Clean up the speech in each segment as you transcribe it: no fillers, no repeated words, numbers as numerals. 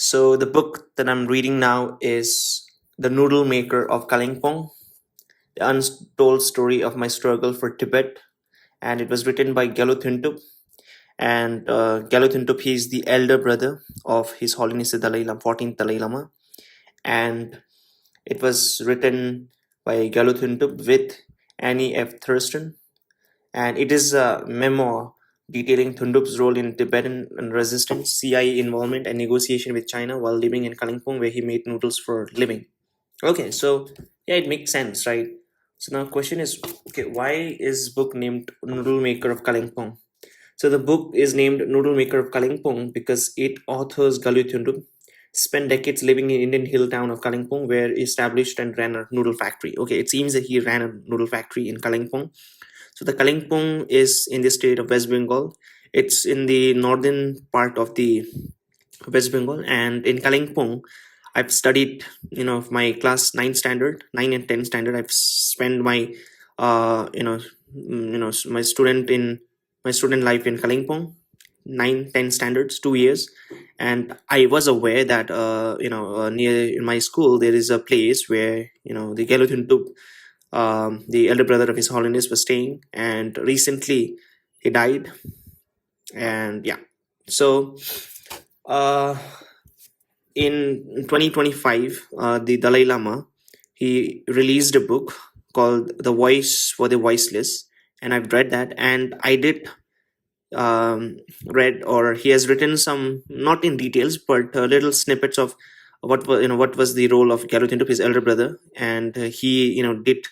So the book that I'm reading now is The Noodle Maker of Kalimpong, the untold story of my struggle for Tibet, and it was written by Galuthintup. And Galuthintup, he is the elder brother of His Holiness the Dalai Lama, 14th Dalai Lama, and it was written by Galuthintup with Annie F. Thurston, and it is a memoir detailing Thundup's role in Tibetan resistance, CIA involvement, and negotiation with China while living in Kalimpong, where he made noodles for a living. Okay, so yeah, it makes sense, right? So now question is, okay, why is book named Noodle Maker of Kalimpong? So the book is named Noodle Maker of Kalimpong because its authors Galu Thundup spent decades living in Indian hill town of Kalimpong, where he established and ran a noodle factory. Okay, it seems that he ran a noodle factory in Kalimpong. So the Kalimpong is in the state of West Bengal. It's in the northern part of the West Bengal, and in Kalimpong, I've studied, my class 9 standard, 9 and 10 standard. I've spent my, my student life in Kalimpong, 9, 10 standards, 2 years. And I was aware that, near in my school, there is a place where, the Geluthintup, the elder brother of His Holiness, was staying. And recently he died. And yeah, so, uh, in 2025, the Dalai Lama, he released a book called The Voice for the Voiceless, and I've read that, and I did read, or he has written some, not in details, but little snippets of what was the role of Galuthintup, his elder brother, and he did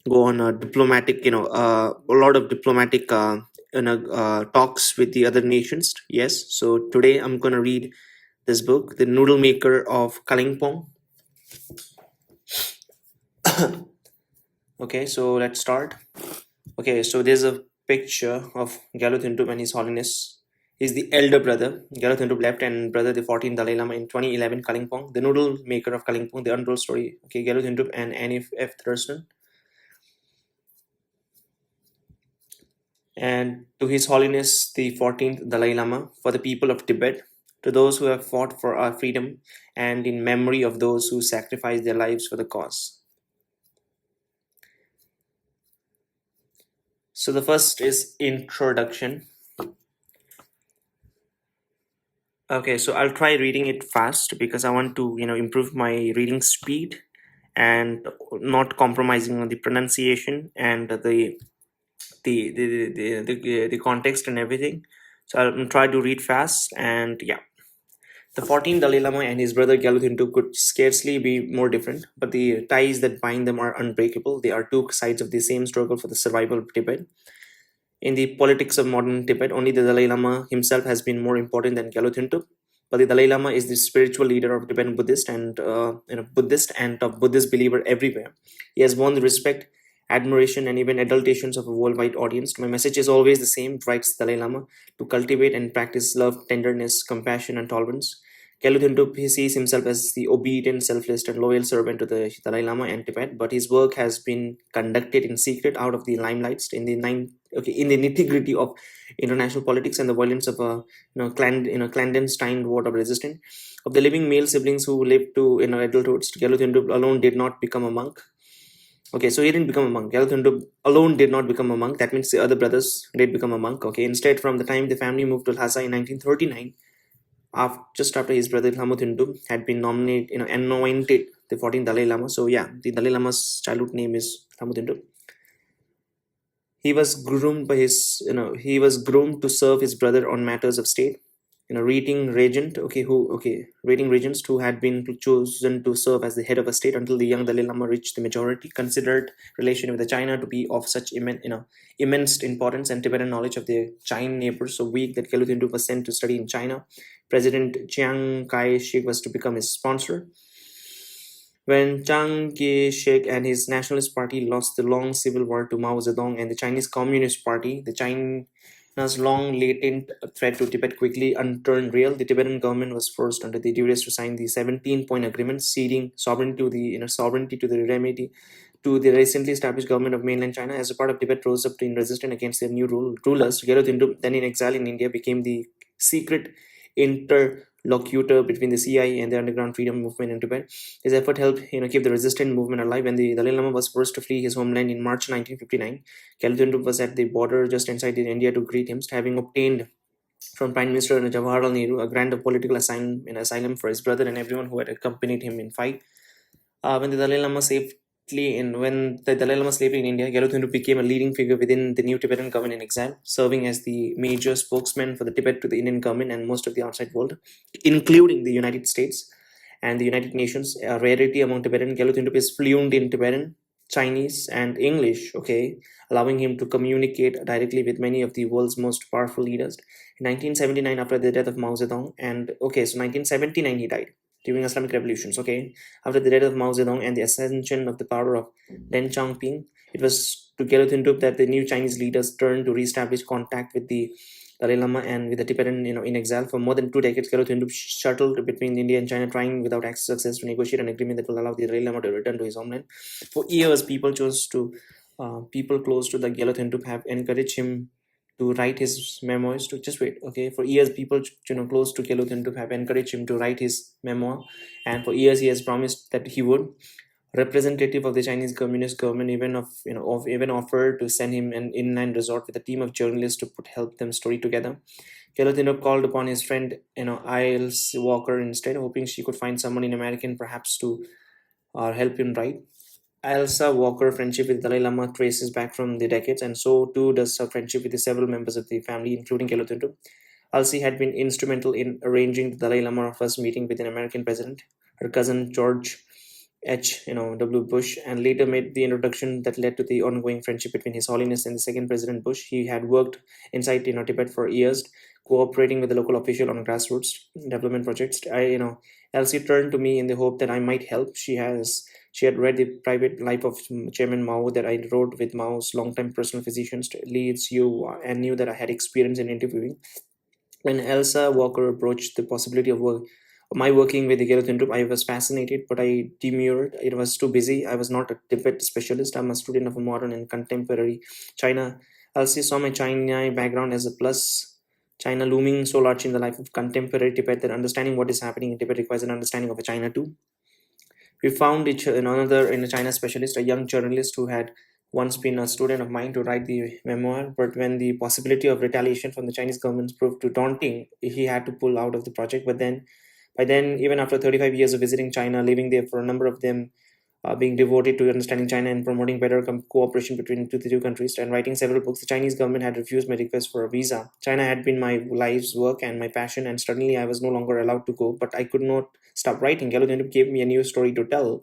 go on a diplomatic, a lot of diplomatic talks with the other nations. Yes, so today I'm gonna read this book, The Noodle Maker of Kalimpong. Okay, so let's start. Okay, so there's a picture of Galuthintup and His Holiness. He's the elder brother. Galuthintup left and brother the 14th Dalai Lama in 2011 Kalimpong. The Noodle Maker of Kalimpong, the untold story. Okay, Galuthintup and Annie F. Thurston. And to His Holiness the 14th Dalai Lama, for the people of Tibet, to those who have fought for our freedom, and in memory of those who sacrificed their lives for the cause. So the first is introduction. Okay, so I'll try reading it fast because I want to, improve my reading speed and not compromising on the pronunciation and the context and everything. So I'll try to read fast, and yeah. The 14th Dalai Lama and his brother Galuthintup could scarcely be more different, but the ties that bind them are unbreakable. They are two sides of the same struggle for the survival of Tibet. In the politics of modern Tibet, only the Dalai Lama himself has been more important than Galuthintup. But the Dalai Lama is the spiritual leader of Tibetan Buddhist and Buddhist and of Buddhist believer everywhere. He has won the respect, admiration, and even adultations of a worldwide audience. My message is always the same, writes Dalai Lama, to cultivate and practice love, tenderness, compassion, and tolerance. Galuthintup, he sees himself as the obedient, selfless, and loyal servant to the Dalai Lama and Tibet, but his work has been conducted in secret, out of the limelight, in the nitty-gritty of international politics and the violence of a clandestine war of resistance. Of the living male siblings who lived to adulthood, Galuthintup alone did not become a monk. Okay, so he didn't become a monk. Galuthintup alone did not become a monk. That means the other brothers did become a monk. Okay, instead, from the time the family moved to Lhasa in 1939, just after his brother Lamuthundu had been anointed the 14th Dalai Lama. So yeah, the Dalai Lama's childhood name is Lamuthundu. He was groomed to serve his brother on matters of state. Reading regents who had been chosen to serve as the head of a state until the young Dalai Lama reached the majority, considered relation with the China to be of such immense importance, and Tibetan knowledge of their Chinese neighbors so weak that Geluthindu was sent to study in China. President Chiang Kai-shek was to become his sponsor. When Chiang Kai-shek and his Nationalist Party lost the long civil war to Mao Zedong and the Chinese Communist Party, the China's long latent threat to Tibet quickly turned real. The Tibetan government was forced under the duress to sign the 17-point agreement, ceding sovereignty to the recently established government of mainland China. As a part of Tibet rose up in resistance against their new rulers, Gelothindu, then in exile in India, became the secret interlocutor between the CIA and the underground freedom movement in Tibet. His effort helped keep the resistance movement alive. When the Dalai Lama was forced to flee his homeland in March 1959, Kaltundum was at the border just inside India to greet him, having obtained from Prime Minister Jawaharlal Nehru a grant of political asylum for his brother and everyone who had accompanied him in fight. When the Dalai Lama safely in India, Gelothindu became a leading figure within the new Tibetan government in exile, serving as the major spokesman for the Tibet to the Indian government and most of the outside world, including the United States and the United Nations. A rarity among Tibetan, Gelothindu is fluent in Tibetan, Chinese, and English, okay, allowing him to communicate directly with many of the world's most powerful leaders. In 1979, after the death of Mao Zedong, and okay, so 1979 he died during Islamic revolutions, okay, after the death of Mao Zedong and the ascension of the power of Deng Xiaoping, it was to Gelothindup that the new Chinese leaders turned to re-establish contact with the Dalai Lama and with the Tibetan, in exile for more than 2 decades. Gelothindup shuttled between India and China, trying without success to negotiate an agreement that will allow the Dalai Lama to return to his homeland. For years, people close to the Gelothindup have encouraged him to write his memoirs. To just wait, okay. For years, people close to Gelothindup have encouraged him to write his memoir, and for years he has promised that he would. Representative of the Chinese Communist government even offered to send him an inland resort with a team of journalists to help them story together. Gelothindup called upon his friend, Iles Walker instead, hoping she could find someone in American perhaps to help him write. Elsa Walker's friendship with Dalai Lama traces back from the decades, and so too does her friendship with the several members of the family, including Gelothindup. Elsie had been instrumental in arranging the Dalai Lama's first meeting with an American president, her cousin George W. Bush, and later made the introduction that led to the ongoing friendship between His Holiness and the second President Bush. He had worked inside Tibet for years, cooperating with the local official on grassroots development projects. Elsie turned to me in the hope that I might help. She had read the private life of Chairman Mao that I wrote with Mao's longtime personal physician, Li Yu, and knew that I had experience in interviewing. When Elsa Walker approached the possibility of my working with the Gelothindup, I was fascinated, but I demurred. It was too busy. I was not a Tibet specialist. I'm a student of modern and contemporary China. Elsie saw my China background as a plus. China looming so large in the life of contemporary Tibet that understanding what is happening in Tibet requires an understanding of China too. We found another in a China specialist, a young journalist who had once been a student of mine, to write the memoir. But when the possibility of retaliation from the Chinese government proved too daunting, he had to pull out of the project. By then, even after 35 years of visiting China, living there for a number of them, being devoted to understanding China and promoting better cooperation between the two countries, and writing several books, the Chinese government had refused my request for a visa. China had been my life's work and my passion, and suddenly I was no longer allowed to go. But I could not stop writing. Gelothindup gave me a new story to tell.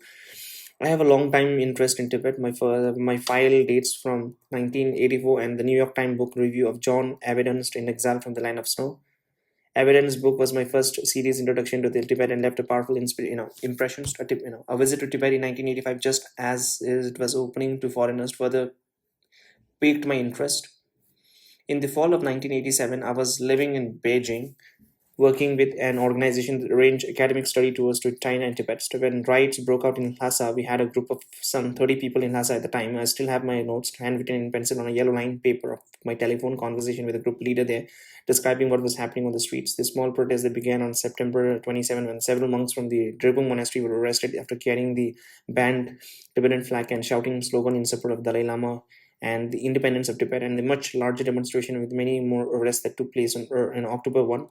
I have a long time interest in Tibet. My file dates from 1984 and the New York Times book review of John Evidence in Exile from the Land of Snow. Evidence book was my first series introduction to the Tibet and left a powerful impressions. A visit to Tibet in 1985, just as it was opening to foreigners, further piqued my interest. In the fall of 1987, I was living in Beijing, working with an organization that arranged academic study tours to China and Tibet. So when riots broke out in Lhasa, we had a group of some 30 people in Lhasa at the time. I still have my notes handwritten in pencil on a yellow line paper of my telephone conversation with a group leader there, describing what was happening on the streets. The small protest that began on September 27 when several monks from the Drepung monastery were arrested after carrying the banned Tibetan flag and shouting slogan in support of Dalai Lama and the independence of Tibet, and the much larger demonstration with many more arrests that took place on October 1,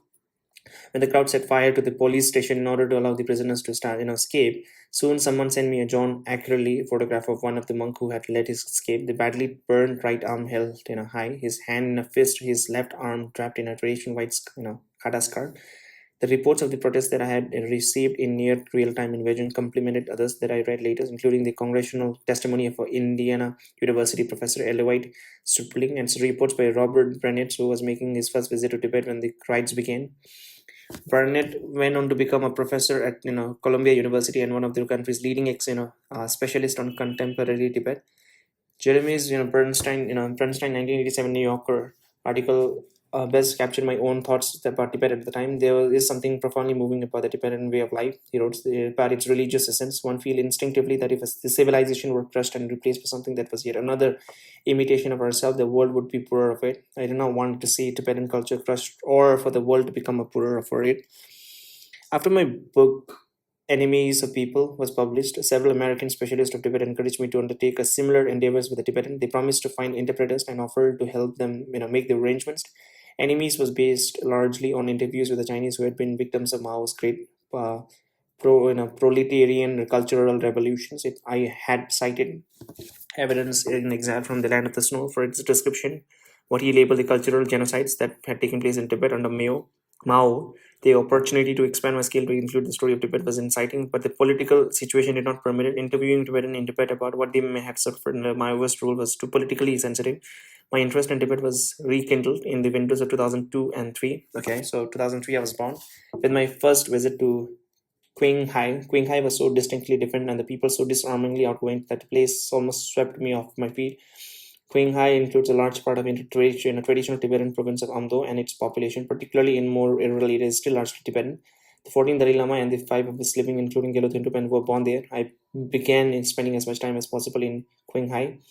when the crowd set fire to the police station in order to allow the prisoners to escape. Soon someone sent me a John Ackerley photograph of one of the monk who had led his escape. The badly burned right arm held high, his hand in a fist, his left arm wrapped in a traditional white kata scarf. The reports of the protests that I had received in near real time invasion complemented others that I read later, including the congressional testimony of Indiana University professor Eloise Stripling and reports by Robert Burnett, who was making his first visit to Tibet when the riots began. Burnett went on to become a professor at Columbia University and one of the country's leading specialist on contemporary Tibet. Jeremy's Bernstein 1987 New Yorker article best captured my own thoughts about Tibet at the time. There is something profoundly moving about the Tibetan way of life, he wrote, about its religious essence. One feel instinctively that if the civilization were crushed and replaced by something that was yet another imitation of ourselves, the world would be poorer of it. I do not want to see Tibetan culture crushed or for the world to become a poorer for it. After my book Enemies of People was published, several American specialists of Tibet encouraged me to undertake a similar endeavors with the Tibetan. They promised to find interpreters and offered to help them, make the arrangements. Enemies was based largely on interviews with the Chinese who had been victims of Mao's great proletarian cultural revolutions. I had cited evidence in Exile from the Land of the Snow for its description, what he labeled the cultural genocides that had taken place in Tibet under Mao. The opportunity to expand my skill to include the story of Tibet was inciting, but the political situation did not permit it. Interviewing Tibetan in Tibet about what they may have suffered under Maoist rule was too politically sensitive. My interest in Tibet was rekindled in the winters of 2002 and 3. Okay, so 2003 I was born. With my first visit to Qinghai was so distinctly different and the people so disarmingly outgoing that the place almost swept me off my feet. Qinghai includes a large part of a traditional Tibetan province of Amdo, and its population, particularly in more rural areas, is still largely Tibetan. The 14th Dalai Lama and the five of his living, including Gelo Thinthupan, were born there. I began in spending as much time as possible in Qinghai.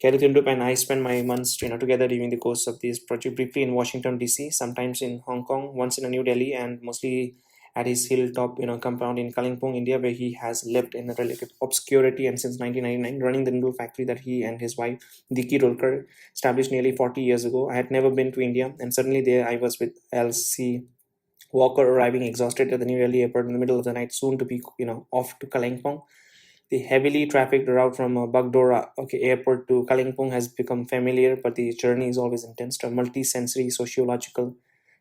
Gelo Thinthup and I spent my months together during the course of this project, briefly in Washington, D.C., sometimes in Hong Kong, once in New Delhi, and mostly at his hilltop compound in Kalimpong, India, where he has lived in a relative obscurity and since 1999 running the noodle factory that he and his wife Diki Rolkar established nearly 40 years ago. I had never been to India, and suddenly there I was with Elsie Walker arriving exhausted at the New Delhi airport in the middle of the night, soon to be off to Kalimpong. The heavily trafficked route from Bagdora airport to Kalimpong has become familiar, but the journey is always intense. A multi-sensory sociological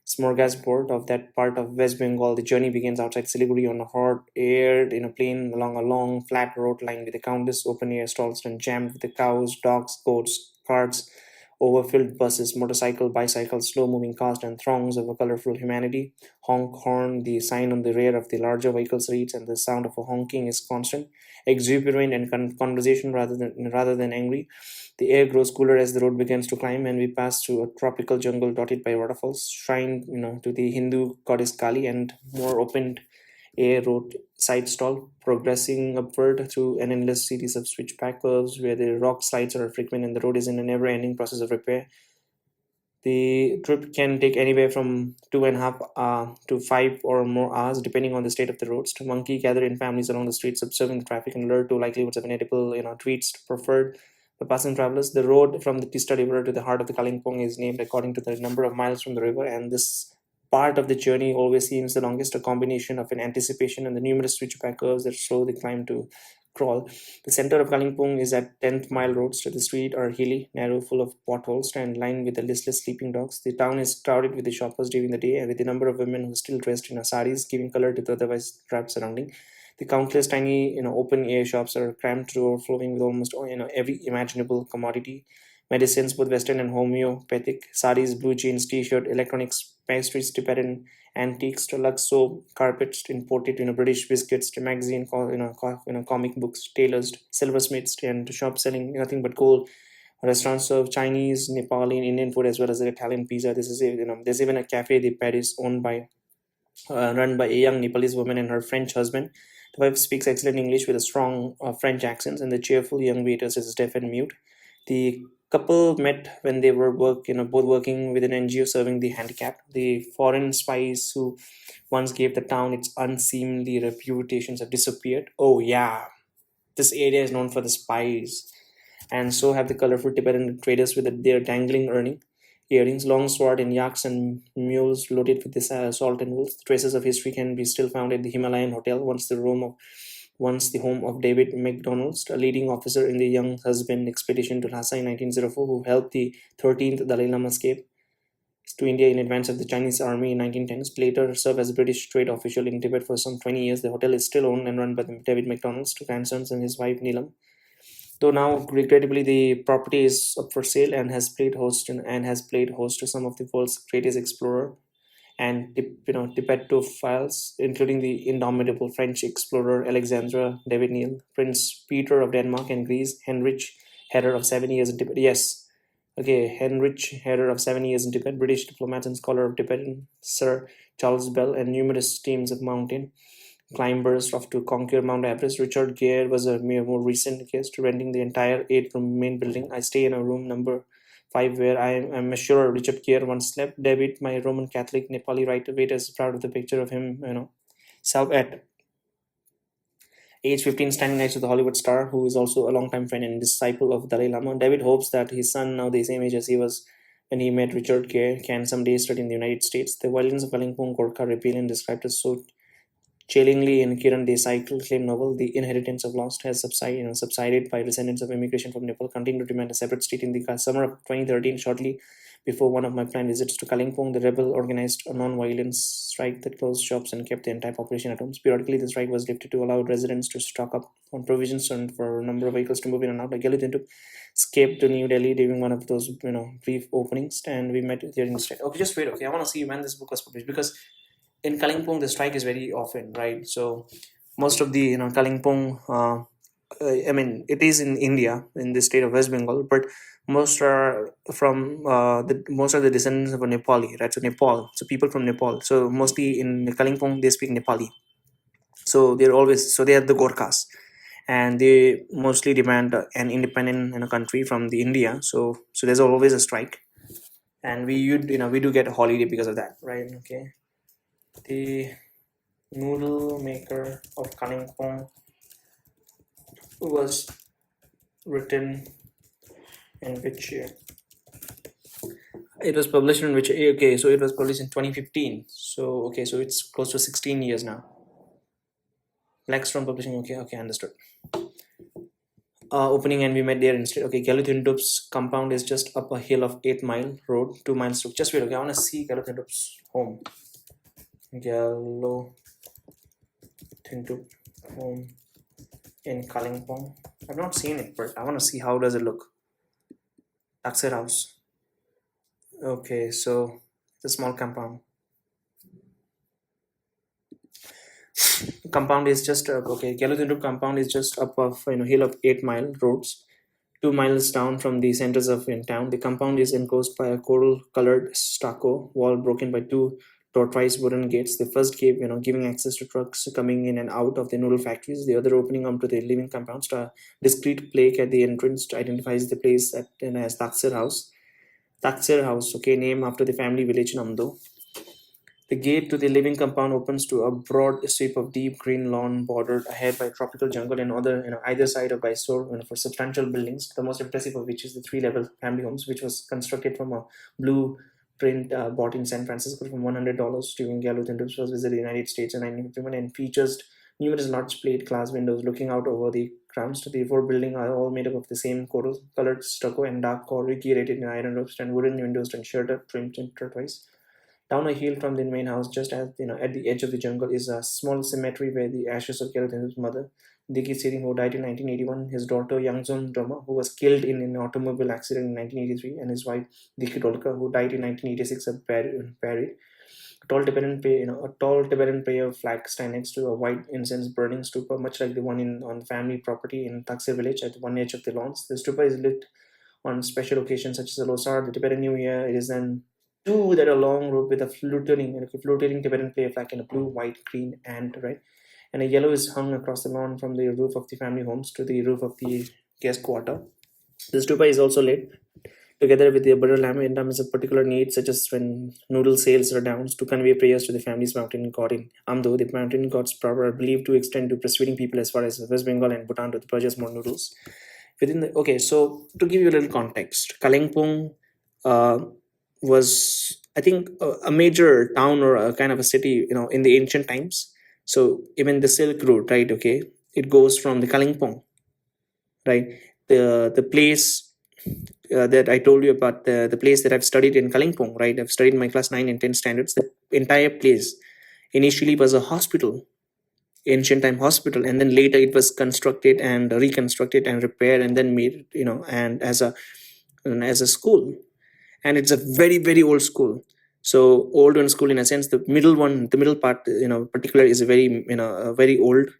smorgasbord of that part of West Bengal. The journey begins outside Siliguri on a hot air in a plane along a long flat road line with the countless open air stalls and jammed with the cows, dogs, goats, carts, overfilled buses, motorcycle, bicycles, slow moving cars, and throngs of a colorful humanity. Honk horn, the sign on the rear of the larger vehicles reads, and the sound of a honking is constant, exuberant and conversation rather than angry. The air grows cooler as the road begins to climb, and we pass through a tropical jungle dotted by waterfalls, shrine to the Hindu goddess Kali, and more open air road side stall, progressing upward through an endless series of switchback curves where the rock slides are frequent and the road is in a never-ending process of repair. The trip can take anywhere from 2.5 to 5 or more hours, depending on the state of the roads. Monkey gather in families along the streets, observing the traffic and alert to likelihoods of inedible, treats preferred by passing travelers. The road from the Tista River to the heart of the Kalimpong is named according to the number of miles from the river, and this part of the journey always seems the longest, a combination of an anticipation and the numerous switchback curves that slow the climb to crawl. The center of Kalimpong is at 10th mile roads. The streets are hilly, narrow, full of potholes, and lined with the listless sleeping dogs. The town is crowded with the shoppers during the day, and with the number of women who are still dressed in saris, giving color to the otherwise drab surrounding. The countless tiny, open air shops are crammed to overflowing with almost, every imaginable commodity. Medicines, both Western and homeopathic, saris, blue jeans, t-shirt, electronics, pastries, Tibetan antiques, Lux soap, carpets imported, British biscuits, to magazine, comic books, tailors, silversmiths, and shop selling nothing but gold. Restaurants serve Chinese, Nepali, and Indian food as well as Italian pizza. There's even a cafe, the Paris, run by a young Nepalese woman and her French husband. The wife speaks excellent English with a strong French accent, and the cheerful young waiters is deaf and mute. The couple met when they were both working with an NGO serving the handicapped. The foreign spies who once gave the town its unseemly reputations have disappeared. Oh yeah, this area is known for the spies, and so have the colorful Tibetan traders with their dangling earrings, long sword, and yaks and mules loaded with this salt and wool. Traces of history can be still found at the Himalayan Hotel, once the home of David McDonald, a leading officer in the Young Husband expedition to Lhasa in 1904, who helped the 13th Dalai Lama escape to India in advance of the Chinese army in 1910s. Later served as a British trade official in Tibet for some 20 years. The hotel is still owned and run by David McDonald's two grandsons and his wife Neelam. Though now, regrettably, the property is up for sale and has played host to some of the world's greatest explorer and Tibetophiles, including the indomitable French explorer Alexandre David Neil, Prince Peter of Denmark and Greece, Heinrich Herder of 7 years in Tibet. Yes, Okay, Heinrich Herder of 7 years in Tibet, British diplomat and scholar of Tibetan, Sir Charles Bell, and numerous teams of mountain climbers off to conquer Mount Everest. Richard Gere was a more recent guest, renting the entire 8-room main building. I stay in a room number 5 where I'm sure Richard Gere once slept. David, my Roman Catholic Nepali writer, is proud of the picture of him, self at age 15, standing next to the Hollywood star, who is also a longtime friend and disciple of Dalai Lama. David hopes that his son, now the same age as he was when he met Richard Gere, can someday study in the United States. The violence of Kalimpong Gorkha rebellion, described as so chillingly in Kiran Desai's claim novel, The Inheritance of Lost, has subsided by descendants of immigration from Nepal, continue to demand a separate state. In the summer of 2013, shortly before one of my planned visits to Kalimpong, the rebel organized a non-violent strike that closed shops and kept the entire population at homes. Periodically, the strike was lifted to allow residents to stock up on provisions and for a number of vehicles to move in and out. I Galit escaped to New Delhi during one of those brief openings, and we met during the strike. Okay, just wait. Okay, I want to see when this book was published, because in Kalimpong the strike is very often, right? So most of the Kalimpong, I mean, it is in India, in the state of West Bengal, but most are from most of the descendants of a Nepali, right? So Nepal, so people from Nepal. So mostly in Kalimpong they speak Nepali. So they are the Gorkhas, and they mostly demand an independent country from the India. So there's always a strike, and we do get a holiday because of that, right? Okay, the Noodle maker of Kalimpong was written in which year? It was published in which year? Okay, so it was published in 2015. So okay, so it's close to 16 years now. Blackstone Publishing. Okay, understood. Opening, and we met there instead. Okay, Galuthindup's compound is just up a hill of 8-mile road, 2 miles to. Just wait. Okay, I want to see Galuthindup's home. Galuthindup's home in Kalimpong. I've not seen it, but I want to see how does it look. Taxer house. Okay, so it's a small compound. Compound is just Galuthindup compound is just up of hill of 8-mile roads, 2 miles down from the centers of in town. The compound is enclosed by a coral-colored stucco wall broken by 2 tortoise wooden gates. The first gate, giving access to trucks coming in and out of the noodle factories. The other opening onto the living compounds. A discreet plaque at the entrance identifies the place as Taxer House. Taxer House, okay, named after the family village in Amdo. The gate to the living compound opens to a broad sweep of deep green lawn bordered ahead by tropical jungle and either side of by store for substantial buildings. The most impressive of which is the 3-level family homes, which was constructed from a blueprint bought in San Francisco from $100 during Galutindup's first visit to the United States in 1951, and features numerous large plate glass windows looking out over the grounds. The 4 buildings are all made up of the same coral-colored stucco and dark corrugated in iron ropes and wooden windows and shutter trimmed in tortoise. Down a hill from the main house, just as at the edge of the jungle, is a small cemetery where the ashes of Garutin's mother, Diki Siri, who died in 1981, his daughter Yangzon Doma, who was killed in an automobile accident in 1983, and his wife Diki Dolka, who died in 1986, are buried. A tall Tibetan prayer flag stands next to a white incense burning stupa, much like the one on family property in Taksir village at one edge of the lawns. The stupa is lit on special occasions such as the Losar, the Tibetan New Year. It is then that a long rope with a floating Tibetan prayer flag in a blue, white, green, and red, and a yellow is hung across the lawn from the roof of the family homes to the roof of the guest quarter. The stupa is also lit together with the butter lamp in terms of particular needs, such as when noodle sales are down, to convey prayers to the family's mountain god in Amdo. The mountain gods are believed to extend to persuading people as far as West Bengal and Bhutan to purchase more noodles. So to give you a little context, Kalimpong was, I think, a major town or a kind of a city, in the ancient times. So even the Silk Road, right? Okay, it goes from the Kalimpong, right? The place that I told you about, the place that I've studied in Kalimpong, right? I've studied my class 9 and 10 standards. The entire place initially was a hospital, ancient time hospital, and then later it was constructed and reconstructed and repaired and then made, and as a school. And it's a very, very old school. So old one school in a sense. The middle part, particular is a very old,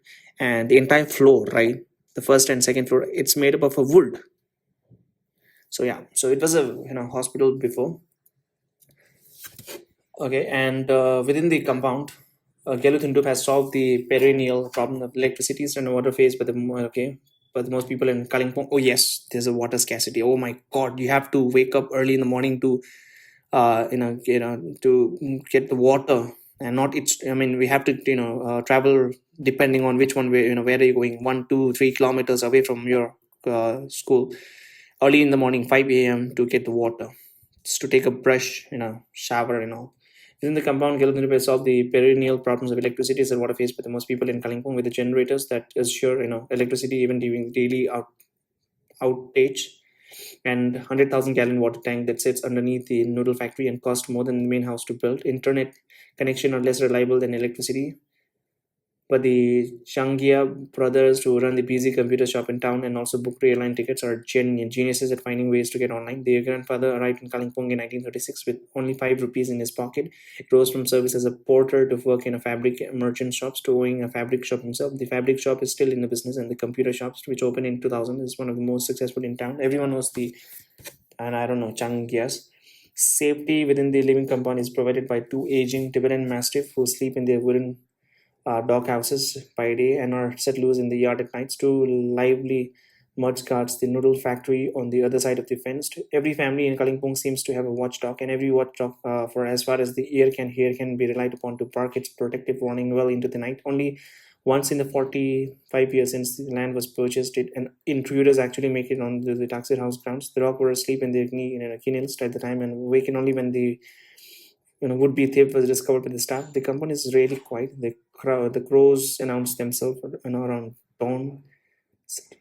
and the entire floor, right? The first and second floor, it's made up of a wood. So yeah, so it was a hospital before. Okay, and within the compound, Geluthindup has solved the perennial problem of electricity and water faced by the most people in Kalimpong. Oh yes, there's a water scarcity. Oh my God, you have to wake up early in the morning to to get the water, and not it's. I mean, we have to travel depending on which one way, where are you going, 1 2 3 kilometers away from your school, early in the morning, 5 a.m. to get the water, just to take a brush, shower and all. Within the compound, Galileo solve the perennial problems of electricity and water faced by the most people in Kalimpong with the generators that assure electricity even during daily outage, and 100,000 gallon water tank that sits underneath the Noodle factory and cost more than the main house to build. Internet connection are less reliable than electricity, but the Changia brothers, who run the busy computer shop in town and also book airline tickets, are geniuses at finding ways to get online. Their grandfather arrived in Kalimpong in 1936 with only 5 rupees in his pocket. He rose from service as a porter to work in a fabric merchant shop to owning a fabric shop himself. The fabric shop is still in the business, and the computer shops, which opened in 2000, is one of the most successful in town. Everyone knows the, and I don't know, Changias. Safety within the living compound is provided by two aging Tibetan Mastiff who sleep in their wooden dog houses by day and are set loose in the yard at nights. Two lively mud guards the Noodle factory on the other side of the fence. Every family in Kalimpong seems to have a watchdog, and every watchdog, for as far as the ear can hear, can be relied upon to bark its protective warning well into the night. Only once in the 45 years since the land was purchased did an intruders actually make it on the taxi house grounds. The dog were asleep in their kennels at the time and waken only when the would-be thief was discovered by the staff. The company is really quiet. The crows announce themselves around dawn.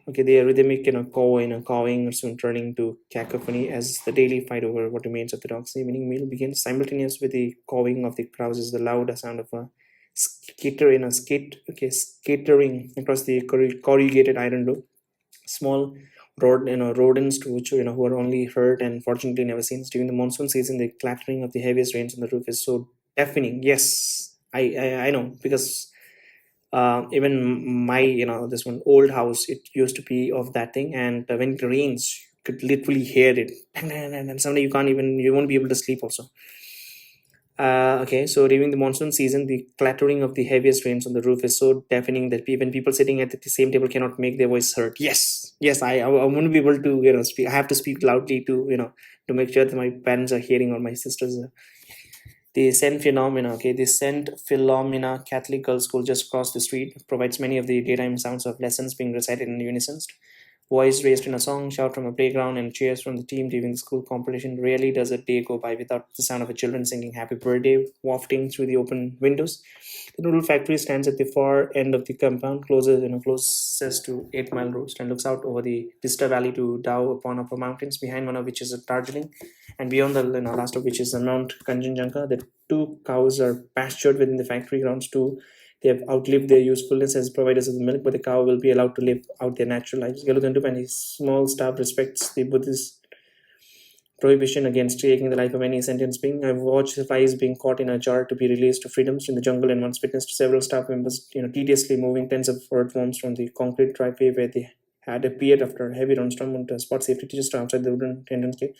Okay, they are rhythmic, cawing, soon turning to cacophony as the daily fight over what remains of the dog's evening meal begins. Simultaneous with the cawing of the crows is the loud sound of a skittering across the corrugated iron door. Small rodents to which who are only heard and fortunately never seen during the monsoon season. The clattering of the heaviest rains on the roof is so deafening. Yes, I know, because even my this one old house, it used to be of that thing, and when it rains you could literally hear it, and someday you won't be able to sleep also. Okay, so during the monsoon season, the clattering of the heaviest rains on the roof is so deafening that even people sitting at the same table cannot make their voice heard. Yes, yes, I won't be able to speak. I have to speak loudly to to make sure that my parents are hearing, or my sisters. The Scent Phenomena, okay, the Scent Philomena Catholic Girls School just across the street provides many of the daytime sounds of lessons being recited in unison. Voice raised in a song, shout from a playground, and cheers from the team during the school competition. Rarely does a day go by without the sound of a children singing happy birthday wafting through the open windows. The Noodle factory stands at the far end of the compound, closest to 8 Mile Road, and looks out over the Vista Valley to Dow upon upper mountains, behind one of which is a Darjeeling, and beyond the last of which is the Mount Kanchenjunga. The two cows are pastured within the factory grounds too. They have outlived their usefulness as providers of the milk, but the cow will be allowed to live out their natural lives. Galutandup and his small staff respects the Buddhist prohibition against taking the life of any sentient being. I've watched flies being caught in a jar to be released to freedoms in the jungle, and once witnessed several staff members, tediously moving tens of earthworms from the concrete driveway where they had appeared after a heavy rainstorm onto a spot safety just outside the wooden entrance gate.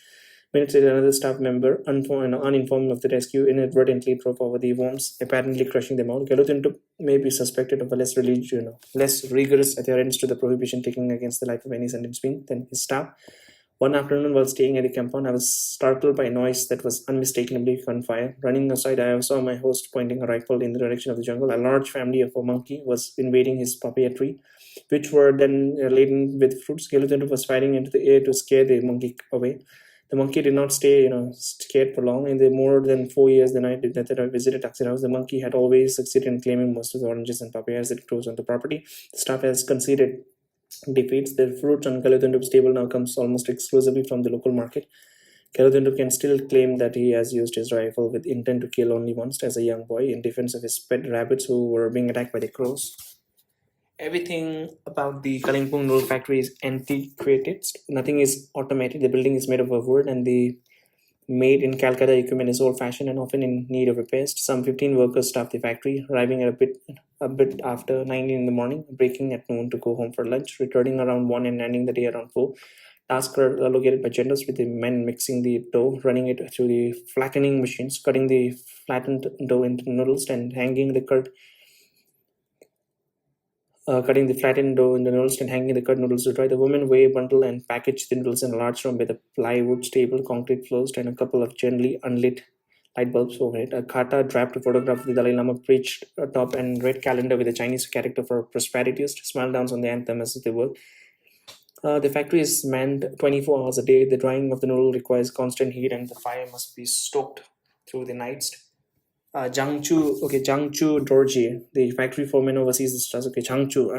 Minutes later, another staff member, uninformed of the rescue, inadvertently drove over the worms, apparently crushing them all. Galutinto may be suspected of a less rigorous adherence to the prohibition taken against the life of any sentient being than his staff. One afternoon, while staying at the compound, I was startled by a noise that was unmistakably gunfire. Running aside, I saw my host pointing a rifle in the direction of the jungle. A large family of a monkey was invading his papaya tree, which were then laden with fruits. Galutinto was firing into the air to scare the monkey away. The monkey did not stay, scared for long. In the more than 4 years that I visited Taxi House, the monkey had always succeeded in claiming most of the oranges and papayas that grows on the property. The staff has conceded defeats. The fruits on Kalutundup's table now comes almost exclusively from the local market. Kalutundup can still claim that he has used his rifle with intent to kill only once as a young boy in defense of his pet rabbits who were being attacked by the crows. Everything about the Kalimpong Noodle factory is antiquated. Nothing is automated. The building is made of wood, and the made in Calcutta equipment is old-fashioned and often in need of repairs. Some 15 workers staff the factory, arriving at a bit after 9 in the morning, breaking at noon to go home for lunch, returning around 1 and ending the day around 4. Tasks are allocated by genders, with the men mixing the dough, running it through the flattening machines, cutting the flattened dough into noodles, and hanging the cutting the flattened dough in the noodles and hanging the cut noodles to dry. The women weigh, bundle, and package the noodles in a large room with a plywood table, concrete floors, and a couple of gently unlit light bulbs overhead. A kata draped photograph of the Dalai Lama preached atop and red calendar with a Chinese character for prosperities smile downs on the anthem as they work. The factory is manned 24 hours a day. The drying of the noodle requires constant heat, and the fire must be stoked through the nights. Jiangchu Dorji, the factory foreman oversees this task. Okay, Jiangchu,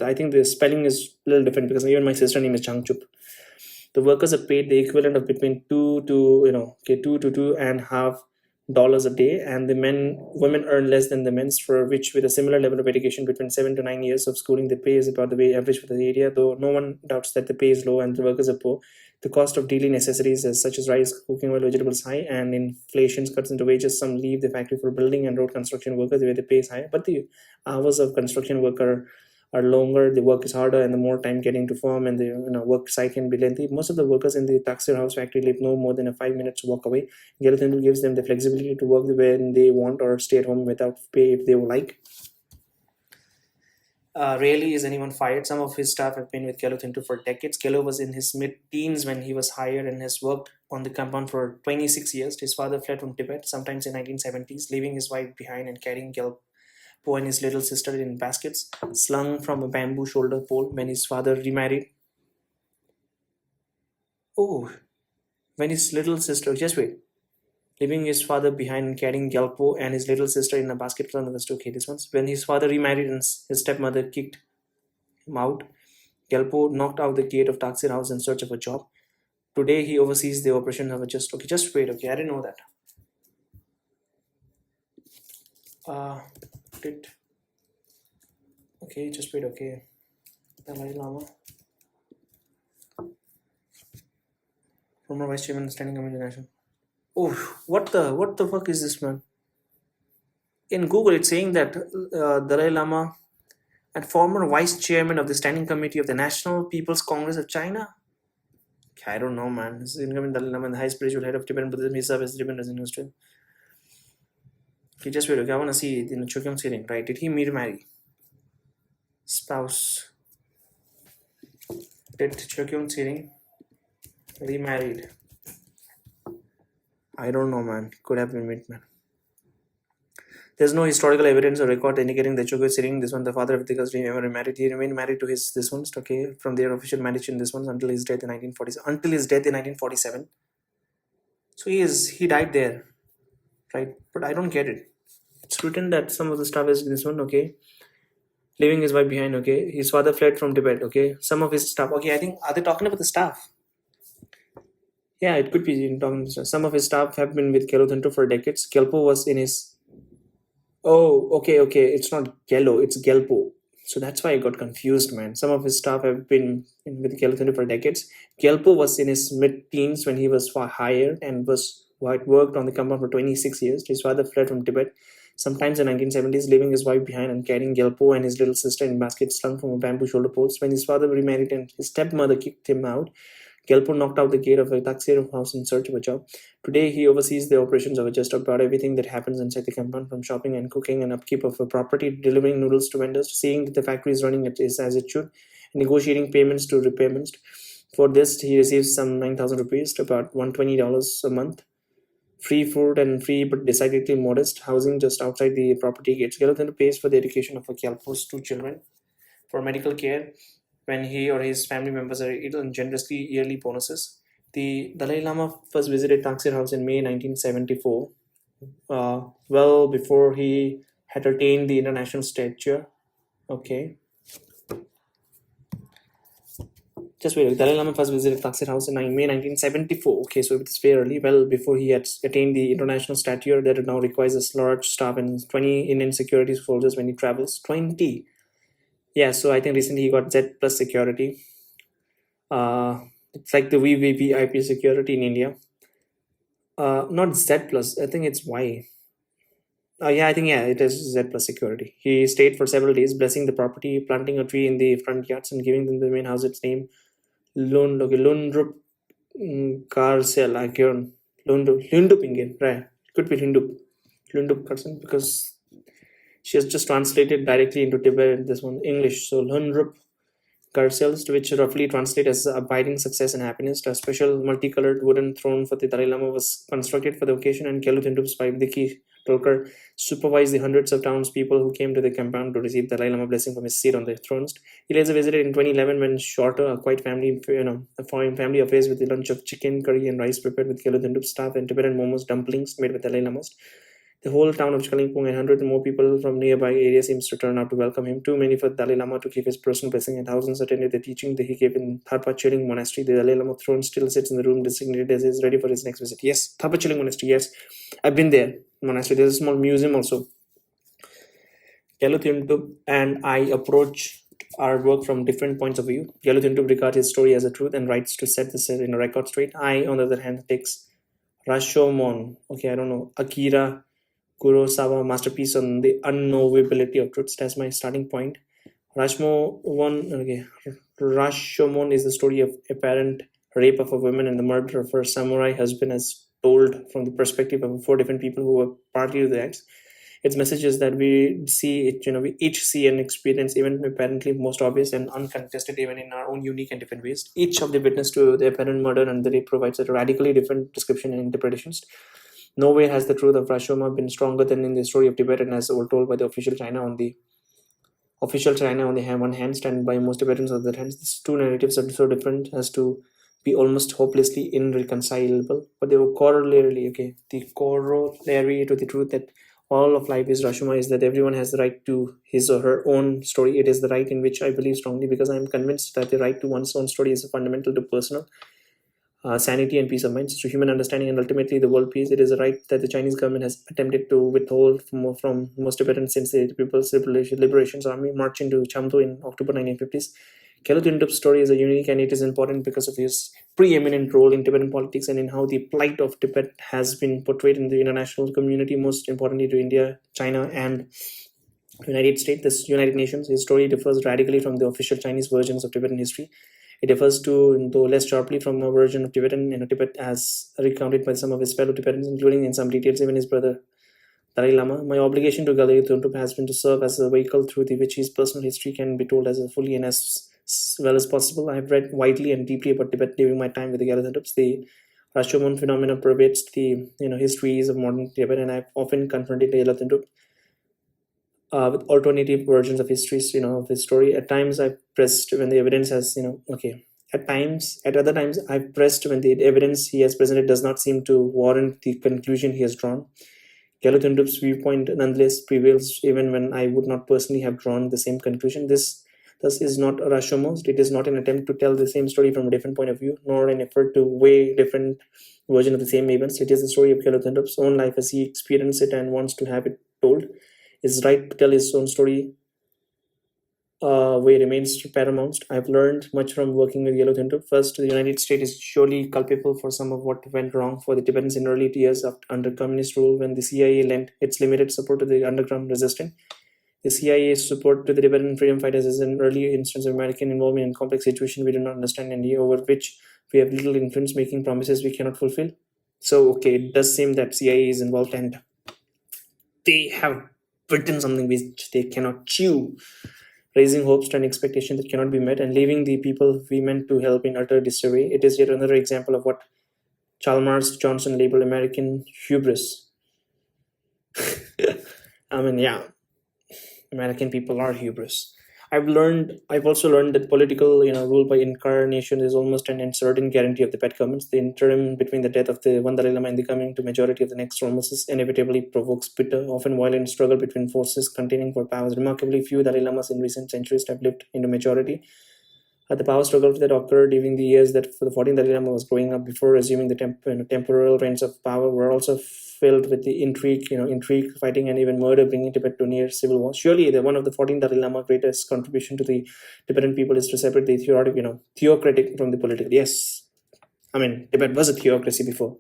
I think the spelling is a little different because even my sister name is Jiangchu. The workers are paid the equivalent of between $2 to $2.5 a day, and the women earn less than the men's, for which, with a similar level of education, between 7 to 9 years of schooling, the pay is about the way average for the area. Though no one doubts that the pay is low and the workers are poor, the cost of daily necessities, such as rice, cooking oil, vegetables, high, and inflation cuts into wages. Some leave the factory for building and road construction workers, where the pay is high, but the hours of construction worker are longer, the work is harder, and the more time getting to farm, and the work site can be lengthy. Most of the workers in the Taxir House factory live no more than a 5 minutes walk away. Galathendra gives them the flexibility to work when they want or stay at home without pay if they would like. Rarely is anyone fired. Some of his staff have been with Kelothintu for decades. Kelo was in his mid-teens when he was hired and has worked on the compound for 26 years. His father fled from Tibet, sometimes in 1970s, leaving his wife behind and carrying Gelpo and his little sister in baskets slung from a bamboo shoulder pole. When his father remarried, oh, when his little sister, just wait, leaving his father behind and carrying Gelpo and his little sister in a basket. Okay, this one's when his father remarried and his stepmother kicked him out. Gelpo knocked out the gate of Taxir House in search of a job. Today he oversees the operation of a just wait, okay, I didn't know that. Did okay, just wait, okay. Dalai Lama, former vice chairman, standing committee national. Oh, what the fuck is this, man? In Google, it's saying that Dalai Lama and former vice chairman of the standing committee of the National People's Congress of China. Okay, I don't know, man. This is incoming Dalai Lama and the high spiritual head of Tibetan Buddhism. He served as Tibetan resident in Australia. Okay, just wait. Okay, I want to see the Chokyam Sering. Right? Did he marry? Spouse. Did Chokyam Sering remarried? I don't know, man. Could have been married, man. There's no historical evidence or record indicating that Chokyam Sering, this one, the father of the Gusri, ever remarried. He remained married to this one, okay, from their official marriage in this one until his death in 1947. So he died there, right? But I don't get it. It's written that some of the stuff is this one, okay, leaving his wife behind, okay. His father fled from Tibet, okay. Some of his staff, okay. I think, are they talking about the staff? Yeah, it could be talking about the staff. Some of his staff have been with Kelothintu for decades. Gelpo was in his. Oh, okay. It's not Gello, it's Gelpo. So that's why I got confused, man. Some of his staff have been with Kelothintu for decades. Gelpo was in his mid-teens when he was hired and worked on the compound for 26 years. His father fled from Tibet, sometimes in 1970s, leaving his wife behind and carrying Gelpo and his little sister in baskets slung from a bamboo shoulder poles. When his father remarried and his stepmother kicked him out, Gelpo knocked out the gate of a Taxir house in search of a job. Today, he oversees the operations of just about everything that happens inside the compound, from shopping and cooking and upkeep of a property, delivering noodles to vendors, seeing that the factory is running as it should, and negotiating payments to repayments. For this, he receives some 9,000 rupees, about $120 a month. Free food and free but decidedly modest housing just outside the property gates. Gelothintu pays for the education of Gelpo's 2 children, for medical care when he or his family members are ill, and generously yearly bonuses. The Dalai Lama first visited Taxir House in May 1974, well before he had attained the international stature. Okay. Just wait. Dalai Lama first visited Taxir House in May 1974. Okay, so it's very early, well before he had attained the international stature that it now requires a large staff and 20 Indian security soldiers when he travels. 20. Yeah, so I think recently he got Z plus security. It's like the VVVIP security in India. Not Z plus. I think it's Y. Yeah, I think it is Z plus security. He stayed for several days, blessing the property, planting a tree in the front yards, and giving them the main house its name Lundrup Karsel Agyon. Lundup Ingen, right? Could be Lundup Karsen because she has just translated directly into Tibet this one English. So Lundrup Karcels, which roughly translate as abiding success and happiness. A special multicolored wooden throne for the Dalai Lama was constructed for the occasion, and Gelutindup's wife Diki Tolkar supervised the hundreds of townspeople who came to the compound to receive the Dalai Lama blessing from his seat on the throne. He later visited in 2011 when Shorter, a quiet family, a fine family affairs with a lunch of chicken, curry, and rice prepared with Gelutindup's staff and Tibetan momos dumplings made with Dalai Lama's. The whole town of Kalimpong and hundreds more people from nearby areas seems to turn out to welcome him. Too many for Dalai Lama to give his personal blessing, and thousands attended the teaching that he gave in Tharpa Chiling Monastery. The Dalai Lama throne still sits in the room designated as is ready for his next visit. Yes, Tharpa Chiling Monastery. Yes, I've been there. Monastery. There's a small museum also. Geluthintup and I approach our work from different points of view. Geluthintup regards his story as a truth and writes to set this in a record straight. I, on the other hand, takes Rashomon. Okay, I don't know. Akira Kurosawa masterpiece on the unknowability of truths. That's my starting point. Rashomon is the story of apparent rape of a woman and the murder of her samurai husband, as told from the perspective of four different people who were party to the acts. Its message is that we see it, we each see and experience, even apparently most obvious and uncontested, even in our own unique and different ways. Each of the witness to the apparent murder and the rape provides a radically different description and interpretations. No way has the truth of Rashoma been stronger than in the story of Tibet, and as told by the official China on the one hand, stand by most Tibetans on the other hand. These two narratives are so different as to be almost hopelessly irreconcilable. But they were the corollary to the truth that all of life is Rashoma is that everyone has the right to his or her own story. It is the right in which I believe strongly because I am convinced that the right to one's own story is fundamental to personal sanity and peace of mind, to human understanding, and ultimately the world peace. It is a right that the Chinese government has attempted to withhold from most Tibetans since the People's Liberation Army marched into Chamdo in October 1950s. Gelutindup's story is a unique and it is important because of his preeminent role in Tibetan politics and in how the plight of Tibet has been portrayed in the international community, most importantly to India, China, and United States, the United Nations. His story differs radically from the official Chinese versions of Tibetan history. It differs to, though less sharply, from a version of Tibetan in Tibet as recounted by some of his fellow Tibetans, including in some details even his brother Dalai Lama. My obligation to Gelutinduk has been to serve as a vehicle through which his personal history can be told as fully and as well as possible. I have read widely and deeply about Tibet during my time with the Gelutinduks. The Rashomon phenomena pervades the histories of modern Tibet, and I've often confronted the Gelutinduk with alternative versions of histories, of his story. At times, I've pressed when the evidence has, at other times, I've pressed when the evidence he has presented does not seem to warrant the conclusion he has drawn. Gelutindup's viewpoint nonetheless prevails even when I would not personally have drawn the same conclusion. This thus is not Rashomon. It is not an attempt to tell the same story from a different point of view, nor an effort to weigh different versions of the same events. It is the story of Gelutindup's own life as he experienced it and wants to have it told. His right to tell his own story way remains paramount. I've learned much from working with Gelutinduk. First, the United States is surely culpable for some of what went wrong for the Tibetans in early years under communist rule when the CIA lent its limited support to the underground resistance. The CIA's support to the Tibetan freedom fighters is an early instance of American involvement in complex situations we do not understand and over which we have little influence, making promises we cannot fulfill. So, it does seem that CIA is involved and they have written something which they cannot chew, raising hopes and expectations that cannot be met and leaving the people we meant to help in utter disarray. It is yet another example of what Chalmers Johnson labeled American hubris. American people are hubris. I've also learned that political, rule by incarnation is almost an uncertain guarantee of the pet governments. The interim between the death of the one Dalai Lama and the coming to majority of the next almost inevitably provokes bitter, often violent struggle between forces contending for powers. Remarkably few Dalai Lamas in recent centuries have lived into majority. The power struggle that occurred during the years that for the 14th Dalai Lama was growing up before assuming the temporal reins of power were also filled with the intrigue, fighting, and even murder, bringing Tibet to near civil war. Surely, one of the 14th Dalai Lama's greatest contribution to the Tibetan people is to separate the theocratic from the political. Yes, Tibet was a theocracy before.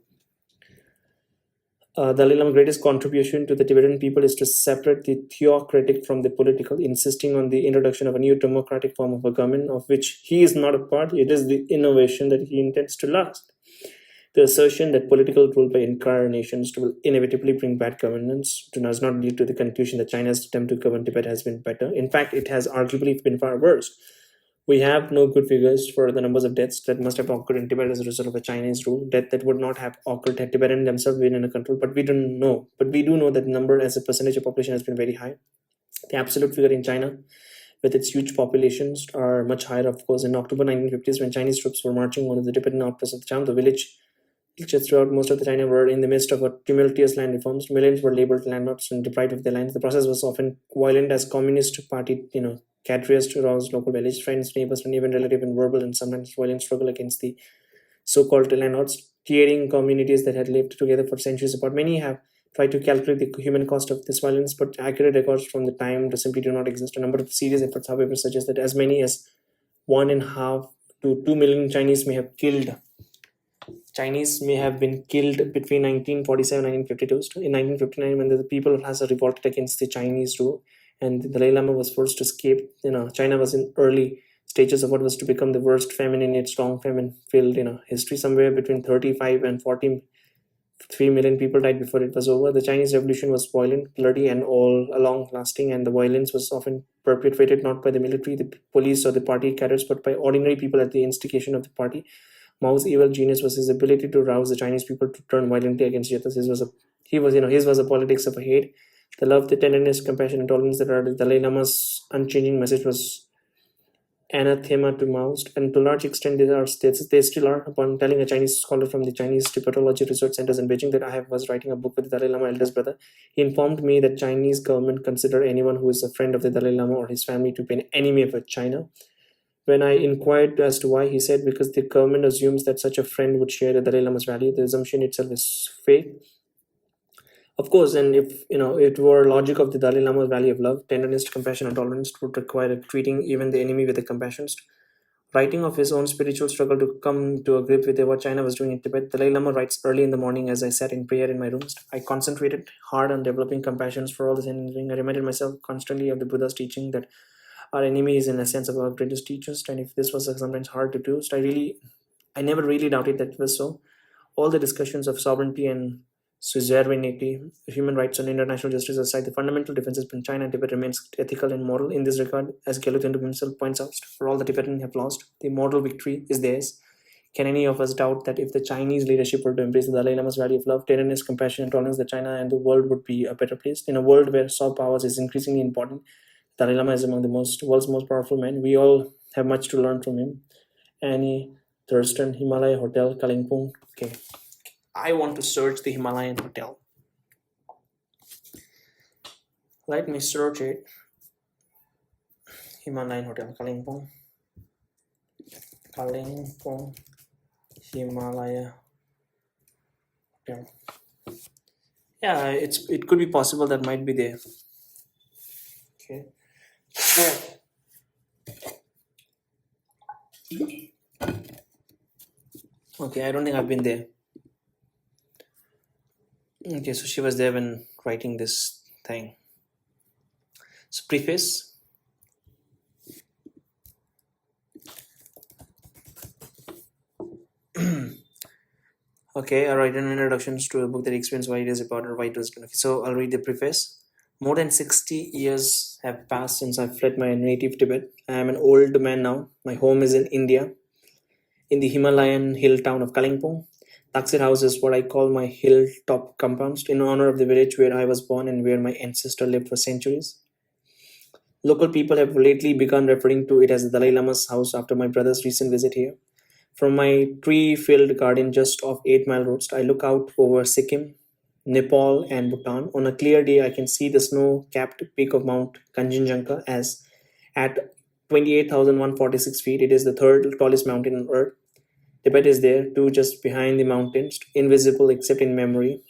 Dalai Lama's greatest contribution to the Tibetan people is to separate the theocratic from the political, insisting on the introduction of a new democratic form of a government of which he is not a part. It is the innovation that he intends to last. The assertion that political rule by entire nations will inevitably bring bad governance does not lead to the conclusion that China's attempt to govern Tibet has been better. In fact, it has arguably been far worse. We have no good figures for the numbers of deaths that must have occurred in Tibet as a result of a Chinese rule, death that would not have occurred had Tibetans themselves been under control, but we don't know. But we do know that the number as a percentage of population has been very high. The absolute figure in China, with its huge populations, are much higher, of course. In October 1950s, when Chinese troops were marching on the Tibetan outposts of Cham, the village throughout most of the China were in the midst of a tumultuous land reforms. Millions were labeled landlords and deprived of their lands. The process was often violent as Communist Party, cadres to rouse local village friends, neighbors, and even relatives in verbal and sometimes violent struggle against the so-called landlords, tearing communities that had lived together for centuries apart. Many have tried to calculate the human cost of this violence, but accurate records from the time simply do not exist. A number of serious efforts, however, suggest that as many as 1.5 to 2 million Chinese may have been killed between 1947 and 1952. In 1959, when the people has revolted against the Chinese rule, and the Dalai Lama was forced to escape, China was in early stages of what was to become the worst famine in its long famine-filled, history. Somewhere between 35 and 43 million people died before it was over. The Chinese Revolution was violent, bloody, and all along lasting, and the violence was often perpetrated not by the military, the police, or the party cadres, but by ordinary people at the instigation of the party. Mao's evil genius was his ability to rouse the Chinese people to turn violently against others. His was a politics of hate. The love, the tenderness, compassion, and tolerance that are the Dalai Lama's unchanging message was anathema to Maoist, and to a large extent they still are. Upon telling a Chinese scholar from the Chinese Tibetology Research Centers in Beijing that I was writing a book with the Dalai Lama eldest brother, he informed me that Chinese government consider anyone who is a friend of the Dalai Lama or his family to be an enemy of China. When I inquired as to why, he said because the government assumes that such a friend would share the Dalai Lama's value. The assumption itself is fake. Of course, and if it were logic of the Dalai Lama's value of love, tenderness, compassion, and tolerance would require treating even the enemy with a compassion. Writing of his own spiritual struggle to come to a grip with what China was doing in Tibet, the Dalai Lama writes, early in the morning as I sat in prayer in my rooms, I concentrated hard on developing compassion for all the suffering. I reminded myself constantly of the Buddha's teaching that our enemy is in a sense of our greatest teachers, and if this was sometimes hard to do, so I never really doubted that it was so. All the discussions of sovereignty and suzerainty, human rights, and international justice aside, the fundamental differences between China and Tibet remains ethical and moral. In this regard, as Geluthendu himself points out, for all the Tibetans have lost, the moral victory is theirs. Can any of us doubt that if the Chinese leadership were to embrace the Dalai Lama's value of love, tenderness, compassion, and tolerance, that China and the world would be a better place? In a world where soft powers is increasingly important, Dalai Lama is among the world's most powerful men. We all have much to learn from him. Annie Thurston, Himalaya Hotel, Kalimpong. Okay. I want to search the Himalayan Hotel. Let me search it. Himalayan Hotel, Kalimpong. Kalimpong, Himalaya Hotel. Yeah, it could be possible that might be there. Okay. Okay, I don't think I've been there. Okay, so she was there when writing this thing. So preface. Okay, I write an introduction to a book that explains why it is about or why it was. Okay, so I'll read the preface. More than 60 years have passed since I fled my native Tibet. I am an old man now. My home is in India, in the Himalayan hill town of Kalimpong. Taksir House is what I call my hilltop compound, in honor of the village where I was born and where my ancestor lived for centuries. Local people have lately begun referring to it as the Dalai Lama's house after my brother's recent visit here. From my tree-filled garden just off 8 Mile Road, I look out over Sikkim, Nepal, and Bhutan. On a clear day, I can see the snow-capped peak of Mount Kanchenjunga as at 28,146 feet. It is the third tallest mountain on Earth. Tibet is there too, just behind the mountains, invisible except in memory.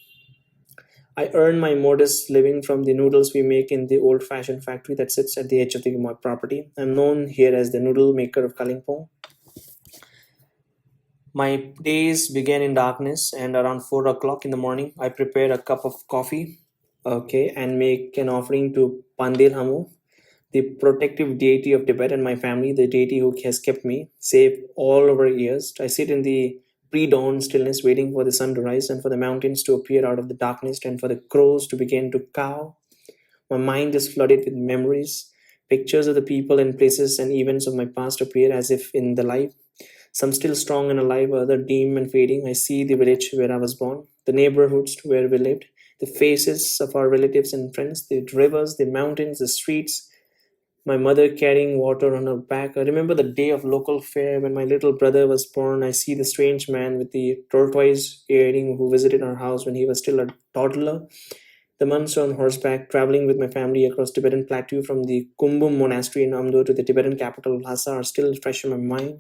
I earn my modest living from the noodles we make in the old-fashioned factory that sits at the edge of my property. I'm known here as the noodle maker of Kalimpong. My days began in darkness, and around 4 o'clock in the morning, I prepared a cup of coffee, okay, and make an offering to Pandil Hamu, the protective deity of Tibet and my family, the deity who has kept me safe all over years. I sit in the pre-dawn stillness, waiting for the sun to rise and for the mountains to appear out of the darkness and for the crows to begin to caw. My mind is flooded with memories. Pictures of the people and places and events of my past appear as if in the life. Some still strong and alive, other dim and fading. I see the village where I was born, the neighborhoods where we lived, the faces of our relatives and friends, the rivers, the mountains, the streets, my mother carrying water on her back. I remember the day of local fair when my little brother was born. I see the strange man with the tortoise earring who visited our house when he was still a toddler. The months on horseback, traveling with my family across Tibetan plateau from the Kumbum monastery in Amdo to the Tibetan capital Lhasa are still fresh in my mind.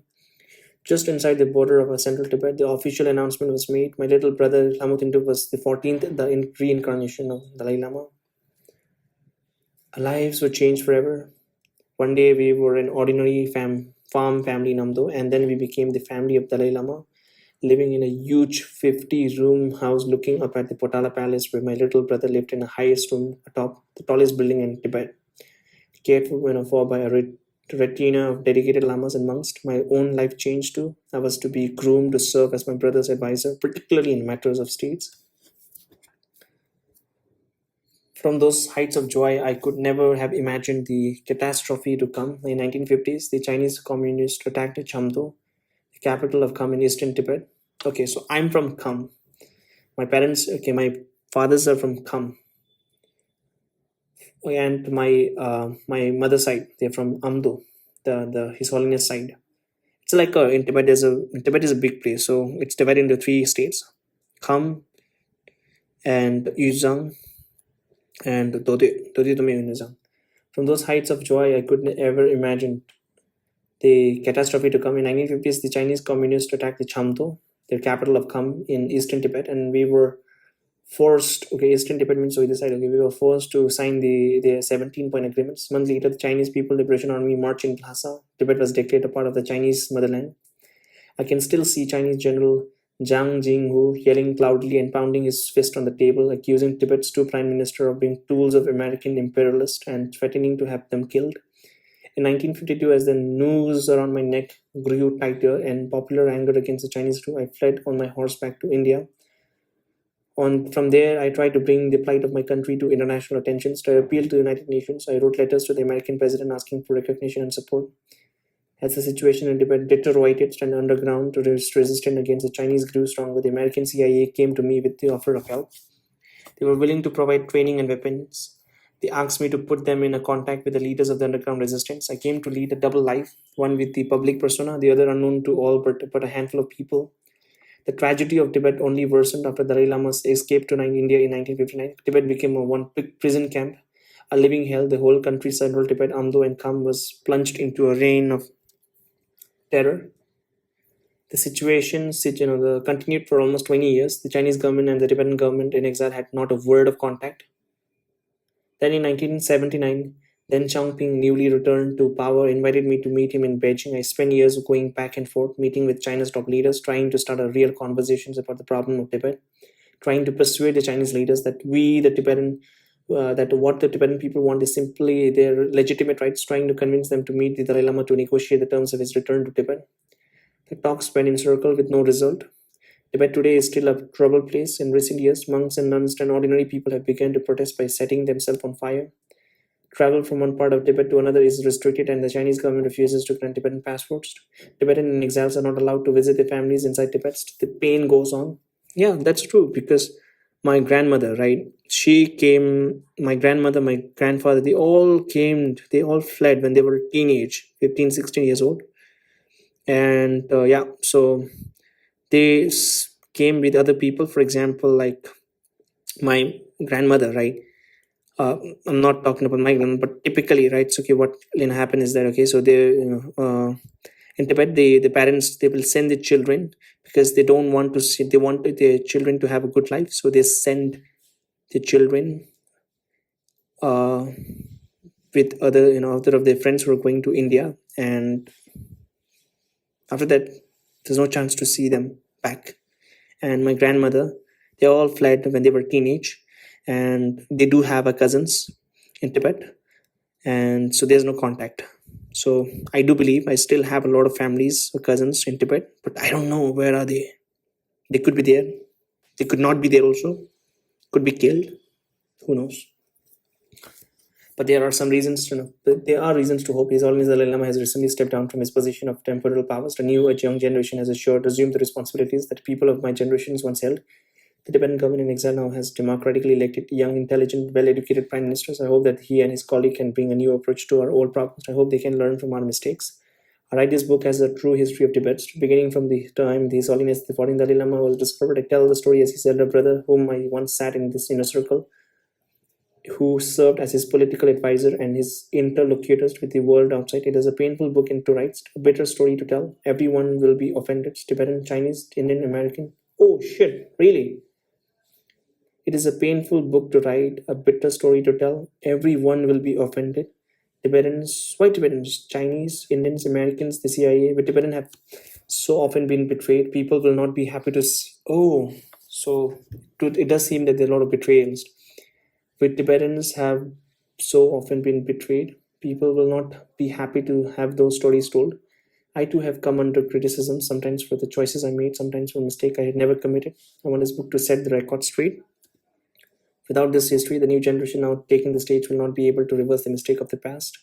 Just inside the border of central Tibet, the official announcement was made. My little brother Lamutintu was the 14th, the reincarnation of Dalai Lama. Our lives were changed forever. One day we were an ordinary farm family in Amdo, and then we became the family of Dalai Lama, living in a huge 50-room house looking up at the Potala Palace where my little brother lived in the highest room atop the tallest building in Tibet. Cared for by a retina of dedicated lamas and monks. My own life changed too. I was to be groomed to serve as my brother's advisor, particularly in matters of states. From those heights of joy, I could never have imagined the catastrophe to come. In 1950s, the Chinese communists attacked Chamdo, the capital of Kham in eastern Tibet. Okay, so I'm from Kham. My fathers are from Kham, and my mother's side, they're from Amdo, the His Holiness side. It's like in Tibet. Tibet is a big place, so it's divided into three states: Kham and Yuzhang and Doditome Yuzhang. From those heights of joy, I couldn't ever imagine the catastrophe to come. In 1950s, the Chinese communists attacked the Chamdo, the capital of Kham in eastern Tibet, and we were forced. Okay, eastern Tibet means so either side. Okay, we were forced to sign the 17-point agreements. Months later, the Chinese People Liberation Army marched in Lhasa. Tibet was declared a part of the Chinese motherland. I can still see Chinese General Jiang Jinghu yelling loudly and pounding his fist on the table, accusing Tibet's two prime ministers of being tools of American imperialists and threatening to have them killed. In 1952, as the noose around my neck grew tighter and popular anger against the Chinese grew, I fled on my horse back to India. From there, I tried to bring the plight of my country to international attention. So I appealed to the United Nations. I wrote letters to the American president asking for recognition and support. As the situation in Tibet deteriorated and underground resistance against the Chinese grew stronger, the American CIA came to me with the offer of help. They were willing to provide training and weapons. They asked me to put them in a contact with the leaders of the underground resistance. I came to lead a double life, one with the public persona, the other unknown to all but a handful of people. The tragedy of Tibet only worsened after Dalai Lama's escape to India in 1959. Tibet became a one big prison camp, a living hell. The whole country, central Tibet, Amdo, and Kham, was plunged into a reign of terror. The situation continued for almost 20 years. The Chinese government and the Tibetan government in exile had not a word of contact. Then in 1979, Deng Xiaoping, newly returned to power, invited me to meet him in Beijing. I spent years going back and forth, meeting with China's top leaders, trying to start a real conversations about the problem of Tibet, trying to persuade the Chinese leaders that that what the Tibetan people want is simply their legitimate rights, trying to convince them to meet the Dalai Lama to negotiate the terms of his return to Tibet. The talks went in circle with no result. Tibet today is still a troubled place. In recent years, monks and nuns and ordinary people have begun to protest by setting themselves on fire. Travel from one part of Tibet to another is restricted, and the Chinese government refuses to grant Tibetan passports. Tibetan exiles are not allowed to visit their families inside Tibet. The pain goes on. Yeah, that's true because my grandmother, right? She came, my grandmother, my grandfather, they all fled when they were teenage, 15, 16 years old. And yeah, so they came with other people. For example, like my grandmother, right? I'm not talking about my grandmother, but typically, right? So, okay, what happen is that, okay, so in Tibet, the parents, they will send the children because they don't want to see, they want their children to have a good life. So they send the children with other of their friends who are going to India. And after that, There's no chance to see them back. And my grandmother, they all fled when they were teenage, and they do have a cousins in Tibet, and so there's no contact. So I do believe I still have a lot of families or cousins in Tibet, but I don't know where are they. They could be there, they could not be there also, could be killed, who knows. But there are some reasons to know. There are reasons to hope. His Holiness the Dalai Lama has recently stepped down from his position of temporal powers. The new young generation has assumed the responsibilities that people of my generations once held. The Tibetan government in exile now has democratically elected young, intelligent, well-educated prime ministers. I hope that he and his colleague can bring a new approach to our old problems. I hope they can learn from our mistakes. I write this book as a true history of Tibet, beginning from the time His Holiness the 14th Dalai Lama was discovered. I tell the story as his elder brother, whom I once sat in this inner circle, who served as his political advisor and his interlocutors with the world outside. It is a painful book to write, a bitter story to tell. Everyone will be offended. Tibetan, Chinese, Indian, American. Oh shit, really? It is a painful book to write, a bitter story to tell. Everyone will be offended. Tibetans, why Tibetans? Chinese, Indians, Americans, the CIA, but Tibetan have so often been betrayed. People will not be happy to see. Oh, so it does seem that there are a lot of betrayals. With Tibetans have so often been betrayed. People will not be happy to have those stories told. I too have come under criticism, sometimes for the choices I made, sometimes for a mistake I had never committed. I want this book to set the record straight. Without this history, the new generation now taking the stage will not be able to reverse the mistake of the past.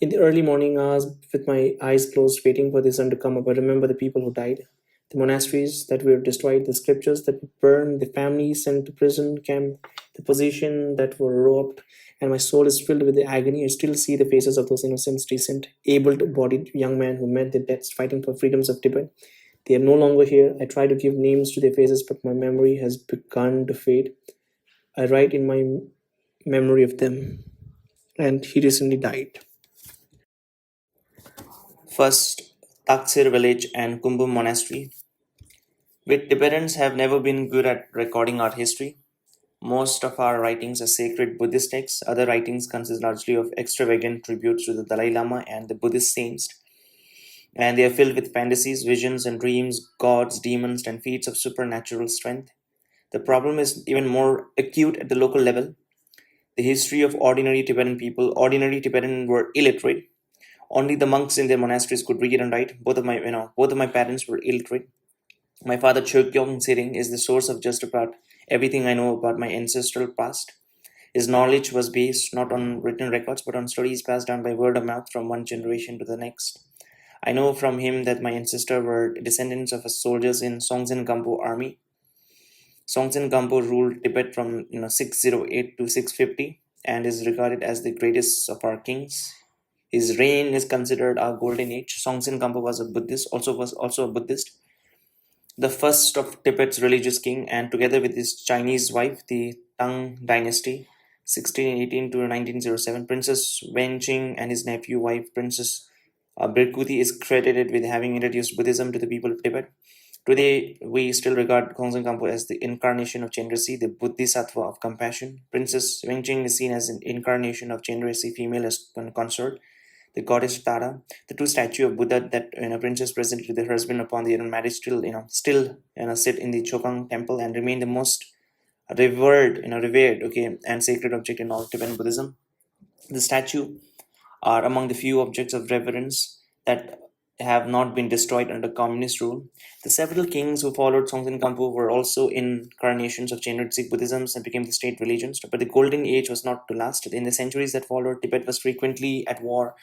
In the early morning hours, with my eyes closed, waiting for the sun to come up, I remember the people who died, the monasteries that were destroyed, the scriptures that were burned, the families sent to prison camp, the position that were robbed, and my soul is filled with the agony. I still see the faces of those innocent, decent, able-bodied young men who met their deaths fighting for freedoms of Tibet. They are no longer here. I try to give names to their faces, but my memory has begun to fade. I write in my memory of them, and he recently died. First, Taksir village and Kumbum monastery. We Tibetans have never been good at recording art history. Most of our writings are sacred Buddhist texts. Other writings consist largely of extravagant tributes to the Dalai Lama and the Buddhist saints, and they are filled with fantasies, visions, and dreams, gods, demons, and feats of supernatural strength. The problem is even more acute at the local level. The history of ordinary Tibetan people. Ordinary Tibetan were illiterate. Only the monks in their monasteries could read and write. Both of my parents were illiterate. My father Chogyong Siring is the source of just about everything I know about my ancestral past. His knowledge was based not on written records but on stories passed down by word of mouth from one generation to the next. I know from him that my ancestors were descendants of soldiers in Songtsen Gampo army. Songtsen Gampo ruled Tibet from 608 to 650 and is regarded as the greatest of our kings. His reign is considered our golden age. Songtsen Gampo was also a Buddhist, the first of Tibet's religious king, and together with his Chinese wife, the Tang dynasty, 1618 to 1907, Princess Wenqing and his nephew wife, Princess Birkuti, is credited with having introduced Buddhism to the people of Tibet. Today, we still regard Gongsun Gampo as the incarnation of Chenresi, the Bodhisattva of compassion. Princess Wenqing is seen as an incarnation of Chenresi, female as consort, the goddess Tara. The two statues of Buddha that princess presented to her husband upon their marriage still sit in the Chokang temple and remain the most revered and sacred object in all Tibetan Buddhism. The statue are among the few objects of reverence that have not been destroyed under communist rule. The several kings who followed Songtsen Gampo were also incarnations of Chenrezig Buddhism and became the state religions. But the golden age was not to last. In the centuries that followed, Tibet was frequently at war,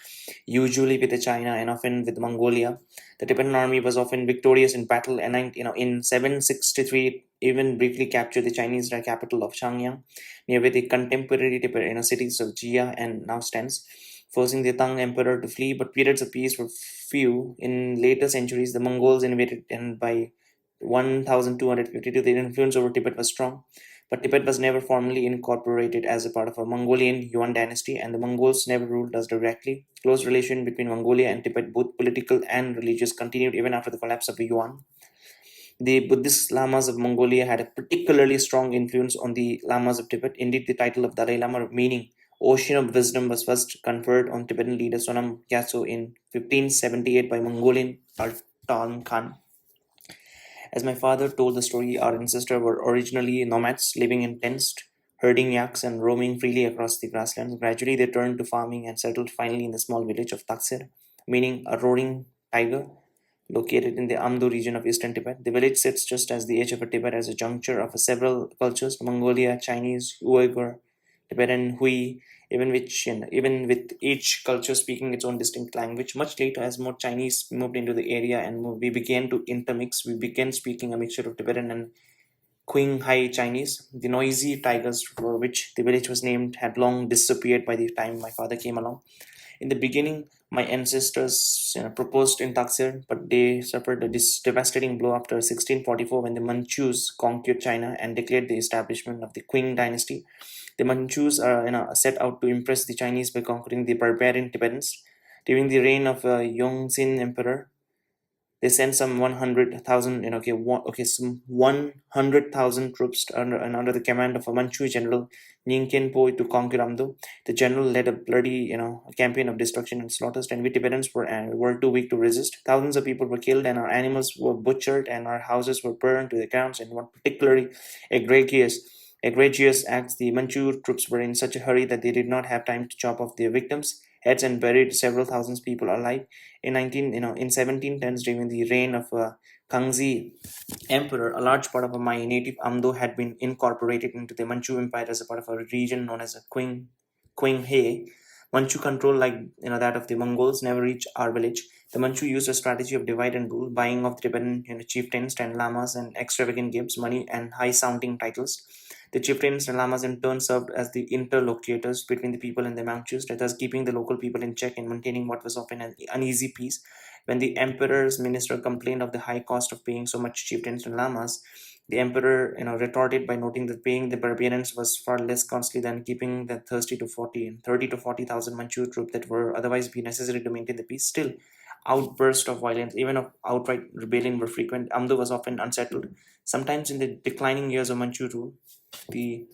usually with China and often with Mongolia. The Tibetan army was often victorious in battle, and in 763 even briefly captured the Chinese capital of Changyang, near where the contemporary Tibetan cities of Jia and now stands, forcing the Tang emperor to flee, but periods of peace were few. In later centuries, the Mongols invaded, and by 1252, their influence over Tibet was strong. But Tibet was never formally incorporated as a part of a Mongolian Yuan dynasty, and the Mongols never ruled us directly. Close relation between Mongolia and Tibet, both political and religious, continued even after the collapse of the Yuan. The Buddhist lamas of Mongolia had a particularly strong influence on the lamas of Tibet. Indeed, the title of Dalai Lama, meaning Ocean of Wisdom, was first conferred on Tibetan leader Sonam Gyatso in 1578 by Mongolian Altan Khan. As my father told the story, our ancestors were originally nomads living in tents, herding yaks and roaming freely across the grasslands. Gradually, they turned to farming and settled finally in the small village of Taksir, meaning a roaring tiger, located in the Amdo region of eastern Tibet. The village sits just as the edge of a Tibet as a juncture of several cultures: Mongolia, Chinese, Uyghur, Tibetan, Hui, even with each culture speaking its own distinct language. Much later, as more Chinese moved into the area and we began to intermix, we began speaking a mixture of Tibetan and Qinghai Chinese. The noisy tigers for which the village was named had long disappeared by the time my father came along. In the beginning, my ancestors proposed in Taksir, but they suffered a devastating blow after 1644 when the Manchus conquered China and declared the establishment of the Qing dynasty. The Manchus set out to impress the Chinese by conquering the barbarian Tibetans. During the reign of Yongzin Emperor, they sent some 100,000, some 100,000 troops under the command of a Manchu general, Ninkenpo, to conquer Amdo. The general led a bloody, campaign of destruction and slaughters, and we Tibetans were too weak to resist. Thousands of people were killed, and our animals were butchered, and our houses were burned to the ground. And one particularly egregious, egregious acts, the Manchu troops were in such a hurry that they did not have time to chop off their victims' heads and buried several thousand people alive. In 1710s, during the reign of Kangxi Emperor, a large part of my native Amdo had been incorporated into the Manchu Empire as a part of a region known as a Qinghe. Manchu control, like that of the Mongols, never reached our village. The Manchu used a strategy of divide and rule, buying off the Tibetan chieftains and lamas and extravagant gifts, money, and high-sounding titles. The chieftains and lamas in turn served as the interlocutors between the people and the Manchus, thus keeping the local people in check and maintaining what was often an uneasy peace. When the emperor's minister complained of the high cost of paying so much chieftains and lamas, the emperor retorted by noting that paying the barbarians was far less costly than keeping the 30 to 40,000 Manchu troops that were otherwise be necessary to maintain the peace. Still, outbursts of violence, even of outright rebellion, were frequent. Amdo was often unsettled. Sometimes in the declining years of Manchu rule, the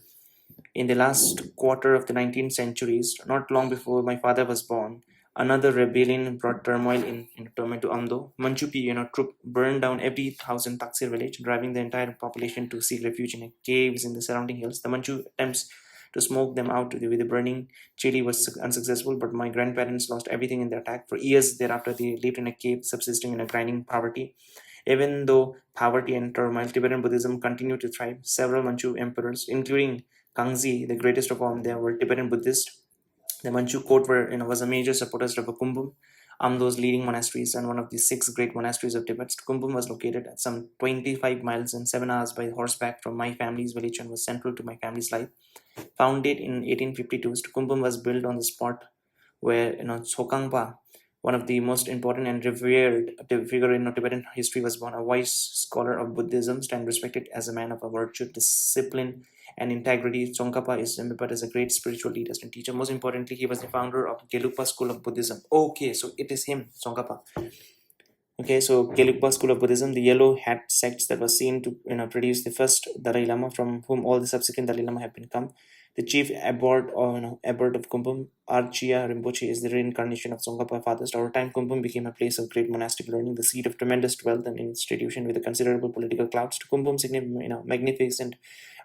in the last quarter of the 19th centuries, not long before my father was born, another rebellion brought turmoil to Amdo. Manchupi, troop burned down every house in Taksir village, driving the entire population to seek refuge in caves in the surrounding hills. The Manchu attempts to smoke them out with the burning chili was unsuccessful, but my grandparents lost everything in the attack. For years thereafter, they lived in a cave, subsisting in a grinding poverty. Even though poverty and turmoil, Tibetan Buddhism continued to thrive. Several Manchu emperors, including Kangxi, the greatest of all, they were Tibetan Buddhists. The Manchu court was a major supporter of Kumbum, Amdo's leading monasteries and one of the six great monasteries of Tibet. Kumbum was located at some 25 miles and 7 hours by horseback from my family's village and was central to my family's life. Founded in 1852, Kumbum was built on the spot where Tsokangpa, one of the most important and revered figure in Tibetan history, was born. A wise scholar of Buddhism and respected as a man of a virtue, discipline, and integrity. Tsongkhapa is remembered as a great spiritual leader and teacher. Most importantly, he was the founder of Gelugpa school of Buddhism. Okay, so it is him, Tsongkhapa. Okay, so Gelugpa school of Buddhism, the yellow hat sects that was seen to produce the first Dalai Lama, from whom all the subsequent Dalai Lama have become. The chief abbot of Kumbum, Archia Rinpoche, is the reincarnation of Tsongkhapa fathers. Over time, Kumbum became a place of great monastic learning, the seat of tremendous wealth and institution with a considerable political clouds. To Kumbum, magnificent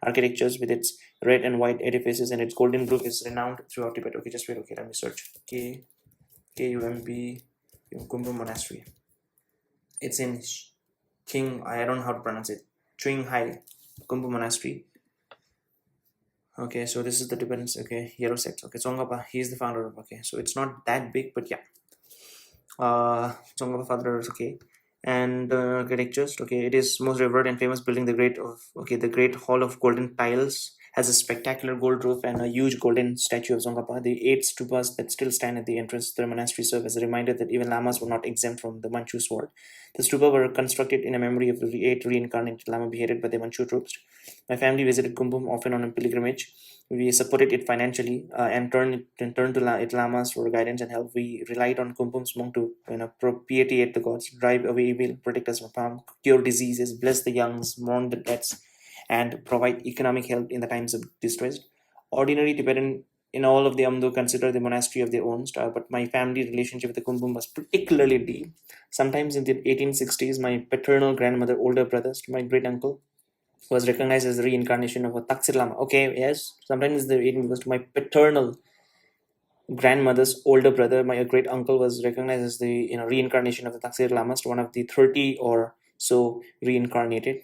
architectures with its red and white edifices and its golden roof is renowned throughout Tibet. Okay, just wait. Okay, let me search. KUMB Kumbum Monastery. It's in I don't know how to pronounce it. Qinghai Kumbum Monastery. Okay, so this is the Tibetans. Okay, yellow sect. Okay, Tsongkhapa, he's the founder of. Okay, so it's not that big, but yeah. Tsongkhapa father is okay. And architectures. Okay, it is most revered and famous building, the Great Hall of Golden Tiles, has a spectacular gold roof and a huge golden statue of Tsongkhapa. The 8 stupas that still stand at the entrance to the monastery serve as a reminder that even lamas were not exempt from the Manchu sword. The stupa were constructed in a memory of the 8 reincarnated lama beheaded by the Manchu troops. My family visited Kumbum often on a pilgrimage. We supported it financially and turned to its lamas for guidance and help. We relied on Kumbum's monk to propitiate the gods, drive away evil, protect us from harm, cure diseases, bless the young, mourn the deaths, and provide economic help in the times of distress. Ordinary Tibetan in all of the Amdo consider the monastery of their own, but my family relationship with the Kumbum was particularly deep. Sometimes in the 1860s, my paternal grandmother, older brothers, my great uncle, was recognized as the reincarnation of a Taksir Lama. Okay, yes, sometimes the 18 because to my paternal grandmother's older brother, my great uncle, was recognized as the reincarnation of the Taksir Lamas, one of the 30 or so reincarnated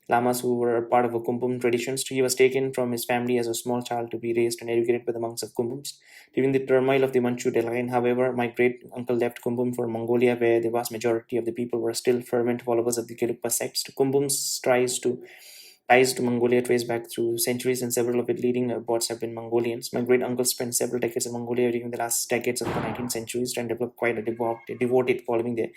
lamas who were a part of a Kumbum traditions. He was taken from his family as a small child to be raised and educated by the monks of Kumbums. During the turmoil of the Manchu decline, however, my great uncle left Kumbum for Mongolia, where the vast majority of the people were still fervent followers of the Gelugpa sects. Kumbum's ties to Mongolia trace back through centuries, and several of its leading bots have been Mongolians. My great uncle spent several decades in Mongolia during the last decades of the 19th century and developed quite a devoted following there.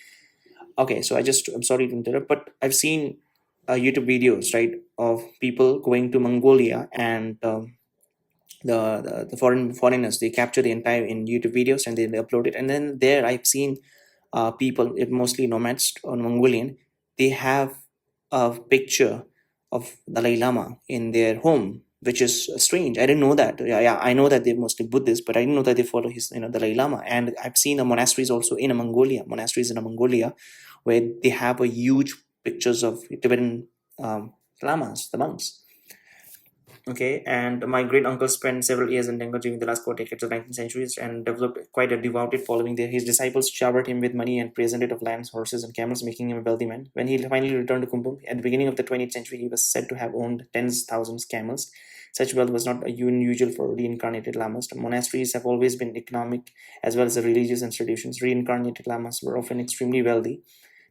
Okay, so I'm sorry to interrupt, but I've seen YouTube videos, right, of people going to Mongolia, and the foreigners, they capture the entire in YouTube videos and they upload it, and then there I've seen people, mostly nomads on Mongolian, they have a picture of Dalai Lama in their home, which is strange. I didn't know that. Yeah, I know that they're mostly Buddhist, but I didn't know that they follow his Dalai Lama. And I've seen the monasteries also in Mongolia, where they have a huge pictures of Tibetan lamas, the monks. Okay, and my great uncle spent several years in Bengal during the last 4 decades of 19th centuries and developed quite a devoted following there. His disciples showered him with money and presented of lands, horses, and camels, making him a wealthy man. When he finally returned to Kumbum at the beginning of the 20th century, he was said to have owned tens of thousands camels. Such wealth was not unusual for reincarnated lamas. Monasteries have always been economic as well as religious institutions. Reincarnated lamas were often extremely wealthy.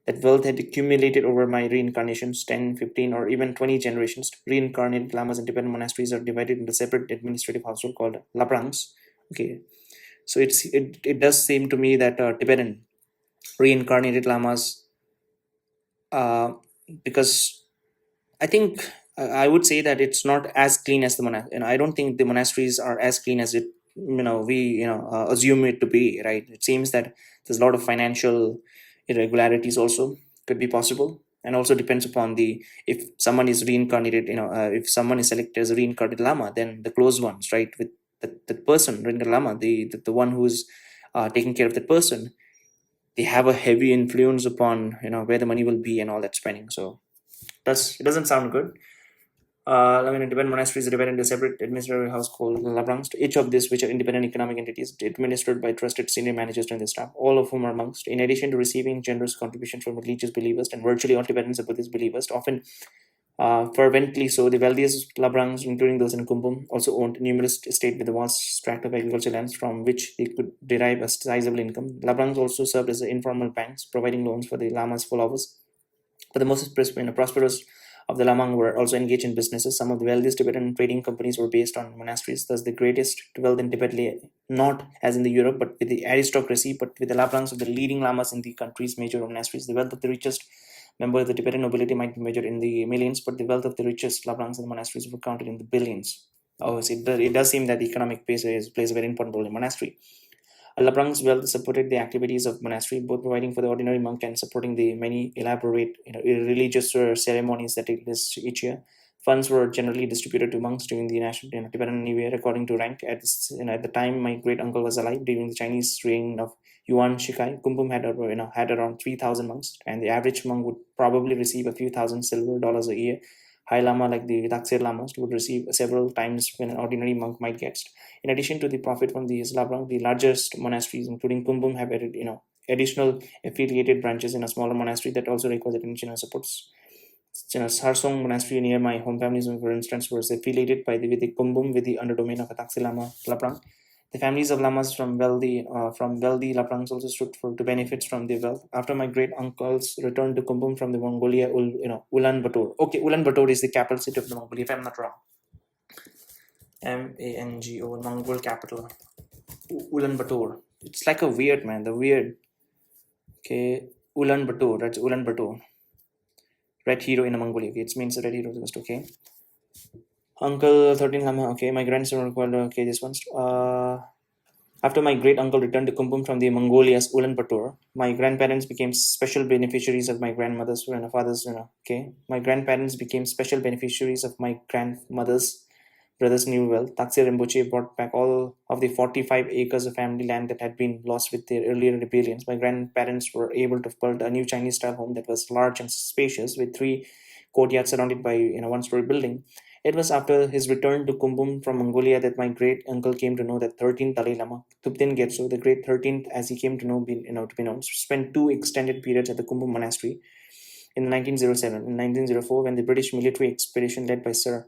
That wealth had accumulated over my reincarnations, 10, 15, or even 20 generations. Reincarnated lamas in Tibetan monasteries are divided into separate administrative household called laprangs. Okay, so it does seem to me that Tibetan reincarnated lamas, uh, because I think I would say that it's not as clean as the monastery. I don't think the monasteries are as clean as it we assume it to be. Right? It seems that there's a lot of financial irregularities also could be possible, and also depends upon the if someone is reincarnated. If someone is selected as a reincarnated lama, then the close ones, right, with the person reincarnated lama, the one who's taking care of the person, they have a heavy influence upon where the money will be and all that spending. So it doesn't sound good. Tibetan monasteries are divided into a separate administrative house called Labrangs. Each of these, which are independent economic entities, administered by trusted senior managers and their staff, all of whom are monks. In addition to receiving generous contributions from religious believers, and virtually all Tibetans are Buddhist believers, often fervently so, the wealthiest Labrangs, including those in Kumbum, also owned numerous estates with a vast tract of agricultural lands from which they could derive a sizable income. Labrangs also served as informal banks, providing loans for the Lamas' followers. But the most prosperous of the Lamang were also engaged in businesses. Some of the wealthiest Tibetan trading companies were based on monasteries. Thus, the greatest wealth in Tibet lay not as in the Europe, but with the aristocracy, but with the Laprangs of the leading lamas in the country's major monasteries. The wealth of the richest member of the Tibetan nobility might be measured in the millions, but the wealth of the richest Laprangs in the monasteries were counted in the billions. Oh, so it does seem that the economic plays a very important role in monastery. Labrang's wealth supported the activities of monastery, both providing for the ordinary monk and supporting the many elaborate religious ceremonies that take place each year. Funds were generally distributed to monks during the national Tibetan New Year according to rank. At the time my great uncle was alive, during the Chinese reign of Yuan Shikai, Kumbum had around 3,000 monks, and the average monk would probably receive a few thousand silver dollars a year. High Lama, like the Taksir Lamas, would receive several times when an ordinary monk might get. In addition to the profit from the Labrang, the largest monasteries, including Kumbum, have added additional affiliated branches in a smaller monastery that also requires attention and supports. Sarsong Monastery near my home family's home, for instance, was affiliated with the Kumbum with the underdomain of a Taksir Lama Labrang. The families of lamas from wealthy Laprangs also stood to benefits from their wealth. After my great uncles returned to Kumbum from the Mongolia, Ulaanbaatar. Okay, Ulaanbaatar is the capital city of the Mongolia, if I'm not wrong. Mango, Mongol capital. Ulaanbaatar. It's like a weird, man. The weird. Okay, Ulaanbaatar. That's Ulaanbaatar. Red hero in Mongolia. Okay, it means red hero. Just okay. Uncle 13 Lama. Okay, my grandson recalled. Okay, this one's. After my great uncle returned to Kumbum from the Mongolia's Ulaanbaatar, my grandparents became special beneficiaries of my grandmother's and father's. Okay, my grandparents became special beneficiaries of my grandmother's brothers knew well. Taksir Rinpoche brought back all of the 45 acres of family land that had been lost with their earlier rebellions. My grandparents were able to build a new Chinese style home that was large and spacious with three courtyards surrounded by one-story building. It was after his return to Kumbum from Mongolia that my great uncle came to know that 13th Dalai Lama, Thupten Getso, the great 13th, as he came to know, to be known, spent two extended periods at the Kumbum monastery in 1907 and 1904 when the British military expedition led by Sir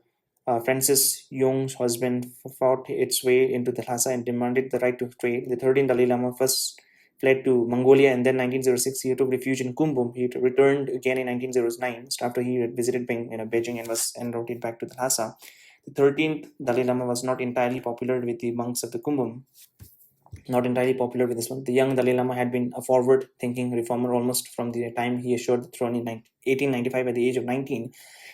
Francis Young's husband fought its way into the Lhasa and demanded the right to trade. The 13th Dalai Lama first fled to Mongolia and then 1906 he took refuge in Kumbum. He returned again in 1909 after he had visited Beijing and was en route back to the Lhasa. The 13th Dalai Lama was not entirely popular with the monks of the Kumbum. Not entirely popular with this one. The young Dalai Lama had been a forward-thinking reformer almost from the time he assured the throne in 1895 at the age of 19.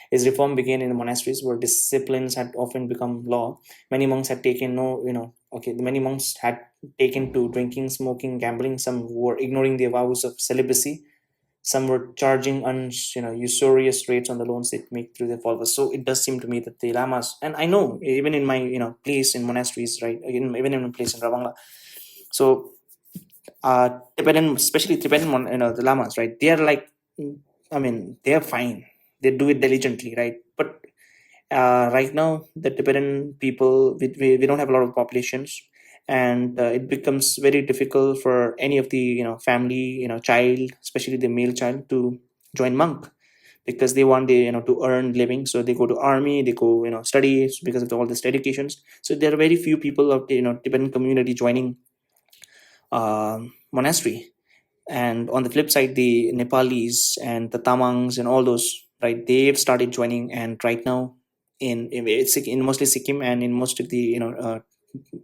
His reform began in the monasteries where disciplines had often become law. Many monks had taken many monks had taken to drinking, smoking, gambling. Some were ignoring the vows of celibacy. Some were charging usurious rates on the loans they make through their followers. So it does seem to me that the lamas, and I know even in my place in monasteries, right, even in my place in Ravangla. So Tibetan, especially Tibetan, the lamas, right? They are like, they are fine. They do it diligently, right? But right now, the Tibetan people, we don't have a lot of populations, and it becomes very difficult for any of the family, child, especially the male child, to join monk because they want to earn living. So they go to army, they go study because of all these dedications. So there are very few people of the Tibetan community joining monastery. And on the flip side, the Nepalis and the Tamangs and all those, right, they've started joining. And right now in mostly Sikkim and in most of the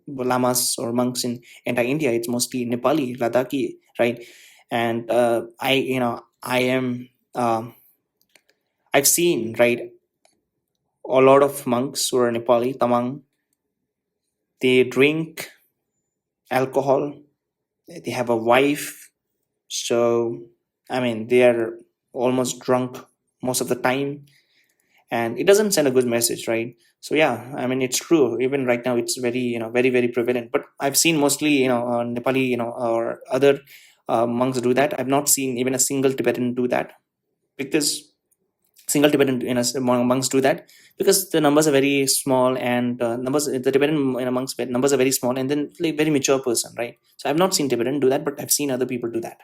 lamas or monks in entire India, it's mostly Nepali, Ladakhi, right? And I am I've seen, right, a lot of monks who are Nepali, Tamang, they drink alcohol, they have a wife. So, they are almost drunk most of the time, and it doesn't send a good message, right? So, yeah, it's true. Even right now, it's very, very, very prevalent. But I've seen mostly, Nepali, or other monks do that. I've not seen even a single Tibetan do that because single Tibetan monks do that because the numbers are very small and the Tibetan monks numbers are very small and then like very mature person, right? So I've not seen Tibetan do that, but I've seen other people do that.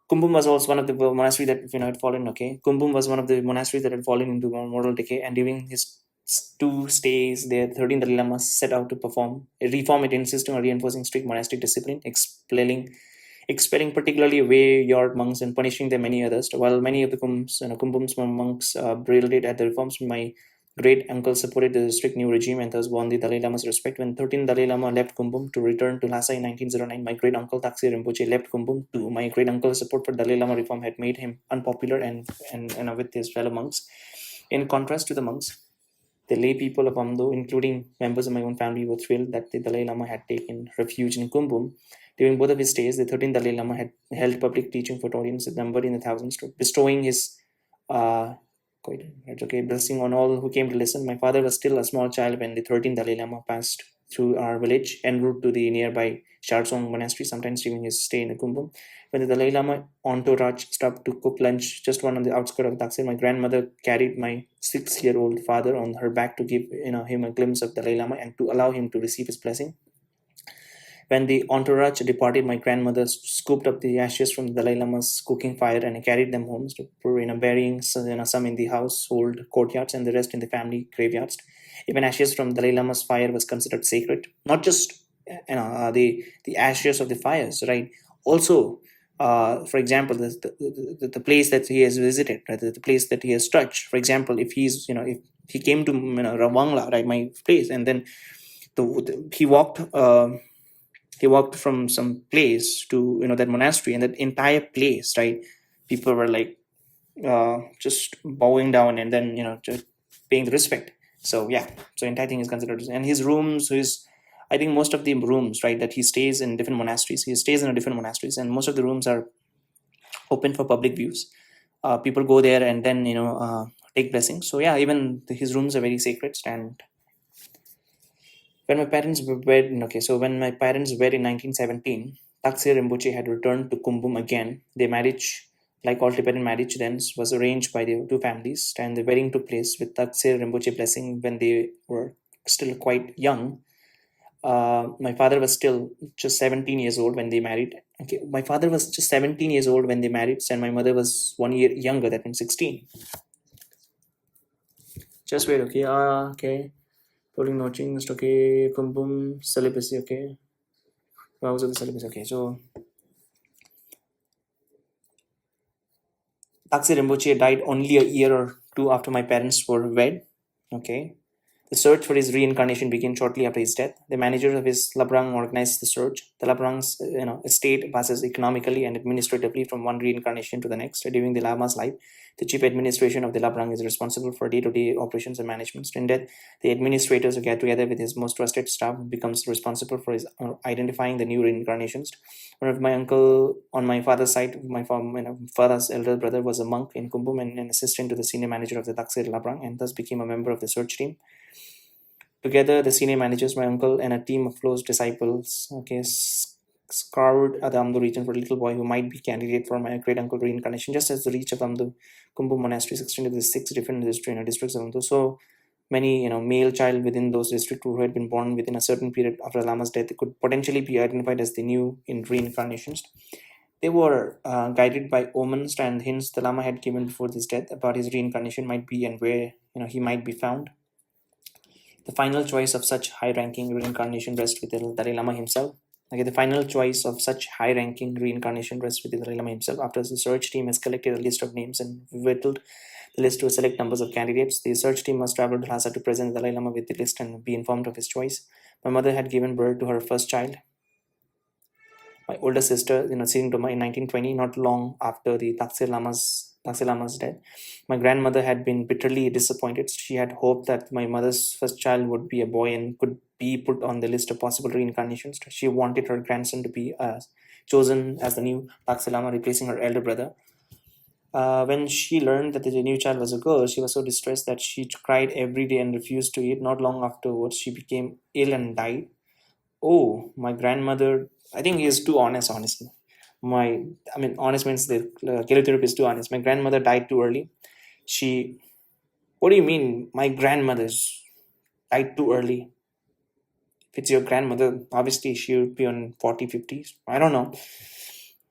Kumbum was also one of the monasteries that had fallen. Okay, Kumbum was one of the monasteries that had fallen into moral decay, and during his two stays there, 13 Dalai Lama set out to perform a reform it insisting on reinforcing strict monastic discipline, expelling particularly wayward monks and punishing the many others. While many of the Kumbum's monks brilliant at the reforms, my great uncle supported the strict new regime and thus won the Dalai Lama's respect. When 13th Dalai Lama left Kumbum to return to Lhasa in 1909, my great uncle Taksir Rinpoche left Kumbum too. My great uncle's support for Dalai Lama reform had made him unpopular and with his fellow monks. In contrast to the monks, the lay people of Amdo, including members of my own family, were thrilled that the Dalai Lama had taken refuge in Kumbum. During both of his stays, the 13th Dalai Lama had held public teaching for audiences numbered in the thousands, bestowing his blessing on all who came to listen. My father was still a small child when the 13th Dalai Lama passed through our village en route to the nearby Sharsong monastery, sometimes during his stay in the Kumbum. When the Dalai Lama entourage stopped to cook lunch just one on the outskirts of Dakshin, my grandmother carried my 6-year-old father on her back to give him a glimpse of Dalai Lama and to allow him to receive his blessing. When the entourage departed, my grandmother scooped up the ashes from the Dalai Lama's cooking fire and carried them home, burying some in the household courtyards and the rest in the family graveyards. Even ashes from Dalai Lama's fire was considered sacred, not just the ashes of the fires, right? Also, for example, the place that he has visited, right? The place that he has touched. For example, if if he came to Ravangla, right, my place, and then he walked. He walked from some place to that monastery, and that entire place, right, people were like just bowing down and then just paying the respect. So yeah, so entire thing is considered. And his rooms, I think most of the rooms, right, that he stays in different monasteries, and most of the rooms are open for public views. People go there and then take blessings. So yeah, even his rooms are very sacred. And When my parents wed, okay, so when my parents wed in 1917, Taksir Rinpoche had returned to Kumbum again. Their marriage, like all Tibetan marriage then, was arranged by the two families, and the wedding took place with Taksir Rinpoche blessing when they were still quite young. My father was still just 17 years old when they married. Okay, my father was just 17 years old when they married, and my mother was 1 year younger, that means 16. Just wait, okay. Okay. Polling notching, just okay. Kumbum, celibacy, okay. Vows of the celibacy, okay. So, Taksi Rinpoche died only a year or two after my parents were wed. Okay. The search for his reincarnation began shortly after his death. The manager of his Labrang organized the search. The Labrang's estate passes economically and administratively from one reincarnation to the next. During the Lama's life, the chief administration of the Labrang is responsible for day-to-day operations and management. In death, the administrators get together with his most trusted staff becomes responsible for his identifying the new reincarnations. One of my uncle on my father's side, my father's elder brother was a monk in Kumbum and an assistant to the senior manager of the Taksir Labrang and thus became a member of the search team. Together, the senior managers, my uncle, and a team of close disciples, okay, scoured the Amdo region for a little boy who might be candidate for my great uncle reincarnation, just as the reach of Amdo Kumbu monasteries extended to the six different districts of Amdo. So many, male child within those districts who had been born within a certain period after the Lama's death could potentially be identified as the new in reincarnations. They were guided by omens and hints the Lama had given before his death about his reincarnation might be and where he might be found. The final choice of such high-ranking reincarnation rests with the Dalai Lama himself. Okay, the final choice of such high-ranking reincarnation rests with the Dalai Lama himself. After the search team has collected a list of names and whittled the list to a select numbers of candidates, the search team must travel to Lhasa to present the Dalai Lama with the list and be informed of his choice. My mother had given birth to her first child, my older sister, Sitting Doma in 1920, not long after the Taksir Lama's death. My grandmother had been bitterly disappointed. She had hoped that my mother's first child would be a boy and could be put on the list of possible reincarnations. She wanted her grandson to be chosen as the new Taksir Lama, replacing her elder brother. When she learned that the new child was a girl, she was so distressed that she cried every day and refused to eat. Not long afterwards, she became ill and died. Oh, my grandmother. I think he is too honest. Honestly, honest means the chemotherapy is too honest. My grandmother died too early. She. What do you mean? My grandmother's died too early. If it's your grandmother, obviously she would be on 40, 50s. I don't know.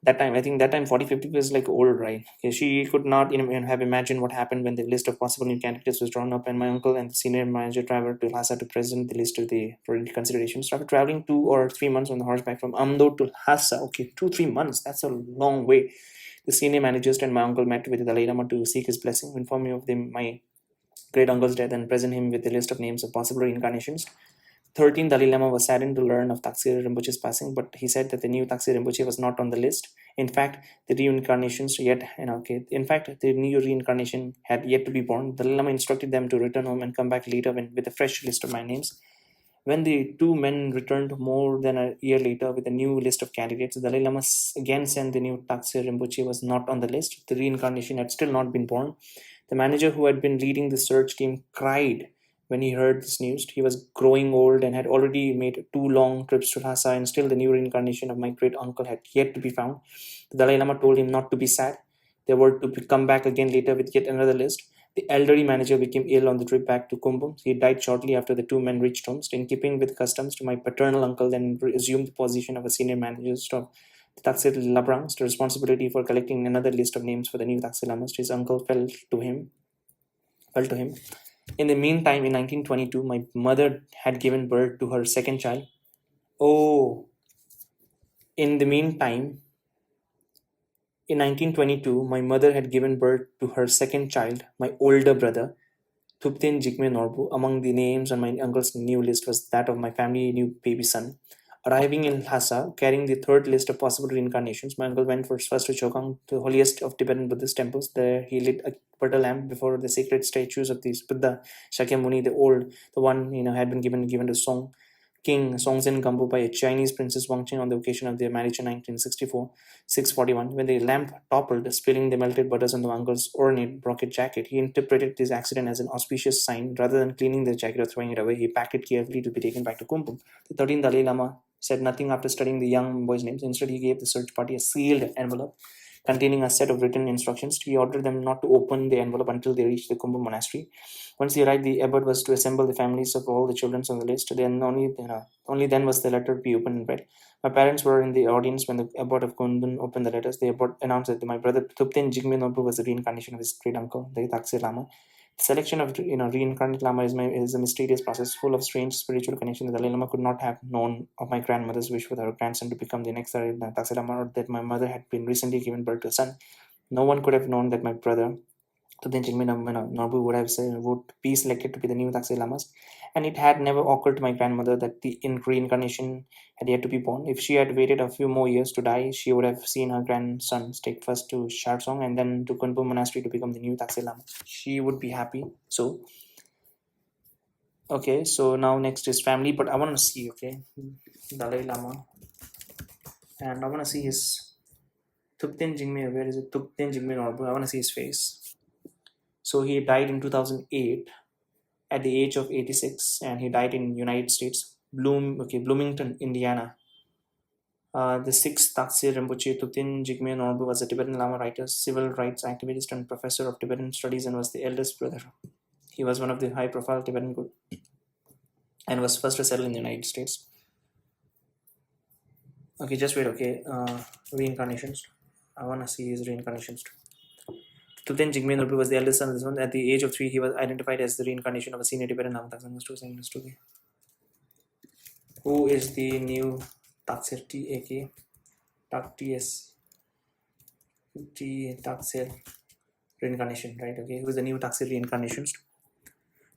That time, I think that time 40, 50 was like old, right? Okay, she could not have imagined what happened when the list of possible new candidates was drawn up, and my uncle and the senior manager traveled to Lhasa to present the list to the for considerations. After traveling 2 or 3 months on the horseback from Amdo to Lhasa, okay, 2, 3 months, that's a long way. The senior managers and my uncle met with the Dalai Lama to seek his blessing, inform me of my great uncle's death, and present him with the list of names of possible reincarnations. 13th Dalai Lama was saddened to learn of Taksir Rinpoche's passing, but he said that the new Taksir Rinpoche was not on the list. In fact, the new reincarnation had yet to be born. Dalai Lama instructed them to return home and come back later with a fresh list of my names. When the two men returned more than a year later with a new list of candidates, the Dalai Lama again said the new Taksir Rinpoche was not on the list. The reincarnation had still not been born. The manager who had been leading the search team cried when he heard this news. He was growing old and had already made 2 long trips to Lhasa, and still the new reincarnation of my great uncle had yet to be found. The Dalai Lama told him not to be sad. They were to come back again later with yet another list. The elderly manager became ill on the trip back to Kumbum. He died shortly after the two men reached home. In keeping with customs, my paternal uncle then assumed the position of a senior manager of the Taksir Labrang, the responsibility for collecting another list of names for the new Taksir Lamas. His uncle fell to him. In the meantime, in 1922, my mother had given birth to her second child. Oh, in the meantime, in 1922, my mother had given birth to her second child, my older brother, Thupten Jigme Norbu. Among the names on my uncle's new list was that of my family new baby son. Arriving in Lhasa, carrying the third list of possible reincarnations, my uncle went first to Chokang, the holiest of Tibetan Buddhist temples. There he lit a butter lamp before the sacred statues of these Buddha, Shakyamuni, the one had been given to Song. king Songzhen Gampo by a Chinese princess Wangqing on the occasion of their marriage in 1964, 641. When the lamp toppled, spilling the melted butters on the uncle's ornate brocade jacket, he interpreted this accident as an auspicious sign. Rather than cleaning the jacket or throwing it away, he packed it carefully to be taken back to Kumpum. The 13th Dalai Lama said nothing after studying the young boy's names. Instead, he gave the search party a sealed envelope containing a set of written instructions. He ordered them not to open the envelope until they reached the Kumbh monastery. Once they arrived, the abbot was to assemble the families of all the children on the list. Then only then was the letter to be opened and read. My parents were in the audience when the abbot of Kundun opened the letters. The abbot announced that my brother Thupten Jigme Norbu was the reincarnation of his great uncle, the Taksir Lama. The selection of reincarnate Lama is a mysterious process full of strange spiritual connections. The Dalai Lama could not have known of my grandmother's wish for her grandson to become the next Taksir Lama, or that my mother had been recently given birth to a son. No one could have known that my brother Tupten Jigme Norbu would be selected to be the new Taksir Lamas, and it had never occurred to my grandmother that the reincarnation had yet to be born. If she had waited a few more years to die, she would have seen her grandson take first to Sharsong and then to Kunpo Monastery to become the new Taksir Lama. She would be happy. So, okay, so now next is family, but I want to see, Dalai Lama, and I want to see his Thupten Jigme. Where is it? Thupten Jigme Norbu. I want to see his face. So he died in 2008 at the age of 86, and he died in United States, Bloomington, Indiana. The sixth Taksir Rinpoche Thupten Jigme Norbu was a Tibetan Lama writer, civil rights activist, and professor of Tibetan studies, and was the eldest brother. He was one of the high-profile Tibetan guru and was first to settle in the United States. Okay, just wait. Okay, reincarnations. I want to see his reincarnations too. Thupten Jigme Norbu was the eldest son of this one. At the age of 3, he was identified as the reincarnation of a senior Tibetan Lama. Who is the new Taksir T.A.K. T.S. Taksir reincarnation, right? Okay, who is the new Taksir reincarnations?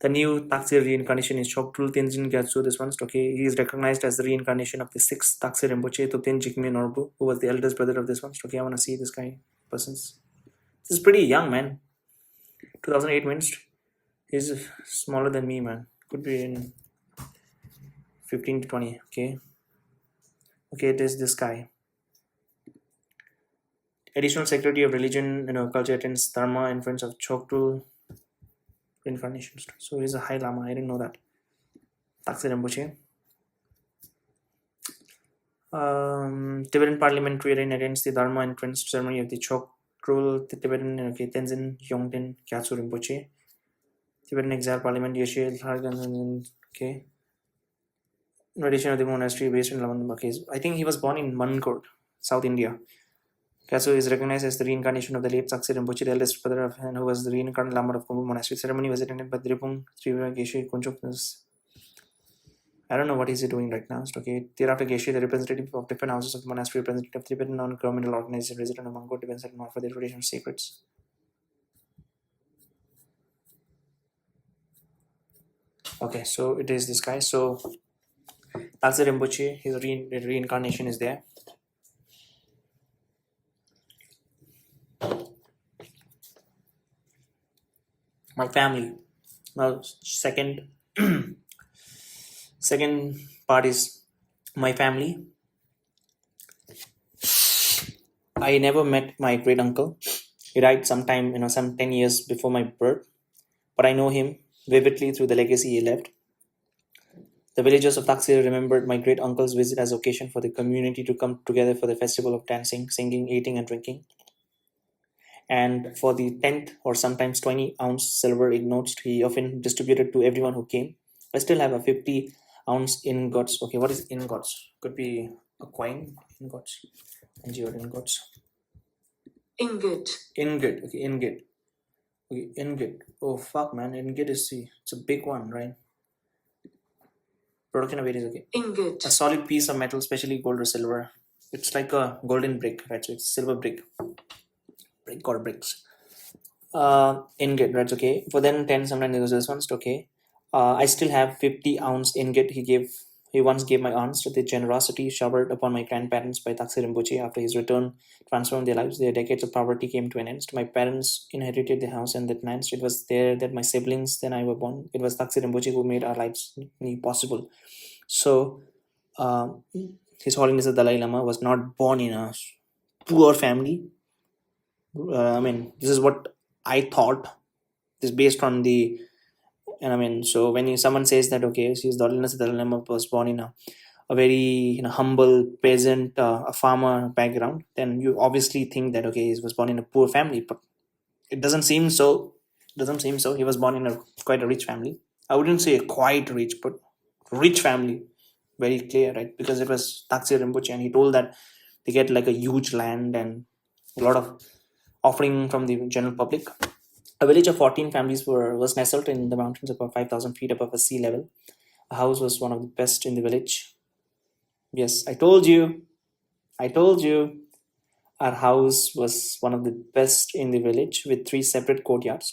The new Taksir reincarnation is Choktrul Tenzin Gyatso. This one, okay, he is recognized as the reincarnation of the sixth Taksir Rinpoche, Thupten Jigme Norbu, who was the eldest brother of this one. Okay, I want to see this guy, persons. This is pretty young, man. 2008 means he's smaller than me, man. Could be in 15 to 20. Okay, it is this guy. Additional Secretary of Religion, Culture attends Dharma in front of Choktrul reincarnations. So he's a High Lama. I didn't know that. Taksir Rinpoche. Tibetan parliamentarian attends the Dharma entrance ceremony of the Choktrul Tibetan Tenzin Yongten Gyatso Rinpoche. Tibetan exile parliament Yeshe Hargan. Okay. In addition of the monastery based in Laman. I think he was born in Mankur, South India. Gyatso is recognized as the reincarnation of the late Taksir Rinpoche, the eldest brother of who was the reincarnate Lama of Kumbh Monastery. Ceremony was attended by Dripung Triva Geshe Kunchok. I don't know what is he doing right now. Okay. Thereafter, Geshe, the representative of different houses of the monastery, representative of Tibetan non-governmental organization, resident of Mongol Tibet, and for their traditional secrets. Okay, so it is this guy. So Taksir Rinpoche, his reincarnation is there. My family. Now, second part is my family. I never met my great uncle. He died sometime, some 10 years before my birth. But I know him vividly through the legacy he left. The villagers of Taksir remembered my great uncle's visit as occasion for the community to come together for the festival of dancing, singing, eating, and drinking. And for the 10th or sometimes 20-ounce silver ingots, he often distributed to everyone who came. I still have a 50-ounce ingots. Okay, what is ingots? Could be a coin. Ingots. Ingots. Ingot. Okay, ingot. Okay, ingot. Oh fuck, man. Ingot is it's a big one, right? Production of it is okay. Ingot. A solid piece of metal, especially gold or silver. It's like a golden brick, right? So it's silver brick. Brick or bricks. Ingot, right? Okay. For then 10, sometimes there was this one. Okay. I still have 50-ounce ingot he once gave my aunts. The generosity showered upon my grandparents by Taksir Rinpoche after his return transformed their lives. Their decades of poverty came to an end. My parents inherited the house and the lands. It was there that my siblings then I were born. It was Taksir Rinpoche who made our lives possible. So, His Holiness the Dalai Lama was not born in a poor family. This is what I thought. This based on the, and so when someone says that okay, His Holiness the Dalai Lama was born in a very humble peasant, a farmer background, then you obviously think that okay, he was born in a poor family, but it doesn't seem so. Doesn't seem so. He was born in a quite a rich family. I wouldn't say quite rich, but rich family. Very clear, right? Because it was Taksir Rinpoche, and he told that they get like a huge land and a lot of offering from the general public. A village of 14 families was nestled in the mountains above 5,000 feet above the sea level. A house was one of the best in the village. Yes, I told you. I told you. Our house was one of the best in the village with three separate courtyards.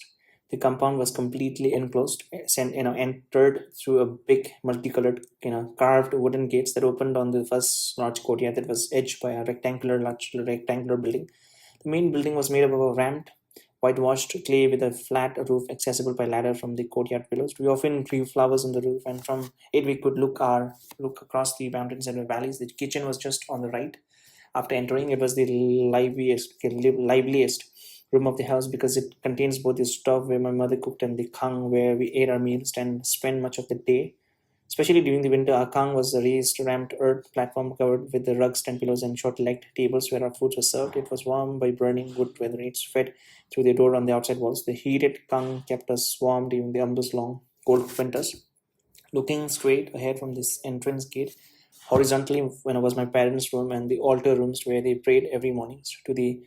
The compound was completely enclosed, entered through a big multicolored, carved wooden gates that opened on the first large courtyard that was edged by a large rectangular building. The main building was made up of a ramped, whitewashed clay with a flat roof accessible by ladder from the courtyard pillars. We often grew flowers on the roof, and from it we could look across the mountains and the valleys. The kitchen was just on the right. After entering, it was the liveliest room of the house because it contains both the stove where my mother cooked and the kang where we ate our meals and spent much of the day. Especially during the winter, our kang was a raised, ramped earth platform covered with the rugs and pillows and short-legged tables where our foods were served. It was warmed by burning wood where the rays fed through the door on the outside walls. The heated kang kept us warm during the umbrus long, cold winters. Looking straight ahead from this entrance gate, horizontally when it was my parents' room and the altar rooms where they prayed every morning. To the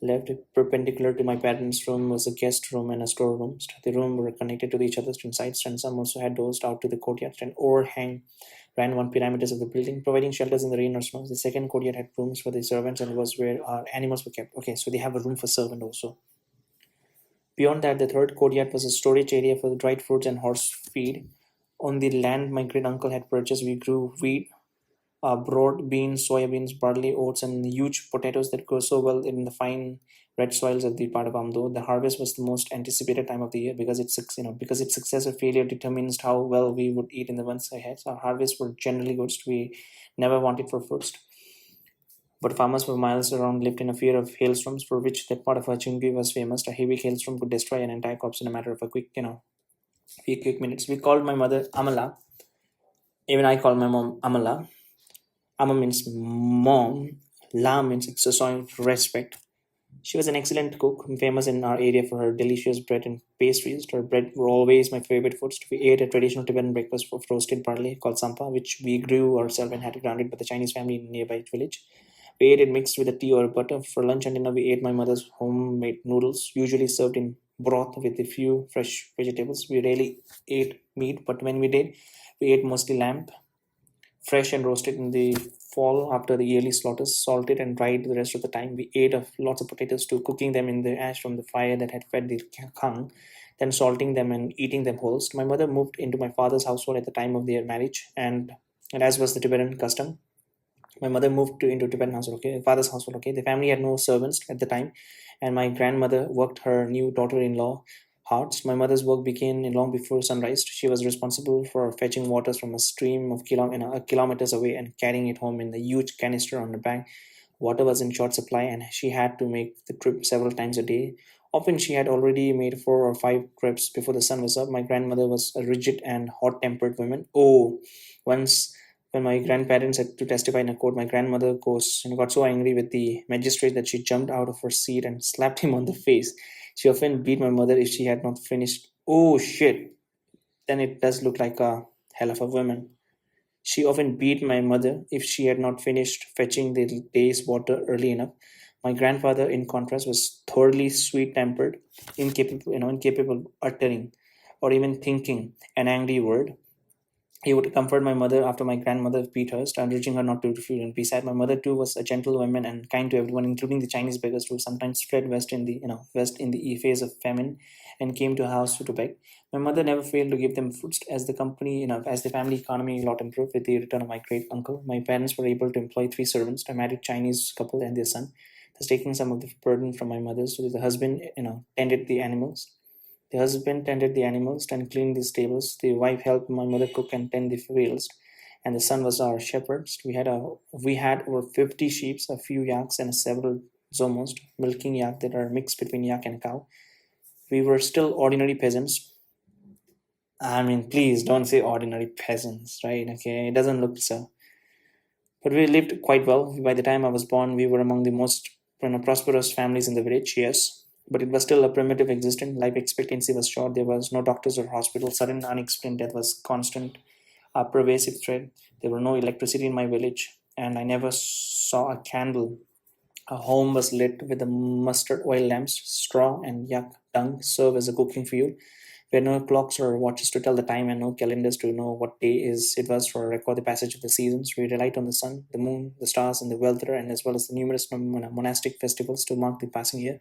left, perpendicular to my parents' room, was a guest room and a storeroom. The rooms were connected to each other sides, and some also had doors out to the courtyard. An overhang ran one pyramids of the building, providing shelters in the rain or snow. The second courtyard had rooms for the servants and was where our animals were kept. Okay, so they have a room for servant also. Beyond that, the third courtyard was a storage area for the dried fruits and horse feed. On the land my great uncle had purchased, we grew wheat, broad beans, soybeans, barley, oats, and huge potatoes that grow so well in the fine red soils of the part of Amdo. The harvest was the most anticipated time of the year because its success or failure determines how well we would eat in the months ahead. So our harvests were generally good. We never wanted for first. But farmers for miles around lived in a fear of hailstorms, for which that part of Achinggi was famous. A heavy hailstorm could destroy an entire crops in a matter of a few quick minutes. We called my mother Amala. Even I called my mom Amala. Amma means mom. La means exercise respect. She was an excellent cook, famous in our area for her delicious bread and pastries. Her bread were always my favorite foods. We ate a traditional Tibetan breakfast of roasted barley called sampa, which we grew ourselves and had it grounded by the Chinese family in a nearby village. We ate it mixed with a tea or butter. For lunch and dinner, we ate my mother's homemade noodles, usually served in broth with a few fresh vegetables. We rarely ate meat, but when we did, we ate mostly lamb, fresh and roasted in the fall after the yearly slaughters, salted and dried the rest of the time. We ate of lots of potatoes too, cooking them in the ash from the fire that had fed the kang, then salting them and eating them whole. My mother moved into my father's household at the time of their marriage, and as was the Tibetan custom, my mother moved into Tibetan household, okay, father's household, okay. The family had no servants at the time, and my grandmother worked her new daughter-in-law hard. My mother's work began long before sunrise. She was responsible for fetching waters from a stream of kilometers away and carrying it home in a huge canister on the back. Water was in short supply, and she had to make the trip several times a day. Often she had already made 4 or 5 trips before the sun was up. My grandmother was a rigid and hot-tempered woman. Oh, once when my grandparents had to testify in a court, my grandmother got so angry with the magistrate that she jumped out of her seat and slapped him on the face. She often beat my mother if she had not finished. Oh shit! Then it does look like a hell of a woman. She often beat my mother if she had not finished fetching the day's water early enough. My grandfather, in contrast, was thoroughly sweet-tempered, incapable of uttering or even thinking an angry word. He would comfort my mother after my grandmother beat her, urging her not to feel and beside. My mother too was a gentle woman and kind to everyone, including the Chinese beggars who sometimes fled west in the phase of famine and came to a house to beg. My mother never failed to give them food as the as the family economy a lot improved with the return of my great uncle. My parents were able to employ 3 servants, a married Chinese couple and their son, thus taking some of the burden from my mother. So the husband, tended the animals. The husband tended the animals and cleaned the stables. The wife helped my mother cook and tend the fields. and the sun was our shepherd. We had over 50 sheep, a few yaks, and several zomos, milking yak that are mixed between yak and cow. We were still ordinary peasants. I mean, please don't say ordinary peasants, right? Okay, it doesn't look so. But we lived quite well. By the time I was born, we were among the most prosperous families in the village, yes. But it was still a primitive existence. Life expectancy was short. There was no doctors or hospitals. Sudden, unexplained death was constant, a pervasive threat. There were no electricity in my village, and I never saw a candle. A home was lit with the mustard oil lamps, straw and yak dung serve as a cooking fuel. We had no clocks or watches to tell the time and no calendars to know what day it was or record the passage of the seasons. We relied on the sun, the moon, the stars, and the weather, and as well as the numerous monastic festivals to mark the passing year.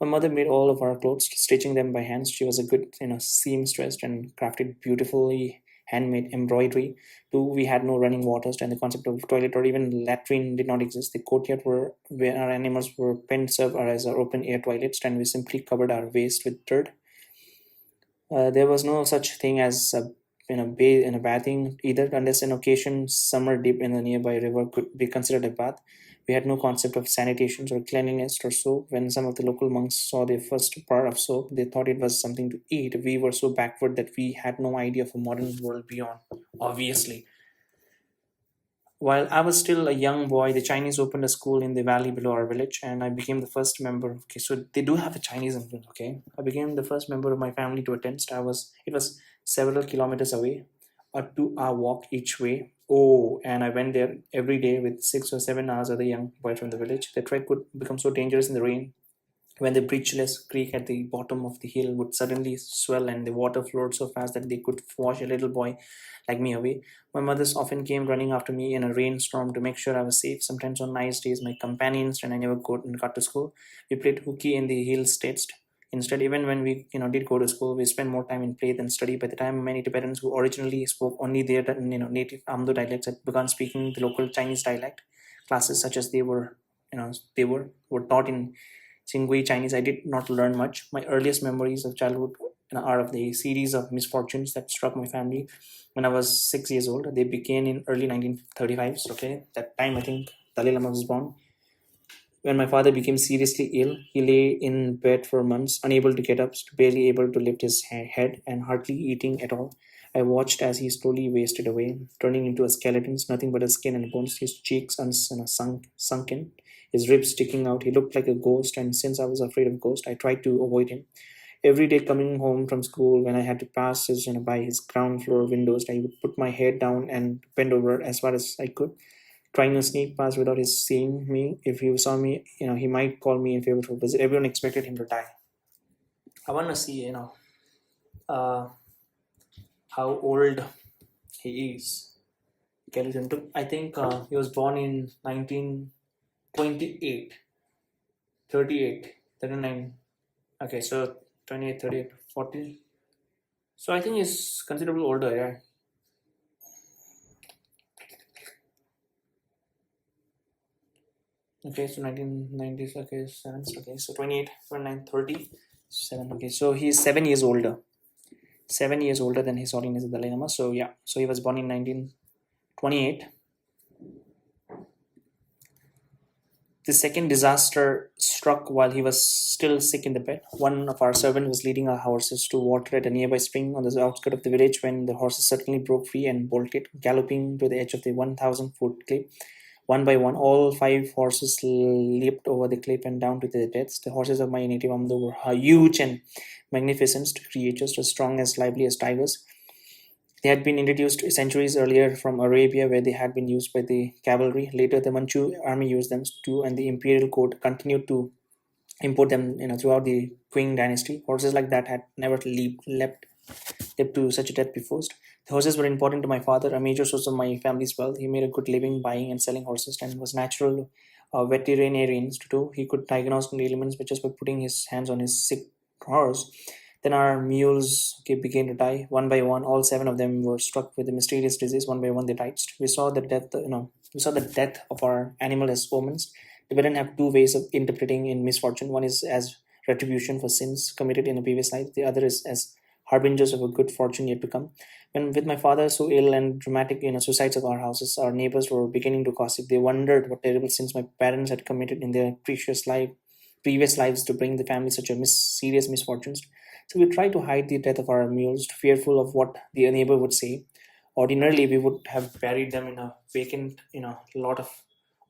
My mother made all of our clothes, stitching them by hand. She was a good, seamstress and crafted beautifully handmade embroidery. Two, we had no running waters, and the concept of toilet or even latrine did not exist. The courtyard where our animals were penned served as our open air toilets, and we simply covered our waste with dirt. There was no such thing as a bathing either, unless an occasion summer dip in a nearby river could be considered a bath. We had no concept of sanitation or cleanliness or soap. When some of the local monks saw the first bar of soap, they thought it was something to eat. We were so backward that we had no idea of a modern world beyond. Obviously, while I was still a young boy, the Chinese opened a school in the valley below our village, and I became the first member. Okay, so they do have a Chinese influence. Okay, I became the first member of my family to attend. It was several kilometers away, a 2 hour walk each way. Oh, and I went there every day with 6 or 7 hours other young boy from the village. The trek could become so dangerous in the rain when the bridgeless creek at the bottom of the hill would suddenly swell and the water flowed so fast that they could wash a little boy like me away. My mothers often came running after me in a rainstorm to make sure I was safe. Sometimes on nice days, my companions and I never got to school. We played hooky in the hill states. Instead, even when we did go to school, we spent more time in play than study. By the time many Tibetans who originally spoke only their native Amdo dialects had begun speaking the local Chinese dialect, classes such as they were taught in Tsingui Chinese, I did not learn much. My earliest memories of childhood are of the series of misfortunes that struck my family when I was 6 years old. They began in early 1935. So, okay, that time I think Dalai Lama was born. When my father became seriously ill, he lay in bed for months, unable to get up, barely able to lift his head, and hardly eating at all. I watched as he slowly wasted away, turning into a skeleton, nothing but a skin and bones, his cheeks sunken, his ribs sticking out. He looked like a ghost, and since I was afraid of ghosts, I tried to avoid him. Every day coming home from school, when I had to pass by his ground floor windows, I would put my head down and bend over as far as I could, trying to sneak past without his seeing me. If he saw me, he might call me in favor for a visit. Everyone expected him to die. I want to see, uh, how old he is. Kelly I think he was born in 1928, 38, 39. Okay, so 28, 38, 40. So I think he's considerably older, yeah. Okay, so 1990s, okay, 7, okay, so 28, 29, 30, 7, okay, so he's 7 years older. 7 years older than His Holiness the Dalai Lama. So yeah, so he was born in 1928. The second disaster struck while he was still sick in the bed. One of our servants was leading our horses to water at a nearby spring on the outskirts of the village when the horses suddenly broke free and bolted, galloping to the edge of the 1,000-foot cliff. One by one, all 5 horses leaped over the cliff and down to their deaths. The horses of my native Amdo were huge and magnificent creatures, as strong as lively as tigers. They had been introduced centuries earlier from Arabia, where they had been used by the cavalry. Later, the Manchu army used them too, and the imperial court continued to import them throughout the Qing dynasty. Horses like that had never leapt to such a depth before. The horses were important to my father, a major source of my family's wealth. He made a good living buying and selling horses and was natural veterinarian too. He could diagnose the ailments just by putting his hands on his sick horse. Then our mules began to die one by one. All 7 of them were struck with a mysterious disease. One by one, they died. We saw the death of our animal as omens. The Tibetan have 2 ways of interpreting in misfortune. One is as retribution for sins committed in a previous life. The other is as harbingers of a good fortune yet to come. When with my father so ill and dramatic, suicides of our houses, our neighbors were beginning to gossip. They wondered what terrible sins my parents had committed in their previous lives to bring the family such a serious misfortunes. So we tried to hide the death of our mules, fearful of what the neighbor would say. Ordinarily, we would have buried them in a vacant, lot of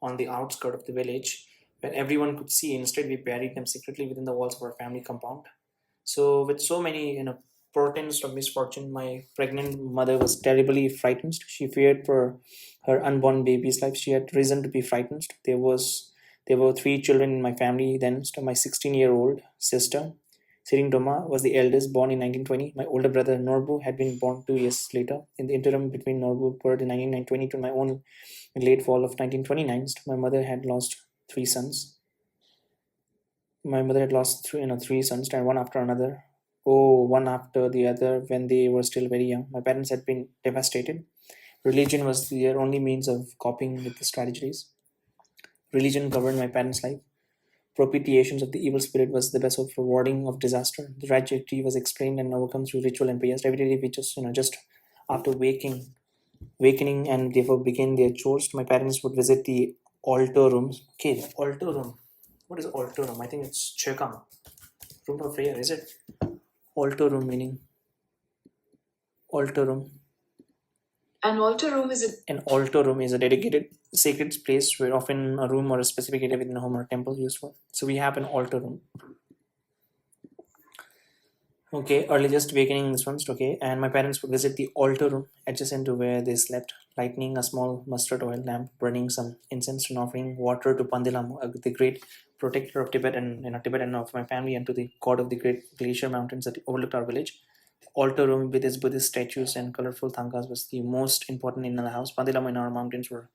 on the outskirt of the village where everyone could see. Instead, we buried them secretly within the walls of our family compound. So, with so many, portents of misfortune, my pregnant mother was terribly frightened. She feared for her unborn baby's life. She had reason to be frightened. There were three children in my family then. So my 16-year-old sister, Siringdoma, was the eldest, born in 1920. My older brother Norbu had been born 2 years later. In the interim between Norbu's birth in 1920 to my own in late fall of 1929, my mother had lost three sons. My mother had lost three sons, and one after another. Oh, one after the other when they were still very young. My parents had been devastated. Religion was their only means of coping with these tragedies. Religion governed my parents' life. Propitiations of the evil spirit was the best of rewarding of disaster. The tragedy was explained and overcome through ritual and prayers. Every day we just after awakening and therefore begin their chores, my parents would visit the altar rooms. Okay, altar room. What is altar room? I think it's chekam. Room for prayer, is it? Altar room meaning altar room. An altar room is a dedicated sacred place where often a room or a specific area within a home or temple is used for. So we have an altar room. Okay, earliest awakening this one's okay. And my parents would visit the altar room adjacent to where they slept, lighting a small mustard oil lamp, burning some incense and offering water to Pandilam, the great protector of Tibet and Tibet and of my family, and to the god of the great glacier mountains that overlooked our village. The altar room with its Buddhist statues and colorful thangas was the most important in the house. Pandilam and our mountains were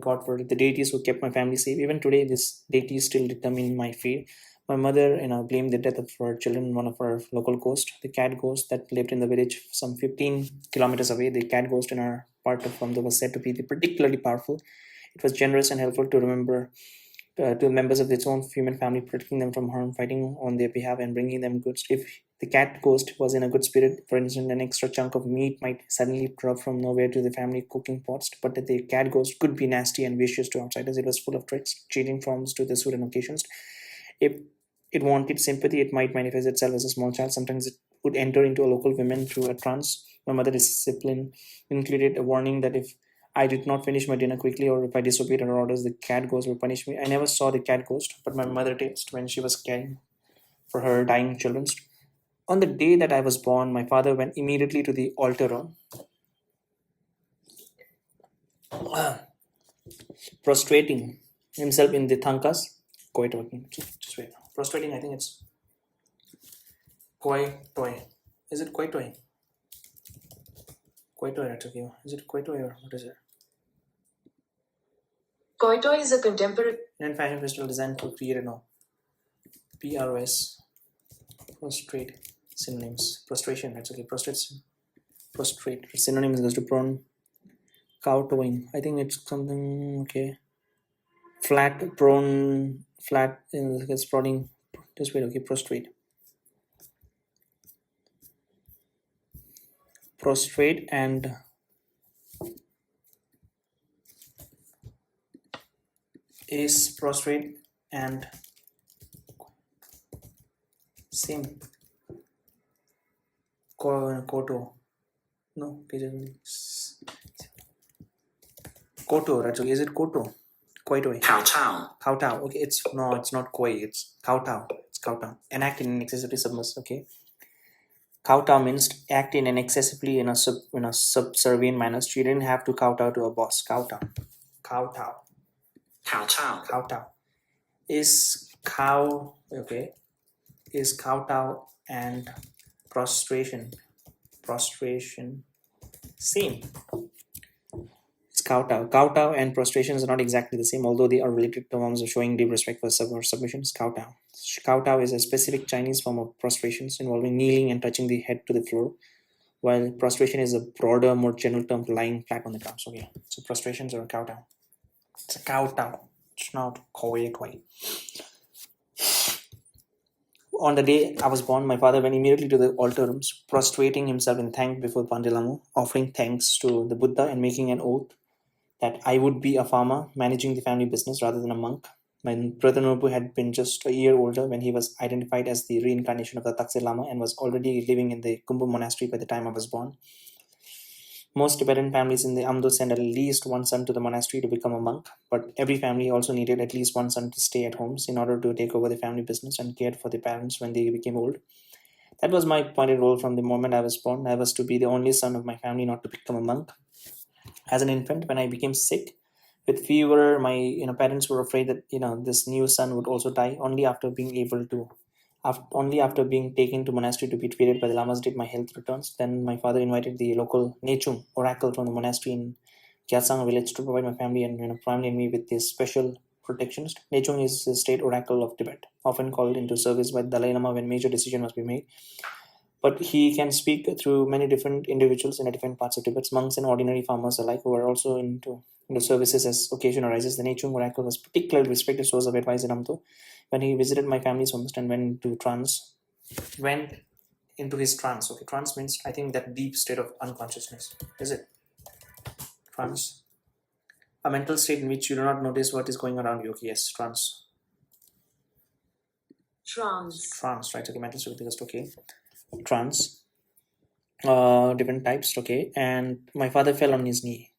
God for the deities who kept my family safe. Even today, this deities still determine my fate. My mother, blamed the death of her children on one of our local ghosts, the cat ghost that lived in the village some 15 kilometers away. The cat ghost in our part of Ramda was said to be particularly powerful. It was generous and helpful to remember to members of its own human family, protecting them from harm, fighting on their behalf, and bringing them goods. If the cat ghost was in a good spirit, for instance, an extra chunk of meat might suddenly drop from nowhere to the family cooking pots. But the cat ghost could be nasty and vicious to outsiders. It was full of tricks, changing forms to the suit and occasions. If it wanted sympathy, it might manifest itself as a small child. Sometimes it would enter into a local woman through a trance. My mother's discipline included a warning that if I did not finish my dinner quickly or if I disobeyed her orders, the cat ghost would punish me. I never saw the cat ghost, but my mother did when she was caring for her dying children. On the day that I was born, my father went immediately to the altar room, prostrating himself in the thankas. Quite working. Just wait. Prostrating, I think it's koi toy. Is it koi toy? Koi toy, that's okay. Is it koi toy or what is it? Koi toy is a contemporary and fashion festival designed to create a PROS. Prostrate. Synonyms. Prostration, that's okay. Prostrate. Synonyms goes to prone. Kowtowing. I think it's something okay. Flat, prone, flat. It's prodding. Just wait. Okay, prostrate. Prostrate and is prostrate and same. Koto. No, Koto, right? Okay, is it Koto? Koi toy. Kowtow. Okay, it's not koi, it's kowtow. It's kowtow. An act in an excessively submissive, okay. Kowtow means act in an excessively in a subservient manner. You didn't have to kowtow to a boss. Kowtow. Is cow okay? Is kowtow and prostration same? It's kowtow. Kowtow and prostrations are not exactly the same, although they are related terms of showing deep respect for submissions. Kowtow. Kowtow is a specific Chinese form of prostrations involving kneeling and touching the head to the floor, while prostration is a broader, more general term for lying flat on the ground. So yeah, so prostrations are a kowtow. It's a kowtow. It's not koi. On the day I was born, my father went immediately to the altar rooms, prostrating himself in thank before Pandilamo, offering thanks to the Buddha and making an oath that I would be a farmer managing the family business rather than a monk. My brother Nobu had been just a year older when he was identified as the reincarnation of the Taksir Lama and was already living in the Kumbh monastery by the time I was born. Most Tibetan families in the Amdo send at least one son to the monastery to become a monk, but every family also needed at least one son to stay at homes in order to take over the family business and care for the parents when they became old. That was my appointed role from the moment I was born. I was to be the only son of my family not to become a monk. As an infant, when I became sick with fever, my parents were afraid that this new son would also die. Only after being taken to monastery to be treated by the lamas did my health returns. Then my father invited the local Nechung oracle from the monastery in Gyalsang village to provide my family and family and me with these special protections. Nechung is the state oracle of Tibet, often called into service by the Dalai Lama when major decision must be made. But he can speak through many different individuals in the different parts of Tibet, monks and ordinary farmers alike, who are also into services as occasion arises. The Nechung oracle was particularly respected source of advice in Amto. When he visited my family's homes and went into his trance. Okay, trance means I think that deep state of unconsciousness. Is it? Trance. A mental state in which you do not notice what is going around you. Okay, yes, trance. Trance, right? Okay, mental state, just okay. Trance. Different types, okay. And my father fell on his knee,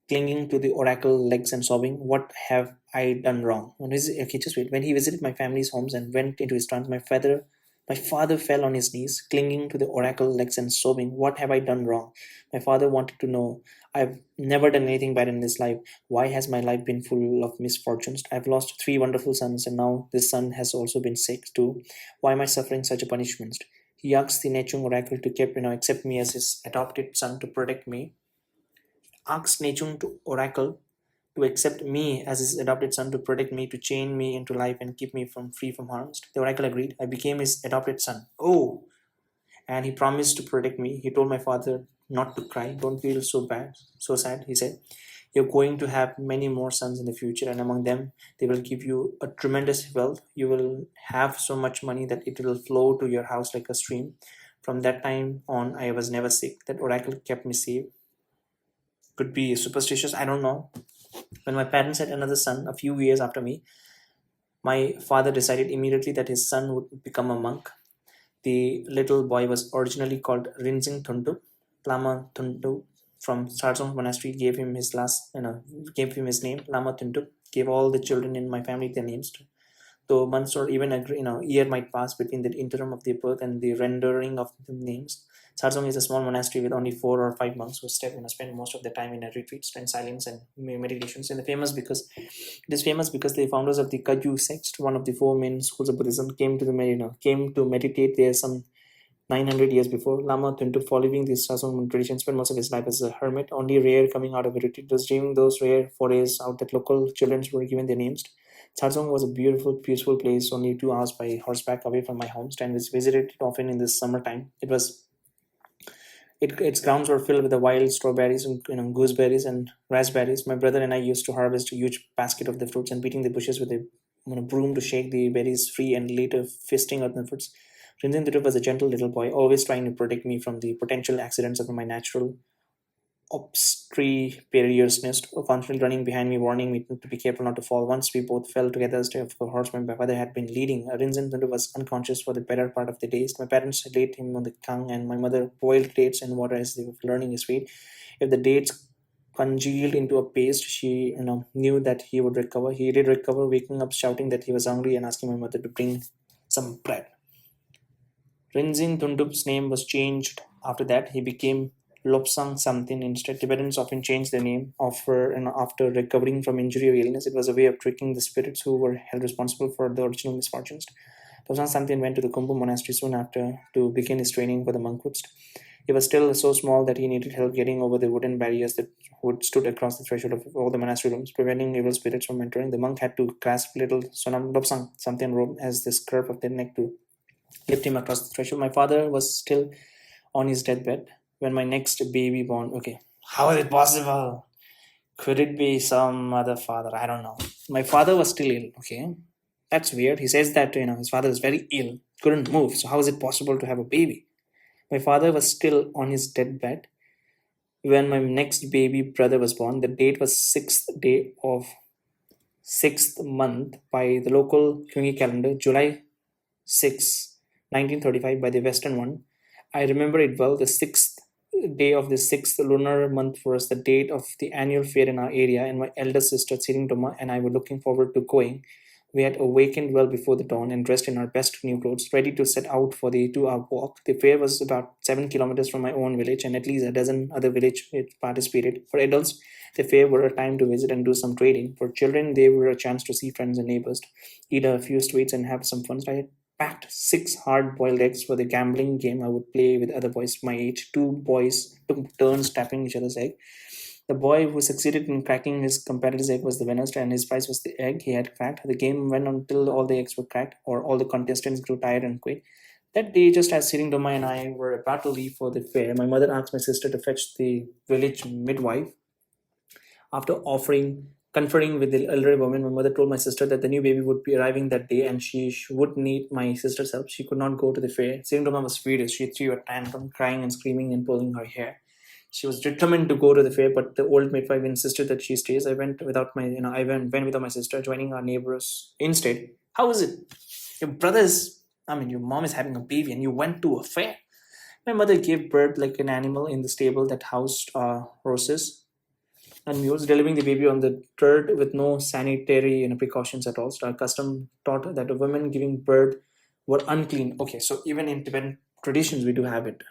clinging to the oracle legs and sobbing, "What have I done wrong?" Okay, just wait. When he visited my family's homes and went into his trance, my father fell on his knees, clinging to the oracle legs and sobbing, "What have I done wrong?" My father wanted to know, "I've never done anything bad in this life. Why has my life been full of misfortunes? I've lost 3 wonderful sons, and now this son has also been sick too. Why am I suffering such a punishment?" He asked the Nechung oracle to accept me as his adopted son to protect me. Asked Nechung to oracle to accept me as his adopted son to protect me, to chain me into life and keep me free from harms. The oracle agreed. I became his adopted son. Oh, and he promised to protect me. He told my father not to cry. Don't feel so sad, he said. You're going to have many more sons in the future, and among them, they will give you a tremendous wealth. You will have so much money that it will flow to your house like a stream. From that time on, I was never sick. That oracle kept me safe. Could be superstitious, I don't know. When my parents had another son a few years after me, my father decided immediately that his son would become a monk. The little boy was originally called Rinzing Thundu. Lama Thundu from Sarsong Monastery gave him his name. Lama Thundu gave all the children in my family their names. Though months or even a year might pass between the interim of their birth and the rendering of the names. Sarsong is a small monastery with only 4 or 5 monks who spend most of their time in a retreat, in silence and meditations. And it is famous because the founders of the Kagyu sect, one of the 4 main schools of Buddhism, came to meditate there some 900 years before. Lama Thuntup, following the Sarsong tradition, spent most of his life as a hermit, only rare coming out of a retreat. It was during those rare forays out that local children were given their names. Sarsong was a beautiful, peaceful place, only 2 hours by horseback away from my homestead, and was visited often in the summertime. Its grounds were filled with the wild strawberries and gooseberries and raspberries. My brother and I used to harvest a huge basket of the fruits and beating the bushes with a broom to shake the berries free and later feasting on the fruits. Rinzin Durup was a gentle little boy, always trying to protect me from the potential accidents of my natural obstreperiousness, constantly running behind me, warning me to be careful not to fall. Once we both fell together as a horse my father had been leading. Rinzin Thundu was unconscious for the better part of the days. My parents laid him on the tongue, and my mother boiled dates and water as they were learning his fate. If the dates congealed into a paste, she knew that he would recover. He did recover, waking up shouting that he was hungry and asking my mother to bring some bread. Rinzin Thundup's name was changed after that. He became Lopsang something. Instead, Tibetans often change their name after recovering from injury or illness. It was a way of tricking the spirits who were held responsible for the original misfortunes. Lopsang something went to the Kumbh monastery soon after to begin his training for the monkhood. He was still so small that he needed help getting over the wooden barriers that stood across the threshold of all the monastery rooms, preventing evil spirits from entering. The monk had to grasp little Sonam Lopsang something rope as the scurf of their neck to lift him across the threshold. My father was still on his deathbed when my next baby born. Okay, how is it possible? Could it be some other father? I don't know. My father was still ill. Okay, that's weird. He says that his father is very ill. couldn't move. So how is it possible to have a baby? My father was still on his deathbed when my next baby brother was born. The date was 6th day of 6th month by the local Kyungi calendar, July 6, 1935 by the Western one. I remember it well. The 6th day of the 6th lunar month was the date of the annual fair in our area, and my elder sister, Tsiringdoma, and I were looking forward to going. We had awakened well before the dawn and dressed in our best new clothes, ready to set out for the 2 hour walk. The fair was about 7 kilometers from my own village, and at least a dozen other villages participated. For adults, the fair were a time to visit and do some trading. For children, they were a chance to see friends and neighbors, eat a few sweets, and have some fun. So I had packed 6 hard-boiled eggs for the gambling game I would play with other boys my age. 2 boys took turns tapping each other's egg. The boy who succeeded in cracking his competitor's egg was the winner, and his prize was the egg he had cracked. The game went on until all the eggs were cracked, or all the contestants grew tired and quit. That day, just as Siringdoma and I were about to leave for the fair, my mother asked my sister to fetch the village midwife. After conferring with the elderly woman, my mother told my sister that the new baby would be arriving that day and she would need my sister's help. She could not go to the fair. Siringdoma was furious. She threw a tantrum, crying and screaming and pulling her hair. She was determined to go to the fair, but the old midwife insisted that she stays. I went without my sister, joining our neighbors instead. How is it? Your mom is having a baby and you went to a fair. My mother gave birth like an animal in the stable that housed horses and mules, delivering the baby on the dirt with no sanitary precautions at all. So our custom taught that a woman giving birth were unclean. Okay, so even in Tibetan traditions, we do have it.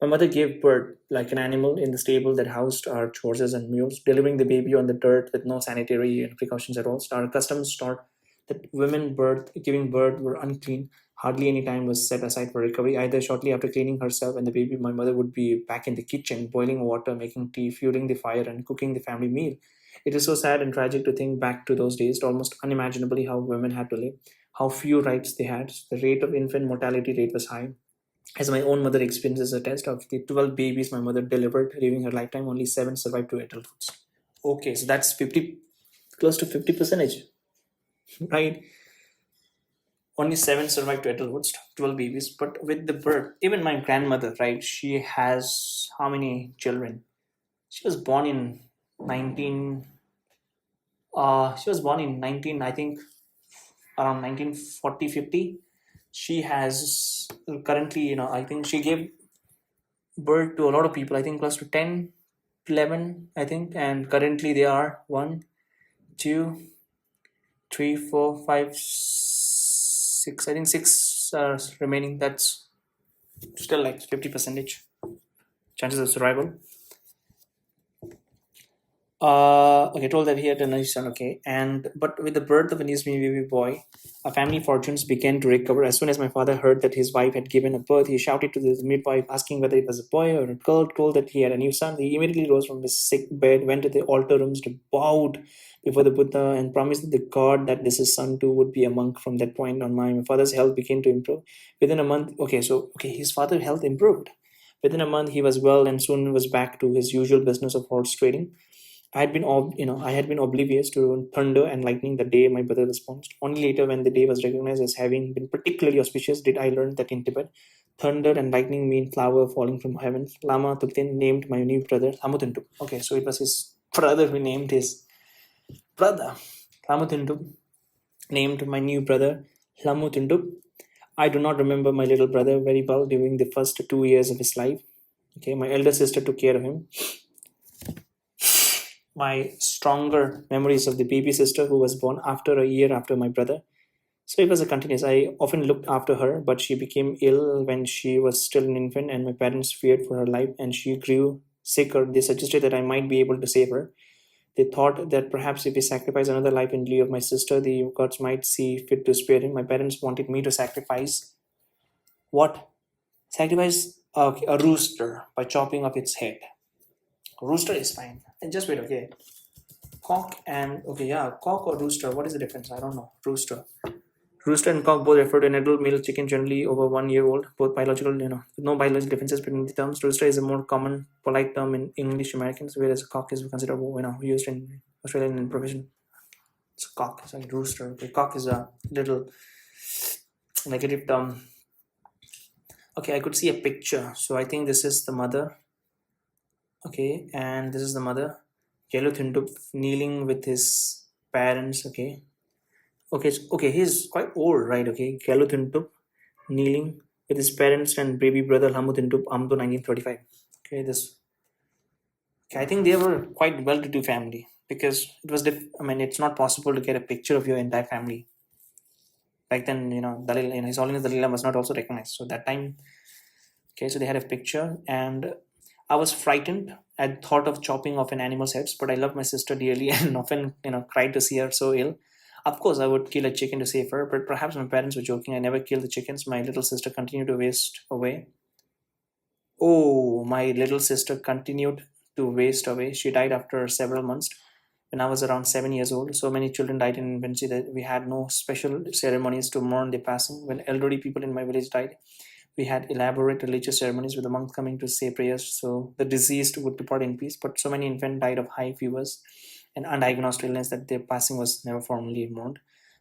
My mother gave birth like an animal in the stable that housed our horses and mules, delivering the baby on the dirt with no sanitary precautions at all. So our customs taught that women giving birth were unclean. Hardly any time was set aside for recovery. Either shortly after cleaning herself and the baby, my mother would be back in the kitchen, boiling water, making tea, fueling the fire, and cooking the family meal. It is so sad and tragic to think back to those days, almost unimaginably how women had to live, how few rights they had. The rate of infant mortality rate was high. As my own mother experiences a test of the 12 babies my mother delivered during her lifetime, only 7 survived to adulthood. Okay, so that's 50, close to 50 percentage, right? Only 7 survived to adulthood, 12 babies. But with the birth, even my grandmother, right? She has how many children? She was born in 19. She was born in 19. I think around 1940 50. She has currently, I think she gave birth to a lot of people. I think close to 10, 11, I think. And currently they are 1, 2, 3, 4, 5, 6. I think 6 are remaining. That's still like 50 percentage chances of survival. Okay, told that he had a nice son. Okay, but with the birth of a new baby boy, our family fortunes began to recover. As soon as my father heard that his wife had given a birth, he shouted to the midwife, asking whether it was a boy or a girl. Told that he had a new son, he immediately rose from his sick bed, went to the altar rooms, bowed before the Buddha, and promised the god that his son too would be a monk. From that point on, my father's health began to improve. Within a month, his father's health improved. Within a month, he was well and soon was back to his usual business of horse trading. I had been oblivious to thunder and lightning the day my brother was born. Only later, when the day was recognized as having been particularly auspicious, did I learn that in Tibet, thunder and lightning mean flower falling from heaven. Lama Tupten named my new brother Lamutuntup. Okay, so it was his brother who named his brother. Lamutuntup named my new brother Lamutuntup. I do not remember my little brother very well during the first 2 years of his life. Okay, my elder sister took care of him. My stronger memories of the baby sister who was born after a year after my brother. So it was a continuous. I often looked after her, but she became ill when she was still an infant, and my parents feared for her life, and she grew sicker. They suggested that I might be able to save her. They thought that perhaps if we sacrifice another life in lieu of my sister, the gods might see fit to spare him. My parents wanted me to sacrifice what? Sacrifice a rooster by chopping off its head. Rooster is fine. And just wait, okay. Cock or rooster. What is the difference? I don't know. Rooster. Rooster and cock both refer to an adult male chicken generally over 1 year old. Both biological, with no biological differences between the terms. Rooster is a more common, polite term in English Americans, whereas a cock is considered, used in Australian profession. It's a cock. Sorry, rooster. Okay, cock is a little negative term. Okay, I could see a picture. So I think this is the mother. Okay, and this is the mother. Yellow Thindup kneeling with his parents. Okay. Okay, okay, he's quite old, right? Okay, Yellow Thindup kneeling with his parents and baby brother Lamu Thindup Amdo 1935. Okay, this. Okay, I think they were quite well-to-do family because it was. I mean, it's not possible to get a picture of your entire family back then. Dalai, His Holiness Dalai Lama was not also recognized. So that time, okay, so they had a picture, and I was frightened at thought of chopping off an animal's heads, but I love my sister dearly and often, cried to see her so ill. Of course, I would kill a chicken to save her, but perhaps my parents were joking. I never killed the chickens. My little sister continued to waste away. Oh, my little sister continued to waste away. She died after several months when I was around 7 years old. So many children died in infancy that we had no special ceremonies to mourn their passing. When elderly people in my village died, we had elaborate religious ceremonies with the monks coming to say prayers so the deceased would depart in peace. But so many infants died of high fevers and undiagnosed illness that their passing was never formally mourned.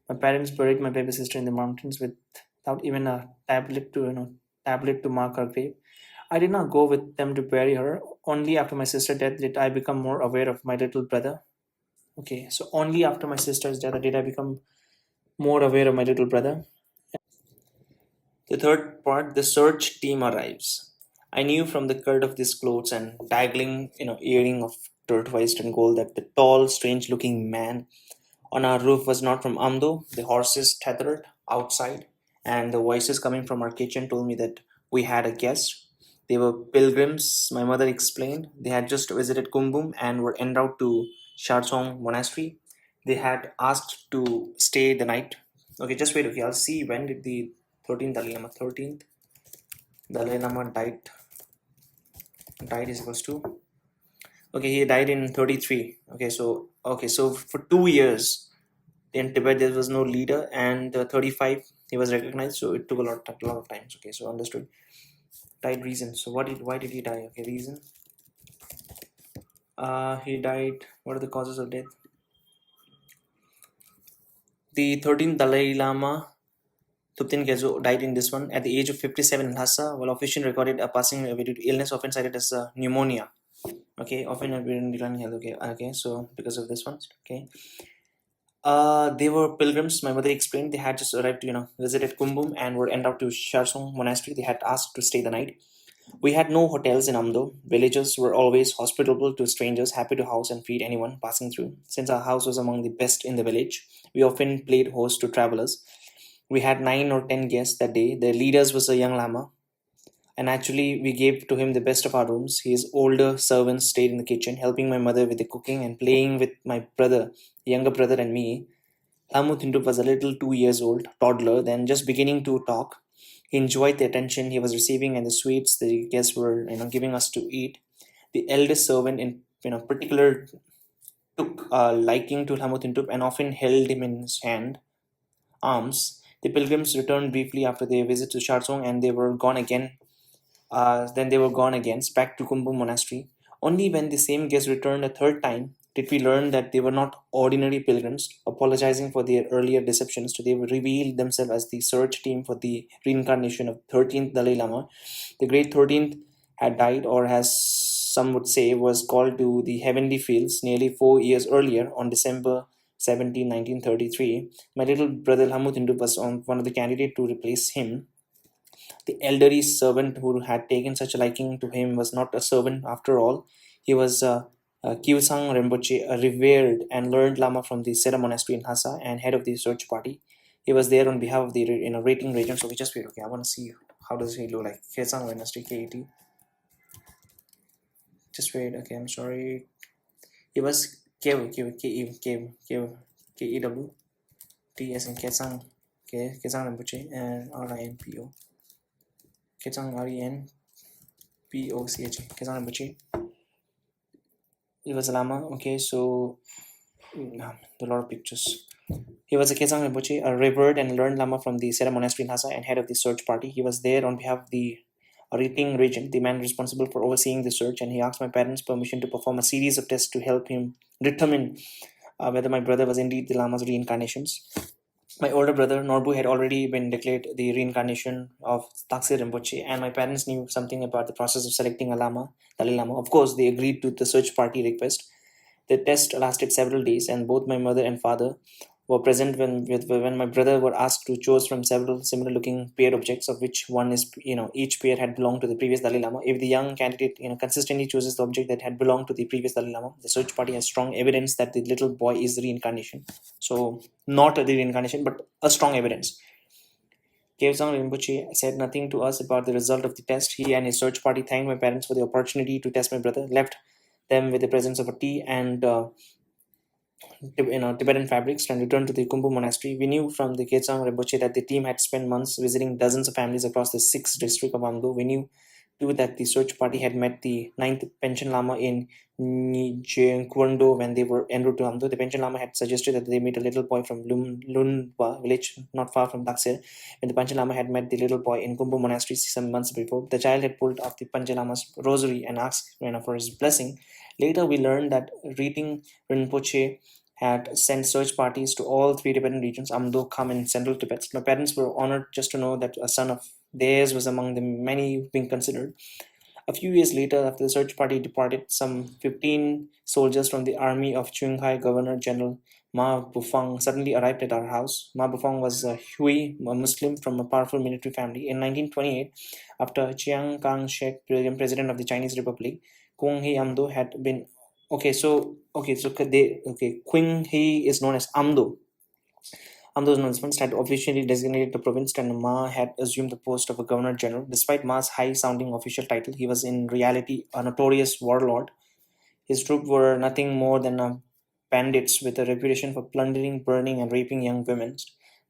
My parents buried my baby sister in the mountains without even a tablet to mark her grave. I did not go with them to bury her. Only after my sister's death did I become more aware of my little brother. Okay, so only after my sister's death did I become more aware of my little brother. The third part, the search team arrives. I knew from the cut of these clothes and dangling, earring of turquoise and gold that the tall, strange-looking man on our roof was not from Amdo. The horses tethered outside, and the voices coming from our kitchen told me that we had a guest. They were pilgrims, my mother explained. They had just visited Kumbum and were en route to Sharsong Monastery. They had asked to stay the night. Okay, just wait. Okay, I'll see when did the 13th Dalai Lama 13th Dalai Lama died is equals to, okay, he died in 33. Okay, so for 2 years in Tibet there was no leader, and 35 he was recognized, so it took a lot of times. Okay, so understood. Died reason. So why did he die? Okay, reason. He died. What are the causes of death? The 13th Dalai Lama Thupten Gezo died in this one at the age of 57 in Lhasa, while officially recorded a passing away due to illness often cited as pneumonia. Okay, often in declining health. Okay, so because of this one. Okay, they were pilgrims. My mother explained they had just arrived, visited Kumbum and were en route to Sharsong Monastery. They had asked to stay the night. We had no hotels in Amdo. Villagers were always hospitable to strangers, happy to house and feed anyone passing through. Since our house was among the best in the village, we often played host to travelers. We had 9 or 10 guests that day. The leaders was a young lama, and actually we gave to him the best of our rooms. His older servants stayed in the kitchen, helping my mother with the cooking and playing with my brother, younger brother, and me. Lamu Thindup was a little 2 years old, toddler, then just beginning to talk. He enjoyed the attention he was receiving and the sweets the guests were, giving us to eat. The eldest servant, in particular, took a liking to Lamu Thindup and often held him in his arms. The pilgrims returned briefly after their visit to Sharsong, and they were gone again. Then they were gone again, back to Kumbum Monastery. Only when the same guests returned a third time did we learn that they were not ordinary pilgrims. Apologizing for their earlier deceptions, they revealed themselves as the search team for the reincarnation of 13th Dalai Lama. The great 13th had died, or as some would say, was called to the heavenly fields nearly 4 years earlier on December 17, 1933. My little brother Hamutindu was on one of the candidates to replace him. The elderly servant who had taken such a liking to him was not a servant after all. He was Kyusang Rinpoche, a revered and learned Lama from the Sera Monastery in Lhasa and head of the search party. He was there on behalf of the rating region. So we just wait. Okay, I want to see how does he look like. Kyusang Monastery, KET. Just wait. Okay, I'm sorry. He was KEW, T as in Kyusang, Kyusang Rinpoche, and RINPO. Kyusang RENPOCH, Kyusang Rinpoche. He was a Lama. Okay, so a lot of pictures. He was a Kesang Rinpoche, a revered and learned Lama from the Sera Monastery in Lhasa and head of the search party. He was there on behalf of the Riting regent, the man responsible for overseeing the search, and he asked my parents' permission to perform a series of tests to help him determine whether my brother was indeed the Lama's reincarnations. My older brother, Norbu, had already been declared the reincarnation of Taksir Rinpoche, and my parents knew something about the process of selecting a Lama, Dalai Lama. Of course, they agreed to the search party request. The test lasted several days, and both my mother and father were present when my brother were asked to choose from several similar-looking paired objects, of which one is, each pair had belonged to the previous Dalai Lama. If the young candidate, consistently chooses the object that had belonged to the previous Dalai Lama, the search party has strong evidence that the little boy is the reincarnation. So, not the reincarnation, but a strong evidence. Kevsang Rinpoche said nothing to us about the result of the test. He and his search party thanked my parents for the opportunity to test my brother, left them with the presence of a tea and Tibetan fabrics, and returned to the Kumbu monastery. We knew from the Ketsang Rinpoche that the team had spent months visiting dozens of families across the 6th district of Amdo. We knew too that the search party had met the 9th Pension Lama in Kwondo when they were en route to Amdo. The Pension Lama had suggested that they meet a little boy from Lunba village not far from Daksir. When the Pancha Lama had met the little boy in Kumbu monastery some months before, the child had pulled off the Pancha Lama's rosary and asked for his blessing. Later, we learned that reading Rinpoche had sent search parties to all three Tibetan regions, Amdo, Kham, and Central Tibet. My parents were honored just to know that a son of theirs was among the many being considered. A few years later, after the search party departed, some 15 soldiers from the army of Qinghai Governor General Ma Bufang suddenly arrived at our house. Ma Bufang was a Hui, a Muslim from a powerful military family. In 1928, after Chiang Kai-shek became president of the Chinese Republic, Kung He Amdo had been Qing He is known as Amdo. Amdo's announcements had officially designated the province, and Ma had assumed the post of a governor general. Despite Ma's high sounding official title, he was in reality a notorious warlord. His troops were nothing more than bandits with a reputation for plundering, burning, and raping young women.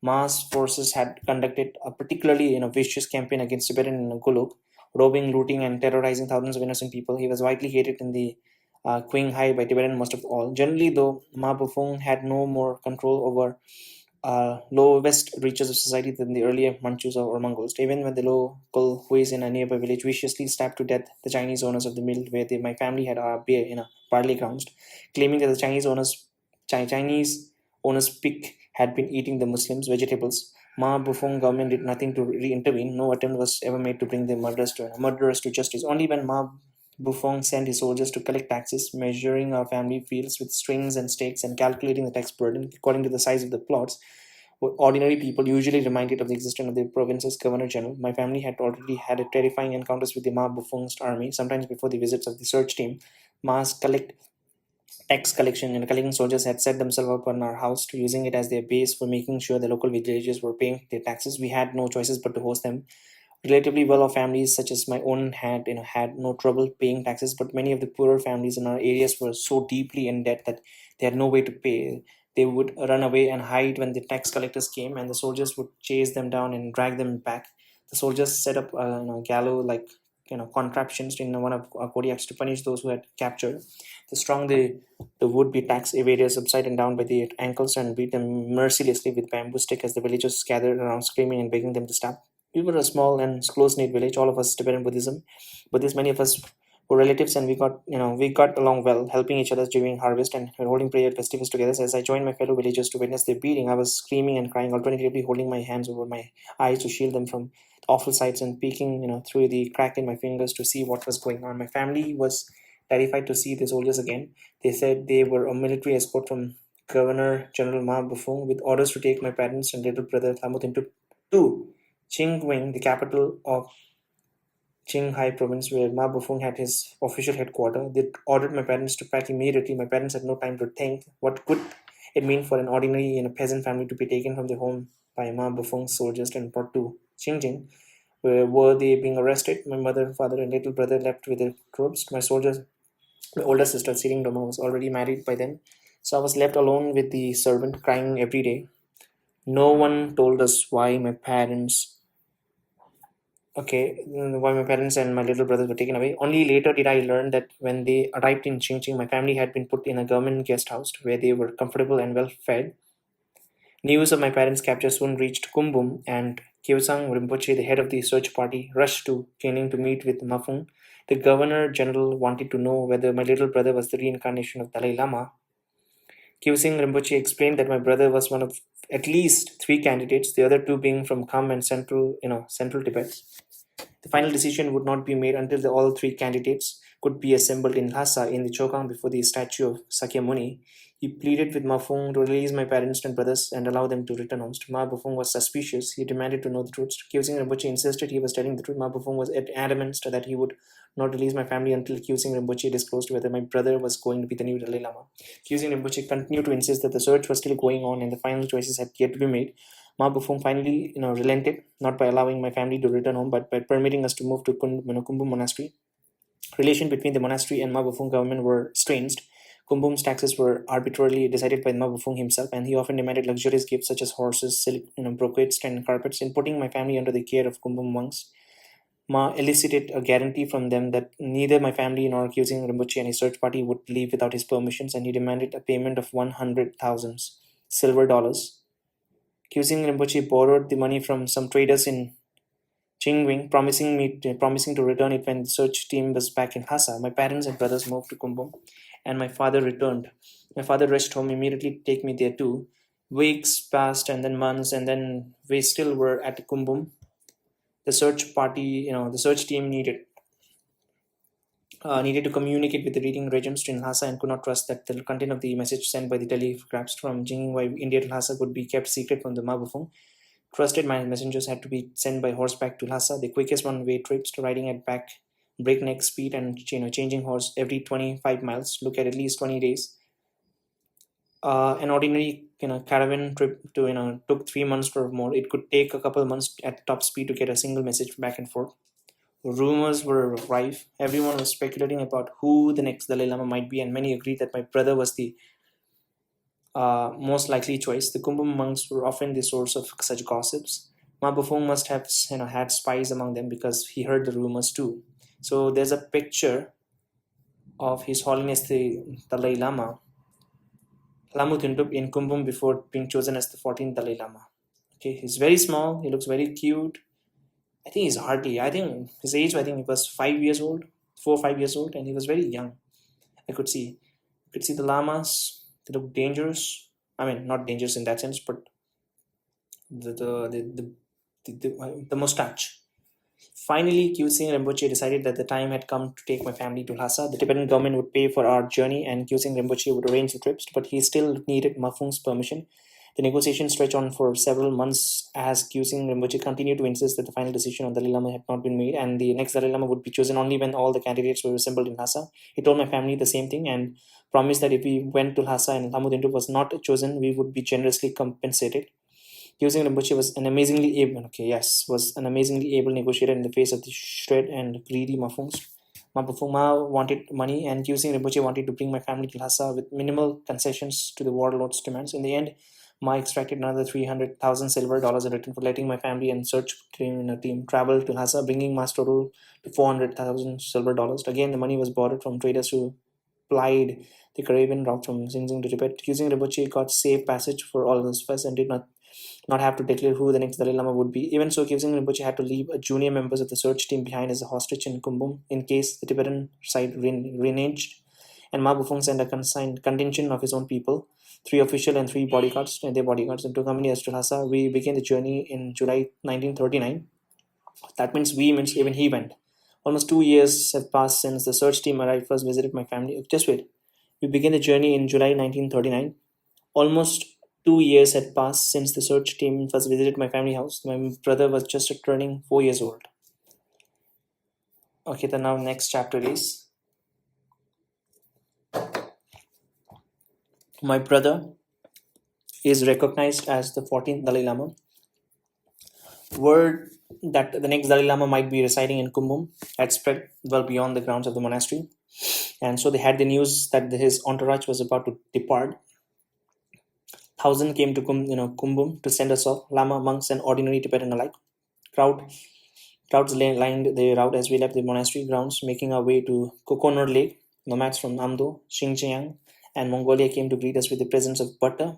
Ma's forces had conducted a particularly vicious campaign against Tibetan in Golok, robbing, looting, and terrorizing thousands of innocent people. He was widely hated in the Qinghai by Tibetan most of all. Generally, though, Ma Bufong had no more control over lowest reaches of society than the earlier Manchus or Mongols. Even when the local Huis in a nearby village viciously stabbed to death the Chinese owners of the mill where my family had our beer in a barley grounds, claiming that the Chinese owners' pig had been eating the Muslims' vegetables. Ma Bufong government did nothing to intervene. No attempt was ever made to bring the murderers to justice. Only when Ma Bufong sent his soldiers to collect taxes, measuring our family fields with strings and stakes and calculating the tax burden according to the size of the plots, were ordinary people usually reminded of the existence of the province's governor general. My family had already had a terrifying encounters with the Ma Bufong's army, sometimes before the visits of the search team. Ma's tax collection and collecting soldiers had set themselves up on our house, to using it as their base for making sure the local villagers were paying their taxes. We had no choices but to host them. Relatively well-off families such as my own had no trouble paying taxes, but many of the poorer families in our areas were so deeply in debt that they had no way to pay. They would run away and hide when the tax collectors came, and the soldiers would chase them down and drag them back. The soldiers set up gallows like contraptions in one of our Kodiaks to punish those who had captured. The would-be tax evaders upside and down by the ankles and beat them mercilessly with bamboo stick as the villagers gathered around screaming and begging them to stop. We were a small and close-knit village, all of us Tibetan Buddhism, but this many of us were relatives, and we got along well, helping each other during harvest and holding prayer festivals together. As I joined my fellow villagers to witness their beating, I was screaming and crying, alternatively holding my hands over my eyes to shield them from awful sights and peeking, through the crack in my fingers to see what was going on. My family was terrified to see the soldiers again. They said they were a military escort from Governor General Ma Bufong with orders to take my parents and little brother Thamut to Qingwing, the capital of Qinghai province, where Ma Bufong had his official headquarters. They ordered my parents to pack immediately. My parents had no time to think. What could it mean for an ordinary peasant family to be taken from their home by Ma Bufong's soldiers and brought to Xinjiang? Where were they being arrested? My mother, father, and little brother left with their troops. My older sister, Siring Doma, was already married by then, so I was left alone with the servant, crying every day. No one told us why my parents and my little brothers were taken away. Only later did I learn that when they arrived in Qingqing, my family had been put in a government guest house where they were comfortable and well fed. News of my parents' capture soon reached Kumbum, and Kyeosang Rinpoche, the head of the search party, rushed to Kening to meet with Mafung. The governor general wanted to know whether my little brother was the reincarnation of Dalai Lama. Kyusing Rinpoche explained that my brother was one of at least three candidates, the other two being from Kham and central Tibet. The final decision would not be made until all three candidates could be assembled in Lhasa in the Chokang before the statue of Sakyamuni. He pleaded with Ma Fong to release my parents and brothers and allow them to return home. Ma Bufong was suspicious. He demanded to know the truth. Kyusing Rinpoche insisted he was telling the truth. Ma Bufong was adamant that he would not release my family until Kyusing Rinpoche disclosed whether my brother was going to be the new Dalai Lama. Kyusing Rinpoche continued to insist that the search was still going on and the final choices had yet to be made. Ma Bufong finally, relented, not by allowing my family to return home, but by permitting us to move to Kumbum Monastery. Relation between the monastery and Ma Bufong government were strained. Kumbum's taxes were arbitrarily decided by Ma Bufong himself, and he often demanded luxurious gifts such as horses, silk, brocades, and carpets. In putting my family under the care of Kumbum monks, Ma elicited a guarantee from them that neither my family nor Kyusing Rinpoche and his search party would leave without his permissions, and he demanded a payment of 100,000 silver dollars. Kyusing Rinpoche borrowed the money from some traders in Chingwing, promising to return it when the search team was back in Lhasa. My parents and brothers moved to Kumbum, and my father returned. My father rushed home immediately to take me there too. Weeks passed, and then months, and then we still were at Kumbum. The search party, the search team needed to communicate with the reading regimes in Lhasa and could not trust that the content of the message sent by the telegraphs from Jingwei, India to Lhasa would be kept secret from the Ma Bufong. Trusted messengers had to be sent by horseback to Lhasa, the quickest one-way trips to riding at breakneck speed and changing horse every 25 miles. Look at least 20 days. An ordinary caravan trip to took 3 months or more. It could take a couple of months at top speed to get a single message back and forth. Rumors were rife. Everyone was speculating about who the next Dalai Lama might be, and many agreed that my brother was the most likely choice. The Kumbum monks were often the source of such gossips. Ma Bufong must have had spies among them because he heard the rumors too. So there's a picture of His Holiness the Dalai Lama, Lamu Tundup, in Kumbum before being chosen as the 14th Dalai Lama. Okay, he's very small. He looks very cute. I think his age, I think he was 5 years old, 4 or 5 years old, and he was very young. I could see the lamas. They look dangerous. I mean, not dangerous in that sense, but the mustache. Finally, Kyusing Rinpoche decided that the time had come to take my family to Lhasa. The Tibetan government would pay for our journey, and Kyusing Rinpoche would arrange the trips, but he still needed Mafung's permission. The negotiations stretched on for several months as Kyusing Rinpoche continued to insist that the final decision on Dalai Lama had not been made, and the next Dalai Lama would be chosen only when all the candidates were assembled in Lhasa. He told my family the same thing and promised that if we went to Lhasa and Lamudindu was not chosen, we would be generously compensated. Kyusing Rinpoche was an amazingly able negotiator in the face of the shred and greedy Mafungs. Ma wanted money, and Kyusing Rinpoche wanted to bring my family to Lhasa with minimal concessions to the warlord's demands. In the end, Ma extracted another 300,000 silver dollars in return for letting my family and search team travel to Lhasa, bringing Ma's total to 400,000 silver dollars. Again, the money was borrowed from traders who plied the Caribbean route from Xinjiang to Tibet. Kyusing Rinpoche got safe passage for all of us and did not have to declare who the next Dalai Lama would be. Even so, Kyusing Rinpoche had to leave junior members of the search team behind as a hostage in Kumbum in case the Tibetan side reneged, and Ma Bufong sent a contingent of his own people, 3 official and 3 bodyguards, and their bodyguards, to accompany us to Lhasa. We began the journey in July 1939. That means even he went. Almost 2 years have passed since the search team arrived first visited my family. Just wait. We began the journey in July 1939. Almost 2 years had passed since the search team first visited my family house. My brother was just turning 4 years old. Okay, the now next chapter is my brother is recognized as the 14th Dalai Lama. Word that the next Dalai Lama might be residing in Kumbum had spread well beyond the grounds of the monastery, and so they had the news that his entourage was about to depart. Thousands came to Kumbum to send us off, Lama, monks, and ordinary Tibetan alike. Crowds lined the route as we left the monastery grounds, making our way to Coconut Lake. Nomads from Amdo, Xinjiang, and Mongolia came to greet us with the presence of butter,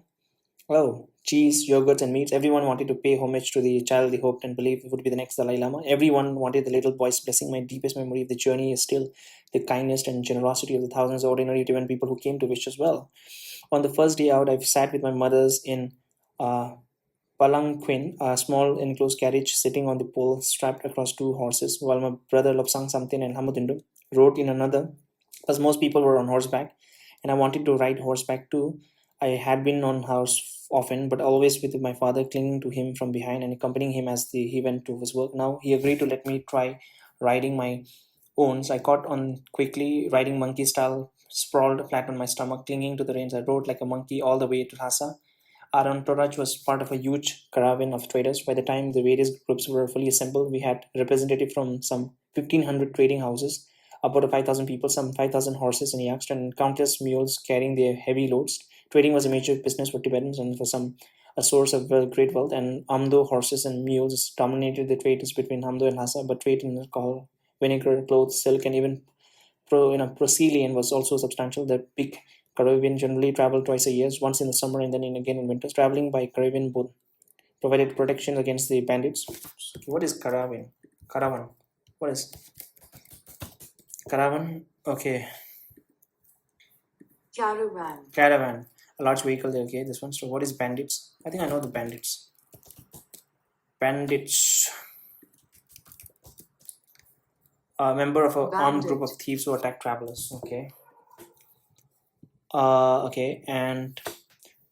cheese, yogurts, and meats. Everyone wanted to pay homage to the child they hoped and believed would be the next Dalai Lama. Everyone wanted the little boy's blessing. My deepest memory of the journey is still the kindness and generosity of the thousands of ordinary Tibetan people who came to wish us well. On the first day out, I've sat with my mothers in uh, palanquin, a small enclosed carriage sitting on the pole strapped across two horses, while my brother Lobsang Samtin and Hamudindo rode in another, as most people were on horseback, and I wanted to ride horseback too. I had been on horse often, but always with my father clinging to him from behind and accompanying him as he went to his work. Now he agreed to let me try riding my own, so I caught on quickly, riding monkey style, sprawled flat on my stomach, clinging to the reins. I rode like a monkey all the way to Lhasa. Our entourage was part of a huge caravan of traders. By the time the various groups were fully assembled, we had representatives from some 1,500 trading houses, about 5,000 people, some 5,000 horses and yaks, and countless mules carrying their heavy loads. Trading was a major business for Tibetans and for some a source of great wealth. And Amdo horses and mules dominated the trades between Amdo and Lhasa, but trade in alcohol, vinegar, clothes, silk, and even Procelian was also substantial. The big caravan generally traveled twice a year, once in the summer and then again in winters. Traveling by caravan both provided protection against the bandits. What is caravan? Caravan. What is caravan? Okay, Caravan. caravan. A large vehicle. Okay, this one. So, what is bandits? I think I know the bandits. Bandits. A member of an armed group of thieves who attack travelers. Okay. Okay, and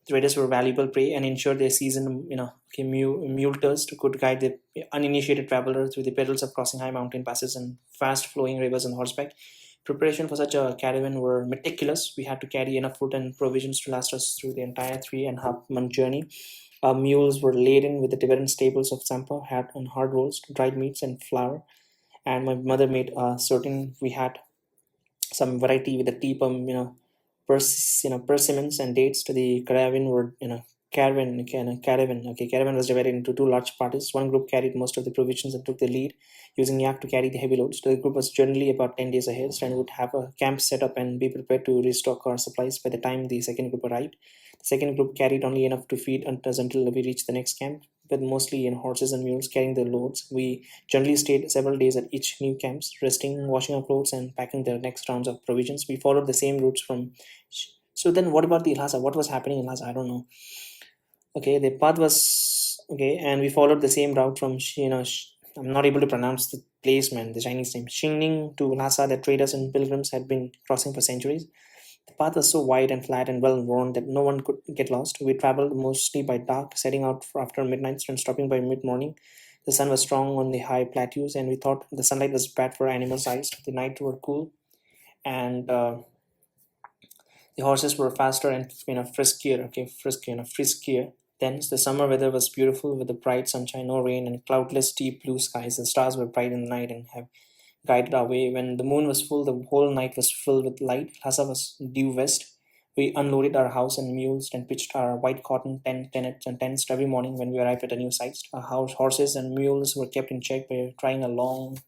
traders were valuable prey and ensured their seasoned, okay, muleteers could guide the uninitiated traveler through the perils of crossing high mountain passes and fast-flowing rivers on horseback. Preparation for such a caravan were meticulous. We had to carry enough food and provisions to last us through the entire 3.5 month journey. Our mules were laden with the Tibetan staples of sampa, hat, and hard rolls, dried meats, and flour. And my mother made certain we had some variety with the tea persimmons and dates to the caravan were caravan. Okay, caravan was divided into two large parties. One group carried most of the provisions and took the lead, using yak to carry the heavy loads. The group was generally about 10 days ahead and would have a camp set up and be prepared to restock our supplies by the time the second group arrived. The second group carried only enough to feed us until we reached the next camp, with mostly in horses and mules carrying the loads. We generally stayed several days at each new camps, resting, washing our clothes, and packing the next rounds of provisions. We followed the same routes from. So then, what about the Lhasa? What was happening in Lhasa? I don't know. Okay, the path was okay, and we followed the same route from I'm not able to pronounce the place, man. The Chinese name Xingning to Lhasa that traders and pilgrims had been crossing for centuries. The path was so wide and flat and well worn that no one could get lost. We traveled mostly by dark, setting out after midnight and stopping by mid morning. The sun was strong on the high plateaus, and we thought the sunlight was bad for animals' eyes. The nights were cool, and the horses were faster and friskier. Okay, friskier. Then the summer weather was beautiful with the bright sunshine, no rain, and cloudless, deep blue skies. The stars were bright in the night and have guided our way. When the moon was full, the whole night was filled with light. Lhasa was due west. We unloaded our house and mules and pitched our white cotton tents every morning when we arrived at a new site. Our horses and mules were kept in check by trying a long,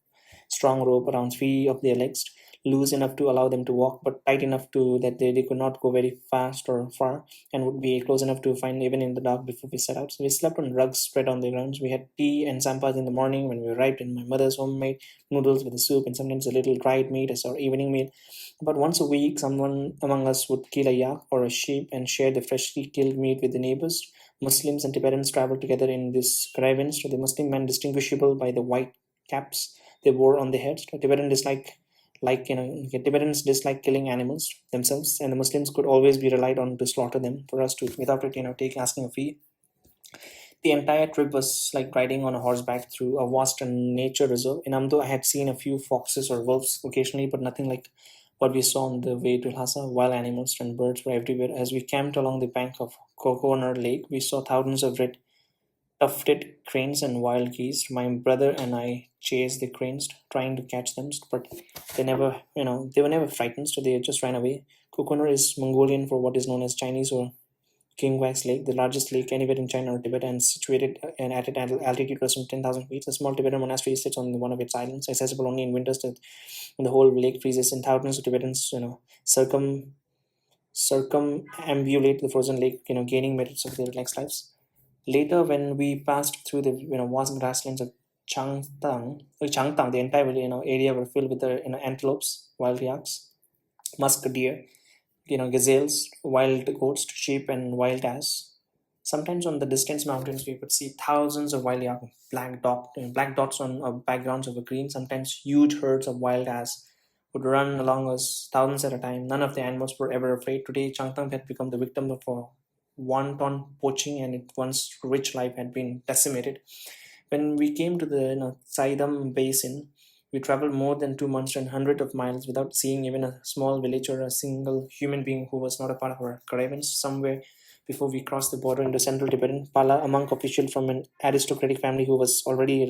strong rope around three of their legs, loose enough to allow them to walk, but tight enough to that they could not go very fast or far, and would be close enough to find even in the dark before we set out. So we slept on rugs spread on the grounds. We had tea and sampas in the morning when we arrived, and my mother's homemade noodles with the soup and sometimes a little dried meat as our evening meal. About once a week, someone among us would kill a yak or a sheep and share the freshly killed meat with the neighbors. Muslims and Tibetans traveled together in these caravans, so the Muslim men distinguishable by the white caps they wore on their heads. Tibetans dislike killing animals themselves, and the Muslims could always be relied on to slaughter them for us to without it asking a fee. The entire trip was like riding on a horseback through a vast nature reserve. In Amdo, I had seen a few foxes or wolves occasionally, but nothing like what we saw on the way to Lhasa. Wild animals and birds were everywhere. As we camped along the bank of Coconut Lake, we saw thousands of red tufted cranes and wild geese. My brother and I chased the cranes, trying to catch them, but they were never frightened, so they just ran away. Kokonur is Mongolian for what is known as Chinese or King Wax Lake, the largest lake anywhere in China or Tibet, and situated at an altitude of some 10,000 feet. A small Tibetan monastery sits on one of its islands, accessible only in winters. The whole lake freezes, and thousands of Tibetans, circumambulate the frozen lake, gaining merits of their next lives. Later, when we passed through the vast grasslands of Changtang, the entire area were filled with the antelopes, wild yaks, musk deer, gazelles, wild goats, sheep, and wild ass. Sometimes on the distant mountains, we could see thousands of wild yak, black dots on backgrounds of a green. Sometimes huge herds of wild ass would run along us, thousands at a time. None of the animals were ever afraid. Today, Changtang had become the victim of a wanton poaching, and its once rich life had been decimated. When we came to the Saidam Basin, we traveled more than 2 months and hundreds of miles without seeing even a small village or a single human being who was not a part of our caravans. Somewhere before we crossed the border into central Tibetan, Pala, a monk official from an aristocratic family who was already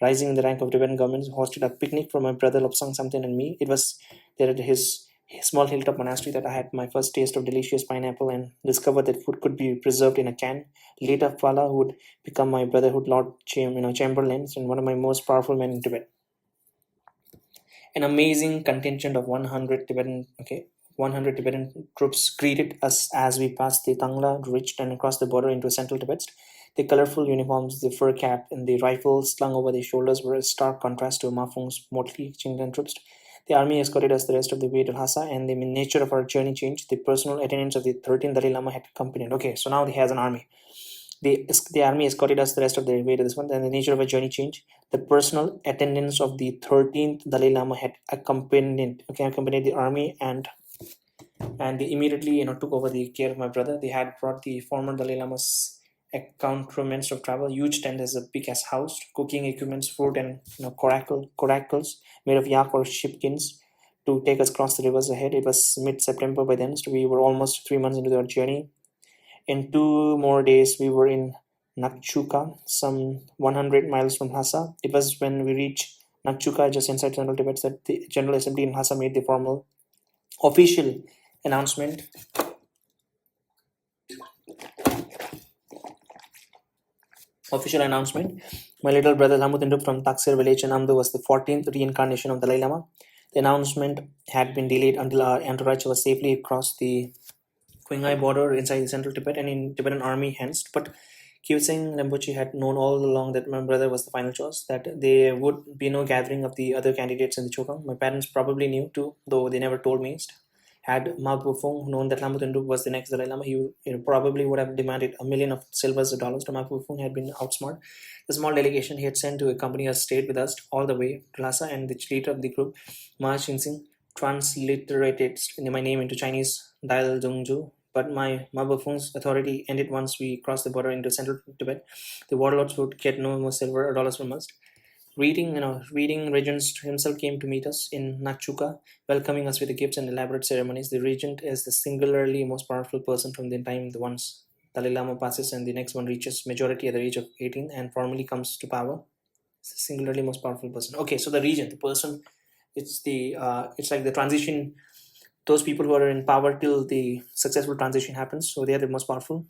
rising in the rank of Tibetan government, hosted a picnic for my brother Lobsang Samten and me. It was there at his small hilltop monastery that I had my first taste of delicious pineapple and discovered that food could be preserved in a can. Later, Pala would become my brotherhood Lord Chamberlain and one of my most powerful men in Tibet. An amazing contingent of 100 Tibetan troops greeted us as we passed the Tangla Ridge and across the border into central Tibet. The colorful uniforms, the fur cap, and the rifles slung over their shoulders were a stark contrast to Mafung's motley Chintan troops. The army escorted us the rest of the way to Lhasa, and the nature of our journey changed. The personal attendants of the 13th Dalai Lama had accompanied. Okay, so now he has an army. The army escorted us the rest of the way to this one, and the nature of our journey changed. The personal attendants of the 13th Dalai Lama had accompanied the army, and they immediately took over the care of my brother. They had brought the former Dalai Lama's accoutrements of travel, huge tent as big as house, cooking equipments, food, and coracles made of yak or sheepskins to take us across the rivers ahead. It was mid-September by then, so we were almost 3 months into our journey. In 2 more days, we were in Nakchuka, some 100 miles from Lhasa. It was when we reached Nakchuka, just inside Central Tibet, that the General Assembly in Lhasa made the formal official announcement. Official announcement. My little brother Lamutindup from Taksir village in Amdo was the 14th reincarnation of Dalai Lama. The announcement had been delayed until our entourage was safely across the Qinghai border inside the central Tibet and in Tibetan army hands. But Kyuseng Rinpoche had known all along that my brother was the final choice, that there would be no gathering of the other candidates in the Chokang. My parents probably knew too, though they never told me. Had Ma Bufong known that Lama Tundu was the next Dalai Lama, he probably would have demanded a million of silvers or dollars to Ma Bufong. Had been outsmart. The small delegation he had sent to accompany us stayed with us all the way to Lhasa, and the leader of the group, Ma Xingsing, transliterated my name into Chinese Dal Zhongzhu. But my Ma Bufong's authority ended once we crossed the border into central Tibet. The warlords would get no more silver or dollars from us. Reading Regent himself came to meet us in Nachuka, welcoming us with the gifts and elaborate ceremonies. The regent is the singularly most powerful person from the time the once Dalai Lama passes and the next one reaches majority at the age of 18 and formally comes to power. It's the singularly most powerful person. Okay, so the regent, the person, it's like the transition. Those people who are in power till the successful transition happens, so they are the most powerful.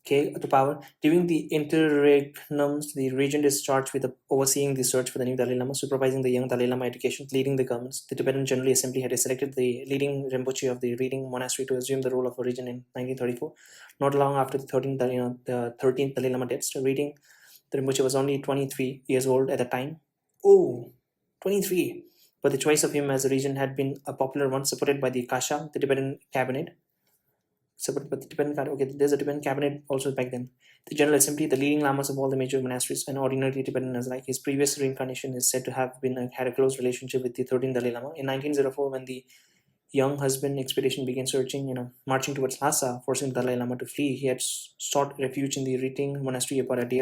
Okay, to power. During the interregnums, the regent is charged with overseeing the search for the new Dalai Lama, supervising the young Dalai Lama education, leading the governments. The Tibetan General Assembly had selected the leading Rinpoche of the reading monastery to assume the role of a regent in 1934. Not long after the 13th Dalai Lama death, reading the Rinpoche was only 23 years old at the time. Oh, 23. But the choice of him as a regent had been a popular one, supported by the Kasha, the Tibetan cabinet. But the Tibetan okay, there's a Tibetan cabinet also back then. The General Assembly, the leading lamas of all the major monasteries, and ordinary Tibetans like his previous reincarnation is said to have had a close relationship with the 13th Dalai Lama. In 1904, when the young husband expedition began marching towards Lhasa, forcing the Dalai Lama to flee, he had sought refuge in the Riting monastery about a day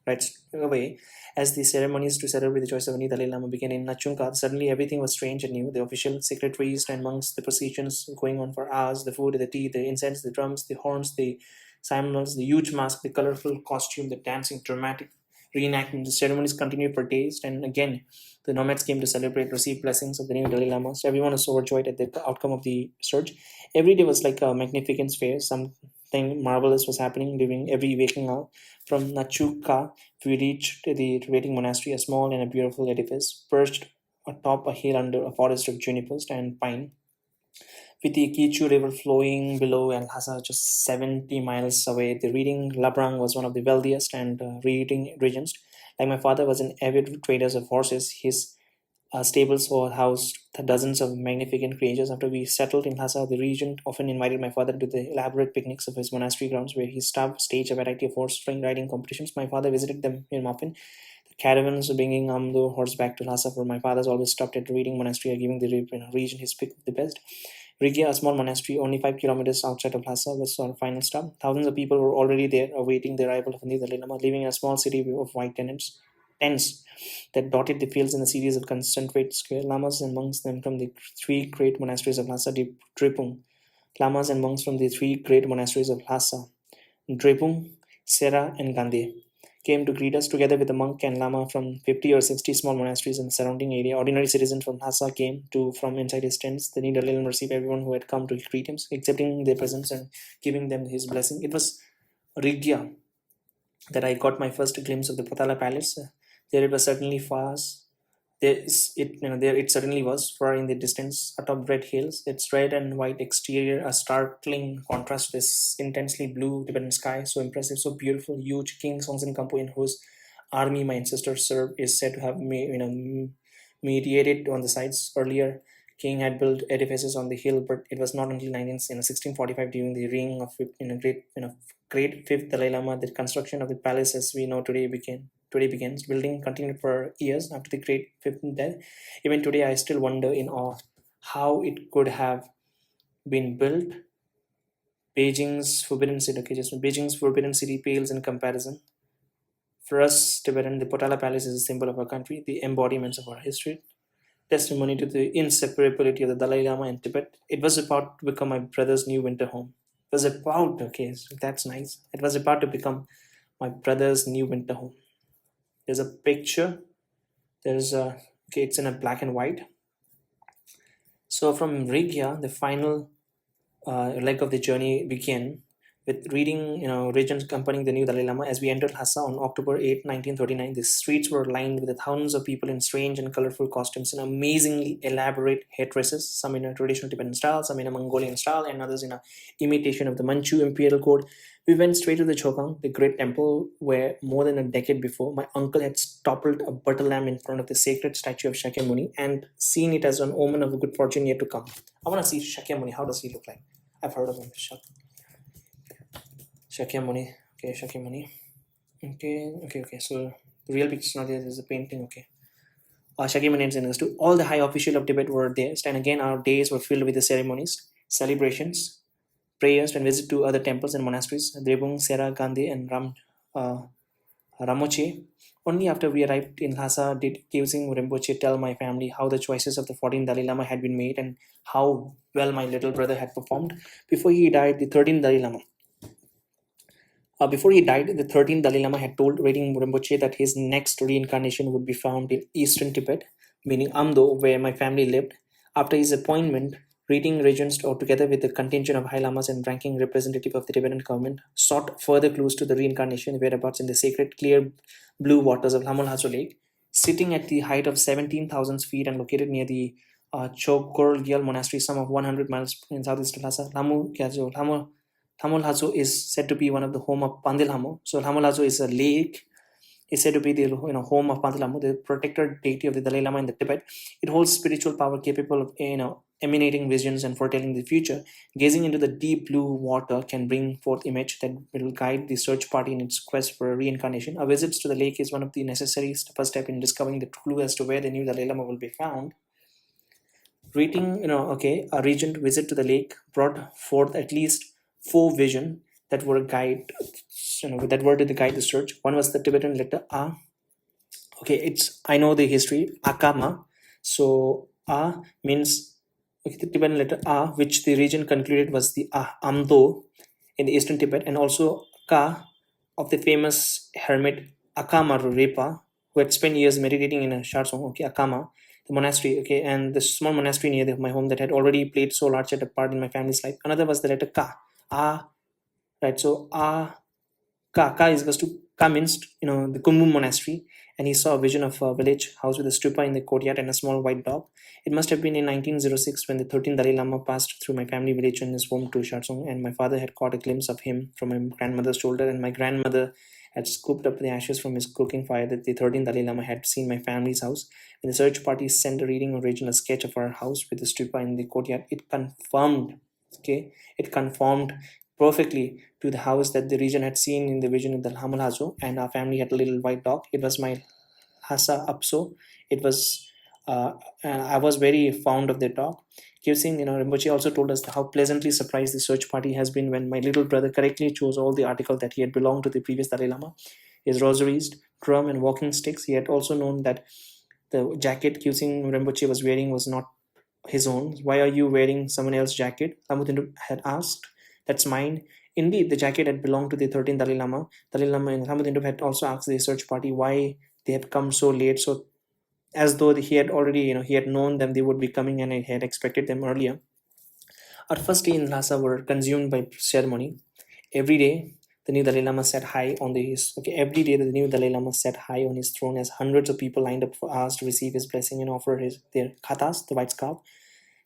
right away. As the ceremonies to celebrate the choice of a new Dalai Lama began in Nachunka, suddenly everything was strange and new. The official secretaries and monks, the processions going on for hours, the food, the tea, the incense, the drums, the horns, the cymbals, the huge mask, the colorful costume, the dancing, dramatic reenactment. The ceremonies continued for days, and again, the nomads came to celebrate, receive blessings of the new Dalai Lama. So everyone was overjoyed at the outcome of the search. Every day was like a magnificent fair. Something marvelous was happening during every waking hour. From Nachuka, we reached the waiting monastery, a small and a beautiful edifice, perched atop a hill under a forest of junipers and pine. With the Kichu River flowing below and Lhasa just 70 miles away, the reading Labrang was one of the wealthiest and reading regions. Like my father was an avid trader of horses, his Our stables housed dozens of magnificent creatures. After we settled in Lhasa, the regent often invited my father to the elaborate picnics of his monastery grounds, where he staged a variety of horse riding competitions. My father visited them in often. The caravans bringing Amdo horseback to Lhasa, for my father's always stopped at reading monastery or giving the region his pick of the best. Rigia, a small monastery only 5 kilometers outside of Lhasa, was our final stop. Thousands of people were already there awaiting the arrival of the Dalai Lama, living in a small city of white tents that dotted the fields in a series of concentrated square. Lamas and monks then from the three great monasteries of Lhasa, Drepung. Lamas and monks from the three great monasteries of Lhasa, Drepung, Sera, and Gandhi, came to greet us together with a monk and lama from 50 or 60 small monasteries in the surrounding area. Ordinary citizens from Lhasa came to from inside his tents. The Dalai Lama received everyone who had come to greet him, accepting their presence and giving them his blessing. It was Rigya that I got my first glimpse of the Potala Palace. There it was certainly fast. There it certainly was, far in the distance, atop red hills. Its red and white exterior, a startling contrast to this intensely blue Tibetan sky, so impressive, so beautiful. Huge King Songtsen Kampo, in whose army my ancestors served, is said to have mediated on the sites. Earlier, King had built edifices on the hill, but it was not until 1645, during the reign of great fifth Dalai Lama, that construction of the palace as we know today begins. Building continued for years after the great fifth death. Even today, I still wonder in awe how it could have been built. Beijing's forbidden city pales in comparison. For us, Tibetan, the Potala Palace is a symbol of our country, the embodiment of our history, testimony to the inseparability of the Dalai Lama and Tibet. It was about to become my brother's new winter home. It was about, okay, so that's nice. It was about to become my brother's new winter home. There's a picture. It's in a black and white. So from Rigya, the final leg of the journey began with reading, regents accompanying the new Dalai Lama. As we entered Lhasa on October 8, 1939, the streets were lined with thousands of people in strange and colorful costumes and amazingly elaborate headdresses, some in a traditional Tibetan style, some in a Mongolian style, and others in a imitation of the Manchu imperial court. We went straight to the Chokang, the great temple where more than a decade before my uncle had toppled a butter lamb in front of the sacred statue of Shakyamuni and seen it as an omen of good fortune yet to come. I want to see Shakyamuni. How does he look like? I've heard of him. Shakyamuni. Okay, Shakyamuni. Okay. So the real picture is not there. There's a painting. Okay. Shakyamuni is in us too. All the high officials of Tibet were there, and again our days were filled with the ceremonies, celebrations, prayers, and visit to other temples and monasteries, Drebung, Sera, Gandhi, and Ramoche. Only after we arrived in Lhasa did Kyusing Rinpoche tell my family how the choices of the 14th Dalai Lama had been made and how well my little brother had performed. Before he died, the 13th Dalai Lama had told Reading Rinpoche that his next reincarnation would be found in eastern Tibet, meaning Amdo, where my family lived. After his appointment, Reading regents, together with the contingent of high lamas and ranking representative of the Tibetan government, sought further clues to the reincarnation whereabouts in the sacred, clear blue waters of Lamolhaso Lake. Sitting at the height of 17,000 feet and located near the Chokorgyal Monastery, some of 100 miles in southeast of Lhasa, Lamolhaso is said to be one of the home of Pandilhamo. So Lamolhaso is a lake. Is said to be the home of Pandilhamo, the protector deity of the Dalai Lama in the Tibet. It holds spiritual power capable of emanating visions and foretelling the future. Gazing into the deep blue water can bring forth image that will guide the search party in its quest for reincarnation. A visit to the lake is one of the necessary first step in discovering the clue as to where the new Dalai Lama will be found. A regent visit to the lake brought forth at least 4 visions that were to guide the search. One was the Tibetan letter A. Okay, I know the history. Akama. So A means the Tibetan letter A, which the region concluded was the Amdo in the eastern Tibet, and also Ka of the famous hermit Akama Repa, who had spent years meditating in a Sharsong. Okay, Akama, the monastery. Okay, and the small monastery near my home that had already played so large a part in my family's life. Another was the letter Ka. Right. So Ka is was to Ka means the Kumbum monastery, and he saw a vision of a village house with a stupa in the courtyard and a small white dog. It must have been in 1906 when the 13th Dalai Lama passed through my family village in his home to Sharsong, and my father had caught a glimpse of him from my grandmother's shoulder, and my grandmother had scooped up the ashes from his cooking fire that the 13th Dalai Lama had seen my family's house. When the search party sent a reading original sketch of our house with the stupa in the courtyard, it confirmed perfectly to the house that the region had seen in the vision of the Hamalhazo, and our family had a little white dog. It was my Hasa Apso. It was, and I was very fond of the dog. Kyusing, Rinpoche also told us how pleasantly surprised the search party has been when my little brother correctly chose all the article that he had belonged to the previous Dalai Lama, his rosaries, drum, and walking sticks. He had also known that the jacket Kyusing Rinpoche was wearing was not his own. Why are you wearing someone else's jacket? Lamutindu had asked. That's mine. Indeed, the jacket had belonged to the 13th Dalai Lama. Dalai Lama and Lamutindu had also asked the search party why they had come so late, so as though he had already, he had known them, they would be coming, and he had expected them earlier. Our first day in Lhasa were consumed by ceremony. Every day, the new Dalai Lama sat high on every day the new Dalai Lama sat high on his throne as hundreds of people lined up for hours to receive his blessing and offer their khatas, the white scarf,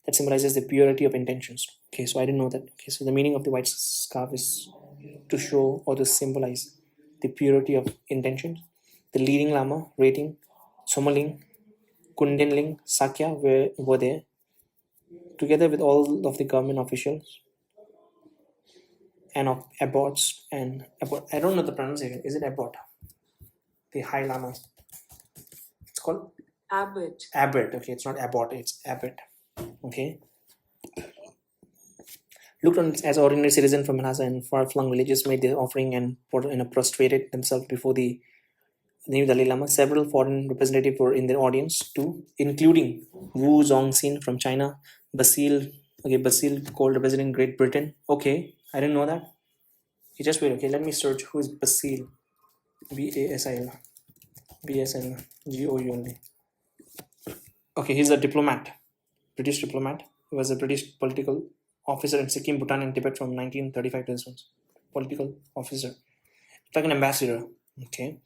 that symbolizes the purity of intentions. Okay, so I didn't know that. Okay, so the meaning of the white scarf is to show or to symbolize the purity of intentions. The leading Lama, Rating, Somaling, Kundenling, Sakya were there, together with all of the government officials and of abbots and abbot. I don't know the pronunciation. Is it abbot? The High Lama. It's called Abbot. Abbot. Okay, it's not abbot. It's abbot. Okay. Looked on as ordinary citizens from Lhasa and far-flung villages made their offering and prostrated themselves before the new Dalai Lama. Several foreign representatives were in their audience too, including Wu Zongxin from China, Basil called representing Great Britain. Okay, I didn't know that. Okay, just wait. Okay, let me search who is Basil. Basil. BSL. GOUL. Okay, he's a diplomat, British diplomat. He was a British political officer in Sikkim, Bhutan, and Tibet from 1935 to this one. Political officer, like an ambassador. Okay.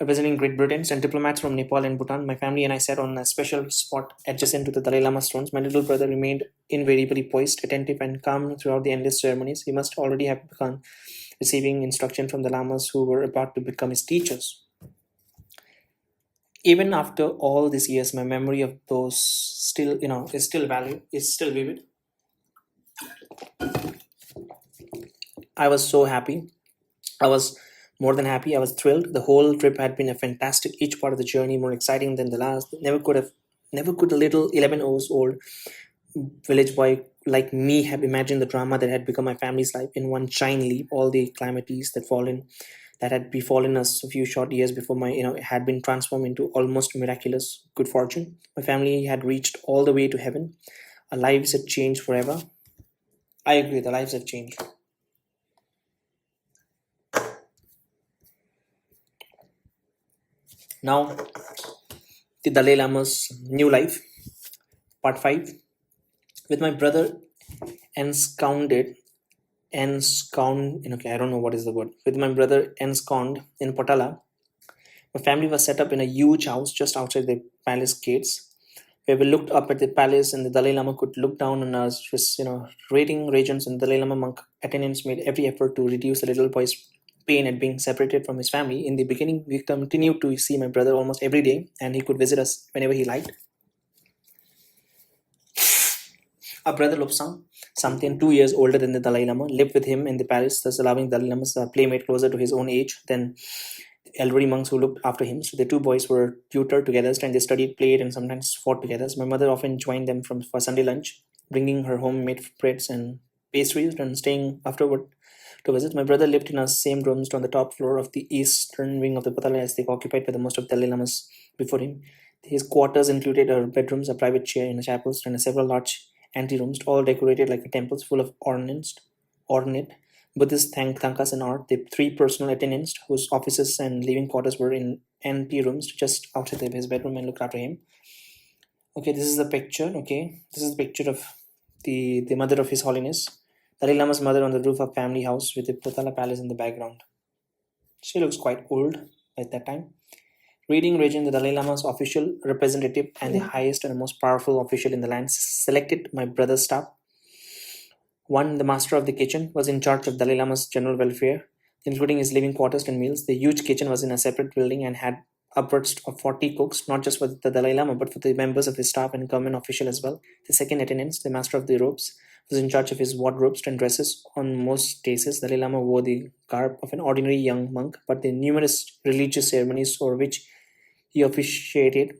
Representing Great Britain and diplomats from Nepal and Bhutan, my family and I sat on a special spot adjacent to the Dalai Lama's thrones. My little brother remained invariably poised, attentive, and calm throughout the endless ceremonies. He must already have begun receiving instruction from the Lamas who were about to become his teachers. Even after all these years, my memory of those is still vivid. I was so happy. I was more than happy. I was thrilled. The whole trip had been a fantastic. Each part of the journey more exciting than the last. Never could a little 11 years old village boy like me have imagined the drama that had become my family's life in one giant leap. All the calamities that had befallen us a few short years before had been transformed into almost miraculous good fortune. My family had reached all the way to heaven. Our lives had changed forever. I agree, the lives have changed. Now, the Dalai Lama's new life, part 5. With my brother ensconced, okay, I don't know what is the word. With my brother ensconced in Potala, my family was set up in a huge house just outside the palace gates, where we looked up at the palace and the Dalai Lama could look down on us. Just, rating regions, and the Dalai Lama monk attendants made every effort to reduce the little boy's pain at being separated from his family. In the beginning, we continued to see my brother almost every day, and he could visit us whenever he liked. Our brother Lobsang, something 2 years older than the Dalai Lama, lived with him in the palace, thus allowing Dalai Lama's playmate closer to his own age than elderly monks who looked after him. So the two boys were tutored together, and they studied, played, and sometimes fought together. So my mother often joined them for Sunday lunch, bringing her homemade breads and pastries and staying afterward to visit. My brother lived in our same rooms on the top floor of the eastern wing of the Patala, as they occupied by the most of the Dalai Lamas before him. His quarters included bedrooms, a private chair in a chapel, and several large anterooms, all decorated like temples full of ornate Buddhist thankas and art. The 3 personal attendants, whose offices and living quarters were in anterooms just outside his bedroom, and looked after him. Okay, this is the picture. Okay, this is the picture of the mother of His Holiness, Dalai Lama's mother, on the roof of family house with the Potala Palace in the background. She looks quite old at that time. Reading region, the Dalai Lama's official representative and the highest and most powerful official in the land, selected my brother's staff. One, the master of the kitchen, was in charge of Dalai Lama's general welfare. including his living quarters and meals. The huge kitchen was in a separate building and had upwards of 40 cooks, not just for the Dalai Lama, but for the members of his staff and government official as well. The second attendant, the master of the robes, was in charge of his wardrobes and dresses. On most cases, the Dalai Lama wore the garb of an ordinary young monk, but the numerous religious ceremonies over which he officiated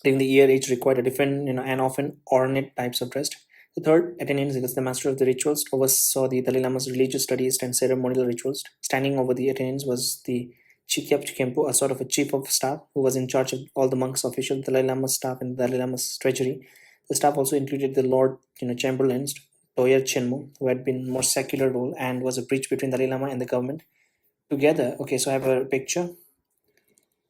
during the year each required a different and often ornate types of dress. The third attendant is the master of the rituals, oversaw the Dalai Lama's religious studies and ceremonial rituals. Standing over the attendants was the Chikyap Chikempo, a sort of a chief of staff who was in charge of all the monks' official, Dalai Lama's staff, and the Dalai Lama's treasury. The staff also included the Lord Chamberlains, Toyer Chenmo, who had been more secular role and was a bridge between Dalai Lama and the government. Together, okay, so I have a picture.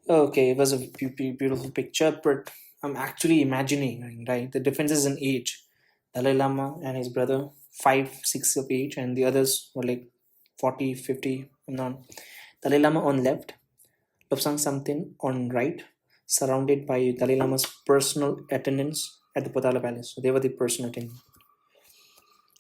Okay, it was a beautiful picture, but I'm actually imagining, right? The differences in age. Dalai Lama and his brother, 5, 6 of age, and the others were like 40, 50. No. Dalai Lama on left, Lobsang Samtin on right, surrounded by Dalai Lama's personal attendants at the Potala Palace. So they were the personal attendants.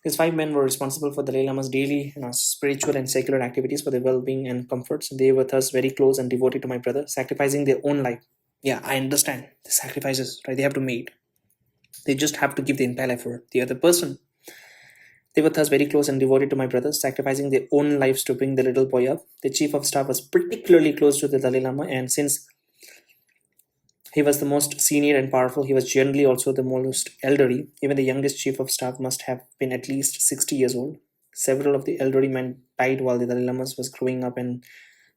These 5 men were responsible for Dalai Lama's daily spiritual and secular activities for their well-being and comforts. They were thus very close and devoted to my brother, sacrificing their own life. Yeah, I understand the sacrifices, right? They have to make. They just have to give the entire life for the other person. They were thus very close and devoted to my brother, sacrificing their own lives to bring the little boy up. The chief of staff was particularly close to the Dalai Lama, and since he was the most senior and powerful, he was generally also the most elderly. Even the youngest chief of staff must have been at least 60 years old. Several of the elderly men died while the Dalai Lama was growing up, and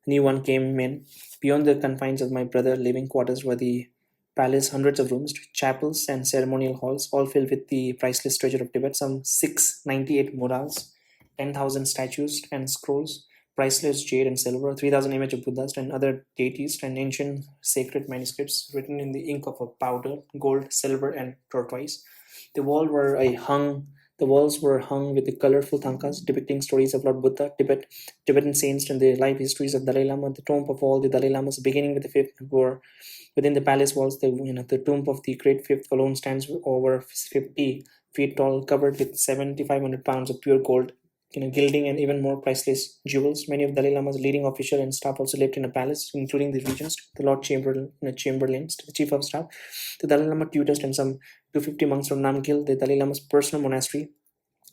a new one came in. Beyond the confines of my brother's living quarters were the palace, hundreds of rooms, chapels, and ceremonial halls, all filled with the priceless treasure of Tibet. Some 698 murals, 10,000 statues and scrolls, priceless jade and silver, 3,000 images of Buddhas and other deities, and ancient sacred manuscripts written in the ink of a powder, gold, silver, and turquoise. The wall were a hung the walls were hung with the colorful tankas depicting stories of Lord Buddha, Tibetan saints, and the life histories of Dalai Lama. The tomb of all the Dalai Lamas, beginning with the fifth, were within the palace walls. The tomb of the great fifth alone stands over 50 feet tall, covered with 7,500 pounds of pure gold, gilding, and even more priceless jewels. Many of Dalai Lama's leading official and staff also lived in a palace, including the regents, the Lord Chamberlains, the chief of staff, the Dalai Lama tutors, and some 250 monks from Namgyal, the Dalai Lama's personal monastery.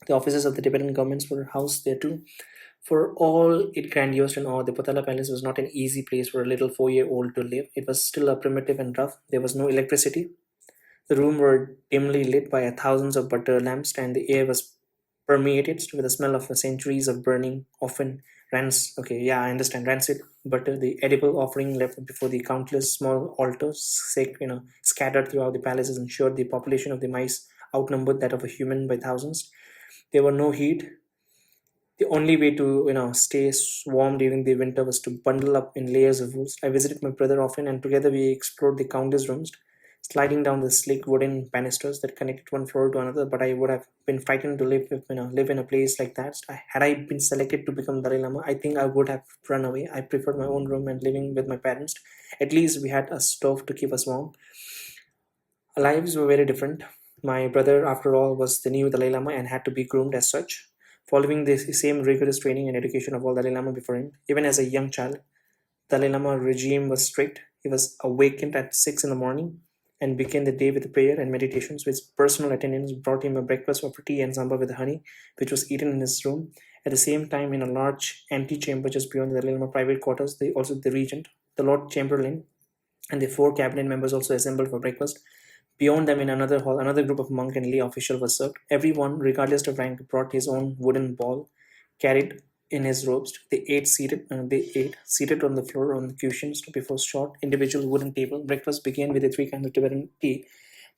The offices of the Tibetan governments were housed there too. For all it grandiose and awe, the Potala Palace was not an easy place for a little 4-year-old to live. It was still a primitive and rough. There was no electricity. The rooms were dimly lit by thousands of butter lamps, and the air was permeated with the smell of centuries of burning, often I understand, rancid butter. The edible offering left before the countless small altars, scattered throughout the palaces, ensured the population of the mice outnumbered that of a human by thousands. There were no heat. The only way to stay warm during the winter was to bundle up in layers of wool. I visited my brother often, and together we explored the countless rooms, sliding down the slick wooden banisters that connected one floor to another. But I would have been frightened to live in a place like that. Had I been selected to become Dalai Lama, I think I would have run away. I preferred my own room and living with my parents. At least we had a stove to keep us warm. Our lives were very different. My brother, after all, was the new Dalai Lama and had to be groomed as such, following the same rigorous training and education of all Dalai Lama before him. Even as a young child, Dalai Lama regime was strict. He was awakened at 6 in the morning and began the day with prayer and meditations. His personal attendants brought him a breakfast of tea and sambar with honey, which was eaten in his room. At the same time, in a large empty chamber just beyond the Dalai Lama private quarters, also the regent, the Lord Chamberlain, and the 4 cabinet members also assembled for breakfast. Beyond them, in another hall, another group of monk and lay officials was served. Everyone, regardless of rank, brought his own wooden ball, carried in his robes. They ate seated on the floor on the cushions before short individual wooden table. Breakfast began with the 3 kinds of Tibetan tea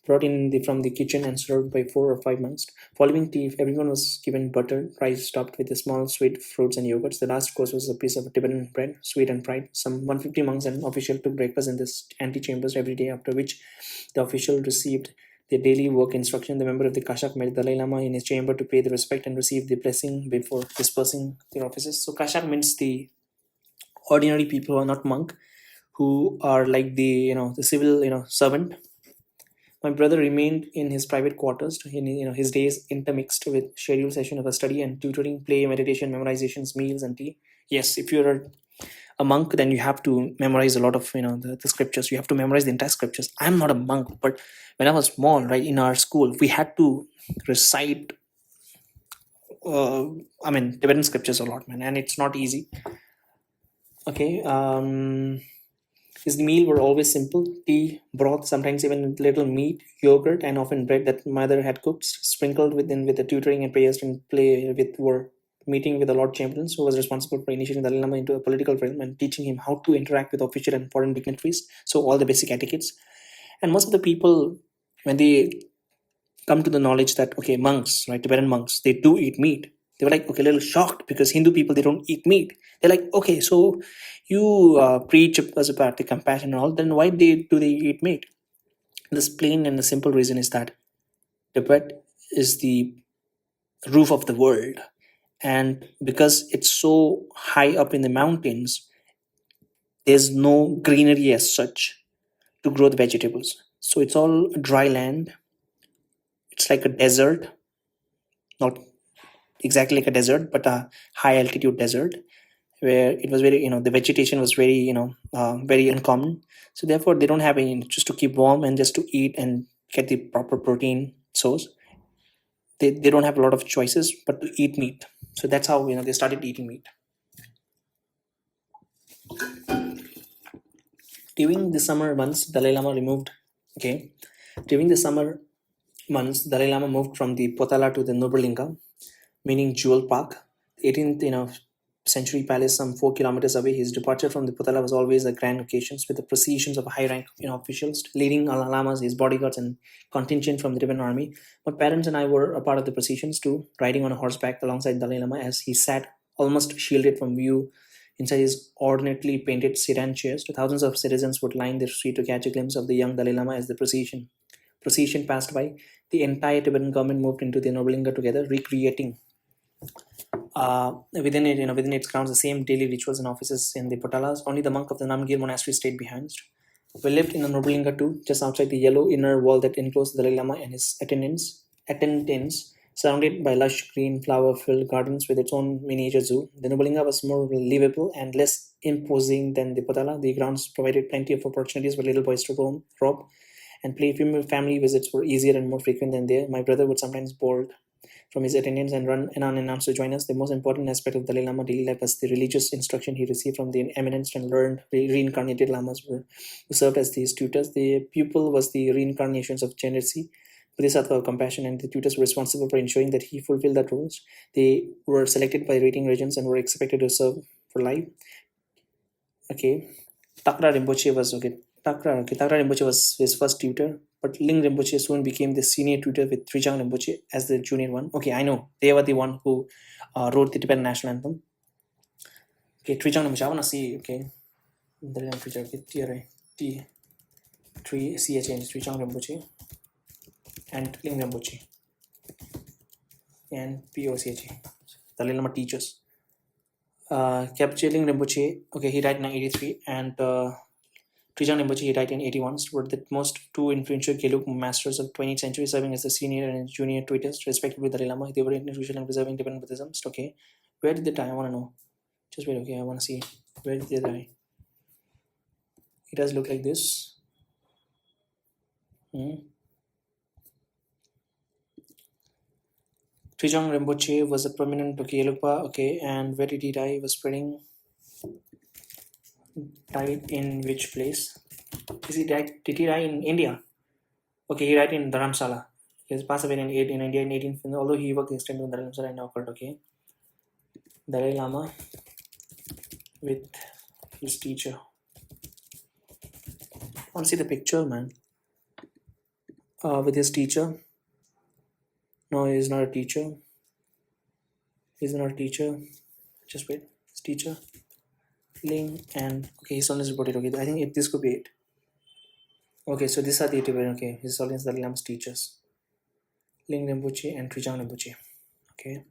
brought in from the kitchen and served by 4 or 5 monks. Following tea, everyone was given butter, rice topped with the small sweet fruits and yogurts. The last course was a piece of Tibetan bread, sweet and fried. Some 150 monks and officials took breakfast in this antechambers every day, after which the official received their daily work instruction. The member of the Kashak met Dalai Lama in his chamber to pay the respect and receive the blessing before dispersing their offices. So Kashak means the ordinary people who are not monk, who are like the civil servant. My brother remained in his private quarters, in his days intermixed with scheduled session of a study and tutoring, play, meditation, memorizations, meals, and tea. yes, if you're a monk, then you have to memorize a lot of the scriptures. You have to memorize the entire scriptures. I'm not a monk, but when I was small, right, in our school, we had to recite uh, Tibetan scriptures a lot, man, and it's not easy. Okay. His meal were always simple: tea, broth, sometimes even little meat, yogurt, and often bread that mother had cooked, sprinkled within with the tutoring and prayers and play with were meeting with the Lord Chamberlain, who was responsible for initiating Dalai Lama into a political realm and teaching him how to interact with official and foreign dignitaries. So all the basic etiquettes. And most of the people, when they come to the knowledge that okay, monks, right, Tibetan monks, they do eat meat, they were like okay, a little shocked because Hindu people, they don't eat meat. They're like, okay, so you preach us about the compassion and all, then why do they eat meat? This plain and the simple reason is that Tibet is the roof of the world, and because it's so high up in the mountains, there's no greenery as such to grow the vegetables. So it's all dry land. It's like a desert, not exactly like a desert, but a high altitude desert where it was very, the vegetation was very, very uncommon. So therefore, they don't have any just to keep warm and just to eat and get the proper protein source. They don't have a lot of choices but to eat meat. So that's how they started eating meat. During the summer months, Dalai Lama removed. Okay, during the summer months, Dalai Lama moved from the Potala to the Nobralinga, meaning Jewel Park, 18th century palace some 4 kilometers away. His departure from the Potala was always a grand occasion with the processions of high rank officials leading lamas, his bodyguards, and contingent from the Tibetan army. My parents and I were a part of the processions too, riding on a horseback alongside Dalai Lama as he sat almost shielded from view inside his ornately painted sedan chairs. Thousands of citizens would line the street to catch a glimpse of the young Dalai Lama as the procession passed by. The entire Tibetan government moved into the Nobulinga together, recreating within its grounds the same daily rituals and offices in the Potalas. Only the monk of the Namgir monastery stayed behind. We lived in the Nobulinga too, just outside the yellow inner wall that enclosed the Dalai Lama and his attendants, surrounded by lush green flower-filled gardens with its own miniature zoo. The Nobulinga was more livable and less imposing than the Potala. The grounds provided plenty of opportunities for little boys to roam, romp, and play. Family visits were easier and more frequent than there. My brother would sometimes bolt from his attendants and run in unannounced to join us. The most important aspect of Dalai Lama daily life was the religious instruction he received from the eminent and learned reincarnated lamas who served as his tutors. The pupil was the reincarnations of generosity, bodhisattva, compassion, and the tutors were responsible for ensuring that he fulfilled that roles. They were selected by rating regions and were expected to serve for life. Okay, Takra Rinpoche was okay. Takra Rinpoche was his first tutor, but Ling Rinpoche soon became the senior tutor with Trijang Rinpoche as the junior one. Okay, I know they were the one who wrote the Tibetan national anthem. Okay, Trijang Rinpoche. I wanna see. Okay, the Trijang T 3 CHN Trijang Rinpoche and Ling Rinpoche and POCH. Dalai Lama teachers. Kapche Ling Rinpoche. Okay, he died in 1983 and. Trijang Rinpoche, he died in 81, were the most two influential Gelug masters of 20th century, serving as the senior and junior tutors, respectively Dalai Lama. They were influential in preserving Tibetan Buddhism. Okay, where did they die? I want to know. Just wait, okay, I want to see. Where did they die? It does look like this. Trijang Rinpoche was a prominent Gelugpa, okay, and where did he die? He was spreading. Died in which place? Did he die in India? Okay, he died in Dharamsala. He has passed away in India in 18. Although he worked extensively in Dharamsala and occurred. Okay, Dalai Lama with his teacher. I want to see the picture, man. With his teacher. No, he is not a teacher. He's not a teacher. Just wait. His teacher. Ling and okay, his son is reported. Okay, I think this could be it. Okay, so these are the Tibetan. Okay, his son is Dalai Lama's teachers. Ling Rinpoche and Trijang Rinpoche. Okay.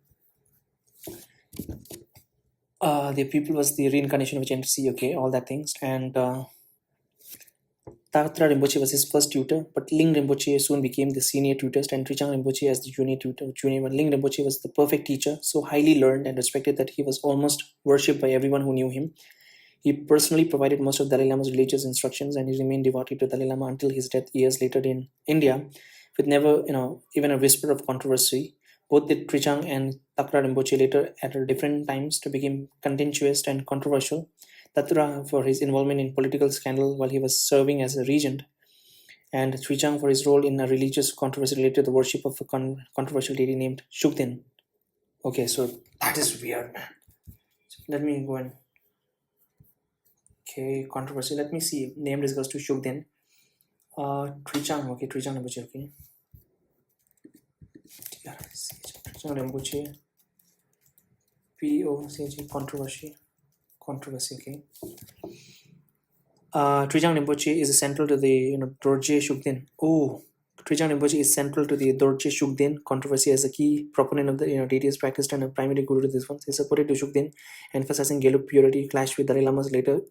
The people was the reincarnation of Gen C. Okay, all that things and. Tatra Rinpoche was his first tutor, but Ling Rinpoche soon became the senior tutor and Trichang Rinpoche as the junior tutor. But Ling Rinpoche was the perfect teacher, so highly learned and respected that he was almost worshipped by everyone who knew him. He personally provided most of Dalai Lama's religious instructions, and he remained devoted to Dalai Lama until his death years later in India, with never, even a whisper of controversy. Both the Trichang and Takra Rinpoche later, at different times, to become contentious and controversial. Tatra for his involvement in political scandal while he was serving as a regent, and Trichang for his role in a religious controversy related to the worship of a controversial deity named Shukden. Okay, so that is weird, man. So let me go and controversy. Let me see. Name discussed to Shukden. Trichang. Okay, Trichang Rinpoche. Okay. Trichang Rinpoche. POCG controversy. Okay. Trichang Rinpoche is central to the Dorje Shukden. Oh, Trichang Rinpoche is central to the Dorje Shukden controversy as a key proponent of the deities practiced and a primary guru to this one. He supported to Shukden, emphasizing Gelug purity, clashed with Dalai Lama's later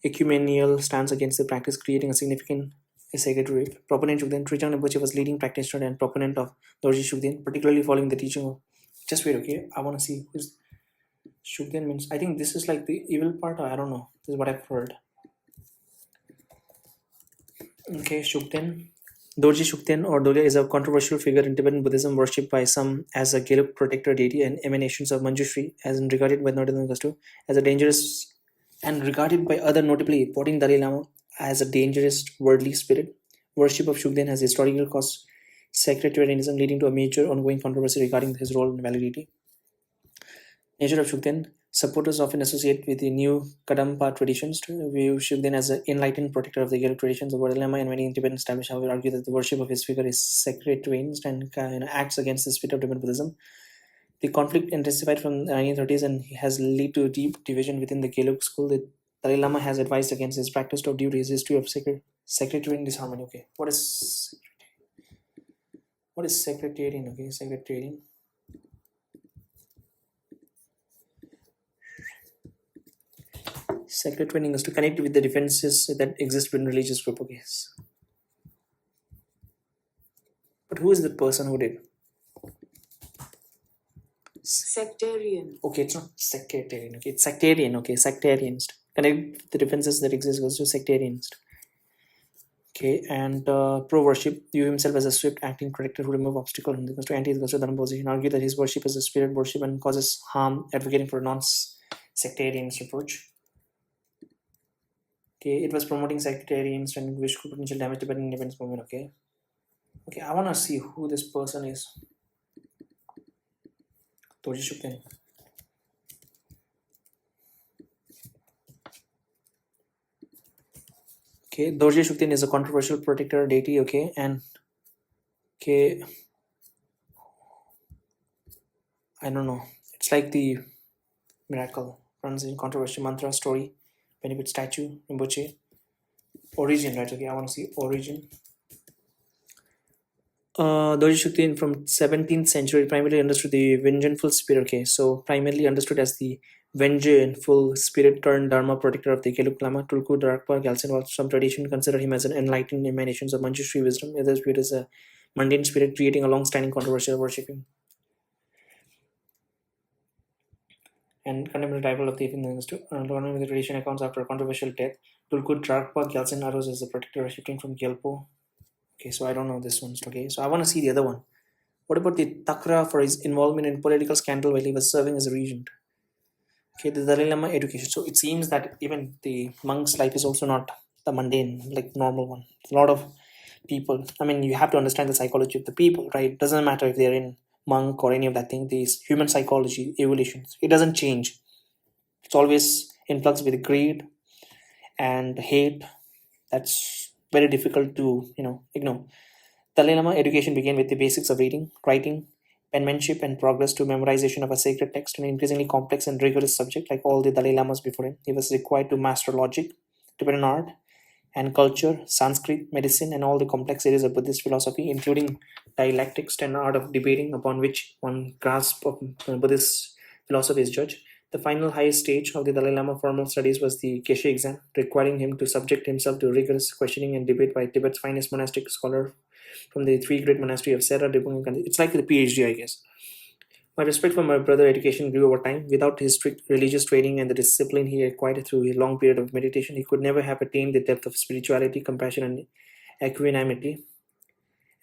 ecumenical stance against the practice, creating a significant sacred rift. Proponent Shukden, Trichang Rinpoche was leading practitioner and proponent of Dorje Shukden, particularly following the teaching of. Just wait, okay? I want to see who's Shukden means. I think this is like the evil part, or I don't know. This is what I've heard. Okay, Shukden. Dorje Shukden or Dorje is a controversial figure in Tibetan Buddhism, worshipped by some as a Gelug protector deity and emanations of Manjushri, as in regarded by Northern Augusto as a dangerous, and regarded by other, notably Bodhin Dalai Lama, as a dangerous worldly spirit. Worship of Shukden has historical caused sectarianism, leading to a major ongoing controversy regarding his role and validity. Nature of Shukden. Supporters often associate with the new Kadampa traditions to view Shukden as an enlightened protector of the Gelug traditions. The Dalai Lama and many Tibetan establishments, however, argue that the worship of his figure is sectarianist and acts against the spirit of Tibetan Buddhism. The conflict intensified from the 1930s and has led to deep division within the Gelug school. The Dalai Lama has advised against his practice due to his history of sectarian disharmony. Okay, what is sectarian? Okay, sectarian. Sectarian is to connect with the differences that exist within religious group. Okay, but who is the person who did? Sectarian. Okay, it's not sectarian. Okay, it's sectarian. Okay, sectarianist. Connect the differences that exist goes to sectarianist. Okay, and pro-worship, view himself as a swift acting protector who remove obstacle and goes to dharma position. Argue that his worship is a spirit worship and causes harm, advocating for a non-sectarianist approach. Okay, it was promoting sectarians and which could potential damage to Tibetan independence movement. Okay, I want to see who this person is. Dorje Shukden. Okay, Dorje Shukden is a controversial protector deity. Okay, and I don't know. It's like the miracle runs in controversial mantra story, benefit statue, Rinpoche. Origin, right? Okay, I want to see origin. Dorje Shukden from 17th century primarily understood the vengeful spirit. Okay, so primarily understood as the vengeful spirit turned dharma protector of the Gelug Lama, Tulku Darakpa, Gyaltsen, while some tradition consider him as an enlightened emanation of Manjushri wisdom. Others view it as a mundane spirit, creating a long-standing controversy of worshipping. And contemporary rival of the with the tradition accounts after a controversial death. Tulku Darakpa, Gyaltsen arose as the protector, shifting from Gyalpo. Okay, so I don't know this one. Okay, so I want to see the other one. What about the Takra for his involvement in political scandal while he was serving as a regent? Okay, the Dalai Lama education. So it seems that even the monk's life is also not the mundane, like normal one. A lot of people, I mean, you have to understand the psychology of the people, right? It doesn't matter if they're in monk or any of that thing. These human psychology, evolution, it doesn't change. It's always in flux with greed and hate. That's very difficult to, ignore. Dalai Lama education began with the basics of reading, writing, penmanship, and progress to memorization of a sacred text, an increasingly complex and rigorous subject. Like all the Dalai Lamas before him, he was required to master logic, Tibetan art and culture, Sanskrit, medicine, and all the complex areas of Buddhist philosophy, including dialectics and art of debating, upon which one grasp of Buddhist philosophy is judged. The final highest stage of the Dalai Lama formal studies was the Geshe exam, requiring him to subject himself to rigorous questioning and debate by Tibet's finest monastic scholar from the three great monastery of Sera, Drepung, and Kandy. It's like the PhD, I guess. My respect for my brother's education grew over time. Without his strict religious training and the discipline he acquired through a long period of meditation, he could never have attained the depth of spirituality, compassion, and equanimity.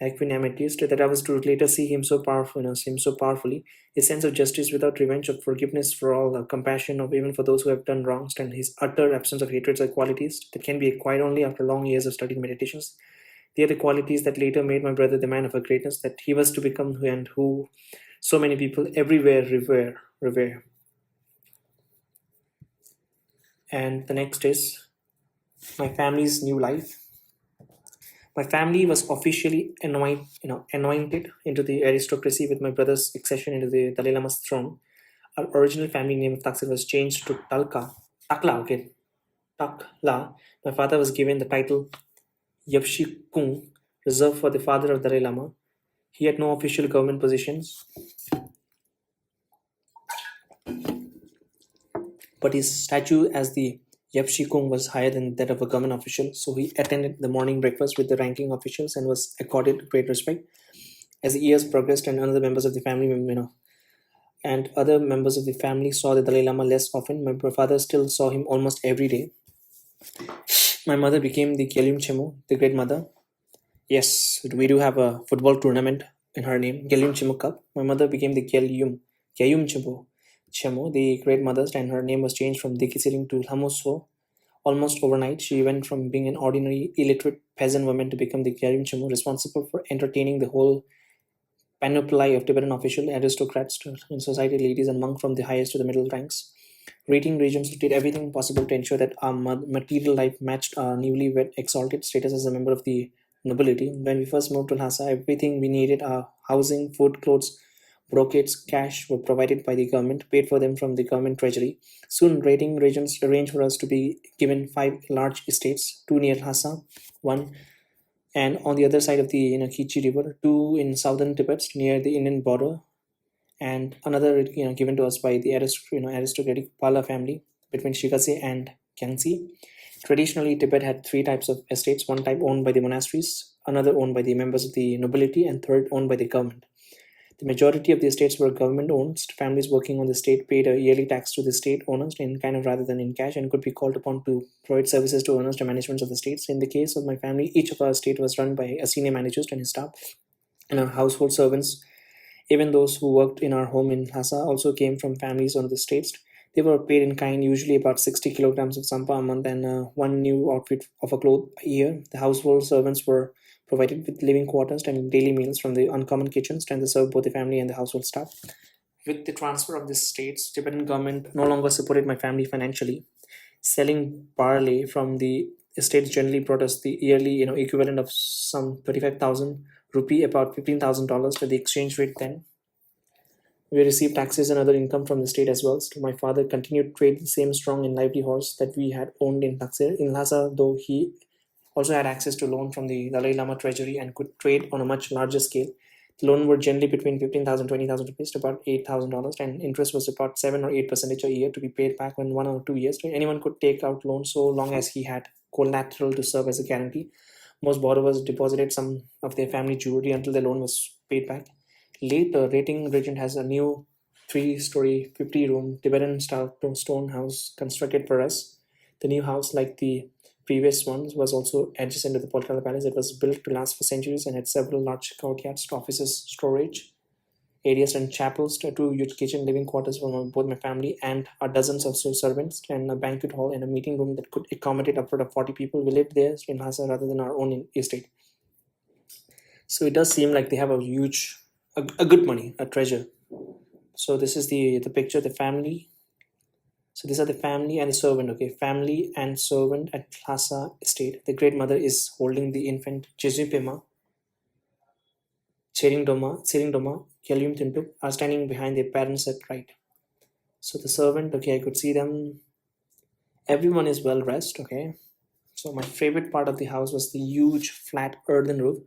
So that I was to later see him so powerful, him so powerfully. His sense of justice without revenge, of forgiveness for all, compassion of even for those who have done wrongs, and his utter absence of hatreds are qualities that can be acquired only after long years of studying meditations. They are the qualities that later made my brother the man of a greatness that he was to become and who so many people everywhere revere. And the next is my family's new life. My family was officially anointed into the aristocracy with my brother's accession into the Dalai Lama's throne. Our original family name of Taksir was changed to Takla, okay, Takla. My father was given the title Yapshi Kung, reserved for the father of Dalai Lama. He had no official government positions, but his statue as the Yapshi Kung was higher than that of a government official, so he attended the morning breakfast with the ranking officials and was accorded great respect. As the years progressed and other members of the family, and other members of the family saw the Dalai Lama less often, my father still saw him almost every day. My mother became the Kyalim Chemo, the great mother. Yes, we do have a football tournament in her name, Kyalim Chemo Cup. My mother became the Kyayum Chemo, the great mother, and her name was changed from Dikisiring to Lamoso. Almost overnight, she went from being an ordinary, illiterate peasant woman to become the Kyarim Chemo, responsible for entertaining the whole panoply of Tibetan official aristocrats in society, ladies and monks from the highest to the middle ranks. Rating regions did everything possible to ensure that our material life matched our newly exalted status as a member of the nobility. When we first moved to Lhasa, everything we needed, our housing, food, clothes, brocades, cash, were provided by the government, paid for them from the government treasury. Soon, rating regions arranged for us to be given 5 large estates, 2 near Lhasa, one and on the other side of the Kichi River, 2 in southern Tibet near the Indian border, and another given to us by the aristocratic Pala family between Shikase and Kyangsi. Traditionally, Tibet had 3 types of estates: one type owned by the monasteries, another owned by the members of the nobility, and third owned by the government. The majority of the estates were government owned. Families working on the state paid a yearly tax to the state owners in kind of rather than in cash and could be called upon to provide services to owners and managements of the states. In the case of my family, each of our estate was run by a senior manager and his staff, and our household servants, even those who worked in our home in Lhasa, also came from families on the states. They were paid in kind, usually about 60 kilograms of sampa a month and one new outfit of a cloth a year. The household servants were provided with living quarters and daily meals from the uncommon kitchens and they served both the family and the household staff. With the transfer of the states, Tibetan government no longer supported my family financially. Selling barley from the estates generally brought us the yearly, equivalent of some 35,000 rupee, about $15,000 to the exchange rate then. We received taxes and other income from the state as well. So my father continued to trade the same strong and lively horse that we had owned in Taksir. In Lhasa, though, he also had access to loan from the Dalai Lama treasury and could trade on a much larger scale. The loan were generally between 15,000 20,000 rupees to about $8,000, and interest was about 7 or 8% a year to be paid back in 1 or 2 years. Anyone could take out loans so long as he had collateral to serve as a guarantee. Most borrowers deposited some of their family jewelry until the loan was paid back. Later, Rating Regent has a new 3-story, 50-room Tibetan style stone house constructed for us. The new house, like the previous one, was also adjacent to the Polkala Palace. It was built to last for centuries and had several large courtyards, offices, storage areas, and chapels, 2 huge kitchen, living quarters for both my family and our dozens of servants, and a banquet hall and a meeting room that could accommodate upward of 40 people. We lived there in Lhasa rather than our own estate. So it does seem like they have a good money, a treasure. So this is the picture, the family. So these are the family and the servant. Okay, family and servant at Lhasa estate. The great mother is holding the infant Jezupema. Seringdoma, Kyalyum Tintuk are standing behind their parents at right. So the servant, okay, I could see them. Everyone is well dressed. Okay. So my favorite part of the house was the huge flat earthen roof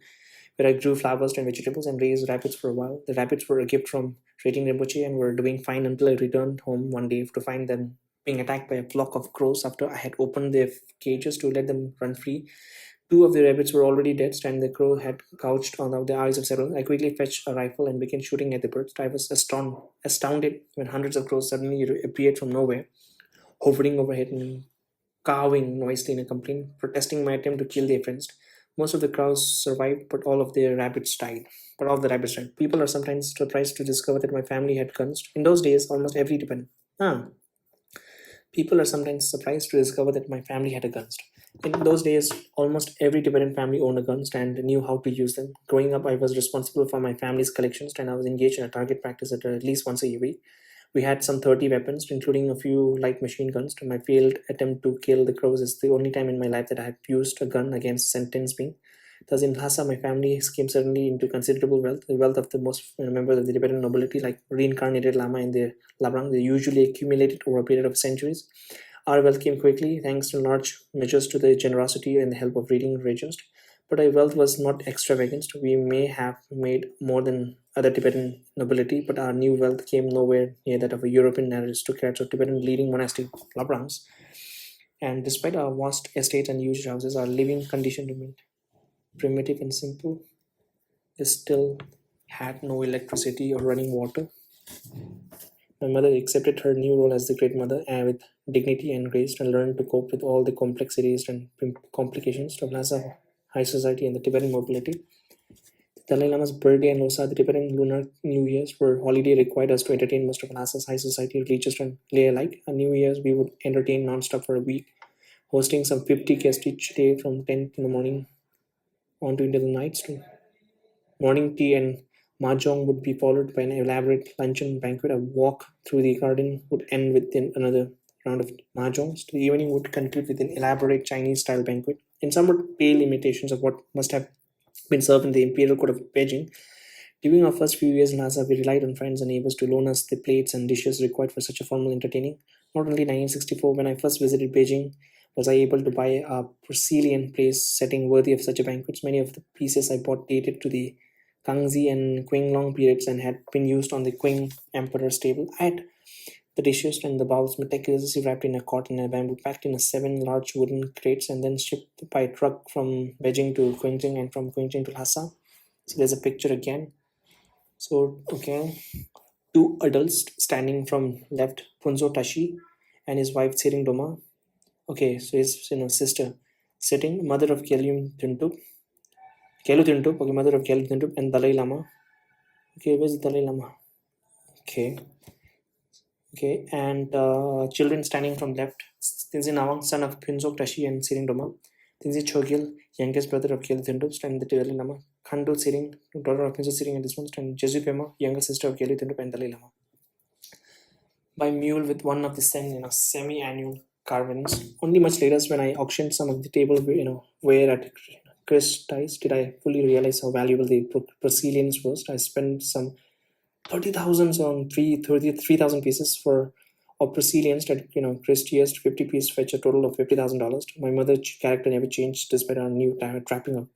where I grew flowers and vegetables and raised rabbits for a while. The rabbits were a gift from Rating Rinpoche and were doing fine until I returned home one day to find them being attacked by a flock of crows after I had opened their cages to let them run free. Two of the rabbits were already dead, and the crow had gouged out the eyes of several. I quickly fetched a rifle and began shooting at the birds. I was astounded when hundreds of crows suddenly appeared from nowhere, hovering overhead and cawing noisily in a complaint, protesting my attempt to kill their friends. Most of the crows survived, but all of the rabbits died. But all of the rabbits died. People are sometimes surprised to discover that my family had guns. In those days, almost every dependent. People are sometimes surprised to discover that my family had a gun. In those days, almost every Tibetan family owned a gun and knew how to use them. Growing up, I was responsible for my family's collections and I was engaged in a target practice at least once a week. We had some 30 weapons, including a few light machine guns. My failed attempt to kill the crows is the only time in my life that I have used a gun against sentence being. Thus, in Lhasa, my family came suddenly into considerable wealth, the wealth of the most members of the Tibetan nobility, like reincarnated Lama and their Labrang. They usually accumulated over a period of centuries. Our wealth came quickly, thanks to large measures to the generosity and the help of reading regions. But our wealth was not extravagant. We may have made more than other Tibetan nobility, but our new wealth came nowhere near that of a European aristocrats or Tibetan leading monastic Labrangs. And despite our vast estates and huge houses, our living condition remained primitive and simple. They still had no electricity or running water. My mother accepted her new role as the great mother with dignity and grace and learned to cope with all the complexities and complications of Lhasa high society and the Tibetan mobility. The Dalai Lama's birthday and Losar, the Tibetan Lunar New Year's, were holiday required us to entertain most of Lhasa's high society, religious and lay alike. On New Year's, we would entertain non-stop for a week, hosting some 50 guests each day from 10 in the morning on to into the nights. Morning tea and mahjong would be followed by an elaborate luncheon banquet. A walk through the garden would end with another round of mahjongs. The evening would conclude with an elaborate Chinese-style banquet, in somewhat pale imitations of what must have been served in the imperial court of Beijing. During our first few years in Lhasa, we relied on friends and neighbors to loan us the plates and dishes required for such a formal entertaining. Not only 1964, when I first visited Beijing, was I able to buy a porcelain place setting worthy of such a banquet. Many of the pieces I bought dated to the Kangxi and Qinglong periods and had been used on the Qing emperor's table. I had the dishes and the bowls meticulously wrapped in a cotton and bamboo, packed in a 7 large wooden crates, and then shipped by truck from Beijing to Quinting and from Quinting to Lhasa. So there's a picture again. So, okay, two adults standing from left, Punzo Tashi and his wife Tsering Doma. Okay, so his sister sitting, mother of Kelu Tuntup, okay, mother of Kelu Tuntup and Dalai Lama. Okay, where's the Dalai Lama? Okay, okay, and children standing from left, Tenzin Nawang, son of Phuntsok Tashi and Tsering Doma. Tenzin Chogil, youngest brother of Kelu Tuntup, and the Dalai Lama. Khandu Tsering, daughter of Phuntsok Tsering and this one, and Jesu Pema, younger sister of Kelu Tuntup and Dalai Lama. By mule with one of the semi-annual carvings. Only much later, when I auctioned some of the table, where at Christie's, did I fully realize how valuable the porcelains was. I spent some 30,000 on 33,000 pieces for of porcelains that Christie's 50 piece fetch a total of $50,000. My mother's character never changed despite our new trapping of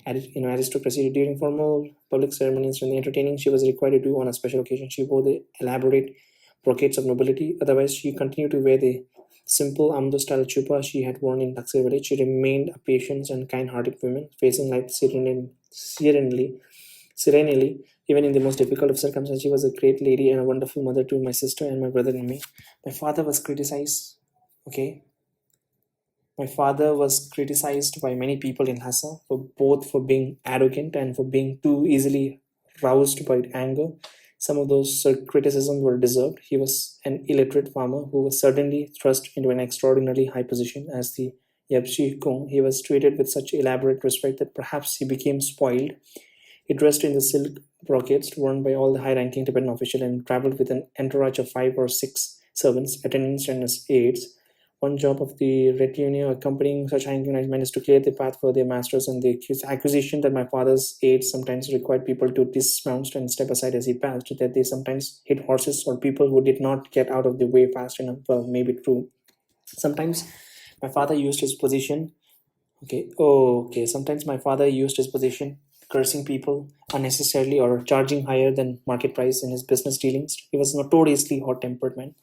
aristocracy. During formal public ceremonies and the entertaining she was required to do on a special occasion, she wore the elaborate brocades of nobility. Otherwise, she continued to wear the simple Amdo-style chupa she had worn in Taxir village. She remained a patient and kind-hearted woman, facing life serenely, even in the most difficult of circumstances. She was a great lady and a wonderful mother to my sister and my brother and me. My father was criticized. Okay, my father was criticized by many people in Lhasa for being arrogant and for being too easily roused by anger. Some of those criticisms were deserved. He was an illiterate farmer who was suddenly thrust into an extraordinarily high position as the Yabshi Kung. He was treated with such elaborate respect that perhaps he became spoiled. He dressed in the silk brocades worn by all the high-ranking Tibetan officials and traveled with an entourage of 5 or 6 servants, attendants, and aides. One job of the retinue accompanying such high-ranking men is to clear the path for their masters, and the accusation that my father's aides sometimes required people to dismount and step aside as he passed, that they sometimes hit horses or people who did not get out of the way fast enough, well, may be true. Sometimes my father used his position. Okay. Oh, okay. Sometimes my father used his position cursing people unnecessarily or charging higher than market price in his business dealings. He was notoriously hot-tempered man.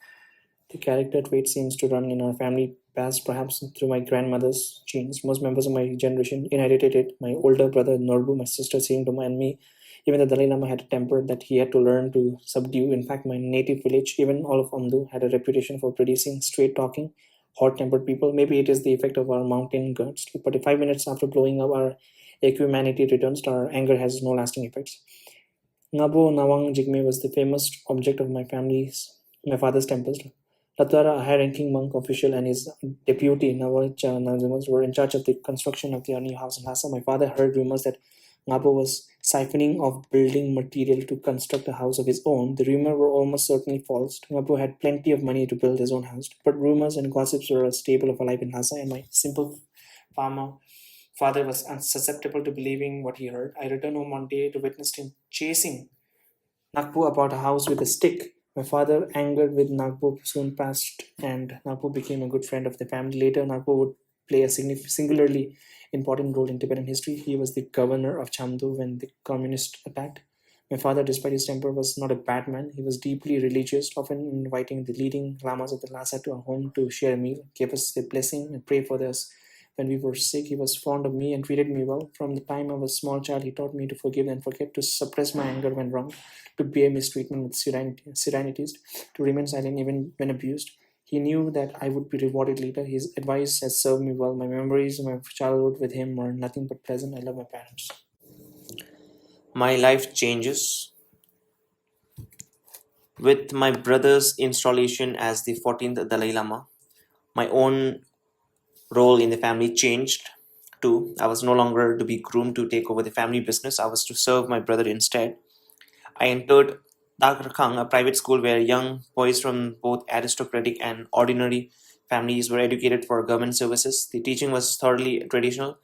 The character trait seems to run in our family past, perhaps through my grandmother's genes. Most members of my generation inherited it. My older brother Norbu, my sister Singdoma, and me. Even the Dalai Lama had a temper that he had to learn to subdue. In fact, my native village, even all of Amdu, had a reputation for producing straight talking, hot tempered people. Maybe it is the effect of our mountain gods, but 5 minutes after blowing up, our equanimity returns. Our anger has no lasting effects. Ngabo Nawang Jigme was the famous object of my father's tempest. Latwara, a high-ranking monk official, and his deputy Nawalcha Nanzamas were in charge of the construction of the new house in Lhasa. My father heard rumors that Ngabo was siphoning off building material to construct a house of his own. The rumors were almost certainly false. Ngabo had plenty of money to build his own house, but rumors and gossips were a staple of life in Lhasa, and my simple farmer father was unsusceptible to believing what he heard. I returned home one day to witness him chasing Nagpu about a house with a stick. My father, angered with Nagpu, soon passed, and Nagpu became a good friend of the family. Later, Nagpu would play a singularly important role in Tibetan history. He was the governor of Chamdu when the communists attacked. My father, despite his temper, was not a bad man. He was deeply religious, often inviting the leading lamas of the Lhasa to our home to share a meal, gave us the blessing, and pray for us when we were sick. He was fond of me and treated me well. From the time I was a small child, he taught me to forgive and forget, to suppress my anger when wrong, to bear mistreatment with serenities, to remain silent even when abused. He knew that I would be rewarded later. His advice has served me well. My memories of my childhood with him are nothing but pleasant. I love my parents. My life changes with my brother's installation as the 14th Dalai Lama. My own role in the family changed too. I was no longer to be groomed to take over the family business. I was to serve my brother instead. I entered Dakarkang, a private school where young boys from both aristocratic and ordinary families were educated for government services. The teaching was thoroughly traditional.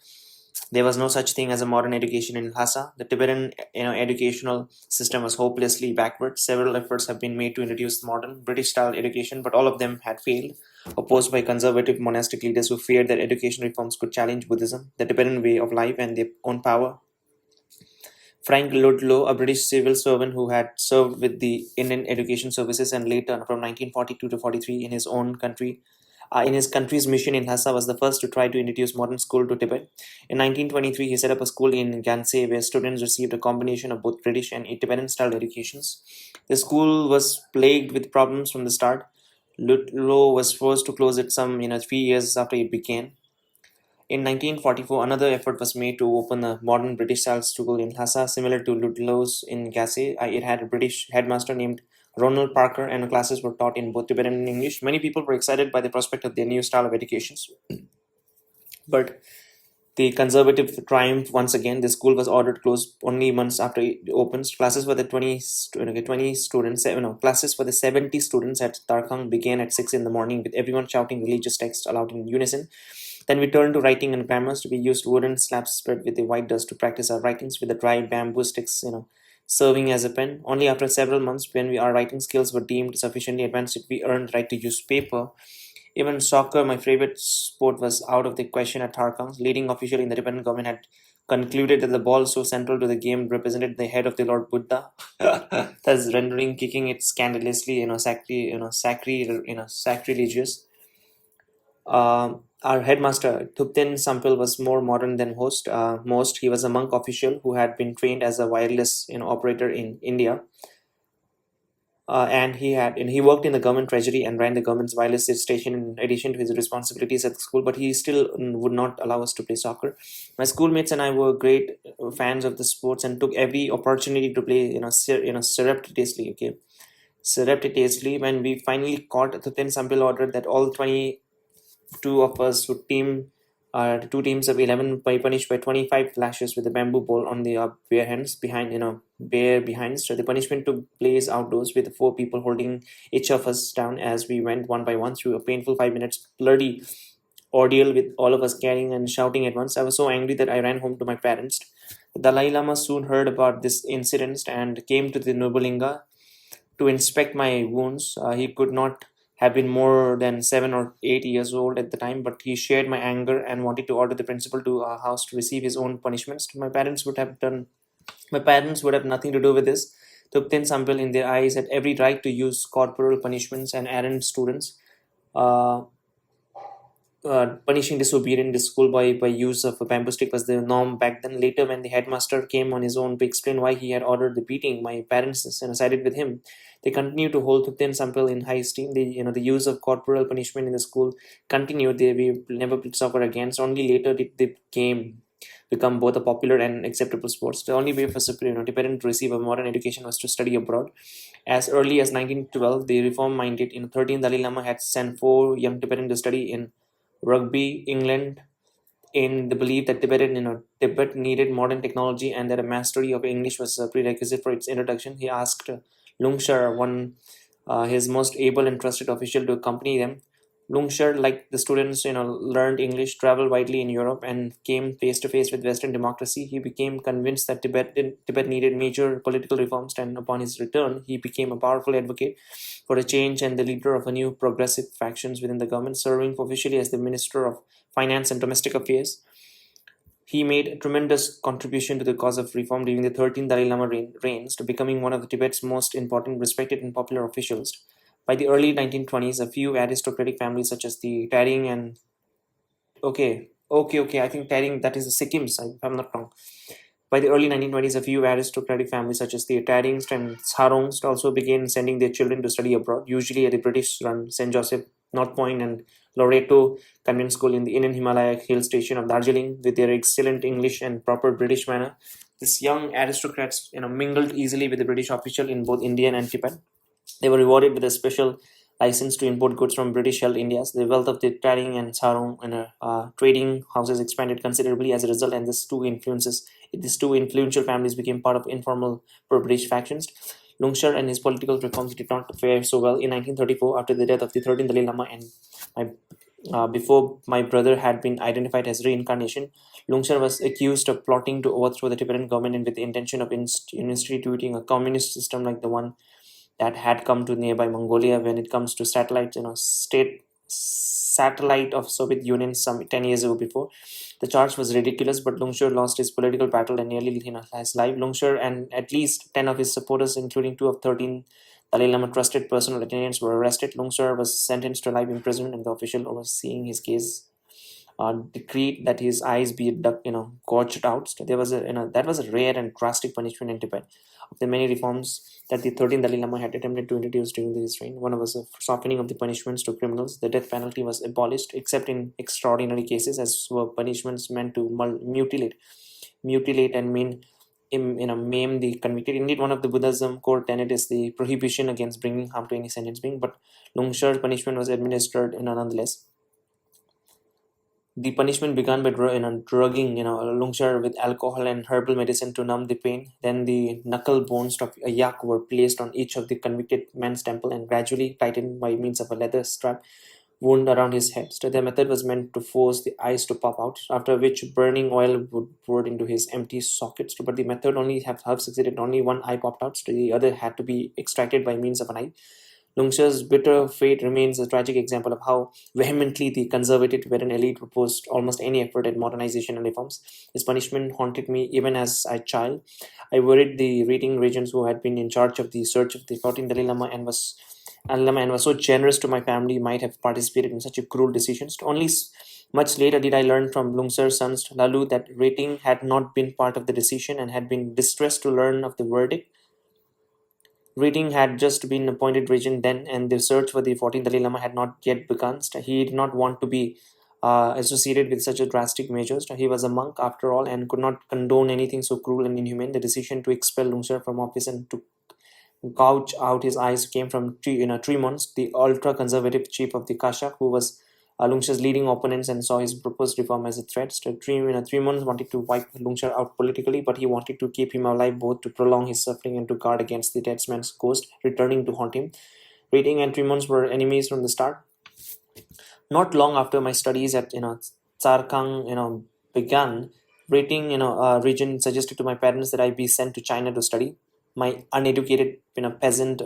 There was no such thing as a modern education in Lhasa. The Tibetan educational system was hopelessly backward. Several efforts have been made to introduce modern British-style education, but all of them had failed, opposed by conservative monastic leaders who feared that education reforms could challenge Buddhism, the Tibetan way of life, and their own power. Frank Ludlow, a British civil servant who had served with the Indian Education Services and later from 1942 to 43 in his own country, in his country's mission in Lhasa, was the first to try to introduce modern school to Tibet. In 1923, he set up a school in Gansei where students received a combination of both British and Tibetan-style educations. The school was plagued with problems from the start. Ludlow was forced to close it some 3 years after it began. In 1944, another effort was made to open a modern British-style school in Lhasa, similar to Ludlow's in Gassé. It had a British headmaster named Ronald Parker, and classes were taught in both Tibetan and English. Many people were excited by the prospect of their new style of education, but the conservative triumphed once again. The school was ordered closed only months after it opens. Classes for the 20 students, classes for the 70 students at Tarkang began at 6 in the morning with everyone shouting religious texts aloud in unison. Then we turned to writing and grammars. We used wooden slabs spread with the white dust to practice our writings with the dry bamboo sticks, serving as a pen. Only after several months, when our writing skills were deemed sufficiently advanced, did we earned the right to use paper. Even soccer, my favorite sport, was out of the question at Tarkang. Leading official in the Tibetan government had concluded that the ball so central to the game represented the head of the Lord Buddha, thus rendering kicking it scandalously, sacrilegious. Our headmaster, Thupten Sampil, was more modern than most. He was a monk official who had been trained as a wireless operator in India. And he worked in the government treasury and ran the government's wireless station in addition to his responsibilities at the school, but he still would not allow us to play soccer. My schoolmates and I were great fans of the sports and took every opportunity to play surreptitiously. Okay, surreptitiously. When we finally caught, Thupten Sampil ordered that all 22 of us would two teams of 11 by punished by 25 lashes with a bamboo pole on the bare behinds. So the punishment took place outdoors with 4 people holding each of us down as we went one by one through a painful 5 minutes bloody ordeal with all of us carrying and shouting at once. I was so angry that I ran home to my parents. The Dalai Lama soon heard about this incident and came to the Nobulinga to inspect my wounds. He could not had been more than 7 or 8 years old at the time, but he shared my anger and wanted to order the principal to our house to receive his own punishments. My parents would have nothing to do with this. Tupten Sampel, in their eyes, had every right to use corporal punishments and errant students. Uh, Punishing disobedient schoolboy by use of a bamboo stick was the norm back then. Later, when the headmaster came on his own to explain why he had ordered the beating, my parents sided with him. They continued to hold Thupten Sampel in high esteem. The use of corporal punishment in the school continued. We never played soccer against. Only later did the game become both a popular and acceptable sports. The only way for Tibetan to receive a modern education was to study abroad. As early as 1912, the reform-minded 13th Dalai Lama had sent 4 young Tibetans to study in Rugby, England, in the belief that Tibet needed modern technology and that a mastery of English was a prerequisite for its introduction. He asked Lungshar, his most able and trusted official, to accompany them. Lungshar, like the students, learned English, traveled widely in Europe, and came face to face with Western democracy. He became convinced that Tibet needed major political reforms, and upon his return, he became a powerful advocate for a change and the leader of a new progressive factions within the government, serving officially as the Minister of Finance and Domestic Affairs. He made a tremendous contribution to the cause of reform during the 13th Dalai Lama reigns, to becoming one of the Tibet's most important, respected, and popular officials. By the early 1920s, a few aristocratic families such as the Taring and okay, I think Taring, that is the Sikkims, if I'm not wrong. By the early 1920s, a few aristocratic families such as the Tarings and Sarons also began sending their children to study abroad, usually at the British-run St. Joseph, North Point, and Loreto Convent School in the Indian Himalaya hill station of Darjeeling. With their excellent English and proper British manner, these young aristocrats mingled easily with the British official in both India and Tibet. They were rewarded with a special license to import goods from British-held Indias. The wealth of the Taring and Sarong and trading houses expanded considerably as a result, and these two influential families became part of informal pro-British factions. Lungshar and his political reforms did not fare so well. In 1934, after the death of the 13th Dalai Lama and my, before my brother had been identified as reincarnation, Lungshar was accused of plotting to overthrow the Tibetan government and with the intention of instituting a communist system like the one that had come to nearby Mongolia. When it comes to satellites, state satellite of Soviet Union some 10 years ago before. The charge was ridiculous, but Lungshar lost his political battle and nearly his life. Lungshar and at least 10 of his supporters, including 2 of 13 Dalai Lama trusted personal attendants, were arrested. Lungshar was sentenced to life imprisonment, and the official overseeing his case decreed that his eyes be gouged out. So there was that was a rare and drastic punishment in Tibet. Of the many reforms that the 13th Dalai Lama had attempted to introduce during his reign, one was a softening of the punishments to criminals. The death penalty was abolished, except in extraordinary cases, as were punishments meant to mutilate and maim the convicted. Indeed, one of the Buddhism core tenet is the prohibition against bringing harm to any sentient being, but Lungshar's punishment was administered nonetheless. The punishment began by drugging Lungshar with alcohol and herbal medicine to numb the pain. Then the knuckle bones of a yak were placed on each of the convicted man's temple and gradually tightened by means of a leather strap wound around his head. So the method was meant to force the eyes to pop out, after which burning oil would pour into his empty sockets. But the method only have half succeeded. Only one eye popped out, so the other had to be extracted by means of a knife. Lungshar's bitter fate remains a tragic example of how vehemently the conservative Tibetan elite opposed almost any effort at modernization and reforms. His punishment haunted me even as a child. I worried the reading regents who had been in charge of the search of the 14th Dalai Lama and was so generous to my family might have participated in such a cruel decisions. Only much later did I learn from Lungsar's son Lalu that rating had not been part of the decision and had been distressed to learn of the verdict. Reading had just been appointed regent then, and the search for the 14th Dalai Lama had not yet begun. He did not want to be associated with such a drastic measures. He was a monk after all and could not condone anything so cruel and inhumane. The decision to expel Lungsar from office and to gouge out his eyes came from Tremons, the ultra-conservative chief of the Kashak, who was Lungshar's leading opponents and saw his proposed reform as a threat. So Tremons wanted to wipe Lungshar out politically, but he wanted to keep him alive both to prolong his suffering and to guard against the dead man's ghost returning to haunt him. Reading and Tremons were enemies from the start. Not long after my studies at Tsarkang began, Reading region suggested to my parents that I be sent to China to study. My uneducated peasant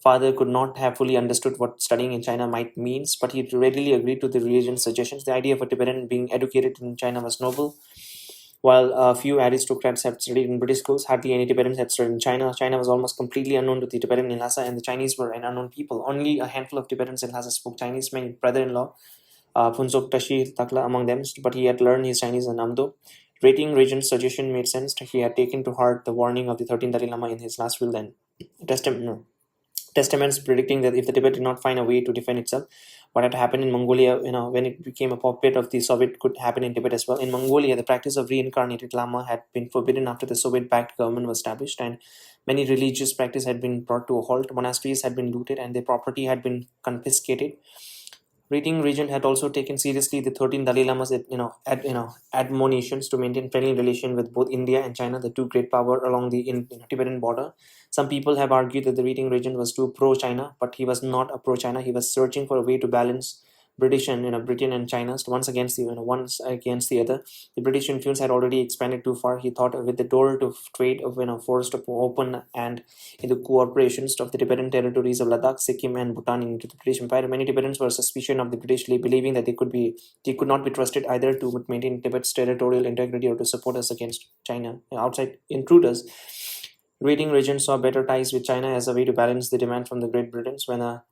father could not have fully understood what studying in China might means, but he readily agreed to the religion's suggestions. The idea of a Tibetan being educated in China was noble. While a few aristocrats had studied in British schools, hardly any Tibetans had studied in China. China was almost completely unknown to the Tibetan in Lhasa, and the Chinese were an unknown people. Only a handful of Tibetans in Lhasa spoke Chinese. My brother-in-law, Phuntsok Tashi Takla, among them, but he had learned his Chinese in Amdo. Rating regent's suggestion made sense. He had taken to heart the warning of the 13th Dalai Lama in his last will and testament. No, testaments predicting that if the Tibet did not find a way to defend itself, what had happened in Mongolia, when it became a puppet of the Soviet, could happen in Tibet as well. In Mongolia, the practice of reincarnated Lama had been forbidden after the Soviet-backed government was established, and many religious practice had been brought to a halt. Monasteries had been looted, and their property had been confiscated. Rating Regent had also taken seriously the 13 Dalai Lama's admonitions to maintain friendly relation with both India and China, the two great power along the Tibetan border. Some people have argued that the Rating Regent was too pro-China, but he was not a pro-China. He was searching for a way to balance British and Britain and China once against the other. The British influence had already expanded too far. He thought with the door to trade of forced to open and in the cooperations of the Tibetan territories of Ladakh, Sikkim, and Bhutan into the British Empire. Many Tibetans were suspicious of the British, believing that they could not be trusted either to maintain Tibet's territorial integrity or to support us against China outside intruders. Rating Regent saw better ties with China as a way to balance the demand from the Great Britons. When a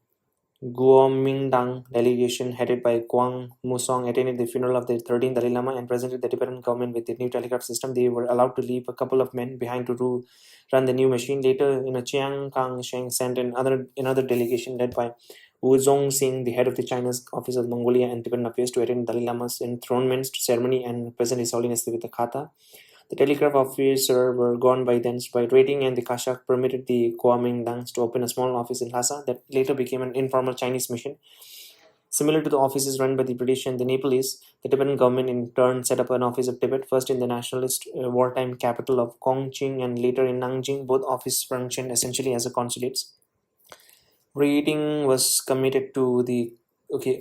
Kuomintang delegation headed by Guang Musong attended the funeral of the 13th Dalai Lama and presented the Tibetan government with the new telegraph system, they were allowed to leave a couple of men behind to run the new machine. Later, Chiang Kai-shek sent another delegation led by Wu Zongxing, the head of the China's Office of Mongolia and Tibetan Affairs, to attend Dalai Lama's enthronement ceremony and present His Holiness with the kata. The telegraph officer were gone by then, by Rating and the Kashak permitted the Kuomintang to open a small office in Lhasa that later became an informal Chinese mission. Similar to the offices run by the British and the Nepalese, the Tibetan government in turn set up an office of Tibet, first in the nationalist wartime capital of Kongqing and later in Nanjing. Both offices functioned essentially as a consulates. Rating was committed to the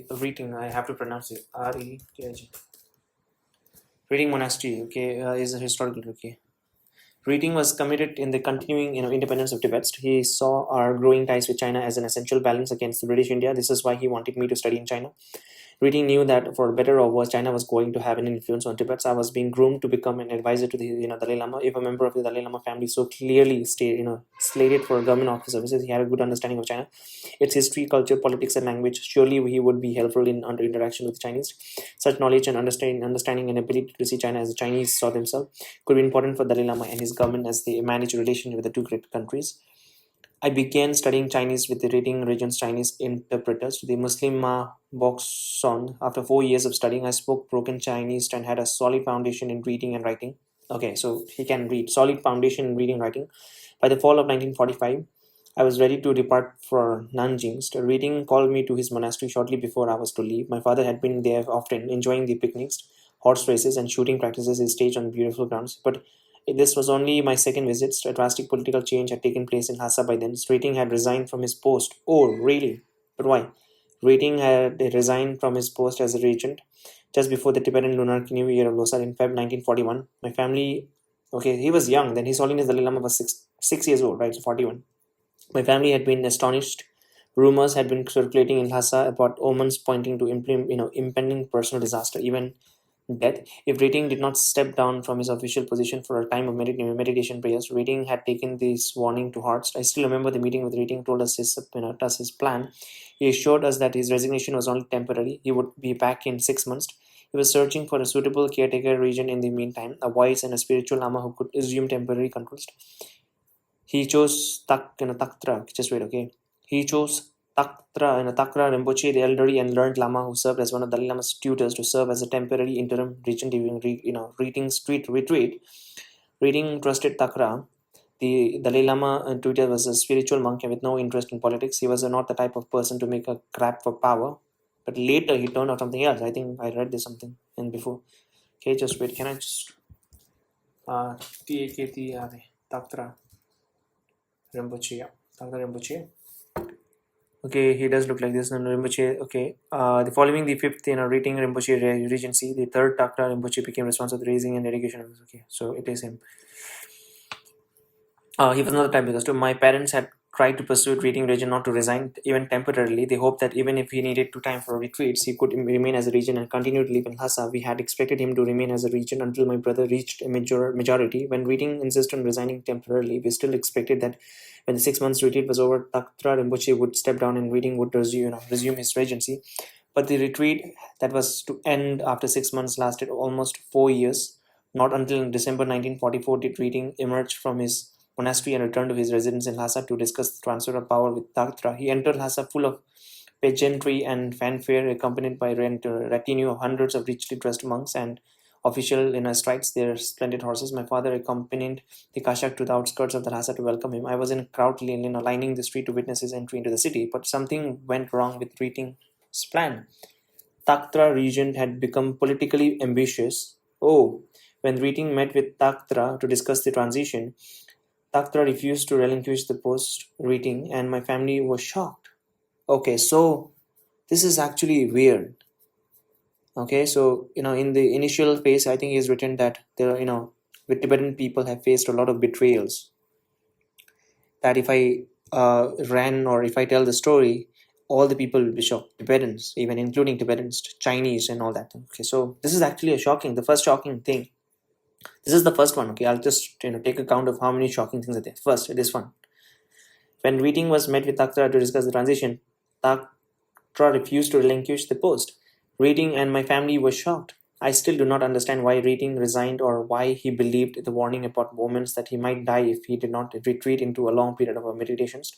Rating, I have to pronounce it R-E-T-I-G. Reading Monastery, is a historical, Reading was committed in the continuing independence of Tibet. He saw our growing ties with China as an essential balance against the British India. This is why he wanted me to study in China. Reading knew that for better or worse, China was going to have an influence on Tibet. So I was being groomed to become an advisor to the Dalai Lama. If a member of the Dalai Lama family so clearly slated for government office services, he had a good understanding of China, its history, culture, politics, and language. Surely he would be helpful in under interaction with the Chinese. Such knowledge and understanding and ability to see China as the Chinese saw themselves could be important for Dalai Lama and his government as they manage relations with the two great countries. I began studying Chinese with the Rating Regent's Chinese interpreters, the Muslim Ma Bokson. After 4 years of studying, I spoke broken Chinese and had a solid foundation in reading and writing. Okay, so he can read. Solid foundation in reading and writing. By the fall of 1945, I was ready to depart for Nanjing. Reading called me to his monastery shortly before I was to leave. My father had been there often, enjoying the picnics, horse races, and shooting practices he staged on beautiful grounds. But this was only my second visit. A drastic political change had taken place in Lhasa by then. Rating had resigned from his post. Oh, really? But why? Rating had resigned from his post as a regent just before the Tibetan Lunar New Year of Losar in Feb 1941. My family, he was young. Then His Holiness Dalai Lama was six years old, right? So 41. My family had been astonished. Rumors had been circulating in Lhasa about omens pointing to impending personal disaster, even death. If Rating did not step down from his official position for a time of meditation prayers, Rating had taken this warning to heart. I still remember the meeting with Rating told us his plan. He assured us that his resignation was only temporary. He would be back in 6 months. He was searching for a suitable caretaker region in the meantime, a wise and a spiritual Lama who could assume temporary controls. He chose Taktra. Just wait, okay. He chose Takra Rinpoche, the elderly and learned Lama who served as one of Dalai Lama's tutors, to serve as a temporary interim regent during Reading's street retreat. Reading trusted Takra. The Dalai Lama tutor was a spiritual monk with no interest in politics. He was not the type of person to make a grab for power. But later he turned out something else. I think I read this something and before. Okay, just wait. Can I just Taktra Rinpoche, yeah. Taktra Rinpoche. Okay, he does look like this. Rinpoche. Okay. The following the fifth Rating Rinpoche regency, the third Taktra Rinpoche became responsible for the raising and education of this. Okay, so it is him. He was not the type because my parents had tried to persuade reading region not to resign, even temporarily. They hoped that even if he needed to time for retreats, he could remain as a region and continue to live in Lhasa. We had expected him to remain as a region until my brother reached a majority. When reading insisted on resigning temporarily, we still expected that when the 6 months retreat was over, Taktra Rinpoche would step down and reading would resume his regency. But the retreat that was to end after 6 months lasted almost 4 years. Not until December 1944 did reading emerge from his monastery and returned to his residence in Lhasa to discuss the transfer of power with Taktra. He entered Lhasa full of pageantry and fanfare, accompanied by a retinue of hundreds of richly dressed monks and officials in astrides their splendid horses. My father accompanied the Kashak to the outskirts of the Lhasa to welcome him. I was in a crowd lining the street to witness his entry into the city, but something went wrong with reading's plan. Taktra region had become politically ambitious. Oh, when Reading met with Taktra to discuss the transition, Taktra refused to relinquish the post Reading, and my family was shocked. Okay, so this is actually weird. Okay, so in the initial phase, I think he's written that with Tibetan people have faced a lot of betrayals. That if I ran or if I tell the story, all the people will be shocked. Tibetans, even including Tibetans, Chinese, and all that. Okay, so this is actually the first shocking thing. This is the first one. Okay, I'll just take account of how many shocking things are there. First, this one. When Reading was met with Taktra to discuss the transition, Taktra refused to relinquish the post. Reading and my family were shocked. I still do not understand why Reading resigned or why he believed the warning about moments that he might die if he did not retreat into a long period of meditations.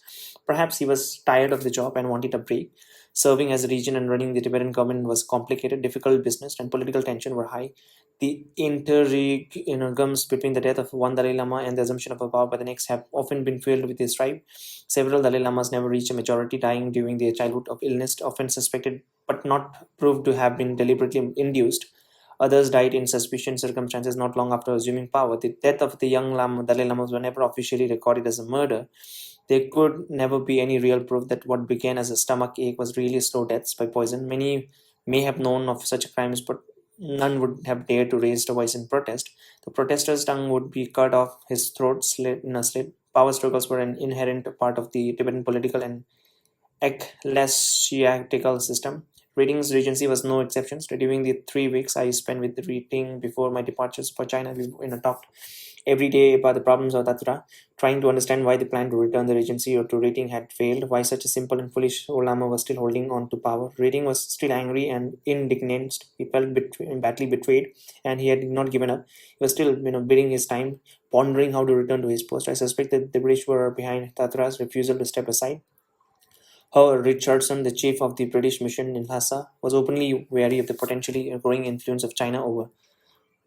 Perhaps he was tired of the job and wanted a break. Serving as a region and running the Tibetan government was complicated, difficult business, and political tension were high. The interregnums between the death of one Dalai Lama and the assumption of power by the next have often been filled with strife. Several Dalai Lamas never reached a majority, dying during their childhood of illness, often suspected but not proved to have been deliberately induced. Others died in suspicious circumstances not long after assuming power. The death of the young Dalai Lamas was never officially recorded as a murder. There could never be any real proof that what began as a stomach ache was really slow deaths by poison. Many may have known of such crimes, but none would have dared to raise a voice in protest. The protester's tongue would be cut off, his throat slit in a slit. Power struggles were an inherent part of the Tibetan political and ecclesiastical system. Reading's regency was no exception. During the 3 weeks I spent with reading before my departures for China, we talked every day about the problems of Tatra, trying to understand why the plan to return the regency or to Reading had failed, why such a simple and foolish old Lama was still holding on to power. Reading was still angry and indignant. He felt badly betrayed, and he had not given up. He was still, bidding his time, pondering how to return to his post. I suspect that the British were behind Tatra's refusal to step aside. However, Richardson, the chief of the British mission in Lhasa, was openly wary of the potentially growing influence of China over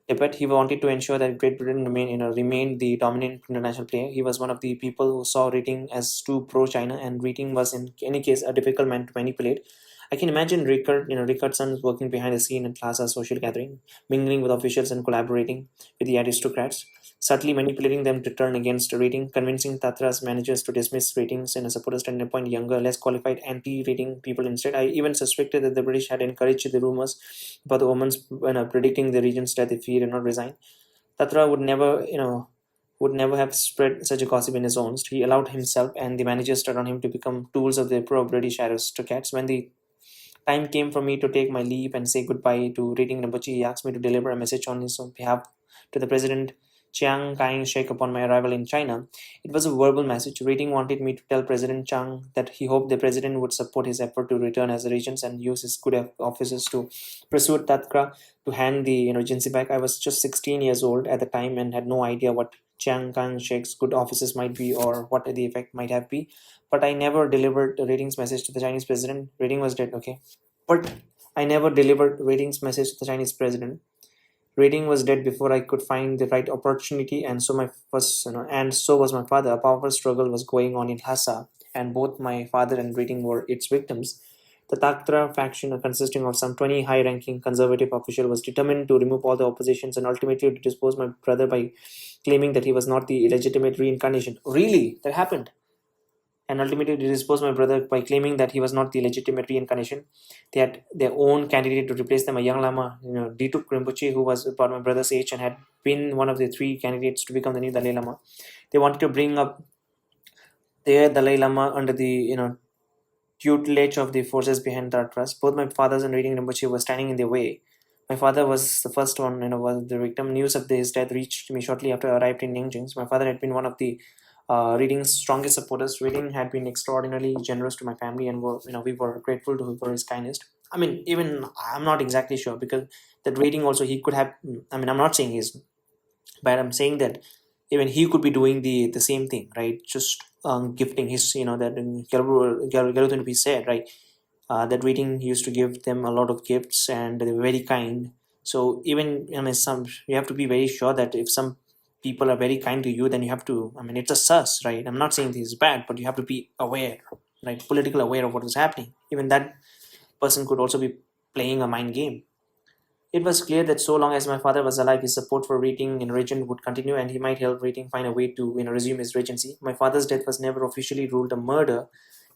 Tibet. He wanted to ensure that Great Britain remained the dominant international player. He was one of the people who saw Reading as too pro-China, and Reading was, in any case, a difficult man to manipulate. I can imagine Richardson working behind the scene at Lhasa's social gathering, mingling with officials and collaborating with the aristocrats, subtly manipulating them to turn against Reading, convincing Tatra's managers to dismiss Ratings in a supporters and appoint younger, less qualified anti-Reading people instead. I even suspected that the British had encouraged the rumors about the Omens predicting the regent's death if he did not resign. Tatra would never have spread such a gossip in his own. He allowed himself and the managers around him to become tools of the pro-British aristocrats. When the time came for me to take my leave and say goodbye to Reading Rinpoche, he asked me to deliver a message on his own behalf to the President Chiang Kai-shek upon my arrival in China. It was a verbal message. Reading wanted me to tell President Chiang that he hoped the president would support his effort to return as a regent and use his good offices to persuade Tatkra to hand the regency back. I was just 16 years old at the time and had no idea what Chiang Kai-shek's good offices might be or what the effect might have been. But I never delivered Reading's message to the Chinese president. Reading was dead, okay. But I never delivered Reading's message to the Chinese president. Reading was dead before I could find the right opportunity, and so was my father. A powerful struggle was going on in Lhasa, and both my father and Reading were its victims. The Taktra faction, consisting of some 20 high-ranking conservative officials, was determined to remove all the oppositions and ultimately to dispose my brother by claiming that he was not the illegitimate reincarnation. Really? That happened? And ultimately to dispose my brother by claiming that he was not the legitimate reincarnation. They had their own candidate to replace them, a young Lama, Dituk Rinpoche, who was about my brother's age and had been one of the three candidates to become the new Dalai Lama. They wanted to bring up There, Dalai Lama, under the tutelage of the forces behind the trust, both my fathers and reading Rinpoche were standing in their way. My father was the first one, was the victim. News of his death reached me shortly after I arrived in Nanjing. My father had been one of the reading's strongest supporters. Reading had been extraordinarily generous to my family, and we were grateful to him for his kindness. I mean, even I'm not exactly sure because that reading also he could have. I mean, I'm not saying he's, but I'm saying that even he could be doing the same thing, right? Just gifting his, that Garudan said, right? That reading used to give them a lot of gifts and they were very kind. So even, I mean, some, you have to be very sure that if some people are very kind to you, then you have to, I mean, it's a sus, right? I'm not saying this is bad, but you have to be aware, like political aware of what is happening. Even that person could also be playing a mind game. It was clear that so long as my father was alive, his support for Reading in regent would continue, and he might help Reading find a way to resume his regency. My father's death was never officially ruled a murder.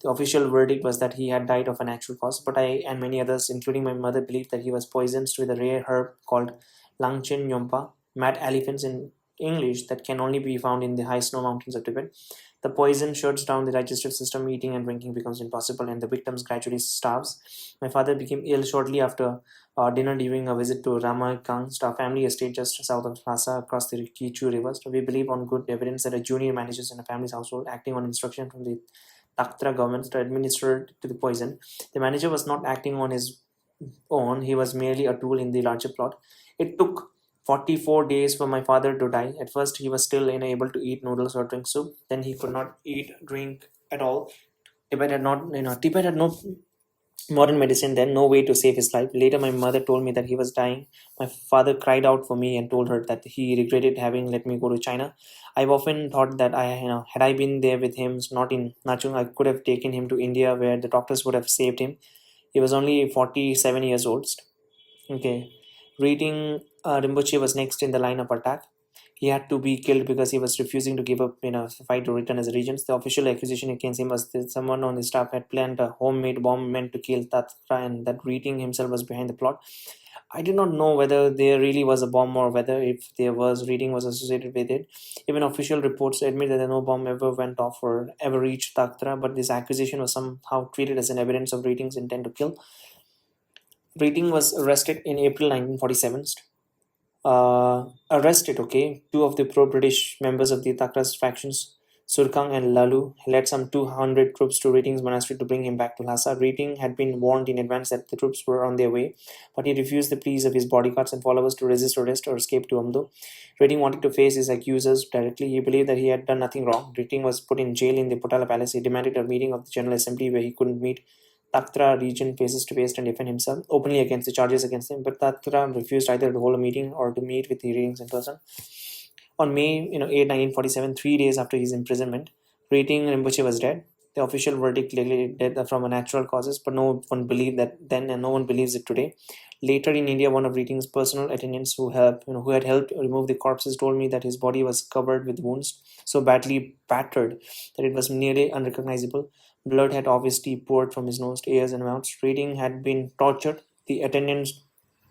The official verdict was that he had died of a natural cause, but I and many others, including my mother, believed that he was poisoned with a rare herb called Langchen Nyompa, mad elephants in English, that can only be found in the high snow mountains of Tibet. The poison shuts down the digestive system, eating and drinking becomes impossible, and the victims gradually starves. My father became ill shortly after dinner during a visit to Ramakang's family estate just south of Lhasa across the Kichu River. So we believe on good evidence that a junior manager in a family's household, acting on instruction from the Taktra government to administer to the poison. The manager was not acting on his own, he was merely a tool in the larger plot. It took 44 days for my father to die. At first, he was still unable to eat noodles or drink soup. Then he could not eat, drink at all. Tibet had no modern medicine then, no way to save his life. Later, my mother told me that he was dying. My father cried out for me and told her that he regretted having let me go to China. I've often thought that had I been there with him, not in Nachung, I could have taken him to India where the doctors would have saved him. He was only 47 years old. Okay. Reading Rinpoche was next in the line of attack. He had to be killed because he was refusing to give up the fight to return as a regent. The official accusation against him was that someone on his staff had planned a homemade bomb meant to kill Tatra and that Reading himself was behind the plot. I did not know whether there really was a bomb or whether if there was, Reading was associated with it. Even official reports admit that no bomb ever went off or ever reached Tatra, but this accusation was somehow treated as an evidence of Reading's intent to kill. Reading was arrested in April 1947. Arrested, okay. Two of the pro-British members of the Takras factions, Surkang and Lalu, led some 200 troops to Reading's monastery to bring him back to Lhasa. Reading had been warned in advance that the troops were on their way, but he refused the pleas of his bodyguards and followers to resist arrest or escape to Amdo. Reading wanted to face his accusers directly. He believed that he had done nothing wrong. Reading was put in jail in the Potala Palace. He demanded a meeting of the General Assembly where he couldn't meet Taktra region faces to face and defend himself openly against the charges against him, but Taktra refused either to hold a meeting or to meet with the Readings in person. On May 8, 1947, 3 days after his imprisonment, Reading Rinpoche was dead. The official verdict declared death from a natural causes, but no one believed that then, and no one believes it today. Later in India, one of Reading's personal attendants who had helped remove the corpses told me that his body was covered with wounds so badly battered that it was nearly unrecognizable. Blood had obviously poured from his nose, ears, and mouth. Reading had been tortured. The attendants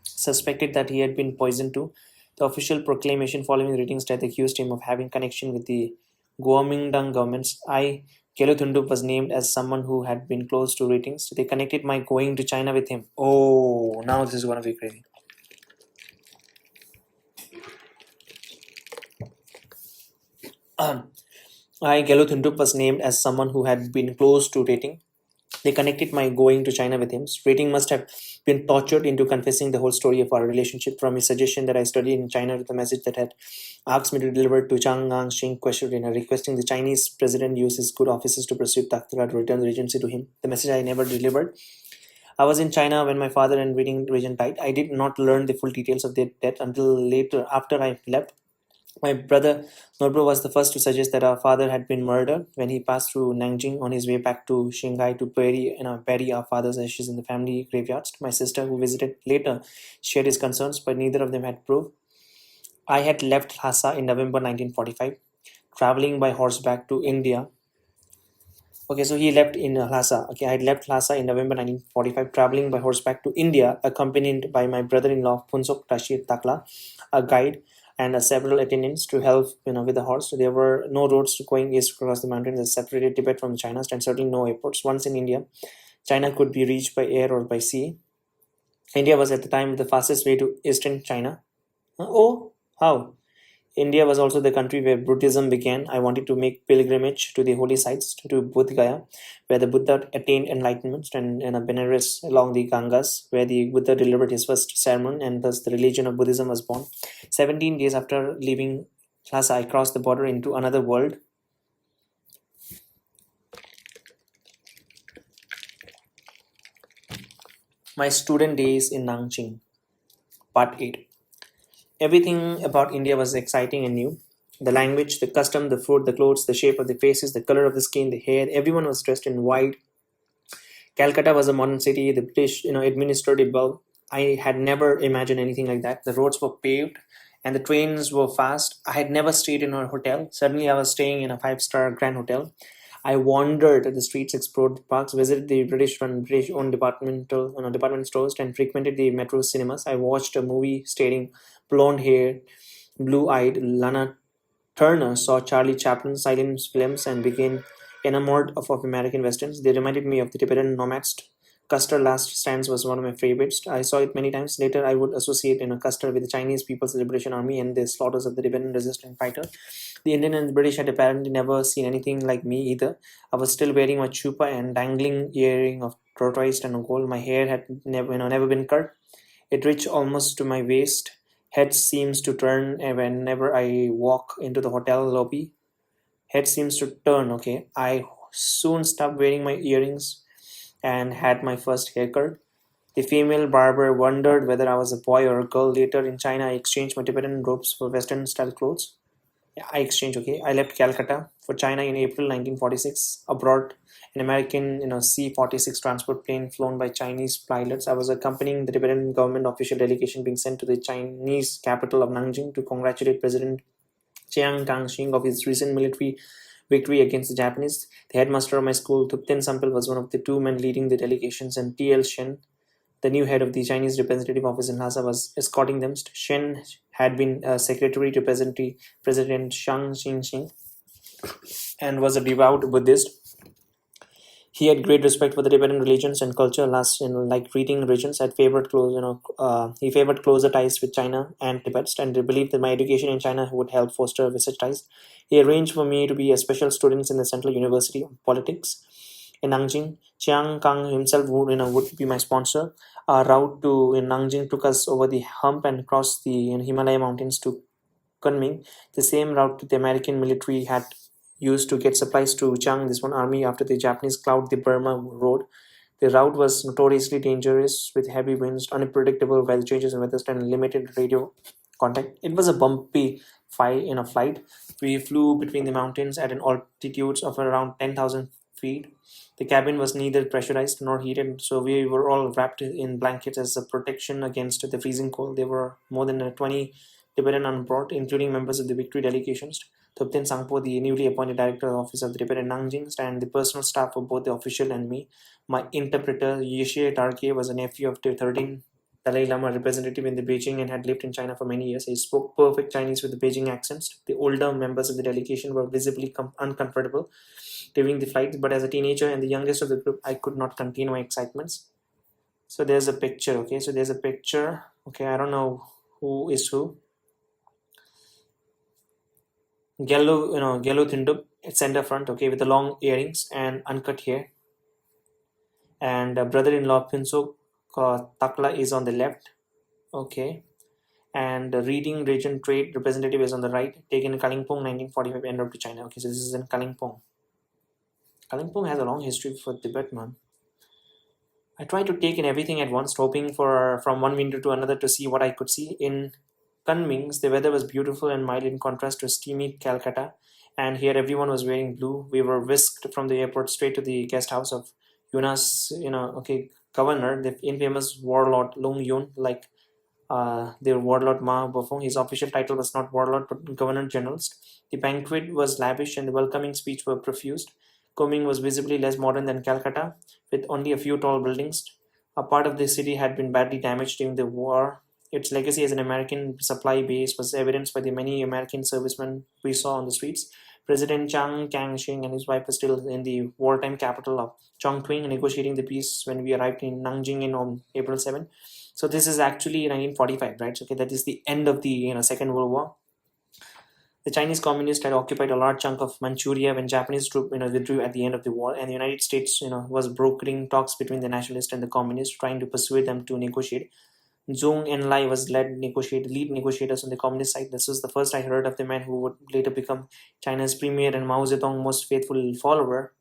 suspected that he had been poisoned too. The official proclamation following Reading's death accused him of having connection with the Kuomintang governments. Keluthundup was named as someone who had been close to Readings. They connected my going to China with him. Oh, now this is going to be crazy. Keluthundup was named as someone who had been close to Reading. They connected my going to China with him. Rating must have been tortured into confessing the whole story of our relationship from his suggestion that I studied in China with a message that had asked me to deliver to Chang Ang Shing questionnaire requesting the Chinese president use his good offices to persuade Taktra to return the regency to him. The message I never delivered. I was in China when my father and Reading regent died. I did not learn the full details of their death until later after I left. My brother Noodle was the first to suggest that our father had been murdered when he passed through Nanjing on his way back to Shanghai to bury our father's ashes in the family graveyards. My sister, who visited later, shared his concerns, but neither of them had proof. I had left Lhasa in November 1945, traveling by horseback to India. Okay, so he left in Lhasa. Okay, I had left Lhasa in November 1945, traveling by horseback to India, accompanied by my brother-in-law Punsok Rashid Takla, a guide. and several attendants to help with the horse. There were no roads going east across the mountains that separated Tibet from China, and certainly no airports. Once in India, China could be reached by air or by sea. India was at the time the fastest way to eastern China. Oh, how? India was also the country where Buddhism began. I wanted to make pilgrimage to the holy sites, to Bodh Gaya, where the Buddha attained enlightenment, and in a Benares along the Gangas, where the Buddha delivered his first sermon, and thus the religion of Buddhism was born. 17 days after leaving Lhasa, I crossed the border into another world. My student days in Nanjing, Part 8. Everything about India was exciting and new. The language, the custom, the food, the clothes, the shape of the faces, the color of the skin, the hair, everyone was dressed in white. Calcutta was a modern city, the British, administered it well. I had never imagined anything like that. The roads were paved and the trains were fast. I had never stayed in a hotel. Suddenly I was staying in a five-star grand hotel. I wandered the streets, explored the parks, visited the British-owned department stores, and frequented the metro cinemas. I watched a movie starring blonde-haired, blue-eyed Lana Turner, saw Charlie Chaplin's silent films, and became enamored of American westerns. They reminded me of the Tibetan nomads. Custer Last Stands was one of my favorites. I saw it many times. Later, I would associate Custer with the Chinese People's Liberation Army and the slaughters of the Tibetan resistance fighter. The Indian and the British had apparently never seen anything like me either. I was still wearing my chupa and dangling earring of tortoise and gold. My hair had never been cut. It reached almost to my waist. Head seems to turn whenever I walk into the hotel lobby. Head seems to turn, okay. I soon stopped wearing my earrings and had my first haircut. The female barber wondered whether I was a boy or a girl. Later in China, I exchanged my Tibetan robes for Western style clothes. Yeah, I exchanged, okay. I left Calcutta for China in April 1946. Abroad, an American, C-46 transport plane flown by Chinese pilots. I was accompanying the Tibetan government official delegation being sent to the Chinese capital of Nanjing to congratulate President Chiang Kai-shek of his recent military victory against the Japanese. The headmaster of my school, Thupten Sampal, was one of the two men leading the delegations, and T.L. Shen, the new head of the Chinese representative office in Lhasa, was escorting them. Shen had been a secretary to President Shang Xinxing and was a devout Buddhist. He had great respect for the Tibetan religions and culture. Last, like reading religions, had favored he favored closer ties with China and Tibet, and believed that my education in China would help foster such ties. He arranged for me to be a special student in the Central University of Politics in Nanjing. Chiang Kang himself would be my sponsor. Our route to in Nanjing took us over the hump and across the Himalaya mountains to Kunming, the same route the American military had used to get supplies to Chiang this one army after the Japanese cloud the Burma Road. The route was notoriously dangerous with heavy winds, unpredictable weather changes, and and limited radio contact. It was a bumpy fight in a flight. We flew between the mountains at an altitude of around 10,000 feet. The cabin was neither pressurized nor heated, so we were all wrapped in blankets as a protection against the freezing cold. There were more than 20 Tibetan on board, including members of the victory delegations. Thupten Sangpo, the newly appointed director of the office of the Tibetan Nanjing, and the personal staff of both the official and me. My interpreter, Yeshe Tarke, was a nephew of the 13th Dalai Lama representative in the Beijing and had lived in China for many years. He spoke perfect Chinese with the Beijing accents. The older members of the delegation were visibly uncomfortable during the flight, but as a teenager and the youngest of the group, I could not contain my excitements. So there's a picture, okay? So there's a picture, okay? I don't know who is who. Gello Thinduk at center front, okay, with the long earrings and uncut hair. And brother-in-law Pinsuk Takla is on the left, okay. And the reading region trade representative is on the right, taken in Kalimpong 1945, end to China. Okay, so this is in Kalimpong. Kalimpong has a long history for Tibet, man. I tried to take in everything at once, hoping for from one window to another to see what I could see. In Kunming, the weather was beautiful and mild in contrast to steamy Calcutta, and here everyone was wearing blue. We were whisked from the airport straight to the guest house of Yuna's, governor, the infamous warlord Lung Yun, like their warlord Ma Bofong. His official title was not warlord but governor general. The banquet was lavish and the welcoming speech were profuse. Kunming was visibly less modern than Calcutta, with only a few tall buildings. A part of the city had been badly damaged during the war. Its legacy as an American supply base was evidenced by the many American servicemen we saw on the streets. President Chiang Kai-shek and his wife were still in the wartime capital of Chongqing negotiating the peace when we arrived in Nanjing in on April 7. So this is actually 1945, right? Okay, that is the end of the Second World War. The Chinese communists had occupied a large chunk of Manchuria when Japanese troops withdrew at the end of the war, and the United States was brokering talks between the nationalists and the communists, trying to persuade them to negotiate. Zhong Enlai was lead negotiators on the communist side. This was the first I heard of the man who would later become China's premier and Mao Zedong's most faithful follower.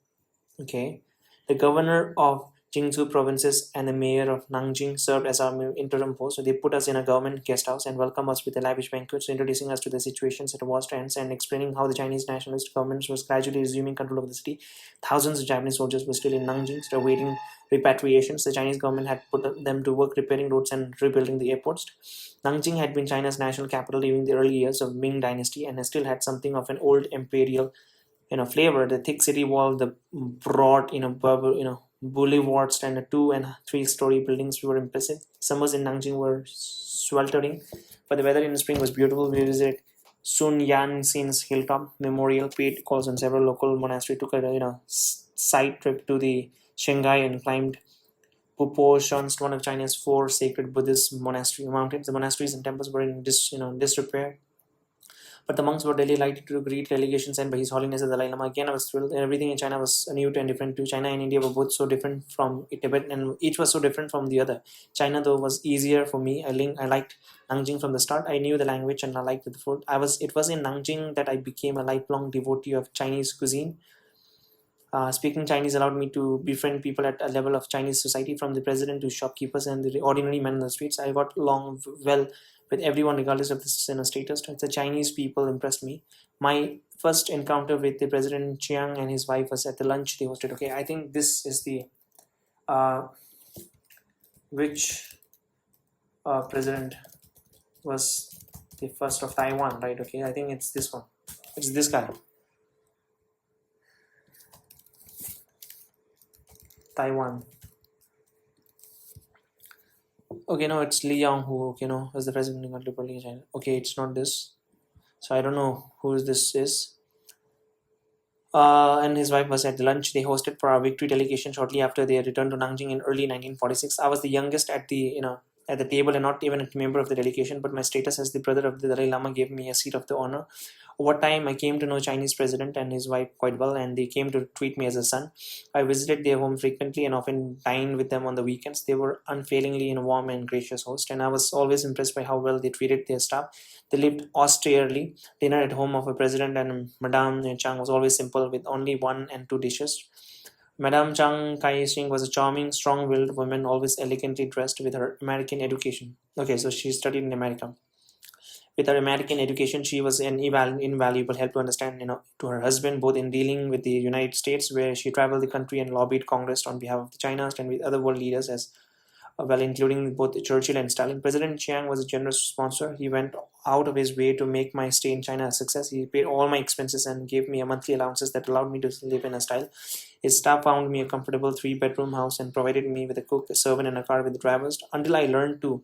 Okay. The governor of Jiangsu provinces and the mayor of Nanjing served as our interim host. So they put us in a government guest house and welcomed us with a lavish banquet, introducing us to the situations at war stands and explaining how the Chinese nationalist government was gradually resuming control of the city. Thousands of Japanese soldiers were still in Nanjing, still awaiting repatriations. The Chinese government had put them to work repairing roads and rebuilding the airports. Nanjing had been China's national capital during the early years of Ming Dynasty and still had something of an old imperial flavor. The thick city wall, the broad boulevards, and the 2 and 3 story buildings were impressive. Summers in Nanjing were sweltering, but the weather in the spring was beautiful. We visited Sun Yan Sin's hilltop memorial, paid calls on several local monasteries, took a side trip to the Shanghai and climbed Pupo Shan's one of China's 4 sacred Buddhist monastery mountains. The monasteries and temples were in disrepair, but the monks were delighted to greet delegations sent by His Holiness the Dalai Lama. Again, I was thrilled. Everything in China was new and different too. China and India were both so different from Tibet, and each was so different from the other. China, though, was easier for me. I liked Nanjing from the start. I knew the language and I liked the food. It was in Nanjing that I became a lifelong devotee of Chinese cuisine. Speaking Chinese allowed me to befriend people at a level of Chinese society, from the president to shopkeepers and the ordinary men in the streets. I got along well with everyone, regardless of this status. The Chinese people impressed me. My first encounter with the President Chiang and his wife was at the lunch they hosted. Okay, I think this is the which president was the first of Taiwan, right? Okay, I think it's this one. It's this guy. Taiwan. Okay, no, it's Li Yang who, is the president of the Republic of China. Okay, it's not this. So I don't know who this is. And his wife was at the lunch they hosted for our victory delegation shortly after they returned to Nanjing in early 1946. I was the youngest at the table and not even a member of the delegation, but my status as the brother of the Dalai Lama gave me a seat of the honor. Over time, I came to know Chinese president and his wife quite well, and they came to treat me as a son. I visited their home frequently and often dined with them on the weekends. They were unfailingly a warm and gracious host, and I was always impressed by how well they treated their staff. They lived austerely. Dinner at home of a president and Madame Chang was always simple, with only 1 and 2 dishes. Madame Chang Kai-shek was a charming, strong-willed woman, always elegantly dressed with her American education. Okay, so she studied in America. With her American education, she was an invaluable help to understand, to her husband, both in dealing with the United States, where she traveled the country and lobbied Congress on behalf of the China, and with other world leaders as well, including both Churchill and Stalin. President Chiang was a generous sponsor. He went out of his way to make my stay in China a success. He paid all my expenses and gave me a monthly allowances that allowed me to live in a style. His staff found me a comfortable 3 bedroom house and provided me with a cook, a servant, and a car with drivers until I learned to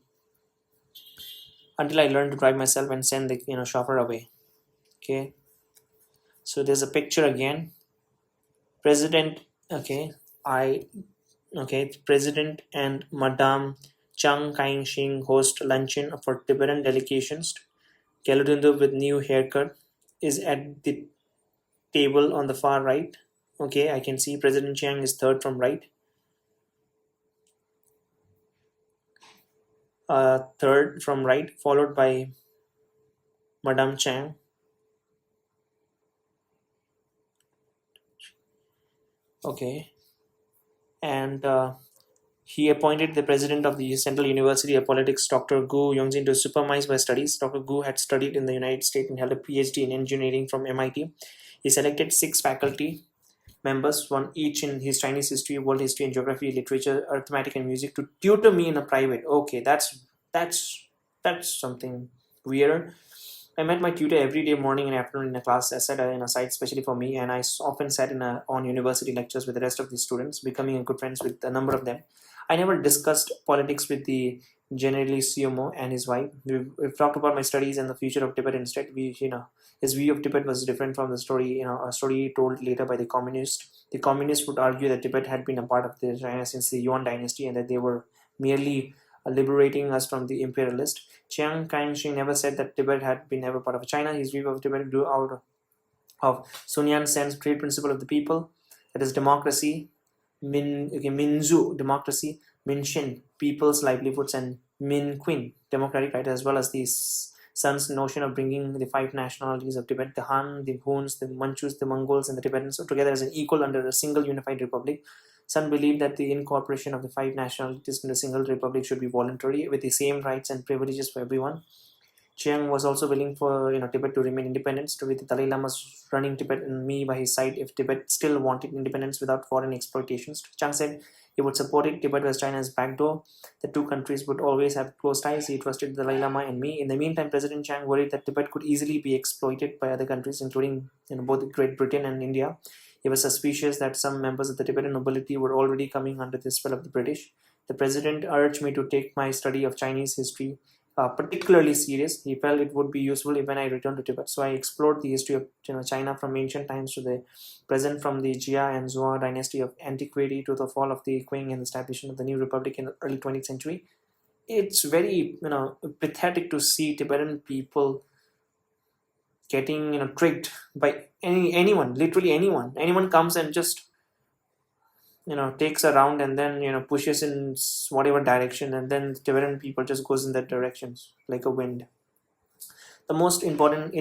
drive myself and send the chauffeur away. Okay, so there's a picture again. President. President and Madame Chiang Kai-shek host luncheon for Tibetan delegations. Galutindu with new haircut is at the table on the far right. Okay, I can see President Chiang is third from right. Third from right, followed by Madame Chang. Okay, and he appointed the president of the Central University of Politics, Dr. Gu Yongzin, to supervise my studies. Dr. Gu had studied in the United States and held a PhD in engineering from MIT. He selected 6 faculty members, one each in his Chinese history, world history, and geography, literature, arithmetic, and music, to tutor me in a private. Okay, that's something weird. I met my tutor every day, morning and afternoon, in a class set in a site especially for me, and I often sat on university lectures with the rest of the students, becoming good friends with a number of them. I never discussed politics with the generally Sumo, and his wife. We've talked about my studies and the future of Tibet instead. His view of Tibet was different from the story, a story told later by the communists. The communists would argue that Tibet had been a part of the China since the Yuan dynasty and that they were merely liberating us from the imperialist. Chiang Kai-shek never said that Tibet had been ever part of China. His view of Tibet grew out of Sun Yat-sen's great principle of the people, that is democracy, Minzu, democracy, Minshin, people's livelihoods, and Min Queen, democratic right, as well as the Sun's notion of bringing the five nationalities of Tibet, the Han, the Huns, the Manchus, the Mongols, and the Tibetans, together as an equal under a single unified republic. Sun believed that the incorporation of the five nationalities into a single republic should be voluntary, with the same rights and privileges for everyone. Chiang was also willing for Tibet to remain independent, with the Dalai Lama running Tibet and me by his side if Tibet still wanted independence without foreign exploitations. Chiang said he would support it. Tibet was China's backdoor. The two countries would always have close ties. He trusted the Dalai Lama and me. In the meantime, President Chiang worried that Tibet could easily be exploited by other countries, including both Great Britain and India. He was suspicious that some members of the Tibetan nobility were already coming under the spell of the British. The president urged me to take my study of Chinese history particularly serious. He felt it would be useful when I returned to Tibet. So I explored the history of China from ancient times to the present, from the Jia and Zhou dynasty of antiquity to the fall of the Qing and establishment of the new republic in the early 20th century. It's very pathetic to see Tibetan people getting tricked by anyone, literally anyone. Anyone comes and just takes a round and then pushes in whatever direction, and then the Tibetan people just goes in that directions like a wind. The most important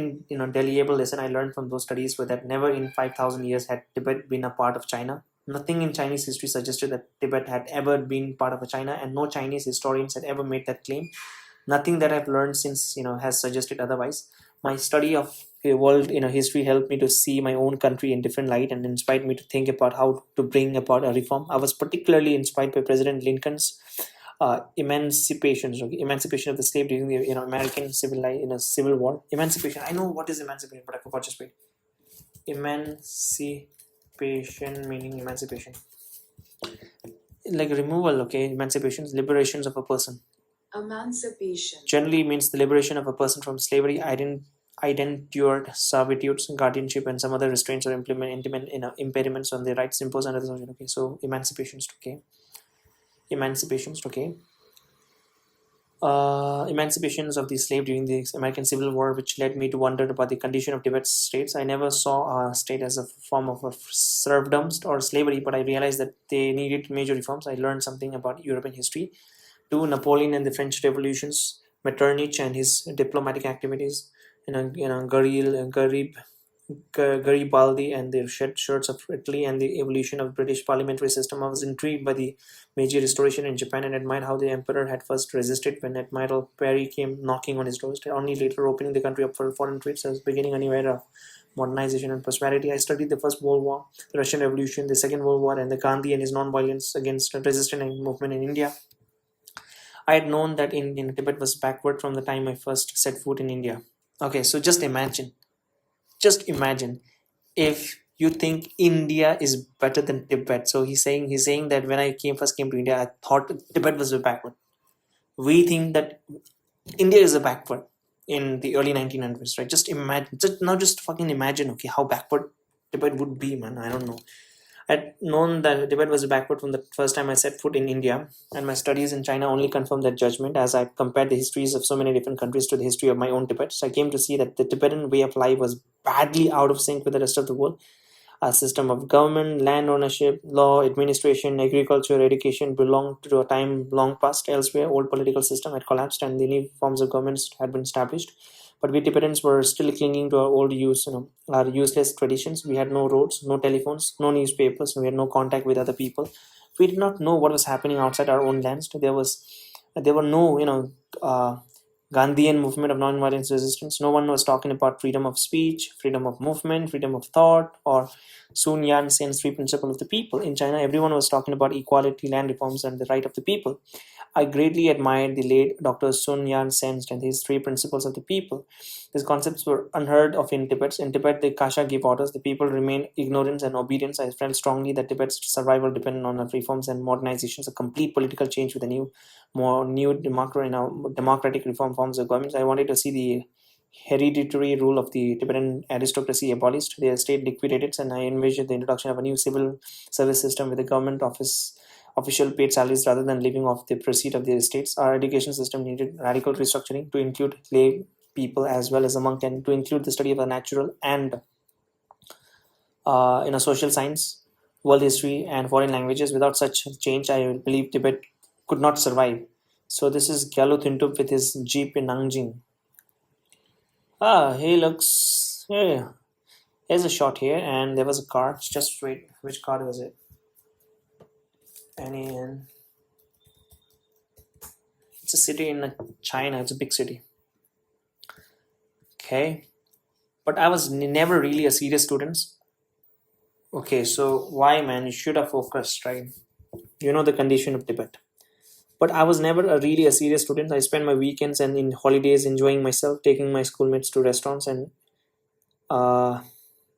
deliable lesson I learned from those studies were that never in 5,000 years had Tibet been a part of China. Nothing in Chinese history suggested that Tibet had ever been part of China, and no Chinese historians had ever made that claim. Nothing that I've learned since has suggested otherwise. My study of world history helped me to see my own country in different light and inspired me to think about how to bring about a reform. I was particularly inspired by President Lincoln's emancipation of the slave during the American civil war. Emancipation. I know what is emancipation, but I forgot. Just wait. Emancipation meaning emancipation, like removal. Okay, emancipation, liberations of a person. Emancipation. Generally means the liberation of a person from slavery, identitude, servitude, guardianship, and some other restraints or impediments on their rights imposed under the social. Okay, so emancipations. Okay, emancipations. Okay. Emancipations of the slave during the American Civil War, which led me to wonder about the condition of Tibet's states. I never saw a state as a form of serfdom or slavery, but I realized that they needed major reforms. I learned something about European history. To Napoleon and the French revolutions, Metternich and his diplomatic activities, Garibaldi and the shed shirts of Italy, and the evolution of British parliamentary system. I was intrigued by the Meiji Restoration in Japan and admired how the emperor had first resisted when Admiral Perry came knocking on his doorstep, only later opening the country up for foreign trade, thus beginning a new era of modernization and prosperity. I studied the First World War, the Russian Revolution, the Second World War, and the Gandhi and his non-violence against resistance movement in India. I had known that in Tibet was backward from the time I first set foot in India. Okay, so just imagine if you think India is better than Tibet. So he's saying that when I first came to India, I thought Tibet was a backward. We think that India is a backward in the early 1900s, right? Just imagine, just fucking imagine, okay, how backward Tibet would be, man. I don't know. I'd known that Tibet was backward from the first time I set foot in India, and my studies in China only confirmed that judgment as I compared the histories of so many different countries to the history of my own Tibet. So I came to see that the Tibetan way of life was badly out of sync with the rest of the world. A system of government, land ownership, law, administration, agriculture, education belonged to a time long past. Elsewhere, old political system had collapsed and the new forms of governments had been established. But we Tibetans were still clinging to our old our useless traditions. We had no roads, no telephones, no newspapers. We had no contact with other people. We did not know what was happening outside our own lands. There were no, Gandhian movement of non-violence resistance. No one was talking about freedom of speech, freedom of movement, freedom of thought, or Sun Yat-sen's three principles of the people. In China, everyone was talking about equality, land reforms, and the right of the people. I greatly admired the late Dr. Sun Yan Sen and his three principles of the people. These concepts were unheard of in Tibet. In Tibet, the Kasha gave orders. The people remained ignorant and obedient. I felt strongly that Tibet's survival depended on reforms and modernizations, a complete political change with a new democratic reform forms of government. I wanted to see the hereditary rule of the Tibetan aristocracy abolished, their state liquidated, and I envisioned the introduction of a new civil service system with the government official paid salaries rather than living off the proceeds of their estates. Our education system needed radical restructuring to include lay people as well as a monk and to include the study of the natural and social science, world history, and foreign languages. Without such change, I believe Tibet could not survive. So this is Gyalo Thintup with his jeep in Nanjing. He looks. Yeah, there's a shot here, and there was a car. Just wait, which car was it? And it's a city in China. It's a big city. Okay, but I was never really a serious student. Okay, so why, man? You should have focused, right? You know the condition of Tibet. But I was never really a serious student. I spent my weekends and in holidays enjoying myself, taking my schoolmates to restaurants and uh,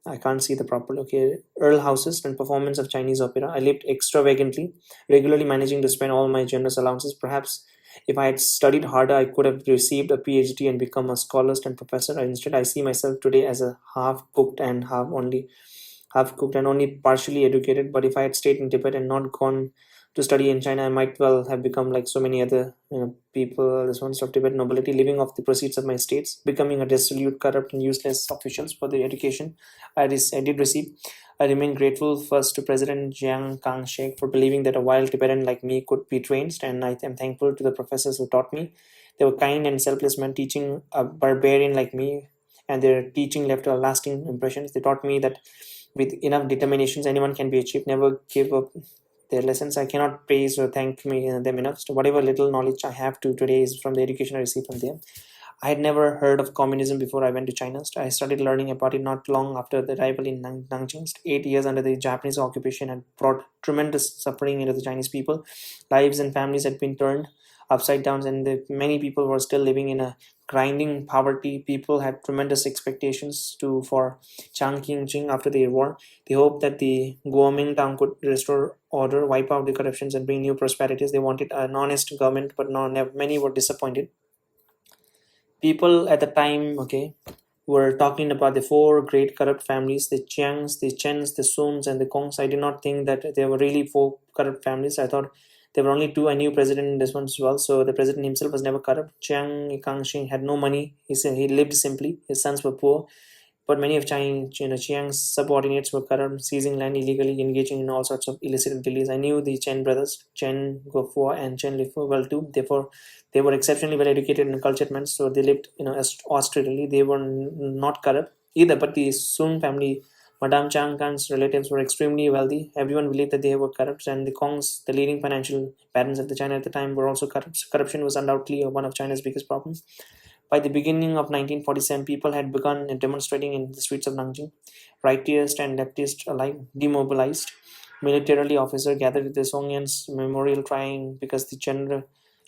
I can't see the proper. Okay, Earl houses and performance of Chinese opera. I lived extravagantly, regularly managing to spend all my generous allowances. Perhaps if I had studied harder, I could have received a PhD and become a scholarist and professor. Instead, I see myself today as a half cooked and only partially educated. But if I had stayed in Tibet and not gone to study in China, I might well have become like so many other people, the sons of Tibet nobility, living off the proceeds of my estates, becoming a dissolute, corrupt, and useless officials for the education I did receive. I remain grateful first to President Jiang Kang-shek for believing that a wild Tibetan like me could be trained, and I am thankful to the professors who taught me. They were kind and selfless men teaching a barbarian like me, and their teaching left a lasting impression. They taught me that with enough determinations, anyone can be achieved. Never give up their lessons. I cannot praise or thank them enough. So whatever little knowledge I have to today is from the education I received from them. I had never heard of communism before I went to China. I started learning about it not long after the arrival in Nanjing. 8 years under the Japanese occupation had brought tremendous suffering into the Chinese people. Lives and families had been turned upside down, and many people were still living in a grinding poverty. People had tremendous expectations for Chiang Kai-shek after the war. They hoped that the Kuomintang could restore order, wipe out the corruptions, and bring new prosperities. They wanted an honest government, but many were disappointed. People at the time, okay, were talking about the four great corrupt families: the Chiangs, the Chens, the Suns, and the Kongs. I did not think that there were really four corrupt families. I thought there were only two. I knew president in this one as well. So the president himself was never corrupt. Chiang Kai-shek had no money. He said he lived simply. His sons were poor. But many of Chiang's subordinates were corrupt, seizing land illegally, engaging in all sorts of illicit deals. I knew the Chen brothers, Chen Guofua and Chen Lifu, well too. Therefore, they were exceptionally well educated and cultured men, so they lived, austerely. They were not corrupt either. But the Sun family, Madame Chang Kang's relatives, were extremely wealthy. Everyone believed that they were corrupt, and the Kongs, the leading financial barons of the China at the time, were also corrupt. Corruption was undoubtedly one of China's biggest problems. By the beginning of 1947, people had begun demonstrating in the streets of Nanjing. Rightists and leftists alike demobilized. Militarily, officers gathered at the Songyan's memorial crying because the General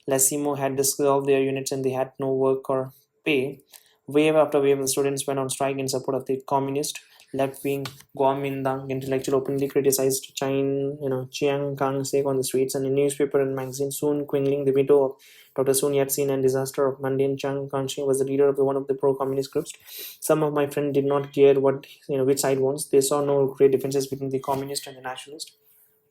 Lessimo had dissolved their units and they had no work or pay. Wave after wave, the students went on strike in support of the communist left-wing Kuomintang. Intellectual openly criticized Chiang Kai-shek on the streets, and in newspaper and magazine. Soon Qingling, the widow of Dr. Sun Yat-sen and disaster of mundane Chiang Kai-shek, was the leader of one of the pro-communist groups. Some of my friends did not care which side wants. They saw no great differences between the communist and the nationalist.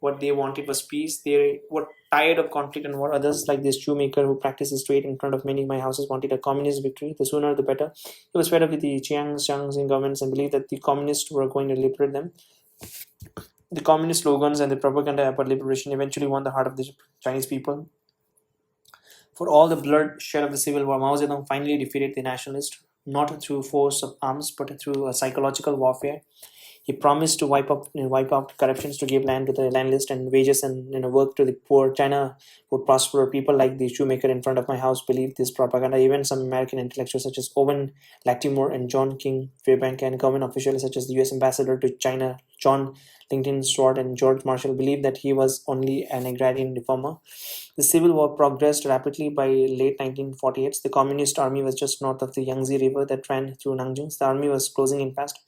What they wanted was peace. They were tired of conflict and war. Others, like this shoemaker who practices trade in front of many of my houses, wanted a communist victory. The sooner the better. He was fed up with the Chiang's governments and believed that the communists were going to liberate them. The communist slogans and the propaganda about liberation eventually won the heart of the Chinese people. For all the bloodshed of the civil war, Mao Zedong finally defeated the nationalists, not through force of arms, but through a psychological warfare. He promised to wipe out corruptions, to give land to the landless and wages and work to the poor. China would prosper. People like the shoemaker in front of my house believed this propaganda. Even some American intellectuals such as Owen Lattimore and John King Fairbank and government officials such as the U.S. ambassador to China, John Lincoln Swart and George Marshall, believed that he was only an agrarian reformer. The Civil War progressed rapidly. By late 1948, the Communist Army was just north of the Yangtze River that ran through Nanjing. The army was closing in fast.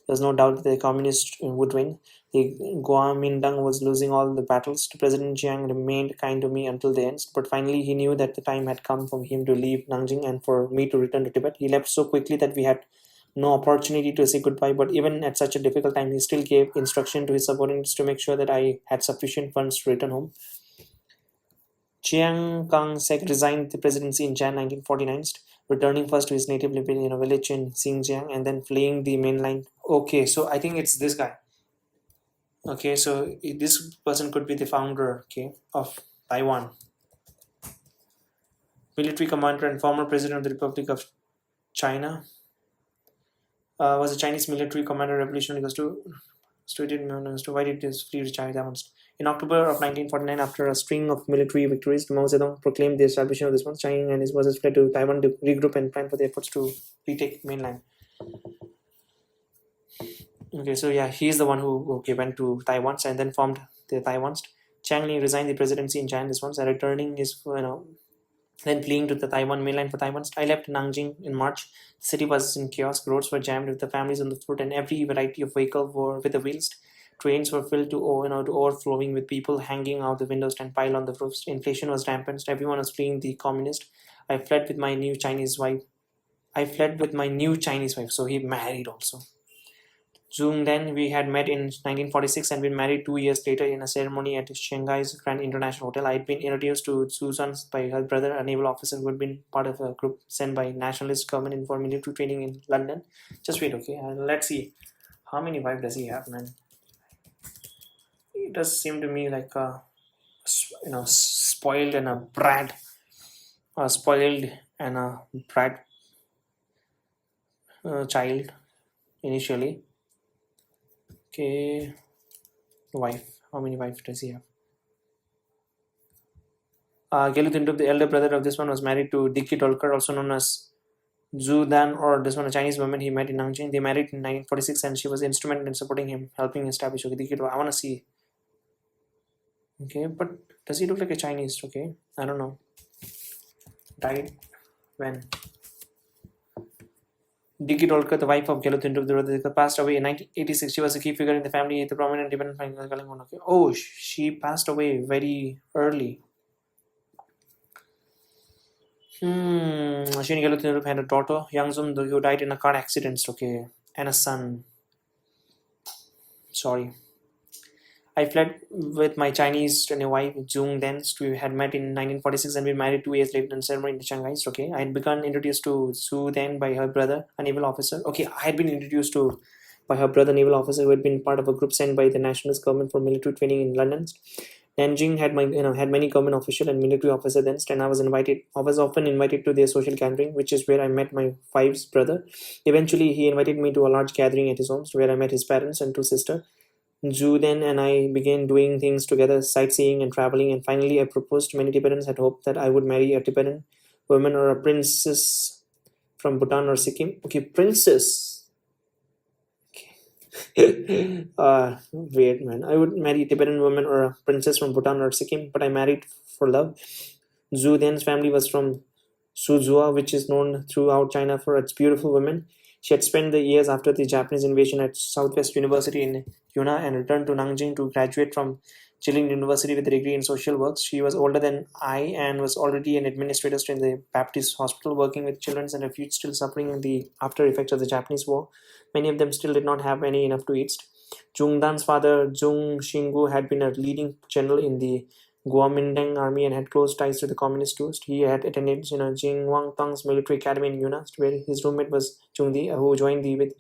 There was no doubt that the Communists would win. The Kuomintang was losing all the battles. President Chiang remained kind to me until the end, but finally he knew that the time had come for him to leave Nanjing and for me to return to Tibet. He left so quickly that we had no opportunity to say goodbye, but even at such a difficult time, he still gave instruction to his subordinates to make sure that I had sufficient funds to return home. Chiang Kang-shek resigned the presidency in Jan 1949, returning first to his native village in Xinjiang and then fleeing the mainland. Okay, so I think it's this guy. Okay, so this person could be the founder, okay, of Taiwan. Military commander and former president of the Republic of China. Was a Chinese military commander, revolutionary goes to why did this flee to China? In October of 1949, after a string of military victories, Mao Zedong proclaimed the establishment of this one. Chiang and his forces fled to Taiwan to regroup and plan for the efforts to retake mainland. Okay, so yeah, he's the one who went to Taiwan and then formed the Taiwans. Chiang Li resigned the presidency in Jan this one, returning his then fleeing to the Taiwan mainland for Taiwan. I left Nanjing in March. The city was in chaos. Roads were jammed with the families on the foot, and every variety of vehicle were with the wheels. Trains were filled to overflowing with people hanging out the windows and piled on the roofs. Inflation was rampant. Everyone was fleeing the communist. I fled with my new Chinese wife. So he married also. Zhong then we had met in 1946 and been married 2 years later in a ceremony at Shanghai's Grand International Hotel. I had been introduced to Susan by her brother, a naval officer who had been part of a group sent by nationalist government for military training in London. Just wait, okay? Let's see. How many wives does he have, man? It does seem to me like a, spoiled and a brat. A spoiled and a brat child initially. Okay, wife. How many wives does he have? Gelu Thindub, the elder brother of this one, was married to Dikki Dolkar, also known as Zhu Dan, or this one, a Chinese woman he met in Nanjing. They married in 1946 and she was instrumental in supporting him, helping establish Dikki Dolkar. I want to see. Okay, but does he look like a Chinese? Okay, I don't know. Died when? Dikki Dolkar, the wife of Gelu Thindub, the brother, passed away in 1986. She was a key figure in the family, the prominent independent Kalimpong. Okay. Oh, she passed away very early. Ashwini Gelu Thindub had a daughter, Yangzum, who died in a car accident, okay, and a son. Sorry. I fled with my Chinese wife, Zhong then. We had met in 1946 and we married 2 years later in ceremony in Shanghai. Okay, I had begun introduced to Su then by her brother, a naval officer. Okay, I had been introduced to by her brother, naval officer, who had been part of a group sent by the nationalist government for military training in London. Nanjing had had many government official and military officer then, and I was often invited to their social gathering, which is where I met my wife's brother. Eventually, he invited me to a large gathering at his home, where I met his parents and two sisters. Zhu then and I began doing things together, sightseeing and traveling, and finally I proposed. Many Tibetans had hoped that I would marry a Tibetan woman or a princess from Bhutan or Sikkim. Okay, princess. Okay. Weird, man. I would marry a Tibetan woman or a princess from Bhutan or Sikkim, but I married for love. Zhu then's family was from Suzhou, which is known throughout China for its beautiful women. She had spent the years after the Japanese invasion at Southwest University in Yunnan and returned to Nanjing to graduate from Jilin University with a degree in social work. She was older than I and was already an administrator in the Baptist hospital working with children and refugees still suffering the after effects of the Japanese war. Many of them still did not have any enough to eat. Zhong Dan's father, Zhong Xingu, had been a leading general in the Kuomintang army and had close ties to the communist too. He had attended Jing Wang Tang's military academy in Yunnan, where his roommate was Zhong Di, who joined with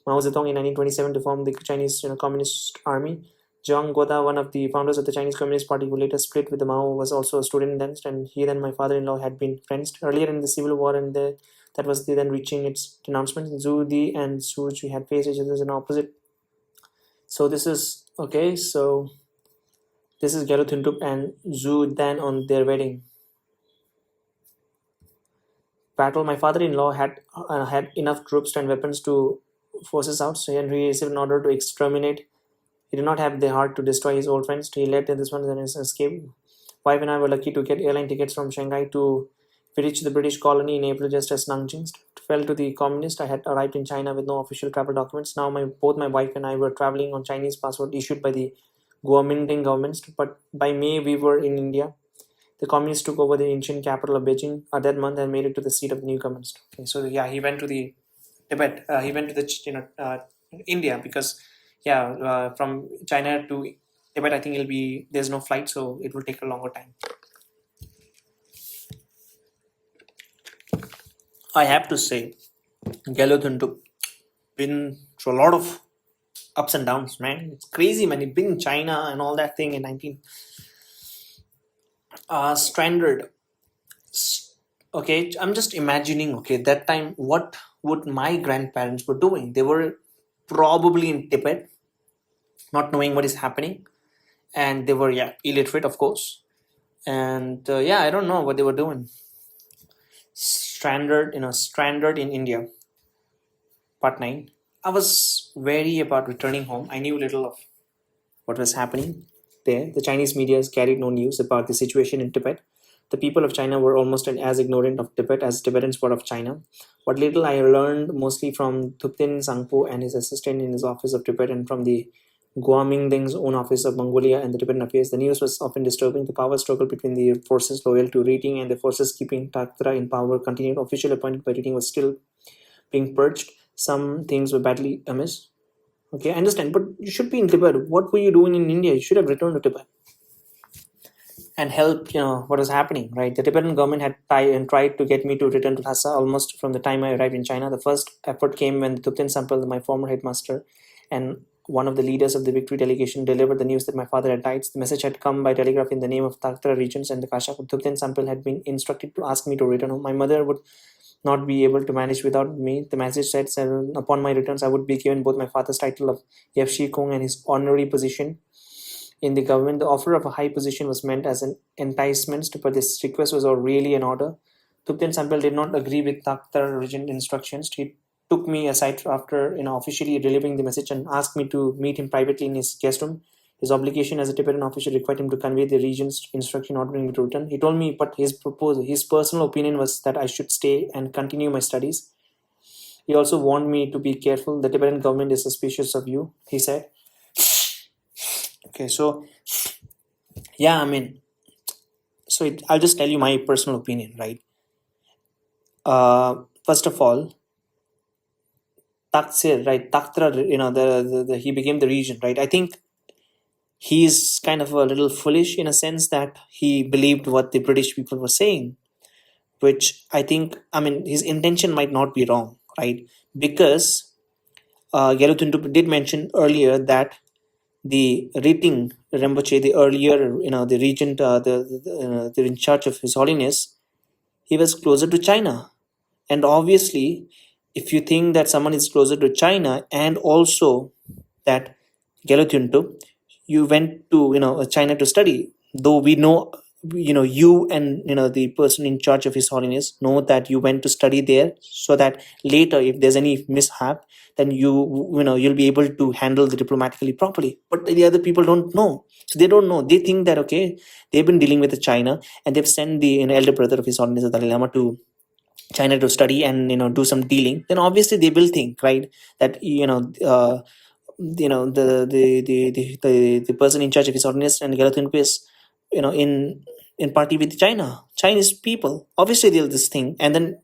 Mao Zedong in 1927 to form the Chinese Communist Army. Jiang Guoda, one of the founders of the Chinese Communist Party, who later split with the Mao, was also a student then, and he and my father-in-law had been friends earlier in the Civil War, and that was then reaching its denouncement. Zhu Di and Su Ji had faced each other as an opposite So this is okay. So this is Geluthintup and Zhu Dan on their wedding battle. My father-in-law had enough troops and weapons to force us out. So Henry received an order to exterminate. He did not have the heart to destroy his old friends. He led this one and escaped. Wife and I were lucky to get airline tickets from Shanghai to we reached the British colony in April just as Nanjing fell to the communists. I had arrived in China with no official travel documents. Now both my wife and I were traveling on Chinese passport issued by the Kuomintang governments. But by May we were in India. The communists took over the ancient capital of Beijing that month and made it to the seat of the new communist. Okay, so yeah, he went to the Tibet. He went to the India because from China to Tibet, I think it'll be there's no flight, so it will take a longer time. I have to say, Gelodhuntuk been through a lot of ups and downs, man. It's crazy, man. He's been in China and all that thing in 19 stranded. Okay, I'm just imagining. Okay, that time, what would my grandparents were doing? They were probably in Tibet, not knowing what is happening, and they were illiterate, of course. And I don't know what they were doing. Stranded in India. Part 9. I was wary about returning home. I knew little of what was happening there. The Chinese media carried no news about the situation in Tibet. The people of China were almost as ignorant of Tibet as Tibetans were of China. What little I learned mostly from Thupten Sangpo and his assistant in his office of Tibet and from the Guomindang's own office of Mongolia and the Tibetan affairs, the news was often disturbing. The power struggle between the forces loyal to Reading and the forces keeping Taktra in power continued. Official appointed by Reading was still being purged. Some things were badly amiss. Okay, I understand, but you should be in Tibet. What were you doing in India? You should have returned to Tibet and help, what was happening, right? The Tibetan government had tried to get me to return to Lhasa almost from the time I arrived in China. The first effort came when Thupten Sampal, my former headmaster, and one of the leaders of the victory delegation delivered the news that my father had died. The message had come by telegraph in the name of Taktra regions and the Kashap. Thupten Sampal had been instructed to ask me to return home. My mother would not be able to manage without me. The message said, upon my returns, I would be given both my father's title of Yefshi Kung and his honorary position in the government. The offer of a high position was meant as an enticement, but this request was really an order. Thupten Sampal did not agree with Taktar regent instructions. He took me aside after officially delivering the message and asked me to meet him privately in his guest room. His obligation as a Tibetan official required him to convey the regent's instruction ordering me to return. He told me, but his personal opinion was that I should stay and continue my studies. He also warned me to be careful. The Tibetan government is suspicious of you, he said. Okay, so I'll just tell you my personal opinion, right? First of all, Taksir, right? Taktra, he became the regent, right? I think he's kind of a little foolish in a sense that he believed what the British people were saying, which I think, his intention might not be wrong, right? Because Geluthintup did mention earlier that the Riting Rinpoche, the earlier, the regent, the in charge of His Holiness, he was closer to China. And obviously, if you think that someone is closer to China and also that Geluthintup, you went to China to study, though we know you and the person in charge of His Holiness know that you went to study there so that later if there's any mishap then you'll be able to handle the diplomatically properly. But the other people don't know, so they don't know. They think that okay, they've been dealing with the China and they've sent the elder brother of His Holiness the Dalai Lama to China to study and do some dealing. Then obviously they will think, right, that the person in charge of His Holiness and Galathin is in party with China, Chinese people. Obviously they'll this thing. And then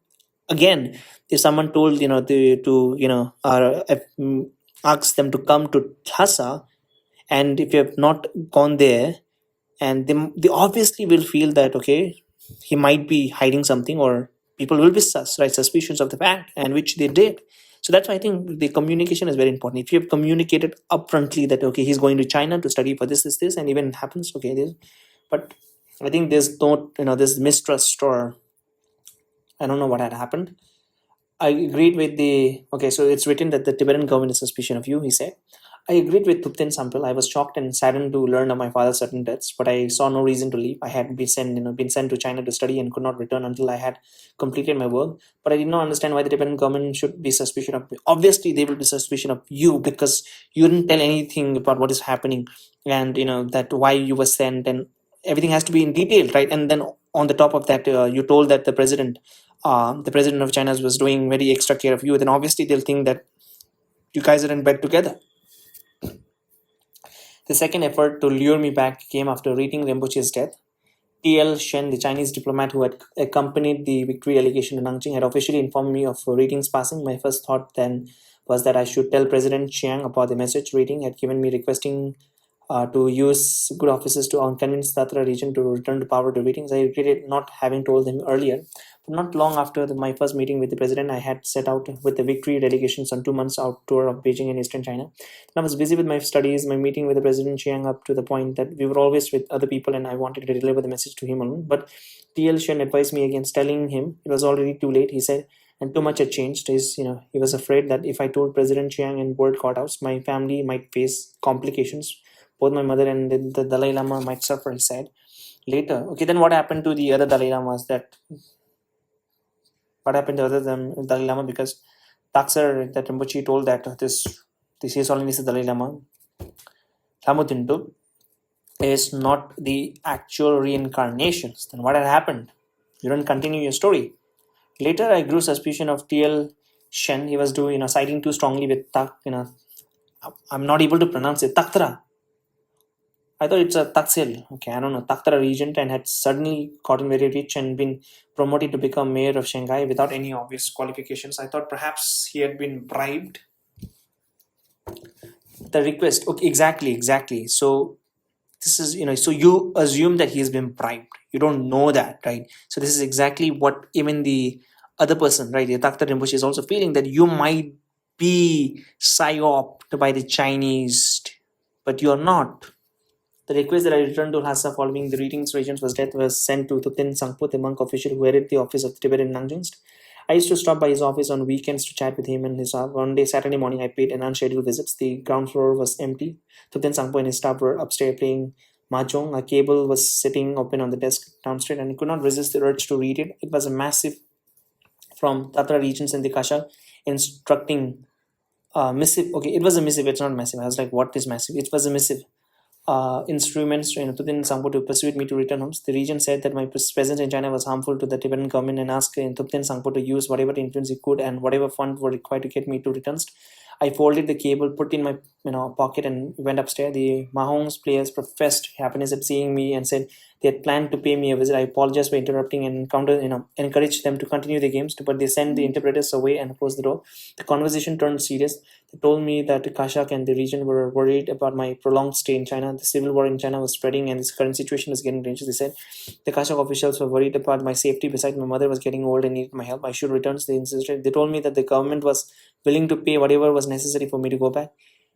again, if someone told ask them to come to Lhasa, and if you have not gone there, and they obviously will feel that okay, he might be hiding something, or people will be suspicions of the fact, and which they did. So that's why I think the communication is very important. If you have communicated upfrontly that okay, he's going to China to study for this, and even it happens, okay, but I think there's no this mistrust, or I don't know what had happened. I agreed with the okay. So it's written that the Tibetan government is suspicion of you, he said. I agreed with Thupten Sampal. I was shocked and saddened to learn of my father's sudden deaths, but I saw no reason to leave. I had been sent to China to study and could not return until I had completed my work. But I did not understand why the Tibetan government should be suspicious of me. Obviously, they will be suspicious of you because you didn't tell anything about what is happening, and that why you were sent, and everything has to be in detail, right? And then on the top of that, you told that the president of China was doing very extra care of you. Then obviously they'll think that you guys are in bed together. The second effort to lure me back came after reading Rinpoche's death. T.L. Shen, the Chinese diplomat who had accompanied the victory delegation to Nanjing, had officially informed me of Reading's passing. My first thought then was that I should tell President Chiang about the message Reading had given me requesting to use good offices to convince Tatra region to return to power to Readings. I regretted not having told him earlier. But not long after my first meeting with the president, I had set out with the victory delegations on 2 months out tour of Beijing and Eastern China. I was busy with my studies, my meeting with the President Chiang up to the point that we were always with other people and I wanted to deliver the message to him alone. But T.L. Shen advised me against telling him it was already too late, he said, and too much had changed. He was afraid that if I told President Chiang and word got out, my family might face complications. Both my mother and the Dalai Lama might suffer, he said. Later, okay, then what happened to the other Dalai Lamas? What happened to other than Dalai Lama? Because Taksar, that Rinpoche told that this is only the Dalai Lama. Lamutintu is not the actual reincarnations. Then what had happened? You don't continue your story. Later, I grew suspicion of T.L. Shen. He was doing, siding too strongly with I'm not able to pronounce it. Taktra. I thought it's a Taksil. Okay, I don't know. Taktra regent and had suddenly gotten very rich and been promoted to become mayor of Shanghai without any obvious qualifications. I thought perhaps he had been bribed. The request. Okay, exactly. So this is, so you assume that he has been bribed. You don't know that, right? So this is exactly what even the other person, right, the Takta Rinpoche is also feeling, that you might be psyoped by the Chinese, but you're not. The request that I returned to Lhasa following the readings regent's was death was sent to Thupten Sangpo, the monk official who headed the office of the Tibet in Nanjing. I used to stop by his office on weekends to chat with him and his one day, Saturday morning, I paid an unscheduled visit. The ground floor was empty. Thupten Sangpo and his staff were upstairs playing mahjong. A cable was sitting open on the desk downstairs and I could not resist the urge to read it. It was a massive from Tatra regions in the Kasha instructing missive. Okay, it was a missive, it's not massive. I was like, what is massive? It was a missive. Instruments Tibetan Sangpo to persuade me to return home. The regent said that my presence in China was harmful to the Tibetan government and asked Thupten Sangpo to use whatever influence he could and whatever funds were required to get me to return. I folded the cable, put in my pocket, and went upstairs. The Mahong's players professed happiness at seeing me and said they had planned to pay me a visit. I apologized for interrupting and encouraged them to continue the games, but they sent the interpreters away and closed the door. The conversation turned serious. They told me that Kashak and the region were worried about my prolonged stay in China. The civil war in China was spreading and this current situation was getting dangerous. They said the Kashak officials were worried about my safety. Besides, my mother was getting old and needed my help. I should return. They insisted. They told me that the government was willing to pay whatever was necessary for me to go back.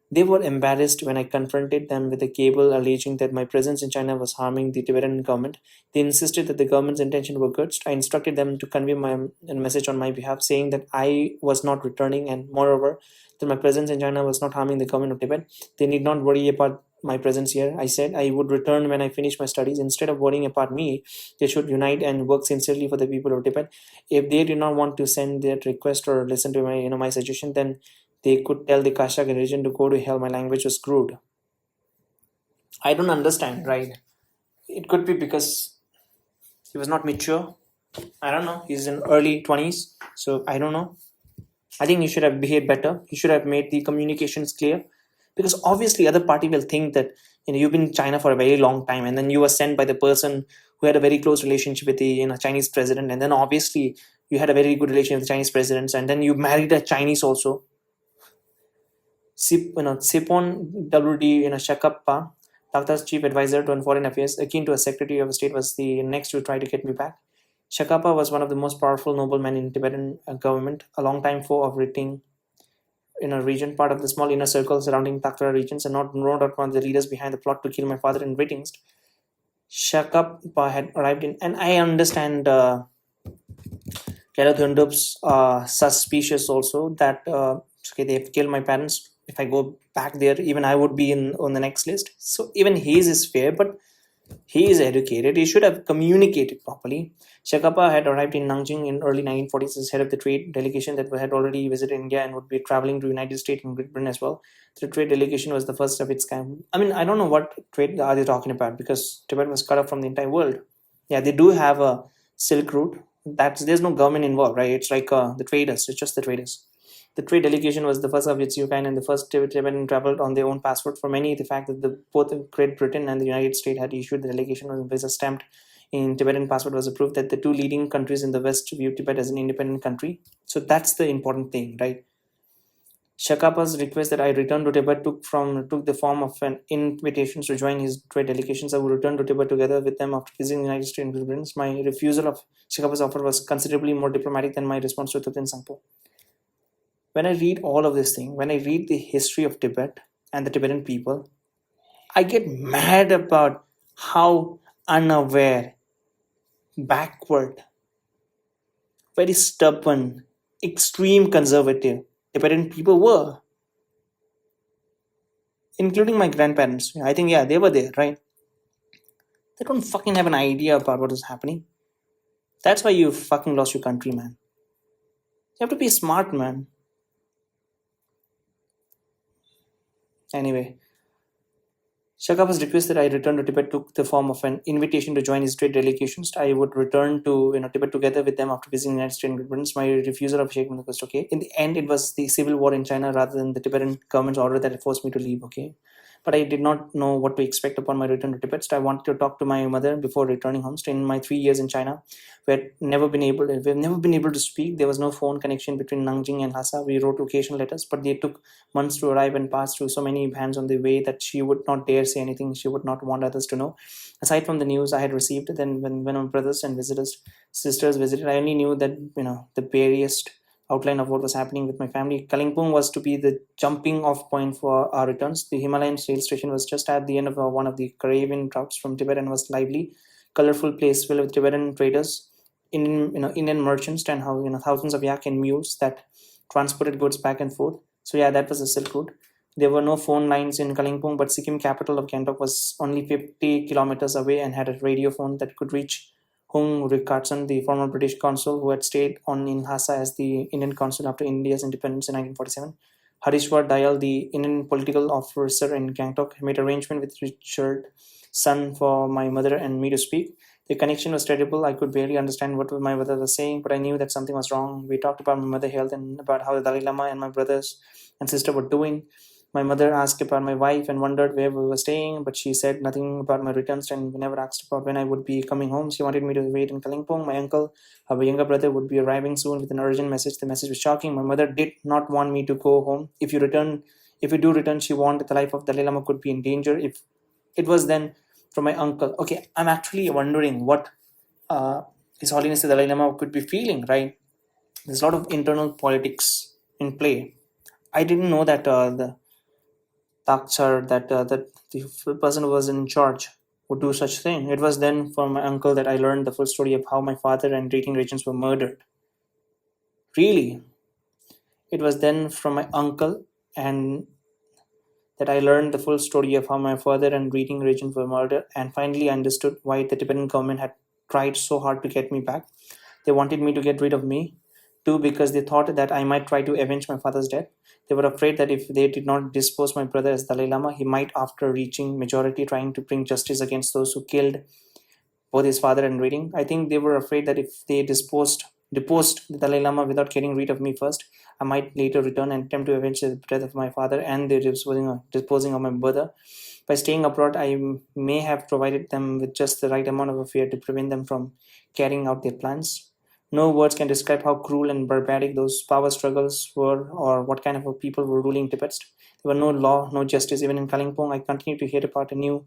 They were embarrassed when I confronted them with a cable alleging that my presence in China was harming the Tibetan government. They insisted that the government's intentions were good. I instructed them to convey my message on my behalf, saying that I was not returning and, moreover, that my presence in China was not harming the government of Tibet. They need not worry about my presence here. I said I would return when I finish my studies. Instead of worrying about me, they should unite and work sincerely for the people of Tibet. If they do not want to send their request or listen to my suggestion, then they could tell the Kashak religion to go to hell. My language was crude. I don't understand, right? It could be because he was not mature. I don't know. He's in early 20s. So I don't know. I think he should have behaved better. He should have made the communications clear. Because obviously other party will think that you've been in China for a very long time and then you were sent by the person who had a very close relationship with the Chinese president, and then obviously you had a very good relation with the Chinese presidents, and then you married a Chinese also. Sipon WD Shakappa, Takta's chief advisor to foreign affairs, akin to a secretary of state, was the next to try to get me back. Shakappa was one of the most powerful noblemen in Tibetan government, a long-time foe of Riting in a region, part of the small inner circle surrounding Taktra regions, and not one of the leaders behind the plot to kill my father in Ratings. Shakappa had arrived in, and I understand Kalathundup's suspicious also that they've killed my parents. if I go back there, even I would be in on the next list. So even his is fair, but he is educated. He should have communicated properly. Shakapa had arrived in Nanjing in early 1940s as head of the trade delegation that had already visited India and would be traveling to United States and Great Britain as well. The trade delegation was the first of its kind. I mean, I don't know what trade are they talking about because Tibet was cut off from the entire world. Yeah, they do have a Silk Route. That's there's no government involved, right? It's like the traders. It's just the traders. The trade delegation was the first of its kind and the first Tibetan traveled on their own passport. For many, the fact that both Great Britain and the United States had issued the delegation with visa stamped in Tibetan passport was a proof that the two leading countries in the West view Tibet as an independent country. So that's the important thing, right? Shakapa's request that I return to Tibet took the form of an invitation to join his trade delegations. I would return to Tibet together with them after visiting the United States and Great Britain. My refusal of Shakapa's offer was considerably more diplomatic than my response to Thupten Sangpo. When I read all of this thing, when I read the history of Tibet and the Tibetan people, I get mad about how unaware, backward, very stubborn, extreme conservative Tibetan people were, including my grandparents. I think, yeah, they were there, right? They don't fucking have an idea about what is happening. That's why you fucking lost your country, man. You have to be smart, man. Anyway, Shakapa's request that I return to Tibet took the form of an invitation to join his trade delegations. I would return to Tibet together with them after visiting the United States and Great Britain. My refusal of Sheikh request. Okay, in the end, it was the civil war in China rather than the Tibetan government's order that forced me to leave. Okay, but I did not know what to expect upon my return to Tibet. So I wanted to talk to my mother before returning home. So in my 3 years in China, we've never been able to speak. There was no phone connection between Nanjing and Lhasa. We wrote occasional letters, but they took months to arrive and pass through so many hands on the way that she would not dare say anything. She would not want others to know. Aside from the news I had received, then when my brothers and sisters visited, I only knew that the barest outline of what was happening with my family. Kalimpong was to be the jumping off point for our returns. The Himalayan rail station was just at the end of one of the caravan routes from Tibet and was lively, colorful place filled with Tibetan traders, Indian merchants, and how thousands of yak and mules that transported goods back and forth. So yeah, that was the Silk Route. There were no phone lines in Kalimpong, but Sikkim capital of Gangtok was only 50 kilometers away and had a radio phone that could reach Hung Rickardsson, the former British consul who had stayed on in Lhasa as the Indian consul after India's independence in 1947. Harishwar Dayal, the Indian political officer in Gangtok, made arrangement with Richard Sun for my mother and me to speak. The connection was terrible. I could barely understand what my mother was saying, but I knew that something was wrong. We talked about my mother's health and about how the Dalai Lama and my brothers and sister were doing. My mother asked about my wife and wondered where we were staying, but she said nothing about my returns and never asked about when I would be coming home. She wanted me to wait in Kalimpong. My uncle, our younger brother, would be arriving soon with an urgent message. The message was shocking. My mother did not want me to go home. If you do return, she warned that the life of Dalai Lama could be in danger. If it was then from my uncle. Okay, I'm actually wondering what uh, His Holiness the Dalai Lama could be feeling, right? There's a lot of internal politics in play. I didn't know that the Takchar, that the person who was in charge would do such thing. It was then from my uncle that I learned the full story of how my father and 18 regents were murdered. Really, it was then from my uncle and that I learned the full story of how my father and reading regent were murdered, and finally understood why the Tibetan government had tried so hard to get me back. They wanted me to get rid of me, too, because they thought that I might try to avenge my father's death. They were afraid that if they did not dispose my brother as Dalai Lama, he might, after reaching majority, trying to bring justice against those who killed both his father and reading. I think they were afraid that if they deposed the Dalai Lama without getting rid of me first, I might later return and attempt to avenge the death of my father and the disposing of my brother. By staying abroad, I may have provided them with just the right amount of fear to prevent them from carrying out their plans. No words can describe how cruel and barbaric those power struggles were or what kind of people were ruling Tibet. There were no law, no justice. Even in Kalimpong, I continued to hear about a new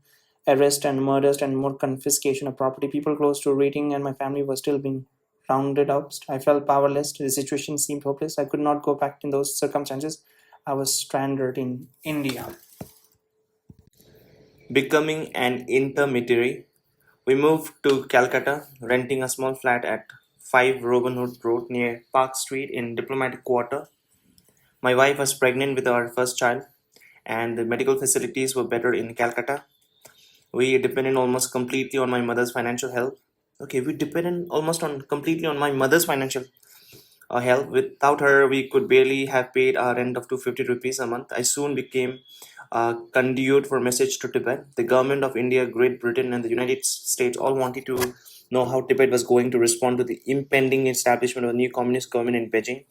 arrest and murders and more confiscation of property. People close to rating and my family were still being rounded up. I felt powerless. The situation seemed hopeless. I could not go back in those circumstances. I was stranded in India. Becoming an intermediary, we moved to Calcutta, renting a small flat at 5 Robin Hood Road near Park Street in Diplomatic Quarter. My wife was pregnant with our first child, and the medical facilities were better in Calcutta. We depended almost completely on my mother's financial help. Okay, we depended almost on completely on my mother's financial help. Without her, we could barely have paid our rent of 250 rupees a month. I soon became a conduit for message to Tibet. The government of India, Great Britain, and the United States all wanted to know how Tibet was going to respond to the impending establishment of a new communist government in Beijing.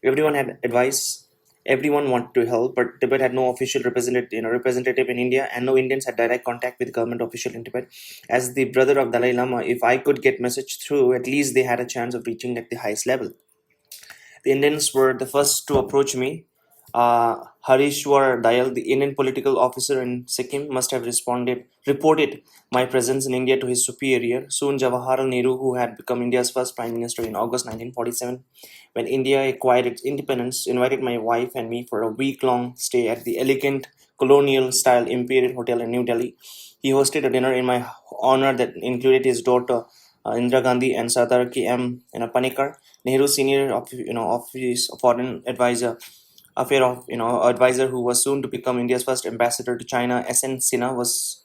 Everyone had advice. Everyone wanted to help, but Tibet had no official representative in India, and no Indians had direct contact with government official in Tibet. As the brother of Dalai Lama, if I could get message through, at least they had a chance of reaching at the highest level. The Indians were the first to approach me. Harishwar Dayal, the Indian political officer in Sikkim, must have reported my presence in India to his superior. Soon, Jawaharlal Nehru, who had become India's first prime minister in August 1947, when India acquired its independence, invited my wife and me for a week-long stay at the elegant colonial-style Imperial Hotel in New Delhi. He hosted a dinner in my honor that included his daughter Indira Gandhi and Sardar K.M. Panikar. Nehru's senior office foreign advisor who was soon to become India's first ambassador to China, S.N. Sinha,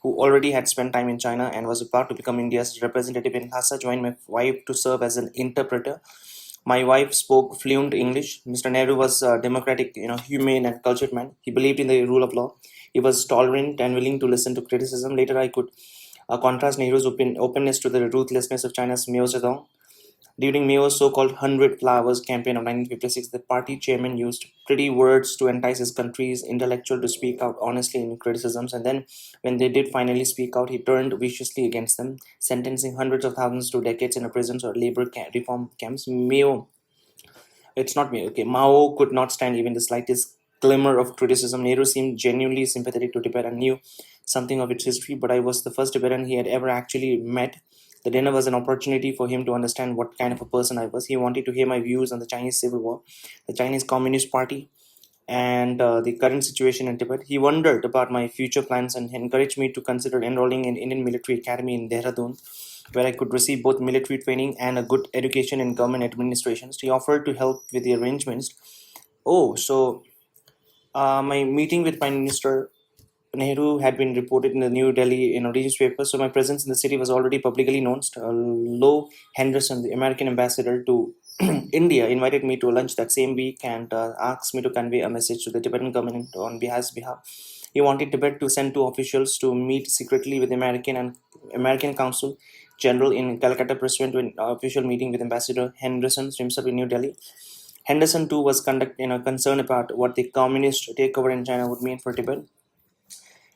who already had spent time in China and was about to become India's representative in Lhasa, joined my wife to serve as an interpreter. My wife spoke fluent English. Mr. Nehru was a democratic, humane and cultured man. He believed in the rule of law. He was tolerant and willing to listen to criticism. Later, I could contrast Nehru's openness to the ruthlessness of China's Mao Zedong. During Mao's so-called 100 Flowers campaign of 1956, the party chairman used pretty words to entice his country's intellectual to speak out honestly in criticisms, and then, when they did finally speak out, he turned viciously against them, sentencing hundreds of thousands to decades in prisons or labor reform camps. Mao could not stand even the slightest glimmer of criticism. Nehru seemed genuinely sympathetic to Tibet and knew something of its history, but I was the first Tibetan he had ever actually met. The dinner was an opportunity for him to understand what kind of a person I was. He wanted to hear my views on the Chinese Civil War, the Chinese Communist Party, and the current situation in Tibet. He wondered about my future plans and encouraged me to consider enrolling in Indian Military Academy in Dehradun, where I could receive both military training and a good education in government administrations. He offered to help with the arrangements. My meeting with Prime Minister Nehru had been reported in the New Delhi newspaper, so my presence in the city was already publicly known. Low Henderson, the American ambassador to India, invited me to lunch that same week and asked me to convey a message to the Tibetan government on his behalf. He wanted Tibet to send two officials to meet secretly with the American Consul General in Calcutta pursuant to an official meeting with Ambassador Henderson himself in New Delhi. Henderson too was concerned about what the communist takeover in China would mean for Tibet.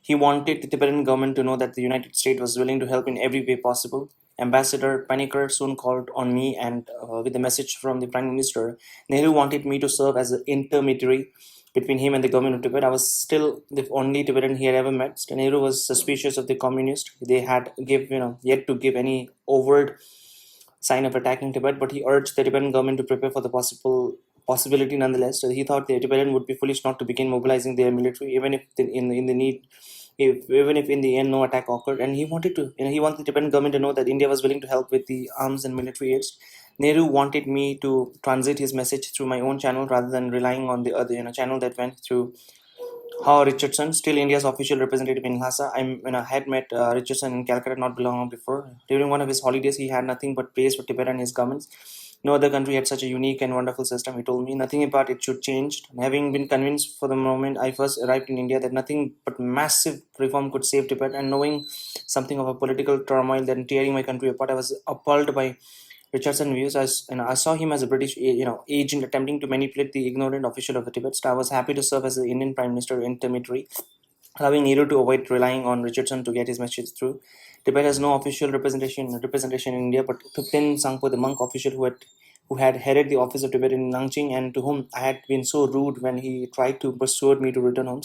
He wanted the Tibetan government to know that the United States was willing to help in every way possible. Ambassador Panikar soon called on me and with a message from the Prime Minister. Nehru wanted me to serve as an intermediary between him and the government of Tibet. I was still the only Tibetan he had ever met. Nehru was suspicious of the communists. They had yet to give any overt sign of attacking Tibet, but he urged the Tibetan government to prepare for the possibility nonetheless. So he thought the Tibetan would be foolish not to begin mobilizing their military, even if even if in the end no attack occurred. And he wanted the Tibetan government to know that India was willing to help with the arms and military aids. Nehru wanted me to transit his message through my own channel rather than relying on the other channel that went through how Richardson, still India's official representative in Lhasa. I had met Richardson in Calcutta not long before. During one of his holidays, he had nothing but praise for Tibet and his governments. No other country had such a unique and wonderful system, he told me. Nothing about it should change. Having been convinced for the moment I first arrived in India that nothing but massive reform could save Tibet, and knowing something of a political turmoil that tearing my country apart, I was appalled by Richardson views. I saw him as a British, agent attempting to manipulate the ignorant official of the Tibet. I was happy to serve as the Indian Prime Minister intermediary, allowing Nehru to avoid relying on Richardson to get his message through. Tibet has no official representation in India, but Thupten Sangpo, the monk official who had headed the office of Tibet in Nanjing and to whom I had been so rude when he tried to persuade me to return home,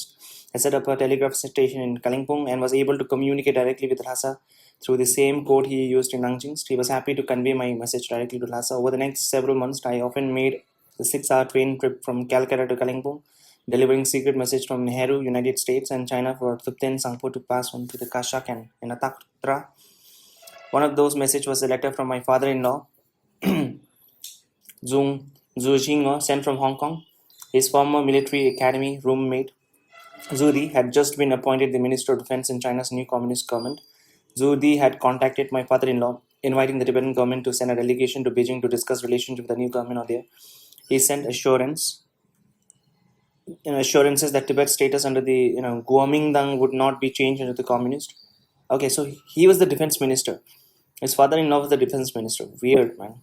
I set up a telegraph station in Kalimpong and was able to communicate directly with Lhasa through the same code he used in Nanjing. He was happy to convey my message directly to Lhasa. Over the next several months, I often made the 6-hour train trip from Calcutta to Kalimpong, delivering secret message from Nehru, United States, and China for Thupten Sangpo to pass on to the Kashak and Ataktra. One of those messages was a letter from my father-in-law, Zung Zujingo, sent from Hong Kong. His former military academy roommate, Zhu Di, had just been appointed the Minister of Defense in China's new communist government. Zhu Di had contacted my father-in-law, inviting the Tibetan government to send a delegation to Beijing to discuss relations with the new government out there. He sent assurances that Tibet's status under the Kuomintang would not be changed into the communist. Okay, so he was the defense minister. His father-in-law was the defense minister. Weird, man.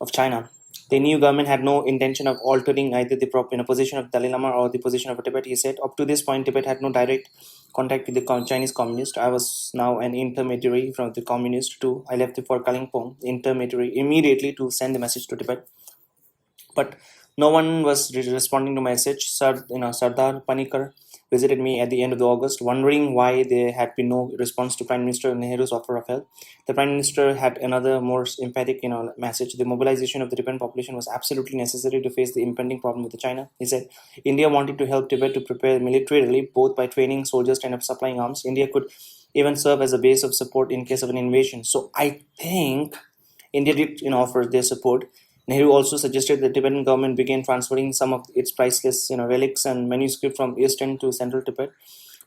Of China. The new government had no intention of altering either the position of Dalai Lama or the position of Tibet. He said, up to this point, Tibet had no direct contact with the Chinese communist. I was now an intermediary from the communist to I left for Kalimpong, intermediary immediately to send the message to Tibet. But no one was responding to my message. Sardar Panikar visited me at the end of August, wondering why there had been no response to Prime Minister Nehru's offer of help. The Prime Minister had another more emphatic, message. The mobilization of the Tibetan population was absolutely necessary to face the impending problem with China. He said, India wanted to help Tibet to prepare militarily, both by training soldiers and supplying arms. India could even serve as a base of support in case of an invasion. So I think India did, offer their support. Nehru also suggested the Tibetan government begin transferring some of its priceless, relics and manuscripts from eastern to central Tibet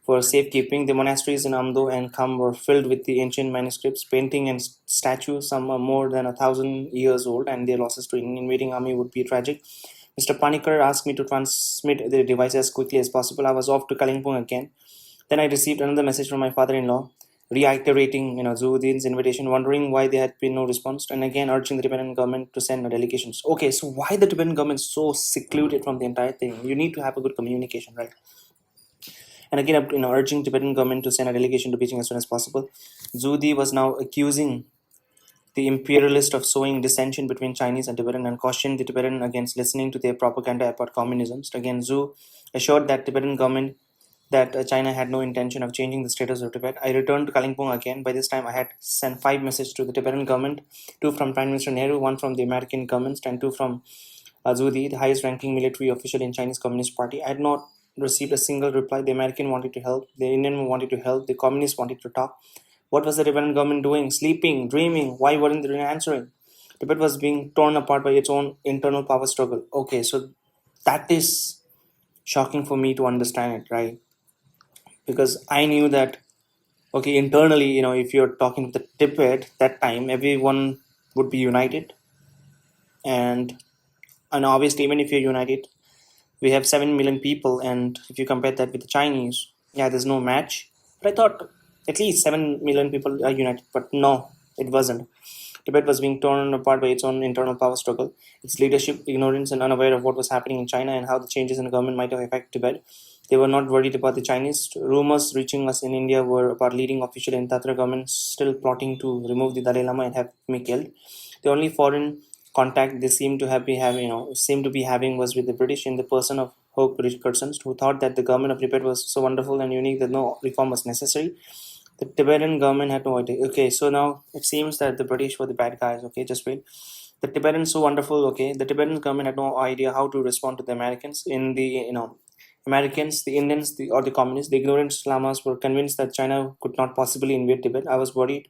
for safekeeping. The monasteries in Amdo and Kham were filled with the ancient manuscripts, painting and statues. Some are more than 1,000 years old, and their losses to an invading army would be tragic. Mr. Panikar asked me to transmit the device as quickly as possible. I was off to Kalimpong again. Then I received another message from my father-in-law, reiterating, Zuddin's invitation, wondering why there had been no response, and again urging the Tibetan government to send delegations. Okay, so why the Tibetan government so secluded from the entire thing? You need to have a good communication, right? And again, urging Tibetan government to send a delegation to Beijing as soon as possible. Zudi was now accusing the imperialist of sowing dissension between Chinese and Tibetan and cautioned the Tibetan against listening to their propaganda about communism. Again, Zhu assured that Tibetan government that China had no intention of changing the status of Tibet. I returned to Kalimpong again. By this time, I had sent 5 messages to the Tibetan government, 2 from Prime Minister Nehru, 1 from the American government, and 2 from Zudi, the highest-ranking military official in Chinese Communist Party. I had not received a single reply. The American wanted to help, the Indian wanted to help, the communists wanted to talk. What was the Tibetan government doing? Sleeping, dreaming? Why weren't they answering? Tibet was being torn apart by its own internal power struggle. Okay, so that is shocking for me to understand it, right? Because I knew that, okay, internally, if you're talking to the Tibet, that time everyone would be united, and obviously, even if you're united, we have 7 million people, and if you compare that with the Chinese, yeah, there's no match. But I thought at least 7 million people are united, but no, it wasn't. Tibet was being torn apart by its own internal power struggle, its leadership ignorance and unaware of what was happening in China and how the changes in the government might have affected Tibet. They were not worried about the Chinese. Rumors reaching us in India were about leading official in Tatra government still plotting to remove the Dalai Lama and have me killed. The only foreign contact they seemed to have be having, seemed to be having was with the British in the person of Hope Richardson, who thought that the government of Tibet was so wonderful and unique that no reform was necessary. The Tibetan government had no idea. Okay, so now it seems that the British were the bad guys. Okay, just wait. The Tibetans so wonderful. Okay, the Tibetan government had no idea how to respond to the Americans. In the Americans, the Indians, or the communists, the ignorant lamas were convinced that China could not possibly invade Tibet. I was worried,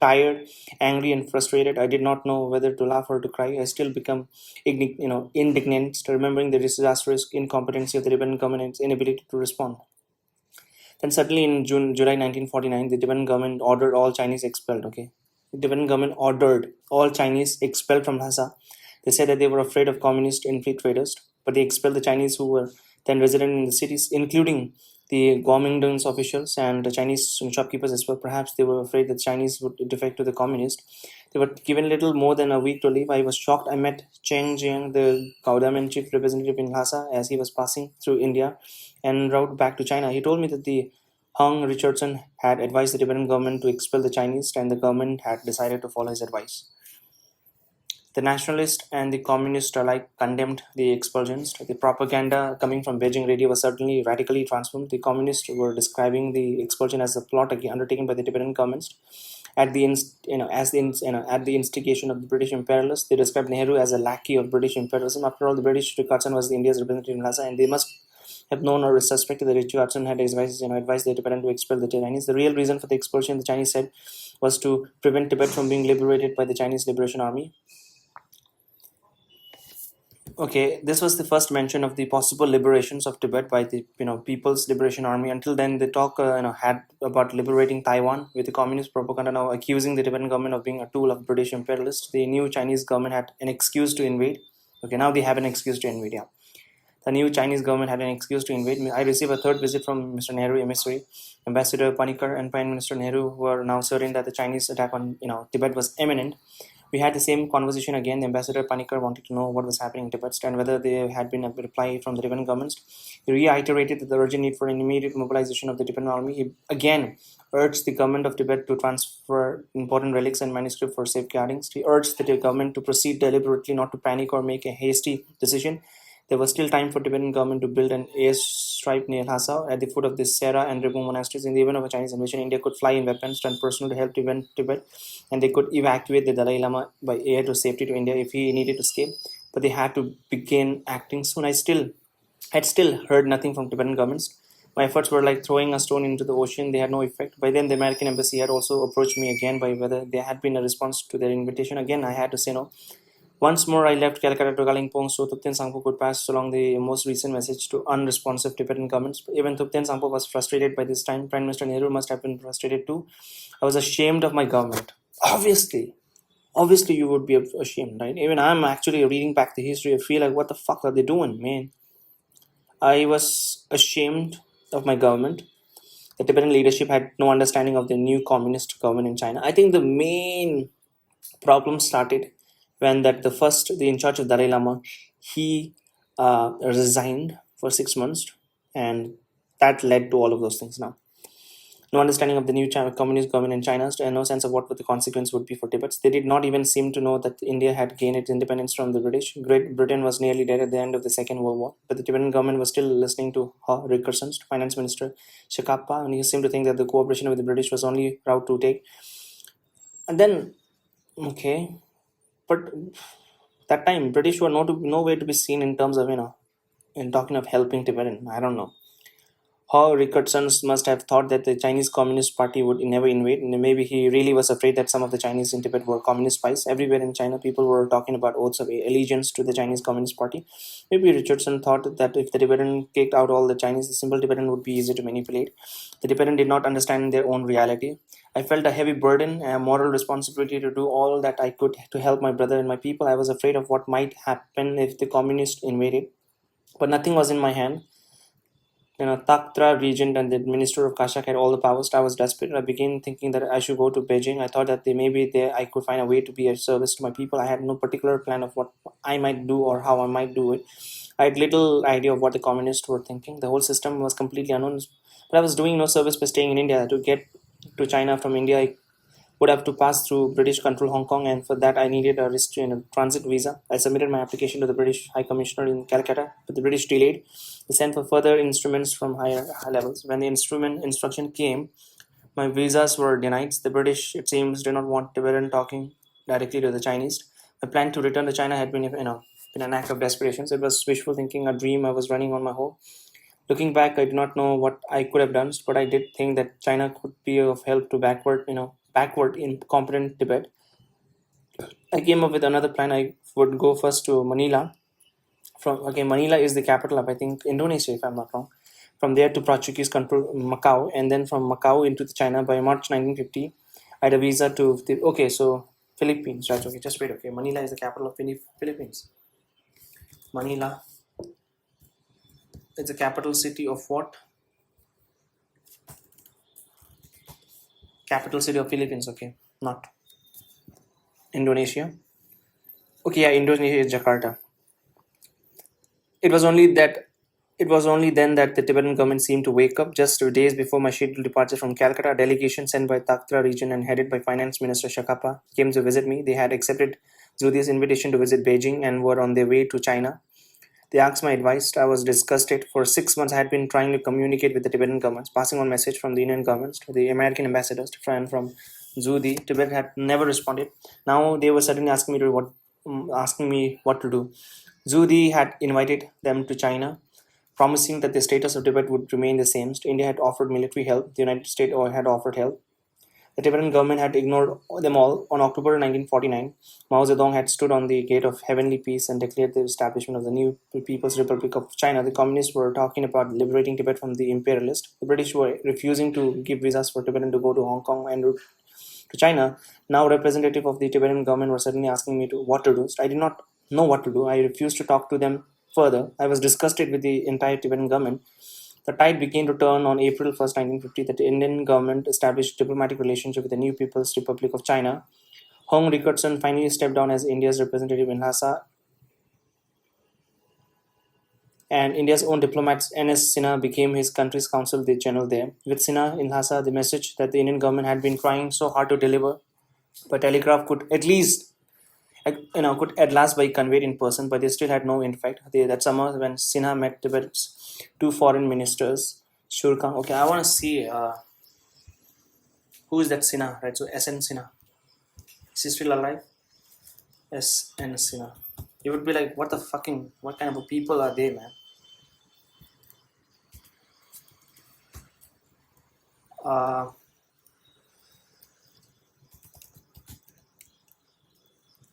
tired, angry, and frustrated. I did not know whether to laugh or to cry. I still become, indignant, remembering the disastrous incompetency of the Tibetan government and its inability to respond. Then suddenly in July 1949, the Tibetan government ordered all Chinese expelled. Okay, the Tibetan government ordered all Chinese expelled from Lhasa. They said that they were afraid of communist infiltrators, but they expelled the Chinese who were then resident in the cities, including the Kuomintang's officials and the Chinese shopkeepers as well. Perhaps they were afraid that Chinese would defect to the communists. They were given little more than a week to leave. I was shocked. I met Cheng Jiang, the government chief representative in Lhasa, as he was passing through India en route back to China. He told me that the Hung Richardson had advised the Tibetan government to expel the Chinese, and the government had decided to follow his advice. The nationalists and the communists alike condemned the expulsions. The propaganda coming from Beijing radio was certainly radically transformed. The communists were describing the expulsion as a plot undertaken by the Tibetan governments at the at the instigation of the British imperialists. They described Nehru as a lackey of British imperialism. After all, the British Richardson was India's representative in Lhasa, and they must have known or suspected that Richardson had advised the Tibetan to expel the Chinese. The real reason for the expulsion, the Chinese said, was to prevent Tibet from being liberated by the Chinese Liberation Army. Okay, this was the first mention of the possible liberations of Tibet by the People's Liberation Army. Until then, the talk had about liberating Taiwan, with the communist propaganda now accusing the Tibetan government of being a tool of British imperialists. The new Chinese government had an excuse to invade. Okay, now they have an excuse to invade. Yeah, the new Chinese government had an excuse to invade. I received a third visit from Mr. Nehru emissary, Ambassador Panikkar, and Prime Minister Nehru, who are now certain that the Chinese attack on Tibet was imminent. We had the same conversation again. The Ambassador Panikkar wanted to know what was happening in Tibet and whether there had been a reply from the Tibetan government. He reiterated the urgent need for an immediate mobilization of the Tibetan army. He again urged the government of Tibet to transfer important relics and manuscripts for safeguarding. He urged the government to proceed deliberately, not to panic or make a hasty decision. There was still time for Tibetan government to build an airstrip near Lhasa at the foot of the Sera and Rimbu monasteries. In the event of a Chinese invasion, India could fly in weapons and personnel to help defend Tibet, and they could evacuate the Dalai Lama by air to safety to India if he needed to escape. But they had to begin acting soon. Had still heard nothing from Tibetan governments. My efforts were like throwing a stone into the ocean. They had no effect. By then, the American embassy had also approached me again by whether there had been a response to their invitation. Again, I had to say no. Once more, I left Calcutta to Kalimpong so Thupten Sangpo could pass along the most recent message to unresponsive Tibetan governments. Even Thupten Sangpo was frustrated by this time. Prime Minister Nehru must have been frustrated too. I was ashamed of my government. Obviously, you would be ashamed, right? Even I'm actually reading back the history. I feel like, what the fuck are they doing, man? I was ashamed of my government. The Tibetan leadership had no understanding of the new communist government in China. I think the main problem started when the in charge of Dalai Lama, he resigned for 6 months, and that led to all of those things. Now, no understanding of the new communist government in China, and no sense of what the consequence would be for Tibet. They did not even seem to know that India had gained its independence from the British. Great Britain was nearly dead at the end of the Second World War, but the Tibetan government was still listening to Rickerson's Finance Minister Shakappa, and he seemed to think that the cooperation with the British was only route to take. And then, okay, but that time British were nowhere to be seen in terms of in talking of helping Tibetan. I don't know how Rickardson must have thought that the Chinese Communist Party would never invade. And maybe he really was afraid that some of the Chinese in Tibet were communist spies. Everywhere in China, people were talking about oaths of allegiance to the Chinese Communist Party. Maybe Richardson thought that if the Tibetan kicked out all the Chinese, the simple Tibetan would be easy to manipulate. The Tibetan did not understand their own reality. I felt a heavy burden and a moral responsibility to do all that I could to help my brother and my people. I was afraid of what might happen if the communists invaded, but nothing was in my hand. Taktra regent and the minister of Kashak had all the powers. I was desperate. I began thinking that I should go to Beijing. I thought that maybe there I could find a way to be of service to my people. I had no particular plan of what I might do or how I might do it. I had little idea of what the communists were thinking. The whole system was completely unknown. But I was doing no service by staying in India. To get to China from India, I would have to pass through British control Hong Kong, and for that I needed a transit visa. I submitted my application to the British High Commissioner in Calcutta, but the British delayed. They sent for further instruments from high levels. When the instruction came, my visas were denied. The British, it seems, did not want Tibetan talking directly to the Chinese. My plan to return to China had been an act of desperation. So it was wishful thinking, a dream I was running on my own. Looking back, I do not know what I could have done, but I did think that China could be of help to backward incompetent Tibet. I came up with another plan. I would go first to Manila. Manila is the capital of, I think, Indonesia, if I'm not wrong. From there to Portuguese control Macau, and then from Macau into China by March 1950. I had a visa to Philippines, right? Okay, just wait. Okay, Manila is the capital of Philippines. Manila is the capital city of what? Capital city of Philippines. Okay, not Indonesia. Okay, yeah, Indonesia is Jakarta. It was only that it was only then that the Tibetan government seemed to wake up. Just 2 days before my scheduled departure from Calcutta, a delegation sent by Taktra region and headed by Finance Minister Shakappa came to visit me. They had accepted Zudi's invitation to visit Beijing and were on their way to China. They asked my advice. I was disgusted. For 6 months, I had been trying to communicate with the Tibetan governments, passing on message from the Indian governments to the American ambassadors to and from Zudi. Tibet had never responded. Now they were suddenly asking me what to do. Zudi had invited them to China, promising that the status of Tibet would remain the same. India had offered military help. The United States had offered help. The Tibetan government had ignored them all. On October 1949, Mao Zedong had stood on the gate of heavenly peace and declared the establishment of the new People's Republic of China. The communists were talking about liberating Tibet from the imperialists. The British were refusing to give visas for Tibetan to go to Hong Kong and to China. Now, representative of the Tibetan government were suddenly asking me to what to do. So I did not know what to do. I refused to talk to them further. I was disgusted with the entire Tibetan government. The tide began to turn on April 1st, 1950. The Indian government established diplomatic relationship with the new People's Republic of China. Hong Rickardson finally stepped down as India's representative in Lhasa, and India's own diplomat N.S. Sinha became his country's consul general there. With Sinha in Lhasa, the message that the Indian government had been trying so hard to deliver by telegraph could at least could at last be conveyed in person, but they still had no impact. That summer, when Sinha met Tibet's two foreign ministers, Shurkang. Okay, I want to see who is that Sinha, right? So S.N. Sinha. Is he still alive? S.N. Sinha. You would be like, what kind of people are they, man? Uh,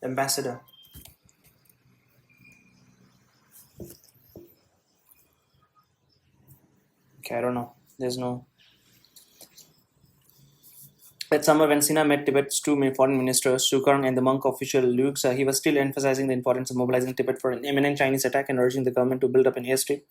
ambassador. Okay, I don't know. There's no. That summer, when Sinha met Tibet's two foreign ministers, Shukarng and the monk official Liu Xe, he was still emphasizing the importance of mobilizing Tibet for an imminent Chinese attack and urging the government to build up an airstrip.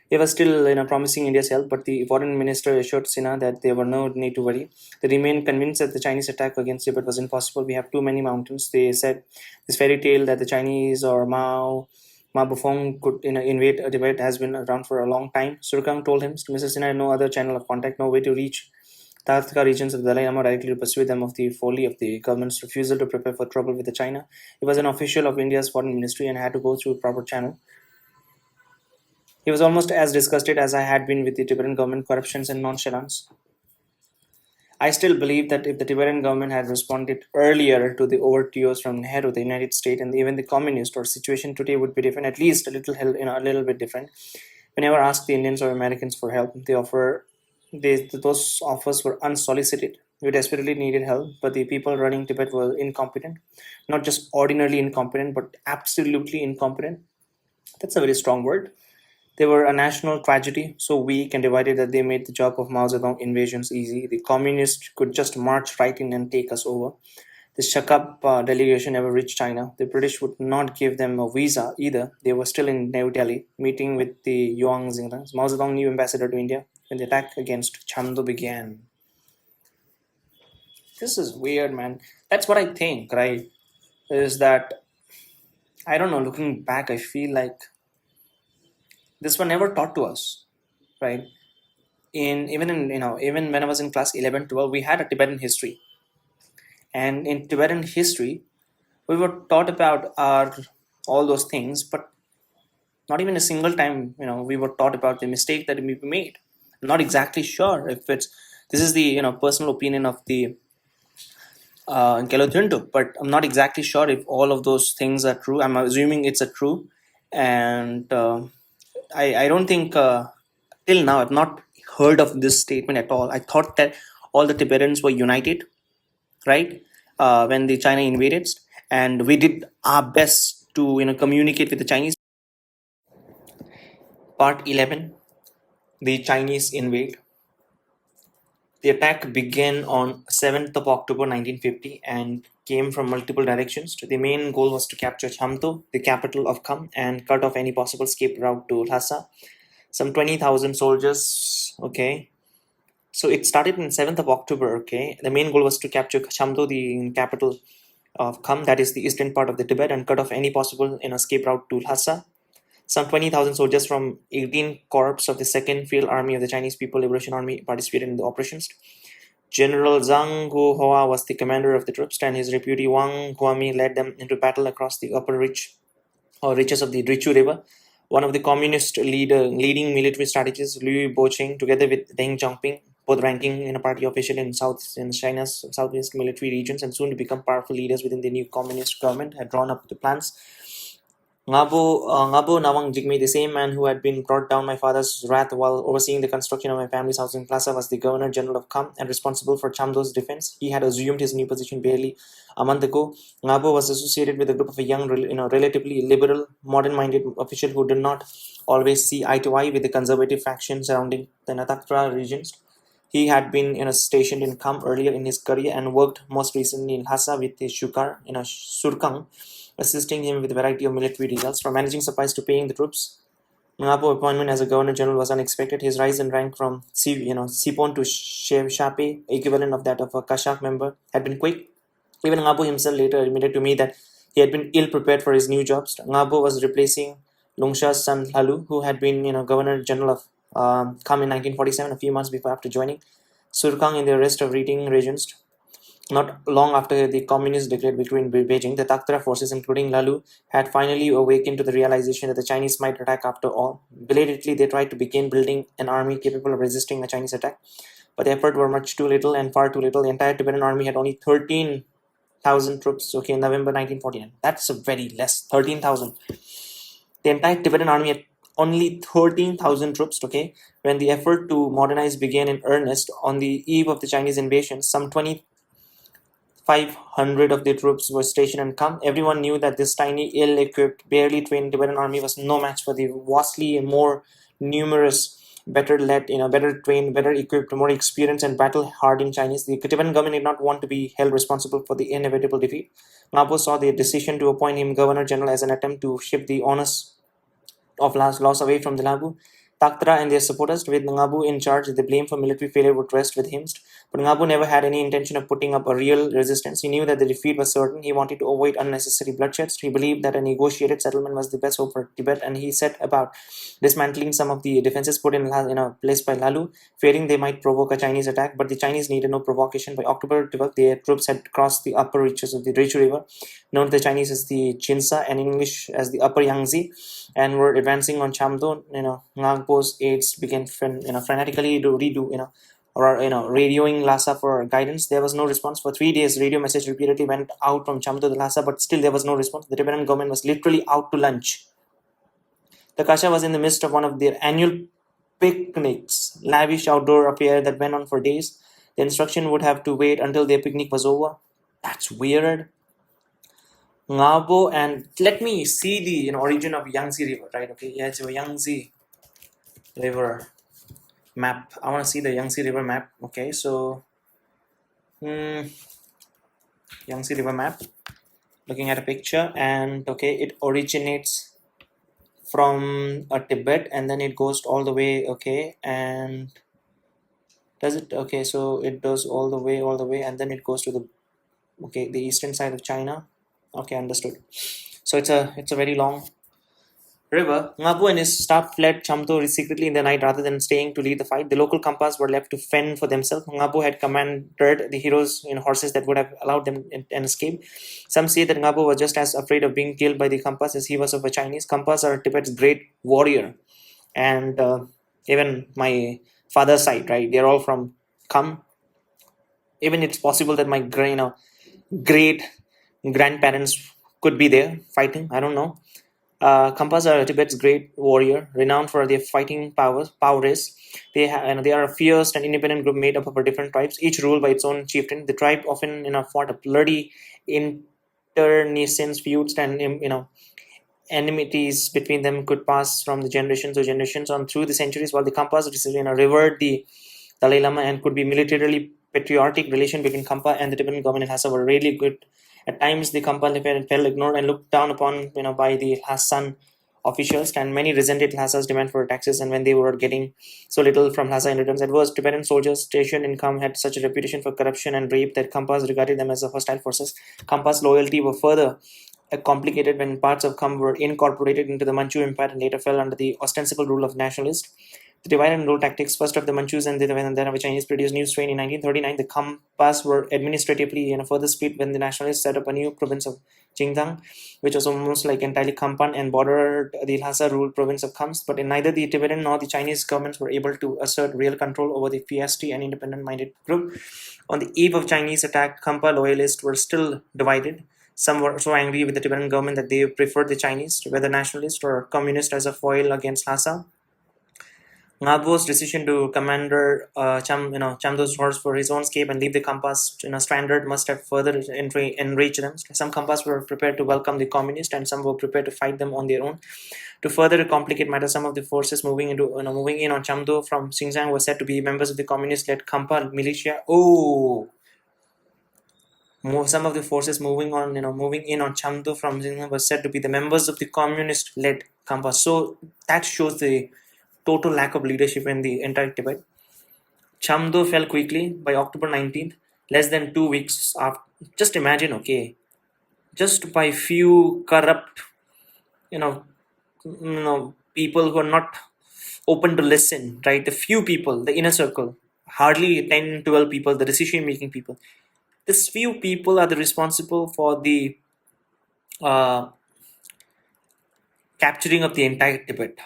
He was still promising India's help, but the foreign minister assured Sinha that there were no need to worry. They remained convinced that the Chinese attack against Tibet was impossible. We have too many mountains. They said this fairy tale that the Chinese or Ma Bufong could invade Tibet has been around for a long time. Surkang told him, Mr. Sinha had no other channel of contact, no way to reach Tathka regions of the Dalai Lama directly to persuade them of the folly of the government's refusal to prepare for trouble with the China. He was an official of India's foreign ministry and had to go through a proper channel. He was almost as disgusted as I had been with the Tibetan government corruptions and nonchalance. I still believe that if the Tibetan government had responded earlier to the overtures from Nehru, the United States, and even the communist, our situation today would be different, at least a little bit different. Whenever asked the Indians or Americans for help, those offers were unsolicited. We desperately needed help, but the people running Tibet were incompetent. Not just ordinarily incompetent, but absolutely incompetent. That's a very strong word. They were a national tragedy, so weak and divided that they made the job of Mao Zedong invasions easy. The communists could just march right in and take us over. The Shakab delegation never reached China. The British would not give them a visa either. They were still in New Delhi, meeting with the Yuan Xingran, Mao Zedong, new ambassador to India, when the attack against Chamdo began. This is weird, man. That's what I think, right? Is that, I don't know, looking back, I feel like this was never taught to us, right? Even when I was in class 11, 12, we had a Tibetan history. And in Tibetan history, we were taught about our all those things, but not even a single time, we were taught about the mistake that we made. I'm not exactly sure if it's this is the personal opinion of the Galothinto, but I'm not exactly sure if all of those things are true. I'm assuming it's a true, and I don't think till now I've not heard of this statement at all. I thought that all the Tibetans were united, right? When the China invaded, and we did our best to communicate with the Chinese. Part 11: The Chinese invade. The attack began on 7th of October 1950 and came from multiple directions. The main goal was to capture Chamto, the capital of Kham, and cut off any possible escape route to Lhasa. Some 20,000 soldiers, okay. So it started on 7th of October, okay. The main goal was to capture Chamto, the capital of Kham, that is the eastern part of the Tibet, and cut off any possible escape route to Lhasa. Some 20,000 soldiers from 18 corps of the 2nd Field Army of the Chinese People Liberation Army participated in the operations. General Zhang Guohua was the commander of the troops, and his deputy Wang Guami led them into battle across the upper reaches of the Richu River. One of the communist leading military strategists, Liu Boqing, together with Deng Xiaoping, both ranking in a party official in China's southeast military regions and soon to become powerful leaders within the new communist government, had drawn up the plans Ngabo Nawang Jigme, the same man who had been brought down my father's wrath while overseeing the construction of my family's housing plaza, was the Governor General of Kham and responsible for Chamdo's defense. He had assumed his new position barely a month ago. Ngabo was associated with a group of a young, relatively liberal, modern-minded official who did not always see eye to eye with the conservative faction surrounding the Natakra regions. He had been stationed in Kham earlier in his career and worked most recently in Lhasa with the Surkang, assisting him with a variety of military details, from managing supplies to paying the troops. Ngapo's appointment as a governor general was unexpected. His rise in rank from Sipon to Shape, equivalent of that of a Kashak member, had been quick. Even Ngabo himself later admitted to me that he had been ill prepared for his new jobs. Ngabo was replacing Lungsha's son Lalu, who had been governor general of Kham in 1947, a few months before after joining Surkang in the rest of reading regions. Not long after the communists declared victory in Beijing, the Taktra forces, including Lalu, had finally awakened to the realization that the Chinese might attack after all. Belatedly, they tried to begin building an army capable of resisting a Chinese attack, but the effort were much too little and far too little. The entire Tibetan army had only 13,000 troops, in November 1949. That's a very less, 13,000. The entire Tibetan army had only 13,000 troops, when the effort to modernize began in earnest on the eve of the Chinese invasion. Some 2,500 of the troops were stationed in Kham. Everyone knew that this tiny, ill-equipped, barely trained Tibetan army was no match for the vastly more numerous, better led, better trained, better equipped, more experienced, and battle-hardened Chinese. The Tibetan government did not want to be held responsible for the inevitable defeat. Ngabo saw the decision to appoint him governor general as an attempt to shift the onus of loss away from the Labu. Taktra and their supporters, with Ngabu in charge, the blame for military failure would rest with him. But Ngabu never had any intention of putting up a real resistance. He knew that the defeat was certain. He wanted to avoid unnecessary bloodshed. He believed that a negotiated settlement was the best hope for Tibet, and he set about dismantling some of the defenses put in place by Lalu, fearing they might provoke a Chinese attack. But the Chinese needed no provocation. By October 12th, their troops had crossed the upper reaches of the Richu River, known to the Chinese as the Chinsa and in English as the Upper Yangtze, and were advancing on Chamdo. Ngangpo's aides began frantically to redo, radioing Lhasa for guidance. There was no response. For 3 days, radio message repeatedly went out from Chamdo to Lhasa, but still there was no response. The Tibetan government was literally out to lunch. The Kasha was in the midst of one of their annual picnics, lavish outdoor affair that went on for days. The instruction would have to wait until their picnic was over. That's weird. Ngabo, and let me see the origin of Yangtze River, right? Okay, yeah, it's a Yangtze River map. I want to see the Yangtze River map. Okay, so Yangtze River map. Looking at a picture, and it originates from Tibet, and then it goes all the way. Okay, and does it? Okay, so it does all the way, and then it goes to the eastern side of China. Okay, understood. So it's a very long river. Ngabu and his staff fled Chamdo secretly in the night rather than staying to lead the fight. The local Kampas were left to fend for themselves. Ngabu had commanded the heroes in horses that would have allowed them an escape. Some say that Ngabu was just as afraid of being killed by the Kampas as he was of the Chinese. Kampas are Tibet's great warrior, and even my father's side, right? They're all from Kham. Even it's possible that my great grandparents could be there fighting. I don't know. Kampas are Tibet's great warrior, renowned for their fighting prowess. They are a fierce and independent group made up of different tribes, each ruled by its own chieftain. The tribe often fought a bloody internecine feuds, and enmities between them could pass from the generations to generations on through the centuries. While the Kampas revered the Dalai Lama and could be militarily patriotic, relation between Kampa and the Tibetan government in Lhasa were really good. At times, the Kampa felt ignored and looked down upon, by the Lhasan officials, and many resented Lhasa's demand for taxes. And when they were getting so little from Lhasa in return, adverse Tibetan soldiers stationed in Kham had such a reputation for corruption and rape that Kampas regarded them as a hostile forces. Kampas' loyalty were further complicated when parts of Kham were incorporated into the Manchu Empire and later fell under the ostensible rule of nationalists. The divide and rule tactics, first of the Manchus and then of the Chinese, produced new strain. In 1939, the Kampas were administratively further split when the nationalists set up a new province of Jingdang, which was almost like entirely Kampan and bordered the Lhasa ruled province of Khams. But in neither the Tibetan nor the Chinese governments were able to assert real control over the fiesty and independent-minded group. On the eve of Chinese attack, Kampa loyalists were still divided. Some were so angry with the Tibetan government that they preferred the Chinese, whether nationalist or communist, as a foil against Lhasa. Ngab's decision to commander Chamdo's horse for his own escape and leave the Kampas stranded must have further enraged them. Some Kampas were prepared to welcome the communists, and some were prepared to fight them on their own. To further complicate matters, some of the forces moving in on Chamdo from Xinjiang were said to be members of the communist-led Kampa militia. Oh, some of the forces moving in on Chamdo from Xinjiang were said to be the members of the communist-led Kampa. So that shows the total lack of leadership in the entire Tibet. Chamdo fell quickly by October 19th, less than 2 weeks after. Just imagine, okay, just by few corrupt, you know, people who are not open to listen, right? The few people, the inner circle, hardly 10, 12 people, the decision-making people. These few people are the responsible for the capturing of the entire Tibet.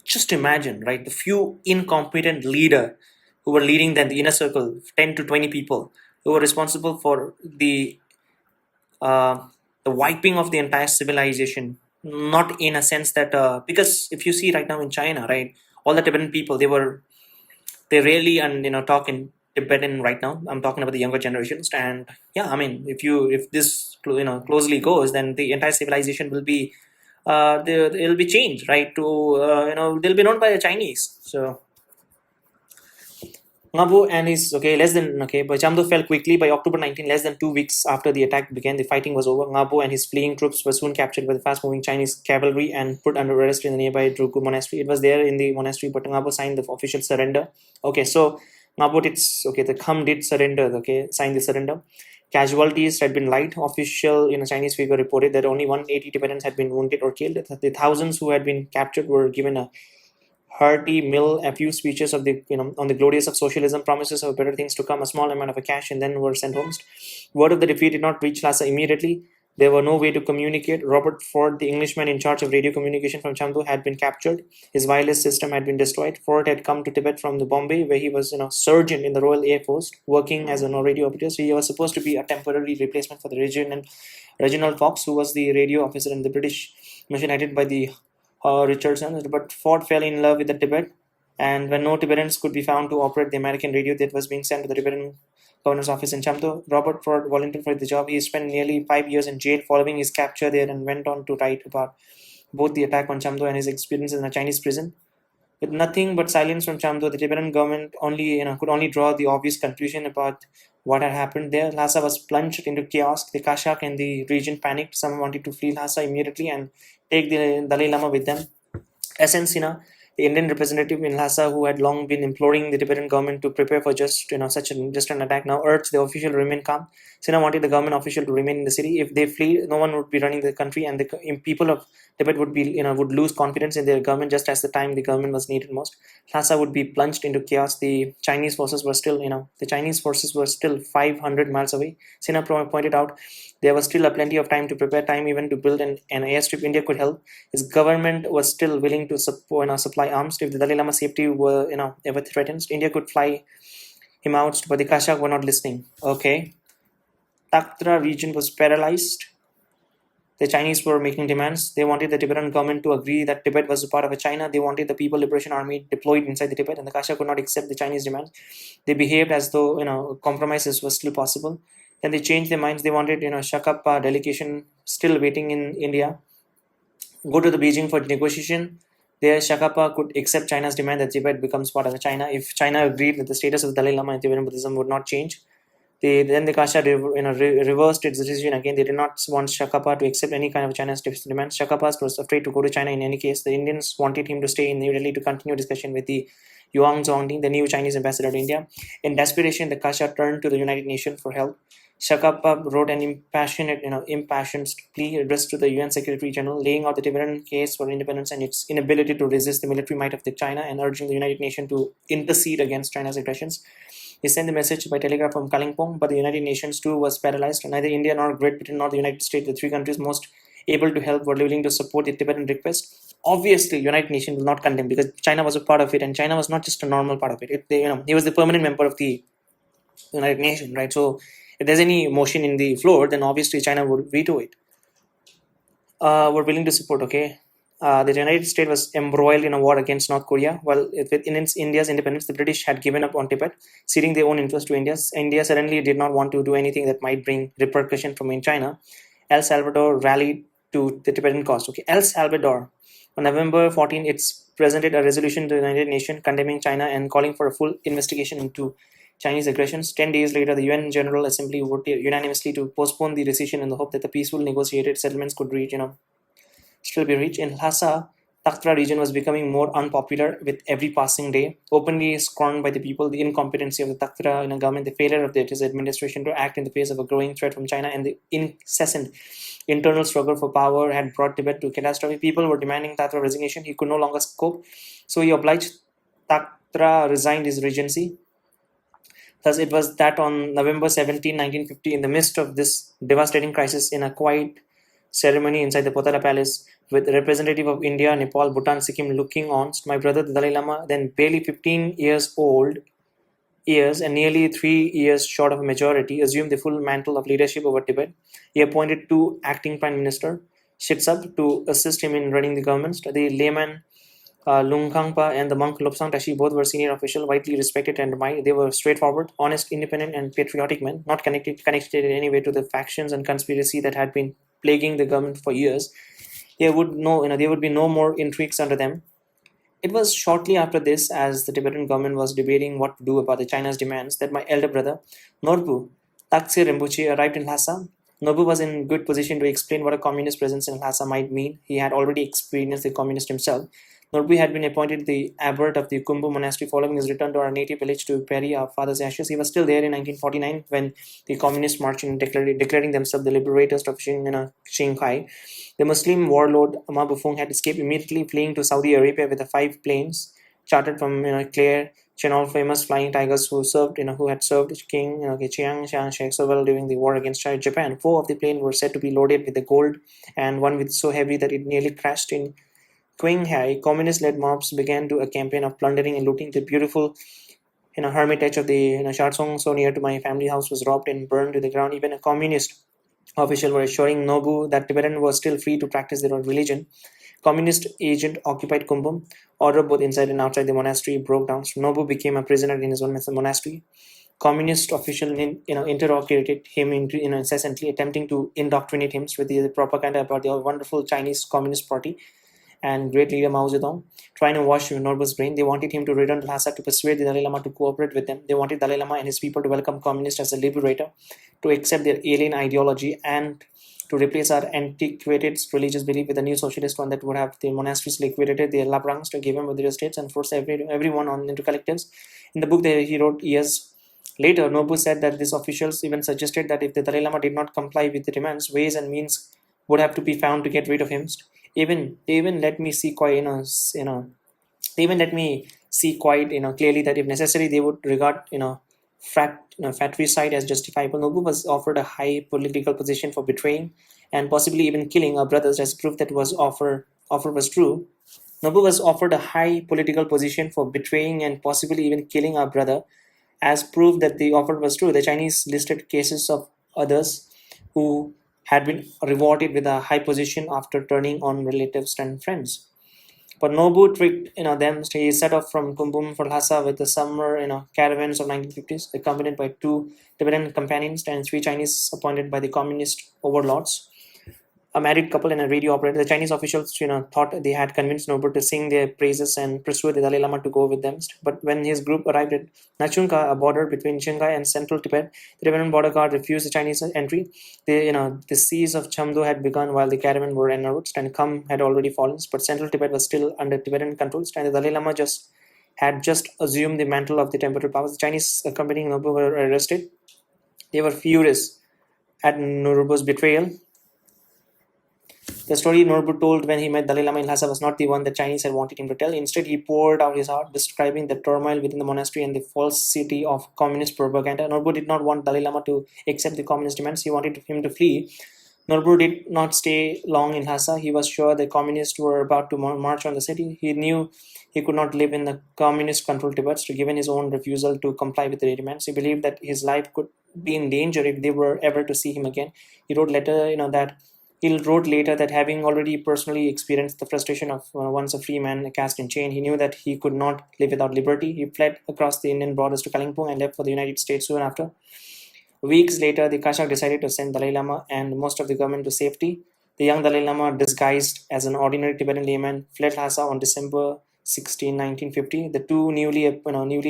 Just imagine, right? The few incompetent leader who were leading them, the inner circle, 10 to 20 people, who were responsible for uh, the wiping of the entire civilization. Not in a sense that because if you see right now in China, right, all the Tibetan people, they really and talk in Tibetan right now. I'm talking about the younger generations, and yeah, I mean, if this closely goes, then the entire civilization will be it'll be changed, right? To they'll be known by the Chinese. So Ngabu and his but Chamdo fell quickly by October 19, less than 2 weeks after the attack began. The fighting was over. Ngabu and his fleeing troops were soon captured by the fast-moving Chinese cavalry and put under arrest in the nearby Druku monastery. It was there in the monastery, but Ngabu signed the official surrender. Okay, so Ngabu the Kham did surrender. Okay, signed the surrender. Casualties had been light. Official Chinese figure reported that only 180 Tibetans had been wounded or killed. The thousands who had been captured were given a hearty meal, a few speeches of the on the glories of socialism, promises of better things to come, a small amount of cash, and then were sent home. Word of the defeat did not reach Lhasa immediately. There were no way to communicate. Robert Ford, the Englishman in charge of radio communication from Chamdo, had been captured. His wireless system had been destroyed. Ford had come to Tibet from the Bombay, where he was surgeon in the Royal Air Force, working as a radio operator. So he was supposed to be a temporary replacement for the Reginald Fox, who was the radio officer in the British mission headed by the Richardson. But Ford fell in love with the Tibet, and when no Tibetans could be found to operate the American radio that was being sent to the Tibetan governor's office in Chamdo, Robert Ford volunteered for the job. He spent nearly 5 years in jail following his capture there and went on to write about both the attack on Chamdo and his experiences in a Chinese prison. With nothing but silence from Chamdo, the Tibetan government could only draw the obvious conclusion about what had happened there. Lhasa was plunged into chaos. The Kashak and the region panicked. Some wanted to flee Lhasa immediately and take the Dalai Lama with them. Essence, the Indian representative in Lhasa, who had long been imploring the Tibetan government to prepare for just an attack, now urged the official to remain calm. Sina wanted the government official to remain in the city. If they flee, no one would be running the country, and the people of Tibet would lose confidence in their government just as the time the government was needed most. Lhasa would be plunged into chaos. The Chinese forces were still 500 miles away. Sina pointed out there was still a plenty of time to prepare, time even to build an airstrip. India could help. His government was still willing to supply arms. If the Dalai Lama's safety were ever threatened, India could fly him out, but the Kashak were not listening. Okay. Taktra region was paralyzed. The Chinese were making demands. They wanted the Tibetan government to agree that Tibet was a part of China. They wanted the People Liberation Army deployed inside the Tibet, and the Kashak could not accept the Chinese demands. They behaved as though compromises was still possible. Then they changed their minds. They wanted Shakapa delegation still waiting in India go to the Beijing for negotiation. There, Shakapa could accept China's demand that Tibet becomes part of China. If China agreed that the status of the Dalai Lama in Tibetan Buddhism would not change, then the Kasha reversed its decision again. They did not want Shakapa to accept any kind of China's demands. Shakapa was afraid to go to China in any case. The Indians wanted him to stay in New Delhi to continue discussion with the Yuan Zhongding, the new Chinese ambassador to India. In desperation, the Kasha turned to the United Nations for help. Shakapa wrote an impassioned plea addressed to the UN Secretary General, laying out the Tibetan case for independence and its inability to resist the military might of China, and urging the United Nations to intercede against China's aggressions. He sent the message by telegraph from Kalimpong, but the United Nations too was paralyzed. Neither India nor Great Britain nor the United States, the three countries most able to help, were willing to support the Tibetan request. Obviously, United Nations will not condemn because China was a part of it, and China was not just a normal part of it. He was the permanent member of the United Nations, right? So If there's any motion in the floor, then obviously China would veto it. Were willing to support. Okay, the United States was embroiled in a war against North Korea. While India's independence, the British had given up on Tibet, ceding their own interest to India. India suddenly did not want to do anything that might bring repercussion from in China. El Salvador rallied to the Tibetan cause. Okay, El Salvador on November 14, it's presented a resolution to the United Nations condemning China and calling for a full investigation into Chinese aggressions. 10 days later, the UN General Assembly voted unanimously to postpone the decision in the hope that the peaceful negotiated settlements could still be reached. In Lhasa, Taktra region was becoming more unpopular with every passing day, openly scorned by the people. The incompetency of the Taktra government, the failure of its administration to act in the face of a growing threat from China, and the incessant internal struggle for power had brought Tibet to catastrophe. People were demanding Taktra resignation. He could no longer cope, so he obliged Taktra resigned his regency. Thus, it was that on November 17, 1950, in the midst of this devastating crisis, in a quiet ceremony inside the Potala Palace, with a representative of India, Nepal, Bhutan, Sikkim looking on, my brother, the Dalai Lama, then barely 15 years and nearly 3 years short of a majority, assumed the full mantle of leadership over Tibet. He appointed two acting prime minister, Shitsab, to assist him in running the government. The layman Lungkangpa and the monk Lobsang Tashi both were senior officials, widely respected and admired. They were straightforward, honest, independent, and patriotic men, not connected in any way to the factions and conspiracy that had been plaguing the government for years. There would be no more intrigues under them. It was shortly after this, as the Tibetan government was debating what to do about the China's demands, that my elder brother, Norbu Taksir Rinpoche, arrived in Lhasa. Norbu was in good position to explain what a communist presence in Lhasa might mean. He had already experienced the communist himself. Norbu had been appointed the abbot of the Kumbu monastery following his return to our native village to bury our father's ashes. He was still there in 1949 when the communists marched in declaring themselves the liberators of Shanghai. The Muslim warlord Ama Bufong had escaped immediately, fleeing to Saudi Arabia with the 5 planes chartered from Claire Chennault, famous flying tigers who had served King Chiang Shek so well during the war against Japan. 4 of the planes were said to be loaded with the gold, and one with so heavy that it nearly crashed in Qinghai. Communist-led mobs began a campaign of plundering and looting. The beautiful hermitage of the Sharsong, so near to my family house, was robbed and burned to the ground. Even a communist official were assuring Nobu that Tibetan was still free to practice their own religion. Communist agent occupied Kumbum. Order both inside and outside the monastery broke down. So Nobu became a prisoner in his own monastery. Communist official interrogated him incessantly, attempting to indoctrinate him with the propaganda about the wonderful Chinese Communist Party and great leader Mao Zedong, trying to wash Norbu's brain. They wanted him to return to Lhasa to persuade the Dalai Lama to cooperate with them. They wanted Dalai Lama and his people to welcome communists as a liberator, to accept their alien ideology, and to replace our antiquated religious belief with a new socialist one that would have the monasteries liquidated, their laprangs to give them with their estates, and force everyone on into collectives. In the book that he wrote years later, Nobu said that these officials even suggested that if the Dalai Lama did not comply with the demands, ways and means would have to be found to get rid of him. They even let me see quite they even let me see quite clearly that if necessary they would regard fratricide as justifiable. Nobu was offered a high political position for betraying and possibly even killing our brothers as proof that offer was true. Nobu was offered a high political position for betraying and possibly even killing our brother as proof that the offer was true. The Chinese listed cases of others who had been rewarded with a high position after turning on relatives and friends. But Nobu tricked them. He set off from Kumbum for Lhasa with the summer caravans of 1950s, accompanied by 2 Tibetan companions and 3 Chinese appointed by the communist overlords. A married couple and a radio operator. The Chinese officials, thought they had convinced Nobu to sing their praises and persuade the Dalai Lama to go with them. But when his group arrived at Nachunka, a border between Qinghai and central Tibet, the Tibetan border guard refused the Chinese entry. The siege of Chamdo had begun while the caravan were en route, and Kham had already fallen. But central Tibet was still under Tibetan control, and the Dalai Lama had just assumed the mantle of the temporal powers. The Chinese accompanying Nobu were arrested. They were furious at Nobu's betrayal. The story Norbu told when he met Dalai Lama in Lhasa was not the one the Chinese had wanted him to tell. Instead, he poured out his heart, describing the turmoil within the monastery and the falsity of communist propaganda. Norbu did not want Dalai Lama to accept the communist demands. He wanted him to flee. Norbert did not stay long in Lhasa. He was sure the communists were about to march on the city. He knew he could not live in the communist-controlled Tibet, so given his own refusal to comply with their demands. He believed that his life could be in danger if they were ever to see him again. He wrote later, that he wrote later that having already personally experienced the frustration of once a free man cast in chain, he knew that he could not live without liberty. He fled across the Indian borders to Kalimpong and left for the United States soon after. Weeks later, the Kashak decided to send Dalai Lama and most of the government to safety. The young Dalai Lama, disguised as an ordinary Tibetan layman, fled Lhasa on December 16, 1950. The two newly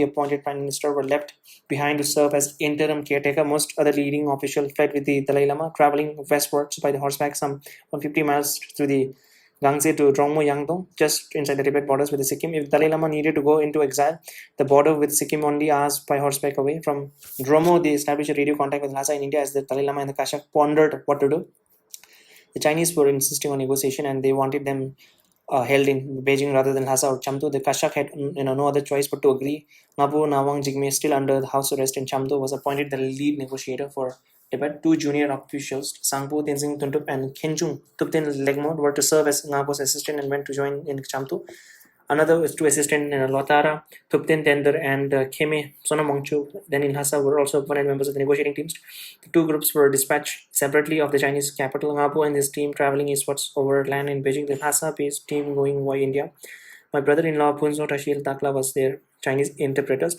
appointed prime minister were left behind to serve as interim caretaker. Most other leading officials fled with the Dalai Lama, traveling westwards by the horseback some 150 miles through the Gangse to Drongmo Yangdong, just inside the Tibet borders with the Sikkim. If Dalai Lama needed to go into exile, the border with Sikkim only hours by horseback away. From Dromo, they established a radio contact with Lhasa in India as the Dalai Lama and the Kashak pondered what to do. The Chinese were insisting on negotiation and they wanted them held in Beijing rather than Lhasa or Chamtu. The Kashak had no other choice but to agree. Ngabu Nawang Jigme, still under the house arrest in Chamtu, was appointed the lead negotiator for Tibet. Two junior officials, Sangpo Tenzing Tuntup and Khenchung Tupten Legmod, were to serve as Ngabu's assistant and went to join in Chamtu. Another is two assistant Lotara, Thupten Tender, and Keme Sonomongchu, then in Lhasa, were also appointed members of the negotiating teams. The two groups were dispatched separately of the Chinese capital. Ngapo and his team traveling eastwards over land in Beijing. The Lhasa-based team going via India. My brother-in-law Punzo Tashil Takla was their Chinese interpreter,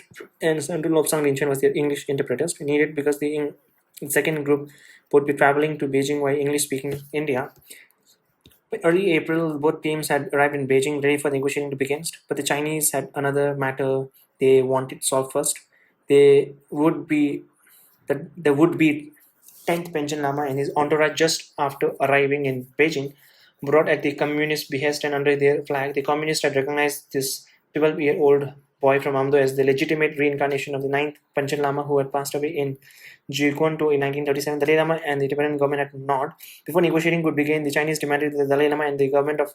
and Sandu Lobsang Rinchen was their English interpreter. Needed because the second group would be traveling to Beijing via English-speaking India. By early April, both teams had arrived in Beijing, ready for negotiating to begin. But the Chinese had another matter they wanted solved first. They would be the would-be 10th Panchen Lama and his entourage, just after arriving in Beijing, brought at the communist behest and under their flag. The communists had recognized this 12-year-old boy from Amdo as the legitimate reincarnation of the 9th Panchen Lama who had passed away in Jikonto in 1937. The Dalai Lama and the Tibetan government had not. Before negotiating could begin, the Chinese demanded that the Dalai Lama and the government of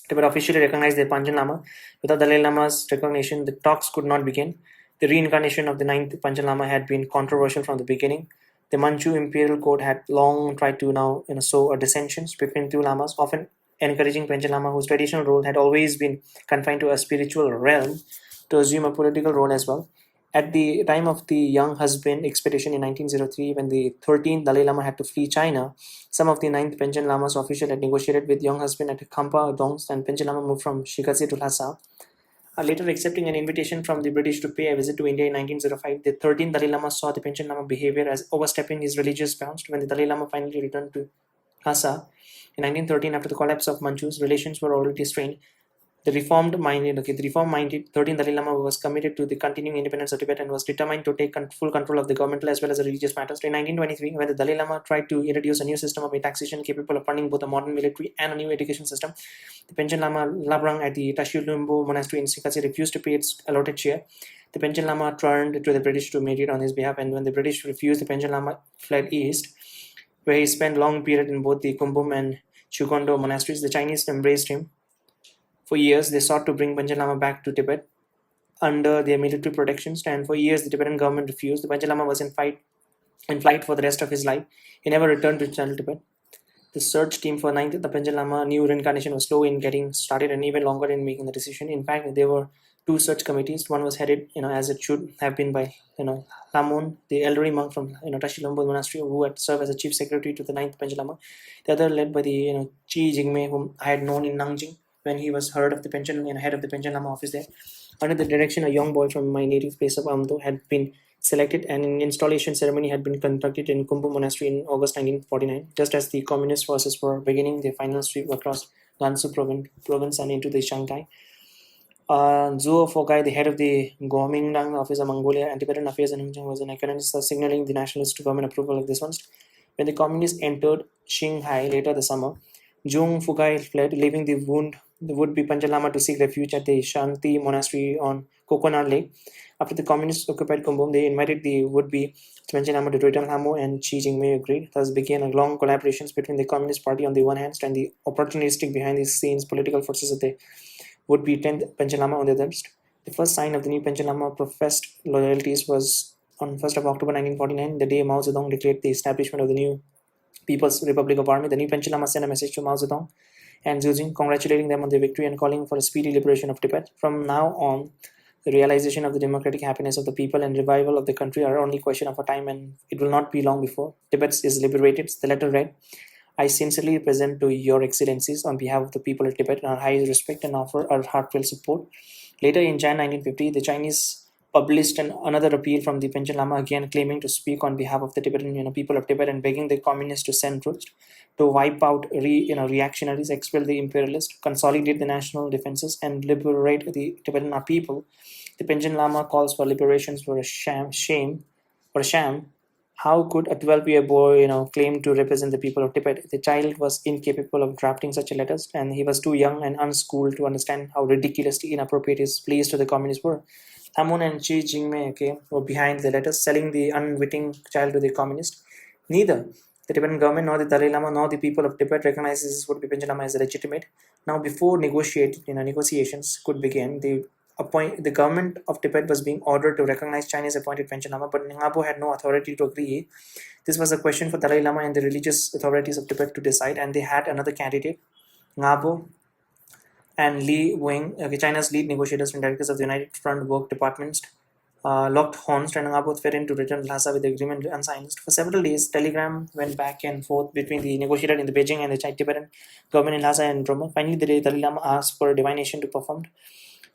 Tibet officially recognize the Panchen Lama. Without Dalai Lama's recognition, the talks could not begin. The reincarnation of the 9th Panchen Lama had been controversial from the beginning. The Manchu imperial court had long tried to sow a dissensions between two lamas, often encouraging Panchen Lama, whose traditional role had always been confined to a spiritual realm, to assume a political role as well. At the time of the young husband expedition in 1903, when the 13th Dalai Lama had to flee China, some of the 9th Panchen Lama's officials had negotiated with young husband at Khampa Dongs, and Panchen Lama moved from Shikatse to Lhasa. Later accepting an invitation from the British to pay a visit to India in 1905, the 13th Dalai Lama saw the Panchen Lama behavior as overstepping his religious bounds. When the Dalai Lama finally returned to Lhasa in 1913, after the collapse of Manchus, relations were already strained. The reform-minded 13th Dalai Lama was committed to the continuing independence of Tibet and was determined to take full control of the governmental as well as the religious matters. In 1923, when the Dalai Lama tried to introduce a new system of taxation capable of funding both a modern military and a new education system, the Panchen Lama Labrang at the Tashilumbo monastery in Sikatse refused to pay its allotted share. The Panchen Lama turned to the British to mediate on his behalf, and when the British refused, the Panchen Lama fled east, where he spent long period in both the Kumbum and Chukondo monasteries. The Chinese embraced him. For years, they sought to bring Panchen Lama back to Tibet under their military protections, and for years the Tibetan government refused. The Panchen Lama was in flight for the rest of his life. He never returned to Channel Tibet. The search team for 9th the Panchen Lama new reincarnation was slow in getting started and even longer in making the decision. In fact, there were two search committees. One was headed, as it should have been by, Lamon, the elderly monk from, Tashilombo Monastery, who had served as a chief secretary to the 9th Panchen Lama. The other led by the, Chi Jingme, whom I had known in Nanjing when he was head of the head of the Panchen Lama office there. Under the direction, a young boy from my native place of Amdo had been selected, and an installation ceremony had been conducted in Kumbu Monastery in August 1949. Just as the communist forces were beginning their final sweep across Gansu province and into the Shanghai, Zhuo Fogai, the head of the Kuomintang Office of Mongolia and Tibetan Affairs in Hongkong, was an economist signaling the nationalist government approval of this one. When the communists entered Shanghai later the summer, Zhong Fugai fled, leaving the would-be Panchen Lama to seek refuge at the Shanti Monastery on Coconut Lake. After the communists occupied Kumbum, they invited the would-be Panchen Lama to return Hamo, and Xi Jinping agreed. Thus began a long collaborations between the Communist Party on the one hand and the opportunistic behind-the-scenes political forces of the would-be 10th Panchen Lama on the other. The first sign of the new Panchen Lama professed loyalties was on 1st of October 1949, the day Mao Zedong declared the establishment of the new People's Republic of Army, the new Panchen Lama sent a message to Mao Zedong and Xi Jinping, congratulating them on their victory and calling for a speedy liberation of Tibet. From now on, the realization of the democratic happiness of the people and revival of the country are only question of a time, and it will not be long before Tibet is liberated. The letter read, I sincerely present to your excellencies on behalf of the people of Tibet our highest respect and offer our heartfelt support. Later in Jan 1950, the Chinese published another appeal from the Panchen Lama, again claiming to speak on behalf of the Tibetan people of Tibet and begging the communists to send troops to wipe out reactionaries, expel the imperialists, consolidate the national defenses, and liberate the Tibetan people. The Panchen Lama calls for liberations for a sham. How could a 12-year boy, claim to represent the people of Tibet? The child was incapable of drafting such a letter, and he was too young and unschooled to understand how ridiculously inappropriate his pleas to the communists were. Thamun and Chi Jingmei, were behind the letters, selling the unwitting child to the communists. Neither the Tibetan government nor the Dalai Lama nor the people of Tibet recognizes what Panchen Lama as legitimate. Now, before negotiations could begin, the government of Tibet was being ordered to recognize Chinese appointed Panchen Lama, but Ngabo had no authority to agree. This was a question for Dalai Lama and the religious authorities of Tibet to decide, and they had another candidate, Ngabo and Li Wing, China's lead negotiators and directors of the United Front Work Departments, locked horns, and Ngabo threatened to return to Lhasa with the agreement unsigned. For several days, telegram went back and forth between the negotiator in the Beijing and the Tibetan government in Lhasa and Roma. Finally, the Dalai Lama asked for a divination to be performed.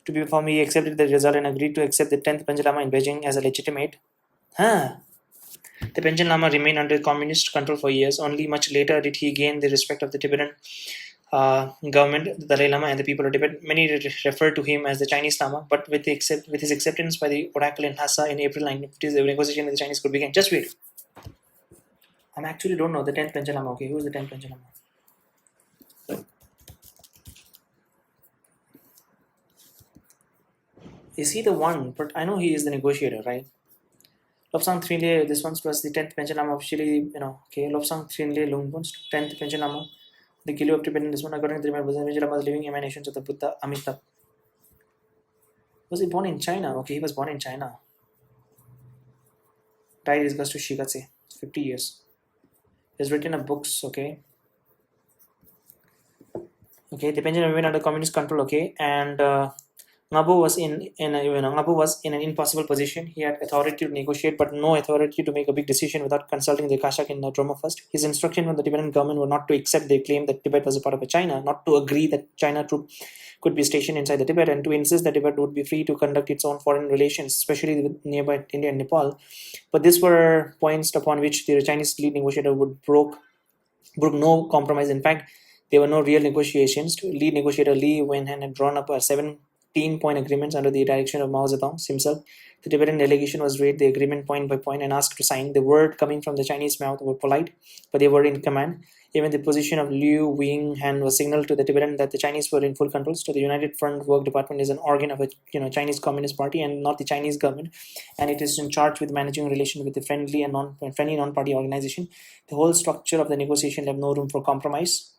He accepted the result and agreed to accept the 10th Panchen Lama in Beijing as a legitimate. The Panchen Lama remained under communist control for years. Only much later did he gain the respect of the Tibetan government, the Dalai Lama, and the people of Tibet. Many refer to him as the Chinese Lama, but with his acceptance by the oracle in Lhasa in April 1950s, the negotiation with the Chinese could begin. Just wait. I actually don't know the 10th Panchen Lama. Okay, who's the 10th Panchen Lama? Is he the one? But I know he is the negotiator, right? Lobsang Trinle, this one was the 10th Panchen Lama officially, Lobsang Trinle Lungpun's 10th Panchen Lama, the Gili of Tibetan, this one according to the Panchen Lama's living emanations of the Buddha Amitabh. Was he born in China? Okay, he was born in China. Died is August to Shigatse, 50 years. He's written a books, okay. Okay, the Panchen remained under communist control, okay, and Ngabo was Ngabo was in an impossible position. He had authority to negotiate, but no authority to make a big decision without consulting the Kashak in Droma first. His instruction from the Tibetan government were not to accept their claim that Tibet was a part of China, not to agree that China troop could be stationed inside the Tibet, and to insist that Tibet would be free to conduct its own foreign relations, especially with nearby India and Nepal. But these were points upon which the Chinese lead negotiator would broke no compromise. In fact, there were no real negotiations. Lead negotiator Li Wenhan had drawn up a 17-point agreements under the direction of Mao Zedong himself. The Tibetan delegation was read the agreement point by point and asked to sign. The word coming from the Chinese mouth were polite, but they were in command. Even the position of Liu Winghan was signaled to the Tibetan that the Chinese were in full control. So the United Front Work Department is an organ of a Chinese Communist Party and not the Chinese government, and it is in charge with managing relations with the friendly non-party organization. The whole structure of the negotiation left no room for compromise.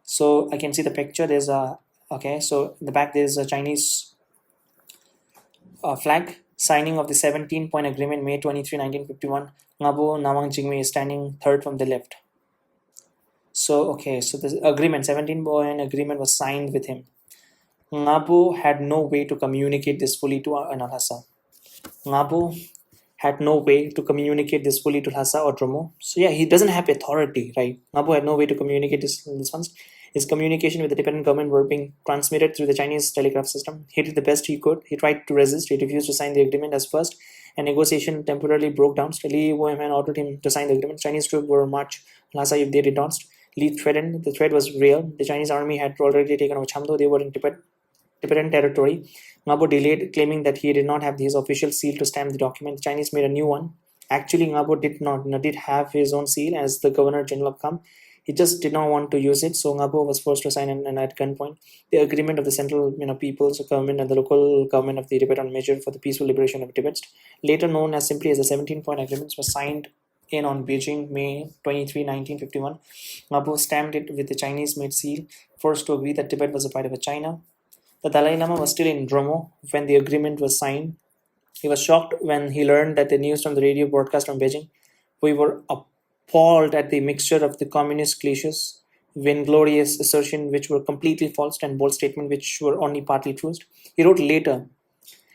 So I can see the picture. There's a so in the back there's a Chinese flag. Signing of the 17-point agreement, May 23, 1951. Ngabo Nawang Jigme is standing third from the left. So the agreement, 17-point agreement was signed with him. Ngabo had no way to communicate this fully to Lhasa. Ngabo had no way to communicate this fully to Lhasa or Dromo. So yeah, he doesn't have authority, right? Ngabo had no way to communicate this ones. His communication with the Tibetan government were being transmitted through the Chinese telegraph system. He did the best he could. He tried to resist. He refused to sign the agreement as first, and negotiation temporarily broke down. Li Women ordered him to sign the agreement. Chinese troops were marched Lhasa if they did not. Li threatened. The threat was real. The Chinese army had already taken over Chamdo. They were in Tibetan territory. Ngabo delayed, claiming that he did not have his official seal to stamp the document. The Chinese made a new one. Actually, Ngabo did have his own seal as the Governor General of Kham. He just did not want to use it, so Ngabo was forced to sign and at gunpoint. The agreement of the central People's Government and the local government of the Tibet on measure for the peaceful liberation of Tibet, later known as simply as the 17-point agreements, was signed in on Beijing, May 23, 1951. Ngabo stamped it with the Chinese-made seal, forced to agree that Tibet was a part of China. The Dalai Lama was still in Dromo when the agreement was signed. He was shocked when he learned that the news from the radio broadcast from Beijing. We were appalled at the mixture of the communist cliches, vainglorious assertion which were completely false, and bold statement which were only partly true. He wrote later,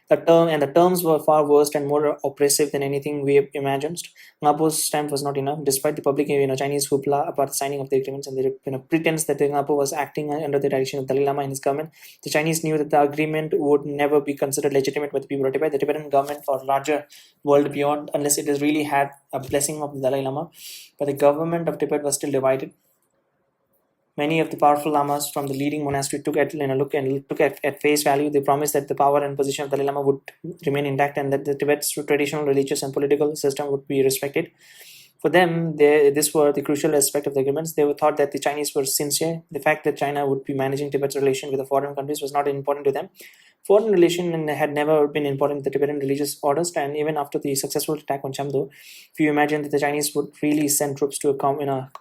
the terms were far worse and more oppressive than anything we have imagined. Ngapo's stamp was not enough, despite the public, Chinese hoopla about the signing of the agreements and the pretense that Ngapo was acting under the direction of Dalai Lama and his government. The Chinese knew that the agreement would never be considered legitimate by the people of Tibet. The Tibetan government or larger world beyond, unless it has really had a blessing of the Dalai Lama. But the government of Tibet was still divided. Many of the powerful lamas from the leading monastery took at face value. They promised that the power and position of Dalai Lama would remain intact and that the Tibet's traditional religious and political system would be respected. For them, this were the crucial aspect of the agreements. They thought that the Chinese were sincere. The fact that China would be managing Tibet's relation with the foreign countries was not important to them. Foreign relation had never been important to the Tibetan religious orders, and even after the successful attack on Chamdo, if you imagine that the Chinese would really send troops to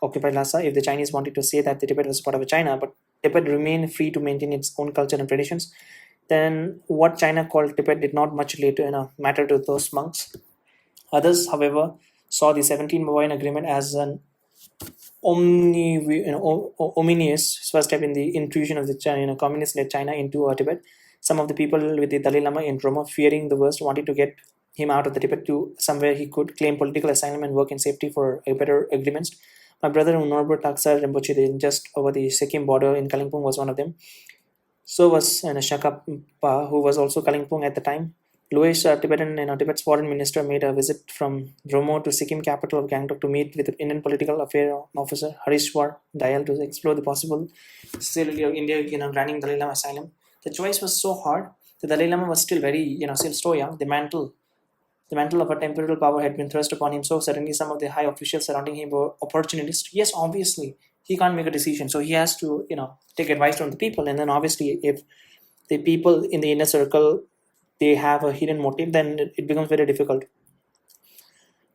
occupy Lhasa, if the Chinese wanted to say that the Tibet was part of China, but Tibet remained free to maintain its own culture and traditions, then what China called Tibet did not much later matter to those monks. Others, however, saw the 17 Moine Agreement as an ominous first step in the intrusion of the communist-led China into Tibet. Some of the people with the Dalai Lama in Roma, fearing the worst, wanted to get him out of the Tibet to somewhere he could claim political asylum and work in safety for a better agreements. My brother Norbert Taksar Rinpoche, just over the Sikkim border in Kalimpong, was one of them. So was Shakapa, who was also Kalimpong at the time. Louis, Tibet's foreign minister, made a visit from Romo to Sikkim capital of Gangtok to meet with the Indian political affairs officer Harishwar Dayal to explore the possible possibility of India, granting Dalai Lama asylum. The choice was so hard. The Dalai Lama was still still so young. The mantle of a temporal power had been thrust upon him so suddenly. Some of the high officials surrounding him were opportunists. Yes, obviously, he can't make a decision, so he has to, take advice from the people. And then obviously, if the people in the inner circle they have a hidden motive, then it becomes very difficult.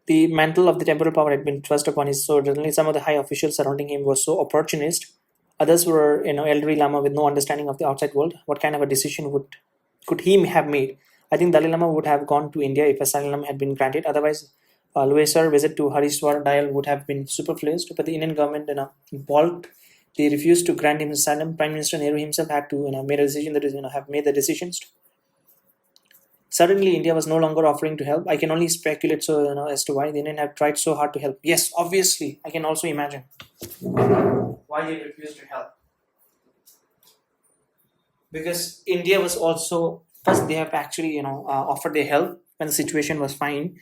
The mantle of the temporal power had been thrust upon him so suddenly. Some of the high officials surrounding him were so opportunist. Others were, elderly lama with no understanding of the outside world. What kind of a decision could he have made? I think Dalai Lama would have gone to India if asylum had been granted. Otherwise, Louis's visit to Harishwar Dayal would have been superfluous. But the Indian government, balked. They refused to grant him asylum. Prime Minister Nehru himself had to, made a decision that have made the decisions. Suddenly, India was no longer offering to help. I can only speculate as to why the Indian have tried so hard to help. Yes, obviously, I can also imagine why they refused to help. Because India was also first they have actually offered their help when the situation was fine,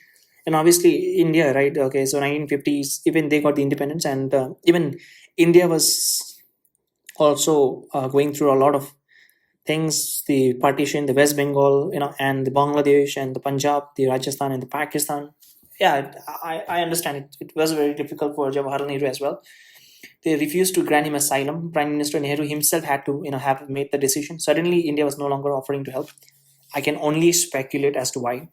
and obviously India, right? Okay, so 1950s, even they got the independence, and even India was also going through a lot of things, the partition, the West Bengal, and the Bangladesh and the Punjab, the Rajasthan and the Pakistan. Yeah, I understand it was very difficult for Jawaharlal Nehru as well. They refused to grant him asylum. Prime Minister Nehru himself had to have made the decision. Suddenly India was no longer offering to help. I can only speculate as to why.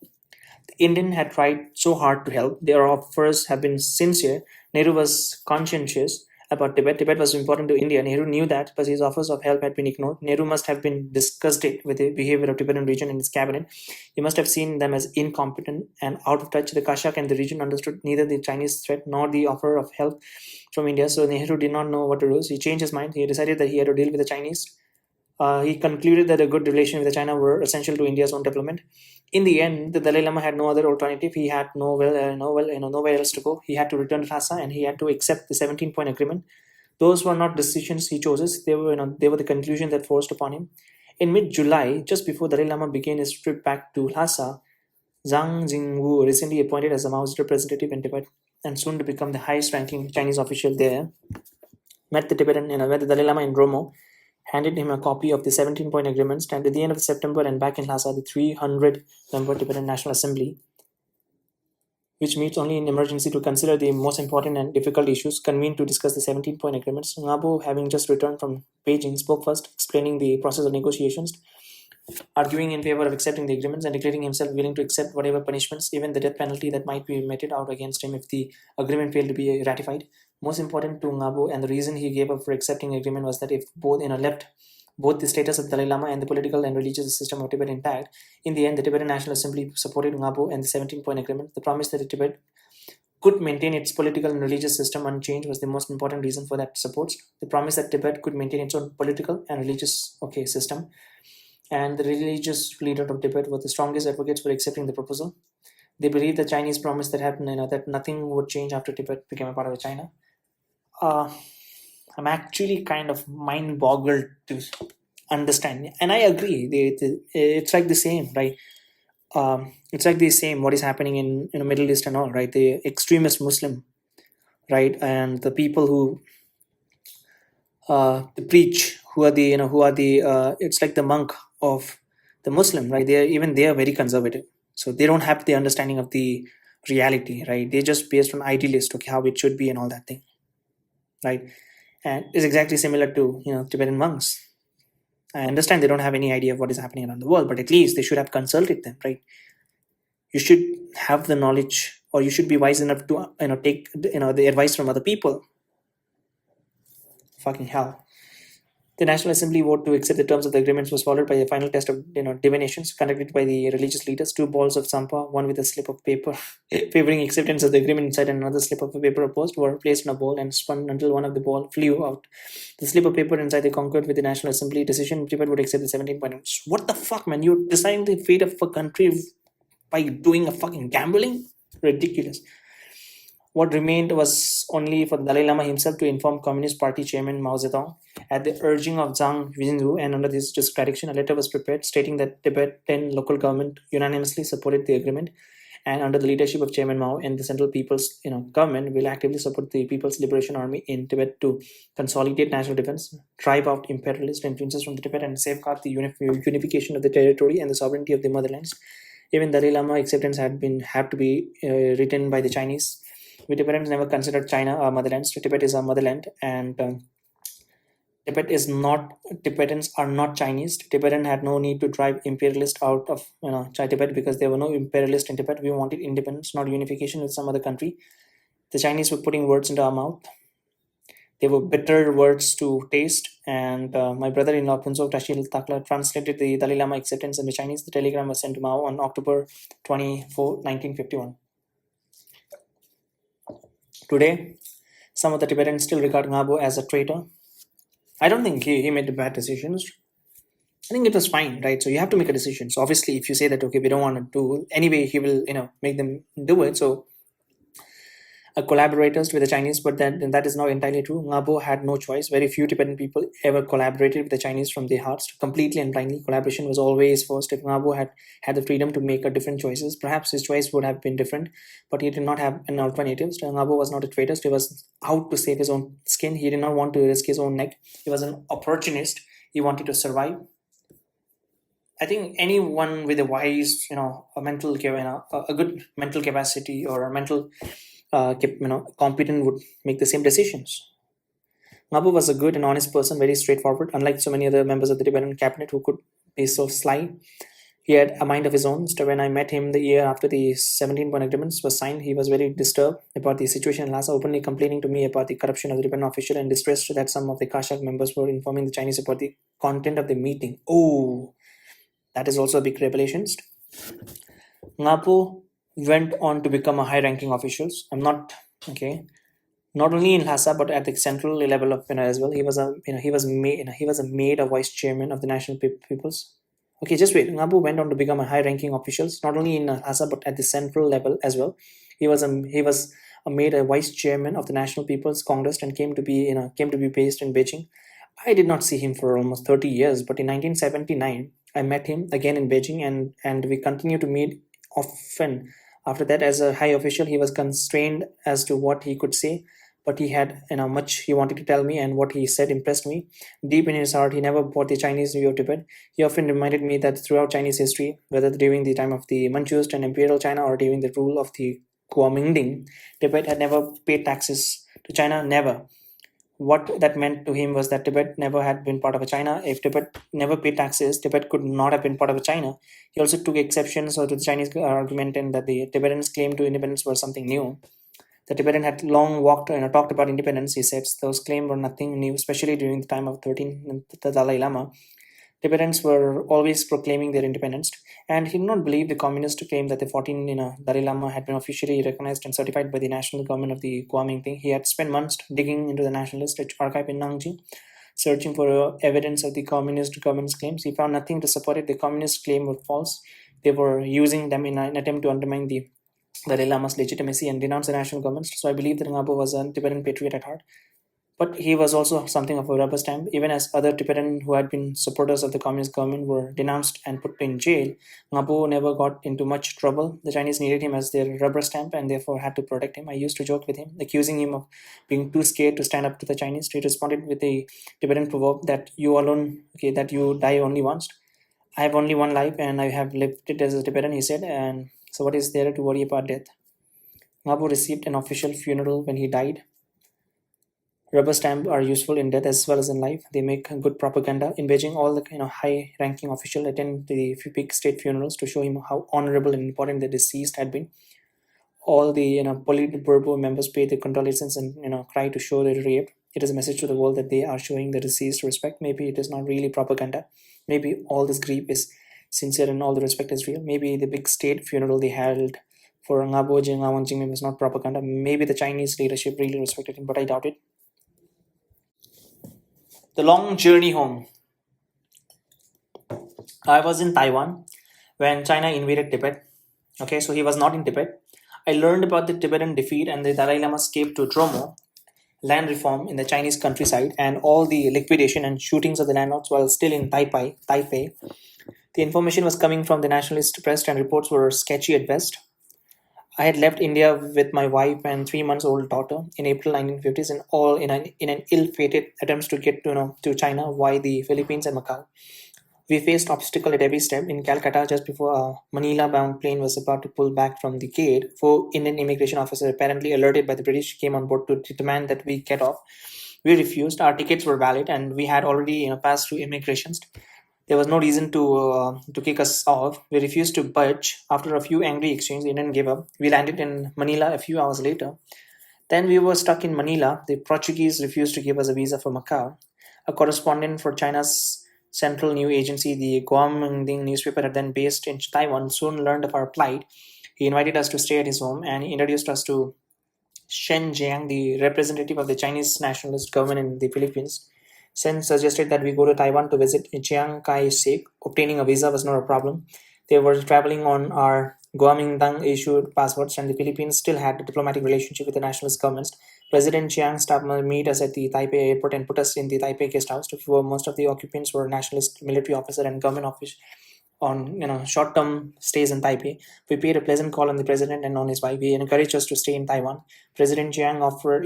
The Indian had tried so hard to help. Their offers have been sincere. Nehru was conscientious about Tibet. Tibet was important to India. Nehru knew that, but his offers of help had been ignored. Nehru must have been disgusted with the behavior of Tibetan region in his cabinet. He must have seen them as incompetent and out of touch. The Kashak and the region understood neither the Chinese threat nor the offer of help from India. So Nehru did not know what to do. So he changed his mind. He decided that he had to deal with the Chinese. He concluded that a good relation with China were essential to India's own development. In the end, the Dalai Lama had no other alternative. He had nowhere else to go. He had to return to Lhasa and he had to accept the 17-point agreement. Those were not decisions he chose. They were the conclusion that forced upon him. In mid-July, just before Dalai Lama began his trip back to Lhasa, Zhang Jingwu, recently appointed as the Maoist representative in Tibet and soon to become the highest-ranking Chinese official there, met the Dalai Lama in Romo, handed him a copy of the 17-point agreements, and at the end of September and back in Lhasa, the 300-member Tibetan National Assembly, which meets only in emergency to consider the most important and difficult issues, convened to discuss the 17-point agreements. Ngabo, having just returned from Beijing, spoke first, explaining the process of negotiations, arguing in favor of accepting the agreements and declaring himself willing to accept whatever punishments, even the death penalty that might be meted out against him if the agreement failed to be ratified. Most important to Ngabo, and the reason he gave up for accepting the agreement, was that if left both the status of the Dalai Lama and the political and religious system of Tibet intact, in the end, the Tibetan National Assembly supported Ngabo and the 17-point agreement. The promise that Tibet could maintain its political and religious system unchanged was the most important reason for that supports. The promise that Tibet could maintain its own political and religious system, and the religious leader of Tibet were the strongest advocates for accepting the proposal. They believed the Chinese promise that happened, that nothing would change after Tibet became a part of China. Uh, I'm actually kind of mind boggled to understand, and I agree. It's like the same, right? It's like the same. What is happening in the Middle East and all, right? The extremist Muslim, right, and the people who the preach, who are the it's like the monk of the Muslim, right? They are very conservative, so they don't have the understanding of the reality, right? They're just based on idealist, okay, how it should be and all that thing, right? And it's exactly similar to Tibetan monks. I understand they don't have any idea of what is happening around the world, but at least they should have consulted them, right? You should have the knowledge, or you should be wise enough to take the advice from other people. Fucking hell. The National Assembly vote to accept the terms of the agreements was followed by a final test of divinations conducted by the religious leaders. Two balls of sampa, one with a slip of paper favoring acceptance of the agreement inside and another slip of paper opposed, were placed in a bowl and spun until one of the ball flew out. The slip of paper inside they concurred with the National Assembly decision. Tibet would accept the 17 points. What the fuck, man? You're deciding the fate of a country by doing a fucking gambling? Ridiculous. What remained was only for Dalai Lama himself to inform Communist Party chairman Mao Zedong. At the urging of Zhang Jindu and under his direction, a letter was prepared stating that Tibetan local government unanimously supported the agreement, and under the leadership of Chairman Mao and the Central People's government will actively support the People's Liberation Army in Tibet to consolidate national defense, drive out imperialist influences from the Tibet, and safeguard the unification of the territory and the sovereignty of the motherlands. Even Dalai Lama acceptance had to be written by the Chinese. We Tibetans never considered China our motherland. So Tibet is our motherland, and Tibetans are not Chinese. Tibetan had no need to drive imperialists out of Tibet because there were no imperialists in Tibet. We wanted independence, not unification with some other country. The Chinese were putting words into our mouth. They were bitter words to taste. And my brother-in-law Punso Tashil Takla translated the Dalai Lama acceptance into Chinese. The telegram was sent to Mao on October 24, 1951. Today, some of the Tibetans still regard Ngabo as a traitor. I don't think he made bad decisions. I think it was fine, right? So you have to make a decision. So obviously, if you say that, okay, we don't want to do, anyway, he will, make them do it. So collaborators with the Chinese, but that is not entirely true. Ngabo had no choice. Very few Tibetan people ever collaborated with the Chinese from their hearts, completely and blindly. Collaboration was always first. If Ngabo had the freedom to make a different choices, perhaps his choice would have been different, but he did not have an alternative. So Ngabo was not a traitor. He was out to save his own skin. He did not want to risk his own neck. He was an opportunist. He wanted to survive. I think anyone with a wise, a mental, a good mental capacity or a mental competent would make the same decisions. Ngabo was a good and honest person, very straightforward, unlike so many other members of the Tibetan cabinet who could be so sly. He had a mind of his own. So when I met him the year after the 17-point agreements was signed, he was very disturbed about the situation in Lhasa, openly complaining to me about the corruption of the Tibetan official and distressed that some of the Kashak members were informing the Chinese about the content of the meeting. Oh, that is also a big revelation. Ngabo went on to become a high-ranking official. Not only in Lhasa but at the central level of as well. He was made a vice chairman of the National Peoples. Okay, just wait. Ngabo went on to become a high-ranking official, not only in Lhasa but at the central level as well. He was made a vice chairman of the National People's Congress and came to be based in Beijing. I did not see him for almost 30 years, but in 1979, I met him again in Beijing, and we continued to meet often. After that, as a high official, he was constrained as to what he could say, but he had much he wanted to tell me, and what he said impressed me. Deep in his heart, he never bought the Chinese view of Tibet. He often reminded me that throughout Chinese history, whether during the time of the Manchus and Imperial China or during the rule of the Kuomingding, Tibet had never paid taxes to China, never. What that meant to him was that Tibet never had been part of China. If Tibet never paid taxes, Tibet could not have been part of China. He also took exceptions to the Chinese argument and that the Tibetans' claim to independence was something new. The Tibetan had long talked about independence, he said. Those claims were nothing new, especially during the time of the Dalai Lama. Tibetans were always proclaiming their independence, and he did not believe the communist claim that the 14 Dalai Lama had been officially recognized and certified by the national government of the Kuomintang. He had spent months digging into the nationalist archive in Nanjing, searching for evidence of the communist government's claims. He found nothing to support it. The communist claim were false. They were using them in an attempt to undermine the Dalai Lama's legitimacy and denounce the national government. So I believe that Ngabo was a Tibetan patriot at heart. But he was also something of a rubber stamp. Even as other Tibetan who had been supporters of the communist government were denounced and put in jail, Ngabo never got into much trouble. The Chinese needed him as their rubber stamp and therefore had to protect him. I used to joke with him, accusing him of being too scared to stand up to the Chinese. He responded with a Tibetan proverb that you alone, okay, that you die only once. I have only one life and I have lived it as a Tibetan, he said, and so what is there to worry about death? Ngabo received an official funeral when he died. Rubber stamps are useful in death as well as in life. They make good propaganda. In Beijing, all the high-ranking officials attend the big state funerals to show him how honorable and important the deceased had been. All the Politburo members pay their condolences and cry to show their rape. It is a message to the world that they are showing the deceased respect. Maybe it is not really propaganda. Maybe all this grief is sincere and all the respect is real. Maybe the big state funeral they held for Ngabo Jing was not propaganda. Maybe the Chinese leadership really respected him, but I doubt it. The long journey home. I was in Taiwan when China invaded Tibet. Okay, so he was not in Tibet. I learned about the Tibetan defeat and the Dalai Lama's escape to Dromo, land reform in the Chinese countryside, and all the liquidation and shootings of the landlords while still in Taipei. The information was coming from the nationalist press and reports were sketchy at best. I had left India with my wife and 3 months old daughter in April 1950s, and all in an ill-fated attempts to get to China via the Philippines and Macau. We faced obstacle at every step. In Calcutta, just before a Manila-bound plane was about to pull back from the gate, 4 Indian immigration officers, apparently alerted by the British, came on board to demand that we get off. We refused. Our tickets were valid, and we had already passed through immigrations. There was no reason to kick us off. We refused to budge. After a few angry exchanges, we didn't give up. We landed in Manila a few hours later. Then we were stuck in Manila. The Portuguese refused to give us a visa for Macau. A correspondent for China's central news agency, the Guangming newspaper, then based in Taiwan, soon learned of our plight. He invited us to stay at his home and he introduced us to Shen Jiang, the representative of the Chinese nationalist government in the Philippines. Shen suggested that we go to Taiwan to visit Chiang Kai-shek. Obtaining a visa was not a problem. They were traveling on our Guomindang issued passports, and the Philippines still had a diplomatic relationship with the nationalist governments. President Chiang stopped meet us at the Taipei airport and put us in the Taipei guest house. Most of the occupants were nationalist military officer and government office on short-term stays in Taipei. We paid a pleasant call on the president and on his wife. He encouraged us to stay in Taiwan. President Chiang offered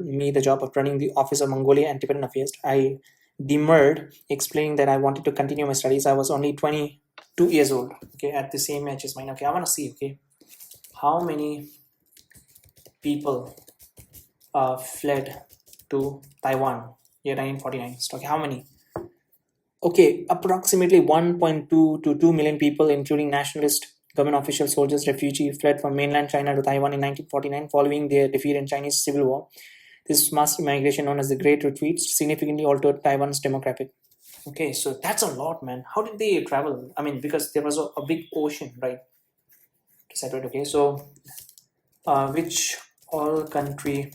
me the job of running the Office of Mongolia and Tibetan Affairs. I demurred, explaining that I wanted to continue my studies. I was only 22 years old. Okay, at the same age as mine. Okay, I want to see. Okay, how many people fled to Taiwan year 1949? Okay, how many? Okay, approximately 1.2 to 2 million people, including nationalist, government officials, soldiers, refugees, fled from mainland China to Taiwan in 1949 following their defeat in Chinese Civil War. This mass migration, known as the Great Retreat, significantly altered Taiwan's demographic. Okay, so that's a lot, man. How did they travel? I mean, because there was a big ocean, right? To separate. Okay, so which all country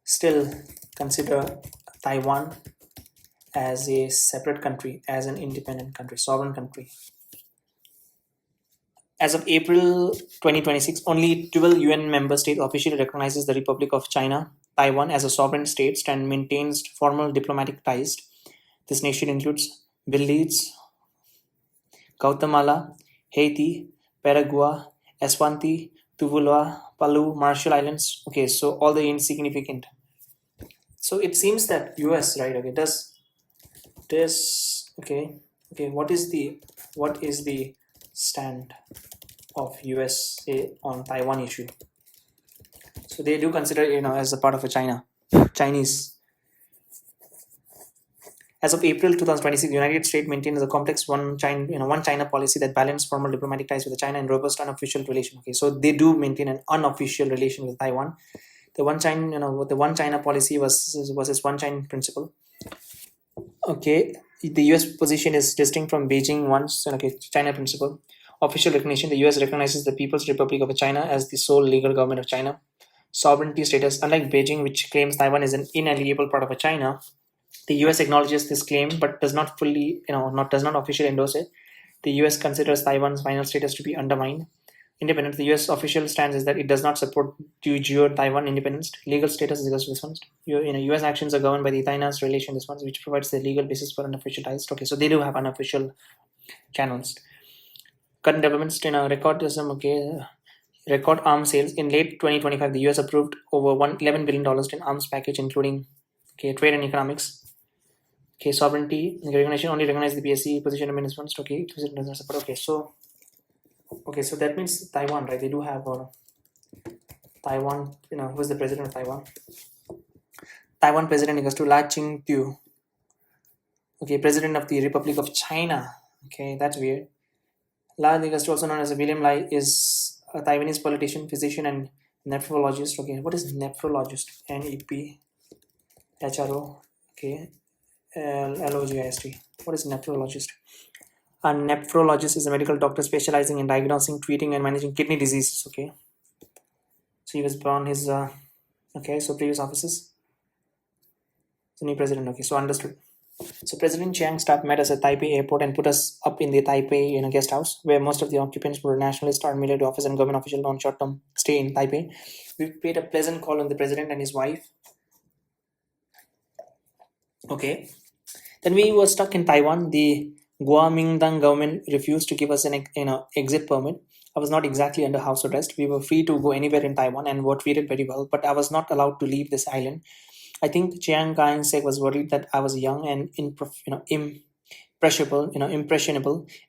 still consider Taiwan as a separate country, as an independent country, sovereign country? As of April 2026, only 12 UN member states officially recognizes the Republic of China, Taiwan as a sovereign state and maintains formal diplomatic ties. This nation includes Belize, Guatemala, Haiti, Paraguay, Eswatini, Tuvalu, Palau, Marshall Islands. Okay, so all the insignificant. So it seems that US, right? Okay, does this okay? What is the stand of USA on Taiwan issue? So they do consider as a part of a Chinese. As of April 2026, the United States maintains a complex one China policy that balances formal diplomatic ties with China and robust unofficial relation. Okay, so they do maintain an unofficial relation with Taiwan. The one China policy was its one China principle. Okay, the US position is distinct from Beijing one's China principle. Official recognition: the US recognizes the People's Republic of China as the sole legal government of China. Sovereignty status: unlike Beijing, which claims Taiwan is an inalienable part of China, the US acknowledges this claim but does not fully, does not officially endorse it. The US considers Taiwan's final status to be undermined. Independence: the US official stance is that it does not support de jure Taiwan independence. Legal status is as response. US actions are governed by the China's relation response, which provides the legal basis for unofficial ties. Okay, so they do have unofficial channels. Current developments in a record arms sales. In late 2025, the US approved over $11 billion in arms package, including trade and economics. Sovereignty recognition: only recognize the PSC position of response. It does not support. So that means Taiwan, right? They do have Taiwan. Who is the president of Taiwan? Taiwan president equals to La Ching-tu. President of the Republic of China. That's weird. La Ligas, also known as William Lai, is a Taiwanese politician, physician, and nephrologist. What is nephrologist? NEPHRO. LOGIST. What is nephrologist? A nephrologist is a medical doctor specializing in diagnosing, treating, and managing kidney diseases. So he was born his so previous offices. The new president. So understood. So President Chiang staff met us at Taipei airport and put us up in the Taipei guest house, where most of the occupants were nationalist or military officers and government officials on short-term stay in Taipei. We paid a pleasant call on the president and his wife. Then we were stuck in Taiwan. The Kuomintang government refused to give us an exit permit. I was not exactly under house arrest. We were free to go anywhere in Taiwan and were treated very well, but I was not allowed to leave this island. I think Chiang Kai-shek was worried that I was young and impressionable,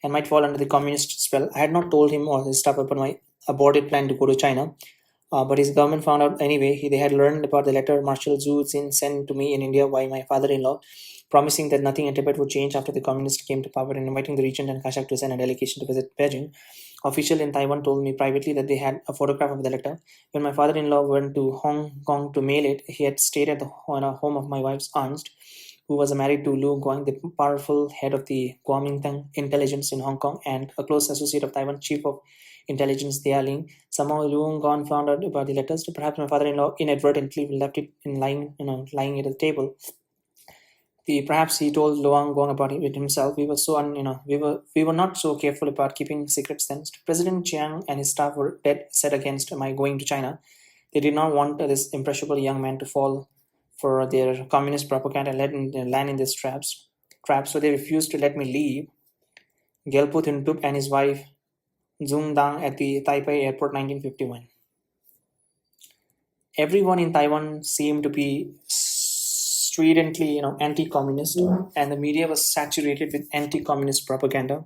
and might fall under the communist spell. I had not told him or his staff about my aborted plan to go to China, but his government found out anyway. They had learned about the letter Marshal Zhu Jin sent to me in India by my father-in-law, promising that nothing in Tibet would change after the communists came to power, and inviting the regent and Kashak to send a delegation to visit Beijing. Official in Taiwan told me privately that they had a photograph of the letter. When my father-in-law went to Hong Kong to mail it, he had stayed at the home of my wife's aunt, who was married to Lu Guang, the powerful head of the Kuomintang intelligence in Hong Kong and a close associate of Taiwan Chief of Intelligence Dia Ling. Somehow Lu Guang found out about the letters. Perhaps my father-in-law inadvertently left it in lying at the table. Perhaps he told Luang Guang about it himself. We were we were not so careful about keeping secrets then. President Chiang and his staff were dead set against my going to China. They did not want this impressionable young man to fall for their communist propaganda and land in these traps. So they refused to let me leave. Gelpo Thuntup and his wife Zung Dang at the Taipei airport, 1951. Everyone in Taiwan seemed to be stridently, anti-communist, and the media was saturated with anti-communist propaganda.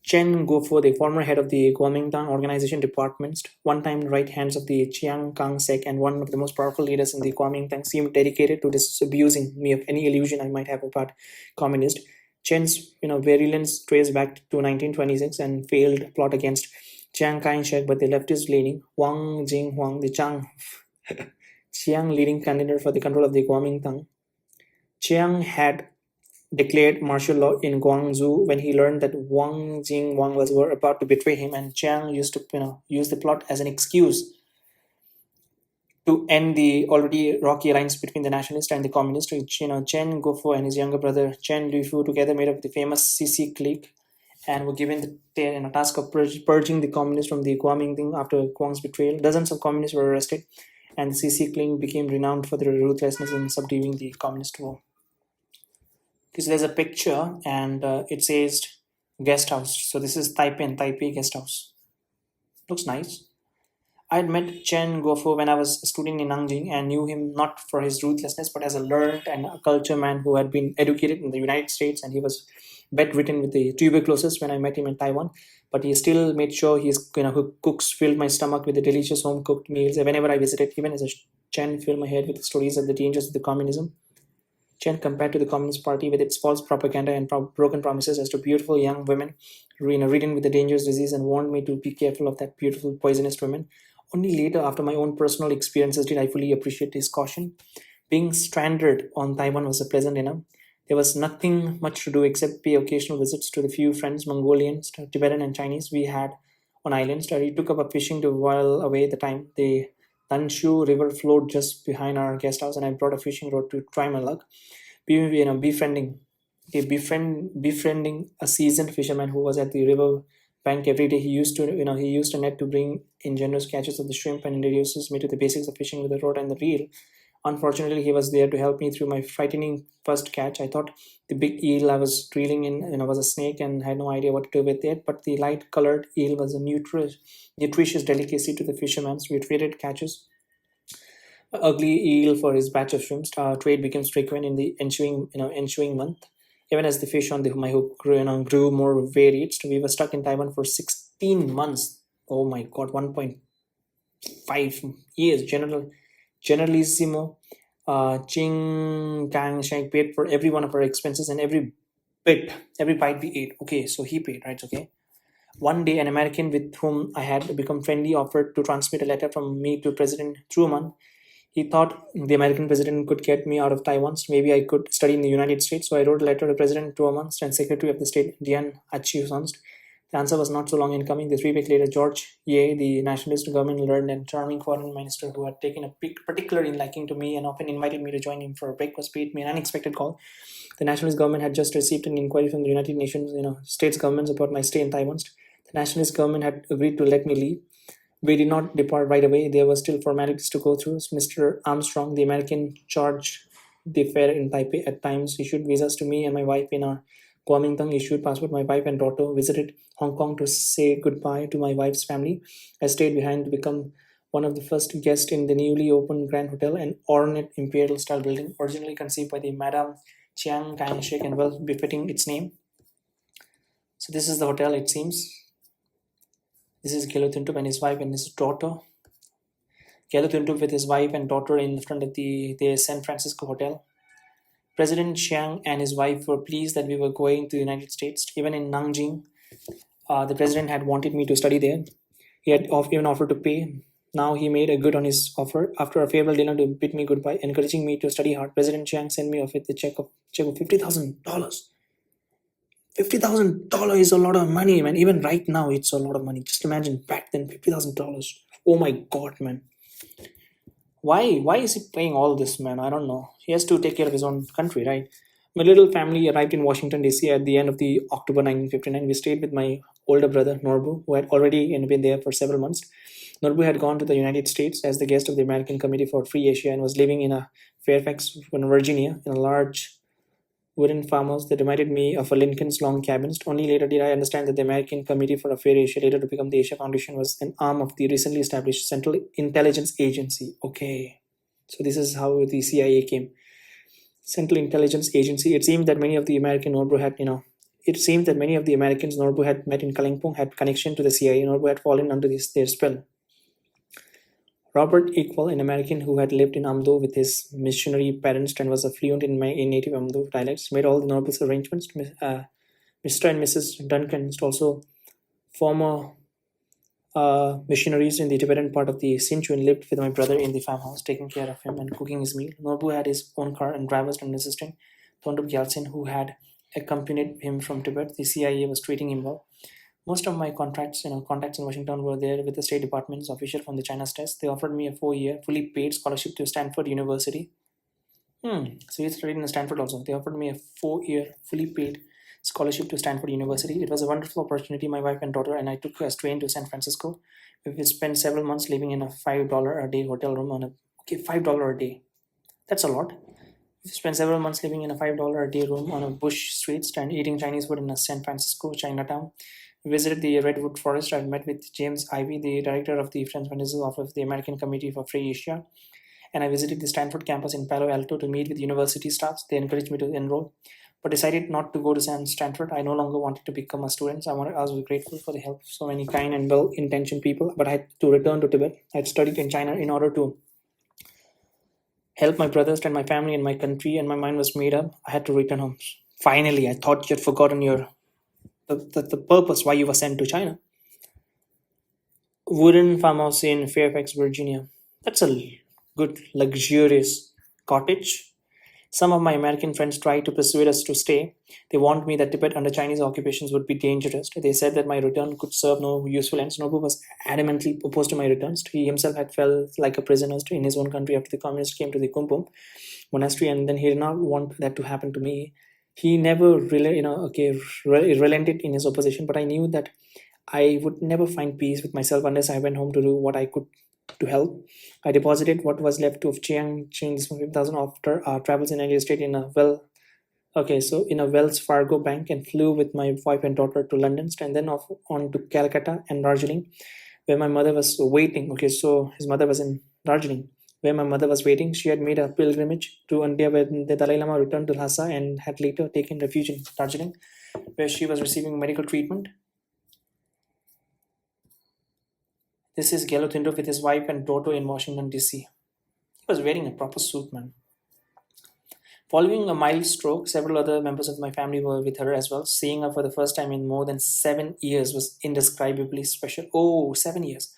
Chen Guofo, the former head of the Kuomintang organization departments, one-time right hands of the Chiang Kai-shek and one of the most powerful leaders in the Kuomintang, seemed dedicated to disabusing me of any illusion I might have about communist. Chen's virulence traced back to 1926 and failed plot against Chiang Kai-shek, but the leftist leaning Wang Jinghuang, the Chiang leading candidate for the control of the Kuomintang. Chiang had declared martial law in Guangzhou when he learned that Wang Jingwang were about to betray him, and Chiang used to use the plot as an excuse to end the already rocky alliance between the nationalists and the communists. Chen Guofo and his younger brother Chen Luifu together made up the famous CC clique and were given the task of purging the communists from the Kuomintang after Guang's betrayal. Dozens of communists were arrested, and the CC clique became renowned for their ruthlessness in subduing the communist war. So there's a picture and it says guest house. So this is Taipei guest house. Looks nice. I had met Chen Guofo when I was a student in Nanjing and knew him not for his ruthlessness but as a learned and a culture man who had been educated in the United States, and he was bedridden with the tuberculosis when I met him in Taiwan. But he still made sure who cooks filled my stomach with the delicious home cooked meals whenever I visited. Even as a Chen filled my head with the stories of the dangers of the communism. Chen compared to the Communist Party with its false propaganda and broken promises as to beautiful young women ridden with the dangerous disease, and warned me to be careful of that beautiful poisonous women. Only later, after my own personal experiences, did I fully appreciate his caution. Being stranded on Taiwan was a pleasant enough. There was nothing much to do except pay occasional visits to the few friends, Mongolians, Tibetan, and Chinese we had on islands. I took up a fishing to while away the time. The Tanshu River flowed just behind our guest house, and I brought a fishing rod to try my luck. Befriending, befriending a seasoned fisherman who was at the river bank every day. He used a net to bring in generous catches of the shrimp and introduces me to the basics of fishing with the rod and the reel. Unfortunately, he was there to help me through my frightening first catch. I thought the big eel I was reeling in, was a snake and had no idea what to do with it. But the light-colored eel was a nutritious delicacy to the fishermen. We traded catches. A ugly eel for his batch of shrimps. Trade became frequent in the ensuing month. Even as the fish on my hook grew more varied, we were stuck in Taiwan for 16 months. Oh my God, 1.5 years. Generalissimo Ching Kang Shang paid for every one of our expenses and every bite we ate. Okay, so he paid, right? Okay. One day, an American with whom I had become friendly offered to transmit a letter from me to President Truman. He thought the American president could get me out of Taiwan. So maybe I could study in the United States. So I wrote a letter to President Truman and Secretary of the State Dian Achiusanst. The answer was not so long in coming. The 3 week later, George Ye, the nationalist government learned and charming foreign minister who had taken a particular liking to me and often invited me to join him for a breakfast, paid me an unexpected call. The nationalist government had just received an inquiry from the United Nations, states governments about my stay in Taiwan. The nationalist government had agreed to let me leave. We did not depart right away. There were still formalities to go through. Mr. Armstrong, the American charge d'affaires in Taipei, at times issued visas to me and my wife in our Kuomintang, issued passport. My wife and daughter visited Hong Kong to say goodbye to my wife's family. I stayed behind to become one of the first guests in the newly opened Grand Hotel, an ornate imperial style building, originally conceived by the Madame Chiang Kai-shek and well befitting its name. So this is the hotel, it seems. This is Gelothintup and his wife and his daughter. Gelothintup with his wife and daughter in front of the San Francisco hotel. President Chiang and his wife were pleased that we were going to the United States. Even in Nanjing, the president had wanted me to study there. He had even offered to pay. Now he made a good on his offer. After a farewell dinner to bid me goodbye, encouraging me to study hard, President Chiang sent me off with a check of $50,000. $50,000 is a lot of money, man. Even right now, it's a lot of money. Just imagine back then, $50,000. Oh my God, man. Why is he paying all this, man? I don't know. He has to take care of his own country, right? My little family arrived in Washington D.C. at the end of the October 1959. We stayed with my older brother Norbu, who had already been there for several months. Norbu had gone to the United States as the guest of the American Committee for Free Asia and was living in a Fairfax, Virginia, in a large wooden farmhouse that reminded me of a Lincoln's long cabins. Only later did I understand that the American Committee for a Fair Asia, later to become the Asia Foundation, was an arm of the recently established Central Intelligence Agency. Okay, so this is how the CIA came. Central Intelligence Agency. It seemed that many of the Americans Norbu had met in Kalimpong had connection to the CIA. Norbu had fallen under their spell. Robert Equal, an American who had lived in Amdo with his missionary parents and was fluent in native Amdo dialects, made all the Norbu's arrangements. Mr. and Mrs. Duncan, also former missionaries in the Tibetan part of the Sichuan, lived with my brother in the farmhouse, taking care of him and cooking his meal. Norbu had his own car and drivers and assistant, Thondup Gyaltsen, who had accompanied him from Tibet. The CIA was treating him well. Most of my contacts in Washington were there with the State Department's official from the China's test. They offered me a 4-year, fully paid scholarship to Stanford University. So he studied in Stanford also. They offered me a 4-year, fully paid scholarship to Stanford University. It was a wonderful opportunity. My wife and daughter and I took a train to San Francisco. We spent several months living in a $5 a day hotel room $5 a day. That's a lot. We spent several months living in a $5 a day room on a bush street and eating Chinese food in a San Francisco Chinatown. We visited the Redwood Forest. I met with James Ivey, the director of the San Francisco office of the American Committee for Free Asia. And I visited the Stanford campus in Palo Alto to meet with university staffs. They encouraged me to enroll, but decided not to go to Stanford. I no longer wanted to become a student. I was grateful for the help of so many kind and well-intentioned people, but I had to return to Tibet. I had studied in China in order to help my brothers and my family and my country, and my mind was made up. I had to return home. Finally, I thought you had forgotten the purpose why you were sent to China. Wooden farmhouse in Fairfax, Virginia. That's a good, luxurious cottage. Some of my American friends tried to persuade us to stay. They warned me that Tibet under Chinese occupations would be dangerous. They said that my return could serve no useful ends. Nobu was adamantly opposed to my returns. He himself had felt like a prisoner in his own country after the communists came to the Kumpum monastery, and then he did not want that to happen to me. He never really, relented in his opposition, but I knew that I would never find peace with myself unless I went home to do what I could to help. I deposited what was left of Chiang's 5,000 after our travels in United States in a in a Wells Fargo bank, and flew with my wife and daughter to London and then off on to Calcutta and Darjeeling, where my mother was waiting. Okay, so his mother was in Darjeeling, where my mother was waiting. She had made a pilgrimage to India when the Dalai Lama returned to Lhasa and had later taken refuge in Darjeeling, where she was receiving medical treatment. This is Gelo Thindro with his wife and daughter in Washington, D.C. He was wearing a proper suit, man. Following a mild stroke, several other members of my family were with her as well. Seeing her for the first time in more than 7 years was indescribably special. Oh, 7 years.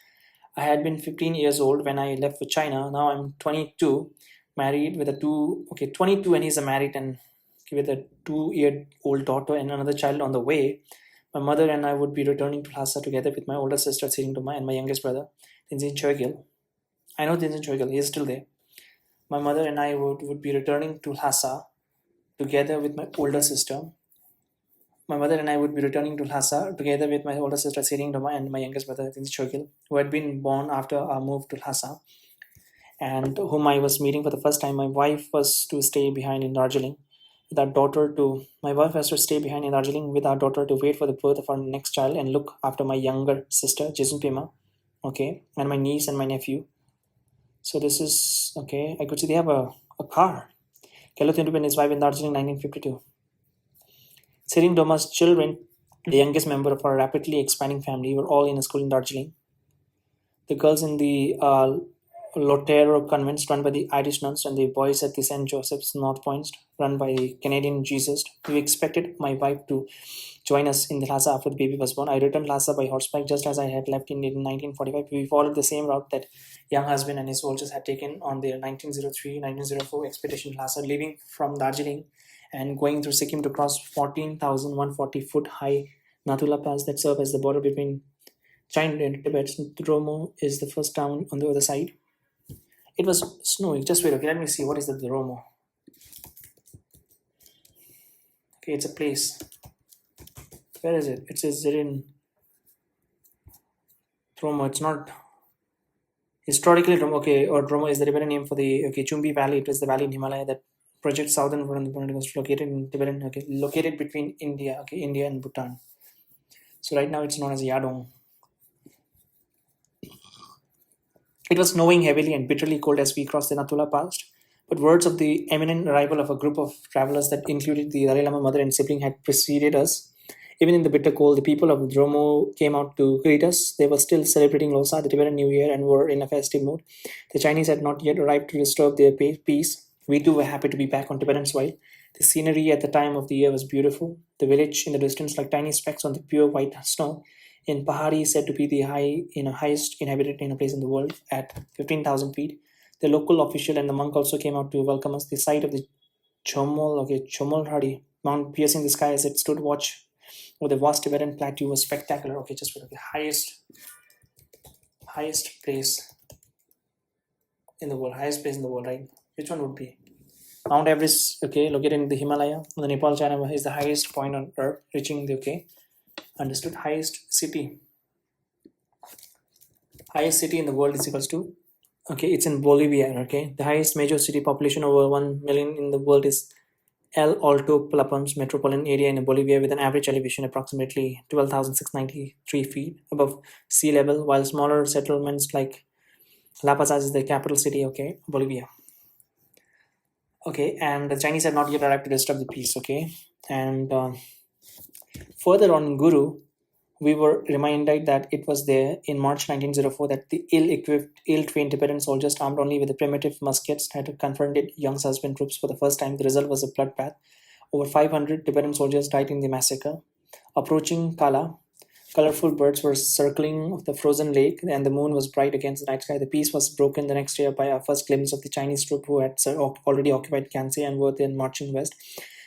I had been 15 years old when I left for China. Now I'm 22, married with a 22, and he's a married and with a 2-year-old daughter and another child on the way. My mother and I would be returning to Lhasa together with my older sister Siringtoma and my youngest brother, Tenzin Choygil. I know Tenzin Choygil, he is still there. My mother and I would be returning to Lhasa together with my older sister. My mother and I would be returning to Lhasa together with my older sister Siringtoma and my youngest brother Tenzin Choygil, who had been born after our move to Lhasa and whom I was meeting for the first time. My wife was to stay behind in Darjeeling with our daughter to my wife has to stay behind in Darjeeling with our daughter to wait for the birth of our next child and look after my younger sister, Jason Pema, and my niece and my nephew. So this is I could see they have a car. Kelothindup and his wife in Darjeeling 1952. Sering Doma's children, the youngest member of our rapidly expanding family, were all in a school in Darjeeling. The girls in the Lotero convents run by the Irish nuns, and the boys at the St. Joseph's North Point run by the Canadian Jesus. We expected my wife to join us in the Lhasa after the baby was born. I returned Lhasa by horseback just as I had left in 1945. We followed the same route that young husband and his soldiers had taken on their 1903-1904 expedition to Lhasa, leaving from Darjeeling and going through Sikkim to cross 14,140 foot high Nathula Pass that serve as the border between China and Tibet. Dromo is the first town on the other side. It was snowing. Just wait, let me see. What is the Dromo? It's a place. Where is it? It says it in Dromo. It's not historically Dromo. Or Dromo is the Tibetan name for the Chumbi Valley. It is the valley in Himalaya that projects southern from the planet, was located in Tibetan. Located between India. India and Bhutan. So right now it's known as Yadong. It was snowing heavily and bitterly cold as we crossed the Nathula Pass, but words of the imminent arrival of a group of travelers that included the Dalai Lama mother and sibling had preceded us. Even in the bitter cold, the people of Dromo came out to greet us. They were still celebrating Losar, the Tibetan New Year, and were in a festive mood. The Chinese had not yet arrived to disturb their peace. We too were happy to be back on Tibetan soil. The scenery at the time of the year was beautiful. The village in the distance, like tiny specks on the pure white snow, in Pahari, said to be the highest inhabited place in the world at 15,000 feet. The local official and the monk also came out to welcome us. The sight of the Chomolhari Mount piercing the sky as it stood watch over the vast Tibetan plateau was spectacular. Just for the highest place in the world, right? Which one would be? Mount Everest, located in the Himalaya, the Nepal, China, is the highest point on Earth, reaching the understood highest city in the world is equals to it's in Bolivia. The highest major city, population over 1 million in the world, is El Alto Plapons metropolitan area in Bolivia, with an average elevation approximately 12,693 feet above sea level, while smaller settlements like La Paz is the capital city, Bolivia. And the Chinese had not yet arrived to disturb the peace, and further on in Guru, we were reminded that it was there in March 1904 that the ill-equipped, ill-trained Tibetan soldiers armed only with the primitive muskets had confronted young husband troops for the first time. The result was a bloodbath. Over 500 Tibetan soldiers died in the massacre. Approaching Kala Colorful birds were circling the frozen lake, and the moon was bright against the night sky. The peace was broken the next year by our first glimpse of the Chinese troop who had already occupied Kansai and were then marching west.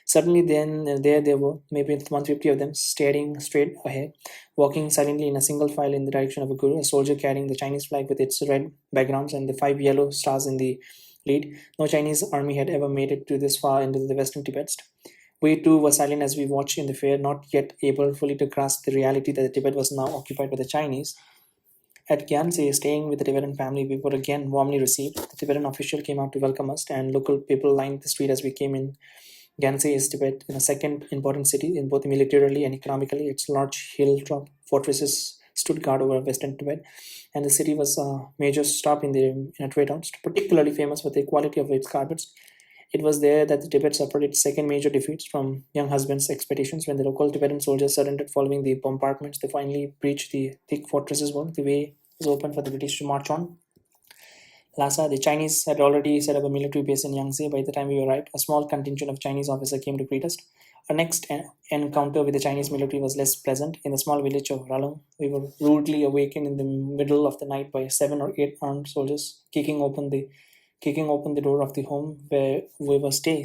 Suddenly, then there they were, maybe 150 of them, staring straight ahead, walking silently in a single file in the direction of a guru, a soldier carrying the Chinese flag with its red backgrounds and the five yellow stars in the lead. No Chinese army had ever made it to this far into the western Tibet. We too were silent as we watched in the fair, not yet able fully to grasp the reality that the Tibet was now occupied by the Chinese. At Gyanse, staying with the Tibetan family, we were again warmly received. The Tibetan official came out to welcome us, and local people lined the street as we came in. Gyanse is Tibet, in a second important city, in both militarily and economically. Its large hilltop fortresses stood guard over western Tibet, and the city was a major stop in a trade route, particularly famous for the quality of its carpets. It was there that the Tibet suffered its second major defeat from young husband's expeditions. When the local Tibetan soldiers surrendered following the bombardments, they finally breached the thick fortresses wall. The way was open for the British to march on. Lhasa, the Chinese had already set up a military base in Yangtze by the time we arrived. A small contingent of Chinese officers came to greet us. Our next encounter with the Chinese military was less pleasant. In the small village of Ralung, we were rudely awakened in the middle of the night by 7 or 8 armed soldiers kicking open the door of the home where we were staying.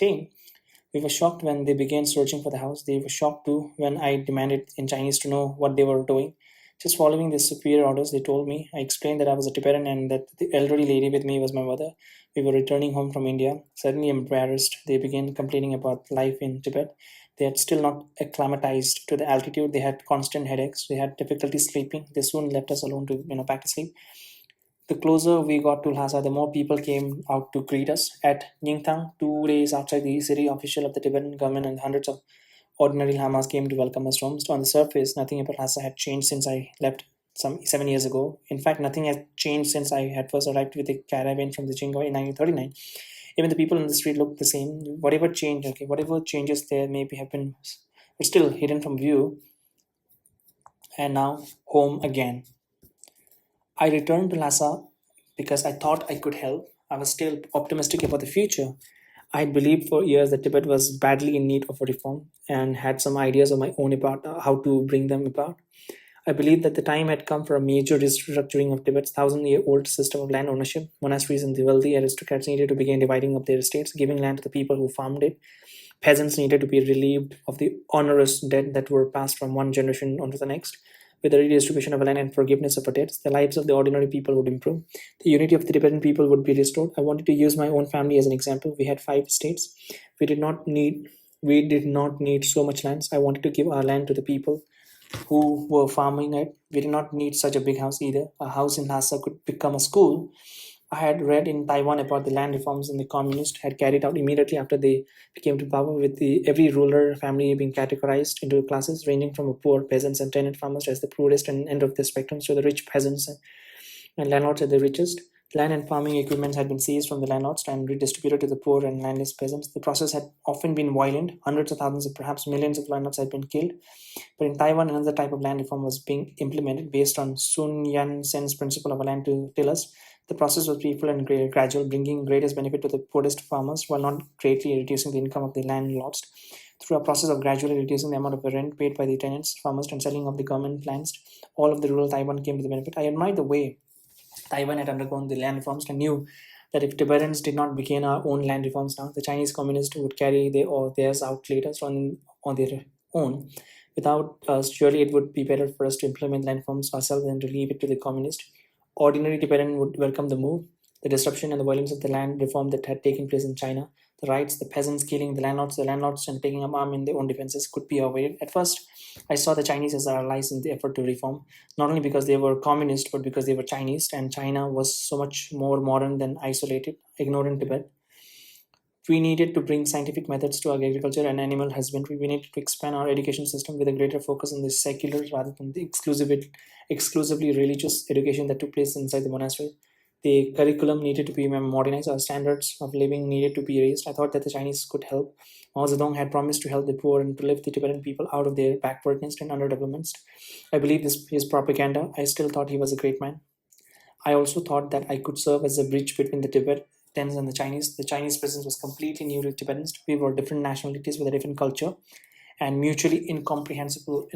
We were shocked when they began searching for the house. They were shocked too when I demanded in Chinese to know what they were doing. Just following their superior orders, they told me. I explained that I was a Tibetan and that the elderly lady with me was my mother. We were returning home from India. Suddenly embarrassed, they began complaining about life in Tibet. They had still not acclimatized to the altitude. They had constant headaches. They had difficulty sleeping. They soon left us alone to back to sleep. The closer we got to Lhasa, the more people came out to greet us. At Ningthang, 2 days outside the city, official of the Tibetan government and hundreds of ordinary lamas came to welcome us home. So on the surface, nothing about Lhasa had changed since I left some 7 years ago. In fact, nothing had changed since I had first arrived with the caravan from the Jingoi in 1939. Even the people in the street looked the same. Whatever changes there maybe have been were still hidden from view, and now home again. I returned to Lhasa because I thought I could help. I was still optimistic about the future. I had believed for years that Tibet was badly in need of a reform and had some ideas of my own about how to bring them about. I believed that the time had come for a major restructuring of Tibet's 1,000-year-old system of land ownership. Monasteries and the wealthy aristocrats needed to begin dividing up their estates, giving land to the people who farmed it. Peasants needed to be relieved of the onerous debt that were passed from one generation onto the next. With the redistribution of land and forgiveness of debts, the lives of the ordinary people would improve. The unity of the Tibetan people would be restored. I wanted to use my own family as an example. We had 5 states. We did not need so much land. I wanted to give our land to the people who were farming it. We did not need such a big house either. A house in Lhasa could become a school. I had read in Taiwan about the land reforms in the communists had carried out immediately after they became to power, with every ruler family being categorized into classes ranging from poor peasants and tenant farmers as the poorest and end of the spectrum to the rich peasants and landlords at the richest. Land and farming equipments had been seized from the landlords and redistributed to the poor and landless peasants. The process had often been violent. Hundreds of thousands, of perhaps millions of landlords had been killed. But in Taiwan, another type of land reform was being implemented based on Sun Yat sen's principle of a land to tillers. The process was peaceful and gradual, bringing greatest benefit to the poorest farmers while not greatly reducing the income of the landlords. Through a process of gradually reducing the amount of rent paid by the tenants, farmers, and selling of the government lands, all of the rural Taiwan came to the benefit. I admired the way Taiwan had undergone the land reforms and knew that if Tibetans did not begin our own land reforms now, the Chinese communists would carry theirs out later on their own. Without us, surely it would be better for us to implement land reforms ourselves than to leave it to the communists. Ordinary Tibetan would welcome the move. The disruption and the violence of the land reform that had taken place in China, the riots, the peasants killing the landlords and taking up arms in their own defenses could be avoided. At first, I saw the Chinese as our allies in the effort to reform, not only because they were communist, but because they were Chinese, and China was so much more modern than isolated, ignorant Tibet. We needed to bring scientific methods to our agriculture and animal husbandry. We needed to expand our education system with a greater focus on the secular rather than the exclusively religious education that took place inside the monastery. The curriculum needed to be modernized. Our standards of living needed to be raised. I thought that the Chinese could help. Mao Zedong had promised to help the poor and to lift the Tibetan people out of their backwardness and underdevelopment. I believed his propaganda. I still thought he was a great man. I also thought that I could serve as a bridge between the Tibetans and the Chinese. The Chinese presence was completely new to Tibetans. We were different nationalities with a different culture, and mutually incomprehensible,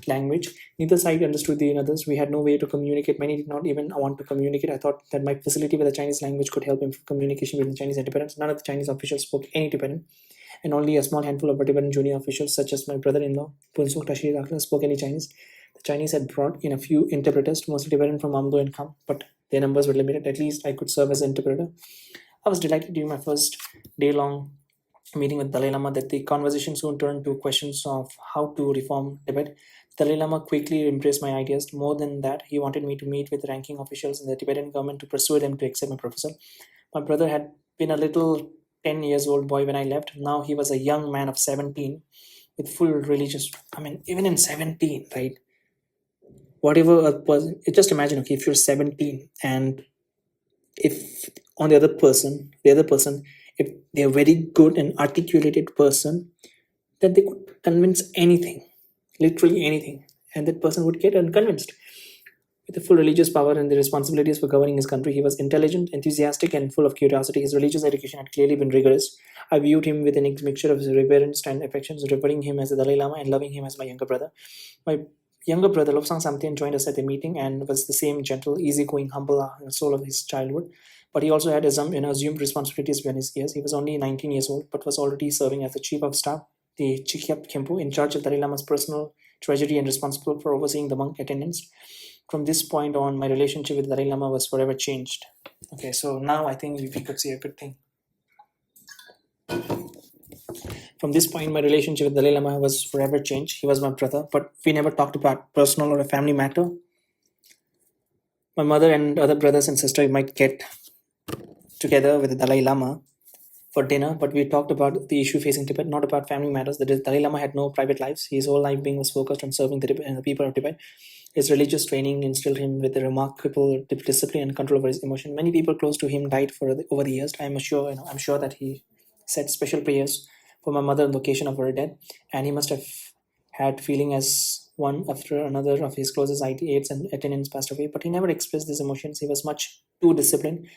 language. Neither side understood the others. We had no way to communicate. Many did not even want to communicate. I thought that my facility with the Chinese language could help improve communication with the Chinese Tibetans. None of the Chinese officials spoke any Tibetan, and only a small handful of Tibetan junior officials, such as my brother-in-law, Punsuk Tashi Rakla, spoke any Chinese. The Chinese had brought in a few interpreters, mostly Tibetan from Amdo and Kham, but their numbers were limited. At least I could serve as an interpreter. I was delighted during my first day-long meeting with Dalai Lama that the conversation soon turned to questions of how to reform Tibet. Dalai Lama quickly embraced my ideas. More than that, he wanted me to meet with ranking officials in the Tibetan government to persuade them to accept my proposal. My brother had been a little 10 years old boy when I left. Now he was a young man of 17 with full religious. I mean, even in 17, right? Whatever a person, just imagine, okay, if you're 17 and if on the other person, if they're a very good and articulated person, that they could convince anything, literally anything, and that person would get unconvinced. With the full religious power and the responsibilities for governing his country, he was intelligent, enthusiastic, and full of curiosity. His religious education had clearly been rigorous. I viewed him with a mixture of reverence and affections, revering him as the Dalai Lama and loving him as my younger brother. My younger brother, Lobsang Samtian, joined us at the meeting and was the same gentle, easygoing, humble soul of his childhood. But he also had assumed responsibilities beyond his years. He was only 19 years old, but was already serving as the chief of staff, the Chikyap Kempu, in charge of Dalai Lama's personal treasury and responsible for overseeing the monk attendants. From this point on, my relationship with Dalai Lama was forever changed. Okay, so now I think we could see a good thing. From this point, my relationship with Dalai Lama was forever changed. He was my brother, but we never talked about personal or a family matter. My mother and other brothers and sisters might get together with the Dalai Lama for dinner, but we talked about the issue facing Tibet, not about family matters. The Dalai Lama had no private lives. His whole life being was focused on serving the people of Tibet. His religious training instilled him with a remarkable discipline and control over his emotion. Many people close to him died over the years. I'm sure that he said special prayers for my mother on the occasion of her death, and he must have had feeling as one after another of his closest aides and attendants passed away. But he never expressed these emotions. He was much too disciplined.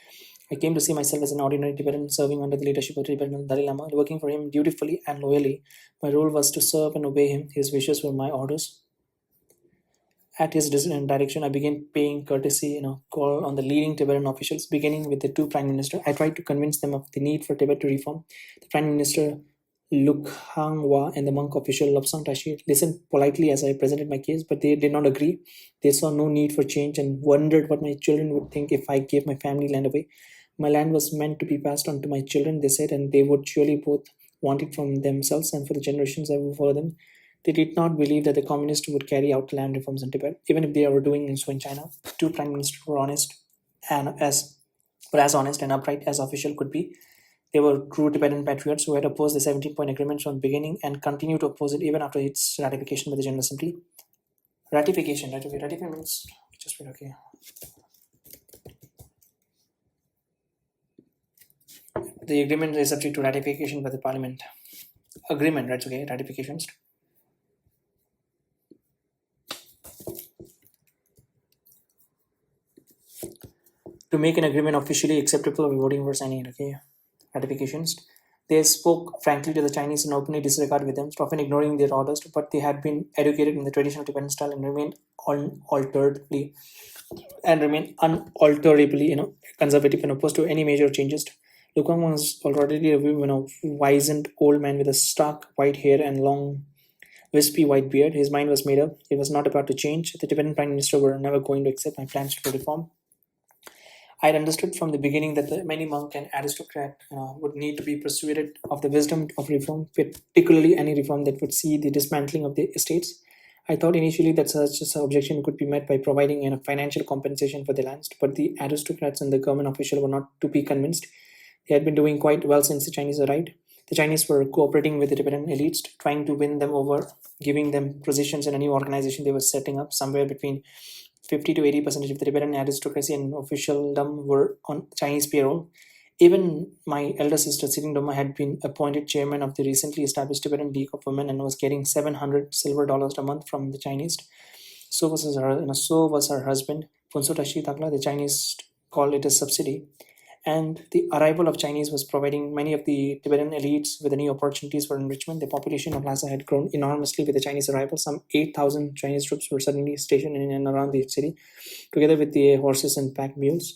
I came to see myself as an ordinary Tibetan serving under the leadership of Tibetan Dalai Lama, working for him dutifully and loyally. My role was to serve and obey him. His wishes were my orders. At his direction, I began paying courtesy, call on the leading Tibetan officials, beginning with the two prime ministers. I tried to convince them of the need for Tibet to reform. The prime minister, Luk Hangwa, and the monk official, Lobsang Tashi, listened politely as I presented my case, but they did not agree. They saw no need for change and wondered what my children would think if I gave my family land away. My land was meant to be passed on to my children, they said, and they would surely both want it from themselves and for the generations that would follow them. They did not believe that the communists would carry out land reforms in Tibet, even if they were doing so in China. The two prime ministers were as honest and upright as official could be. They were true Tibetan patriots who had opposed the 17-point agreement from the beginning and continue to oppose it even after its ratification by the General Assembly. Ratification, right? Okay, ratification means just wait, okay. The agreement is subject to ratification by the Parliament. Agreement, right? Okay, ratifications. To make an agreement officially acceptable, we're voting for signing it, okay? Ratifications. They spoke frankly to the Chinese and openly disregarded with them, often ignoring their orders, but they had been educated in the traditional Tibetan style and remained unalterably conservative and opposed to any major changes. Lukang was already a wizened old man with a stark white hair and long wispy white beard. His mind was made up. It was not about to change. The Tibetan Prime Minister were never going to accept my plans to reform. I had understood from the beginning that many monk and aristocrat would need to be persuaded of the wisdom of reform, particularly any reform that would see the dismantling of the estates. I thought initially that such an objection could be met by providing financial compensation for the lands, but the aristocrats and the government officials were not to be convinced. They had been doing quite well since the Chinese arrived. The Chinese were cooperating with the Tibetan elites, trying to win them over, giving them positions in a new organization they were setting up. Somewhere between 50 to 80% of the Tibetan aristocracy and officialdom were on Chinese payroll. Even my elder sister, Siring Doma, had been appointed chairman of the recently established Tibetan League of Women and was getting $700 silver a month from the Chinese. So was her husband, Punso Tashi Takla. The Chinese call it a subsidy. And the arrival of Chinese was providing many of the Tibetan elites with new opportunities for enrichment. The population of Lhasa had grown enormously with the Chinese arrival. Some 8,000 Chinese troops were suddenly stationed in and around the city, together with the horses and pack mules.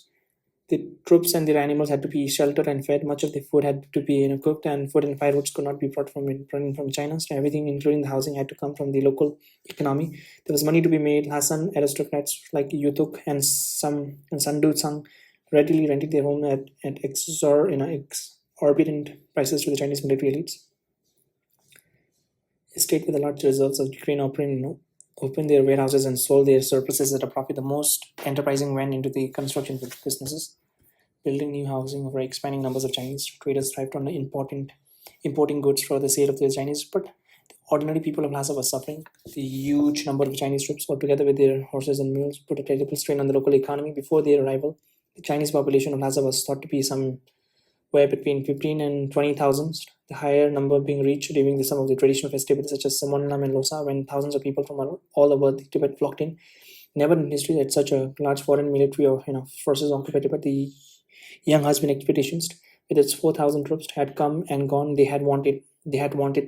The troops and their animals had to be sheltered and fed. Much of the food had to be cooked, and food and firewoods could not be brought from China. So everything, including the housing, had to come from the local economy. There was money to be made. Hassan aristocrats like Yutuk and Sandu Tsang readily rented their home at exorbitant prices to the Chinese military elites. A state with a large reserves of grain opened their warehouses and sold their surpluses at a profit. The most enterprising went into the construction businesses, building new housing for expanding numbers of Chinese traders thrived on importing goods for the sale of the Chinese. But the ordinary people of Lhasa were suffering. The huge number of Chinese troops, all together with their horses and mules, put a terrible strain on the local economy. Before their arrival, the Chinese population of Lhasa was thought to be somewhere between 15 and 20,000, the higher number being reached during some of the traditional festivities such as Samonlam and Losa, when thousands of people from all over the Tibet flocked in. Never in history had such a large foreign military or forces occupied Tibet. The young husband expeditions, with its 4,000 troops, had come and gone. They had wanted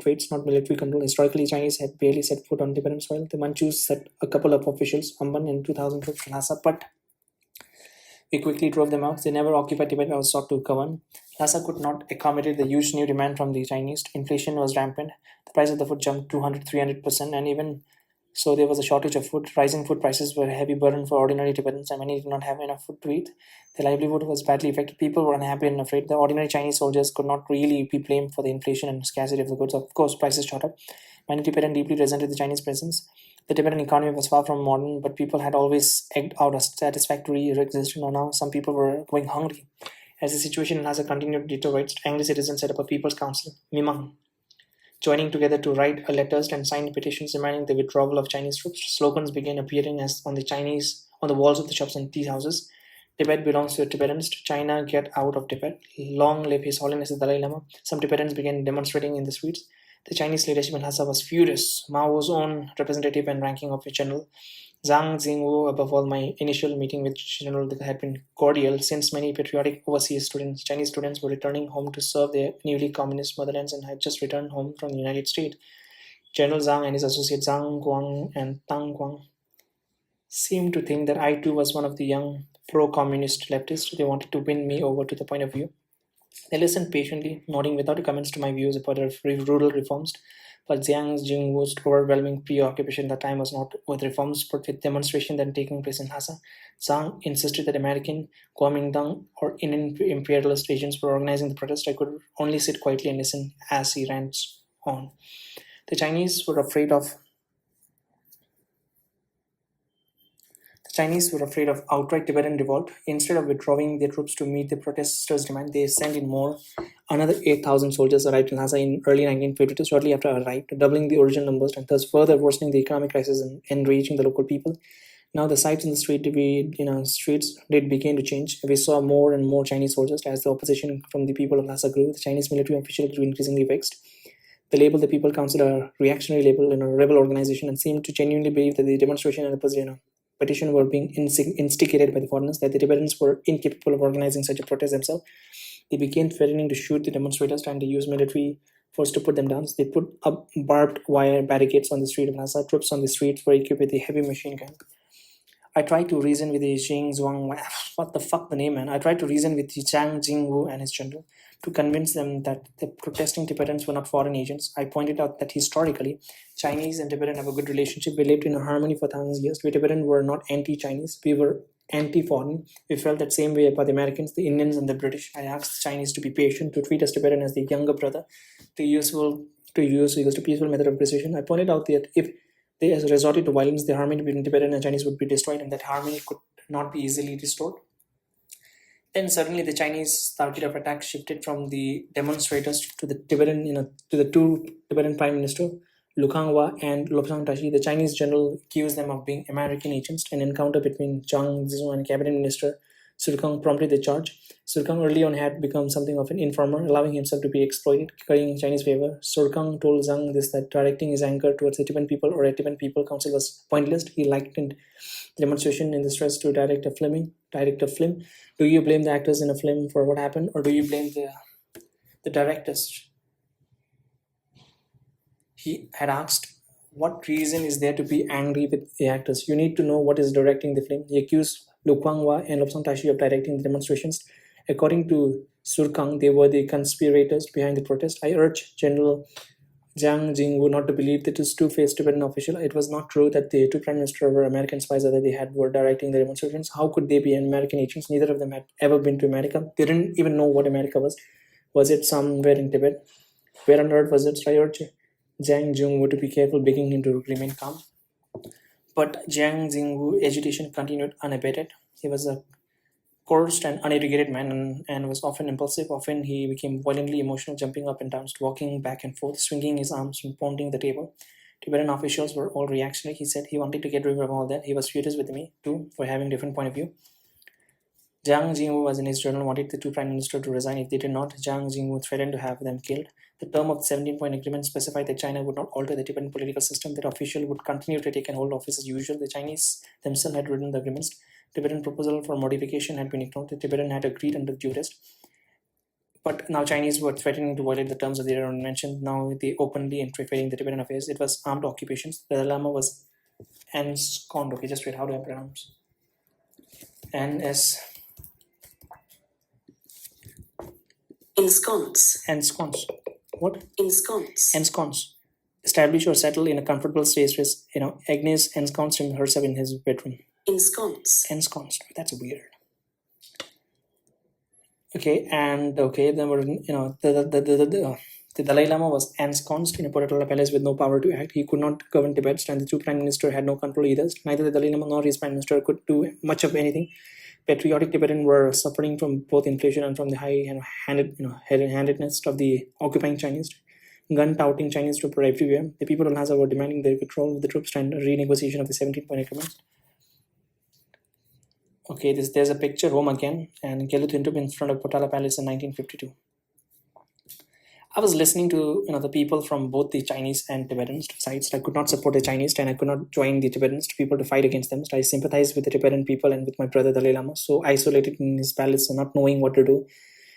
trades, not military control. Historically, Chinese had barely set foot on Tibetan soil. The Manchus sent a couple of officials, Amban and 2,000 troops to Lhasa, but we quickly drove them out. They never occupied Tibet or sought to govern. Lhasa could not accommodate the huge new demand from the Chinese. Inflation was rampant. The price of the food jumped 200-300%, and even so, there was a shortage of food. Rising food prices were a heavy burden for ordinary Tibetans, and many did not have enough food to eat. Their livelihood was badly affected. People were unhappy and afraid. The ordinary Chinese soldiers could not really be blamed for the inflation and scarcity of the goods. Of course, prices shot up. Many Tibetan deeply resented the Chinese presence. The Tibetan economy was far from modern, but people had always egged out a satisfactory existence. Now, some people were going hungry. As the situation in Lhasa continued to deteriorate, angry citizens set up a people's council, Mimang, joining together to write letters and sign petitions demanding the withdrawal of Chinese troops. Slogans began appearing as on the walls of the shops and tea houses. Tibet belongs to the Tibetans. China, get out of Tibet. Long live His Holiness the Dalai Lama. Some Tibetans began demonstrating in the streets. The Chinese leadership in Lhasa was furious. Mao's own representative and ranking of General Zhang Jingwu, above all, my initial meeting with General had been cordial, since many patriotic overseas students, Chinese students, were returning home to serve their newly communist motherlands and had just returned home from the United States. General Zhang and his associates Zhang Guang and Tang Guang seemed to think that I too was one of the young pro-communist leftists. They wanted to win me over to the point of view. They listened patiently, nodding without comments to my views about rural reforms. But Jiang Jingwu's overwhelming preoccupation at the time was not with reforms, but with demonstration then taking place in Lhasa. Zhang insisted that American, Kuomintang, or Indian imperialist agents were organizing the protest. I could only sit quietly and listen as he rants on. The Chinese were afraid of outright Tibetan revolt. Instead of withdrawing their troops to meet the protesters' demand, they sent in more. Another 8,000 soldiers arrived in Lhasa in early 1952, shortly after I arrived, doubling the original numbers and thus further worsening the economic crisis and enraging the local people. Now the sights in the streets did begin to change. We saw more and more Chinese soldiers as the opposition from the people of Lhasa grew. The Chinese military officials grew increasingly vexed. They labeled the People Council a reactionary label and a rebel organization and seemed to genuinely believe that the demonstration and the petition were being instigated by the foreigners, that the Tibetans were incapable of organizing such a protest themselves. They began threatening to shoot the demonstrators, trying to use military force to put them down. They put up barbed wire barricades on the street of Lhasa. Troops on the streets were equipped with a heavy machine gun. I tried to reason with the Xing Zhuang, what the fuck the name, man. I tried to reason with Zhang Jingwu and his general to convince them that the protesting Tibetans were not foreign agents. I pointed out that historically, Chinese and Tibetan have a good relationship. We lived in harmony for thousands of years. We Tibetan were not anti-Chinese. We were anti-foreign. We felt that same way about the Americans, the Indians, and the British. I asked the Chinese to be patient, to treat us Tibetan as the younger brother, to use a peaceful method of precision. I pointed out that if they resorted to violence, the harmony between Tibetan and Chinese would be destroyed, and that harmony could not be easily restored. Then suddenly the Chinese target of attack shifted from the demonstrators to the to the two Tibetan prime minister, Lu Kangwa and Lobsang Tashi. The Chinese general accused them of being American agents. An encounter between Zhang Zizu and cabinet minister Surkang prompted the charge. Surkang early on had become something of an informer, allowing himself to be exploited, currying in Chinese favor. Surkang told Zhang this, that directing his anger towards the Tibetan people or a Tibetan people council was pointless. He likened the demonstration in the stress to direct a direct a film? Do you blame the actors in a film for what happened, or do you blame the directors? He had asked, what reason is there to be angry with the actors? You need to know what is directing the film. He accused Lu Kuanghua and Lobsang Tashi of directing the demonstrations. According to Surkang, they were the conspirators behind the protest. I urge General Jiang Jingwu not to believe that it is two-faced Tibetan official. It was not true that the two prime ministers were American spies or that they were directing the demonstrations. How could they be American agents? Neither of them had ever been to America. They didn't even know what America was. Was it somewhere in Tibet? Where on earth was it? I urge Jiang Jingwu to be careful, begging him to remain calm. But Jiang Jingwu's agitation continued unabated. He was a coarse and uneducated man and was often impulsive. Often he became violently emotional, jumping up and down, walking back and forth, swinging his arms and pounding the table. Tibetan officials were all reactionary. He said he wanted to get rid of all that. He was furious with me, too, for having different point of view. Jiang Jingwu was in his journal wanted the two prime ministers to resign. If they did not, Jiang Jingwu threatened to have them killed. The term of the 17-point agreement specified that China would not alter the Tibetan political system, that officials would continue to take and hold office as usual. The Chinese themselves had written the agreements. Tibetan proposal for modification had been ignored. The Tibetan had agreed under due rest. But now Chinese were threatening to violate the terms of their own invention. Now they openly interfering the Tibetan affairs. It was armed occupations. The Dalai Lama was ensconced. Okay, just wait. How do I pronounce? N-S... Ensconce. What? Ensconce. Establish or settle in a comfortable space with, Agnes ensconced herself in his bedroom. Ensconced. That's weird. Okay, and then were, the Dalai Lama was ensconced in a Potala palace with no power to act. He could not govern Tibet, and the two prime ministers had no control either. Neither the Dalai Lama nor his prime minister could do much of anything. Patriotic Tibetans were suffering from both inflation and from the handedness of the occupying Chinese. Gun-touting Chinese troops were everywhere. The people of Lhasa were demanding their withdrawal of the troops and renegotiation of the 17-point agreement. Okay, there's a picture, home again, and Gelu Thintub in front of Potala Palace in 1952. I was listening to the people from both the Chinese and Tibetan sides. I could not support the Chinese and I could not join the Tibetans people to fight against them. So I sympathized with the Tibetan people and with my brother Dalai Lama. So isolated in his palace and not knowing what to do,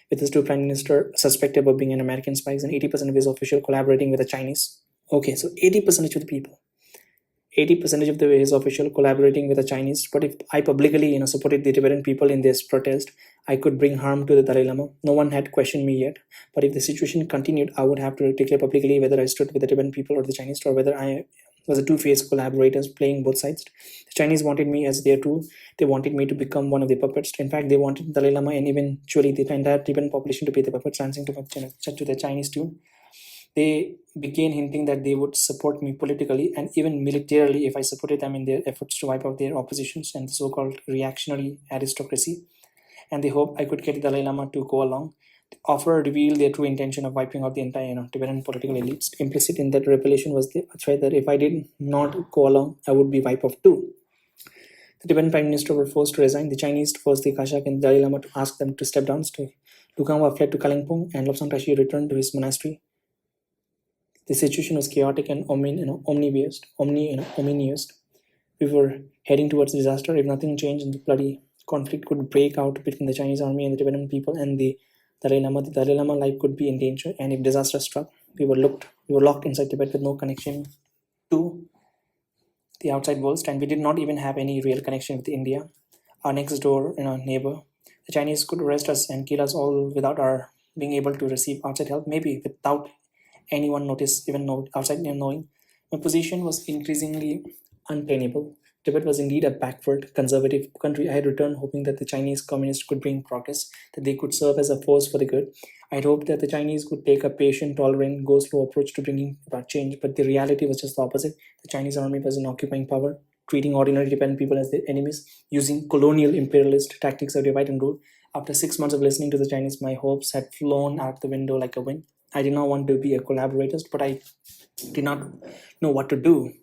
with his two prime minister suspected of being an American spies and 80% of his official collaborating with the Chinese. Okay, so 80% of the people. 80% of his official collaborating with the Chinese. But if I publicly, supported the Tibetan people in this protest, I could bring harm to the Dalai Lama. No one had questioned me yet. But if the situation continued, I would have to declare publicly whether I stood with the Tibetan people or the Chinese, or whether I was a two-faced collaborators playing both sides. The Chinese wanted me as their tool. They wanted me to become one of the puppets. In fact, they wanted Dalai Lama and eventually the entire Tibetan population to pay the puppets, dancing to the Chinese tune. They began hinting that they would support me politically and even militarily if I supported them in their efforts to wipe out their oppositions and the so-called reactionary aristocracy. And they hoped I could get the Dalai Lama to go along. The offer revealed their true intention of wiping out the entire Tibetan political elites. Implicit in that revelation was the threat that if I did not go along, I would be wiped off too. The Tibetan Prime Minister were forced to resign. The Chinese forced the Kashak and the Dalai Lama to ask them to step down. Lu Kuanghua fled to Kalimpong and Lobsang Tashi returned to his monastery. The situation was chaotic and ominous. We were heading towards disaster. If nothing changed, the bloody conflict could break out between the Chinese army and the Tibetan people and the Dalai Lama. The Dalai Lama life could be in danger, and if disaster struck, we were locked inside Tibet with no connection to the outside world, and we did not even have any real connection with India, our next door neighbor. The Chinese could arrest us and kill us all without our being able to receive outside help, maybe without anyone notice, even outside knowing. My position was increasingly untenable. Tibet was indeed a backward, conservative country. I had returned hoping that the Chinese communists could bring progress, that they could serve as a force for the good. I had hoped that the Chinese could take a patient, tolerant, go-slow approach to bringing about change, but the reality was just the opposite. The Chinese army was in occupying power, treating ordinary Tibetan people as their enemies, using colonial imperialist tactics of divide and rule. After 6 months of listening to the Chinese, my hopes had flown out the window like a wind. I did not want to be a collaborator, but I did not know what to do.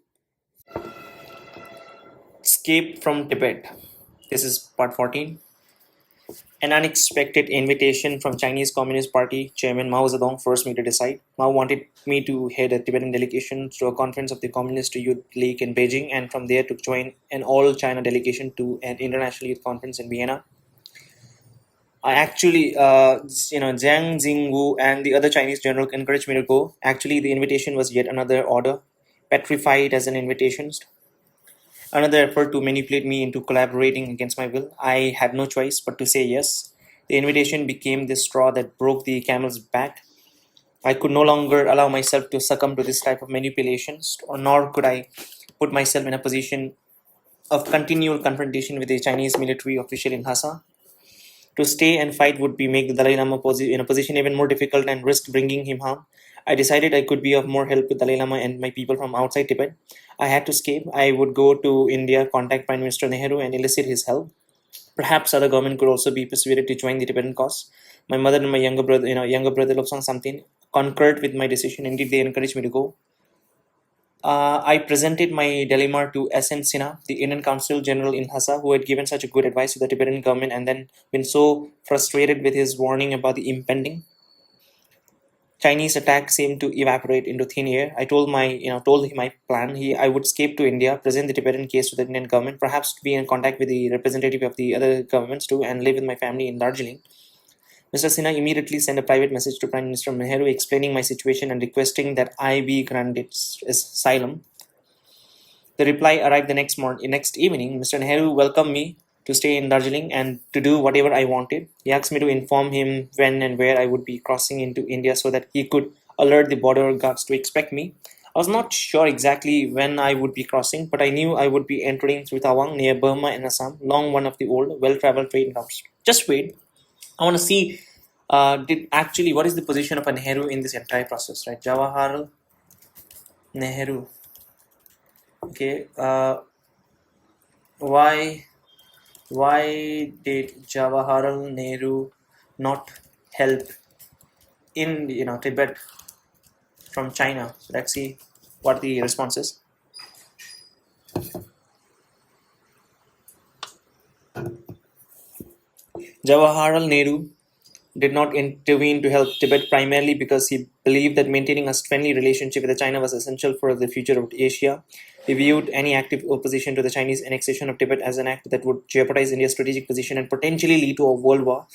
Escape from Tibet. This is part 14. An unexpected invitation from Chinese Communist Party Chairman Mao Zedong forced me to decide. Mao wanted me to head a Tibetan delegation to a conference of the Communist Youth League in Beijing, and from there to join an all-China delegation to an international youth conference in Vienna. I actually, Jiang Jingwu and the other Chinese general encouraged me to go. Actually, the invitation was yet another order, petrified as an invitation. Another effort to manipulate me into collaborating against my will. I had no choice but to say yes. The invitation became the straw that broke the camel's back. I could no longer allow myself to succumb to this type of manipulations, or nor could I put myself in a position of continual confrontation with a Chinese military official in Lhasa. To stay and fight would be make the Dalai Lama in a position even more difficult and risk bringing him harm. I decided I could be of more help with Dalai Lama and my people from outside Tibet. I had to escape. I would go to India, contact Prime Minister Nehru, and elicit his help. Perhaps other government could also be persuaded to join the Tibetan cause. My mother and my younger brother Lobsang Samtin concurred with my decision. Indeed, they encouraged me to go. I presented my dilemma to S.N. Sinha, the Indian Consul General in Lhasa, who had given such a good advice to the Tibetan government and then been so frustrated with his warning about the impending Chinese attack seemed to evaporate into thin air. I told him my plan. I would escape to India, present the Tibetan case to the Indian government, perhaps be in contact with the representative of the other governments too, and live with my family in Darjeeling. Mr. Sinha immediately sent a private message to Prime Minister Nehru explaining my situation and requesting that I be granted asylum. The reply arrived the next evening. Mr. Nehru welcomed me to stay in Darjeeling and to do whatever I wanted. He asked me to inform him when and where I would be crossing into India so that he could alert the border guards to expect me. I was not sure exactly when I would be crossing, but I knew I would be entering through Tawang near Burma and Assam, along one of the old, well-traveled trade routes. Just wait. I want to see what is the position of a Nehru in this entire process, right? Jawaharlal Nehru. Okay. Why did Jawaharlal Nehru not help in Tibet from China? So let's see what the response is. Jawaharlal Nehru did not intervene to help Tibet primarily because he believed that maintaining a friendly relationship with China was essential for the future of Asia. He viewed any active opposition to the Chinese annexation of Tibet as an act that would jeopardize India's strategic position and potentially lead to a world war.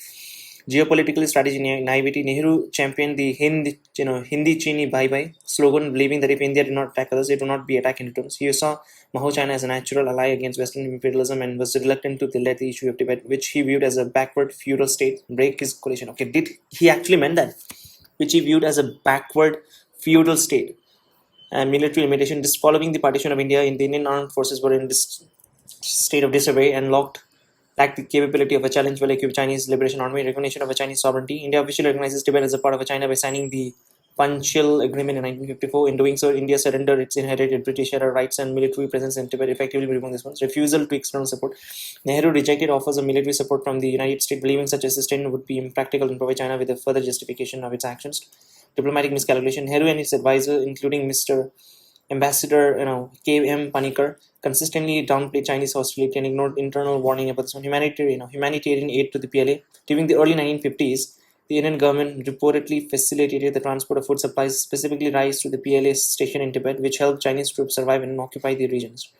Geopolitical strategy naivety. Nehru championed the Hindi Chini Bhai Bhai slogan, believing that if India did not attack others, it would not be attacked in return. He saw Maho China as a natural ally against Western imperialism and was reluctant to let the issue of Tibet, which he viewed as a backward feudal state, break his coalition. Okay, did he actually meant that? Which he viewed as a backward feudal state and military limitation. This following the partition of India, the Indian armed forces were in this state of disarray and lacked the capability of a challenge well-equipped Chinese Liberation Army. Recognition of a Chinese sovereignty. India officially recognizes Tibet as a part of China by signing the Panchil Agreement in 1954. In doing so, India surrendered its inherited British era rights and military presence in Tibet, effectively removing this one. Refusal to external support. Nehru rejected offers of military support from the United States, believing such assistance would be impractical and provide China with a further justification of its actions. Diplomatic miscalculation. Nehru and his advisor, including Mr. Ambassador K.M. Panikar, consistently downplayed Chinese hostility and ignored internal warning about this humanitarian aid to the PLA. During the early 1950s, the Indian government reportedly facilitated the transport of food supplies, specifically rice, to the PLA station in Tibet, which helped Chinese troops survive and occupy the regions.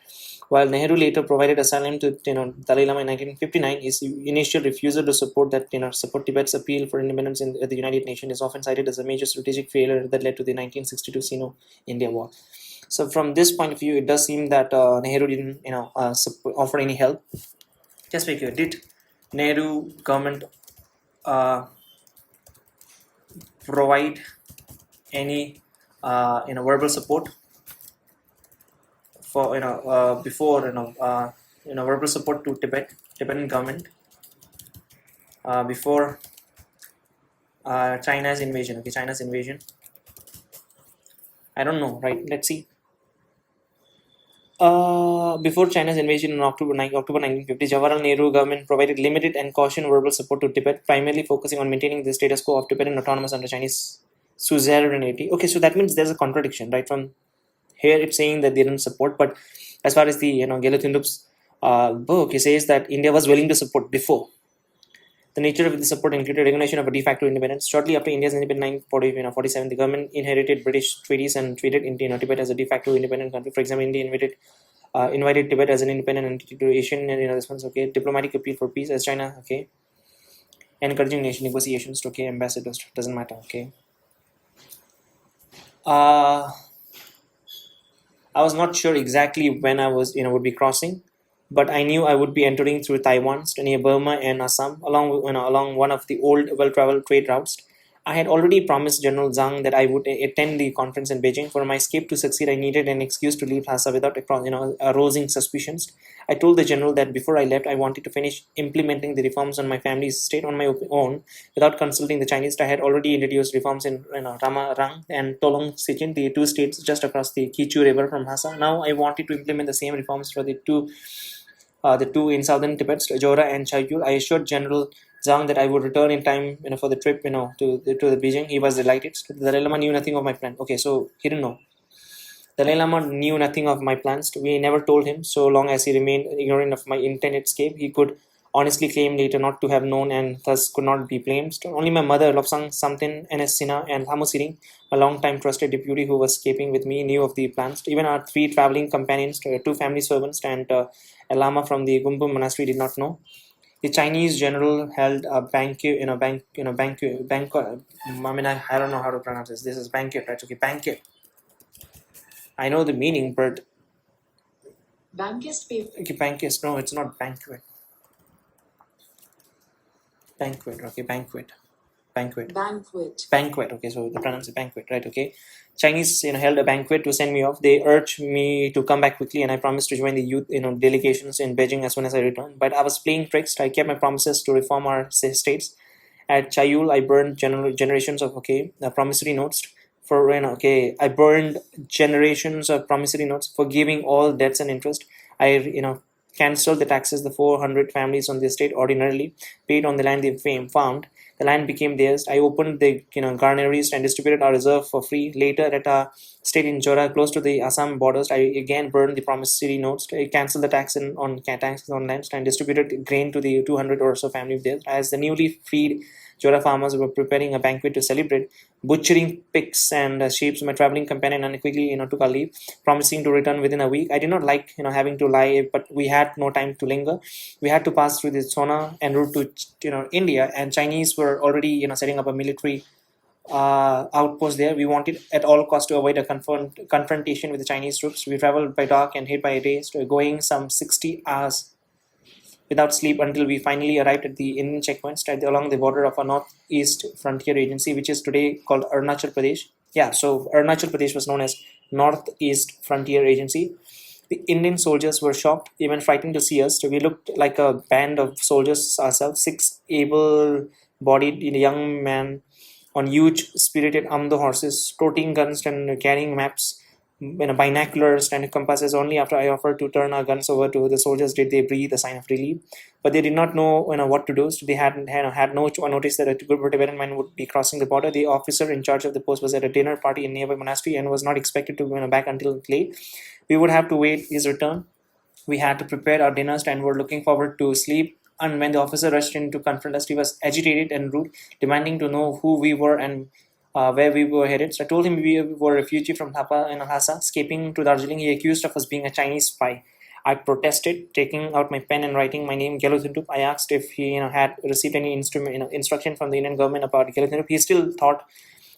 While Nehru later provided asylum to Dalai Lama in 1959, his initial refusal to support Tibet's appeal for independence in the United Nations is often cited as a major strategic failure that led to the 1962 Sino-India War. So from this point of view, it does seem that Nehru didn't offer any help. Just be clear, did Nehru government provide any verbal support for before verbal support to Tibetan government before China's invasion? Okay, China's invasion. I don't know, right? Let's see. Before China's invasion in October 1950, Jawaharlal Nehru government provided limited and caution verbal support to Tibet, primarily focusing on maintaining the status quo of Tibetan autonomous under Chinese suzerainty. Okay, so that means there's a contradiction, right? From here, it's saying that they didn't support, but as far as the Gelotindup's book, he says that India was willing to support before. The nature of the support included recognition of a de facto independence. Shortly after India's independence in 1947, the government inherited British treaties and treated Tibet as a de facto independent country. For example, India invited Tibet as an independent entity to Asian and response. Okay, diplomatic appeal for peace as China. Okay, encouraging nation negotiations to okay ambassadors. Doesn't matter. Okay. Uh, I was not sure exactly when I was would be crossing, but I knew I would be entering through Taiwan, near Burma and Assam, along one of the old well-traveled trade routes. I had already promised General Zhang that I would attend the conference in Beijing. For my escape to succeed, I needed an excuse to leave Lhasa without arousing suspicions. I told the general that before I left, I wanted to finish implementing the reforms on my family's estate on my own without consulting the Chinese. I had already introduced reforms in Rama Rang and Tolong Sichin, the two states just across the Kichu River from Lhasa. Now I wanted to implement the same reforms for the two in southern Tibet, Jora and Chaiyur. I assured General Zhang that I would return in time, for the trip, to the Beijing. He was delighted. The Dalai Lama knew nothing of my plan. Okay, so he didn't know. The Dalai Lama knew nothing of my plans. We never told him. So long as he remained ignorant of my intended escape, he could honestly claim later not to have known and thus could not be blamed. Only my mother, Lobsang Samtin, N.S. Sinha, and Thamosiring, a long-time trusted deputy who was escaping with me, knew of the plans. Even our three traveling companions, two family servants, and a lama from the Gumbum monastery did not know. The Chinese general held a banquet, I don't know how to pronounce this. This is banquet, right? Okay, banquet. I know the meaning, but Bankist paper. okay, banquet. No, it's not banquet. Banquet. Okay, banquet. Banquet. Okay, so they pronounce it banquet, right? Okay. Chinese, held a banquet to send me off. They urged me to come back quickly, and I promised to join the youth, delegations in Beijing as soon as I returned. But I was playing tricks. I kept my promises to reform our states. At Chayul, I burned generations of promissory notes for I burned generations of promissory notes, forgiving all debts and interest. I cancelled the taxes the 400 families on the estate ordinarily paid on the land they found. The land became theirs. I opened the garneries and distributed our reserve for free. Later, at a state in Jora, close to the Assam borders, I again burned the promissory notes. I cancelled the taxes on lands and distributed grain to the 200 or so families there. As the newly freed Jora farmers were preparing a banquet to celebrate, butchering pigs and sheep, my traveling companion and quickly took a leave, promising to return within a week. I did not like having to lie, but we had no time to linger. We had to pass through the Sona en route to India, and Chinese were already setting up a military outpost there. We wanted at all costs to avoid a confrontation with the Chinese troops. We traveled by dark and hid by day, going some 60 hours without sleep until we finally arrived at the Indian checkpoints along the border of a northeast frontier agency, which is today called Arunachal Pradesh. Yeah, so Arunachal Pradesh was known as Northeast Frontier Agency. The Indian soldiers were shocked, even frightened to see us. So we looked like a band of soldiers ourselves, six able-bodied young men on huge spirited Amdo horses, toting guns and carrying maps, binoculars and compasses. Only after I offered to turn our guns over to the soldiers did they breathe a sign of relief. But they did not know what to do. So they had no notice that a group of Tibetan men would be crossing the border. The officer in charge of the post was at a dinner party in nearby monastery and was not expected to go back until late. We would have to wait his return. We had to prepare our dinners and were looking forward to sleep. And when the officer rushed in to confront us, he was agitated and rude, demanding to know who we were and where we were headed. So I told him we were refugee from Thapa and Lhasa, escaping to Darjeeling. He accused of us being a Chinese spy. I protested, taking out my pen and writing my name, Gelothintup. I asked if he had received any instruction from the Indian government about Gelothintup. He still thought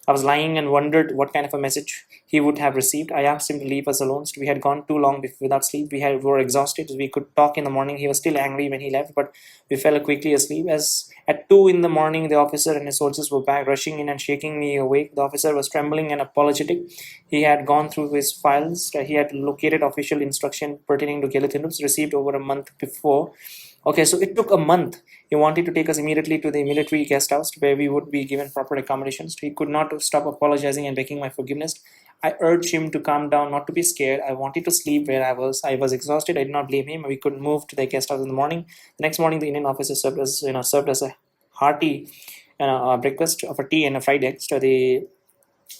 I was lying and wondered what kind of a message he would have received. I asked him to leave us alone. We had gone too long without sleep. Were exhausted. We could talk in the morning. He was still angry when he left, but we fell quickly asleep. As at 2 in the morning, the officer and his soldiers were back, rushing in and shaking me awake. The officer was trembling and apologetic. He had gone through his files. He had located official instruction pertaining to Gelothintups received over a month before. Okay, so it took a month. He wanted to take us immediately to the military guest house where we would be given proper accommodations. He could not stop apologizing and begging my forgiveness. I urged him to calm down, not to be scared. I wanted to sleep where I was. I was exhausted. I did not blame him. We could move to the guest house in the morning. The next morning, the Indian officer served us a hearty breakfast of a tea and a fried egg. So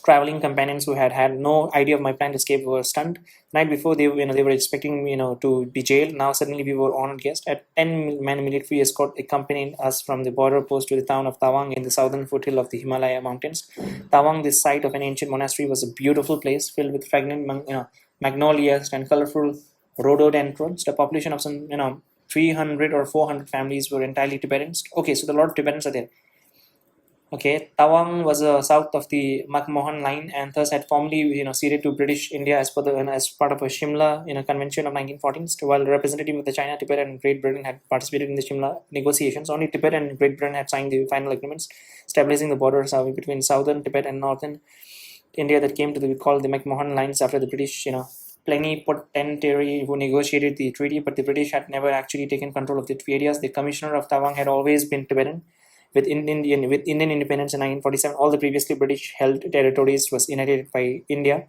traveling companions who had no idea of my planned escape were stunned. Night before, they were expecting me, to be jailed. Now suddenly we were honored guests. At 10-man military escort accompanied us from the border post to the town of Tawang in the southern foothill of the Himalaya mountains. Tawang, the site of an ancient monastery, was a beautiful place filled with fragrant, magnolias and colorful rhododendrons. The population of some, 300 or 400 families were entirely Tibetans. Okay, so a lot of Tibetans are there. Okay, Tawang was south of the McMahon line and thus had formerly, ceded to British India as part of a Shimla, convention of 1914. So while representative of the China, Tibet, and Great Britain had participated in the Shimla negotiations, only Tibet and Great Britain had signed the final agreements establishing the borders between southern Tibet and northern India that came to be called the McMahon lines after the British, plenipotentiary who negotiated the treaty, but the British had never actually taken control of the two areas. The commissioner of Tawang had always been Tibetan. With Indian independence in 1947, all the previously British held territories was inherited by India.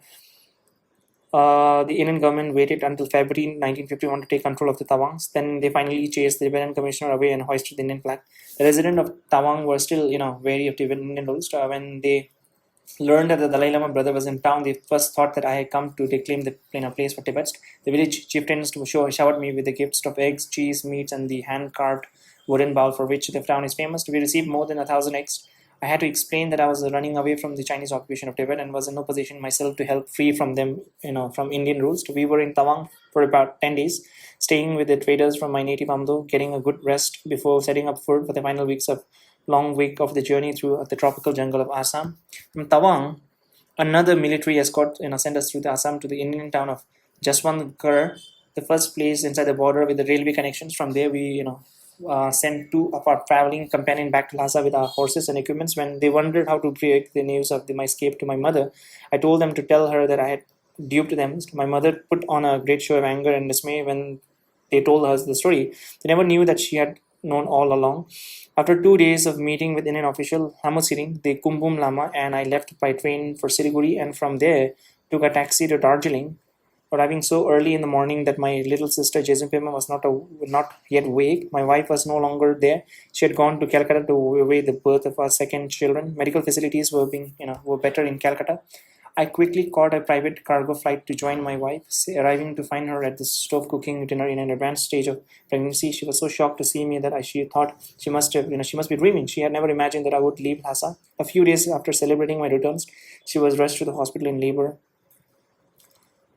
The Indian government waited until February 1951 to take control of the Tawangs. Then they finally chased the Tibetan commissioner away and hoisted the Indian flag. The residents of Tawang were still, wary of Tibetan Indian rules. When they learned that the Dalai Lama brother was in town, they first thought that I had come to reclaim the place for Tibet. The village chieftains showered me with the gifts of eggs, cheese, meats, and the hand-carved wooden bowl for which the town is famous. We received more than 1,000 eggs. I had to explain that I was running away from the Chinese occupation of Tibet and was in no position myself to help free from them, from Indian rules. We were in Tawang for about 10 days, staying with the traders from my native Amdo, getting a good rest before setting up food for the final long week of the journey through the tropical jungle of Assam. From Tawang, another military escort, sent us through the Assam to the Indian town of Jaswantgarh, the first place inside the border with the railway connections. From there, we, sent two of our traveling companions back to Lhasa with our horses and equipments. When they wondered how to break the news of my escape to my mother, I told them to tell her that I had duped them. My mother put on a great show of anger and dismay when they told us the story. They never knew that she had known all along. After 2 days of meeting with Indian official Hamusiring, the Kumbum Lama, and I left by train for Siliguri, and from there took a taxi to Darjeeling, arriving so early in the morning that my little sister Jesumpema was not yet awake. My wife was no longer there. She had gone to Calcutta to await the birth of our second children. Medical facilities were better in Calcutta. I quickly caught a private cargo flight to join my wife, arriving to find her at the stove cooking dinner in an advanced stage of pregnancy. She was so shocked to see me that she thought she must be dreaming. She had never imagined that I would leave Lhasa. A few days after celebrating my returns, she was rushed to the hospital in labor.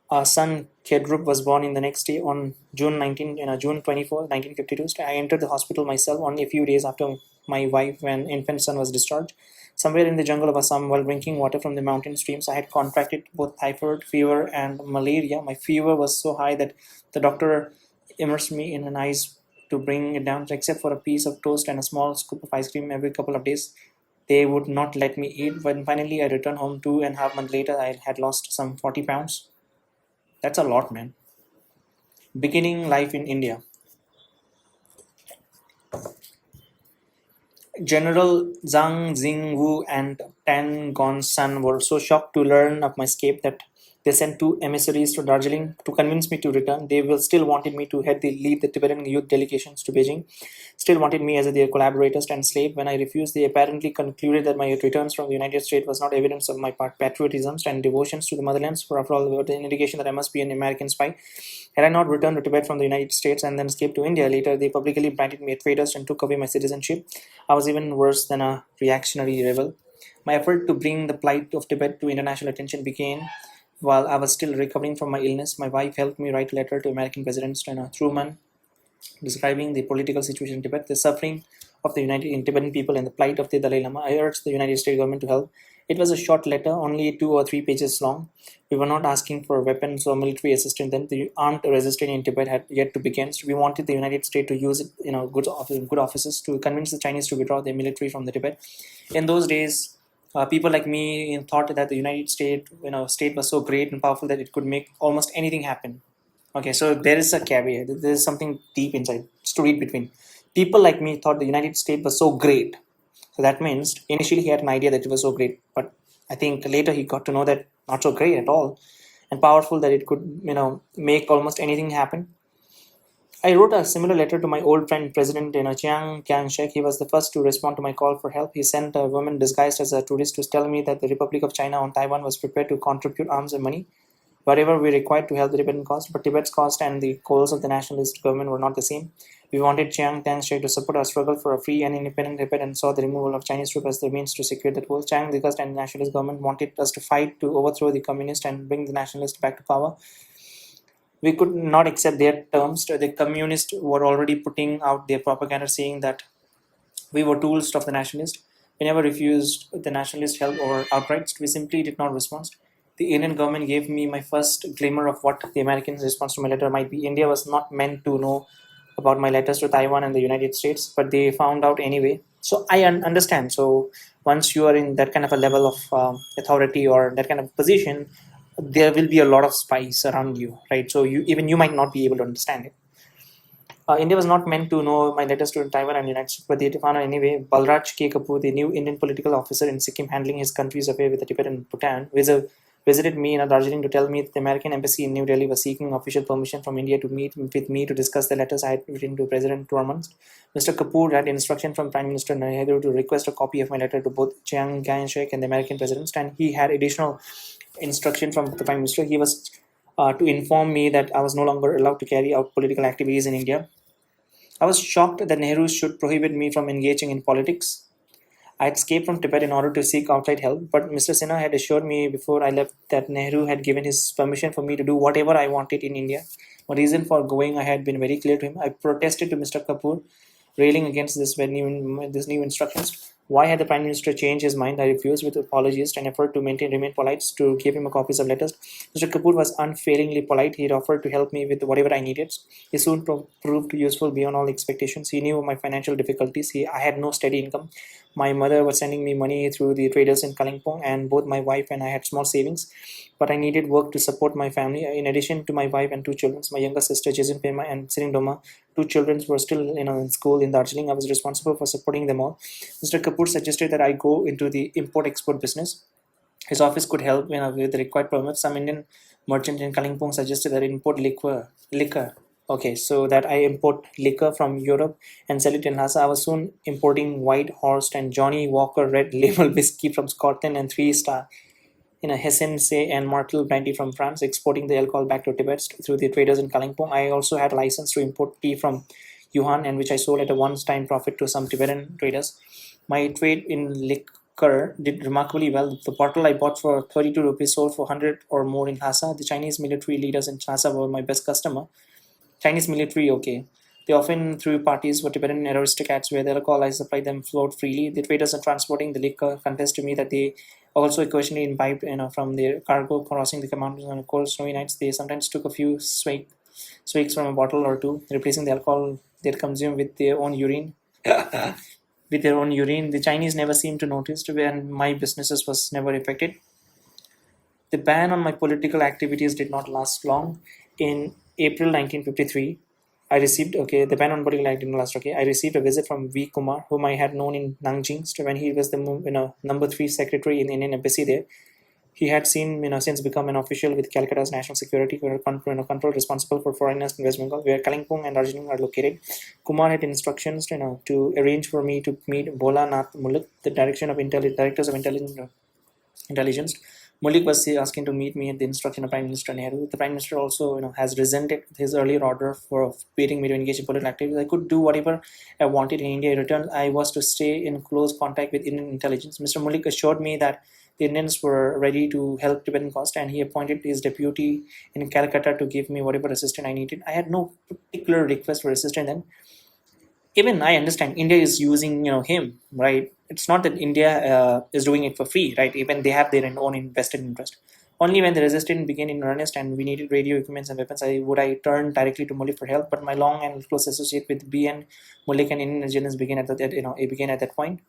Our son Kedrup was born in the next day on June 24, 1952. I entered the hospital myself only a few days after my wife when infant son was discharged. Somewhere in the jungle of Assam, while drinking water from the mountain streams, I had contracted both typhoid fever and malaria. My fever was so high that the doctor immersed me in an ice to bring it down, except for a piece of toast and a small scoop of ice cream every couple of days. They would not let me eat. When finally I returned home 2.5 months later, I had lost some 40 pounds. That's a lot, man. Beginning life in India. General Zhang Jingwu and Tan Gonsan were so shocked to learn of my escape that they sent two emissaries to Darjeeling to convince me to return. They will still wanted me to lead the Tibetan youth delegations to Beijing, still wanted me as their collaborators and slave. When I refused, they apparently concluded that my returns from the United States was not evidence of my patriotism and devotions to the motherlands, for after all, an indication that I must be an American spy. Had I not returned to Tibet from the United States and then escaped to India later, they publicly branded me a traitor and took away my citizenship. I was even worse than a reactionary rebel. My effort to bring the plight of Tibet to international attention began while I was still recovering from my illness. My wife helped me write a letter to American President Truman describing the political situation in Tibet, the suffering of the Tibetan people, and the plight of the Dalai Lama. I urged the United States government to help. It was a short letter, only 2 or 3 pages long. We were not asking for weapons or military assistance then. The armed resistance in Tibet had yet to begin. So we wanted the United States to use good offices to convince the Chinese to withdraw their military from the Tibet. In those days, people like me thought that the United States, state was so great and powerful that it could make almost anything happen. Okay, so there is a caveat. There is something deep inside. Just to read between. People like me thought the United States was so great. So that means initially he had an idea that it was so great, but I think later he got to know that not so great at all, and powerful that it could, make almost anything happen. I wrote a similar letter to my old friend President Chiang Kai-shek. He was the first to respond to my call for help. He sent a woman disguised as a tourist to tell me that the Republic of China on Taiwan was prepared to contribute arms and money, whatever we required to help the Tibetan cause. But Tibet's cost and the goals of the nationalist government were not the same. We wanted Chiang Kai-shek to support our struggle for a free and independent Tibet and saw the removal of Chinese troops as the means to secure that goal. Chiang Kai and the nationalist government wanted us to fight to overthrow the communists and bring the nationalists back to power. We could not accept their terms. The communists were already putting out their propaganda saying that we were tools of the nationalists. We never refused the nationalist help or outright. We simply did not respond. The Indian government gave me my first glimmer of what the American response to my letter might be. India was not meant to know about my letters to Taiwan and the United States, but they found out anyway. So I understand. So once you are in that kind of a level of authority or that kind of position, there will be a lot of spies around you, right? So you might not be able to understand it. India was not meant to know my letters to Taiwan and United States, but they found out anyway. Balraj K. Kapoor, the new Indian political officer in Sikkim handling his country's affair with the Tibet and Bhutan, visited me in Darjeeling to tell me that the American embassy in New Delhi was seeking official permission from India to meet with me to discuss the letters I had written to President Truman. Mr. Kapoor had instruction from Prime Minister Nehru to request a copy of my letter to both Chiang Kai-shek and the American president, and he had additional instruction from the Prime Minister. He was to inform me that I was no longer allowed to carry out political activities in India. I was shocked that Nehru should prohibit me from engaging in politics. I had escaped from Tibet in order to seek outside help, but Mr. Sinha had assured me before I left that Nehru had given his permission for me to do whatever I wanted in India. My reason for going I had been very clear to him. I protested to Mr. Kapoor, railing against this new instructions. Why had the Prime Minister changed his mind? I refused with apologies and effort to remain polite to give him a copies of letters. Mr. Kapoor was unfailingly polite. He offered to help me with whatever I needed. He soon proved useful beyond all expectations. He knew my financial difficulties. I had no steady income. My mother was sending me money through the traders in Kalimpong, and both my wife and I had small savings. But I needed work to support my family. In addition to my wife and two children, my younger sister Jizin Pema and Sirindoma, two children were still in school in Darjeeling. I was responsible for supporting them all. Mr. Kapoor suggested that I go into the import-export business. His office could help with the required permits. Some Indian merchant in Kalimpong suggested that I import liquor. Okay, so that I import liquor from Europe and sell it in Lhasa. I was soon importing White Horse and Johnny Walker Red Label whiskey from Scotland and Three Star Hessen and Martel brandy from France, exporting the alcohol back to Tibet through the traders in Kalimpong. I also had a license to import tea from Yuan, and which I sold at a one-time profit to some Tibetan traders. My trade in liquor did remarkably well. The bottle I bought for 32 rupees sold for 100 or more in Lhasa. The Chinese military leaders in Lhasa were my best customer. Chinese military, okay. They often threw parties for Tibetan aristocrats where the alcohol I supplied them flowed freely. The traders are transporting the liquor confessed to me that they also occasionally imbibed from their cargo crossing the mountains on cold snowy nights. They sometimes took a few swigs from a bottle or two, replacing the alcohol they'd consumed with their own urine. The Chinese never seemed to notice, and my businesses was never affected. The ban on my political activities did not last long. In April 1953, I received the ban on political activity did not last. Okay, I received a visit from V. Kumar, whom I had known in Nanjing when he was the number 3 secretary in the Indian embassy there. He had since become an official with Calcutta's National Security Control responsible for foreigners in West Bengal, where Kalimpong and Darjeeling are located. Kumar had instructions to arrange for me to meet Bhola Nath Mullik, the directors of intelligence. Mullik was asking to meet me at the instruction of Prime Minister Nehru. The Prime Minister also has resented his earlier order for permitting me to engage in political activities. I could do whatever I wanted in India. In return, I was to stay in close contact with Indian intelligence. Mr. Mullik assured me that the Indians were ready to help Tibetan cause, and he appointed his deputy in Calcutta to give me whatever assistance I needed. I had no particular request for assistance then. Even I understand India is using him, right? It's not that India is doing it for free, right? Even they have their own invested interest. Only when the resistance began in earnest and we needed radio equipments and weapons, I turn directly to Mullik for help. But my long and close associate with B.N. Mullik and Indian intelligence began at that point.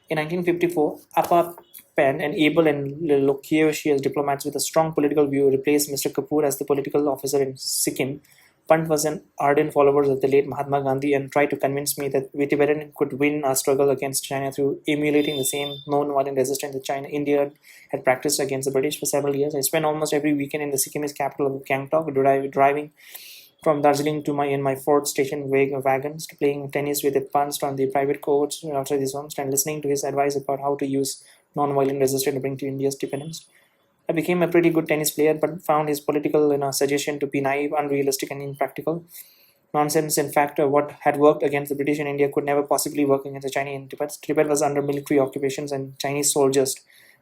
In 1954, Appa Pen, an able and loquacious diplomat with a strong political view, replaced Mr. Kapoor as the political officer in Sikkim. Pant was an ardent follower of the late Mahatma Gandhi and tried to convince me that we Tibetan could win our struggle against China through emulating the same non-violent resistance that India had practiced against the British for several years. I spent almost every weekend in the Sikkimese capital of Gangtok, driving from Darjeeling to my fourth station wagons, to playing tennis with advanced on the private courts outside his homes, and listening to his advice about how to use non-violent resistance to bring to India's dependence. I became a pretty good tennis player, but found his political suggestion to be naive, unrealistic, and impractical. Nonsense. In fact, what had worked against the British in India could never possibly work against the Chinese in Tibet. Tibet was under military occupations, and Chinese soldiers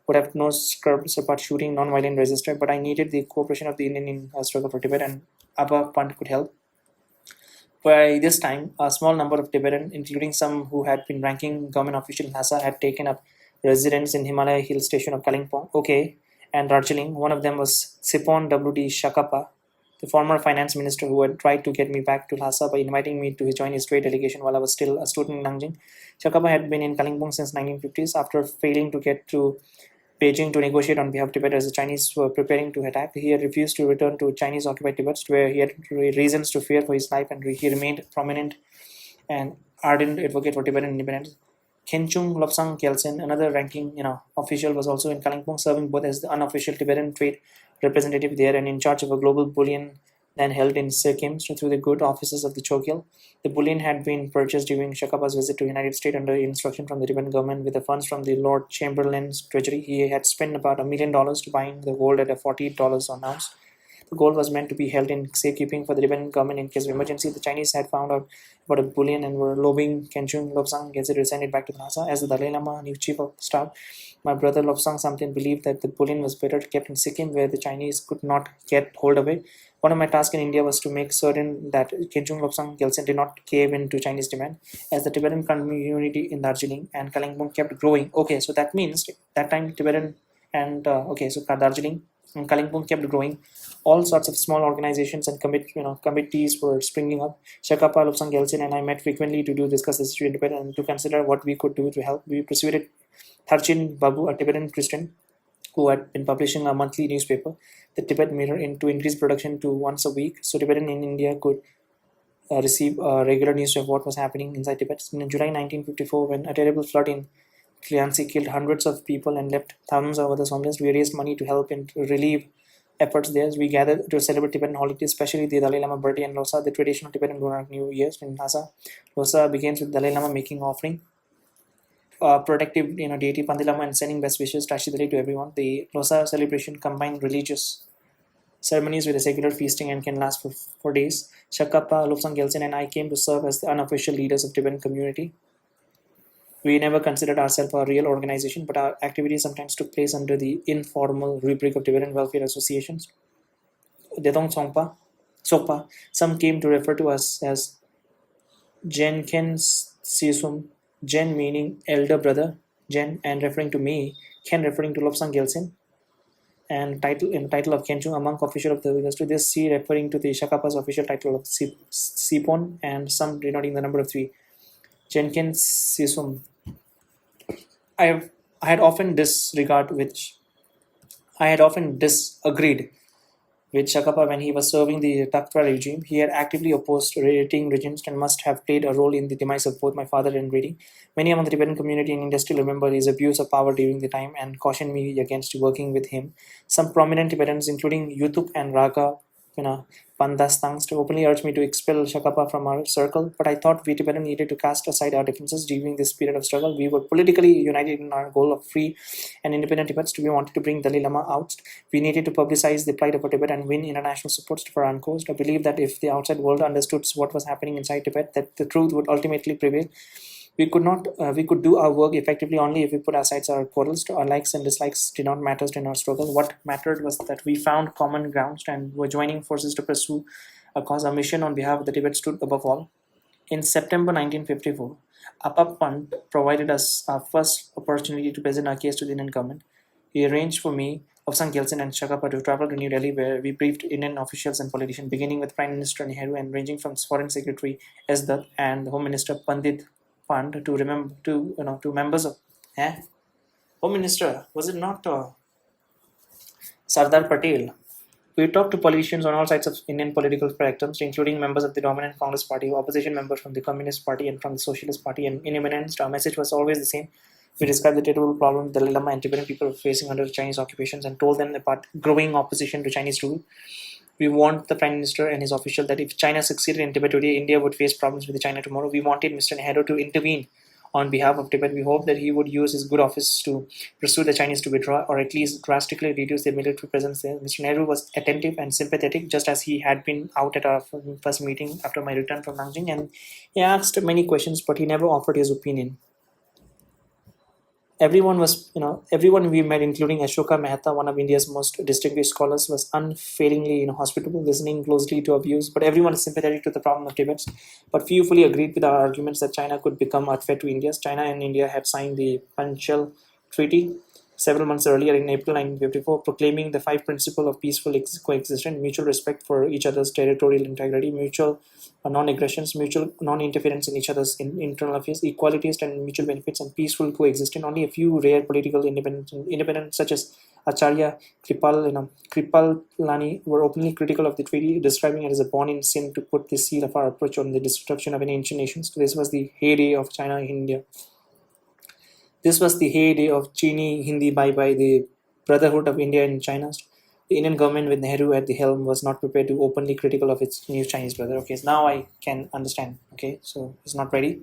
would have no scruples about shooting non-violent resistors. But I needed the cooperation of the Indian struggle for Tibet, and Abba Pant could help. By this time, a small number of Tibetans, including some who had been ranking government officials in Lhasa, had taken up residence in Himalaya hill station of Kalimpong, okay, and Darjeeling. One of them was Sipon W.D. Shakapa, the former finance minister who had tried to get me back to Lhasa by inviting me to join his trade delegation while I was still a student in Nanjing. Shakapa had been in Kalimpong since 1950s. After failing to get to Beijing to negotiate on behalf of Tibet as the Chinese were preparing to attack, he had refused to return to Chinese-occupied Tibet, where he had reasons to fear for his life, and he remained prominent and ardent advocate for Tibetan independence. Khenchung Lobsang Khyelsen, another ranking official, was also in Kalimpong, serving both as the unofficial Tibetan trade representative there and in charge of a global bullion then held in Sikkim through the good offices of the Chogyal. The bullion had been purchased during Shakapa's visit to the United States under instruction from the Tibetan government with the funds from the Lord Chamberlain's treasury. He had spent about $1 million to buying the gold at a $48 an ounce. The gold was meant to be held in safekeeping for the Tibetan government in case of emergency. The Chinese had found out about a bullion and were lobbying Khenchung Lobsang gets it to send it back to Lhasa. As the Dalai Lama, new chief of staff, my brother Lobsang Samten believed that the bullion was better kept in Sikkim, where the Chinese could not get hold of it. One of my tasks in India was to make certain that Khenchung Lobsang Gyaltsen did not cave in to Chinese demand, as the Tibetan community in Darjeeling and Kalimpong kept growing. Okay, so that means that time Tibetan and Darjeeling and Kalimpong kept growing. All sorts of small organizations and committees were springing up. Shakapa, Lobsang Gyaltsen, and I met frequently to discuss the situation in Tibet and to consider what we could do to help. We persuaded Tharchin Babu, a Tibetan Christian who had been publishing a monthly newspaper, the Tibet Mirror, to increase production to once a week, so Tibetan in India could receive regular news of what was happening inside Tibet. In July 1954, when a terrible flood in Cleancy killed hundreds of people and left thousands of others homeless, we raised money to help and relieve efforts there. We gathered to celebrate Tibetan holidays, especially the Dalai Lama birthday and Losar, the traditional Tibetan lunar New Year's in Lhasa. Losar begins with Dalai Lama making offering protective deity Pandilama and sending best wishes tashidali to everyone. The Losa celebration combined religious ceremonies with a secular feasting and can last for days. Shakapa, Lobsang Gyaltsen, and I came to serve as the unofficial leaders of Tibetan community. We never considered ourselves a real organization, but our activities sometimes took place under the informal rubric of Tibetan welfare associations. Detong Sokpa, some came to refer to us as Jenkins Sisum, Jen meaning elder brother, Jen, and referring to me, Ken referring to Lobsang Gyaltsen, and title of Khenchung, a monk official of the industry. This C referring to the Shakapa's official title of Sipon, and some denoting the number of 3. Jenkins Sisum. I had often disagreed with Shakapa when he was serving the Taktra regime. He had actively opposed rating regimes and must have played a role in the demise of both my father and rating. Many among the Tibetan community in India still remember his abuse of power during the time and cautioned me against working with him. Some prominent Tibetans, including Yutuk and Raga Pandastangs, openly urged me to expel Shakapa from our circle, but I thought we Tibetans needed to cast aside our differences during this period of struggle. We were politically united in our goal of free and independent Tibet. We wanted to bring Dalai Lama out. We needed to publicize the plight of Tibet and win international support for our cause. I believe that if the outside world understood what was happening inside Tibet, that the truth would ultimately prevail. We could do our work effectively only if we put aside our quarrels. Our likes and dislikes did not matter in our struggle. What mattered was that we found common grounds and were joining forces to pursue a cause. Our mission on behalf of the Tibet stood above all. In September 1954, Apap Pant provided us our first opportunity to present our case to the Indian government. He arranged for me, Lobsang Gyaltsen, and Shakapa to travel to New Delhi, where we briefed Indian officials and politicians, beginning with Prime Minister Nehru and ranging from Foreign Secretary S. Dutt and the Home Minister Pandit Pant to members of Home Minister. Was it not Sardar Patel? We talked to politicians on all sides of Indian political spectrum, including members of the dominant Congress Party, opposition members from the Communist Party and from the Socialist Party, and in eminence. Our message was always the same. We described the terrible problem the Dalai Lama and Tibetan people were facing under Chinese occupations and told them about growing opposition to Chinese rule. We warned the Prime Minister and his official that if China succeeded in Tibet today, India would face problems with China tomorrow. We wanted Mr. Nehru to intervene on behalf of Tibet. We hope that he would use his good office to pursue the Chinese to withdraw or at least drastically reduce their military presence there. Mr. Nehru was attentive and sympathetic, just as he had been out at our first meeting after my return from Nanjing, and he asked many questions, but he never offered his opinion. Everyone we met, including Ashoka Mehta, one of India's most distinguished scholars, was unfailingly hospitable, listening closely to our views. But everyone is sympathetic to the problem of Tibet. But few fully agreed with our arguments that China could become a threat to India. China and India had signed the Panchal Treaty several months earlier in April 1954, proclaiming the five principles of peaceful coexistence: mutual respect for each other's territorial integrity, mutual non-aggressions, mutual non-interference in each other's internal affairs, equalities and mutual benefits, and peaceful coexistence. Only a few rare political independents such as Acharya Kripalani were openly critical of the treaty, describing it as a born in sin to put the seal of our approach on the destruction of an ancient nations. This was the heyday of China and India. This was the heyday of Chini Hindi by the Brotherhood of India and China. The Indian government with Nehru at the helm was not prepared to openly critical of its new Chinese brother. Okay, so now I can understand. Okay, so it's not ready.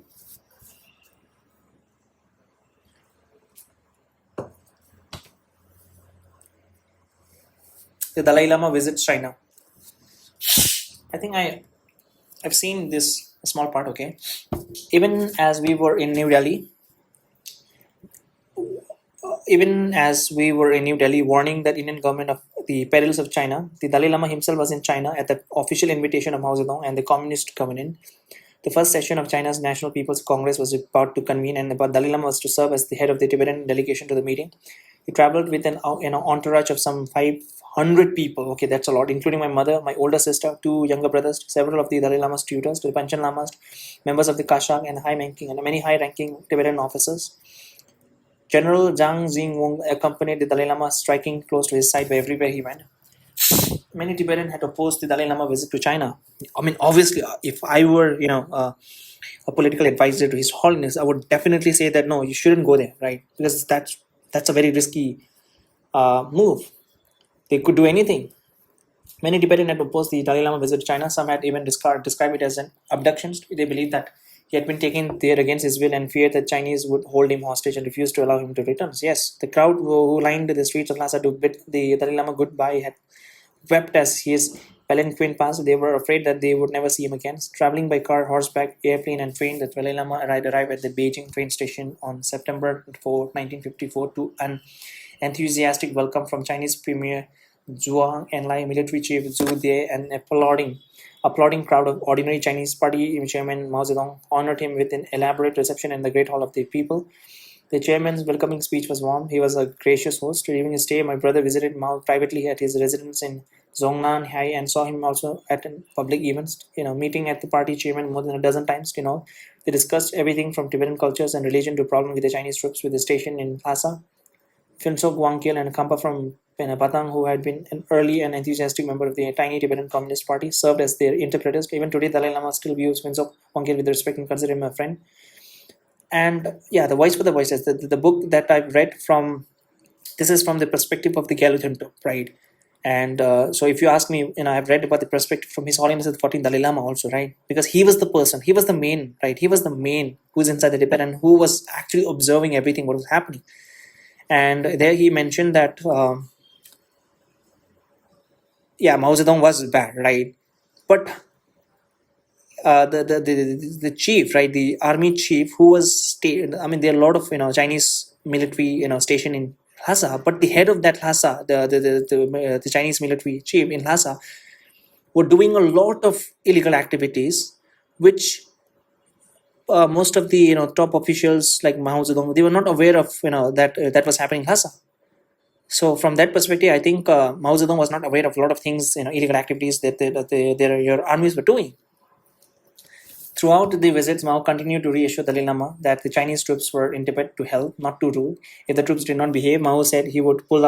The Dalai Lama visits China. I think I've seen this small part. Okay, even as we were in New Delhi, warning that Indian government of the perils of China, the Dalai Lama himself was in China at the official invitation of Mao Zedong and the communist government. The first session of China's National People's Congress was about to convene, and the Dalai Lama was to serve as the head of the Tibetan delegation to the meeting. He traveled with an entourage of some 500 people. Okay, that's a lot, including my mother, my older sister, two younger brothers, several of the Dalai Lama's tutors, the Panchen Lamas, members of the Kashag, and many high-ranking Tibetan officers. General Zhang Jingwong accompanied the Dalai Lama, striking close to his side everywhere he went. Many Tibetans had opposed the Dalai Lama visit to China. I mean, obviously, if I were, a political advisor to His Holiness, I would definitely say that no, you shouldn't go there, right? Because that's a very risky move. They could do anything. Many Tibetans had opposed the Dalai Lama visit to China. Some had even described it as an abduction. They believed that he had been taken there against his will and feared that Chinese would hold him hostage and refuse to allow him to return. Yes, the crowd who lined the streets of Lhasa to bid the Dalai Lama goodbye had wept as his palanquin passed. They were afraid that they would never see him again. Traveling by car, horseback, airplane, and train, the Dalai Lama arrived at the Beijing train station on September 4, 1954, to an enthusiastic welcome from Chinese Premier Zhuang Enlai, military chief Zhu Die, and applauding crowd of ordinary Chinese Party Chairman Mao Zedong honored him with an elaborate reception in the Great Hall of the People. The chairman's welcoming speech was warm. He was a gracious host. During his stay, my brother visited Mao privately at his residence in Zhongnan Hai and saw him also at public events, meeting at the party chairman more than a dozen times. They discussed everything from Tibetan cultures and religion to problem with the Chinese troops with the station in Lhasa. Phuntsog Wangkil and Kampa from Batang, who had been an early and enthusiastic member of the tiny Tibetan Communist Party, served as their interpreters. Even today, Dalai Lama still views Phuntsog Wangkil with respect and considers him a friend. And yeah, the Voice for the Voiceless, the book that I've read from, this is from the perspective of the Galuthinto, right? And so if you ask me, I've read about the perspective from His Holiness the 14th Dalai Lama also, right? Because he was the person, he was the main, right? He was the main who's inside the Tibet and who was actually observing everything what was happening. And there he mentioned that, Mao Zedong was bad, right? But the chief, right, the army chief who was there are a lot of Chinese military stationed in Lhasa, but the head of that Lhasa, the Chinese military chief in Lhasa, were doing a lot of illegal activities, which most of the top officials like Mao Zedong, they were not aware of that was happening in Lhasa. So from that perspective, I think Mao Zedong was not aware of a lot of things, illegal activities that your armies were doing. Throughout the visits, Mao continued to reassure Dalai Lama that the Chinese troops were in Tibet to help, not to rule. If the troops did not behave, Mao said he would pull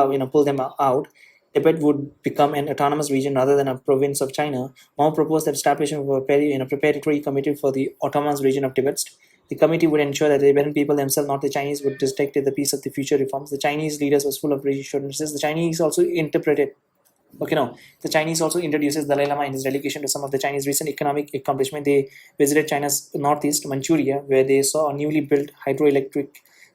them out. Tibet would become an autonomous region rather than a province of China. Mao proposed the establishment of a preparatory committee for the autonomous region of Tibet. The committee would ensure that the Tibetan people themselves, not the Chinese, would dictate the piece of the future reforms. The Chinese leaders was full of reassurances. The Chinese also interpreted Okay, no. The Chinese also introduces Dalai Lama in his delegation to some of the Chinese recent economic accomplishment. They visited China's northeast, Manchuria, where they saw a newly built hydroelectric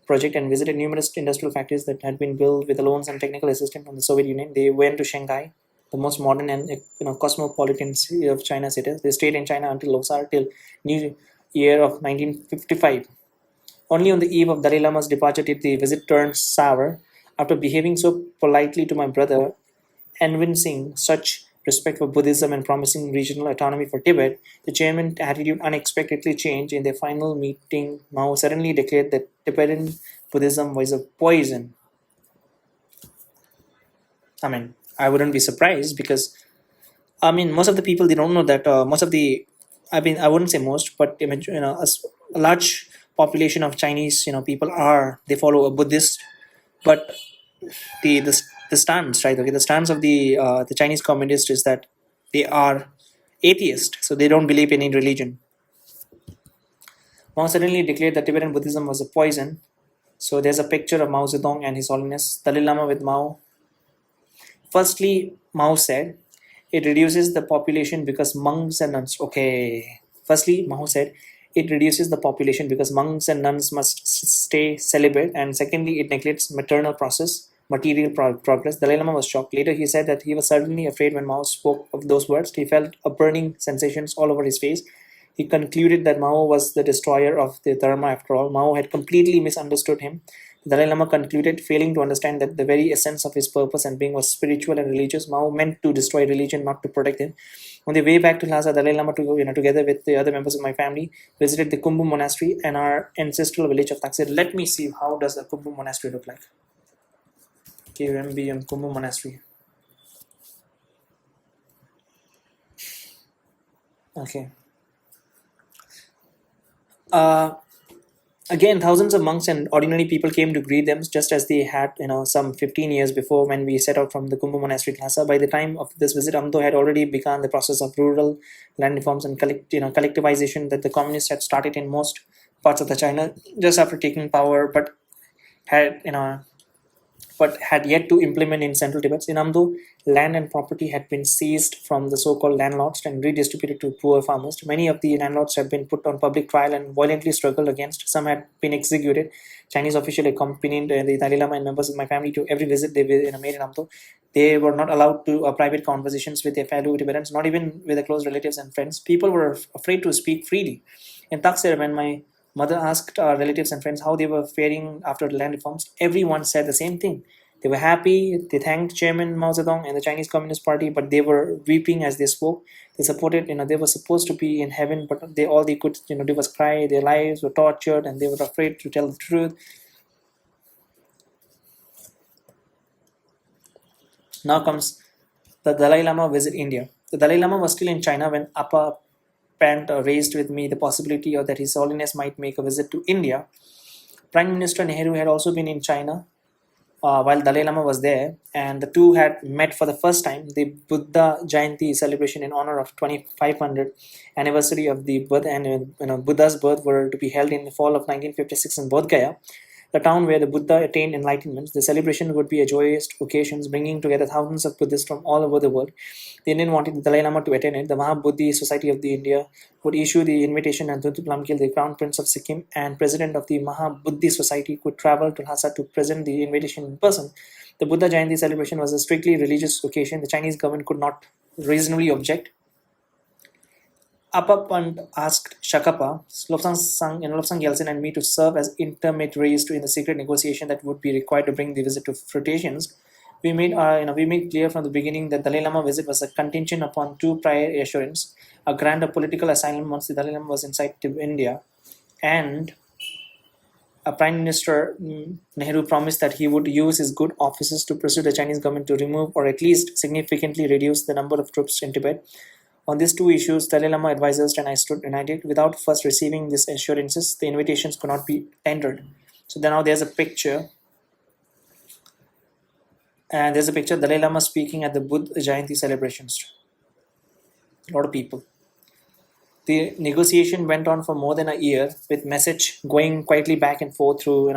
project and visited numerous industrial factories that had been built with loans and technical assistance from the Soviet Union. They went to Shanghai, the most modern and cosmopolitan city of China cities. They stayed in China until Losar till New Year of 1955. Only on the eve of Dalai Lama's departure did the visit turn sour. After behaving so politely to my brother, evincing such respect for Buddhism and promising regional autonomy for Tibet, the chairman's attitude unexpectedly changed. In their final meeting, Mao suddenly declared that Tibetan Buddhism was a poison. I mean, I wouldn't be surprised because most of the people they don't know that most of the, I wouldn't say most, but a large population of Chinese people are they follow a Buddhist, but the stance, right? Okay, the stance of the Chinese communist is that they are atheist, so they don't believe in any religion. Mao suddenly declared that Tibetan Buddhism was a poison. So there's a picture of Mao Zedong and His Holiness Dalai Lama with Mao. Firstly, Mao said, it reduces the population because monks and nuns. Okay. Firstly, Mao said, it reduces the population because monks and nuns must stay celibate. And secondly, it neglects material progress. Dalai Lama was shocked. Later, he said that he was certainly afraid when Mao spoke of those words. He felt a burning sensations all over his face. He concluded that Mao was the destroyer of the Dharma after all. Mao had completely misunderstood him. Dalai Lama concluded, failing to understand that the very essence of his purpose and being was spiritual and religious. Mao meant to destroy religion, not to protect him. On the way back to Lhasa, Dalai Lama, together with the other members of my family, visited the Kumbu monastery and our ancestral village of Taksir. Let me see how does the Kumbu monastery look like. KUMBM Kumbu monastery. Okay. Again, thousands of monks and ordinary people came to greet them, just as they had, some 15 years before when we set out from the Kumbh Monastery Lhasa. By the time of this visit, Amdo had already begun the process of rural land reforms and collectivization that the communists had started in most parts of the China just after taking power, had you know but had yet to implement in central Tibet. In Amdo, land and property had been seized from the so-called landlords and redistributed to poor farmers. Many of the landlords had been put on public trial and violently struggled against. Some had been executed. Chinese officials accompanied the Dalai Lama and members of my family to every visit they made in Amdo. They were not allowed to private conversations with their fellow Tibetans, not even with their close relatives and friends. People were afraid to speak freely. In Taksir, when my mother asked our relatives and friends how they were faring after the land reforms, everyone said the same thing. They were happy, they thanked Chairman Mao Zedong and the Chinese Communist Party, but they were weeping as they spoke. They supported, they were supposed to be in heaven, but all they could, do was cry. Their lives were tortured and they were afraid to tell the truth. Now comes the Dalai Lama visit India. The Dalai Lama was still in China when Appa Pant raised with me the possibility of that His Holiness might make a visit to India. Prime Minister Nehru had also been in China while Dalai Lama was there, and the two had met for the first time. The Buddha Jayanti celebration in honor of 2500 anniversary of the birth and Buddha's birth were to be held in the fall of 1956 in Bodh Gaya, the town where the Buddha attained enlightenment. The celebration would be a joyous occasion, bringing together thousands of Buddhists from all over the world. The Indian wanted the Dalai Lama to attend it. The Mahabuddhi Society of the India would issue the invitation, and Thuntu Plumkil, the Crown Prince of Sikkim and President of the Mahabuddhi Society, could travel to Lhasa to present the invitation in person. The Buddha Jayanti celebration was a strictly religious occasion. The Chinese government could not reasonably object. Appa Pant asked Shakapa, Lobsang Yeltsin, and me to serve as intermediaries in the secret negotiation that would be required to bring the visit to fruitions. We made clear from the beginning that Dalai Lama visit was a contingent upon two prior assurance: a grant of political asylum once the Dalai Lama was inside to India, and a Prime Minister Nehru promised that he would use his good offices to pursue the Chinese government to remove or at least significantly reduce the number of troops in Tibet. On these two issues, Dalai Lama advisors and I stood united. Without first receiving these assurances, the invitations could not be tendered. So now there's a picture. And there's a picture of Dalai Lama speaking at the Buddha Jayanti celebrations. A lot of people. The negotiation went on for more than a year, with message going quietly back and forth through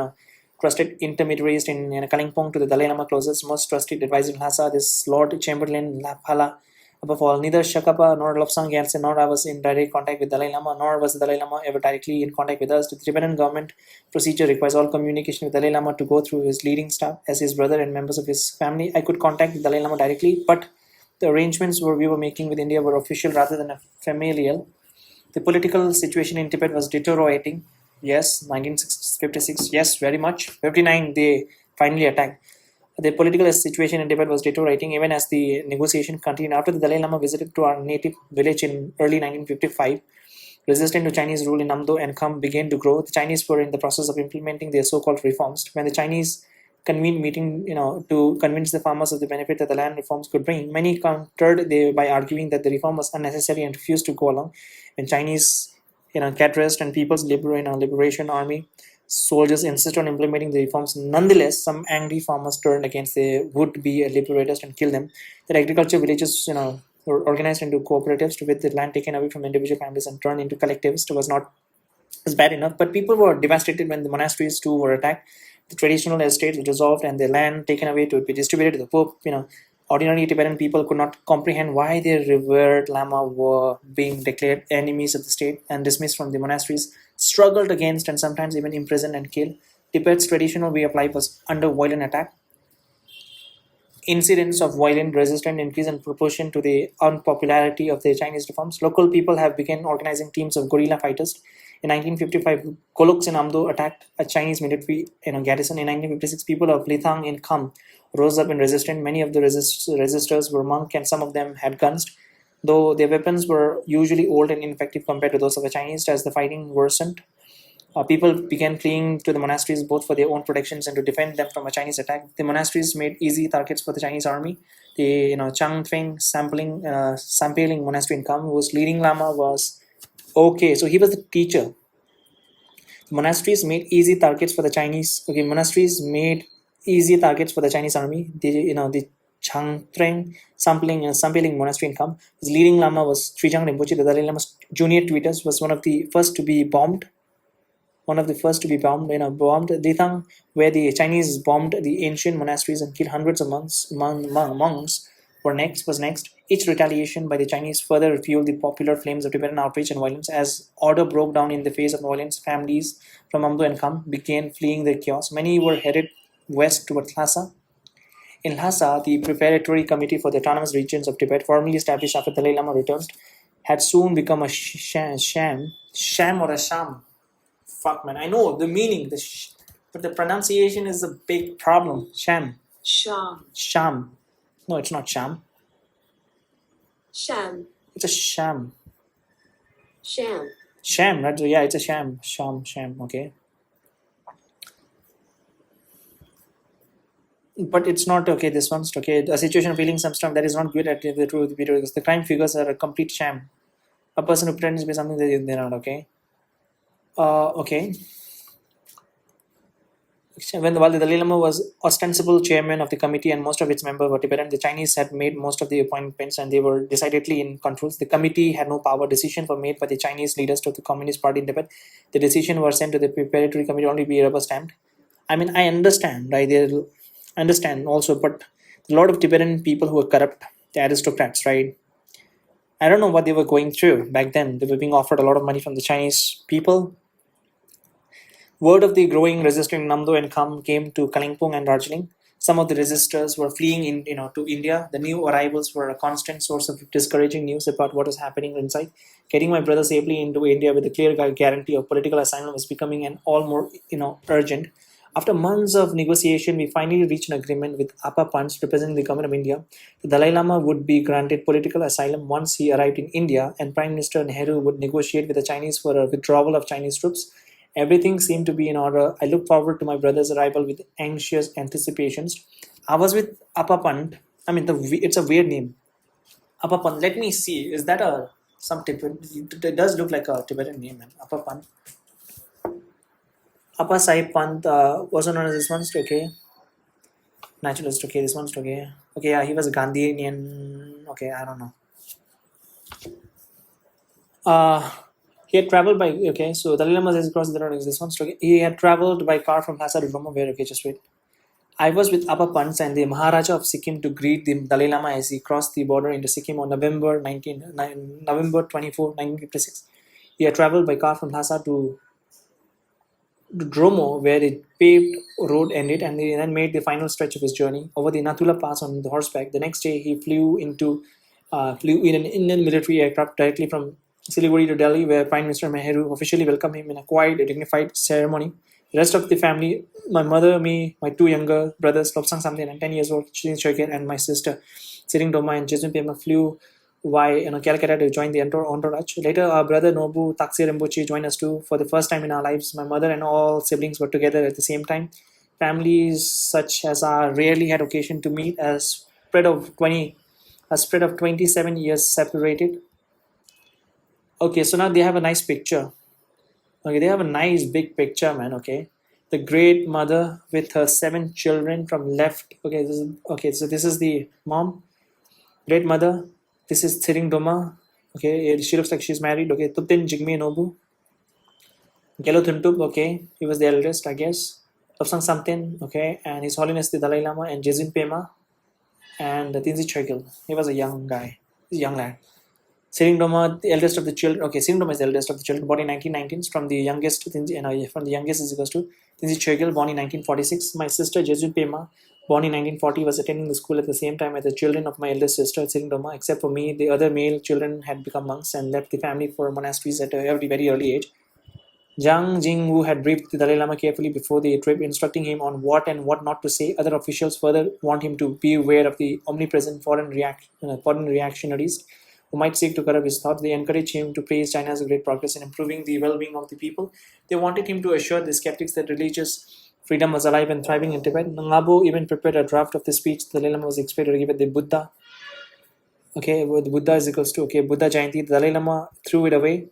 trusted intermediaries in Kalimpong to the Dalai Lama closest, most trusted advisor in Lhasa, this Lord Chamberlain Laphala. Above all, neither Shakapa nor Lobsang Gyaltsen nor I was in direct contact with Dalai Lama, nor was the Dalai Lama ever directly in contact with us. The Tibetan government procedure requires all communication with Dalai Lama to go through his leading staff as his brother and members of his family. I could contact the Dalai Lama directly, but the arrangements we were making with India were official rather than familial. The political situation in Tibet was deteriorating. Yes, 1956. Yes, very much. 59, they finally attacked. The political situation in Tibet was deteriorating even as the negotiation continued. After the Dalai Lama visited to our native village in early 1955, resistance to Chinese rule in Amdo and Kham began to grow. The Chinese were in the process of implementing their so-called reforms. When the Chinese convened meeting, to convince the farmers of the benefit that the land reforms could bring, many countered by arguing that the reform was unnecessary and refused to go along. When Chinese, cadres and People's Liberation Army soldiers insisted on implementing the reforms, nonetheless, some angry farmers turned against the would-be liberators and killed them. The agriculture villages, were organized into cooperatives with the land taken away from individual families and turned into collectives. It was not as bad enough, but people were devastated when the monasteries too were attacked. The traditional estates were dissolved and the land taken away to be distributed to the poor. Ordinary Tibetan people could not comprehend why their revered Lama were being declared enemies of the state and dismissed from the monasteries, struggled against, and sometimes even imprisoned and killed. Tibet's traditional way of life was under violent attack. Incidents of violent resistance increased in proportion to the unpopularity of the Chinese reforms. Local people have begun organizing teams of guerrilla fighters. In 1955, Goloks in Amdo attacked a Chinese military garrison. In 1956, people of Lithang in Kham rose up in resistance. Many of the resistors were monks and some of them had guns, though their weapons were usually old and ineffective compared to those of the Chinese. As the fighting worsened, people began fleeing to the monasteries both for their own protections and to defend them from a Chinese attack. The monasteries made easy targets for the Chinese army. The Changfeng Sampling monastery in Kham, whose leading Lama was okay, so he was the teacher. The monasteries made easy targets for the Chinese. Okay, monasteries made easy targets for the Chinese army. The Changtreng Sampling monastery in Kham. His leading Lama was Trijang Rinpoche, the Dalai Lama's junior tweeters, was one of the first to be bombed. Bombed Dithang, where the Chinese bombed the ancient monasteries and killed hundreds of monks was next. Each retaliation by the Chinese further fueled the popular flames of Tibetan outrage and violence. As order broke down in the face of violence, families from Amdo and Kham began fleeing the chaos. Many were headed west towards Lhasa. In Lhasa, the Preparatory Committee for the Autonomous Regions of Tibet, formally established after Dalai Lama returned, had soon become a sham or a sham. Fuck, man. I know the meaning, but the pronunciation is a big problem. Sham. Sham. Sham. No, it's not sham. Sham. It's a sham. Sham. Sham, right? Yeah, it's a sham. Sham. Okay. But it's not okay. This one's okay. A situation of feeling some stuff that is not good at the truth. Because the crime figures are a complete sham. A person who pretends to be something that they're not. Okay. Okay. While the Dalai Lama was ostensible chairman of the committee and most of its members were Tibetan, the Chinese had made most of the appointments and they were decidedly in control. The committee had no power. Decisions were made by the Chinese leaders to the Communist Party in Tibet. The decision were sent to the preparatory committee only to be rubber stamped. I mean, I understand, right? I understand also, but a lot of Tibetan people who were corrupt, the aristocrats, right? I don't know what they were going through back then. They were being offered a lot of money from the Chinese people. Word of the growing resistance in Namdo and Kham came to Kalimpong and Darjeeling. Some of the resistors were fleeing to India. The new arrivals were a constant source of discouraging news about what was happening inside. Getting my brother safely into India with a clear guarantee of political asylum was becoming an all more urgent. After months of negotiation, we finally reached an agreement with Appa Pant, representing the government of India. The Dalai Lama would be granted political asylum once he arrived in India, and Prime Minister Nehru would negotiate with the Chinese for a withdrawal of Chinese troops. Everything seemed to be in order. I looked forward to my brother's arrival with anxious anticipations. I was with Appa Pant. I mean, it's a weird name. Appa Pant. Let me see. Is that some Tibetan? It does look like a Tibetan name, man. Appa Pant. Appa Sahib Pant also known as this one's okay. Naturalist. Okay, this one's okay. Okay, yeah, he was a Gandhian. Okay, I don't know. He had traveled by, okay, so Dalai Lama says across the road is this one. So he had traveled by car from Lhasa to Brahma, where, okay, just wait. I was with Appa Pants and the Maharaja of Sikkim to greet the Dalai Lama as he crossed the border into Sikkim on November 24, 1956. He had traveled by car from Lhasa to Dromo, where the paved road ended, and he then made the final stretch of his journey over the Natula Pass on the horseback. The next day, he flew in an Indian military aircraft directly from Siliguri to Delhi, where Prime Minister Nehru officially welcomed him in a quiet, dignified ceremony. The rest of the family, my mother, me, my two younger brothers, Lobsang Samten and 10 years old Chin Shoket, and my sister, Siring Doma and Jizun Pema, flew via Calcutta to join the entourage. Later, our brother Nobu Taksi Rinpoche joined us too. For the first time in our lives, my mother and all siblings were together at the same time. Families such as our rarely had occasion to meet a spread of 27 years separated. Okay, so now they have a nice picture. Okay, they have a nice big picture, man. Okay, the great mother with her 7 children from left. Okay, so this is the mom, great mother. This is Thiring Doma. Okay, she looks like she's married. Okay, Tuptin Jigme Nobu. Gelo Thuntup. Okay, he was the eldest, I guess. Lobsang Samtin. Okay, and His Holiness the Dalai Lama and Jezin Pema and Tinzi Chögyal. He was a young guy, young lad. Siring Doma, the eldest of the children. Okay, Siring Doma is the eldest of the children, born in 1919. From the youngest, from the youngest is equals to Tinzi Chögyal, born in 1946. My sister Jezun Pema, born in 1940, was attending the school at the same time as the children of my eldest sister Siring Doma. Except for me, the other male children had become monks and left the family for monasteries at a very early age. Zhang Jingwu had briefed the Dalai Lama carefully before the trip, instructing him on what and what not to say. Other officials further warned him to be aware of the omnipresent foreign reactionaries who might seek to corrupt his thoughts. They encouraged him to praise China's great progress in improving the well-being of the people. They wanted him to assure the skeptics that religious freedom was alive and thriving in Tibet. Ngabo even prepared a draft of the speech the Dalai Lama was expected to give at the Buddha. Okay, the Buddha is equals to, okay, Buddha Jayanti. The Dalai Lama threw it away.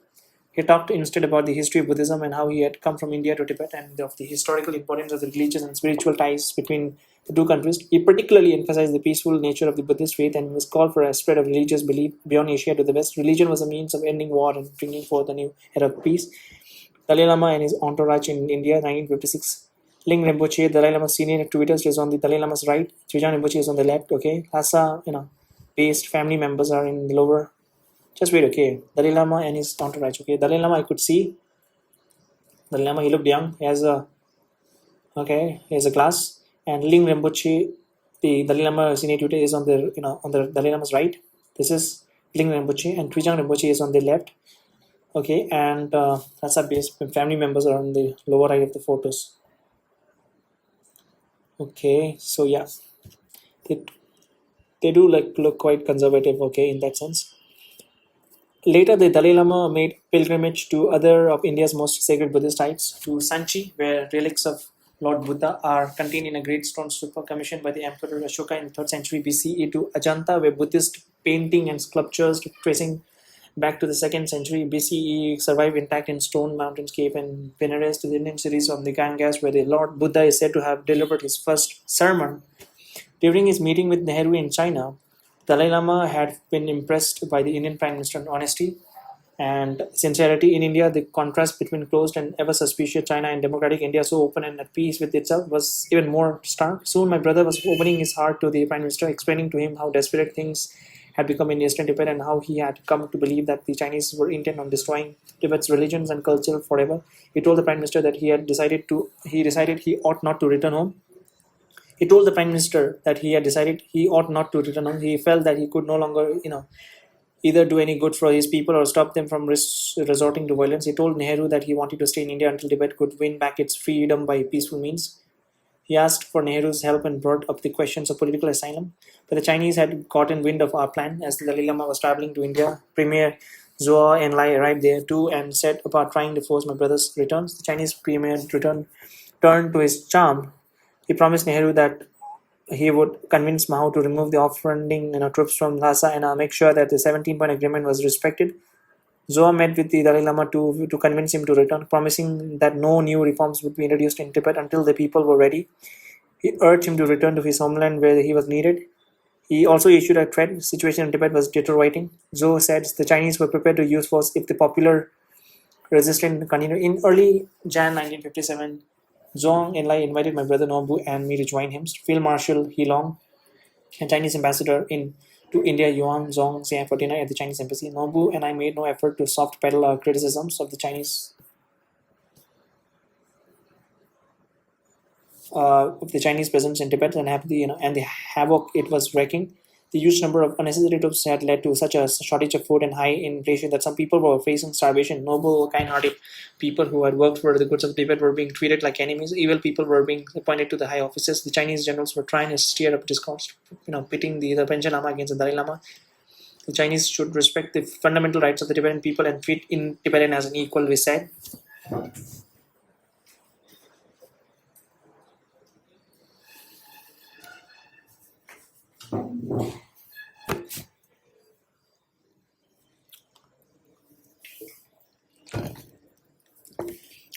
He talked instead about the history of Buddhism and how he had come from India to Tibet and of the historical importance of the religious and spiritual ties between the two countries. He particularly emphasized the peaceful nature of the Buddhist faith and was called for a spread of religious belief beyond Asia to the West. Religion was a means of ending war and bringing forth a new era of peace. Dalai Lama and his entourage in India, 1956. Ling Rinpoche, Dalai Lama's senior activities, is on the Dalai Lama's right. Chujang Rinpoche is on the left. Okay, Lhasa, based family members are in the lower. Just wait, okay. Dalai Lama and his entourage. Okay, Dalai Lama I could see. Dalai Lama, he looked young. He has a glass. And Ling Rinpoche, the Dalai Lama senior tutor, is on the Dalai Lama's right. This is Ling Rinpoche, and Trijang Rinpoche is on the left. Okay, and that's our base. Family members are on the lower right of the photos. Okay, so yeah, they do look quite conservative. Okay, in that sense. Later, the Dalai Lama made pilgrimage to other of India's most sacred Buddhist sites, to Sanchi, where relics of Lord Buddha are contained in a great stone stupa commissioned by the Emperor Ashoka in the 3rd century BCE, to Ajanta, where Buddhist painting and sculptures tracing back to the 2nd century BCE survive intact in Stone Mountain's cave, and Benares to the Indian cities of the Ganges, where the Lord Buddha is said to have delivered his first sermon. During his meeting with Nehru in China, Dalai Lama had been impressed by the Indian Prime Minister's honesty and sincerity. In India, the contrast between closed and ever suspicious China and democratic India, so open and at peace with itself, was even more stark. Soon, my brother was opening his heart to the Prime Minister, explaining to him how desperate things had become in Eastern Tibet and how he had come to believe that the Chinese were intent on destroying Tibet's religions and culture forever. He told the Prime Minister that he decided he ought not to return home. He told the Prime Minister that he had decided he ought not to return home. He felt that he could no longer, either do any good for his people or stop them from resorting to violence. He told Nehru that he wanted to stay in India until Tibet could win back its freedom by peaceful means. He asked for Nehru's help and brought up the questions of political asylum. But the Chinese had gotten wind of our plan. As the Dalai Lama was traveling to India, Premier Zhou Enlai arrived there too and set about trying to force my brother's returns. The Chinese premier turned to his charm. He promised Nehru that he would convince Mao to remove the offending troops from Lhasa and make sure that the 17-point agreement was respected. Zoa met with the Dalai Lama to convince him to return, promising that no new reforms would be introduced in Tibet until the people were ready. He urged him to return to his homeland where he was needed. He also issued a threat. The situation in Tibet was deteriorating. Zhou said the Chinese were prepared to use force if the popular resisted and continued. In early Jan 1957, Zhong Enlai invited my brother Nobu and me to join him. Field Marshal Hilong and Chinese ambassador in to India Yuan Zhong Xian at the Chinese embassy. Nobu and I made no effort to soft pedal our criticisms of the Chinese presence in Tibet and the havoc it was wreaking. The huge number of unnecessary troops had led to such a shortage of food and high inflation that some people were facing starvation. Noble, kind-hearted people who had worked for the goods of Tibet were being treated like enemies. Evil people were being appointed to the high offices. The Chinese generals were trying to steer up discourse, pitting the Panchen Lama against the Dalai Lama. The Chinese should respect the fundamental rights of the Tibetan people and treat in Tibetan as an equal, we said.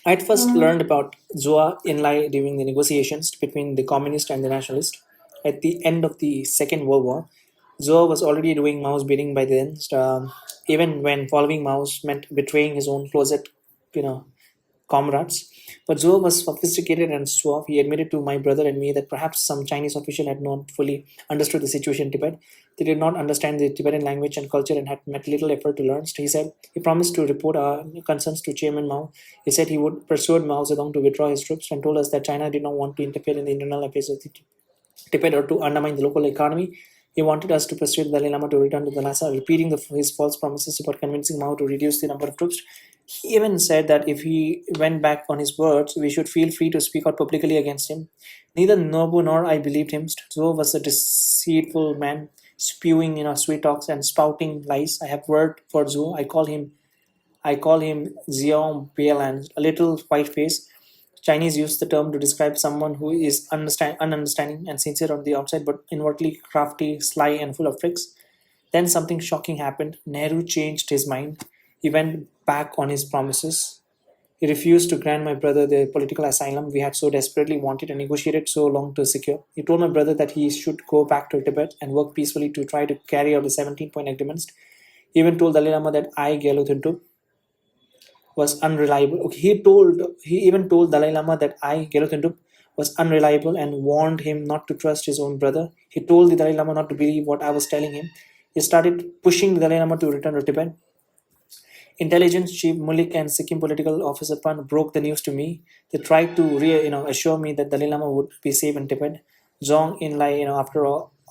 I had first learned about Zhou Enlai during the negotiations between the communist and the nationalist. At the end of the Second World War, Zhou was already doing Mao's bidding by then, even when following Mao's meant betraying his own closet, you know, comrades. But Zhou was sophisticated and suave. He admitted to my brother and me that perhaps some Chinese official had not fully understood the situation in Tibet. They did not understand the Tibetan language and culture and had met little effort to learn. He said he promised to report our concerns to Chairman Mao. He said he would persuade Mao Zedong to withdraw his troops and told us that China did not want to interfere in the internal affairs of the Tibet or to undermine the local economy. He wanted us to persuade the Dalai Lama to return to the Lhasa, repeating his false promises about convincing Mao to reduce the number of troops. He even said that if he went back on his words, we should feel free to speak out publicly against him. Neither Nobu nor I believed him. Zhou was a deceitful man, spewing sweet talks and spouting lies. I have word for Zhou. I call him Xiao Bielan, a little white face. Chinese use the term to describe someone who is ununderstanding and sincere on the outside, but inwardly crafty, sly, and full of tricks. Then something shocking happened. Nehru changed his mind. He went back on his promises. He refused to grant my brother the political asylum we had so desperately wanted and negotiated so long to secure. He told my brother that he should go back to Tibet and work peacefully to try to carry out the 17-point agreements. He even told Dalai Lama that I, Gelu Thuntu, was unreliable. Okay, he even told Dalai Lama that I, Gelu Thuntu, was unreliable and warned him not to trust his own brother. He told the Dalai Lama not to believe what I was telling him. He started pushing the Dalai Lama to return to Tibet. Intelligence chief Mulik and Sikkim political officer Pan broke the news to me. They tried to assure me that Dalai Lama would be safe in Tibet. Zhong Enlai,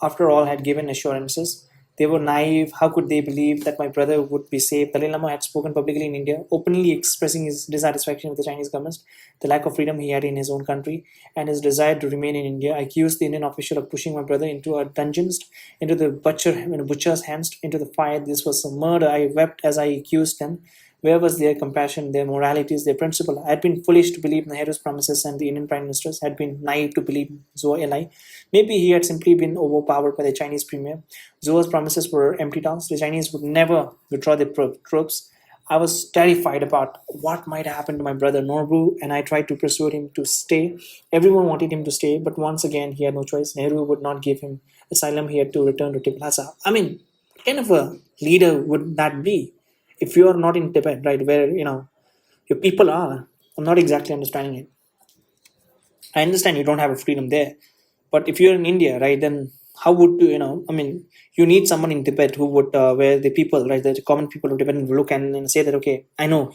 after all, had given assurances. They were naive. How could they believe that my brother would be safe? Dalai Lama had spoken publicly in India, openly expressing his dissatisfaction with the Chinese government, the lack of freedom he had in his own country, and his desire to remain in India. I accused the Indian official of pushing my brother into a dungeons, into the butcher's hands, into the fire. This was a murder. I wept as I accused them. Where was their compassion, their moralities, their principle? I had been foolish to believe Nehru's promises, and the Indian prime ministers had been naive to believe Zhou Enlai. Maybe he had simply been overpowered by the Chinese premier. Zhou's promises were empty talks. The Chinese would never withdraw their troops. I was terrified about what might happen to my brother Norbu, and I tried to persuade him to stay. Everyone wanted him to stay, but once again, he had no choice. Nehru would not give him asylum. He had to return to Lhasa. I mean, what kind of a leader would that be? If you are not in Tibet, right, where your people are, I'm not exactly understanding it. I understand you don't have a freedom there, but if you're in India, right, then how would I mean, you need someone in Tibet who would, where the people, right, the common people of Tibet will look and say that, okay, I know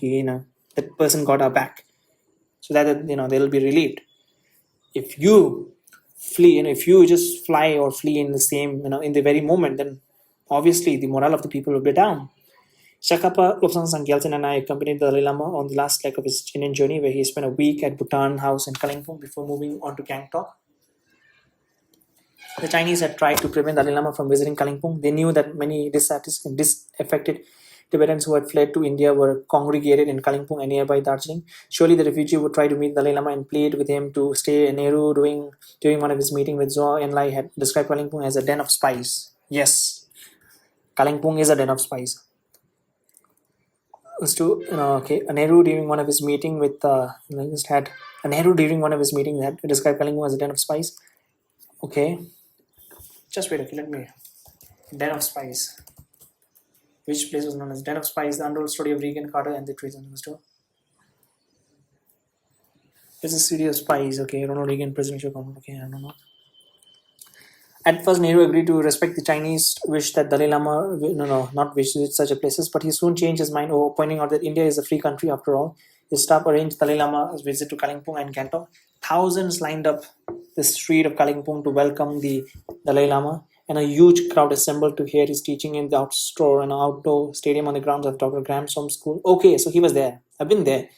that person got our back, so that they'll be relieved. If you flee, if you just fly or flee in the same, in the very moment, then obviously the morale of the people will be down. Shakapa Lobsang Sangyalsen and I accompanied the Dalai Lama on the last leg of his Indian journey, where he spent a week at Bhutan House in Kalimpong before moving on to Gangtok. The Chinese had tried to prevent Dalai Lama from visiting Kalimpong. They knew that many disaffected Tibetans who had fled to India were congregated in Kalimpong and nearby Darjeeling. Surely the refugee would try to meet Dalai Lama and plead with him to stay. Nehru, during one of his meetings with Zhou Enlai, had described Kalimpong as a den of spies. Yes, Kalimpong is a den of spies. Nehru during one of his meeting with Nehru during one of his meetings had described Kalimpong as a den of spies. Okay, just wait. Okay, let me. Den of spies. Which place was known as Den of Spies? The untold story of Reagan, Carter, and the treason. It's a studio of spies. Okay, Ronald Reagan presidential comment. Okay, I don't know. At first, Nehru agreed to respect the Chinese wish that Dalai Lama, not visit such a places, but he soon changed his mind, pointing out that India is a free country after all. His staff arranged Dalai Lama's visit to Kalimpong and Gangtok. Thousands lined up the street of Kalimpong to welcome the Dalai Lama, and a huge crowd assembled to hear his teaching in the outdoor stadium on the grounds of Dr. Graham's home school. Okay, so he was there. I've been there.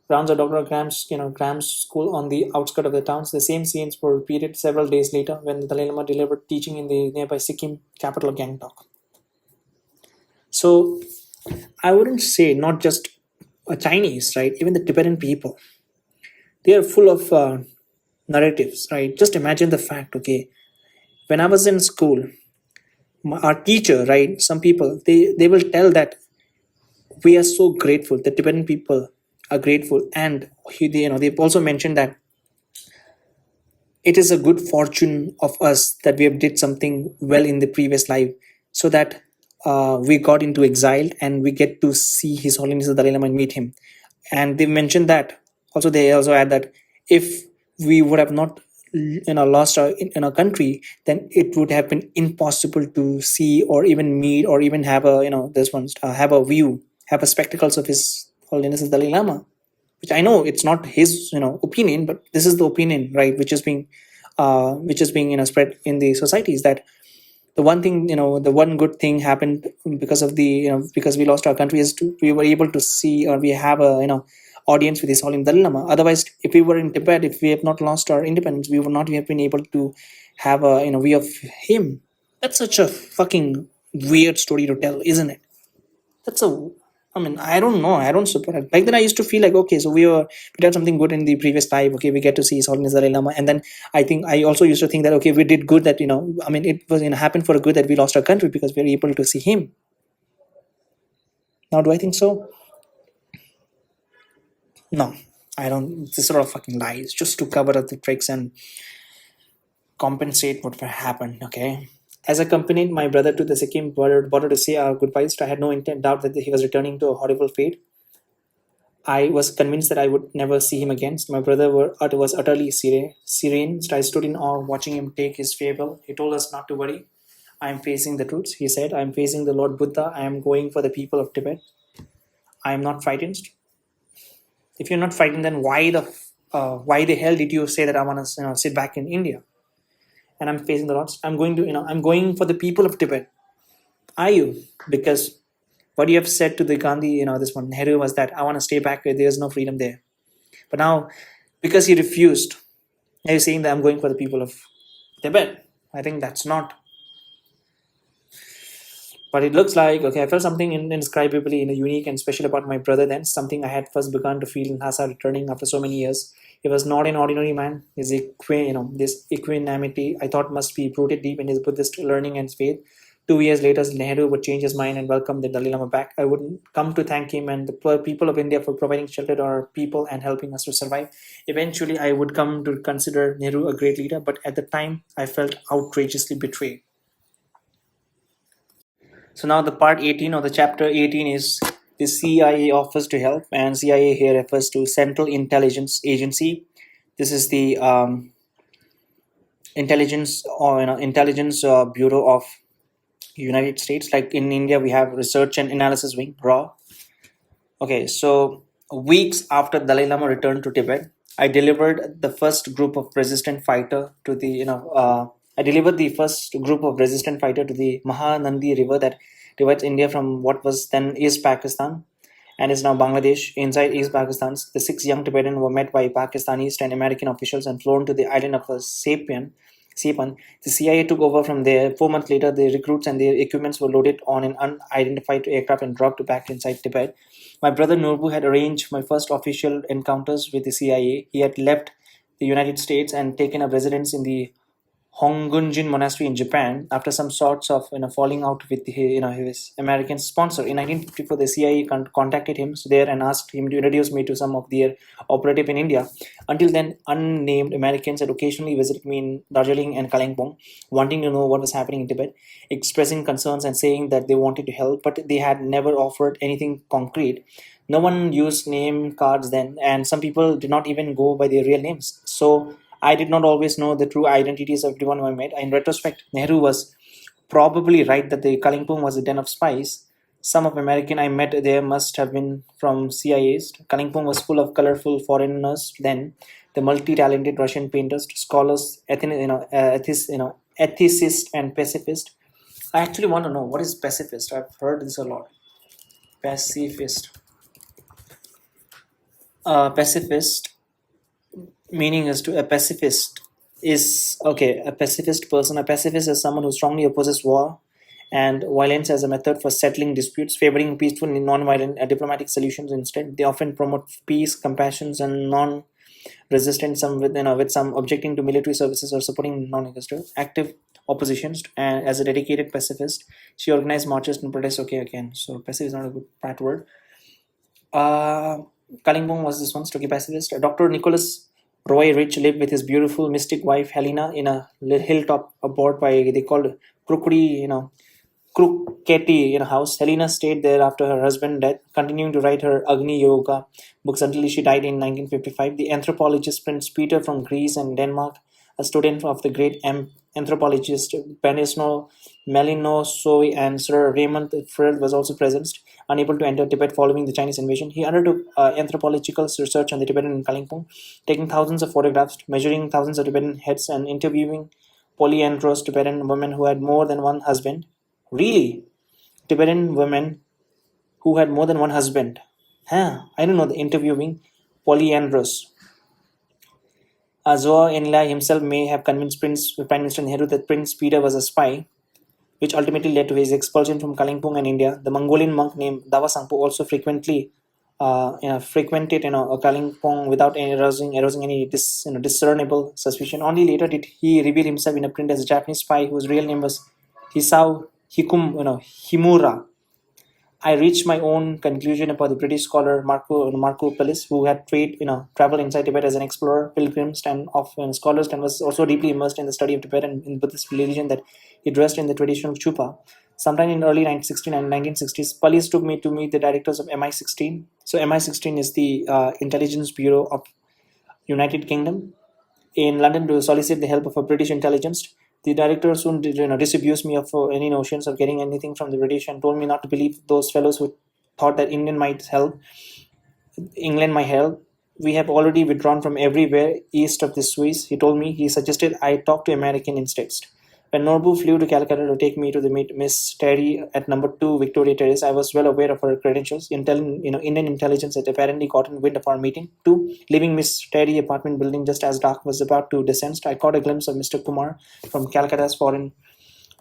Grounds of Dr. Graham's school on the outskirts of the towns. The same scenes were repeated several days later when the Dalai Lama delivered teaching in the nearby Sikkim capital of Gangtok. So I wouldn't say not just Chinese, right? Even the Tibetan people, they are full of narratives, right? Just imagine the fact, okay, when I was in school, our teacher, right? Some people they will tell that we are so grateful. The Tibetan people are grateful, and they've also mentioned that it is a good fortune of us that we have did something well in the previous life, so that we got into exile and we get to see His Holiness the Dalai Lama and meet him. And they mentioned that also. They also add that if we would have not lost our in our country, then it would have been impossible to see or even meet or even have a this one have a view, have a spectacles of His Holiness the Dalai Lama, which I know it's not his opinion, but this is the opinion, right, which is being spread in the societies, that the one thing the one good thing happened because of the because we lost our country is we were able to see, or we have a audience with His Holiness Dalai Lama. Otherwise, if we were in Tibet, if we have not lost our independence, we would not have been able to have a view of him. That's such a fucking weird story to tell, isn't it? That's a I mean, I don't know. I don't support it. Back then, I used to feel like, okay, so we did something good in the previous life. Okay, we get to see His Holiness Dalai Lama, and then I think I also used to think that, okay, we did good. That I mean, it was happened for a good that we lost our country because we were able to see him. Now, do I think so? No, I don't. This sort of fucking lies just to cover up the tricks and compensate what happened. Okay. As I accompanied my brother to the Sikkim border to say our goodbyes, I had no doubt that he was returning to a horrible fate. I was convinced that I would never see him again. My brother was utterly serene. I stood in awe watching him take his farewell. He told us not to worry. I am facing the truths, he said. I am facing the Lord Buddha. I am going for the people of Tibet. I am not frightened. If you're not frightened, then why the hell did you say that I want to sit back in India? And I'm facing the Lords. I'm going for the people of Tibet. Are you? Because what you have said to the Gandhi, this one Nehru, was that I want to stay back where there's no freedom there. But now, because he refused, now you're saying that I'm going for the people of Tibet. I think that's not. But it looks like, okay, I felt something indescribably unique and special about my brother then, something I had first begun to feel in Lhasa returning after so many years. He was not an ordinary man. His this equanimity, I thought, must be rooted deep in his Buddhist learning and faith. 2 years later, Nehru would change his mind and welcome the Dalai Lama back. I would come to thank him and the people of India for providing shelter to our people and helping us to survive. Eventually, I would come to consider Nehru a great leader, but at the time, I felt outrageously betrayed. So now the part 18 or the chapter 18 is the CIA offers to help, and CIA here refers to Central Intelligence Agency. This is the intelligence bureau of United States. Like in India, we have Research and Analysis Wing, RAW. Okay, so weeks after Dalai Lama returned to Tibet, I delivered the first group of resistant fighter to the I delivered the first group of resistant fighter to the Mahanandi River that divides India from what was then East Pakistan and is now Bangladesh. Inside East Pakistan, the 6 young Tibetans were met by Pakistanis and American officials and flown to the island of Saipan. The CIA took over from there. 4 months later, the recruits and their equipments were loaded on an unidentified aircraft and dropped back inside Tibet. My brother Nurbu had arranged my first official encounters with the CIA. He had left the United States and taken up residence in the Hongunjin monastery in Japan after some sorts of falling out with his American sponsor. In 1954, the CIA contacted him there and asked him to introduce me to some of their operative in India. Until then, unnamed Americans had occasionally visited me in Darjeeling and Kalimpong, wanting to know what was happening in Tibet, expressing concerns and saying that they wanted to help, but they had never offered anything concrete. No one used name cards then, and some people did not even go by their real names. So I did not always know the true identities of everyone I met. In retrospect, Nehru was probably right that the Kalimpong was a den of spies. Some of American I met there must have been from CIAs. Kalimpong was full of colorful foreigners then. The multi-talented Russian painters, scholars, ethicists, and pacifist. I actually want to know what is pacifist. I've heard this a lot. Pacifist. Pacifist meaning is to a pacifist is okay. A pacifist person. A pacifist is someone who strongly opposes war and violence as a method for settling disputes, favoring peaceful and non-violent diplomatic solutions. Instead, they often promote peace, compassion, and non-resistance. Some with some objecting to military services or supporting non-aggressive active oppositions. And as a dedicated pacifist, she organized marches and protests. Okay, again, so pacifist is not a good bad word. Uh, Kalimpong was this one, stocky pacifist. Dr. Nicholas Roy Rich lived with his beautiful mystic wife Helena in a hilltop aboard by they called Krukudi, Kruketi in a house. Helena stayed there after her husband's death, continuing to write her Agni Yoga books until she died in 1955. The anthropologist Prince Peter from Greece and Denmark, a student of the great anthropologist Panisno Malinoisoi and Sir Raymond Freud was also present. Unable to enter Tibet following the Chinese invasion, he undertook anthropological research on the Tibetan in Kalimpong, taking thousands of photographs, measuring thousands of Tibetan heads, and interviewing polyandrous Tibetan women who had more than one husband. Really? Tibetan women who had more than one husband. Huh? I don't know the interviewing polyandrous. Azor Enlai himself may have convinced Prime Minister Nehru that Prince Peter was a spy, which ultimately led to his expulsion from Kalimpong and India. The Mongolian monk named Dava Sangpo also frequented Kalimpong without arousing any discernible suspicion. Only later did he reveal himself in a print as a Japanese spy whose real name was Hisao Himura. I reached my own conclusion about the British scholar Marco Pellis, who had traveled inside Tibet as an explorer, pilgrim, and of scholars, and was also deeply immersed in the study of Tibet and in Buddhist religion that he dressed in the traditional chupa. Sometime in early 1960s and 1960s, Pellis took me to meet the directors of MI16. So MI16 is the intelligence bureau of United Kingdom in London to solicit the help of a British intelligence. The director soon disabused me of any notions of getting anything from the British and told me not to believe those fellows who thought that England might help. We have already withdrawn from everywhere east of the Suez, he told me. He suggested I talk to American instead. When Norbu flew to Calcutta to take me to the meet Miss Terry at number 2 Victoria Terrace, I was well aware of her credentials. Indian intelligence had apparently gotten wind of our meeting. 2. Leaving Miss Terry apartment building just as dark was about to descend, I caught a glimpse of Mr. Kumar from Calcutta's foreign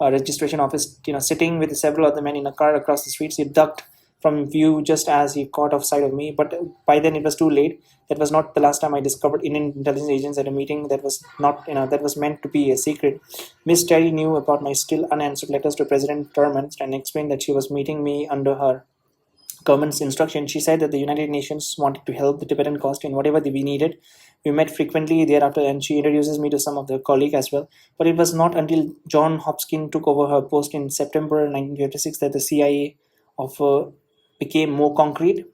registration office, sitting with several other men in a car across the streets. He ducked from view just as he caught off sight of me, but by then it was too late. That was not the last time I discovered Indian intelligence agents at a meeting that was that was meant to be a secret. Miss Terry knew about my still unanswered letters to President Truman and explained that she was meeting me under her government's instruction. She said that the United Nations wanted to help the Tibetan cause in whatever we needed. We met frequently thereafter, and she introduces me to some of the colleagues as well. But it was not until John Hopkins took over her post in September 1956 that the CIA became more concrete.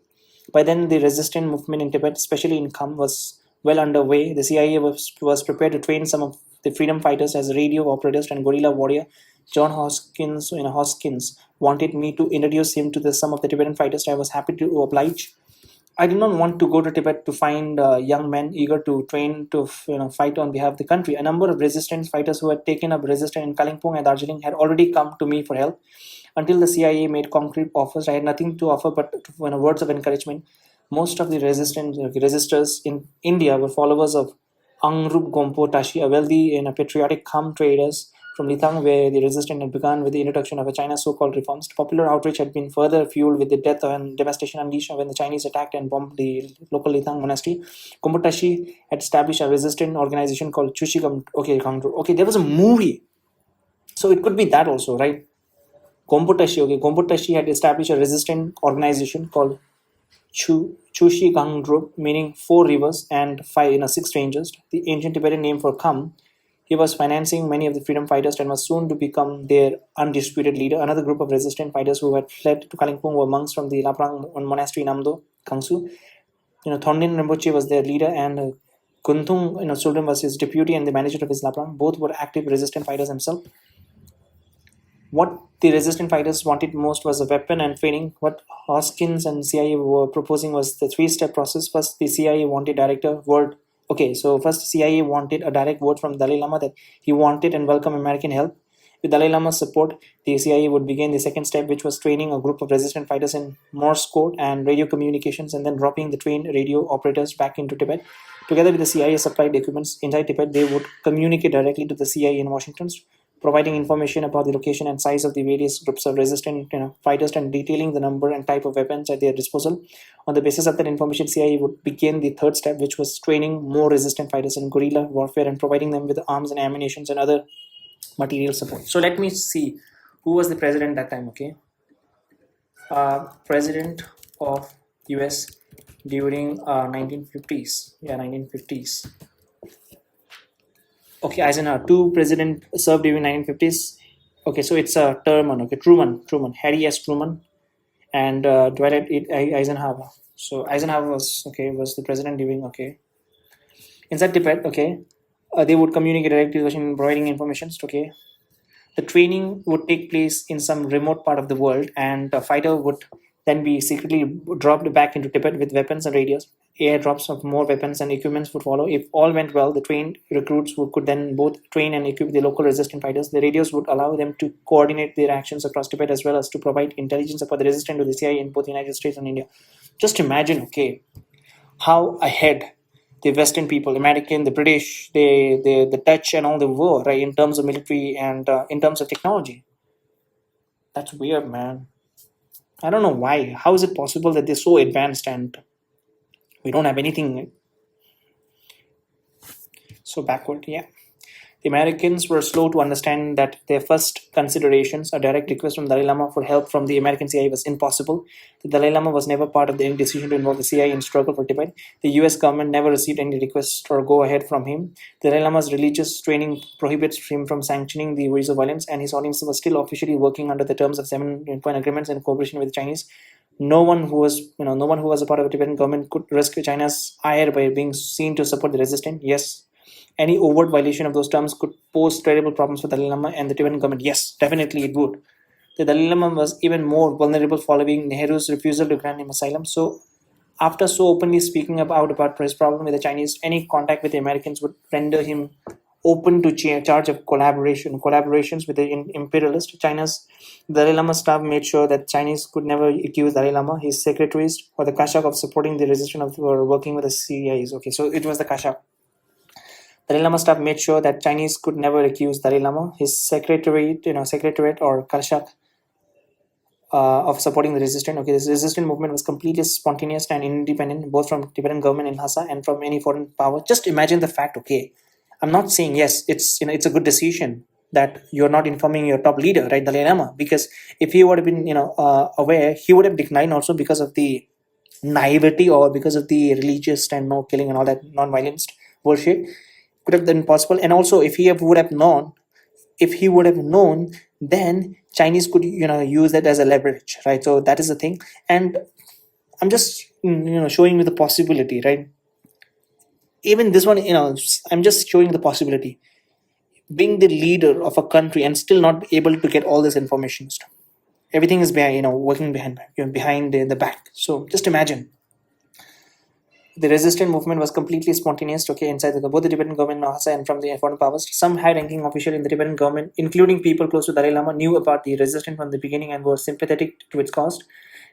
By then, the resistance movement in Tibet, especially in Kham, was well underway. The CIA was prepared to train some of the freedom fighters as radio operators and guerrilla warrior. John Hoskins wanted me to introduce him to some of the Tibetan fighters. I was happy to oblige. I did not want to go to Tibet to find young men eager to train to fight on behalf of the country. A number of resistance fighters who had taken up resistance in Kalimpong and Darjeeling had already come to me for help. Until the CIA made concrete offers, I had nothing to offer but words of encouragement. Most of the resistors in India were followers of Angrup Gompo Tashi, a wealthy and a patriotic Kham traders from Lithang, where the resistance had begun with the introduction of a China's so-called reforms. Popular outrage had been further fueled with the death and devastation unleashed when the Chinese attacked and bombed the local Lithang monastery. Komputashi had established a resistance organization called Chushigam. Okay, there was a movie, so it could be that also, right? Komputashi had established a resistance organization called Chushi Gangdrup, meaning 4 rivers and 6 ranges, the ancient Tibetan name for Kham. He was financing many of the freedom fighters and was soon to become their undisputed leader. Another group of resistant fighters who had fled to Kalimpong were monks from the Laprang monastery in Amdo, Kangsu. Thondin Rinpoche was their leader, and Kunthung Sultan was his deputy and the manager of his Laprang. Both were active resistant fighters themselves. What the resistant fighters wanted most was a weapon and training. What Hoskins and CIA were proposing was the 3-step process. First, the CIA wanted director word. Okay, so first CIA wanted a direct word from Dalai Lama that he wanted and welcome American help. With Dalai Lama's support, the CIA would begin the second step, which was training a group of resistant fighters in Morse code and radio communications, and then dropping the trained radio operators back into Tibet. Together with the CIA supplied equipments inside Tibet, they would communicate directly to the CIA in Washington, providing information about the location and size of the various groups of resistant fighters and detailing the number and type of weapons at their disposal. On the basis of that information, CIA would begin the third step, which was training more resistant fighters in guerrilla warfare and providing them with arms and ammunition and other material support. So let me see who was the president that time. Okay, president of US during 1950s. Yeah, 1950s. Okay, Eisenhower. 2 president served during 1950s. Okay, so it's a term on. Okay, Truman, Harry S. Truman, and Dwight Eisenhower. So Eisenhower was the president during. Okay, inside Tibet. Okay, they would communicate directly to Washington, providing information. Okay, the training would take place in some remote part of the world, and a fighter would then be secretly dropped back into Tibet with weapons and radios. Airdrops of more weapons and equipments would follow. If all went well, the trained recruits could then both train and equip the local resistant fighters. The radios would allow them to coordinate their actions across Tibet as well as to provide intelligence about the resistance to the CIA in both the United States and India. Just imagine, okay, how ahead the Western people, American, the British, the Dutch, and all the were, right, in terms of military and in terms of technology. That's weird, man. I don't know why. How is it possible that they're so advanced and we don't have anything so backward? Yeah. The Americans were slow to understand that their first considerations, a direct request from Dalai Lama for help from the American CIA, was impossible. The Dalai Lama was never part of the decision to involve the CIA in struggle for Tibet. The US government never received any request or go ahead from him. The Dalai Lama's religious training prohibits him from sanctioning the use of violence, and his audience was still officially working under the terms of 7-point agreements in cooperation with the Chinese. No one who was a part of the Tibetan government could risk China's ire by being seen to support the resistance. Yes, any overt violation of those terms could pose terrible problems for Dalai Lama and the Tibetan government. Yes, definitely it would. The Dalai Lama was even more vulnerable following Nehru's refusal to grant him asylum. So, after so openly speaking about his problem with the Chinese, any contact with the Americans would render him open to charge of collaborations with the imperialist China's. Dalai Lama staff made sure that Chinese could never accuse Dalai Lama, his secretaries, or the Kashak of supporting the resistance or working with the CIAs. Okay, so it was the Kashak. Dalai Lama staff made sure that Chinese could never accuse Dalai Lama, his secretariat or Kashak of supporting the resistance. Okay, this resistance movement was completely spontaneous and independent, both from Tibetan government in Lhasa and from any foreign power. Just imagine the fact. Okay, I'm not saying yes, it's a good decision that you're not informing your top leader, right, Dalai Lama, because if he would have been aware, he would have declined also because of the naivety or because of the religious and no killing and all that non-violence worship could have been possible. And also, if he would have known, then Chinese could use that as a leverage, right? So that is the thing. And I'm just showing you the possibility, right? Even this one, I'm just showing the possibility. Being the leader of a country and still not able to get all this information stuff. Everything is behind, working behind the back. So just imagine. The resistance movement was completely spontaneous, okay, inside both the Tibetan government in Lhasa and from the foreign powers. Some high-ranking official in the Tibetan government, including people close to Dalai Lama, knew about the resistance from the beginning and were sympathetic to its cause.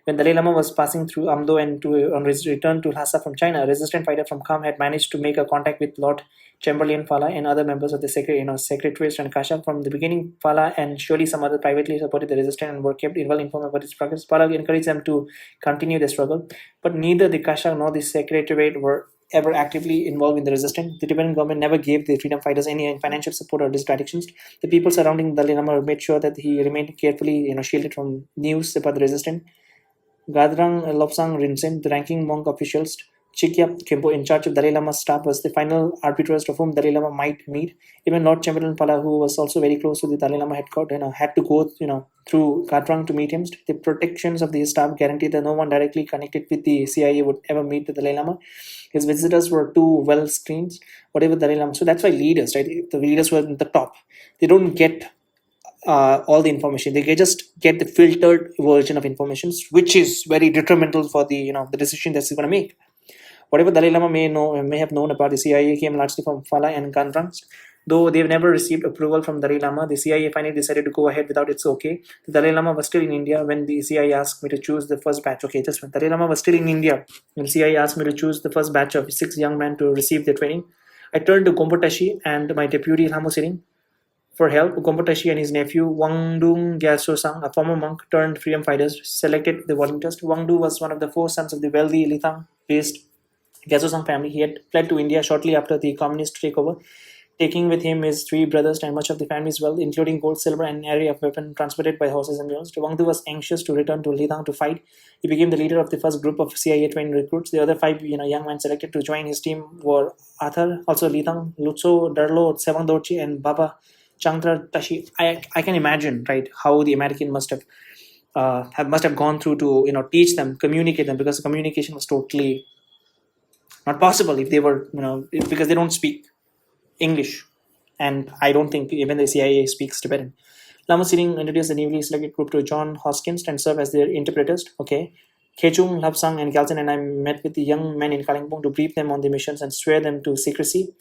When Dalai Lama was passing through Amdo and on his return to Lhasa from China, a resistant fighter from Kham had managed to make a contact with Lord Chamberlain Fala and other members of the Secretariat and Kasha. From the beginning, Fala and surely some other privately supported the resistance and were kept well informed about its progress. Fala encouraged them to continue the struggle, but neither the Kasha nor the Secretariat were ever actively involved in the resistance. The Tibetan government never gave the freedom fighters any financial support or distractions. The people surrounding Dalai Lama made sure that he remained carefully, shielded from news about the resistance. Gadrang Lobsang Rinchen, the ranking monk officials, Chikyap Kempo, in charge of Dalai Lama's staff, was the final arbitrist of whom Dalai Lama might meet. Even Lord Chamberlain Pala, who was also very close to the Dalai Lama, had to go through Gadrang to meet him. The protections of the staff guaranteed that no one directly connected with the CIA would ever meet the Dalai Lama. His visitors were too well screened, whatever Dalai Lama. So that's why leaders, right? The leaders were at the top. They don't get all the information. They just get the filtered version of information, which is very detrimental for the decision that he's going to make. Whatever Dalai Lama may have known about the CIA came largely from Fala and Gandrangs. Though they've never received approval from Dalai Lama, the CIA finally decided to go ahead without its okay. The Dalai Lama was still in India when the CIA asked me to choose the first batch. Okay, just when Dalai Lama was still in India when the CIA asked me to choose the first batch of 6 young men to receive their training. I turned to Gombotashi and my deputy Lhamo Siring for help. Gombotashi and his nephew Wangdung Gyaltsosang, a former monk turned freedom fighters, selected the volunteers. Wangdu was one of the 4 sons of the wealthy Lithang-based Gyaltsosang family. He had fled to India shortly after the communist takeover, taking with him his 3 brothers and much of the family's wealth, including gold, silver, and an array of weapons transported by horses and mules. Wangdu was anxious to return to Lithang to fight. He became the leader of the first group of CIA-trained recruits. The other 5 young men selected to join his team were Arthur, also Lithang, Lutso, Darlo, Sevangdorchi, and Baba Changtra Tashi. I can imagine, right, how the American must have gone through to teach them, communicate them, because the communication was totally not possible if they were because they don't speak English, and I don't think even the CIA speaks Tibetan. Lama Siring introduced the newly selected group to John Hoskins and served as their interpreters. Okay. Kechung, Lapsang, and Galton and I met with the young men in Kalimpong to brief them on the missions and swear them to secrecy.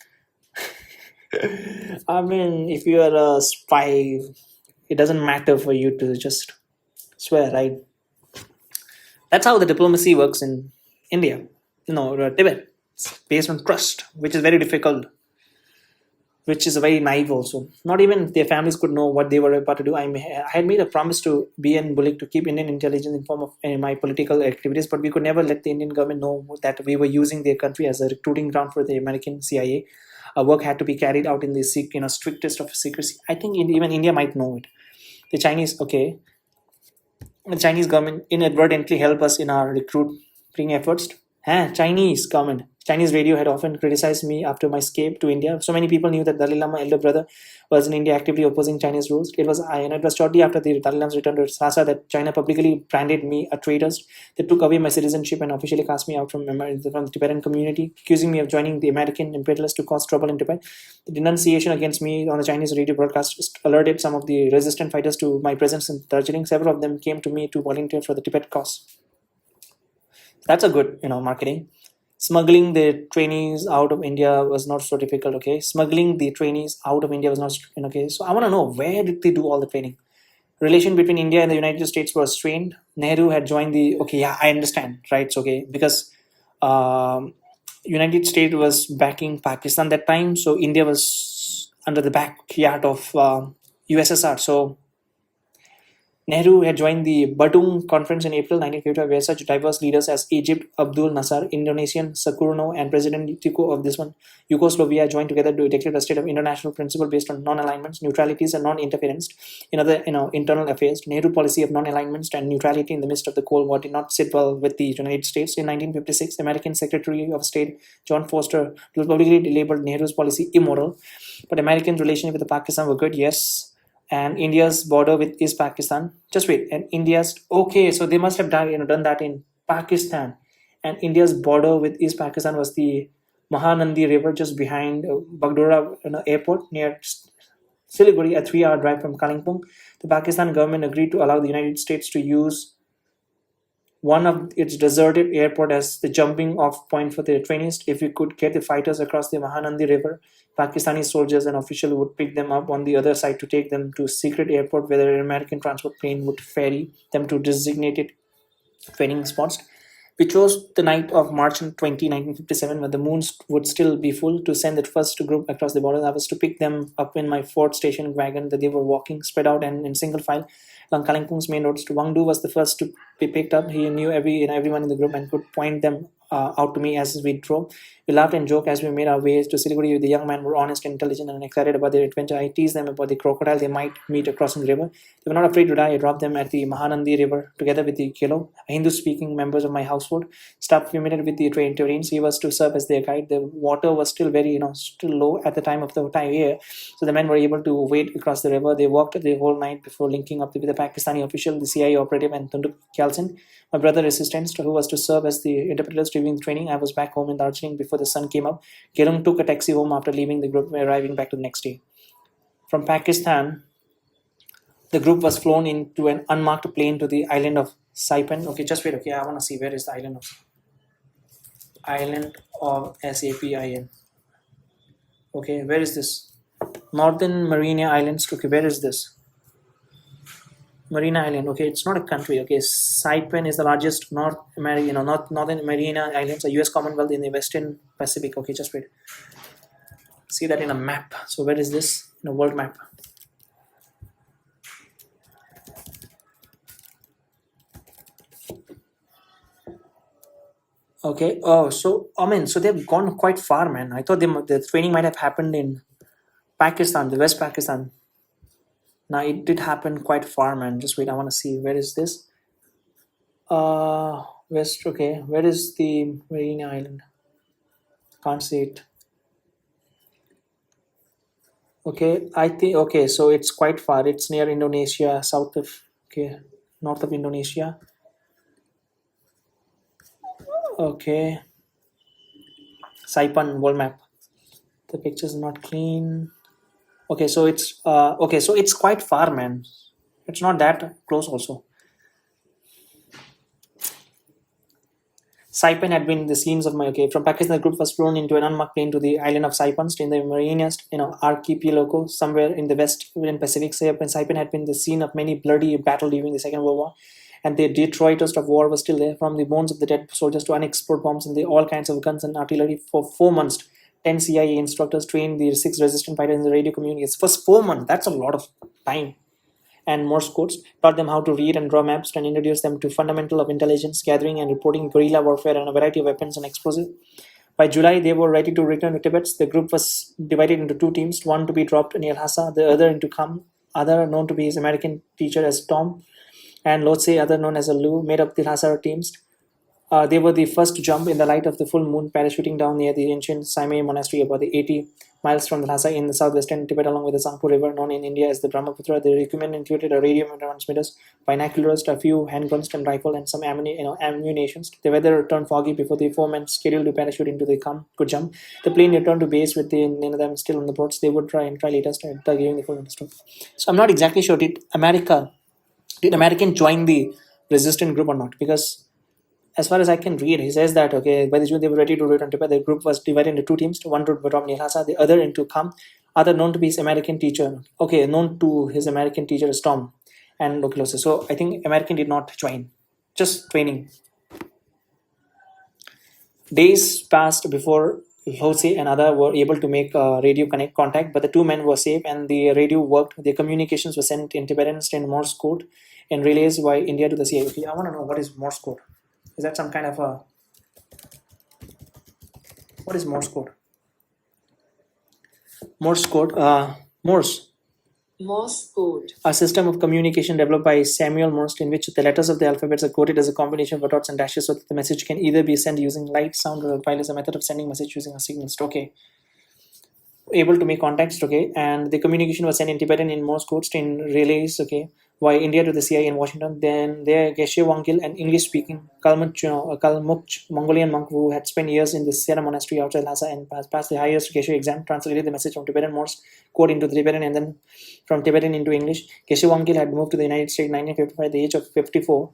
I mean, if you are a spy, it doesn't matter for you to just swear, right? That's how the diplomacy works in India, Tibet. It's based on trust, which is very difficult, which is very naive also. Not even their families could know what they were about to do. I had made a promise to BN Bulik to keep Indian intelligence informed of my political activities, but we could never let the Indian government know that we were using their country as a recruiting ground for the American CIA. Our work had to be carried out in the strictest of secrecy. I think even India might know it. The Chinese government inadvertently helped us in our recruiting efforts. Chinese radio had often criticized me after my escape to India. So many people knew that Dalai Lama elder brother was in India actively opposing Chinese rules. It was shortly after the Dalai Lama's return to Lhasa that China publicly branded me a traitor. They took away my citizenship and officially cast me out from the Tibetan community, accusing me of joining the American imperialists to cause trouble in Tibet. The denunciation against me on the Chinese radio broadcast alerted some of the resistant fighters to my presence in Darjeeling. Several of them came to me to volunteer for the Tibet cause. That's a good, marketing. Smuggling the trainees out of India was not so difficult. Okay, smuggling the trainees out of India was not okay. So I want to know, where did they do all the training? Relation between India and the United States was strained. Nehru had joined the I understand, right? So, okay, because United States was backing Pakistan that time, so India was under the backyard of USSR. So Nehru had joined the Badung Conference in April 1955, where such diverse leaders as Egypt, Abdul Nasser, Indonesian, Sukarno, and President Tito of this one, Yugoslavia, joined together to declare a state of international principle based on non-alignments, neutralities, and non-interference in other internal affairs. Nehru policy of non-alignments and neutrality in the midst of the Cold War did not sit well with the United States. In 1956, American Secretary of State John Foster publicly labeled Nehru's policy immoral, but American relations with Pakistan were good, yes. And India's border with East Pakistan. Just wait, and India's so they must have done that in Pakistan, and India's border with East Pakistan was the Mahanandi River just behind Bagdora airport near Siliguri, a 3-hour drive from Kalimpong. The Pakistan government agreed to allow the United States to use one of its deserted airport as the jumping off point for the trainees. If we could get the fighters across the Mahanandi River, Pakistani soldiers and officials would pick them up on the other side to take them to a secret airport where an American transport plane would ferry them to designated training spots. We chose the night of March 20, 1957, when the moons would still be full, to send the first group across the border. I was to pick them up in my Ford station wagon that they were walking, spread out and in single file along Kalimpong's main roads. Wangdu was the first to be picked up. He knew everyone in the group and could point them out to me as we drove. We laughed and joked as we made our way to Siliguri. The young men were honest, intelligent, and excited about their adventure. I teased them about the crocodile they might meet crossing the river. They were not afraid to die. I dropped them at the Mahanandi River together with the Kilo, Hindu-speaking members of my household. Stopped we met with the terrains. He was to serve as their guide. The water was still still low at the time of the time year, so the men were able to wade across the river. They walked the whole night before linking up with the Pakistani official, the CIA operative, and Tunduk Khalsin, my brother assistant, who was to serve as the interpreters during the training. I was back home in Darjeeling before the sun came up. Gerung took a taxi home after leaving the group, arriving back the next day. From Pakistan, the group was flown into an unmarked plane to the island of Saipan. Okay, just wait. Okay, I want to see where is the island of Sapin. Okay, where is this? Northern Marina Islands. Okay, where is this? Marina Island. Okay, it's not a country. Okay, Saipan is the largest Northern Marina Islands, a U.S. Commonwealth in the Western Pacific. Okay, just wait. See that in a map. So where is this in a world map? Okay. Oh, so so they've gone quite far, man. I thought the training might have happened in Pakistan, the West Pakistan. Now it did happen quite far, man. Just wait. I want to see where is this. West. Okay, where is the Marina Island? Can't see it. Okay, I think okay. So it's quite far. It's near Indonesia, north of Indonesia. Okay, Saipan world map. The picture's not clean. Okay, so it's quite far, man. It's not that close also. Saipan had been the scenes of my from Pakistan. The group was flown into an unmarked plane to the island of Saipan, in the Marinas, archipelago somewhere in the Western Pacific. Saipan had been the scene of many bloody battles during the Second World War, and the Detroitist of war was still there. From the bones of the dead soldiers to unexploded bombs and all kinds of guns and artillery. For 4 months, 10 CIA instructors trained the 6 resistant fighters in the radio communities. First 4 months, that's a lot of time. And Morse codes, taught them how to read and draw maps, and introduced them to fundamental of intelligence gathering and reporting, guerrilla warfare, and a variety of weapons and explosives. By July, they were ready to return to Tibet. The group was divided into 2 teams, one to be dropped near Lhasa, the other into Kham, other known to be his American teacher as Tom, and Lhotse, other known as a Lu, made up the Lhasa teams. They were the first to jump in the light of the full moon, parachuting down near the ancient Saime monastery about 80 miles from the Lhasa in the southwestern Tibet, along with the Tsangpo River, known in India as the Brahmaputra. The equipment included a radio transmitters, binoculars, a few handguns and rifle, and some ammunition. The weather turned foggy before the 4 men scheduled to parachute into the Kham could jump. The plane returned to base with them still on the boats. They would try later, giving the full understood. So I'm not exactly sure. Did American join the resistant group or not? Because as far as I can read, he says that by the June they were ready to return to Tibet. The group was divided into 2 teams. One to drop near Lhasa, the other into Kham. Other known to be his American teacher. Known to his American teacher as Tom and Lokilosa. So I think American did not join, just training. Days passed before Jose and other were able to make radio contact, but the 2 men were safe and the radio worked. Their communications were sent in Tibetan and Morse code and relays by India to the CIA. I want to know what is Morse code. Is that some kind of a... What is Morse code? Morse code. Morse. Morse code. A system of communication developed by Samuel Morse in which the letters of the alphabets are coded as a combination of dots and dashes so that the message can either be sent using light, sound, or while is a method of sending message using a signal. Able to make contacts, and the communication was sent in Tibetan in Morse code in relays, via India to the CIA in Washington. Then there, Geshe Wangil, an English-speaking Kalmukch Mongolian monk who had spent years in the Sierra monastery outside Lhasa and passed the highest Geshe exam, translated the message from Tibetan Morse code into the Tibetan and then from Tibetan into English. Geshe Wangil had moved to the United States in 1955 at the age of 54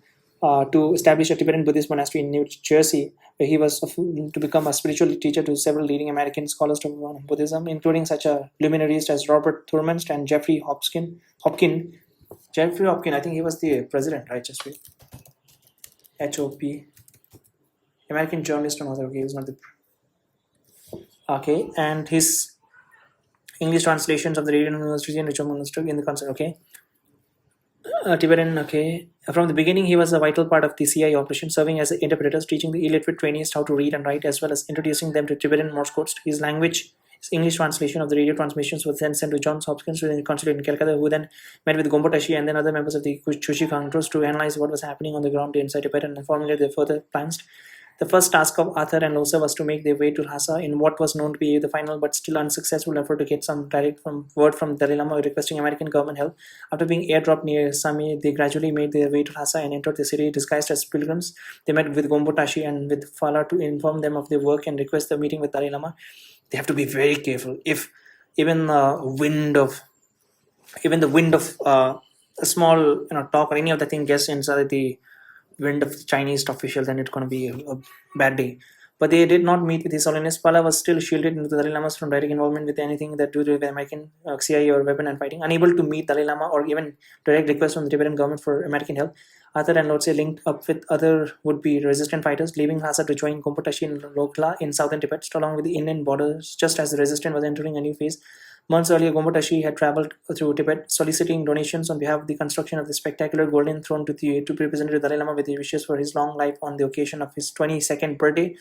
to establish a Tibetan Buddhist monastery in New Jersey, where he was to become a spiritual teacher to several leading American scholars of Buddhism, including such luminaries as Robert Thurman and Jeffrey Hopkins. Jeffrey Hopkins, I think he was the president, right? Just wait. HOP. American journalist and author. Okay, he's not the. Okay, and his English translations of the Radiant University and Richard Monastery in the concert. Okay, Tibetan. Okay, from the beginning, he was a vital part of the CI operation, serving as interpreters, teaching the illiterate trainees how to read and write, as well as introducing them to Tibetan Morse codes. His English translation of the radio transmissions was then sent to Johns Hopkins within the consulate in Calcutta, who then met with Gompo Tashi and then other members of the Chushi Congress to analyze what was happening on the ground inside Tibet and formulate their further plans. The first task of Arthur and Losa was to make their way to Lhasa in what was known to be the final but still unsuccessful effort to get some word from Dalai Lama requesting American government help. After being airdropped near Sami, they gradually made their way to Lhasa and entered the city disguised as pilgrims. They met with Gompo Tashi and with Fala to inform them of their work and request a meeting with Dalai Lama. They have to be very careful. If even the wind of a small talk or any of the thing gets inside the wind of the Chinese official, then it's going to be a bad day. But they did not meet with His Holiness. Pala was still shielded into the Dalai Lamas from direct involvement with anything that do with the American CIA or weapon and fighting. Unable to meet Dalai Lama or even direct requests from the Tibetan government for American help, Arthur and Lotse linked up with other would-be resistant fighters, leaving Lhasa to join Gompo in Lokla in southern Tibet, along with the inland borders, just as the resistance was entering a new phase. Months earlier, Gompo had traveled through Tibet, soliciting donations on behalf of the construction of the spectacular golden throne to be presented to Dalai Lama with the wishes for his long life on the occasion of his 22nd birthday.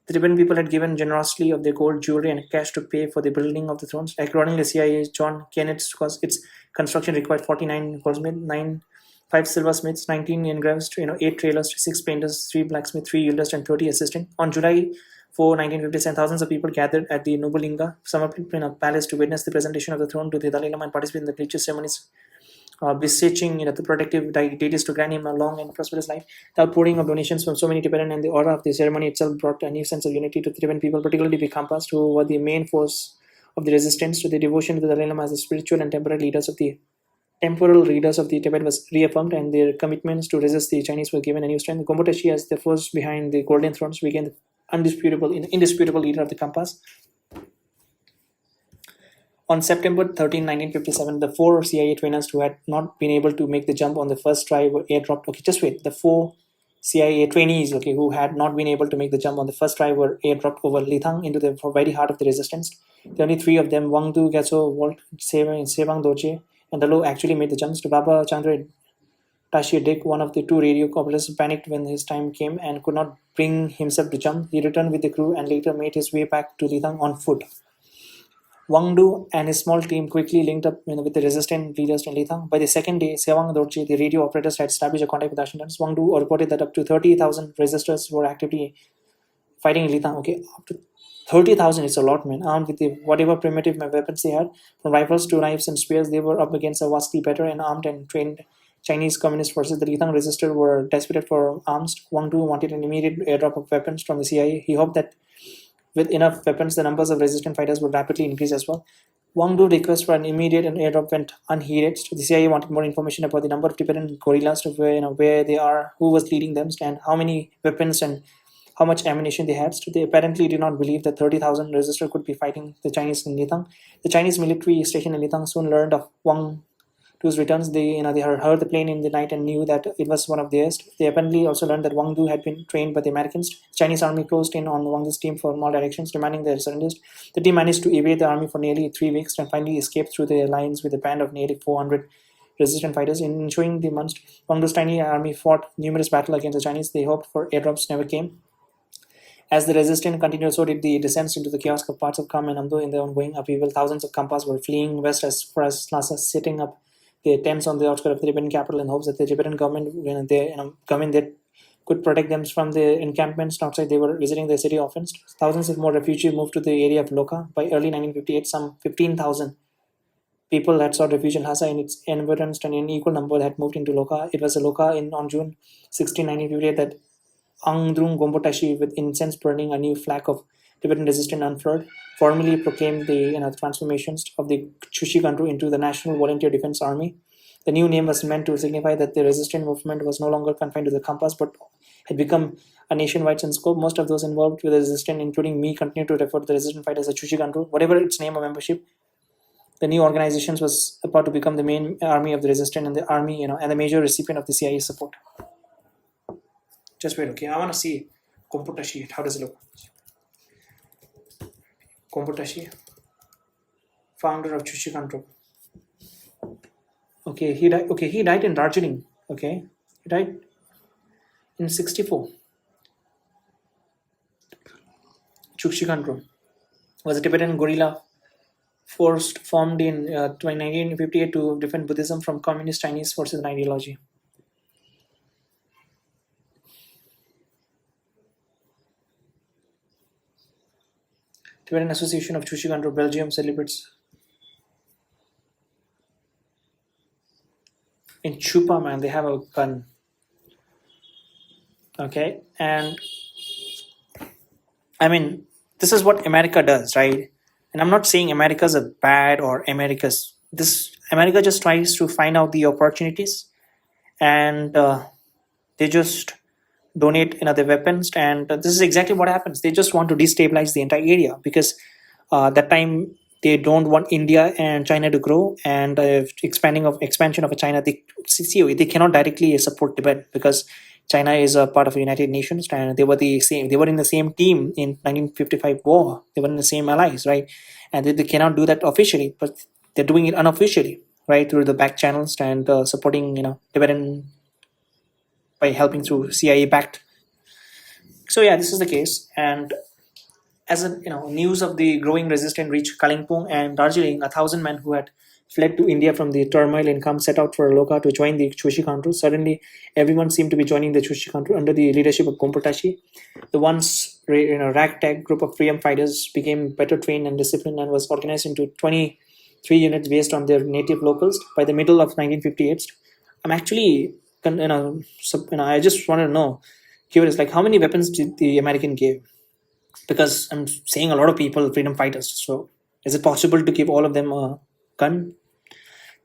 The Tibetan people had given generously of their gold, jewelry, and cash to pay for the building of the thrones. Accordingly, CIA John Kenneth, because its construction required 49 goldsmiths, 5 silversmiths, 19 engravers, 8 trailers, 6 painters, 3 blacksmiths, 3 yielders, and 30 assistants. On July 4, 1957, thousands of people gathered at the Nobulinga Summer Palace to witness the presentation of the throne to the Dalai Lama and participate in the religious ceremonies, beseeching the protective deities to grant him a long and prosperous life. The outpouring of donations from so many Tibetan and the aura of the ceremony itself brought a new sense of unity to the Tibetan people, particularly the Khampas, who were the main force of the resistance. To the devotion to the Dalai Lama as the spiritual and temporal leaders of the Tibet was reaffirmed, and their commitments to resist the Chinese were given a new strength. Gompo Tashi, as the force behind the Golden Thrones, became the indisputable leader of the Khampas. On September 13, 1957, the 4 CIA trainers who had not been able to make the jump on the first try were airdropped. Okay, just wait. The 4 CIA trainees, who had not been able to make the jump on the first try were airdropped over Lithang into the very heart of the resistance. The only 3 of them, Wangdu, Gaso, Walt, Sevang Doche, and Dalo, actually made the jumps. To Baba Chandra Tashi Dick, one of the 2 radio operators, panicked when his time came and could not bring himself to jump. He returned with the crew and later made his way back to Lithang on foot. Wangdu and his small team quickly linked up with the resistant leaders in Lithang. By the second day, Sewang Dorje, the radio operators, had established a contact with Ashintans. Wangdu reported that up to 30,000 resistors were actively fighting in Lithang. Okay, up to 30,000 is a lot, man. Armed with whatever primitive weapons they had, from rifles to knives and spears, they were up against a vastly better and armed and trained Chinese communist forces. The Lithang resistors were desperate for arms. Wangdu wanted an immediate airdrop of weapons from the CIA. He hoped that with enough weapons, the numbers of resistant fighters would rapidly increase as well. Wangdu's request for an immediate airdrop went unheeded. The CIA wanted more information about the number of Tibetan guerrillas, to where they are, who was leading them, and how many weapons and how much ammunition they had. So they apparently did not believe that 30,000 resistors could be fighting the Chinese in Lithang. The Chinese military station in Lithang soon learned of Wangdu's returns. They heard the plane in the night and knew that it was one of theirs. They apparently also learned that Wangdu had been trained by the Americans. The Chinese army closed in on Wangdu's team from all directions, demanding their surrenders. The team managed to evade the army for nearly 3 weeks and finally escaped through the lines with a band of nearly 400 resistant fighters. In ensuing the months, Wangdu's tiny army fought numerous battles against the Chinese. They hoped for airdrops never came. As the resistance continued, so did the descents into the chaos of parts of Kham and Amdo in the ongoing upheaval. Thousands of Khampas were fleeing west as far as Lhasa, setting up their tents on the outskirts of the Tibetan capital in hopes that the Tibetan government, that could protect them from the encampments outside. They were visiting the city often. Thousands of more refugees moved to the area of Loka. By early 1958, some 15,000 people had sought refuge in Lhasa and its environs, and an equal number had moved into Loka. It was a Loka on June 16, 1958 that Angdrung Gompo Tashi, with incense burning, a new flag of Tibetan resistance unfurled, formally proclaimed the transformations of the Chushi country into the National Volunteer Defense Army. The new name was meant to signify that the resistance movement was no longer confined to the Khampas but had become a nationwide in scope. Most of those involved with the resistance, including me, continue to refer to the resistance fight as the Chushi country. Whatever its name or membership, the new organization was about to become the main army of the resistance and the army, and the major recipient of the CIA support. Just wait, okay? I want to see Komputashi. How does it look? Komputashi, founder of Chushikanto. Okay, he died. Okay, he died in Darjeeling. Okay, he died in 64. Chushikanto was a Tibetan guerrilla force formed in 1958 to defend Buddhism from communist Chinese forces and ideology. Tibetan Association of Chushikanto, Belgium celebrates in Chupa, man. They have a gun. Okay, and I mean, this is what America does, right? And I'm not saying America's a bad or America's this. America just tries to find out the opportunities, and they just donate their weapons, and this is exactly what happens. They just want to destabilize the entire area because that time they don't want India and China to grow, and expansion of China. They cannot directly support Tibet because China is a part of the United Nations, and they were in the same team in 1955 war. They were in the same allies, right? And they cannot do that officially, but they're doing it unofficially, right, through the back channels and supporting Tibetan by helping through CIA backed. So yeah, this is the case. And as news of the growing resistance reached Kalimpong and Darjeeling, 1,000 men who had fled to India from the turmoil in camp set out for Loka to join the Chushi Country. Suddenly, everyone seemed to be joining the Chushi Country under the leadership of Gompatashi. The once ragtag group of freedom fighters became better trained and disciplined and was organized into 23 units based on their native locals. By the middle of 1958, I'm actually, I just want to know, curious, like how many weapons did the American give? Because I'm seeing a lot of people freedom fighters. So is it possible to give all of them a gun?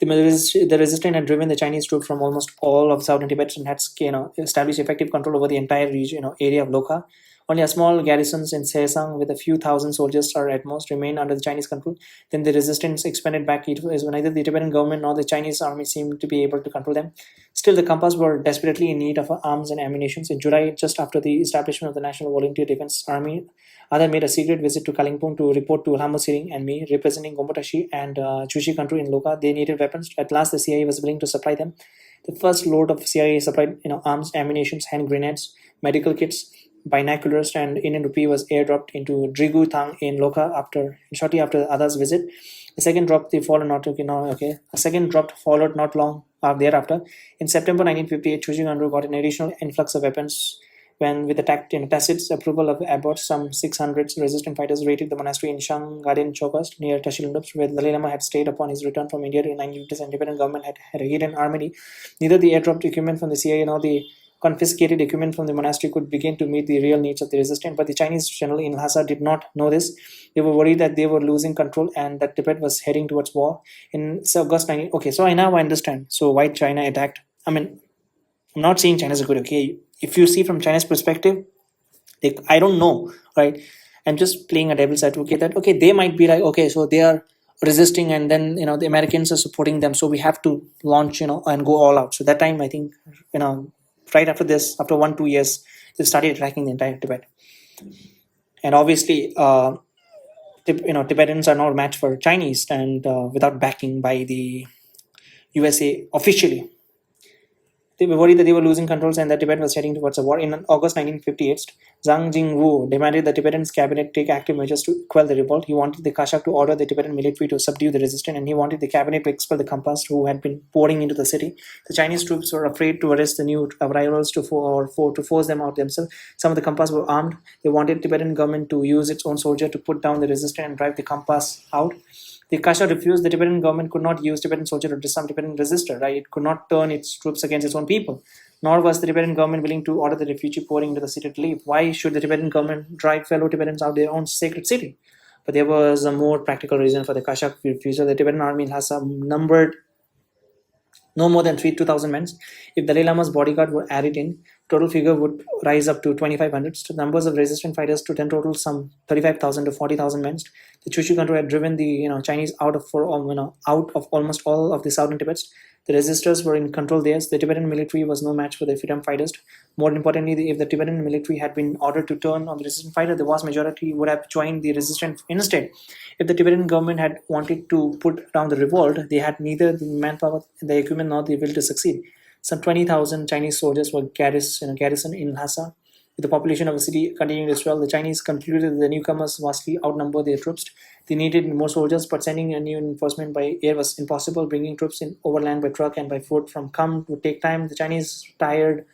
The resistance had driven the Chinese troops from almost all of southern Tibet and had established effective control over the entire region, area of Loka. Only a small garrisons in Sesang with a few thousand soldiers or at most remained under the Chinese control. Then the resistance expanded back as neither the Tibetan government nor the Chinese army seemed to be able to control them. Still, the Kampas were desperately in need of arms and ammunition. In July, just after the establishment of the National Volunteer Defense Army, Ada made a secret visit to Kalimpong to report to Lhamo Siring and me, representing Gompatashi and Chushi country in Loka. They needed weapons. At last, the CIA was willing to supply them. The first load of CIA supplied arms, ammunition, hand grenades, medical kits, binoculars, and Indian rupee was airdropped into Drigu Thang in Loka shortly after Ada's visit. A second drop A second drop followed not long thereafter. In September 1958, Chushi Gandru got an additional influx of weapons when, with the tacit approval of Abbott, some 600 resistant fighters raided the monastery in Shangadin Chokost near Tashilundup, where the Dalai Lama had stayed upon his return from India in 1950s. And Tibetan government had a hidden army. Neither the airdropped equipment from the CIA nor the confiscated equipment from the monastery could begin to meet the real needs of the resistance. But the Chinese general in Lhasa did not know this. They were worried that they were losing control and that Tibet was heading towards war. In August 19... Okay, so I understand. So why China attacked? I mean, I'm not saying China's good, okay? If you see from China's perspective, I don't know, right? I'm just playing a devil's advocate that, okay, they might be like, okay, so they are resisting and then, the Americans are supporting them. So we have to launch, and go all out. So that time, I think, right after this, after 1-2 years, they started attacking the entire Tibet. And obviously, Tibetans are not matched for Chinese and without backing by the USA officially. They were worried that they were losing controls and that Tibet was heading towards a war. In August 1958, Zhang Jingwu demanded the Tibetan cabinet take active measures to quell the revolt. He wanted the Kashak to order the Tibetan military to subdue the resistance, and he wanted the cabinet to expel the Kampas who had been pouring into the city. The Chinese troops were afraid to arrest the new arrivals to force them out themselves. Some of the Kampas were armed. They wanted Tibetan government to use its own soldier to put down the resistance and drive the Kampas out. The Kasha refused. The Tibetan government could not use Tibetan soldier to disarm Tibetan resistor, right? It could not turn its troops against its own people. Nor was the Tibetan government willing to order the refugee pouring into the city to leave. Why should the Tibetan government drive fellow Tibetans out of their own sacred city? But there was a more practical reason for the Kashak refusal. The Tibetan army in Lhasa numbered no more than 2,000 men. If Dalai Lama's bodyguard were added in, total figure would rise up to 2,500. The numbers of resistant fighters to then total some 35,000 to 40,000 men. The Chushu control had driven the Chinese out of almost all of the southern Tibets. The resistors were in control there. The Tibetan military was no match for the freedom fighters. More importantly, if the Tibetan military had been ordered to turn on the resistant fighter, the vast majority would have joined the resistant instead. If the Tibetan government had wanted to put down the revolt, they had neither the manpower, the equipment, nor the will to succeed. Some 20,000 Chinese soldiers were garrisoned in Lhasa. With the population of the city continuing to swell, the Chinese concluded that the newcomers vastly outnumbered their troops. They needed more soldiers, but sending a new reinforcement by air was impossible. Bringing troops in overland by truck and by foot from Kham would take time. The Chinese tried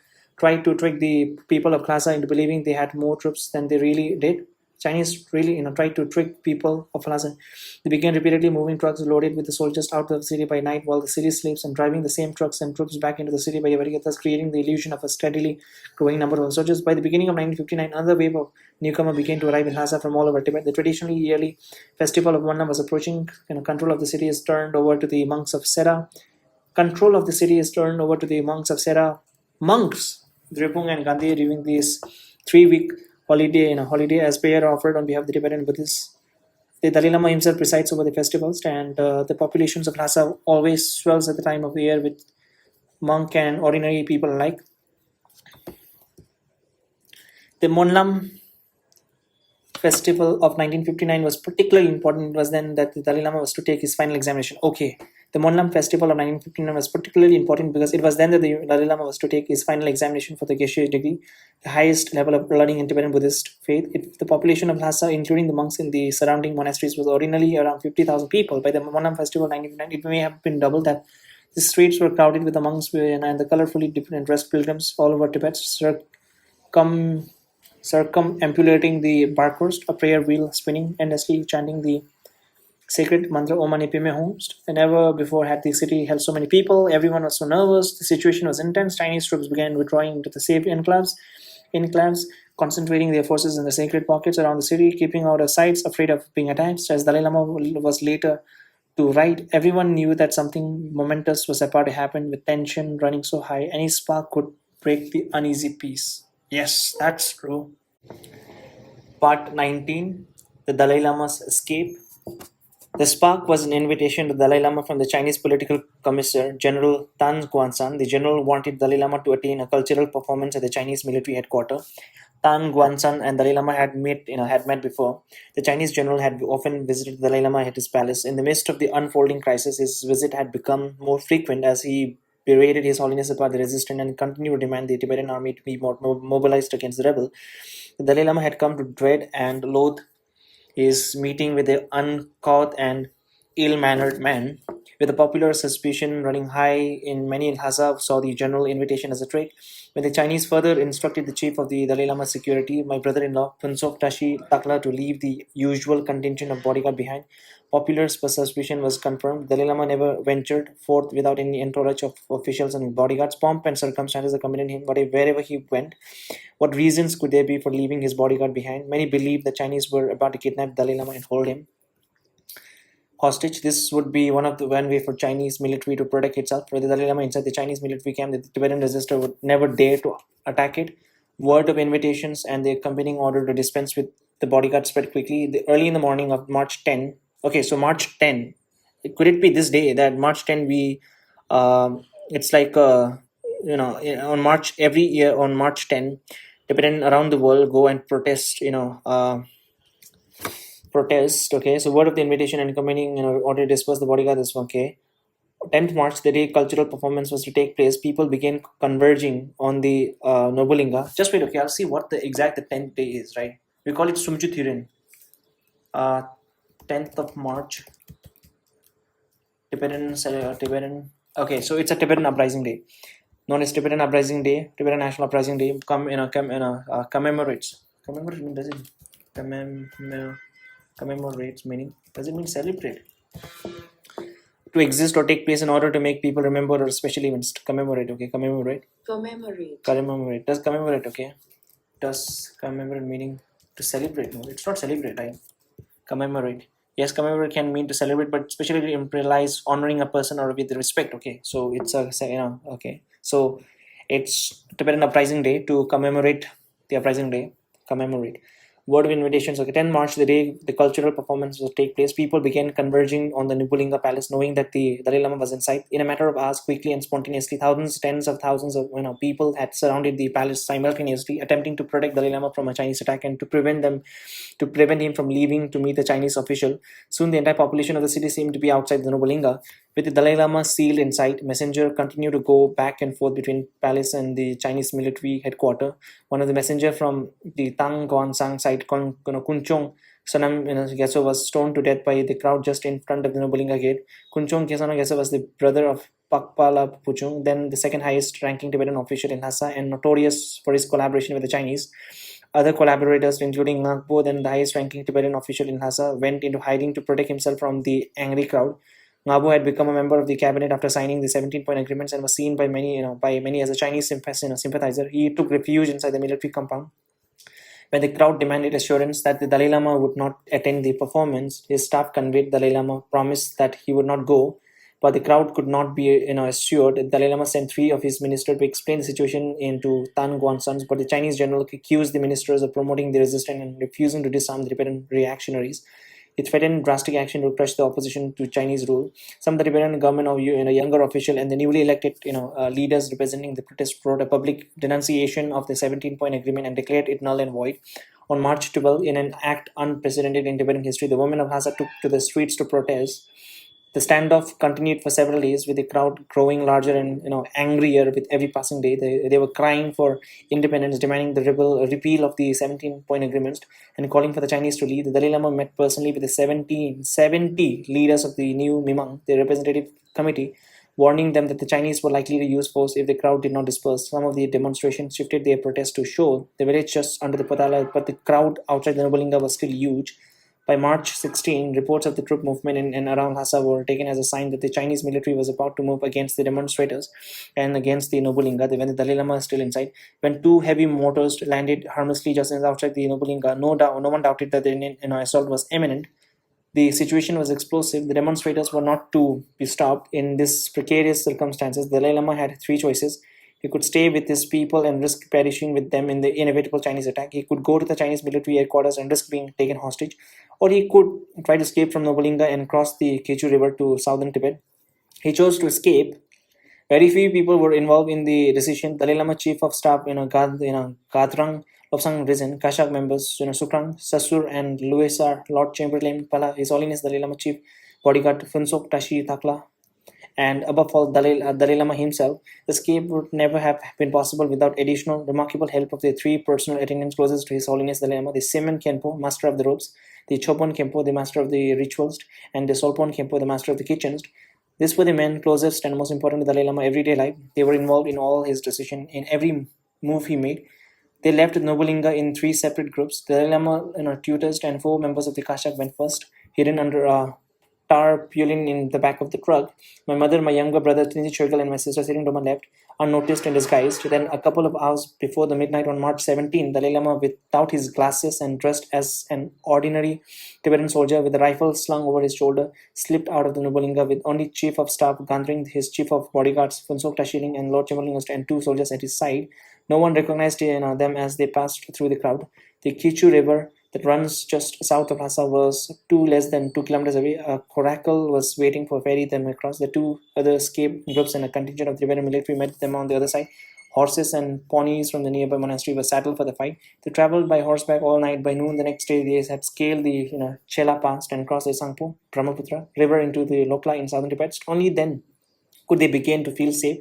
to trick the people of Lhasa into believing they had more troops than they really did. Chinese really, tried to trick people of Lhasa. They began repeatedly moving trucks loaded with the soldiers out of the city by night while the city sleeps, and driving the same trucks and troops back into the city by day, thus creating the illusion of a steadily growing number of soldiers. By the beginning of 1959, another wave of newcomer began to arrive in Lhasa from all over Tibet. The traditionally yearly festival of Wanna was approaching. Control of the city is turned over to the monks of Sera. Control of the city is turned over to the monks of Sera. Monks, Drepung and Gandhi, during this 3-week holiday as prayer offered on behalf of the Tibetan Buddhists. The Dalai Lama himself presides over the festivals, and the populations of Lhasa always swells at the time of the year with monk and ordinary people alike. The Monlam festival of 1959 was particularly important. It was then that the Dalai Lama was to take his final examination. Okay, the Monlam festival of 1959 was particularly important because it was then that the Dalai Lama was to take his final examination for the Geshe degree, the highest level of learning in Tibetan Buddhist faith. The population of Lhasa, including the monks in the surrounding monasteries, was ordinarily around 50,000 people. By the Monlam festival of 1959, it may have been double that. The streets were crowded with the monks and the colorfully different dressed pilgrims all over Tibet, circumambulating the barcourse, a prayer wheel spinning endlessly, chanting the sacred mantra Om Mani Padme Hum. Never before had the city held so many people. Everyone was so nervous. The situation was intense. Chinese troops began withdrawing into the safe enclaves, concentrating their forces in the sacred pockets around the city, keeping out of sights, afraid of being attacked. As Dalai Lama was later to write, everyone knew that something momentous was about to happen. With tension running so high, any spark could break the uneasy peace. Yes, that's true. Part 19, The Dalai Lama's Escape. The spark was an invitation to Dalai Lama from the Chinese political commissar, General Tan Guansan. The general wanted Dalai Lama to attain a cultural performance at the Chinese military headquarters. Tan Guansan and Dalai Lama had met before. The Chinese general had often visited Dalai Lama at his palace. In the midst of the unfolding crisis, his visit had become more frequent as he berated His Holiness about the resistance and continued to demand the Tibetan army to be more mobilized against the rebel. The Dalai Lama had come to dread and loathe his meeting with the uncouth and ill-mannered man. With the popular suspicion running high in many in Lhasa, saw the general invitation as a trick. When the Chinese further instructed the chief of the Dalai Lama's security, my brother-in-law, Phuntsok Tashi Takla, to leave the usual contingent of bodyguard behind, popular suspicion was confirmed. Dalai Lama never ventured forth without any entourage of officials and bodyguards. Pomp and circumstances accompanied him wherever he went. What reasons could there be for leaving his bodyguard behind? Many believed the Chinese were about to kidnap Dalai Lama and hold him hostage. This would be one way for Chinese military to protect itself. For the Dalai Lama inside the Chinese military camp, the Tibetan resistor would never dare to attack it. Word of invitations and the accompanying order to dispense with the bodyguard spread quickly. Early in the morning of March 10. Okay, so March 10. Could it be this day that March 10 we? It's like on March every year on March 10, Tibetan around the world go and protest. Protest. Okay, so word of the invitation and accompanying order to disperse the bodyguard is okay. 10th March, the day cultural performance was to take place, people began converging on the Nobulinga. Just wait, okay, I'll see what the 10th day is, right? We call it Sumjuthirin. 10th of March, Tibetan. Okay, so it's a Tibetan uprising day, known as Tibetan Uprising Day, Tibetan National Uprising Day. Commemorates. Commemorate does it commemorates meaning? Does it mean celebrate? To exist or take place in order to make people remember or special events. Commemorate, okay. Commemorate. Does commemorate, okay. Does commemorate meaning to celebrate? No, it's not celebrate, right? Commemorate. Yes, commemorate can mean to celebrate, but especially implies honoring a person or with respect. Okay, so it's okay. So It's Tibetan Uprising Day to commemorate the Uprising Day. Commemorate. Word of invitations. Okay, 10 March, the day the cultural performance will take place, people began converging on the Nibulinga Palace, knowing that the Dalai Lama was inside. In a matter of hours, quickly and spontaneously, thousands, tens of thousands of people had surrounded the palace simultaneously, attempting to protect Dalai Lama from a Chinese attack and to prevent him from leaving to meet the Chinese official. Soon, the entire population of the city seemed to be outside the Nobulinga. With the Dalai Lama sealed in sight, messenger continued to go back and forth between palace and the Chinese military headquarters. One of the messenger from the Tang Guansang side, Kunchong Sonam Geso, was stoned to death by the crowd just in front of the Nobulinga gate. Kunchong Kesana Geso was the brother of Pakpala Puchung, then the second highest ranking Tibetan official in Lhasa and notorious for his collaboration with the Chinese. Other collaborators, including Ngakpo, then the highest ranking Tibetan official in Lhasa, went into hiding to protect himself from the angry crowd. Ngabo had become a member of the cabinet after signing the 17-point agreements and was seen by many as a Chinese sympathizer. He took refuge inside the military compound. When the crowd demanded assurance that the Dalai Lama would not attend the performance, his staff conveyed Dalai Lama promised that he would not go. But the crowd could not be assured. The Dalai Lama sent three of his ministers to explain the situation into Tan Guansans, but the Chinese general accused the ministers of promoting the resistance and refusing to disarm the Tibetan reactionaries. It threatened drastic action to crush the opposition to Chinese rule. Some of the Tibetan government of younger official and the newly elected leaders representing the protest wrote a public denunciation of the 17-point agreement and declared it null and void. On March 12, in an act unprecedented in Tibetan history, the women of Lhasa took to the streets to protest. The standoff continued for several days, with the crowd growing larger and angrier with every passing day. They were crying for independence, demanding the repeal of the 17-point agreements, and calling for the Chinese to leave. The Dalai Lama met personally with the 70 leaders of the new Mimang, the representative committee, warning them that the Chinese were likely to use force if the crowd did not disperse. Some of the demonstrations shifted their protest to Shore, the village just under the Patala, but the crowd outside the Nobulinga was still huge. By March 16, reports of the troop movement in and around Lhasa were taken as a sign that the Chinese military was about to move against the demonstrators and against the Nobulinga when the Dalai Lama is still inside. When two heavy mortars landed harmlessly just outside the Nobulinga, no one doubted that the assault was imminent. The situation was explosive. The demonstrators were not to be stopped. In this precarious circumstances, the Dalai Lama had three choices. He could stay with his people and risk perishing with them in the inevitable Chinese attack. He could go to the Chinese military headquarters and risk being taken hostage. Or he could try to escape from Nobulinga and cross the Kechu River to southern Tibet. He chose to escape. Very few people were involved in the decision. Dalai Lama Chief of Staff, Gadrang, Lobsang Rizin, Kashak members, Sukrang, Sasur, and Luesar, Lord Chamberlain, Pala, His Holiness Dalai Lama Chief Bodyguard, Funsok Tashi Takla, and above all Dalai Lama himself. Escape would never have been possible without additional remarkable help of the three personal attendants closest to His Holiness Dalai Lama, the Semen Khenpo, Master of the Robes, the Chopon Khenpo, the Master of the Rituals, and the Solpon Khenpo, the Master of the Kitchens. These were the men closest and most important to Dalai Lama everyday life. They were involved in all his decisions, in every move he made. They left Nobulinga in three separate groups. The Dalai Lama, tutors and four members of the Kashak went first, hidden under a tarpaulin in the back of the truck. My mother, my younger brother, Trinity Churgal, and my sister sitting to my left, unnoticed and disguised. Then, a couple of hours before the midnight on March 17, Dalai Lama, without his glasses and dressed as an ordinary Tibetan soldier with a rifle slung over his shoulder, slipped out of the Nobulinga with only Chief of Staff Gandring, his Chief of Bodyguards, Funsok Tashiling, and Lord Chamberlain, and two soldiers at his side. No one recognized them as they passed through the crowd. The Kichu River that runs just south of Lhasa was less than 2 kilometers away. A coracle was waiting for ferry them across. The two other escape groups and a contingent of the Tibetan military met them on the other side. Horses and ponies from the nearby monastery were saddled for the fight. They traveled by horseback all night. By noon the next day, they had scaled the Chela Pass and crossed the Sangpo, Brahmaputra River into the Lokla in southern Tibet. Only then could they begin to feel safe.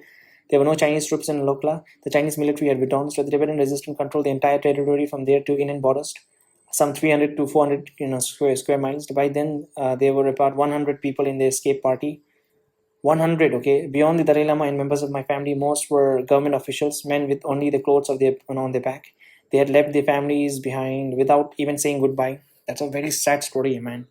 There were no Chinese troops in Lokla. The Chinese military had withdrawn, so the Tibetan resistance controlled the entire territory from there to Indian borders, some 300 to 400 square miles. By then, there were about 100 people in the escape party. 100, okay. Beyond the Dalai Lama and members of my family, most were government officials, men with only the clothes of on their back. They had left their families behind without even saying goodbye. That's a very sad story, man.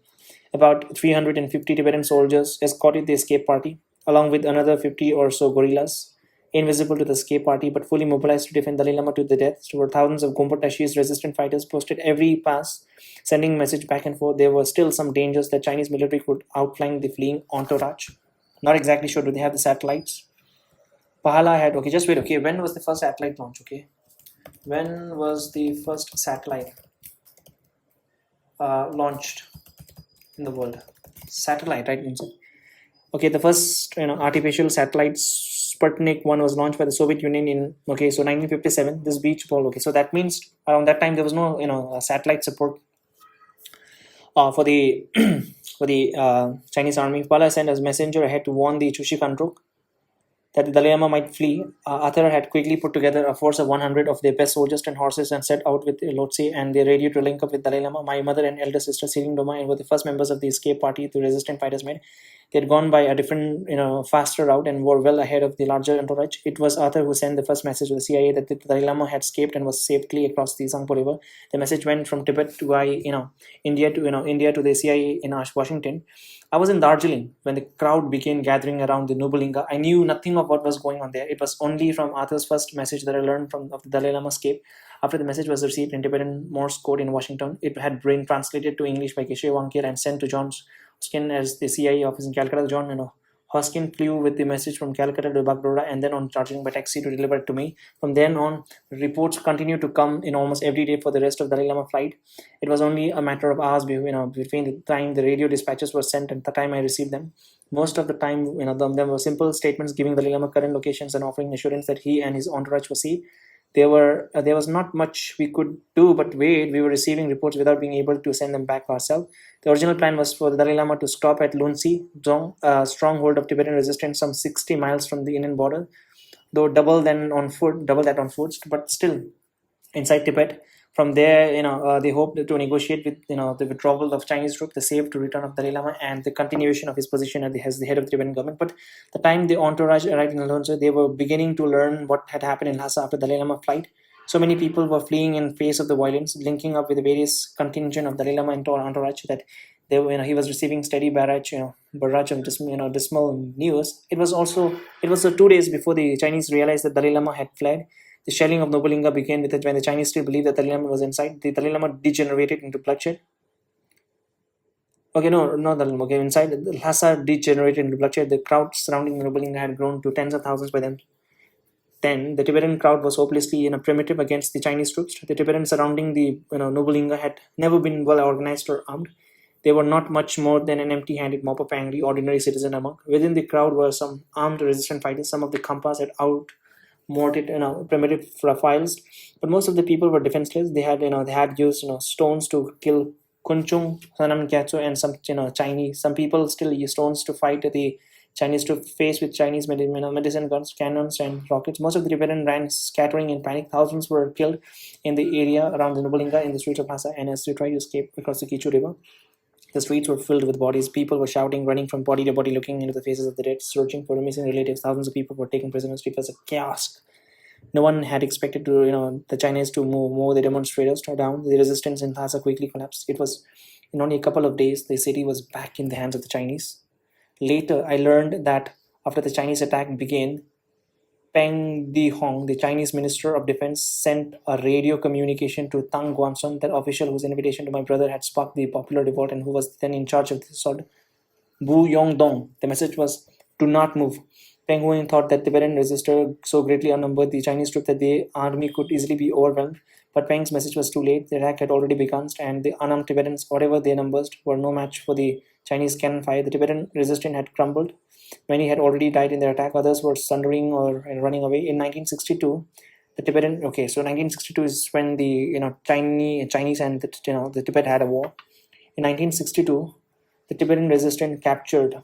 About 350 Tibetan soldiers escorted the escape party, along with another 50 or so guerrillas, invisible to the escape party but fully mobilized to defend Dalai Lama to the death. There were thousands of Gompa Tashi's resistant fighters posted every pass, sending message back and forth. There were still some dangers that Chinese military could outflank the fleeing entourage. Not exactly sure, do they have the satellites? Pahala had, okay, just wait, okay, when was the first satellite launch, okay? When was the first satellite launched in the world? Satellite, right? Okay, the first artificial satellite Sputnik 1 was launched by the Soviet Union in, okay, so 1957. This beach ball, okay, so that means around that time there was no satellite support for the for the Chinese army. Pala sent as messenger ahead to warn the Chushi Kandruk that the Dalai Lama might flee. Arthur had quickly put together a force of 100 of their best soldiers and horses and set out with Lotse and they radio to link up with Dalai Lama. My mother and elder sister Siring Doma and were the first members of the escape party the resistant fighters made. They had gone by a different, faster route and were well ahead of the larger entourage. It was Arthur who sent the first message to the CIA that the Dalai Lama had escaped and was safely across the Sangpo River. The message went from Tibet to India to the CIA in Washington. I was in Darjeeling when the crowd began gathering around the Nobulinga. I knew nothing of what was going on there. It was only from Arthur's first message that I learned of the Dalai Lama escape. After the message was received in Tibetan Morse code in Washington, it had been translated to English by Keshe Wankir and sent to John Hoskin as the CIA office in Calcutta. John, Hoskin flew with the message from Calcutta to Bagroda and then on charging by taxi to deliver it to me. From then on, reports continued to come in almost every day for the rest of the Dalai Lama flight. It was only a matter of hours between the time the radio dispatches were sent and the time I received them. Most of the time, them were simple statements giving the Dalai Lama current locations and offering assurance that he and his entourage were safe. There was not much we could do but wait. We were receiving reports without being able to send them back ourselves. The original plan was for the Dalai Lama to stop at Lunsi, Zong, a stronghold of Tibetan resistance some 60 miles from the Indian border, though double that on foot, but still inside Tibet. From there, they hoped to negotiate with the withdrawal of Chinese troops, the safe to return of Dalai Lama, and the continuation of his position as the head of the Tibetan government. But the time the entourage arrived in Lhasa, they were beginning to learn what had happened in Lhasa after Dalai Lama flight. So many people were fleeing in face of the violence, linking up with the various contingent of Dalai Lama and entourage that he was receiving steady barrage of dismal news. It was 2 days before the Chinese realized that Dalai Lama had fled. The shelling of Nobulinga began with it when the Chinese still believed that Dalai Lama was inside. The Dalai Lama degenerated into bloodshed. Okay, no, not Dalai Lama. Okay, inside Lhasa degenerated into bloodshed. The crowd surrounding Nobulinga had grown to tens of thousands by then. The Tibetan crowd was hopelessly primitive against the Chinese troops. The Tibetans surrounding the Nobulinga had never been well organized or armed. They were not much more than an empty-handed mob of angry, ordinary citizen among. Within the crowd were some armed resistant fighters. Some of the Khampas had mortared primitive profiles, but most of the people were defenseless. They had used stones to kill Kunchung, Sanam Gyatso, and some Chinese. Some people still use stones to fight the Chinese to face with Chinese medicine guns, cannons, and rockets. Most of the Tibetan ran scattering in panic. Thousands were killed in the area around the Nobulinga in the streets of Lhasa, and as they tried to escape across the Kichu River. The streets were filled with bodies. People were shouting, running from body to body, looking into the faces of the dead, searching for missing relatives. Thousands of people were taken prisoners. It was a chaos. No one had expected the Chinese to move the demonstrators down. The resistance in Lhasa quickly collapsed. It was in only a couple of days the city was back in the hands of the Chinese. Later, I learned that after the Chinese attack began, Peng Dihong, the Chinese Minister of Defense, sent a radio communication to Tang Guanson, that official whose invitation to my brother had sparked the popular revolt and who was then in charge of the sword, Bu Yongdong. The message was, "Do not move." Peng Huang thought that Tibetan resistors so greatly outnumbered the Chinese troops that the army could easily be overwhelmed. But Peng's message was too late. The attack had already begun, and the unarmed Tibetans, whatever their numbers, were no match for the Chinese cannon fire. The Tibetan resistance had crumbled. Many had already died in their attack. Others were sundering or running away. In 1962, the Tibetan. Okay, so 1962 is when the Chinese and the Tibet had a war. In 1962, the Tibetan resistance captured.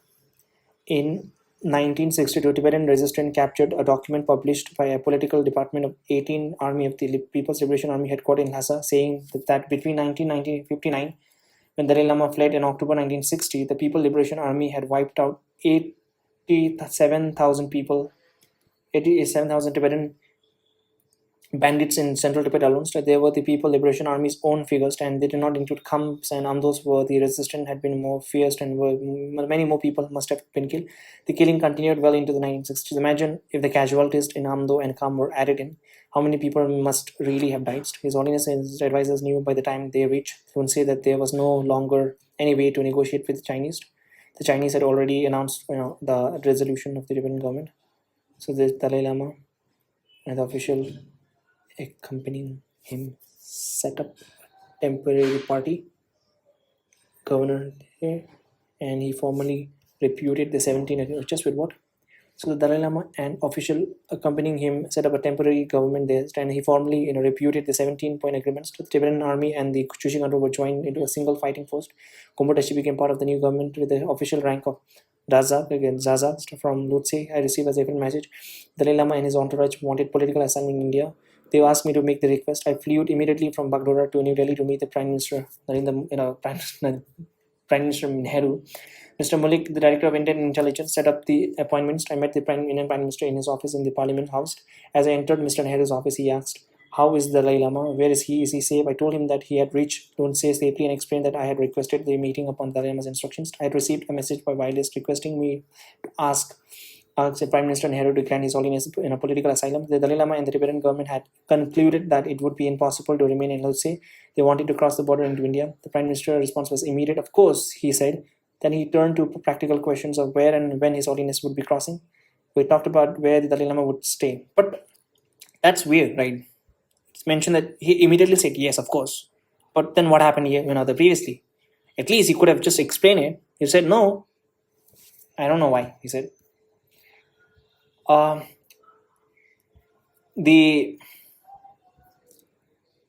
In 1962, Tibetan resistance captured a document published by a political department of 18 Army of the People's Liberation Army headquartered in Lhasa, saying that between 1990 and 1959, when Dalai Lama fled in October 1960, the People Liberation Army had wiped out 87,000 people, 87,000 Tibetan bandits in central Tibet alone. So they were the People Liberation Army's own figures, and they did not include Khams and Amdos, where the resistance had been more fierce and many more people must have been killed. The killing continued well into the 1960s. Imagine if the casualties in Amdo and Kham were added in. How many people must really have died? His Holiness and his advisors knew by the time they reached Thunsei that there was no longer any way to negotiate with the Chinese. The Chinese had already announced the resolution of the Tibetan government. So the Dalai Lama and the official accompanying him set up temporary party governor there, and he formally repudiated the 17 just with what. So the Dalai Lama and official accompanying him set up a temporary government there, and he formally repudiated the 17-point agreements. The Tibetan army and the Kuching Control were joined into a single fighting force. Kumbotashi became part of the new government with the official rank of Raza, again Zaza from Lutse. I received a different message. Dalai Lama and his entourage wanted political asylum in India. They asked me to make the request. I flew immediately from Bagdogra to New Delhi to meet the Prime Minister, Prime Minister Nehru. Mr. Malik, the Director of Indian Intelligence, set up the appointments. I met the Indian Prime Minister in his office in the Parliament House. As I entered Mr. Nehru's office, he asked, "How is the Dalai Lama? Where is he? Is he safe?" I told him that he had reached Lonsei safely and explained that I had requested the meeting upon Dalai Lama's instructions. I had received a message by wireless requesting me to asked the Prime Minister Nehru to grant His Holiness in a political asylum. The Dalai Lama and the Tibetan government had concluded that it would be impossible to remain in Lhotse. They wanted to cross the border into India. The Prime Minister's response was immediate. Of course, he said. Then he turned to practical questions of where and when His Holiness would be crossing. We talked about where the Dalai Lama would stay. But that's weird, right? It's mentioned that he immediately said yes, of course. But then what happened here, the previously? At least he could have just explained it. He said no. I don't know why. He said. Um, the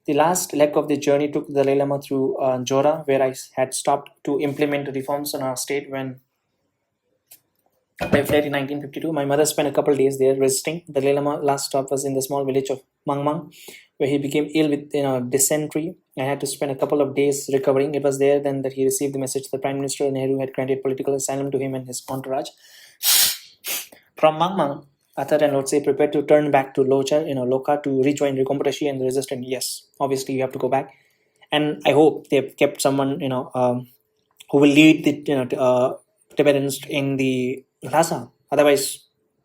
the last leg of the journey took the Dalai Lama through Jora, where I had stopped to implement reforms in our state when I fled in 1952. My mother spent a couple of days there resisting. The Dalai Lama last stop was in the small village of Mangmang, where he became ill with dysentery and had to spend a couple of days recovering. It was there then that he received the message that Prime Minister Nehru had granted political asylum to him and his entourage. From Mangmang, Athar and Lotse prepared to turn back to Loka to rejoin Rikompotashi and the resistance. Yes, obviously you have to go back. And I hope they've kept someone, who will lead the Tibetans in the Lhasa. Otherwise,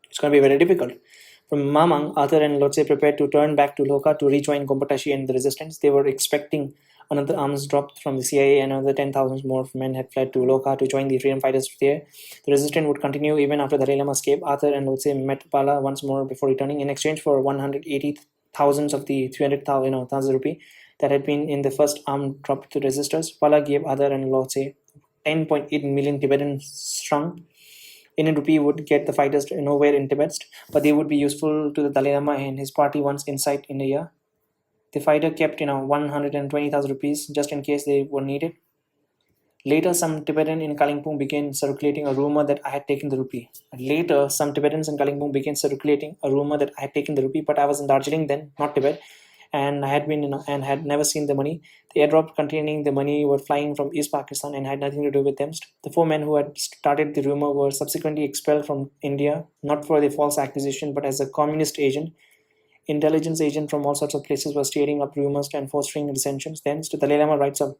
it's going to be very difficult. From Mamang, Arthur and Lotse prepared to turn back to Loka to rejoin Gompatashi and the resistance. They were expecting another arms dropped from the CIA, and another 10,000 more men had fled to Loka to join the freedom fighters there. The resistance would continue even after the Dalai Lama escape. Arthur and Lotse met Pala once more before returning. In exchange for 180,000 of the 300,000 rupee that had been in the first arm dropped to resistors, Pala gave Arthur and Lotse 10.8 million Tibetan strong. Indian rupee would get the fighters to nowhere in Tibet, but they would be useful to the Dalai Lama and his party once inside India. The fighter kept 120,000 rupees just in case they were needed. Later, some Tibetan in Kalimpong began circulating a rumor that I had taken the rupee. Later, some Tibetans in Kalimpong began circulating a rumor that I had taken the rupee, but I was in Darjeeling then, not Tibet, and I had been and had never seen the money. The airdrop containing the money were flying from East Pakistan and had nothing to do with them. The 4 men who had started the rumor were subsequently expelled from India, not for the false accusation, but as a communist agent. Intelligence agent from all sorts of places was stirring up rumors and fostering dissensions. Then, the Dalai Lama writes of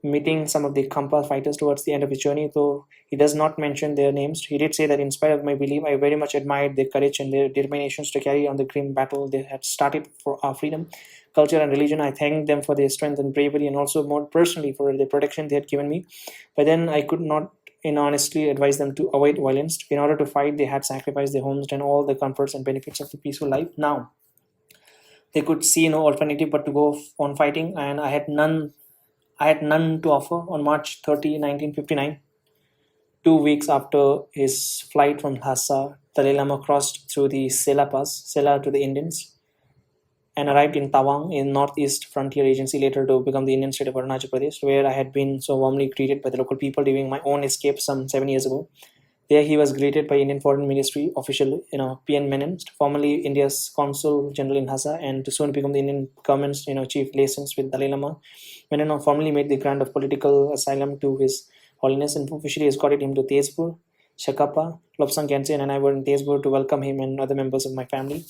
meeting some of the Khampa fighters towards the end of his journey, though he does not mention their names. He did say that in spite of my belief, I very much admired their courage and their determinations to carry on the grim battle they had started for our freedom, culture, and religion. I thanked them for their strength and bravery, and also more personally for the protection they had given me. But then I could not honestly advise them to avoid violence. In order to fight, they had sacrificed their homes and all the comforts and benefits of the peaceful life. Now, they could see no alternative but to go on fighting, and I had none to offer. On March 30, 1959, 2 weeks after his flight from Lhasa, Dalai Lama crossed through the Sela Pass, Sela to the Indians, and arrived in Tawang in Northeast Frontier Agency, later to become the Indian state of Arunachal Pradesh, where I had been so warmly greeted by the local people during my own escape some 7 years ago. There he was greeted by Indian Foreign Ministry official, P.N. Menon, formerly India's Consul General in Lhasa, and to soon become the Indian government's, chief liaisons with Dalai Lama. Menon formally made the grant of political asylum to His Holiness and officially escorted him to Tezpur. Shakapa, Lobsang Khyentse, and I were in Tezpur to welcome him and other members of my family.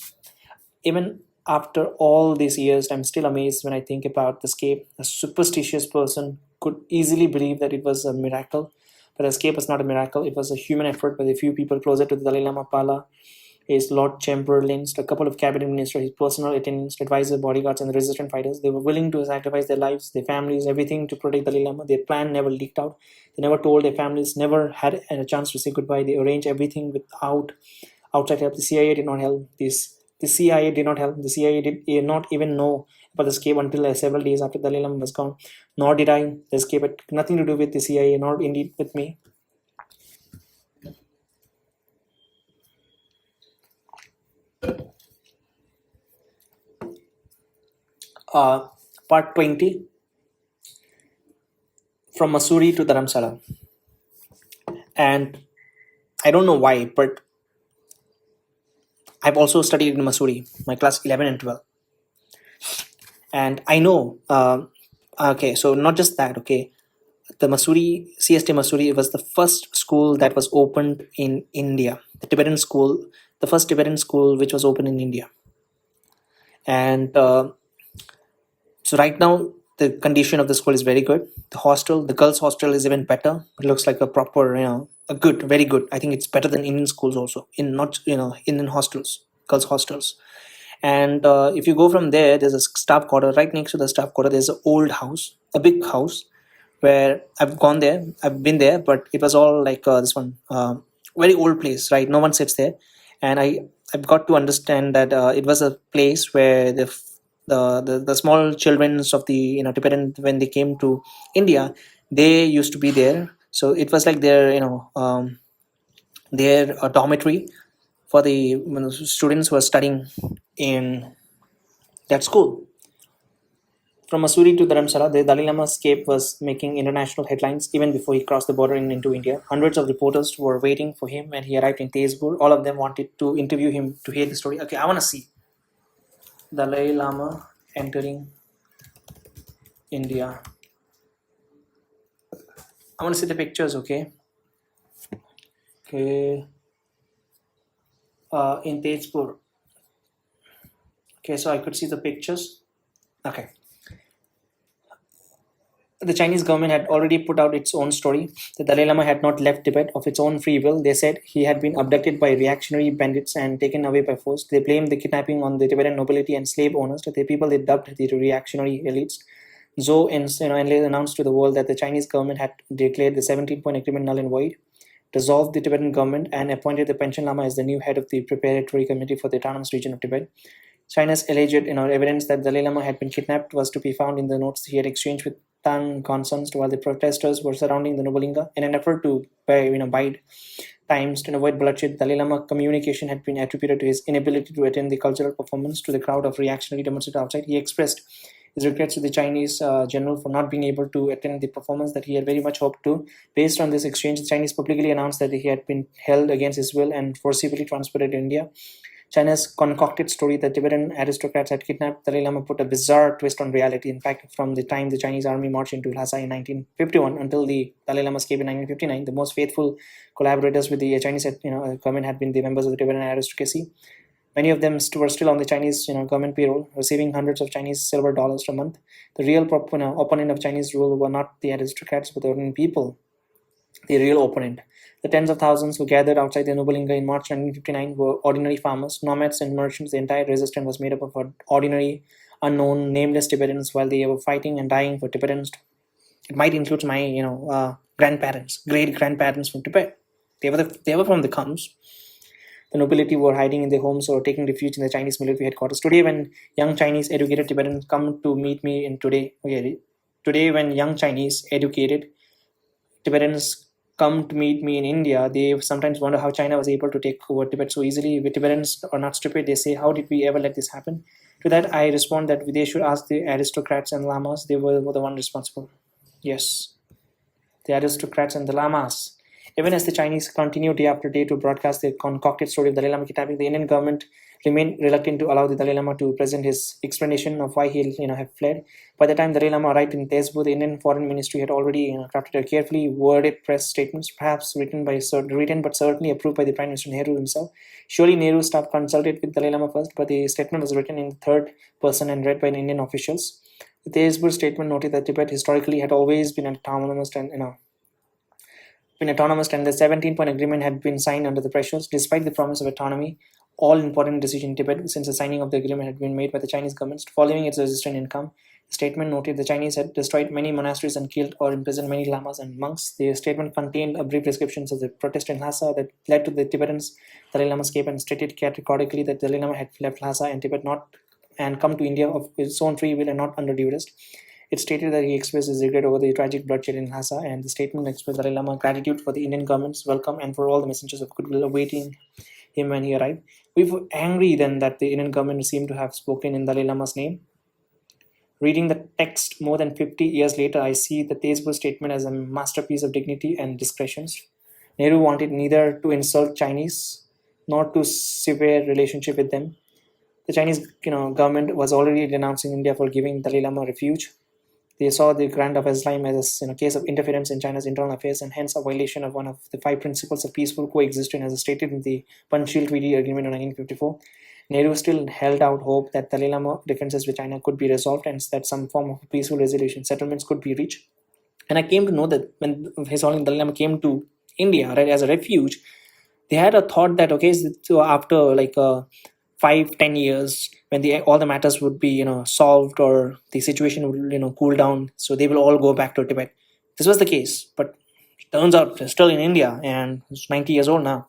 Even after all these years, I'm still amazed when I think about the escape. A superstitious person could easily believe that it was a miracle. But escape was not a miracle. It was a human effort by the few people closer to the Dalai Lama, Pala, his Lord Chamberlains, a couple of cabinet ministers, his personal attendants, advisors, bodyguards, and the resistant fighters. They were willing to sacrifice their lives, their families, everything to protect Dalai Lama. Their plan never leaked out. They never told their families, never had a chance to say goodbye. They arranged everything without outside help. The CIA did not help. The CIA did not help. The CIA did not even know about the escape until several days after Dalai Lama was gone. Nor did I. The escape had nothing to do with the CIA, nor indeed with me. Part 20, from Missouri to Dharamsala. And I don't know why, but I've also studied in Missouri, my class 11 and 12. And I know, okay, so not just that, okay, the Missouri, CST Missouri was the first school that was opened in India, the Tibetan school, the first Tibetan school which was opened in India. And so right now, the condition of the school is very good. The hostel, the girls' hostel is even better. It looks like a proper, a good, very good. I think it's better than Indian schools also, in not, Indian hostels, girls' hostels. And if you go from there, there's a staff quarter. Right next to the staff quarter, there's an old house, a big house, where I've gone there. I've been there, but it was all like this one, very old place, right? No one sits there, and I've got to understand that it was a place where the small children of the Tibetan, when they came to India, they used to be there. So it was like their dormitory for the students who are studying in that school. From Missouri to Dharamsala, the Dalai Lama escape was making international headlines even before he crossed the border into India. Hundreds of reporters were waiting for him when he arrived in Tezpur. All of them wanted to interview him to hear the story. Okay, I want to see Dalai Lama entering India. I want to see the pictures, okay? Okay. In Tezpur. Okay, so I could see the pictures. Okay. The Chinese government had already put out its own story. The Dalai Lama had not left Tibet of its own free will. They said he had been abducted by reactionary bandits and taken away by force. They blamed the kidnapping on the Tibetan nobility and slave owners, the people they dubbed the reactionary elites. Zhou Enlil announced to the world that the Chinese government had declared the 17-point agreement null and void, dissolved the Tibetan government, and appointed the Panchen Lama as the new head of the preparatory committee for the autonomous region of Tibet. China's alleged evidence that Dalai Lama had been kidnapped was to be found in the notes he had exchanged with Tan Consons while the protesters were surrounding the Nobulinga. In an effort to bide times to avoid bloodshed, Dalai Lama communication had been attributed to his inability to attend the cultural performance to the crowd of reactionary demonstrators outside. He expressed his regrets to the Chinese general for not being able to attend the performance that he had very much hoped to. Based on this exchange, the Chinese publicly announced that he had been held against his will and forcibly transported to India. China's concocted story that Tibetan aristocrats had kidnapped Dalai Lama put a bizarre twist on reality. In fact, from the time the Chinese army marched into Lhasa in 1951 until the Dalai Lama escape in 1959, the most faithful collaborators with the Chinese government had been the members of the Tibetan aristocracy. Many of them were still on the Chinese government payroll, receiving hundreds of Chinese silver dollars a month. The real opponent of Chinese rule were not the aristocrats, but the ordinary people. The real opponent. The tens of thousands who gathered outside the Nobulinga in March 1959 were ordinary farmers, nomads, and merchants. The entire resistance was made up of ordinary, unknown, nameless Tibetans while they were fighting and dying for Tibetans. It might include my, grandparents, great grandparents from Tibet. They were from the Khams. The nobility were hiding in their homes or taking refuge in the Chinese military headquarters. Today, when young Chinese educated Tibetans come to meet me today when young Chinese educated Tibetans come to meet me in India, they sometimes wonder how China was able to take over Tibet so easily. The Tibetans are not stupid. They say, how did we ever let this happen? To that, I respond that they should ask the aristocrats and lamas. They were the one responsible. Yes, the aristocrats and the lamas. Even as the Chinese continued day after day to broadcast the concocted story of Dalai Lama kidnapping, the Indian government remained reluctant to allow the Dalai Lama to present his explanation of why he had fled. By the time Dalai Lama arrived in Tezpur, the Indian Foreign Ministry had already crafted a carefully worded press statements, perhaps written but certainly approved by the Prime Minister Nehru himself. Surely Nehru's staff consulted with Dalai Lama first, but the statement was written in the third person and read by Indian officials. The Tezpur statement noted that Tibet historically had always been autonomous and the 17-point agreement had been signed under the pressures. Despite the promise of autonomy, all important decisions in Tibet since the signing of the agreement had been made by the Chinese government. Following its resistance income, The statement noted the Chinese had destroyed many monasteries and killed or imprisoned many lamas and monks. The statement contained a brief description of the protest in Lhasa that led to the Tibetans' Dalai Lama escape and stated categorically that Dalai Lama had left Lhasa and Tibet not and come to India of his own free will and not under duress. It stated that he expressed his regret over the tragic bloodshed in Lhasa, and the statement expressed Dalai Lama gratitude for the Indian government's welcome and for all the messengers of goodwill awaiting him when he arrived. We were angry then that the Indian government seemed to have spoken in Dalai Lama's name. Reading the text more than 50 years later, I see the Tezpur statement as a masterpiece of dignity and discretion. Nehru wanted neither to insult Chinese nor to sever relationship with them. The Chinese government was already denouncing India for giving Dalai Lama refuge. They saw the grant of asylum as a case of interference in China's internal affairs and hence a violation of one of the 5 principles of peaceful coexistence as stated in the Panchsheel Treaty Agreement of 1954. Nehru still held out hope that Dalai Lama differences with China could be resolved and that some form of peaceful resolution settlements could be reached. And I came to know that when His Holiness Dalai Lama came to India, right, as a refuge, they had a thought that so after 5-10 years, when all the matters would be solved or the situation would cool down, so they will all go back to Tibet. This was the case, but it turns out they're still in India and it's 90 years old now.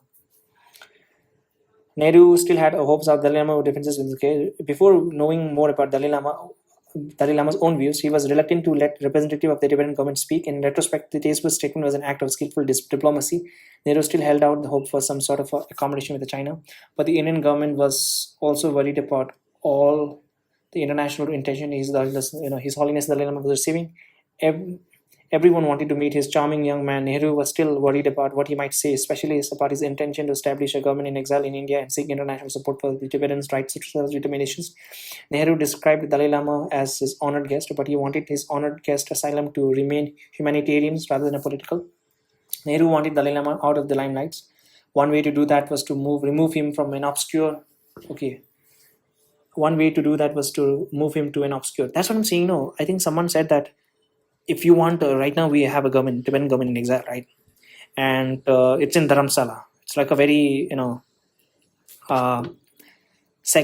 Nehru still had hopes of Dalai Lama differences with the case. Before knowing more about Dalai Lama's own views, he was reluctant to let representative of the Tibetan government speak. In retrospect, the Tezpur statement was an act of skillful diplomacy. Nehru still held out the hope for some sort of accommodation with China, but the Indian government was also worried about all the international intention His Holiness Dalai Lama was receiving. Everyone wanted to meet his charming young man. Nehru was still worried about what he might say, especially about his intention to establish a government in exile in India and seek international support for the Tibetans' rights to self-determinations. Nehru described the Dalai Lama as his honored guest, but he wanted his honored guest asylum to remain humanitarian rather than a political. Nehru wanted Dalai Lama out of the limelight. One way to do that was to remove him from an obscure. One way to do that was to move him to an obscure. That's what I'm saying. No, I think someone said that if you want, right now we have a Tibetan government in exile, right? And it's in Dharamsala. It's like a very, uh, it's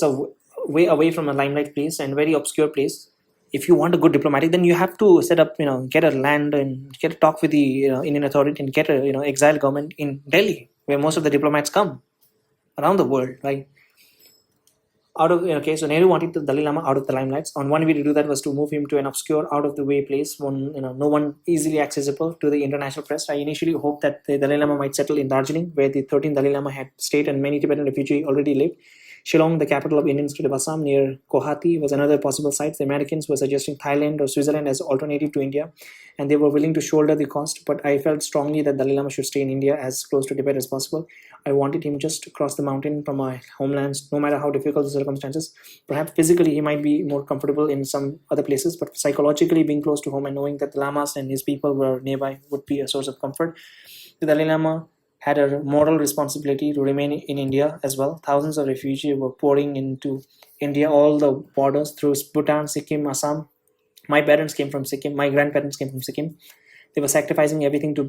a way away from a limelight place and very obscure place. If you want a good diplomatic, then you have to set up, get a land and get a talk with the Indian authority and get a, exile government in Delhi, where most of the diplomats come around the world, right? So Nehru wanted the Dalai Lama out of the limelight. On one way to do that was to move him to an obscure, out of the way place, no one easily accessible to the international press. I initially hoped that the Dalai Lama might settle in Darjeeling, where the 13th Dalai Lama had stayed and many Tibetan refugees already lived. Shillong, the capital of Indian state of Assam, near Guwahati, was another possible site. The Americans were suggesting Thailand or Switzerland as alternative to India, and they were willing to shoulder the cost. But I felt strongly that Dalai Lama should stay in India as close to Tibet as possible. I wanted him just to cross the mountain from my homelands, no matter how difficult the circumstances. Perhaps physically he might be more comfortable in some other places, but psychologically being close to home and knowing that the Lamas and his people were nearby would be a source of comfort. The Dalai Lama had a moral responsibility to remain in India as well. Thousands of refugees were pouring into India, all the borders through Bhutan, Sikkim, Assam. My parents came from Sikkim. My grandparents came from Sikkim. They were sacrificing everything to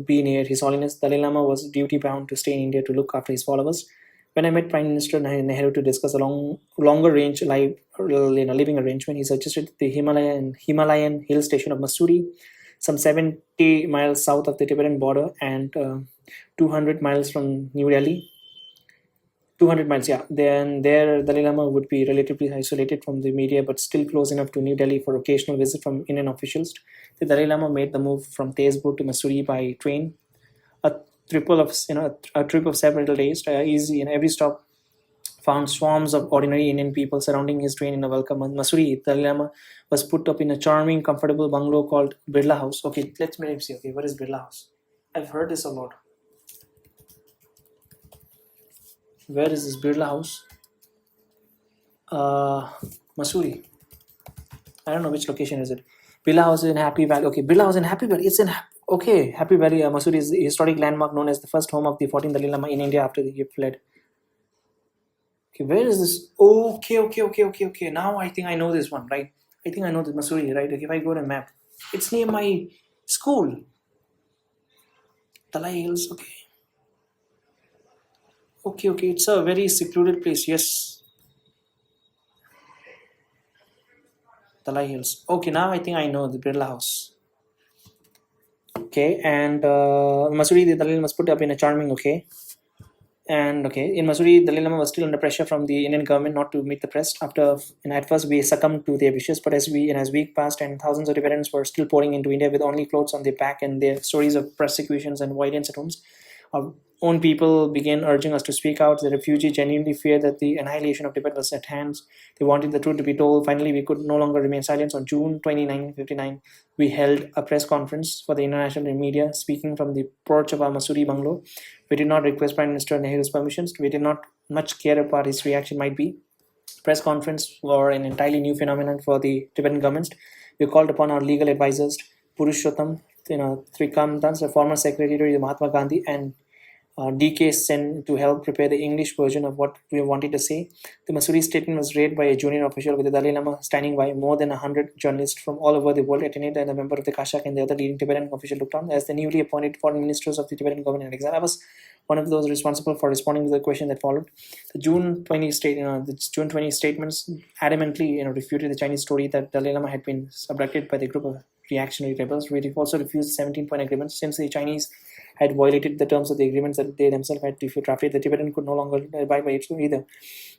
be near His Holiness. Dalai Lama was duty bound to stay in India to look after his followers. When I met Prime Minister Nehru to discuss a longer range living arrangement, he suggested the Himalayan hill station of Mussoorie, some 70 miles south of the Tibetan border and 200 miles from New Delhi. 200 miles, yeah. Then there, Dalai Lama would be relatively isolated from the media, but still close enough to New Delhi for occasional visit from Indian officials. The Dalai Lama made the move from Tezpur to Mussoorie by train, a trip of several days, easy, and every stop found swarms of ordinary Indian people surrounding his train in a welcome. In Mussoorie, Dalai Lama was put up in a charming, comfortable bungalow called Birla House. Okay, let's see. Okay, what is Birla House? I've heard this a lot. Where is this Birla House? Mussoorie. I don't know which location is it. Birla House is in Happy Valley. Okay, Birla House in Happy Valley. It's in Happy Valley. Mussoorie is a historic landmark known as the first home of the 14th Dalai Lama in India after he fled. Okay, where is this? Okay. Now I think I know this one, right? I think I know this Mussoorie, right? Okay, if I go to a map, it's near my school. Talai Hills. Okay. It's a very secluded place. Yes. Dalai Hills. Okay, now I think I know the Birla House. Okay, and Masuri, the Dalai Lama was put up in a charming. Okay, and okay, in Missouri, Dalai Lama was still under pressure from the Indian government not to meet the press. After, and at first, we succumbed to their wishes, but as week passed, and thousands of Tibetans were still pouring into India with only clothes on their back and their stories of persecutions and violence at homes. Our own people began urging us to speak out. The refugee genuinely feared that the annihilation of Tibet was at hand. They wanted the truth to be told. Finally, we could no longer remain silent. On June 29, 1959, we held a press conference for the international media, speaking from the porch of our Masuri bungalow. We did not request Prime Minister Nehru's permissions. We did not much care about his reaction might be. Press conference were an entirely new phenomenon for the Tibetan government. We called upon our legal advisors, Purushottam, Trikamdas, the former secretary of Mahatma Gandhi, and DK Sen to help prepare the English version of what we wanted to say. The Missouri statement was read by a junior official with the Dalai Lama standing by. More than 100 journalists from all over the world attended, and a member of the Kashak and the other leading Tibetan official looked on. As the newly appointed foreign ministers of the Tibetan government in exile, I was one of those responsible for responding to the question that followed. The June 20 statements adamantly refuted the Chinese story that Dalai Lama had been abducted by the group of reactionary rebels. We also refused 17-point agreements since the Chinese had violated the terms of the agreements that they themselves had drafted. The Tibetan could no longer abide by it either.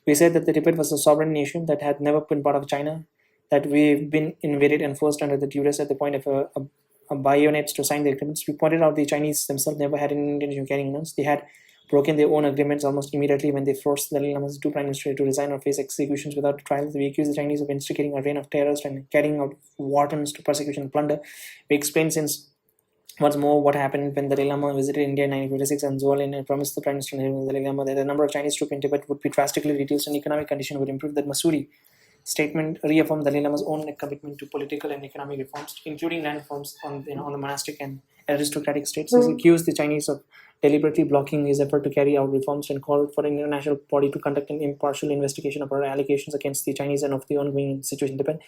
We said that the Tibet was a sovereign nation that had never been part of China, that we've been invaded and forced under the duress at the point of a bayonets to sign the agreements. We pointed out the Chinese themselves never had any intention of carrying guns. They had broken their own agreements almost immediately when they forced the Dalai Lama's two prime ministers to resign or face executions without trial. We accused the Chinese of instigating a reign of terrorists and carrying out war-terms to persecution and plunder. We explained since what's more, what happened when the Dalai Lama visited India in 1956 and Zolan and promised the Prime Minister Nehru Dalai Lama that the number of Chinese troops in Tibet would be drastically reduced and economic conditions would improve. That Masuri statement reaffirmed Dalai Lama's own commitment to political and economic reforms, including land reforms on the monastic and aristocratic states. He accused the Chinese of deliberately blocking his effort to carry out reforms and called for an international body to conduct an impartial investigation of our allegations against the Chinese and of the ongoing situation in Tibet.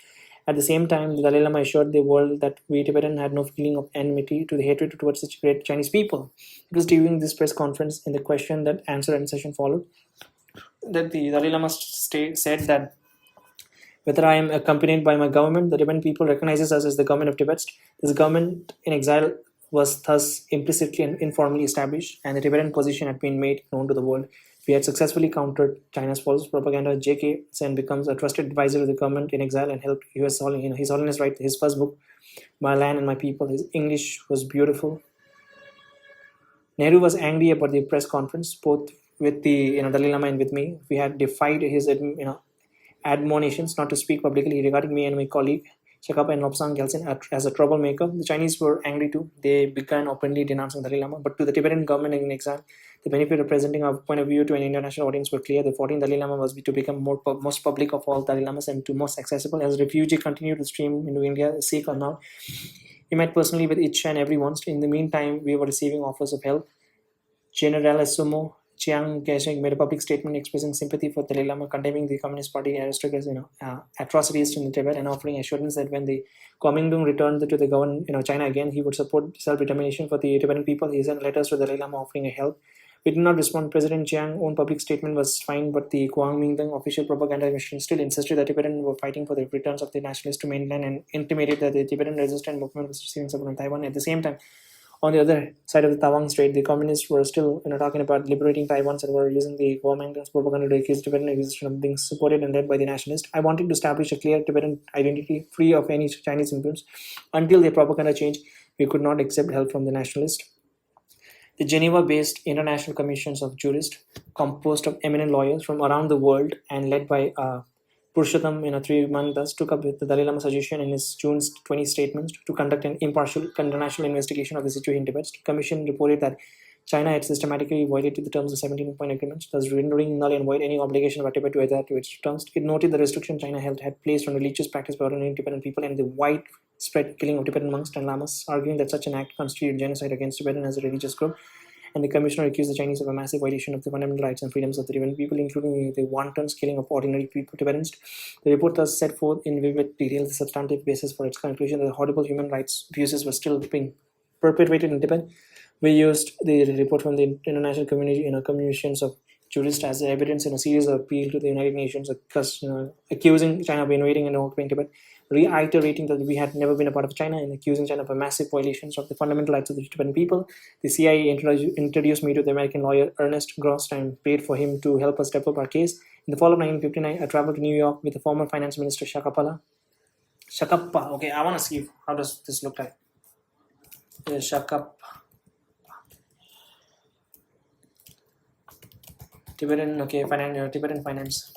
At the same time, the Dalai Lama assured the world that we Tibetans had no feeling of enmity to the hatred towards the great Chinese people. It was during this press conference, in the question that answer and session followed, that the Dalai Lama said that whether I am accompanied by my government, the Tibetan people recognizes us as the government of Tibet. This government in exile was thus implicitly and informally established, and the Tibetan position had been made known to the world. We had successfully countered China's false propaganda. J.K. Sen becomes a trusted advisor of the government in exile and helped His Holiness write his first book, My Land and My People. His English was beautiful. Nehru was angry about the press conference, both with the Dalai Lama and with me. We had defied his admonitions not to speak publicly regarding me and my colleague Chakapa and Lobsang Gelsin as a troublemaker. The Chinese were angry too. They began openly denouncing Dalai Lama, but to the Tibetan government in exile, the benefit of presenting our point of view to an international audience were clear. The 14th Dalai Lama was to become most public of all Dalai Lamas and to most accessible. As refugees continued to stream into India, Sikh or not, he met personally with each and every one. In the meantime, we were receiving offers of help. Generalissimo Chiang Kai-shek made a public statement expressing sympathy for Dalai Lama, condemning the Communist Party aristocrats' atrocities in Tibet, and offering assurance that when the Kuomintang returned to the government, China again, he would support self-determination for the Tibetan people. He sent letters to Dalai Lama offering a help. We did not respond. President Chiang's own public statement was fine, but the Kuomintang official propaganda machine still insisted that Tibetans were fighting for the returns of the nationalists to mainland and intimated that the Tibetan resistance movement was receiving support from Taiwan. At the same time, on the other side of the Tawang Strait, the communists were still talking about liberating Taiwan and were using the Kuomintang's propaganda to accuse Tibetan existence of being supported and led by the nationalists. I wanted to establish a clear Tibetan identity free of any Chinese influence. Until the propaganda changed, we could not accept help from the nationalists. The Geneva-based international commissions of jurists, composed of eminent lawyers from around the world and led by Purushottam, 3 months, took up with the Dalai Lama suggestion in his June 20 statement to conduct an impartial international investigation of the situation in Tibet. The commission reported that China had systematically violated the terms of 17-point agreements, thus rendering null and void any obligation of Tibet to adhere to its terms. It noted the restriction China had placed on religious practice by ordinary Tibetan people and the widespread killing of Tibetan monks and lamas, arguing that such an act constituted genocide against Tibetan as a religious group. And the commissioner accused the Chinese of a massive violation of the fundamental rights and freedoms of the Tibetan people, including the wanton killing of ordinary people, Tibetans. The report thus set forth in vivid detail the substantive basis for its conclusion that horrible human rights abuses were still being perpetrated in Tibet. We used the report from the international community, commissions of jurist as evidence in a series of appeal to the United Nations, accusing China of invading and occupying Tibet, reiterating that we had never been a part of China and accusing China of massive violations of the fundamental rights of the Tibetan people. The CIA introduced me to the American lawyer Ernest Grost and paid for him to help us develop our case. In the fall of 1959, I traveled to New York with the former finance minister Shakappa. Okay, I want to see how does this look like. Shakappa. Tibetan, okay, Tibetan finance.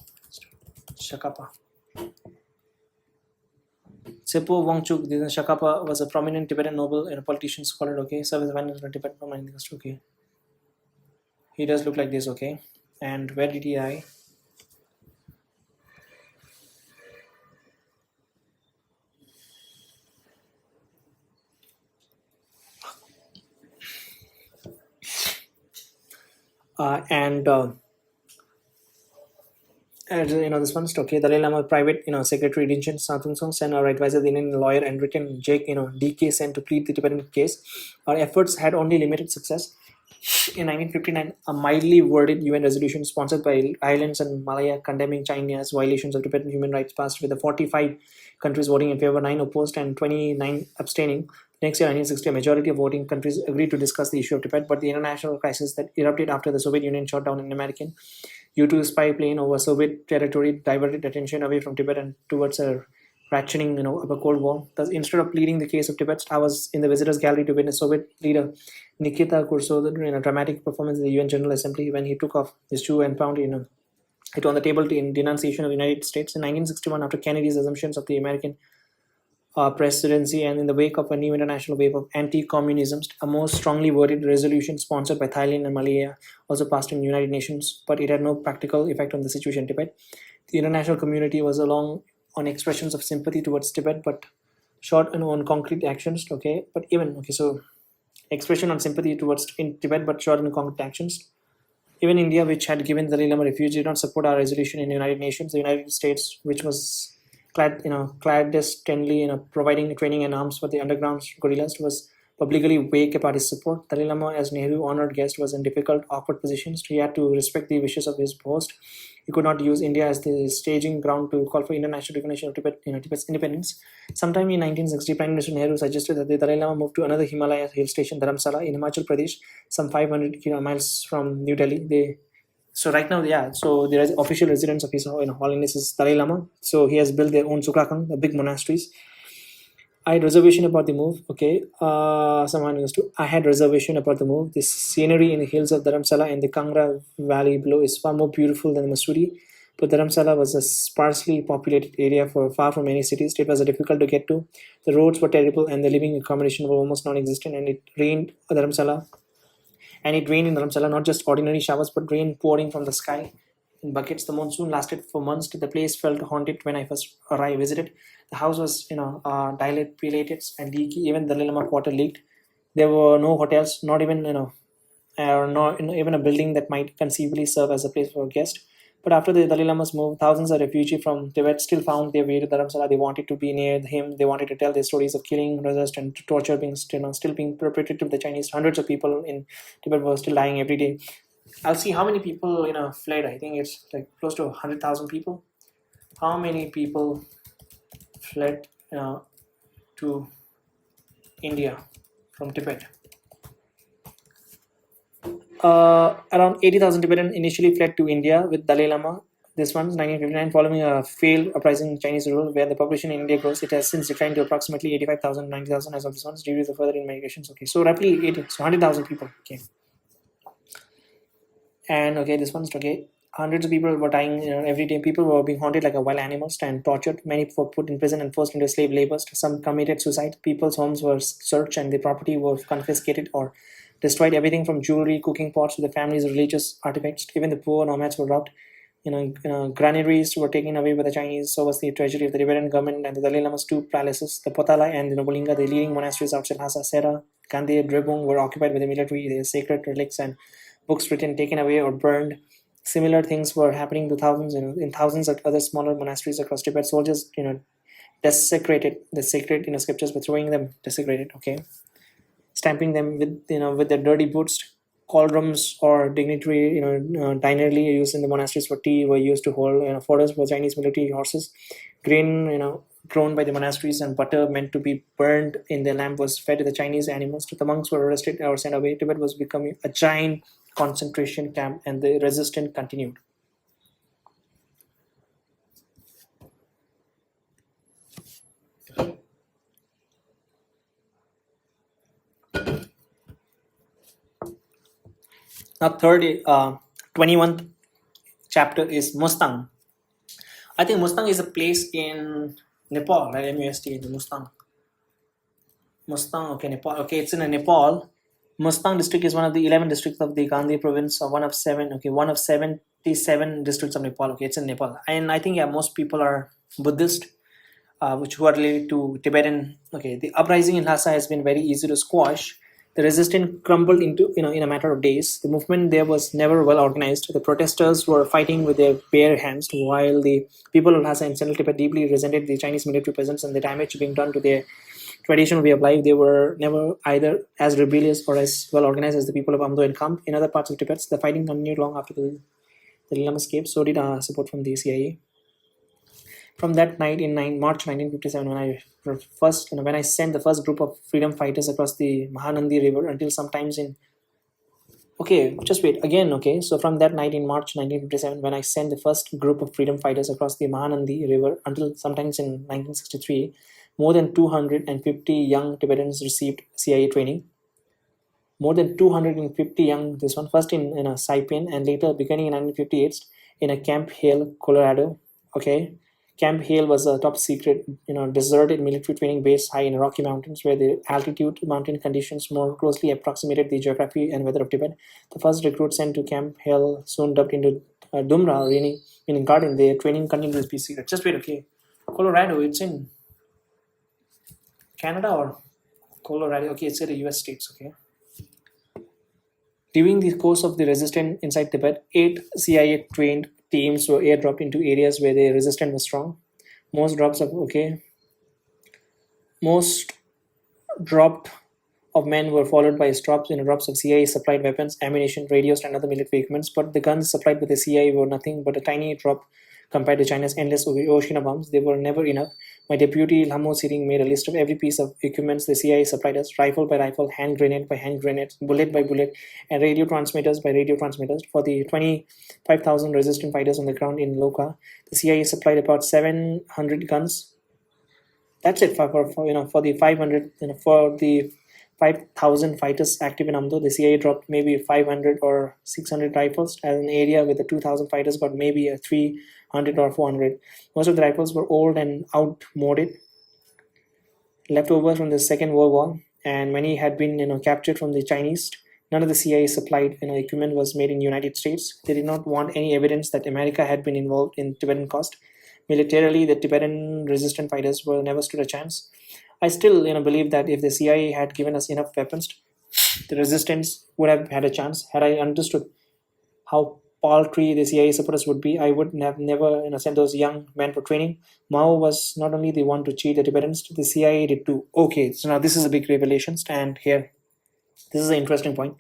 Shakapa. Sepo Wangchuk, this Shakapa was a prominent Tibetan noble and a politician scholar, okay, served as a finance in Tibet from 19th, okay. He does look like this, okay. And where did he die? And this one's okay. Dalai Lama private, secretary Rinchen Satung Song sent our advisor, the Indian lawyer, and written Jake, DK sent to plead the Tibetan case. Our efforts had only limited success. In 1959, a mildly worded UN resolution sponsored by Ireland and Malaya condemning China's violations of Tibetan human rights passed with the 45 countries voting in favor, 9 opposed, and 29 abstaining. Next year, 1960, a majority of voting countries agreed to discuss the issue of Tibet, but the international crisis that erupted after the Soviet Union shot down an American U-2 spy plane over Soviet territory diverted attention away from Tibet and towards a ratcheting, of a Cold War. Thus, instead of pleading the case of Tibet, I was in the visitors' gallery to witness Soviet leader Nikita Khrushchev in a dramatic performance in the UN General Assembly when he took off his shoe and pounded it on the table in denunciation of the United States. In 1961, after Kennedy's assumptions of the American presidency and in the wake of a new international wave of anti-communism, a more strongly worded resolution sponsored by Thailand and Malaya also passed in the United Nations, but it had no practical effect on the situation in Tibet. The international community was along on expressions of sympathy towards Tibet, but short and on concrete actions. Okay, but even okay, so expression on sympathy towards in Tibet, but short and concrete actions. Even India, which had given the Dalai Lama refuge, did not support our resolution in the United Nations. The United States, which was clandestinely, providing training and arms for the underground guerrillas, was publicly vague about his support. Dalai Lama, as Nehru honored guest, was in difficult, awkward positions. He had to respect the wishes of his host. He could not use India as the staging ground to call for international recognition of Tibet's independence. Sometime in 1960, Prime Minister Nehru suggested that the Dalai Lama move to another Himalaya hill station, Dharamsala, in Himachal Pradesh, some 500 miles from New Delhi. So right now, yeah, so there is official residence of His Holiness is Dalai Lama. So he has built their own Sukrakang, the big monasteries. I had reservation about the move. Okay, someone used to. I had reservation about the move. The scenery in the hills of Dharamsala and the Kangra Valley below is far more beautiful than Mussoorie. But Dharamsala was a sparsely populated area far from many cities. It was difficult to get to. The roads were terrible, and the living accommodation were almost non-existent. And it rained Dharamsala, and it rained in Dharamsala, not just ordinary showers, but rain pouring from the sky in buckets. The monsoon lasted for months. The place felt haunted when I first visited. The house was, dilapidated and leaky. Even the Lilama quarter leaked. There were no hotels, not even, or not even a building that might conceivably serve as a place for a guest. But after the Dalai Lama's move, thousands of refugees from Tibet still found their way to Dharamsala. They wanted to be near him. They wanted to tell their stories of killing, resist, and torture being still being perpetrated to the Chinese. Hundreds of people in Tibet were still dying every day. I'll see how many people fled. I think it's like close to 100,000 people. How many people fled to India from Tibet? Around 80,000 Tibetans initially fled to India with Dalai Lama. This one's 1959, following a failed uprising in Chinese rule where the population in India grows. It has since declined to approximately 85,000, 90,000 as of this one's due to the further migrations. Okay, so roughly 100,000 people came. And okay, this one's okay. Hundreds of people were dying every day. People were being haunted like wild animals and tortured. Many were put in prison and forced into slave labor. Some committed suicide. People's homes were searched and their property was confiscated or destroyed. Everything from jewelry, cooking pots to the family's religious artifacts. Even the poor nomads were robbed. Granaries were taken away by the Chinese. So was the treasury of the Tibetan government and the Dalai Lama's two palaces. The Potala and the Nobulinga, the leading monasteries outside Lhasa, Sera, Gandhi, Drebung, were occupied by the military. Their sacred relics and books written taken away or burned. Similar things were happening to thousands, in thousands of other smaller monasteries across Tibet. Soldiers, desecrated the sacred, scriptures by throwing them desecrated. Okay, stamping them with their dirty boots, cauldrons or dignitary, dinerly used in the monasteries for tea were used to hold, fodder for Chinese military horses. Grain, grown by the monasteries and butter meant to be burned in the lamp was fed to the Chinese animals. The monks were arrested or sent away. Tibet was becoming a giant concentration camp, and the resistance continued. Now, third, 21st chapter is Mustang. I think Mustang is a place in Nepal, right? MUST, the Mustang. Mustang, okay, Nepal. Okay, it's in Nepal. Mustang district is one of the 11 districts of the Gandhi province, one of seven. Okay, one of 77 districts of Nepal. Okay, it's in Nepal, and I think yeah, most people are Buddhist, which who are related to Tibetan. Okay, the uprising in Lhasa has been very easy to squash. The resistance crumbled into in a matter of days. The movement there was never well organized. The protesters were fighting with their bare hands, while the people of Lhasa and Central Tibet deeply resented the Chinese military presence and the damage being done to their traditional way of life. They were never either as rebellious or as well organized as the people of Amdo and Kamp. In other parts of Tibet, the fighting continued long after the Lama escape. So did support from the CIA. From that night in March 1957, when I sent the first group of freedom fighters across the Mahanandi River until sometimes in okay, just wait again. Okay, so from that night in March 1957, when I sent the first group of freedom fighters across the Mahanandi River until sometimes in 1963, more than 250 young Tibetans received CIA training. More than 250 young, this one first in a Saipan and later beginning in 1958 in a Camp Hale, Colorado. Okay, Camp Hale was a top secret, deserted military training base high in Rocky Mountains, where the altitude mountain conditions more closely approximated the geography and weather of Tibet. The first recruits sent to Camp Hale soon dubbed into Dumra, meaning garden. Their training continued to be secret. Just wait, okay. Colorado, it's in Canada or Colorado? Okay, it's in the US states, okay. During the course of the resistance inside Tibet, 8 CIA trained teams were airdropped into areas where the resistance was strong. Most drop of men were followed by drops of CIA supplied weapons, ammunition, radios, and other military equipment. But the guns supplied by the CIA were nothing but a tiny drop compared to China's endless ocean of bombs. They were never enough. My deputy Lhamo Siring made a list of every piece of equipment the CIA supplied us, rifle by rifle, hand grenade by hand grenade, bullet by bullet, and radio transmitters by radio transmitters. For the 25,000 resistant fighters on the ground in Loka, the CIA supplied about 700 guns. That's it for the 500 for the 5,000 fighters active in Amdo. The CIA dropped maybe 500 or 600 rifles, as an area with the 2,000 fighters got maybe a 300 or 400. Most of the rifles were old and outmoded, leftovers from the Second World War, and many had been captured from the Chinese. None of the CIA supplied equipment was made in the United States. They did not want any evidence that America had been involved in Tibetan cost. Militarily, the Tibetan resistant fighters were never stood a chance. I still believe that if the CIA had given us enough weapons, the resistance would have had a chance. Had I understood how paltry the CIA supporters would be, I would have never sent those young men for training. Mao was not only the one to cheat the Tibetans, the CIA did too. Okay, so now this is a big revelation, and here, this is an interesting point.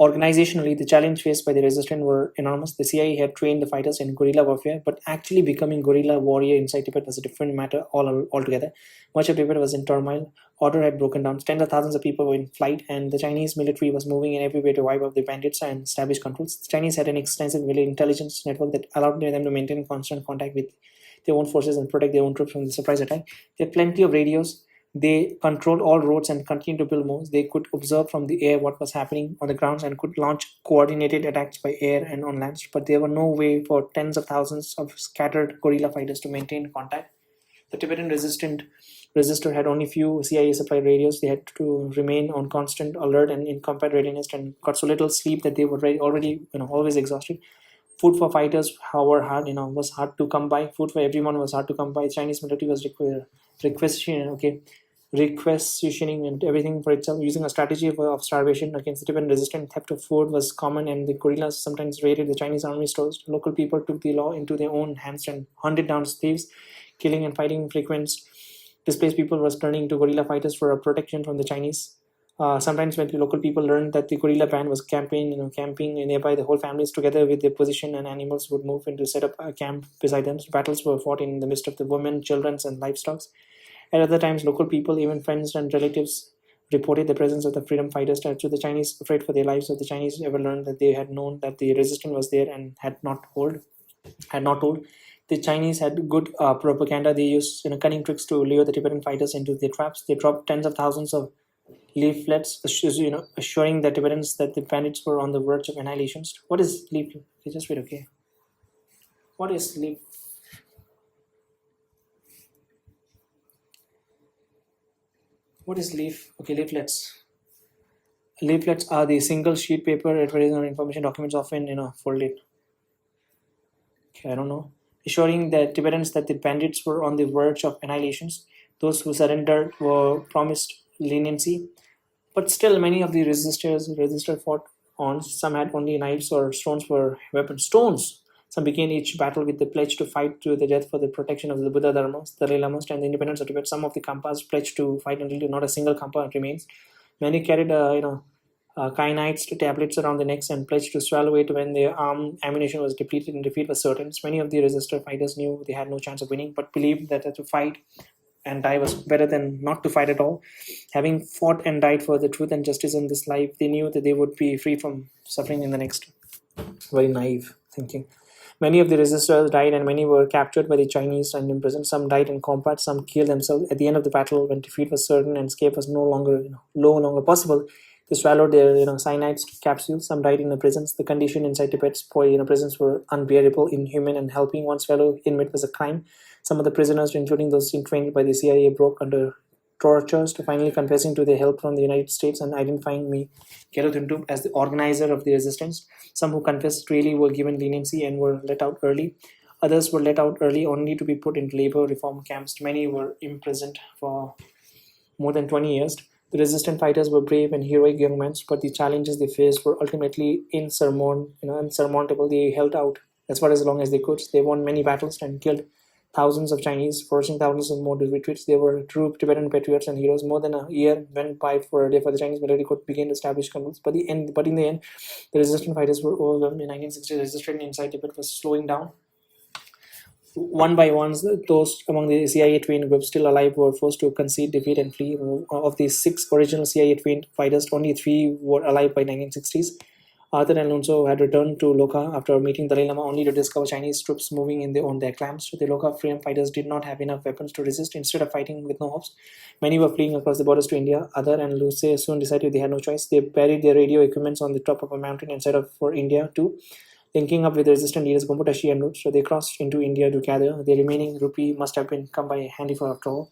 Organizationally, the challenge faced by the resistance were enormous. The CIA had trained the fighters in guerrilla warfare, but actually becoming guerrilla warrior inside Tibet was a different matter altogether. Much of Tibet was in turmoil. Order had broken down. Tens of thousands of people were in flight, and the Chinese military was moving in every way to wipe out the bandits and establish controls. The Chinese had an extensive military intelligence network that allowed them to maintain constant contact with their own forces and protect their own troops from the surprise attack. They had plenty of radios. They controlled all roads and continued to build more. They could observe from the air what was happening on the grounds and could launch coordinated attacks by air and on land. But there were no way for tens of thousands of scattered guerrilla fighters to maintain contact. The Tibetan resistor had only few CIA supplied radios. They had to remain on constant alert and in combat readiness, and got so little sleep that they were already always exhausted. Food for fighters, however, was hard to come by. Food for everyone was hard to come by. Chinese military was requisitioning and everything for itself, using a strategy of starvation against the Tibetan resistance. Theft of food was common, and the guerrillas sometimes raided the Chinese army stores. Local people took the law into their own hands and hunted down thieves, killing and fighting frequent. Displaced people was turning to guerrilla fighters for a protection from the Chinese. Sometimes when the local people learned that the guerrilla band was camping nearby, the whole families together with their position and animals would move in to set up a camp beside them. So battles were fought in the midst of the women, children, and livestock. At other times, local people, even friends and relatives, reported the presence of the freedom fighters to the Chinese, afraid for their lives. If the Chinese ever learned that they had known that the resistance was there and had not told. The Chinese had good propaganda. They used cunning tricks to lure the Tibetan fighters into their traps. They dropped tens of thousands of leaflets, assuring the Tibetans that the bandits were on the verge of annihilation. What is leaf? Okay, just wait. Okay, what is leaf? What is leaf? Okay, leaflets. Leaflets are the single sheet paper advertising or information documents, often folded. Okay, I don't know. Assuring the Tibetans that the bandits were on the verge of annihilations. Those who surrendered were promised leniency. But still, many of the resisted fought on. Some had only knives or stones for weapons. Stones! Some began each battle with the pledge to fight to the death for the protection of the Buddha Dharmas, the Lamas, and the independence of Tibet. Some of the Kampas pledged to fight until not a single Kampa remains. Many carried, kyanites tablets around the necks and pledged to swallow it when their ammunition was depleted and defeat was certain. Many of the resistor fighters knew they had no chance of winning, but believed that to fight and die was better than not to fight at all. Having fought and died for the truth and justice in this life, they knew that they would be free from suffering in the next. Very naive thinking. Many of the resistors died and many were captured by the Chinese and imprisoned. Some died in combat, some killed themselves. At the end of the battle, when defeat was certain and escape was no longer possible, they swallowed their cyanide capsules. Some died in the prisons. The condition inside Tibet's prisons were unbearable, inhuman, and helping one's fellow inmate was a crime. Some of the prisoners, including those trained by the CIA, broke under tortures to finally confessing to their help from the United States and identifying me, Gelotundum, as the organizer of the resistance. Some who confessed really were given leniency and were let out early. Others were let out early only to be put in labor reform camps. Many were imprisoned for more than 20 years. The resistant fighters were brave and heroic young men, but the challenges they faced were ultimately insurmountable. They held out as far as long as they could. They won many battles and killed thousands of Chinese, forcing thousands of more to retreats. They were true Tibetan patriots and heroes. More than a year went by for the Chinese military could begin to establish controls. But in the end, the resistant fighters were overwhelmed. In 1960, resistance inside Tibet was slowing down. One by one, those among the CIA trained groups still alive were forced to concede defeat and flee. Of the 6 original CIA trained fighters, only 3 were alive by 1960s. Arthur and Alonso had returned to Loka after meeting Dalai Lama only to discover Chinese troops moving on their clans. So the Loka freedom fighters did not have enough weapons to resist. Instead of fighting with no hopes, many were fleeing across the borders to India. Arthur and Luce soon decided they had no choice. They buried their radio equipments on the top of a mountain and set off for India too, linking up with the resistant leaders Gomputashi and Root. So they crossed into India to gather. The remaining rupee must have been come by handful after all.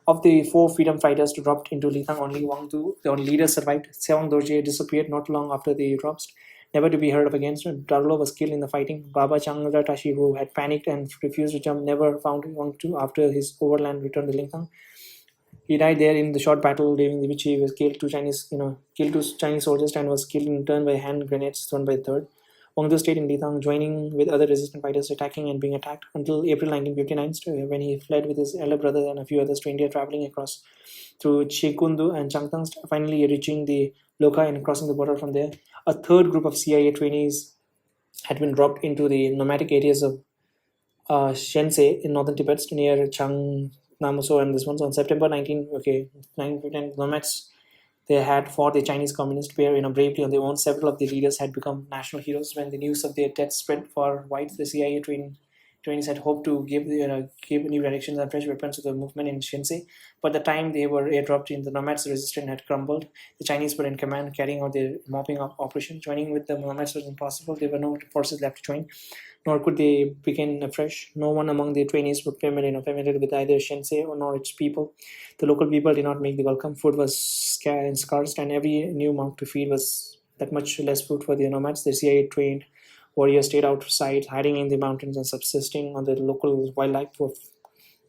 Of the 4 freedom fighters who dropped into Lithang, only Wangdu, the only leader, survived. Sewang Dorje disappeared not long after the drops, never to be heard of again. Darlo was killed in the fighting. Baba Changra Tashi, who had panicked and refused to jump, never found Wangdu after his overland return to Lithang. He died there in the short battle during which he was killed 2 Chinese soldiers and was killed in turn by hand grenades thrown by the third. Wangdu stayed in Lithang, joining with other resistant fighters, attacking and being attacked until April 1959, when he fled with his elder brother and a few others to India, traveling across through Chikundu and Changtang, finally reaching the Loka and crossing the border from there. A third group of CIA trainees had been dropped into the nomadic areas of Shensei in northern Tibet near Changnamuso and this one. So on September 1959, nomads they had fought the Chinese communist pair bravely on their own. Several of the leaders had become national heroes. When the news of their death spread far wide, the CIA trainees had hoped to give new directions and fresh weapons to the movement in Shinsei. But the time they were airdropped in, the nomads' resistance had crumbled. The Chinese were in command, carrying out their mopping up operation. Joining with the nomads was impossible. There were no forces left to join, nor could they begin afresh. No one among the trainees was familiar with either Shinsei or nor its people. The local people did not make the welcome. Food was scarce, and every new monk to feed was that much less food for the nomads. The CIA trained warriors stayed outside, hiding in the mountains and subsisting on the local wildlife for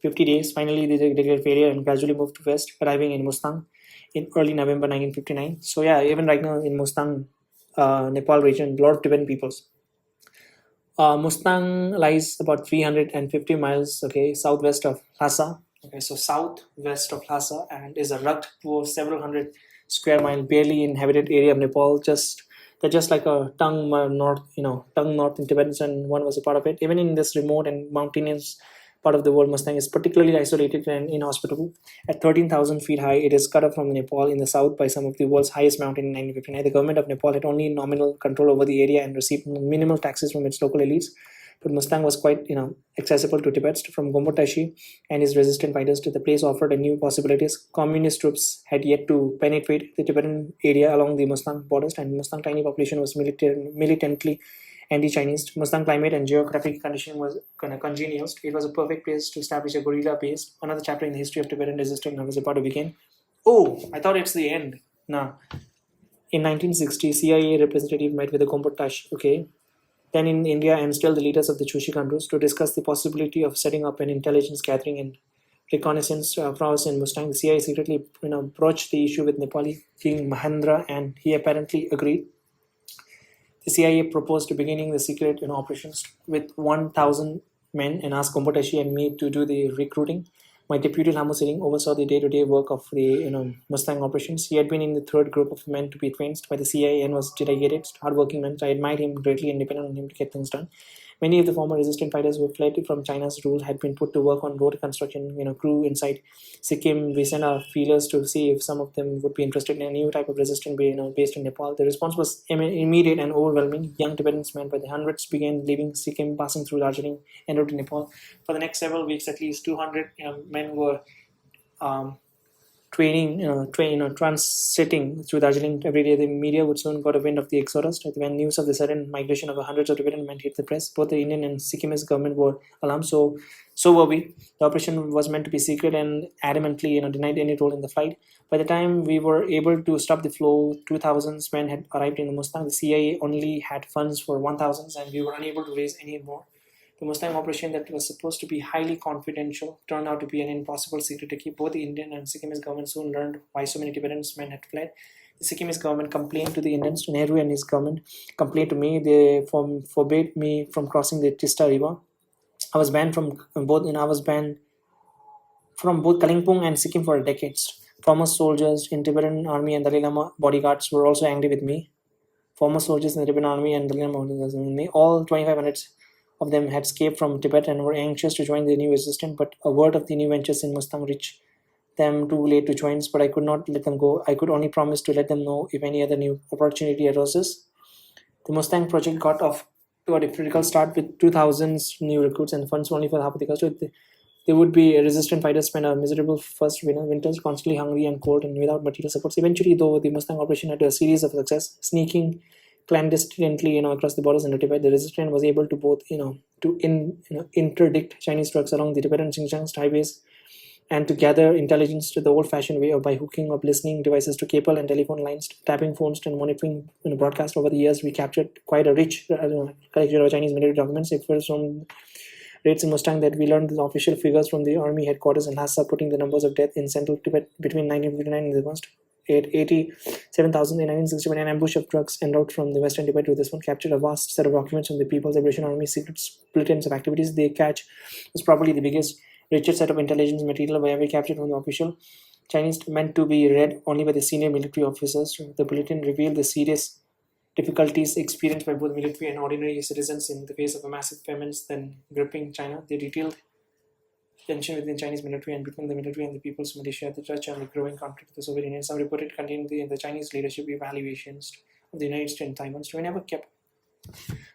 50 days. Finally, they declared failure and gradually moved to west, arriving in Mustang in early November 1959. So yeah, even right now in Mustang, Nepal region, a lot of Tibetan peoples. Mustang lies about 350 miles, southwest of Lhasa. So southwest of Lhasa, and is a rugged, poor, several hundred square mile, barely inhabited area of Nepal. Just like a tongue north in Tibet, and one was a part of it. Even in this remote and mountainous part of the world, Mustang is particularly isolated and inhospitable. At 13,000 feet high, it is cut off from Nepal in the south by some of the world's highest mountain in 1959. The government of Nepal had only nominal control over the area and received minimal taxes from its local elites. But Mustang was quite, accessible to Tibet from Gombotashi and his resistant fighters to the place offered a new possibilities. Communist troops had yet to penetrate the Tibetan area along the Mustang borders, and Mustang tiny population was militantly anti-Chinese. Mustang climate and geographic condition was kind of congenial. It was a perfect place to establish a guerrilla base. Another chapter in the history of Tibetan resistance was about to begin. Oh, I thought it's the end. Nah. In 1960, CIA representative met with the Gombotashi. Okay, then in India and still the leaders of the Chushi countries to discuss the possibility of setting up an intelligence gathering and reconnaissance prowess in Mustang. The CIA secretly broached the issue with Nepali King Mahendra, and he apparently agreed. The CIA proposed beginning the secret operations with 1,000 men and asked Gombotashi and me to do the recruiting. My deputy Lamo Singh oversaw the day-to-day work of the Mustang operations. He had been in the third group of men to be trained by the CIA and was dedicated, hardworking man. I admired him greatly and depended on him to get things done. Many of the former resistant fighters who fled from China's rule had been put to work on road construction, crew inside Sikkim. We sent our feelers to see if some of them would be interested in a new type of resistance based in Nepal. The response was immediate and overwhelming. Young Tibetans men by the hundreds began leaving Sikkim, passing through Darjeeling, en route to Nepal. For the next several weeks, at least 200 men were um, transiting through Darjeeling every day. The media would soon got a wind of the exodus. When news of the sudden migration of hundreds of Tibetan men hit the press, both the Indian and Sikkimese government were alarmed. So were we. The operation was meant to be secret and adamantly, denied any role in the flight. By the time we were able to stop the flow, 2,000 men had arrived in the Mustang. The CIA only had funds for 1,000, and we were unable to raise any more. The Mustang operation that was supposed to be highly confidential turned out to be an impossible secret to keep. Both the Indian and Sikkimese government soon learned why so many Tibetan men had fled. The Sikkimese government complained to the Indians. Nehru and his government complained to me. They forbade me from crossing the Tista River. I was banned from both, and I was banned from both Kalimpong and Sikkim for decades. Former soldiers in Tibetan army and Dalai Lama bodyguards were also angry with me. Former soldiers in the Tibetan army and Dalai Lama bodyguards were with me. All 2,500 of them had escaped from Tibet and were anxious to join the new resistance, but a word of the new ventures in Mustang reached them too late to join, but I could not let them go. I could only promise to let them know if any other new opportunity arises. The Mustang project got off to a difficult start with 2,000 new recruits and funds only for half of the cost. They would be resistant fighters spend a miserable first winters, constantly hungry and cold and without material supports. Eventually, though, the Mustang operation had a series of success, sneaking clandestinely, across the borders into Tibet. The resistance was able to both, interdict Chinese trucks along the Tibetan Xinjiang highways and to gather intelligence to the old-fashioned way or by hooking up listening devices to cable and telephone lines, tapping phones and monitoring broadcast. Over the years, we captured quite a rich collection of Chinese military documents. It was from raids in Mustang that we learned the official figures from the army headquarters in Lhasa, putting the numbers of death in central Tibet between 1959 and the most 87,000 in 1961. An ambush of trucks en route from the western Tibet to this one captured a vast set of documents from the People's Liberation Army secret bulletins of activities. The catch was probably the biggest, richest set of intelligence material ever captured from the official Chinese, meant to be read only by the senior military officers. The bulletin revealed the serious difficulties experienced by both military and ordinary citizens in the face of a massive famines then gripping China. They detailed tension within Chinese military and between the military and the people's militia, the touch on the growing conflict with the Soviet Union. Some reported contained the Chinese leadership evaluations of the United States and Taiwan. So we never kept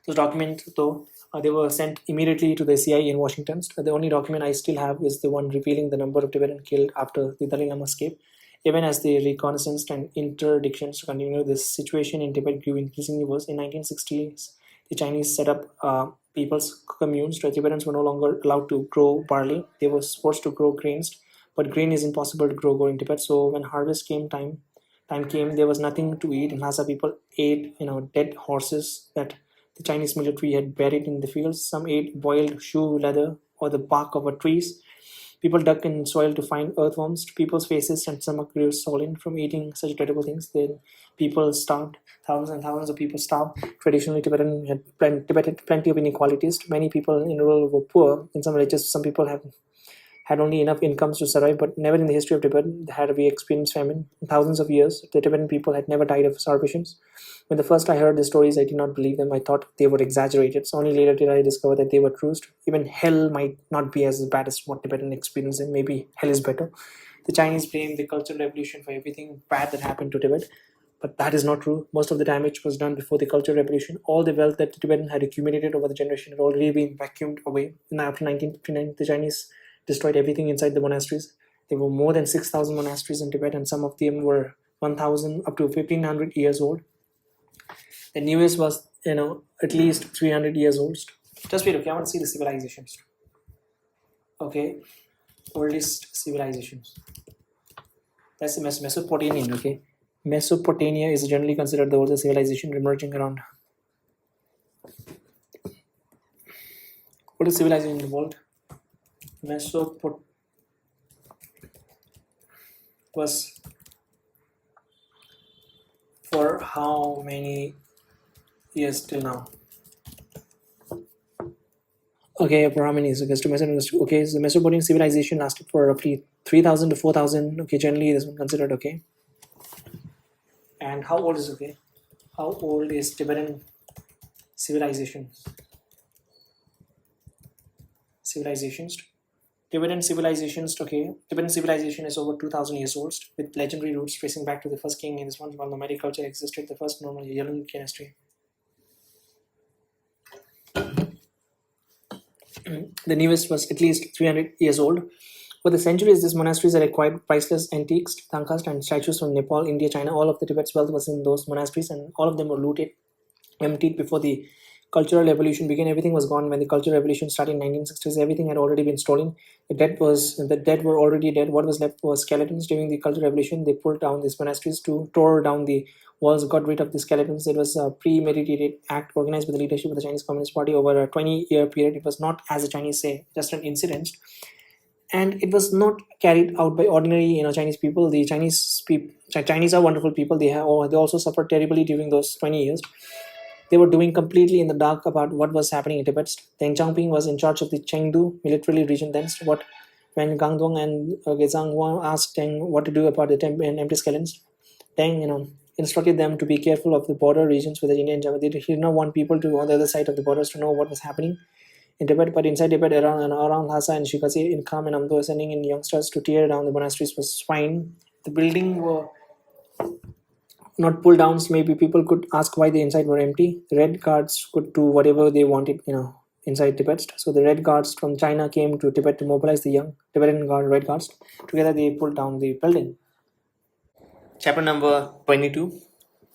those documents, though. They were sent immediately to the CIA in Washington. The only document I still have is the one revealing the number of Tibetans killed after the Dalai Lama escape. Even as the reconnaissance and interdictions continued, the situation in Tibet grew increasingly worse. In 1960s, the Chinese set up people's communes. The Tibetans were no longer allowed to grow barley. They were forced to grow grains, but grain is impossible to grow in Tibet. So when harvest time came, there was nothing to eat. In Lhasa, people ate dead horses that the Chinese military had buried in the fields. Some ate boiled shoe leather or the bark of trees. People dug in soil to find earthworms. People's faces and stomach grew swollen from eating such dreadful things. Then people starved. Thousands and thousands of people starved. Traditionally, Tibet had plenty of inequalities. Many people in rural were poor. In some villages, some people had only enough incomes to survive, but never in the history of Tibet had we experienced famine. In thousands of years, the Tibetan people had never died of starvation. When the first I heard the stories, I did not believe them. I thought they were exaggerated. So only later did I discover that they were true. Even hell might not be as bad as what Tibetan experience, and maybe hell is better. The Chinese blame the Cultural Revolution for everything bad that happened to Tibet, but that is not true. Most of the damage was done before the Cultural Revolution. All the wealth that the Tibetan had accumulated over the generation had already been vacuumed away. And after 1959, the Chinese destroyed everything inside the monasteries. There were more than 6,000 monasteries in Tibet, and some of them were 1,000 up to 1,500 years old. The newest was, at least 300 years old. Just wait, okay, I want to see the civilizations. Okay, oldest civilizations. That's the Mesopotamian, okay. Mesopotamia is generally considered the oldest civilization emerging around. Oldest civilization in the world. Mesopot was for how many years till now? Okay, for how many years? Okay, so the Mesopotamian civilization lasted for roughly 3,000 to 4,000. Okay, generally this one considered okay. And how old is okay? How old is Tibetan civilization? Civilizations. Tibetan civilizations, okay. Tibetan civilization is over 2,000 years old, with legendary roots tracing back to the first king in this one, while nomadic culture existed, the first normal Yellow dynasty. The newest was at least 300 years old. For the centuries, these monasteries had acquired priceless antiques, tankas, and statues from Nepal, India, China. All of the Tibet's wealth was in those monasteries, and all of them were looted, emptied before the Cultural Revolution began. Everything was gone when the Cultural Revolution started in 1960s. Everything had already been stolen. The dead were already dead. What was left was skeletons. During the Cultural Revolution, they pulled down these monasteries, tore down the walls, got rid of the skeletons. It was a premeditated act organized by the leadership of the Chinese Communist Party over a 20-year period. It was not, as the Chinese say, just an incident, and it was not carried out by ordinary Chinese people. The Chinese are wonderful people. They also suffered terribly during those 20 years. They were doing completely in the dark about what was happening in Tibet. Deng Xiaoping was in charge of the Chengdu military region then. When Gangdong and Gezang Huang asked Deng what to do about the empty skeletons, Deng instructed them to be careful of the border regions with the Indian Java. He did not want people to on the other side of the borders to know what was happening in Tibet, but inside Tibet, around Lhasa and Shikasi, in Kham and Amdo, sending in youngsters to tear down the monasteries was fine. The building were not pull downs. Maybe people could ask why the inside were empty. The Red Guards could do whatever they wanted, inside Tibet. So the Red Guards from China came to Tibet to mobilize the young Tibetan Red Guards. Together they pulled down the building. Chapter number 22.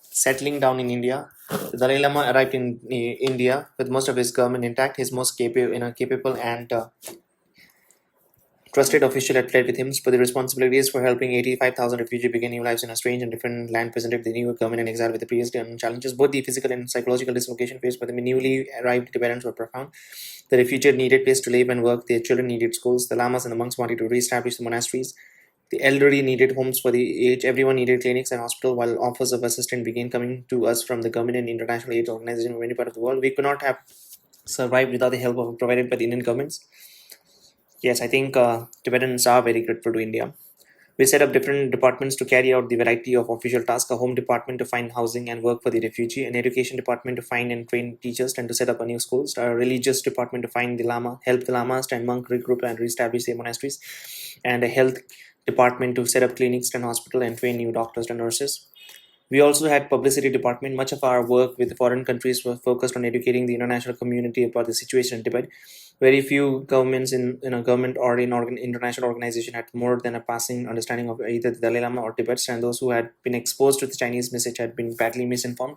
Settling down in India. The Dalai Lama arrived in India with most of his government intact. His most capable and trusted official had fled with him, but the responsibilities for helping 85,000 refugees begin new lives in a strange and different land presented the new government in exile with the previous challenges. Both the physical and psychological dislocation faced by the newly arrived Tibetans were profound. The refugees needed place to live and work. Their children needed schools. The lamas and the monks wanted to re-establish the monasteries. The elderly needed homes for the aged. Everyone needed clinics and hospitals, while offers of assistance began coming to us from the government and international aid organizations in many parts of the world. We could not have survived without the help provided by the Indian governments. Yes, I think Tibetans are very grateful to India. We set up different departments to carry out the variety of official tasks: a home department to find housing and work for the refugee, an education department to find and train teachers and to set up a new schools, a religious department to find the lama, help the lamas and monk regroup and reestablish their monasteries, and a health department to set up clinics and hospital and train new doctors and nurses. We also had publicity department. Much of our work with foreign countries was focused on educating the international community about the situation in Tibet. Very few governments in a government or in international organization had more than a passing understanding of either the Dalai Lama or Tibet, and those who had been exposed to the Chinese message had been badly misinformed.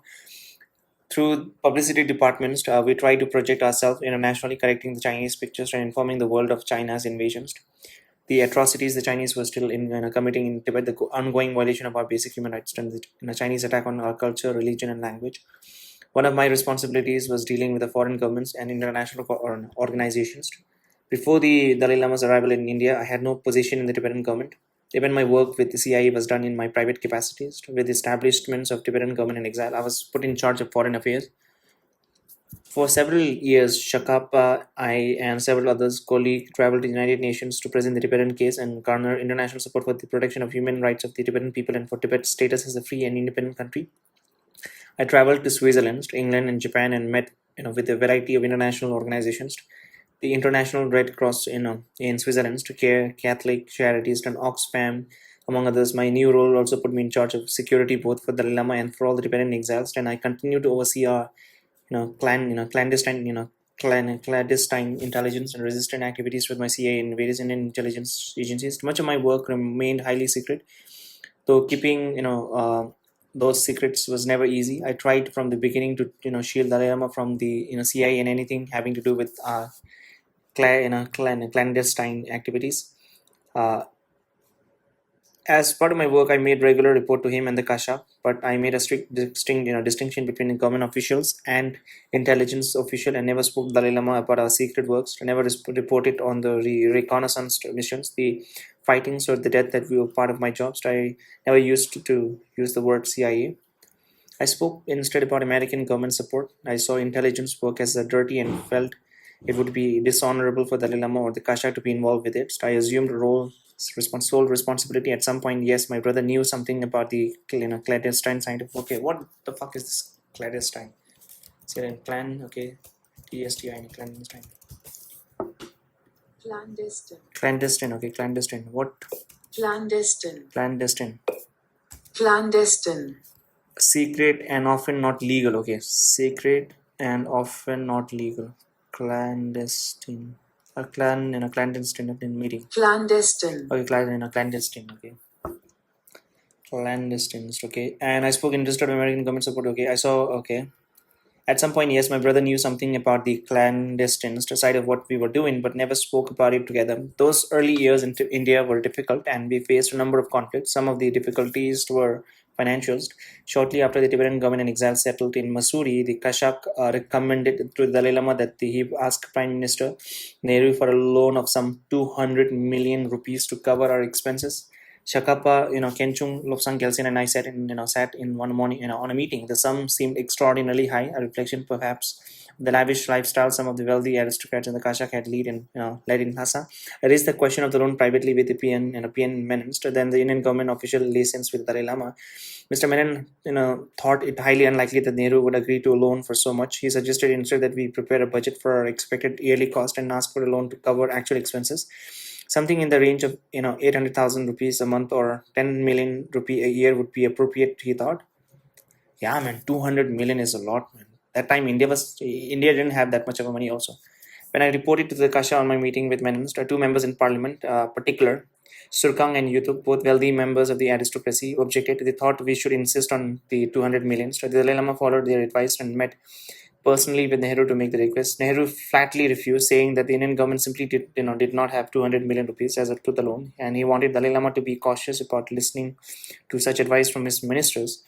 Through publicity departments, we try to project ourselves internationally, correcting the Chinese pictures and informing the world of China's invasions, the atrocities the Chinese were still committing in Tibet, the ongoing violation of our basic human rights, and the Chinese attack on our culture, religion, and language. One of my responsibilities was dealing with the foreign governments and international organizations. Before the Dalai Lama's arrival in India, I had no position in the Tibetan government. Even my work with the CIA was done in my private capacities. With the establishments of Tibetan government in exile, I was put in charge of foreign affairs. For several years, Shakapa, I, and several others colleagues traveled to the United Nations to present the Tibetan case and garner international support for the protection of human rights of the Tibetan people and for Tibet's status as a free and independent country. I traveled to Switzerland, England, and Japan and met with a variety of international organizations. The International Red Cross in Switzerland to care Catholic charities and Oxfam, among others. My new role also put me in charge of security both for the Lama and for all the Tibetan exiles, and I continue to oversee our clandestine intelligence and resistant activities with my CIA and various Indian intelligence agencies. Much of my work remained highly secret, though keeping those secrets was never easy. I tried from the beginning to shield Dalai Lama from the CIA and anything having to do with clandestine activities. Uh, as part of my work, I made regular report to him and the Kasha, but I made a strict distinction between government officials and intelligence official, and never spoke to Dalai Lama about our secret works. I never reported on the reconnaissance missions, the fightings, or the death that we were part of my jobs. I never used to use the word CIA. I spoke instead about American government support. I saw intelligence work as a dirty and felt it would be dishonorable for Dalai Lama or the Kasha to be involved with it. So I assumed sole responsibility at some point. Yes, my brother knew something about the clandestine scientific. Okay, what the fuck is this clandestine? Is it in clan? Okay, TSTI, clandestine. Clandestine. Clandestine, okay, clandestine. What? Clandestine. Clandestine. Clandestine. Secret and often not legal. Okay, secret and often not legal. Clandestine. A clandestine meeting. Clandestine. Okay, clandestine. Okay. Clandestine. Okay. And I spoke interested American government support. Okay. I saw. Okay. At some point, yes, my brother knew something about the clandestine side of what we were doing, but never spoke about it together. Those early years in India were difficult, and we faced a number of conflicts. Some of the difficulties were financial. Shortly after the Tibetan government in exile settled in Mussoorie, the Kashak recommended to the Dalai Lama that he ask Prime Minister Nehru for a loan of some 200 million rupees to cover our expenses. Shakapa, Kenchung, Lobsang Gelsin, and I sat in one morning, on a meeting. The sum seemed extraordinarily high, a reflection perhaps of the lavish lifestyle some of the wealthy aristocrats in the Kashak had led in Lhasa. I raised the question of the loan privately with the PN minister. Then the Indian government official liaisons with Dalai Lama. Mr. Menon, thought it highly unlikely that Nehru would agree to a loan for so much. He suggested instead that we prepare a budget for our expected yearly cost and ask for a loan to cover actual expenses. Something in the range of 800,000 rupees a month or 10 million rupee a year would be appropriate, he thought. Yeah, man, 200 million is a lot, man. That time India didn't have that much of money also. When I reported to the Kasha on my meeting with Minister, two members in parliament, particular Surkang and Yutuk, both wealthy members of the aristocracy, objected. They thought we should insist on the 200 million. So the Dalai Lama followed their advice and met personally with Nehru to make the request. Nehru flatly refused, saying that the Indian government simply did not have 200 million rupees as to the loan, and he wanted Dalai Lama to be cautious about listening to such advice from his ministers.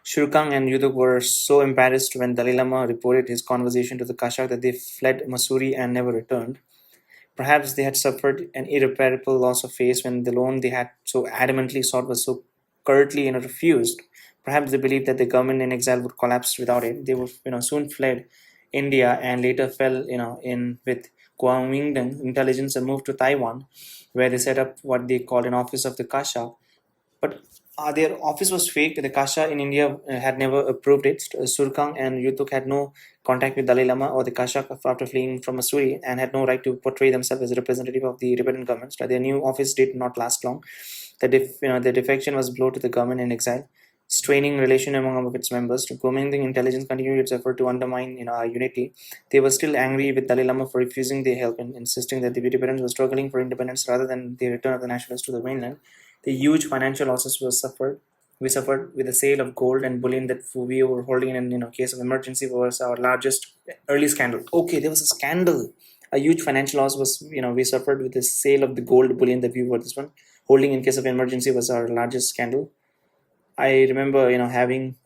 Shurkang and Yuduk were so embarrassed when Dalai Lama reported his conversation to the Kashak that they fled Mussoorie and never returned. Perhaps they had suffered an irreparable loss of face when the loan they had so adamantly sought was so curtly refused. Perhaps they believed that the government in exile would collapse without it. They would soon fled India and later fell in with Kuomintang intelligence and moved to Taiwan, where they set up what they called an office of the Kasha. But their office was fake. The Kasha in India had never approved it. Surkang and Yutuk had no contact with Dalai Lama or the Kasha after fleeing from Mussoorie and had no right to portray themselves as a representative of the Tibetan government. Their new office did not last long. The defection was blown to the government in exile, straining relation among its members. Kuomintang intelligence continued its effort to undermine our unity. They were still angry with Dalai Lama for refusing their help and insisting that the Tibetans were struggling for independence rather than the return of the nationalists to the mainland. The huge financial losses we suffered with the sale of gold and bullion that we were holding in case of emergency was our largest early scandal. Okay, there was a scandal. A huge financial loss was we suffered with the sale of the gold bullion that we were holding in case of emergency was our largest scandal. I remember having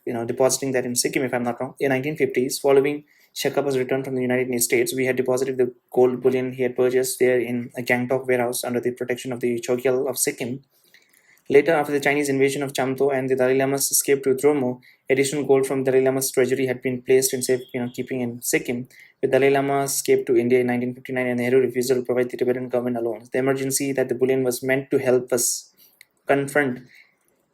depositing that in Sikkim, if I'm not wrong, in 1950s, following Shakapa's return from the United States. We had deposited the gold bullion he had purchased there in a Gangtok warehouse under the protection of the Chogyal of Sikkim. Later, after the Chinese invasion of Chamto and the Dalai Lama's escape to Dromo, additional gold from Dalai Lama's treasury had been placed in safe keeping in Sikkim. With Dalai Lama's escape to India in 1959 and Nehru refusal to provide the Tibetan government alone, the emergency that the bullion was meant to help us confront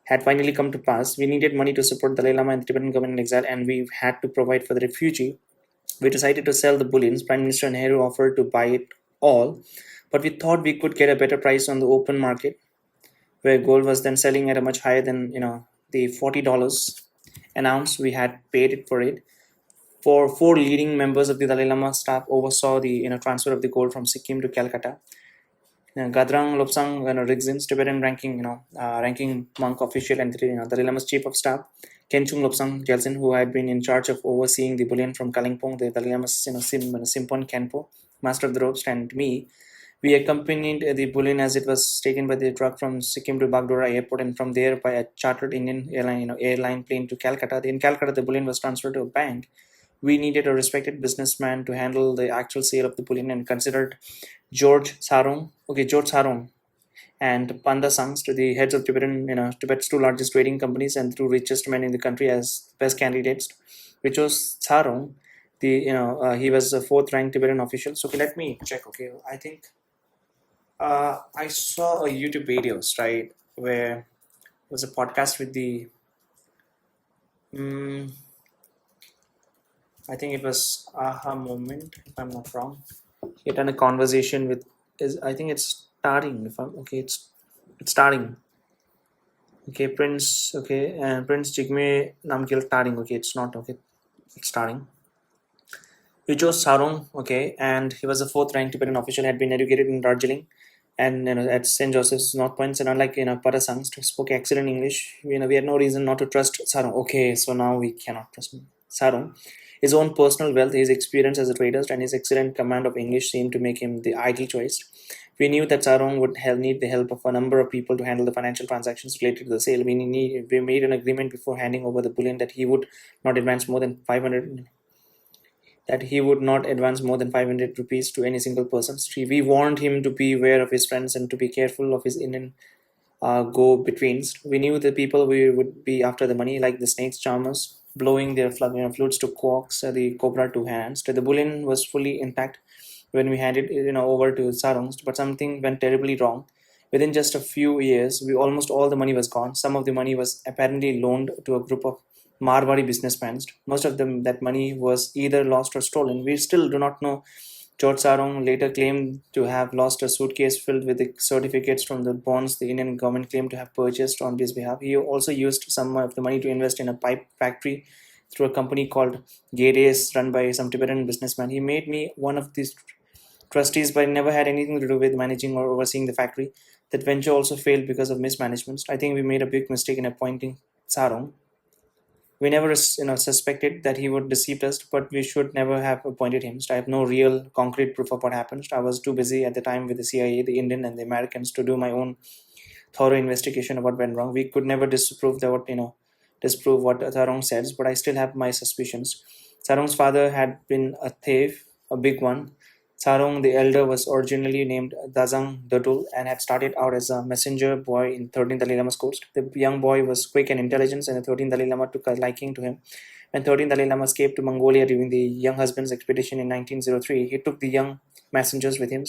had finally come to pass. We needed money to support Dalai Lama and the Tibetan government in exile, and we had to provide for the refugee. We decided to sell the bullions. Prime Minister Nehru offered to buy it all, but we thought we could get a better price on the open market, where gold was then selling at a much higher than the $40 an ounce we had paid it for it. For four leading members of the Dalai Lama staff oversaw the transfer of the gold from Sikkim to Calcutta. Gadrang Lobsang Rigzins, Tibetan ranking monk official and Dalai Lama's chief of staff, Kenchung Lobsang Gelsin, who had been in charge of overseeing the bullion from Kalimpong, the Dalai Lama's Simpon Kenpo, master of the ropes, and me. We accompanied the bullion as it was taken by the truck from Sikkim to Bagdora airport, and from there by a chartered Indian airline plane to Calcutta. In Calcutta, the bullion was transferred to a bank. We needed a respected businessman to handle the actual sale of the bullion and considered George Sarong and Panda Sangs to the heads of Tibet's two largest trading companies and two richest men in the country as best candidates. We chose Sarong. He was a fourth ranked Tibetan official. So okay, let me check. Okay, I think I saw a YouTube videos, right, where it was a podcast with the mm I think it was Aha Moment, if I'm not wrong. He had done a conversation with I think it's starting. If I'm okay, it's starting. Okay, Prince. Okay, and Prince Jigme Namgil starting. Okay, it's not okay. It's starting. He chose Sarong. Okay, and he was a fourth ranked Tibetan official. Had been educated in Darjeeling and at St. Joseph's North Points, and unlike Parasangs, spoke excellent English. We had no reason not to trust Sarong. Okay, so now we cannot trust Sarong. His own personal wealth, his experience as a trader, and his excellent command of English seemed to make him the ideal choice. We knew that Sarong would need the help of a number of people to handle the financial transactions related to the sale. We made an agreement before handing over the bullion that he would not advance more than 500 rupees to any single person. We warned him to be aware of his friends and to be careful of his Indian go-betweens. We knew the people we would be after the money, like the snakes charmers, blowing their flutes to coax the cobra to hands. The bullion was fully intact when we handed it over to Sarong, but something went terribly wrong. Within just a few years, almost all the money was gone. Some of the money was apparently loaned to a group of Marwari businessmen. Most of them, that money was either lost or stolen. We still do not know. George Sarong later claimed to have lost a suitcase filled with the certificates from the bonds the Indian government claimed to have purchased on his behalf. He also used some of the money to invest in a pipe factory through a company called Gades, run by some Tibetan businessman. He made me one of these trustees, but never had anything to do with managing or overseeing the factory. That venture also failed because of mismanagement. I think we made a big mistake in appointing Sarong. We never suspected that he would deceive us, but we should never have appointed him. I have no real concrete proof of what happened. I was too busy at the time with the CIA, the Indian, and the Americans to do my own thorough investigation of what went wrong. We could never disprove what Sarong says, but I still have my suspicions. Sarong's father had been a thief, a big one. Sarong the elder was originally named Dazang Datul and had started out as a messenger boy in 13th Dalai Lama's course. The young boy was quick and intelligent, and the 13th Dalai Lama took a liking to him. When 13th Dalai Lama escaped to Mongolia during the young husband's expedition in 1903, he took the young messengers with him.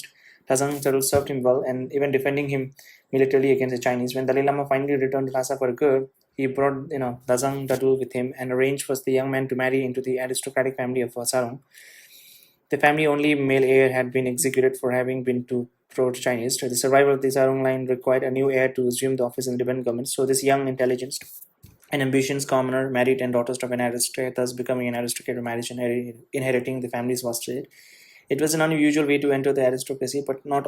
Dazang Datul served him well and even defending him militarily against the Chinese. When Dalai Lama finally returned to Lhasa for good, he brought Dazang Datul with him and arranged for the young man to marry into the aristocratic family of Sarong. The family only male heir had been executed for having been too pro-Chinese. The survival of the Sarong line required a new heir to assume the office in the Tibetan government. So this young, intelligent, and ambitious commoner married and daughters of an aristocrat, thus becoming an aristocrat of marriage and inheriting the family's vast trade. It was an unusual way to enter the aristocracy, but not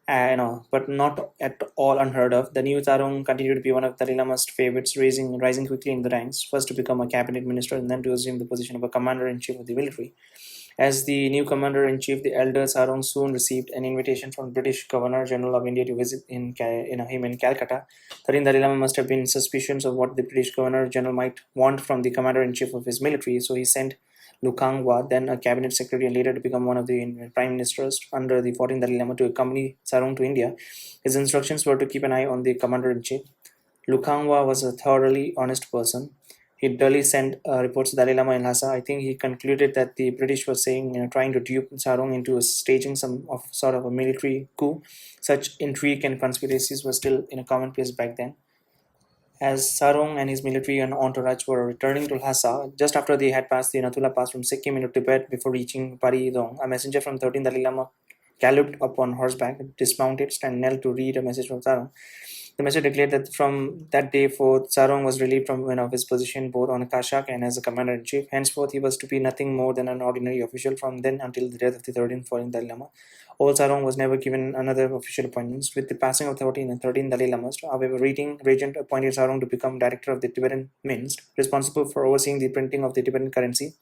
at all unheard of. The new Tarong continued to be one of Dalai Lama's favorites, rising quickly in the ranks, first to become a cabinet minister and then to assume the position of a commander-in-chief of the military. As the new commander-in-chief, the elder Sarong soon received an invitation from British Governor-General of India to visit him in Calcutta. 13th Dalai Lama must have been suspicious of what the British Governor-General might want from the commander-in-chief of his military, so he sent Lukangwa, then a cabinet secretary and later to become one of the prime ministers under the 14th Dalai Lama to accompany Sarong to India. His instructions were to keep an eye on the commander-in-chief. Lukangwa was a thoroughly honest person. He duly sent reports to Dalai Lama in Lhasa. I think he concluded that the British were saying, trying to dupe Sarong into staging some of sort of a military coup. Such intrigue and conspiracies were still in a commonplace back then. As Sarong and his military and entourage were returning to Lhasa, just after they had passed the Nathula Pass from Sikkim into Tibet before reaching Paridong, a messenger from 13th Dalai Lama galloped up on horseback, dismounted, and knelt to read a message from Sarong. The message declared that from that day forth, Sarong was relieved from one of his position both on Kashak and as a commander-in-chief. Henceforth, he was to be nothing more than an ordinary official from then until the death of the 13th following Dalai Lama. Old Sarong was never given another official appointment. With the passing of 13 and 13 Dalai Lamas, however, Regent appointed Sarong to become director of the Tibetan Mint, responsible for overseeing the printing of the Tibetan currency.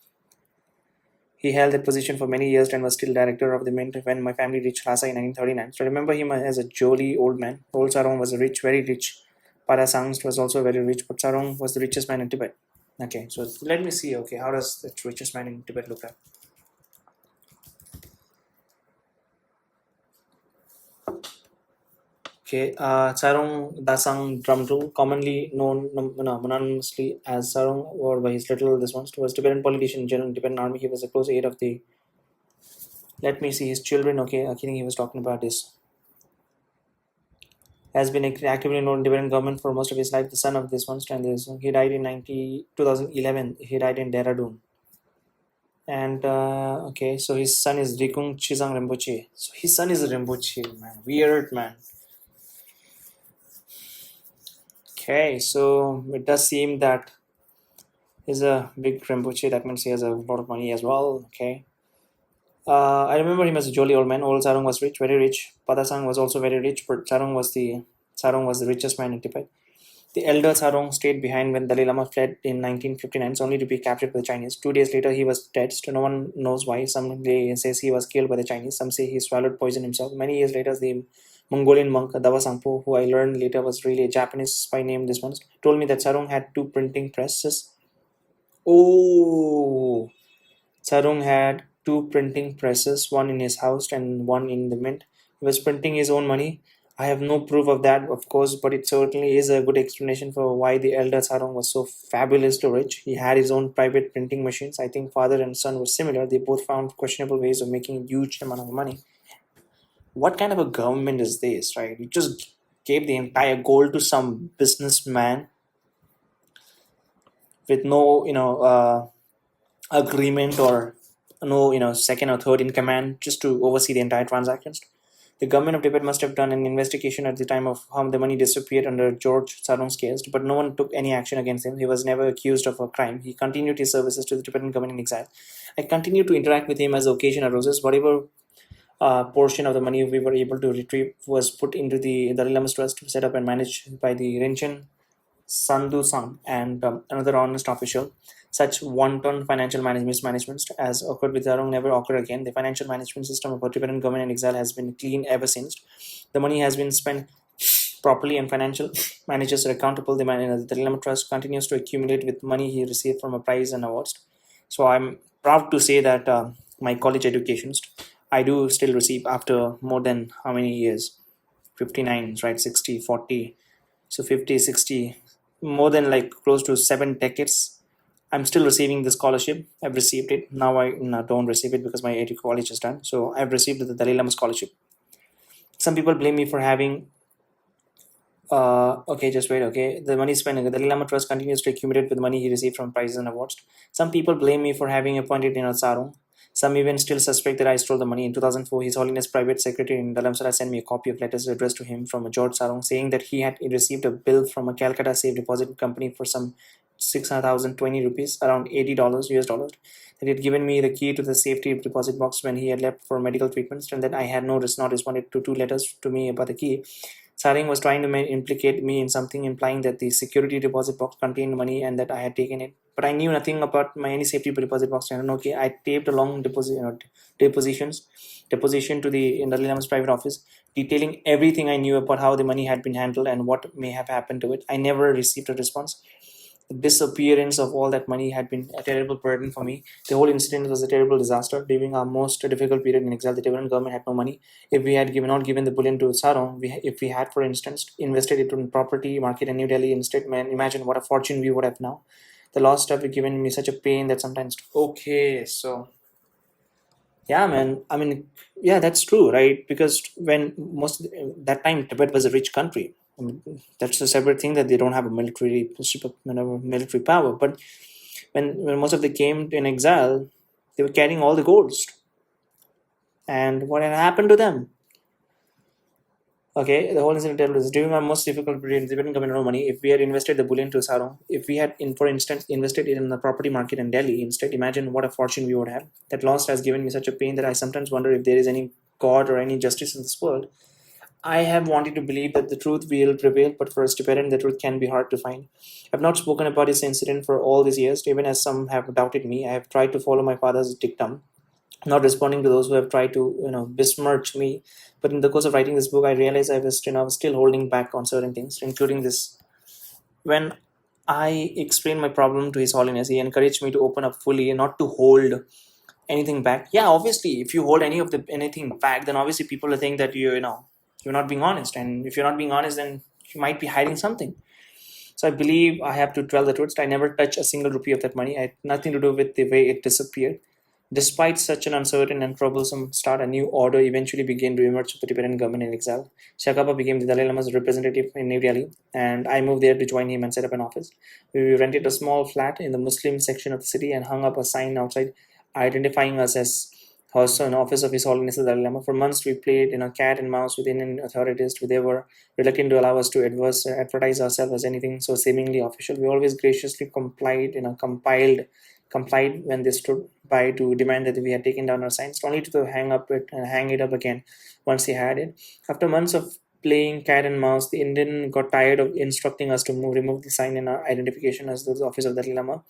He held that position for many years and was still director of the mint when my family reached Lhasa in 1939. So I remember him as a jolly old man. Old Sarong was rich, very rich. Parasangst was also very rich, but Sarong was the richest man in Tibet. Okay, so let me see. Okay, how does the richest man in Tibet look like? Okay, Sarong Dasang Drumdul, commonly known mononymously as Sarong or by his little this one, was Tibetan politician, general in Tibetan army. He was a close aide of the. Let me see his children. Okay, I think he was talking about this. Has been actively known in Tibetan government for most of his life. The son of this one, and this he died in 2011. He died in Dehradun. And okay, so his son is Rikung Chizang Rinpoche. So his son is a Rinpoche, man. Weird, man. Okay, so it does seem that he's a big Rinpoche. That means he has a lot of money as well. Okay. I remember him as a jolly old man. Old Sarong was rich, very rich. Padasang was also very rich, but Sarong was the richest man in Tibet. The elder Sarong stayed behind when Dalai Lama fled in 1959, only to be captured by the Chinese. 2 days later, he was dead. So no one knows why. Some says he was killed by the Chinese. Some say he swallowed poison himself. Many years later, the Mongolian monk Dawa Sangpo, who I learned later was really a Japanese spy name, this one, told me that Sarong had 2 printing presses. Oh, Sarong had 2 printing presses, one in his house and one in the mint. He was printing his own money. I have no proof of that, of course, but it certainly is a good explanation for why the elder Sarong was so fabulously rich. He had his own private printing machines. I think father and son were similar. They both found questionable ways of making a huge amount of money. What kind of a government is this, right? You just gave the entire gold to some businessman with no, agreement or no, second or third in command just to oversee the entire transactions. The government of Tibet must have done an investigation at the time of how the money disappeared under George Sarong's case, but no one took any action against him. He was never accused of a crime. He continued his services to the Tibetan government in exile. I continued to interact with him as the occasion arose. Whatever portion of the money we were able to retrieve was put into the Dalai Lama's trust, set up and managed by the Rinchen Sandhu Sang and another honest official. Such wanton financial mismanagement as occurred with Sarong never occur again. The financial management system of the Tibetan government in exile has been clean ever since. The money has been spent properly and financial managers are accountable. The Dalai Lama Trust continues to accumulate with money he received from a prize and awards. So I'm proud to say that my college educations I do still receive after more than how many years? 59, right? 60, 40. So 50, 60, more than like close to 7 decades. I'm still receiving the scholarship. I've received it. Now I don't receive it because my college is done. So I've received the Dalai Lama scholarship. Some people blame me for having okay, just wait. Okay, the money spent. The Dalai Lama Trust continues to accumulate with money he received from prizes and awards. Some people blame me for having appointed Sarong. Some even still suspect that I stole the money. In 2004, His Holiness Private Secretary in Dharamsala sent me a copy of letters addressed to him from George Sarong saying that he had received a bill from a Calcutta safe deposit company for some 6,020 rupees, around $80 US dollars. That he had given me the key to the safety deposit box when he had left for medical treatments, and that I had not responded to 2 letters to me about the key. Sarong was trying to implicate me in something, implying that the security deposit box contained money and that I had taken it. But I knew nothing about any safety deposit box. And okay, I taped a long deposition to the Dalai Lama's private office, detailing everything I knew about how the money had been handled and what may have happened to it. I never received a response. The disappearance of all that money had been a terrible burden for me. The whole incident was a terrible disaster. During our most difficult period in exile, the Tibetan government had no money. If we had not given the bullion to Sarong, if we had, for instance, invested it in property market in New Delhi instead, man, imagine what a fortune we would have now. The lost stuff had given me such a pain that sometimes. Okay, so yeah, man. I mean, yeah, that's true, right? Because when that time Tibet was a rich country. I mean, that's a separate thing that they don't have a military power. But when most of them came in exile, they were carrying all the golds. And what had happened to them? Okay, the whole incident was during our most difficult period, they didn't come in no money. If we had invested the bullion to Sarong, if we had, for instance, invested it in the property market in Delhi instead, imagine what a fortune we would have. That loss has given me such a pain that I sometimes wonder if there is any God or any justice in this world. I have wanted to believe that the truth will prevail, but for a Tibetan, the truth can be hard to find. I've not spoken about this incident for all these years, even as some have doubted me. I have tried to follow my father's dictum, not responding to those who have tried to besmirch me. But in the course of writing this book, I realized I was still holding back on certain things, including this. When I explained my problem to His Holiness, he encouraged me to open up fully and not to hold anything back. Yeah, obviously, if you hold anything back, then obviously people will think that you're not being honest, and if you're not being honest, then you might be hiding something. So I believe I have to tell the truth. I never touched a single rupee of that money. I had nothing to do with the way it disappeared. Despite such an uncertain and troublesome start, a new order eventually began to emerge with the Tibetan government in exile. Shakapa became the Dalai Lama's representative in New Delhi, and I moved there to join him and set up an office. We rented a small flat in the Muslim section of the city and hung up a sign outside identifying us as also an office of His Holiness the Dalai Lama. For months, we played cat and mouse with Indian authorities. They were reluctant to allow us to advertise ourselves as anything so seemingly official. We always graciously complied when they stood by to demand that we had taken down our signs, only to hang it up again once he had it. After months of playing cat and mouse, the Indian got tired of instructing us to remove the sign in our identification as the office of the Dalai Lama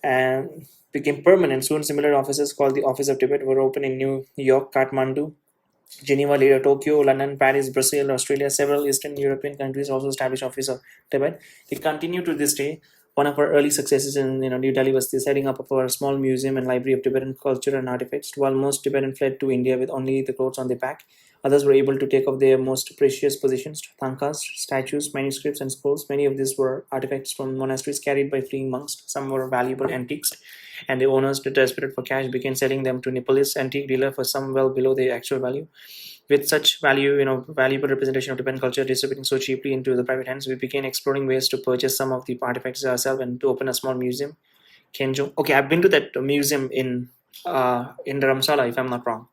and became permanent. Soon, similar offices called the Office of Tibet were opened in New York, Kathmandu, Geneva, later Tokyo, London, Paris, Brazil, Australia. Several Eastern European countries also established Office of Tibet. They continue to this day. One of our early successes in New Delhi was the setting up of our small museum and library of Tibetan culture and artifacts. While most Tibetans fled to India with only the clothes on their back, others were able to take off their most precious possessions, tankas, statues, manuscripts, and scrolls. Many of these were artifacts from monasteries carried by fleeing monks. Some were valuable antiques, and the owners, desperate for cash, began selling them to Nepalese antique dealer for some well below their actual value. With such valuable representation of Tibetan culture distributing so cheaply into the private hands, we began exploring ways to purchase some of the artifacts ourselves and to open a small museum. Kenjo. Okay, I've been to that museum in Dharamsala, if I'm not wrong.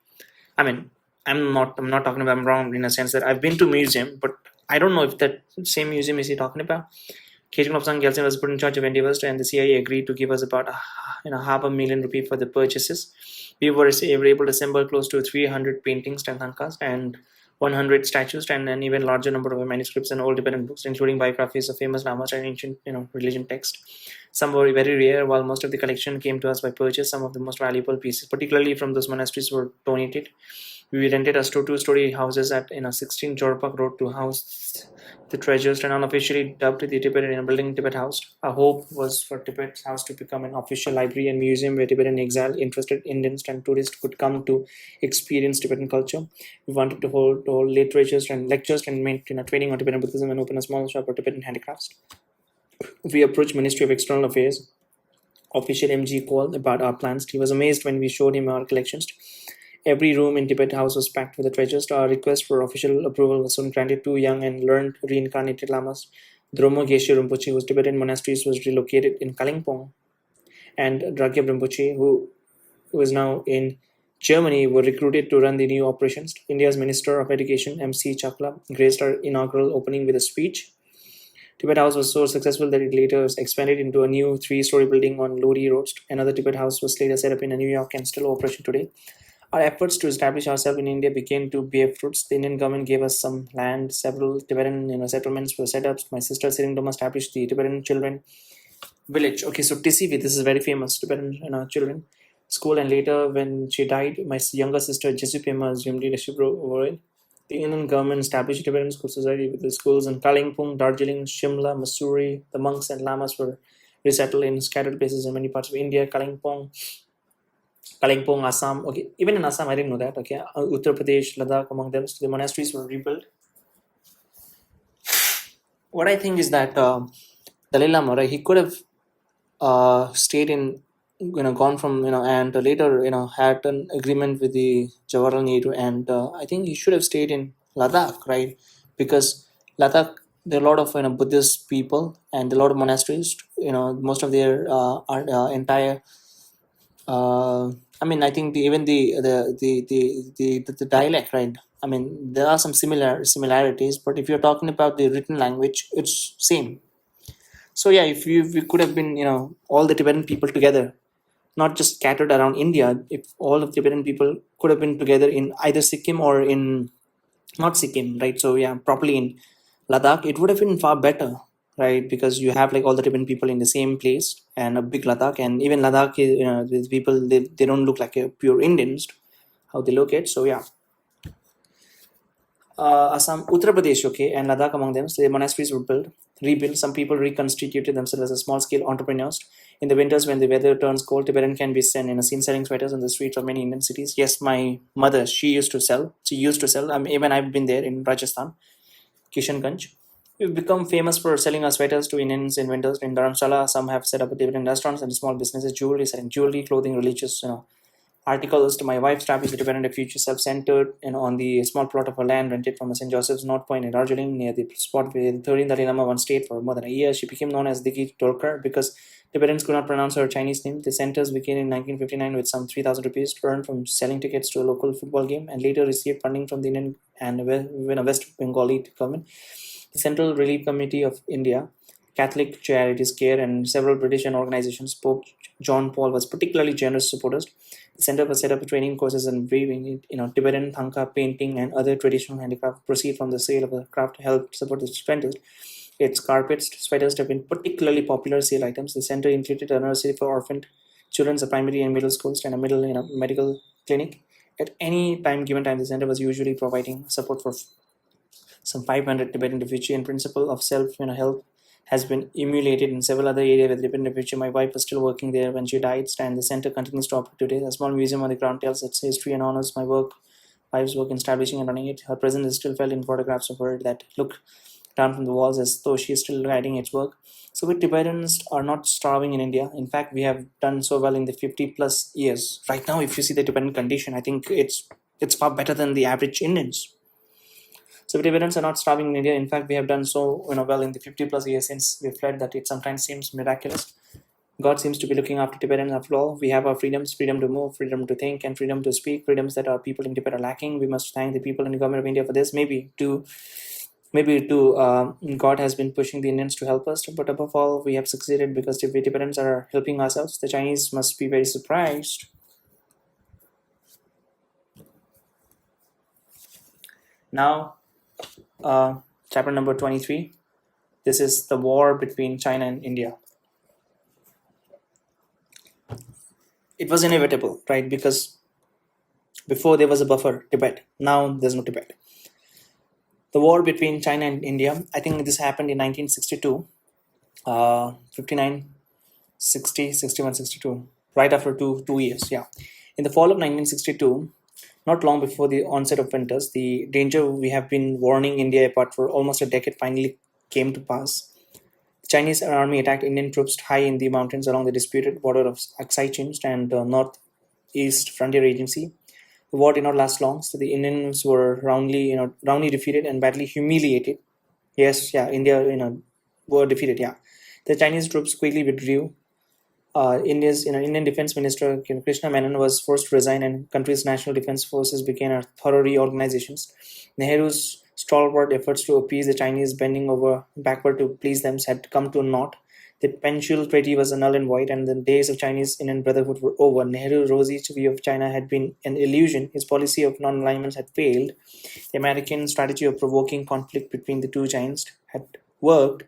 I mean, I'm not talking about I'm wrong in a sense that I've been to museum, but I don't know if that same museum is he talking about. Kejun of Gelsen was put in charge of endeavors, and the CIA agreed to give us about half a million rupee for the purchases. We were able to assemble close to 300 paintings, Tankas, and 100 statues, and an even larger number of manuscripts and old Tibetan books, including biographies of famous lamas and ancient religion texts. Some were very rare, while most of the collection came to us by purchase. Some of the most valuable pieces, particularly from those monasteries, were donated. We rented a two-story houses at 16 Jorpak Road to house the treasures, and unofficially dubbed the Tibetan building Tibet House. Our hope was for Tibet House to become an official library and museum where Tibetan exile, interested Indians and tourists could come to experience Tibetan culture. We wanted to hold lectures and training on Tibetan Buddhism and open a small shop for Tibetan handicrafts. We approached Ministry of External Affairs official MG call about our plans. He was amazed when we showed him our collections. Every room in Tibet House was packed with the treasures. Our request for official approval was soon granted. Two young and learned reincarnated lamas, Dromo Geshe Rinpoche, whose Tibetan monasteries was relocated in Kalimpong, and Dragyab Rinpoche, who is now in Germany, were recruited to run the new operations. India's Minister of Education, MC Chakla, graced our inaugural opening with a speech. Tibet House was so successful that it later expanded into a new 3-story building on Lodi Road. Another Tibet House was later set up in New York and still operational today. Our efforts to establish ourselves in India began to bear fruits. The Indian government gave us some land. Several Tibetan settlements were set up. My sister Sirindoma established the Tibetan Children Village. Okay, so TCV, this is very famous Tibetan children school. And later, when she died, my younger sister Jesu Pema assumed leadership over it. The Indian government established Tibetan school society with the schools in Kalimpong, Darjeeling, Shimla, Mussoorie. The monks and lamas were resettled in scattered places in many parts of India. Kalimpong, Assam. Okay, even in Assam, I didn't know that. Okay, Uttar Pradesh, Ladakh, among them. So the monasteries were rebuilt. What I think is that Dalai Lama, right, he could have stayed in, gone from, and later, had an agreement with the Jawaharlal Nehru, and I think he should have stayed in Ladakh, right? Because Ladakh, there are a lot of Buddhist people and a lot of monasteries. Most of their entire. I mean, I think even the dialect, right? I mean, there are some similarities, but if you're talking about the written language, it's same. So yeah, if we could have been, all the Tibetan people together, not just scattered around India, if all of Tibetan people could have been together in either Sikkim or in not Sikkim, right? So yeah, properly in Ladakh, it would have been far better, right? Because you have like all the Tibetan people in the same place and a big Ladakh, and even Ladakh, these people they don't look like a pure Indians, how they look at. So yeah, Assam, Uttar Pradesh, okay, and Ladakh among them. So the monasteries were rebuilt. Some people reconstituted themselves as small-scale entrepreneurs. In the winters, when the weather turns cold, Tibetan can be seen seen selling sweaters on the streets of many Indian cities. Yes, my mother, she used to sell. She used to sell. Even I've been there in Rajasthan, Kishanganj. We've become famous for selling our sweaters to Indians in winters. In Dharamshala, some have set up Tibetan restaurants and small businesses, jewelry, selling jewelry, clothing, religious, articles. To my wife's trap is a Tibetan refuge self-centered on the small plot of land rented from a St. Joseph's North Point in Darjeeling, near the spot where the 13th Dalai Lama once stayed for more than a year. She became known as Digi Tolkar because Tibetans could not pronounce her Chinese name. The centers began in 1959 with some 3,000 rupees earned from selling tickets to a local football game, and later received funding from the Indian and West Bengali government. The Central Relief Committee of India, Catholic Charities Care, and several British organizations. Pope John Paul was particularly generous supporters. The center was set up training courses in weaving, Tibetan thangka, painting, and other traditional handicraft. Proceed from the sale of the craft helped support the strength. Its carpets, sweaters have been particularly popular sale items. The center included a nursery for orphaned children, a primary and middle schools, and a middle medical clinic. At any given time, the center was usually providing support for some 500 Tibetan refugees, and principle of self-help has been emulated in several other areas with Tibetan refugees. My wife was still working there when she died, and the center continues to operate today. A small museum on the ground tells its history and honors wife's work in establishing and running it. Her presence is still felt in photographs of her that look down from the walls as though she is still guiding its work. So we Tibetans are not starving in India. In fact, we have done so well in the 50 plus years. Right now, if you see the Tibetan condition, I think it's far better than the average Indians. So Tibetans are not starving in India. In fact, we have done so well in the 50 plus years since we fled that it sometimes seems miraculous. God seems to be looking after Tibetans after all. We have our freedoms, freedom to move, freedom to think, and freedom to speak, freedoms that our people in Tibet are lacking. We must thank the people and the government of India for this. God has been pushing the Indians to help us, but above all, we have succeeded because the Tibetans are helping ourselves. The Chinese must be very surprised. Now, chapter number 23. This is the war between China and India. It was inevitable, right? Because before there was a buffer, Tibet. Now there's no Tibet. The war between China and India, I think this happened in 1962, 59, 60, 61, 62, right after two years, yeah. In the fall of 1962, not long before the onset of winters, the danger we have been warning India apart for almost a decade finally came to pass. The Chinese army attacked Indian troops high in the mountains along the disputed border of Aksai Chin and Northeast Frontier Agency. The war did not last long, so the Indians were roundly defeated and badly humiliated. Yes, yeah, India, were defeated. Yeah, the Chinese troops quickly withdrew. India's Indian Defense Minister Krishna Menon was forced to resign, and country's national defense forces began a thorough reorganizations. Nehru's stalwart efforts to appease the Chinese, bending over backward to please them, had come to a naught. The Peninsular Treaty was null and void, and the days of Chinese-Indian brotherhood were over. Nehru's rosy view of China had been an illusion. His policy of non-alignment had failed. The American strategy of provoking conflict between the two giants had worked.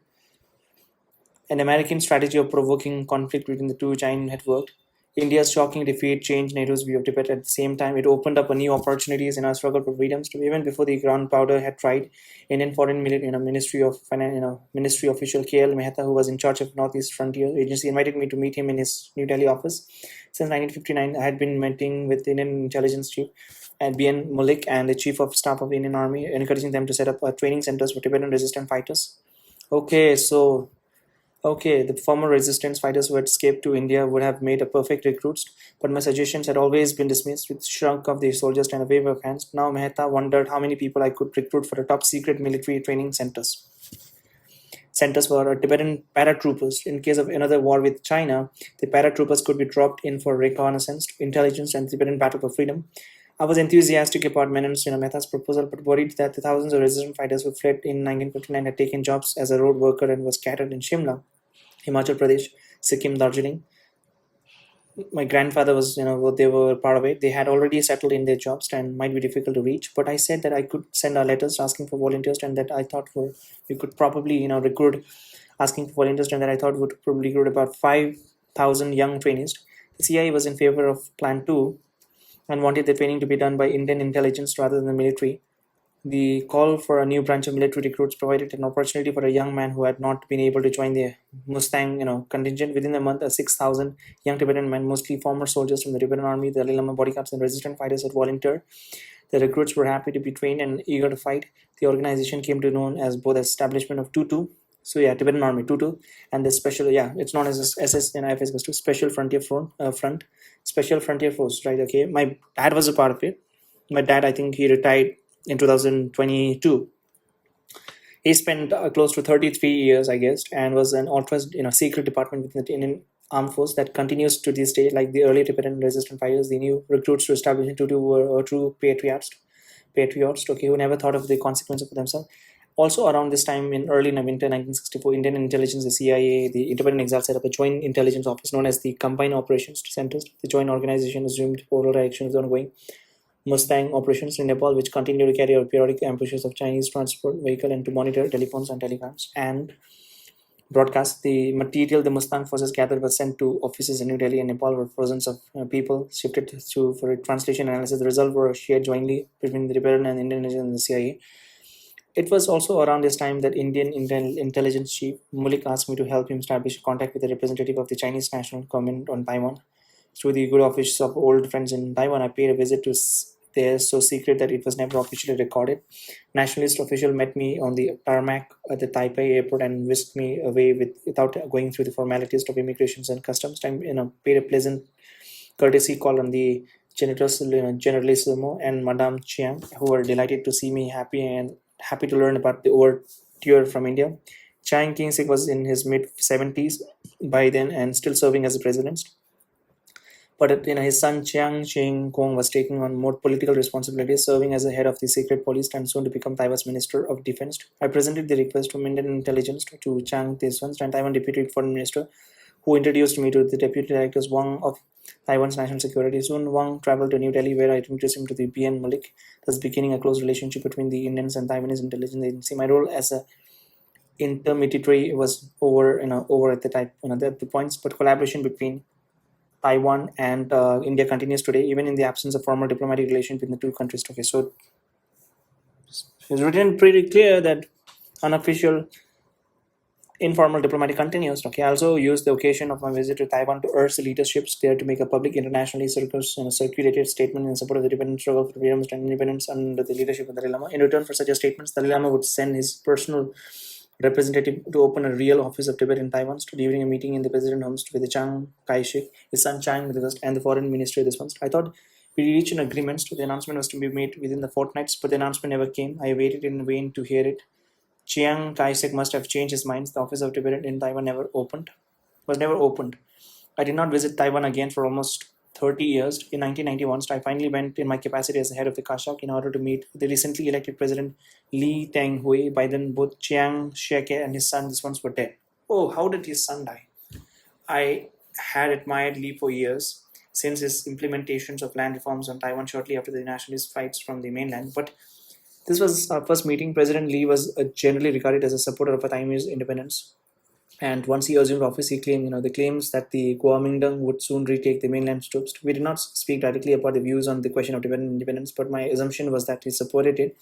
An American strategy of provoking conflict between the two giants had worked. India's shocking defeat changed Nehru's view of Tibet. At the same time, it opened up a new opportunities in our struggle for freedoms. Even before the gunpowder had tried, Indian Foreign Ministry of Finance, Ministry official K.L. Mehta, who was in charge of Northeast Frontier Agency, invited me to meet him in his New Delhi office. Since 1959, I had been meeting with Indian intelligence chief and B.N. Mullik and the chief of staff of the Indian Army, encouraging them to set up training centers for Tibetan resistant fighters. Okay, the former resistance fighters who had escaped to India would have made a perfect recruits, but my suggestions had always been dismissed with shrunk of the soldiers and a wave of hands. Now Mehta wondered how many people I could recruit for the top secret military training centers for Tibetan paratroopers. In case of another war with China, the paratroopers could be dropped in for reconnaissance, intelligence, and Tibetan battle for freedom. I was enthusiastic about Menon's Mehta's proposal, but worried that the thousands of resistance fighters who fled in 1959 had taken jobs as a road worker and were scattered in Shimla, Himachal Pradesh, Sikkim, Darjeeling. My grandfather was, they were part of it. They had already settled in their jobs and might be difficult to reach. But I said that I could send our letters asking for volunteers, and that I thought we could probably, recruit, asking for volunteers, and that I thought would probably recruit about 5,000 young trainees. The CIA was in favor of Plan 2 and wanted the training to be done by Indian intelligence rather than the military. The call for a new branch of military recruits provided an opportunity for a young man who had not been able to join the Mustang, contingent. Within a month, 6,000 young Tibetan men, mostly former soldiers from the Tibetan army, the Dalai Lama bodyguards, and resistant fighters, had volunteered. The recruits were happy to be trained and eager to fight. The organization came to known as both the establishment of Tutu. So yeah, Tibetan Army Tutu, and the special, it's known as SS and IFS to Special Frontier Front, Special Frontier Force, right? Okay, my dad was a part of it. My dad, I think he retired in 2022. He spent close to 33 years, I guess, and was an ultra secret department within the Indian Armed Force that continues to this day. Like the early Tibetan resistant fighters, the new recruits to establish Tutu were true patriots, okay, who never thought of the consequences for themselves. Also, around this time in early winter 1964, Indian intelligence, the CIA, the Independent Exiles set up a joint intelligence office known as the Combined Operations Centers. The joint organization assumed overall direction of the ongoing Mustang operations in Nepal, which continue to carry out periodic ambushes of Chinese transport vehicle and to monitor telephones and telegrams and broadcast. The material the Mustang forces gathered was sent to offices in New Delhi and Nepal, where thousands of people shifted to for translation analysis. The result were shared jointly between the Tibetan and Indian intelligence and the CIA. It was also around this time that Indian intelligence chief Mullik asked me to help him establish contact with a representative of the Chinese national government on Taiwan. Through the good office of old friends in Taiwan, I paid a visit to there, so secret that it was never officially recorded. Nationalist official met me on the tarmac at the Taipei airport and whisked me away without going through the formalities of immigrations and customs. I paid a pleasant courtesy call on the Generalissimo and Madame Chiang, who were delighted to see me, happy to learn about the overture from India. Chiang Kai-shek was in his mid-70s by then and still serving as a president. But his son Chiang Ching-kung was taking on more political responsibilities, serving as the head of the secret police and soon to become Taiwan's Minister of Defense. I presented the request from Indian intelligence to Chiang Kai-shek and Taiwan Deputy Foreign Minister, who introduced me to the Deputy Directors Wang of Taiwan's National Security. Soon Wang traveled to New Delhi, where I introduced him to the B.N. Mullik, thus beginning a close relationship between the Indians and Taiwanese intelligence agency. My role as a intermediary was over at the time, the points, but collaboration between Taiwan and India continues today, even in the absence of formal diplomatic relations between the two countries. Okay, so it's written pretty clear that unofficial informal diplomatic continues. Okay, I also used the occasion of my visit to Taiwan to urge the leaderships there to make a public internationally circulated statement in support of the Tibetan struggle for freedom and independence under the leadership of the Dalai Lama. In return for such a statement, the Dalai Lama would send his personal representative to open a real office of Tibet in Taiwan, during a meeting in the president homes with the Chiang Kai-shek, his son Chiang, and the foreign minister this month. I thought we reached an agreement, so the announcement was to be made within the fortnights, but the announcement never came. I waited in vain to hear it. Chiang Kai-shek must have changed his mind. The office of Tibet in Taiwan was never opened. I did not visit Taiwan again for almost 30 years. In 1991, I finally went in my capacity as the head of the Kashak in order to meet the recently elected president Lee Teng-hui. By then, both Chiang Sheke and his son, this ones were dead. Oh, how did his son die? I had admired Lee for years, since his implementations of land reforms on Taiwan shortly after the nationalist fights from the mainland. But this was our first meeting. President Lee was generally regarded as a supporter of Taiwanese independence. And once he assumed office, he claimed, the claims that the Kuomintang would soon retake the mainland troops. We did not speak directly about the views on the question of Tibetan independence, but my assumption was that he supported it.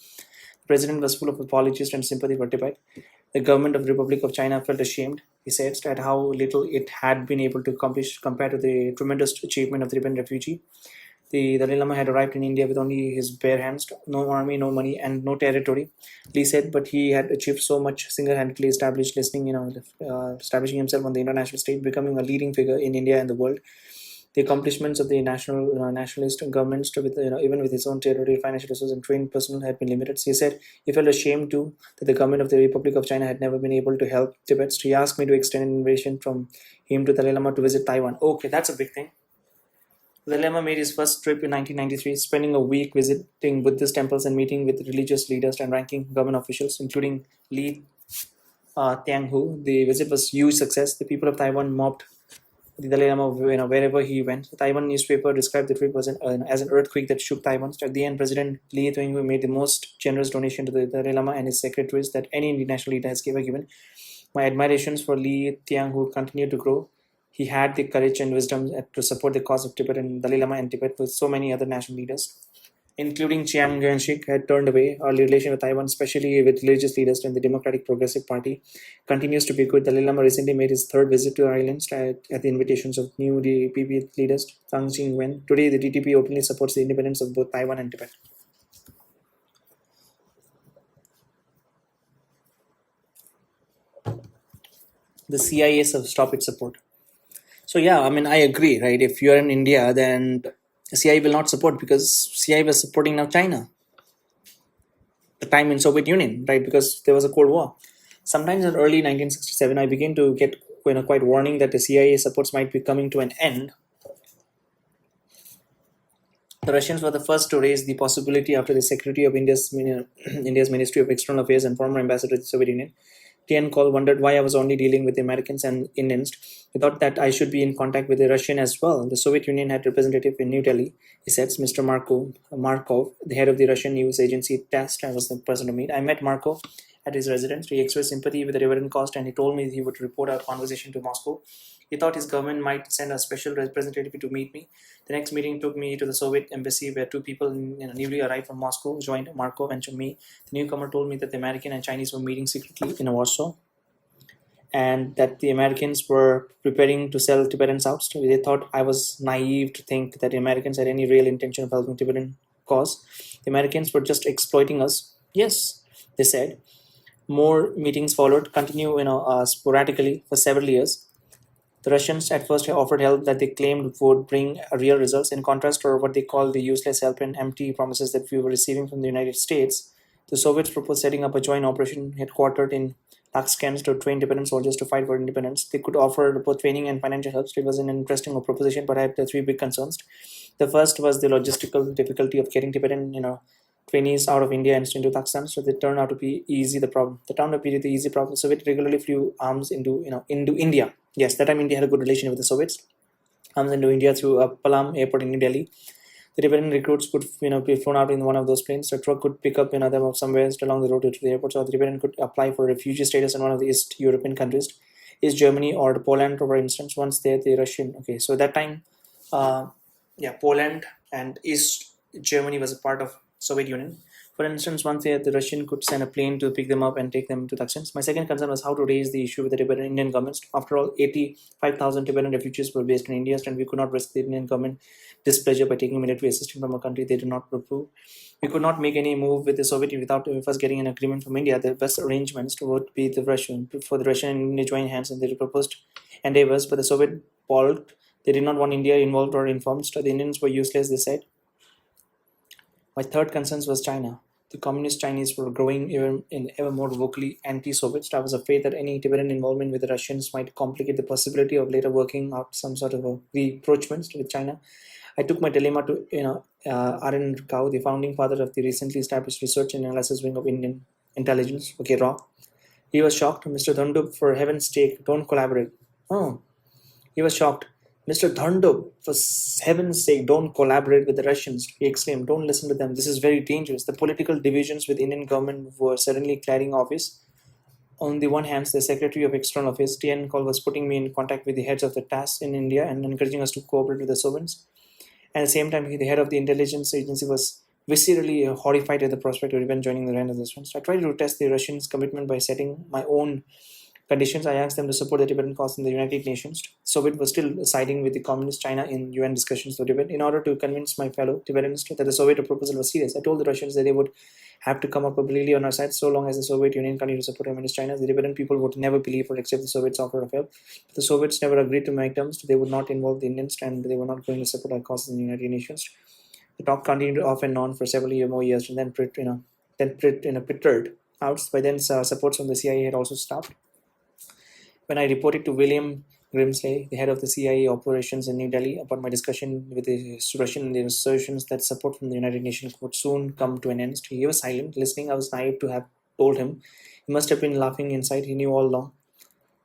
The president was full of apologies and sympathy for Tibet. The government of the Republic of China felt ashamed, he said, at how little it had been able to accomplish compared to the tremendous achievement of the Tibetan refugee. The Dalai Lama had arrived in India with only his bare hands, no army, no money, and no territory. Lee said, but he had achieved so much single-handedly, establishing himself on the international stage, becoming a leading figure in India and the world. The accomplishments of the nationalist governments, even with its own territory, financial resources, and trained personnel, had been limited. He said he felt ashamed too that the government of the Republic of China had never been able to help Tibet. He asked me to extend an invitation from him to Dalai Lama to visit Taiwan. Okay, that's a big thing. The Lama made his first trip in 1993, spending a week visiting Buddhist temples and meeting with religious leaders and ranking government officials, including Li Tianghu. The visit was a huge success. The people of Taiwan mobbed the Dalai Lama wherever he went. The Taiwan newspaper described the trip as an earthquake that shook Taiwan. At the end, President Li Tianghu made the most generous donation to the Dalai Lama and his secretaries that any international leader has ever given. My admirations for Li Tianghu continued to grow. He had the courage and wisdom to support the cause of Tibet and Dalai Lama and Tibet with so many other national leaders, including Chiang Kai-shek, had turned away. Our relation with Taiwan, especially with religious leaders and the Democratic Progressive Party, continues to be good. Dalai Lama recently made his third visit to our islands at the invitations of new DPP leaders, Tang Ching-wen. Today, the DPP openly supports the independence of both Taiwan and Tibet. The CIA has stopped its support. So yeah, I agree, right? If you're in India, then CIA will not support because CIA was supporting now China, the time in Soviet Union, right? Because there was a Cold War. Sometimes in early 1967, I began to get quite warning that the CIA supports might be coming to an end. The Russians were the first to raise the possibility after the Secretary of India's Ministry of External Affairs and former ambassador to the Soviet Union, Tian Kol, wondered why I was only dealing with the Americans and Indians. He thought that I should be in contact with the Russian as well. The Soviet Union had representative in New Delhi. He said, Mr. Markov, the head of the Russian news agency TASS. I was the person to meet. I met Markov at his residence. He expressed sympathy with the reverend cost and he told me he would report our conversation to Moscow. He thought his government might send a special representative to meet me. The next meeting took me to the Soviet embassy where two people newly arrived from Moscow joined Markov and me. The newcomer told me that the American and Chinese were meeting secretly in Warsaw and that the Americans were preparing to sell Tibetans out. So they thought I was naive to think that the Americans had any real intention of helping Tibetan cause. The Americans were just exploiting us. Yes, they said. More meetings followed, continue sporadically for several years. The Russians at first offered help that they claimed would bring real results. In contrast to what they called the useless help and empty promises that we were receiving from the United States, the Soviets proposed setting up a joint operation headquartered in Taxkent to train Tibetan soldiers to fight for independence. They could offer both training and financial help. It was an interesting proposition, but I had three big concerns. The first was the logistical difficulty of getting Tibetan, trainees out of India and into Pakistan. So they turned out to be easy. The problem, the turned out to be the easy problem. Soviet regularly flew arms into India. Yes, that time India had a good relation with the Soviets. Arms into India through Palam Airport in New Delhi. The Tibetan recruits could be flown out in one of those planes. The truck could pick up them somewhere along the road to the airport. So the Tibetan could apply for refugee status in one of the East European countries, East Germany or Poland, for instance. Once there, the Russian. Okay, so that time, Poland and East Germany was a part of Soviet Union. For instance, once there, the Russian could send a plane to pick them up and take them to Taksin. My second concern was how to raise the issue with the Tibetan Indian governments. After all, 85,000 Tibetan refugees were based in India, and we could not risk the Indian government displeasure by taking military assistance from a country they did not approve. We could not make any move with the Soviet Union without first getting an agreement from India. The best arrangements would be the Russian and India join hands in the proposed endeavors, but the Soviet balked. They did not want India involved or informed. So the Indians were useless, they said. My third concern was China. The communist Chinese were growing ever more vocally anti-Soviet. I was afraid that any Tibetan involvement with the Russians might complicate the possibility of later working out some sort of a rapprochement with China. I took my dilemma to R.N. Rao, the founding father of the recently established Research and Analysis Wing of Indian Intelligence, RAW. He was shocked. Mr. Dhundub, for heaven's sake, don't collaborate. Oh, he was shocked. Mr. Dhundub, for heaven's sake, don't collaborate with the Russians, he exclaimed. Don't listen to them. This is very dangerous. The political divisions with Indian government were suddenly clearing office. On the one hand, the Secretary of External Affairs, Tian Kol, was putting me in contact with the heads of the TASS in India and encouraging us to cooperate with the Soviets. At the same time, the head of the intelligence agency was viscerally horrified at the prospect of even joining the ranks of the Russians. I tried to test the Russians' commitment by setting my own conditions. I asked them to support the Tibetan cause in the United Nations. Soviet was still siding with the communist China in UN discussions for Tibet. In order to convince my fellow Tibetans that the Soviet proposal was serious, I told the Russians that they would have to come up publicly on our side. So long as the Soviet Union continued to support communist China, the Tibetan people would never believe or accept the Soviets' offer of help. But the Soviets never agreed to make terms. They would not involve the Indians, and they were not going to support our cause in the United Nations. The talk continued off and on for several more years, and then petered out. By then, support from the CIA had also stopped. When I reported to William Grimsley, the head of the CIA operations in New Delhi, about my discussion with the Russian and the assertions that support from the United Nations would soon come to an end, he was silent, listening. I was naive to have told him. He must have been laughing inside. He knew all along.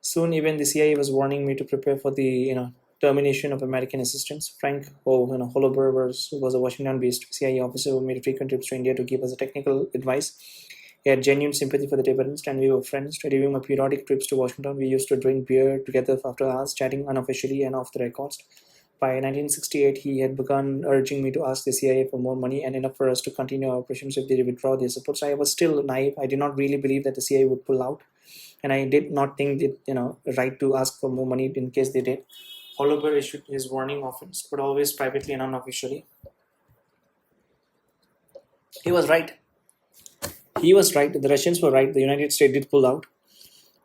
Soon, even the CIA was warning me to prepare for the termination of American assistance. Frank Hollober was a Washington-based CIA officer who made frequent trips to India to give us technical advice. He had genuine sympathy for the Tibetans, and we were friends. During my periodic trips to Washington, we used to drink beer together after hours, chatting unofficially and off the records. By 1968, he had begun urging me to ask the CIA for more money and enough for us to continue our operations if they withdraw their support. So I was still naive. I did not really believe that the CIA would pull out, and I did not think it right to ask for more money in case they did. Hollober issued his warning often, but always privately and unofficially. He was right. He was right. The Russians were right. The United States did pull out.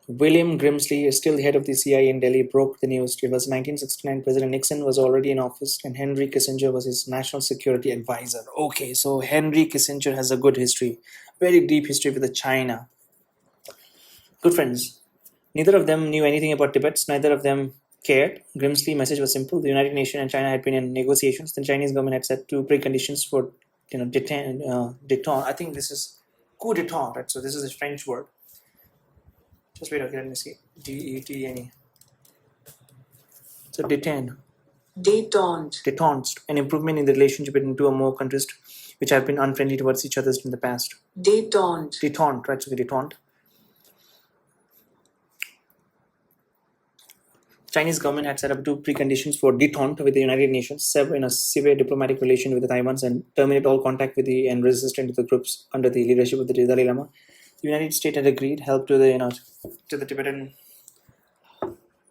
William Grimsley, still the head of the CIA in Delhi, broke the news. It was 1969. President Nixon was already in office, and Henry Kissinger was his national security advisor. Okay, so Henry Kissinger has a good history, very deep history with China. Good friends. Neither of them knew anything about Tibet. Neither of them cared. Grimsley's message was simple. The United Nations and China had been in negotiations. The Chinese government had set two preconditions for détente. I think this is coup d'état, right? So this is a French word. Just wait, okay, let me see. D-E-T-N-E. So détente. Détente. An improvement in the relationship between two or more countries which have been unfriendly towards each other in the past. Détente. Right? So détente. Chinese government had set up two preconditions for détente with the United Nations, severe diplomatic relation with the Taiwans, and terminate all contact with the and resistance to the groups under the leadership of the Dalai Lama. The United States had agreed help to the Tibetan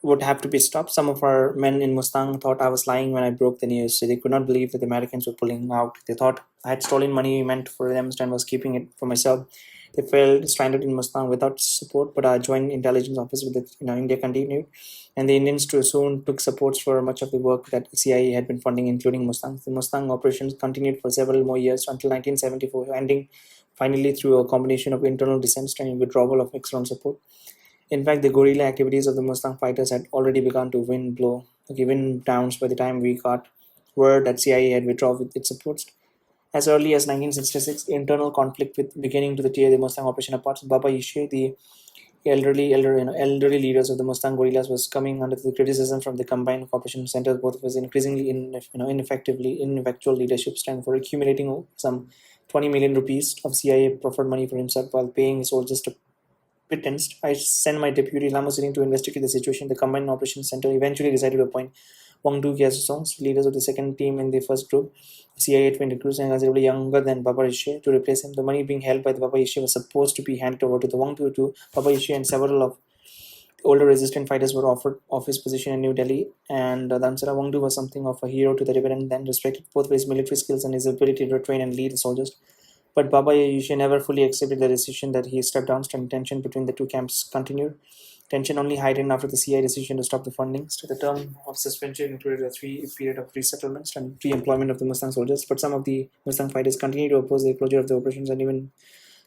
would have to be stopped. Some of our men in Mustang thought I was lying when I broke the news. So they could not believe that the Americans were pulling out. They thought I had stolen money meant for them and was keeping it for myself. They felt stranded in Mustang without support, but our joint intelligence office with India continued, and the Indians too soon took supports for much of the work that CIA had been funding, including Mustang. The Mustang operations continued for several more years until 1974, ending finally through a combination of internal dissent and withdrawal of external support. In fact, the guerrilla activities of the Mustang fighters had already begun to win downs by the time we got word that CIA had withdrawn its supports. As early as 1966, internal conflict with beginning to tear the Mustang operation apart. Baba Yishe, the elderly leaders of the Mustang guerrillas, was coming under the criticism from the combined operation centers. Both of us increasingly ineffectual leadership stand for accumulating some 20 million rupees of CIA proffered money for himself while paying his soldiers to pittance. I sent my deputy Lama Sitting to investigate the situation. The combined operations center eventually decided to appoint Wang Du Gyasongs, leaders of the second team in the first group, CIA 20 recruits and considerably younger than Baba Yishe, to replace him. The money being held by the Baba Yishe was supposed to be handed over to the Wang Du to Baba Yishe, and several of older resistant fighters were offered office position in New Delhi, and Damsara Wang Du was something of a hero to the Tibetan, then respected both for his military skills and his ability to train and lead the soldiers. But Baba Yishe never fully accepted the decision that he stepped down, and tension between the two camps continued. Tension only heightened after the CIA decision to stop the funding. So the term of suspension included a 3 period of resettlements and re-employment of the Mustang soldiers, but some of the Mustang fighters continued to oppose the closure of the operations, and even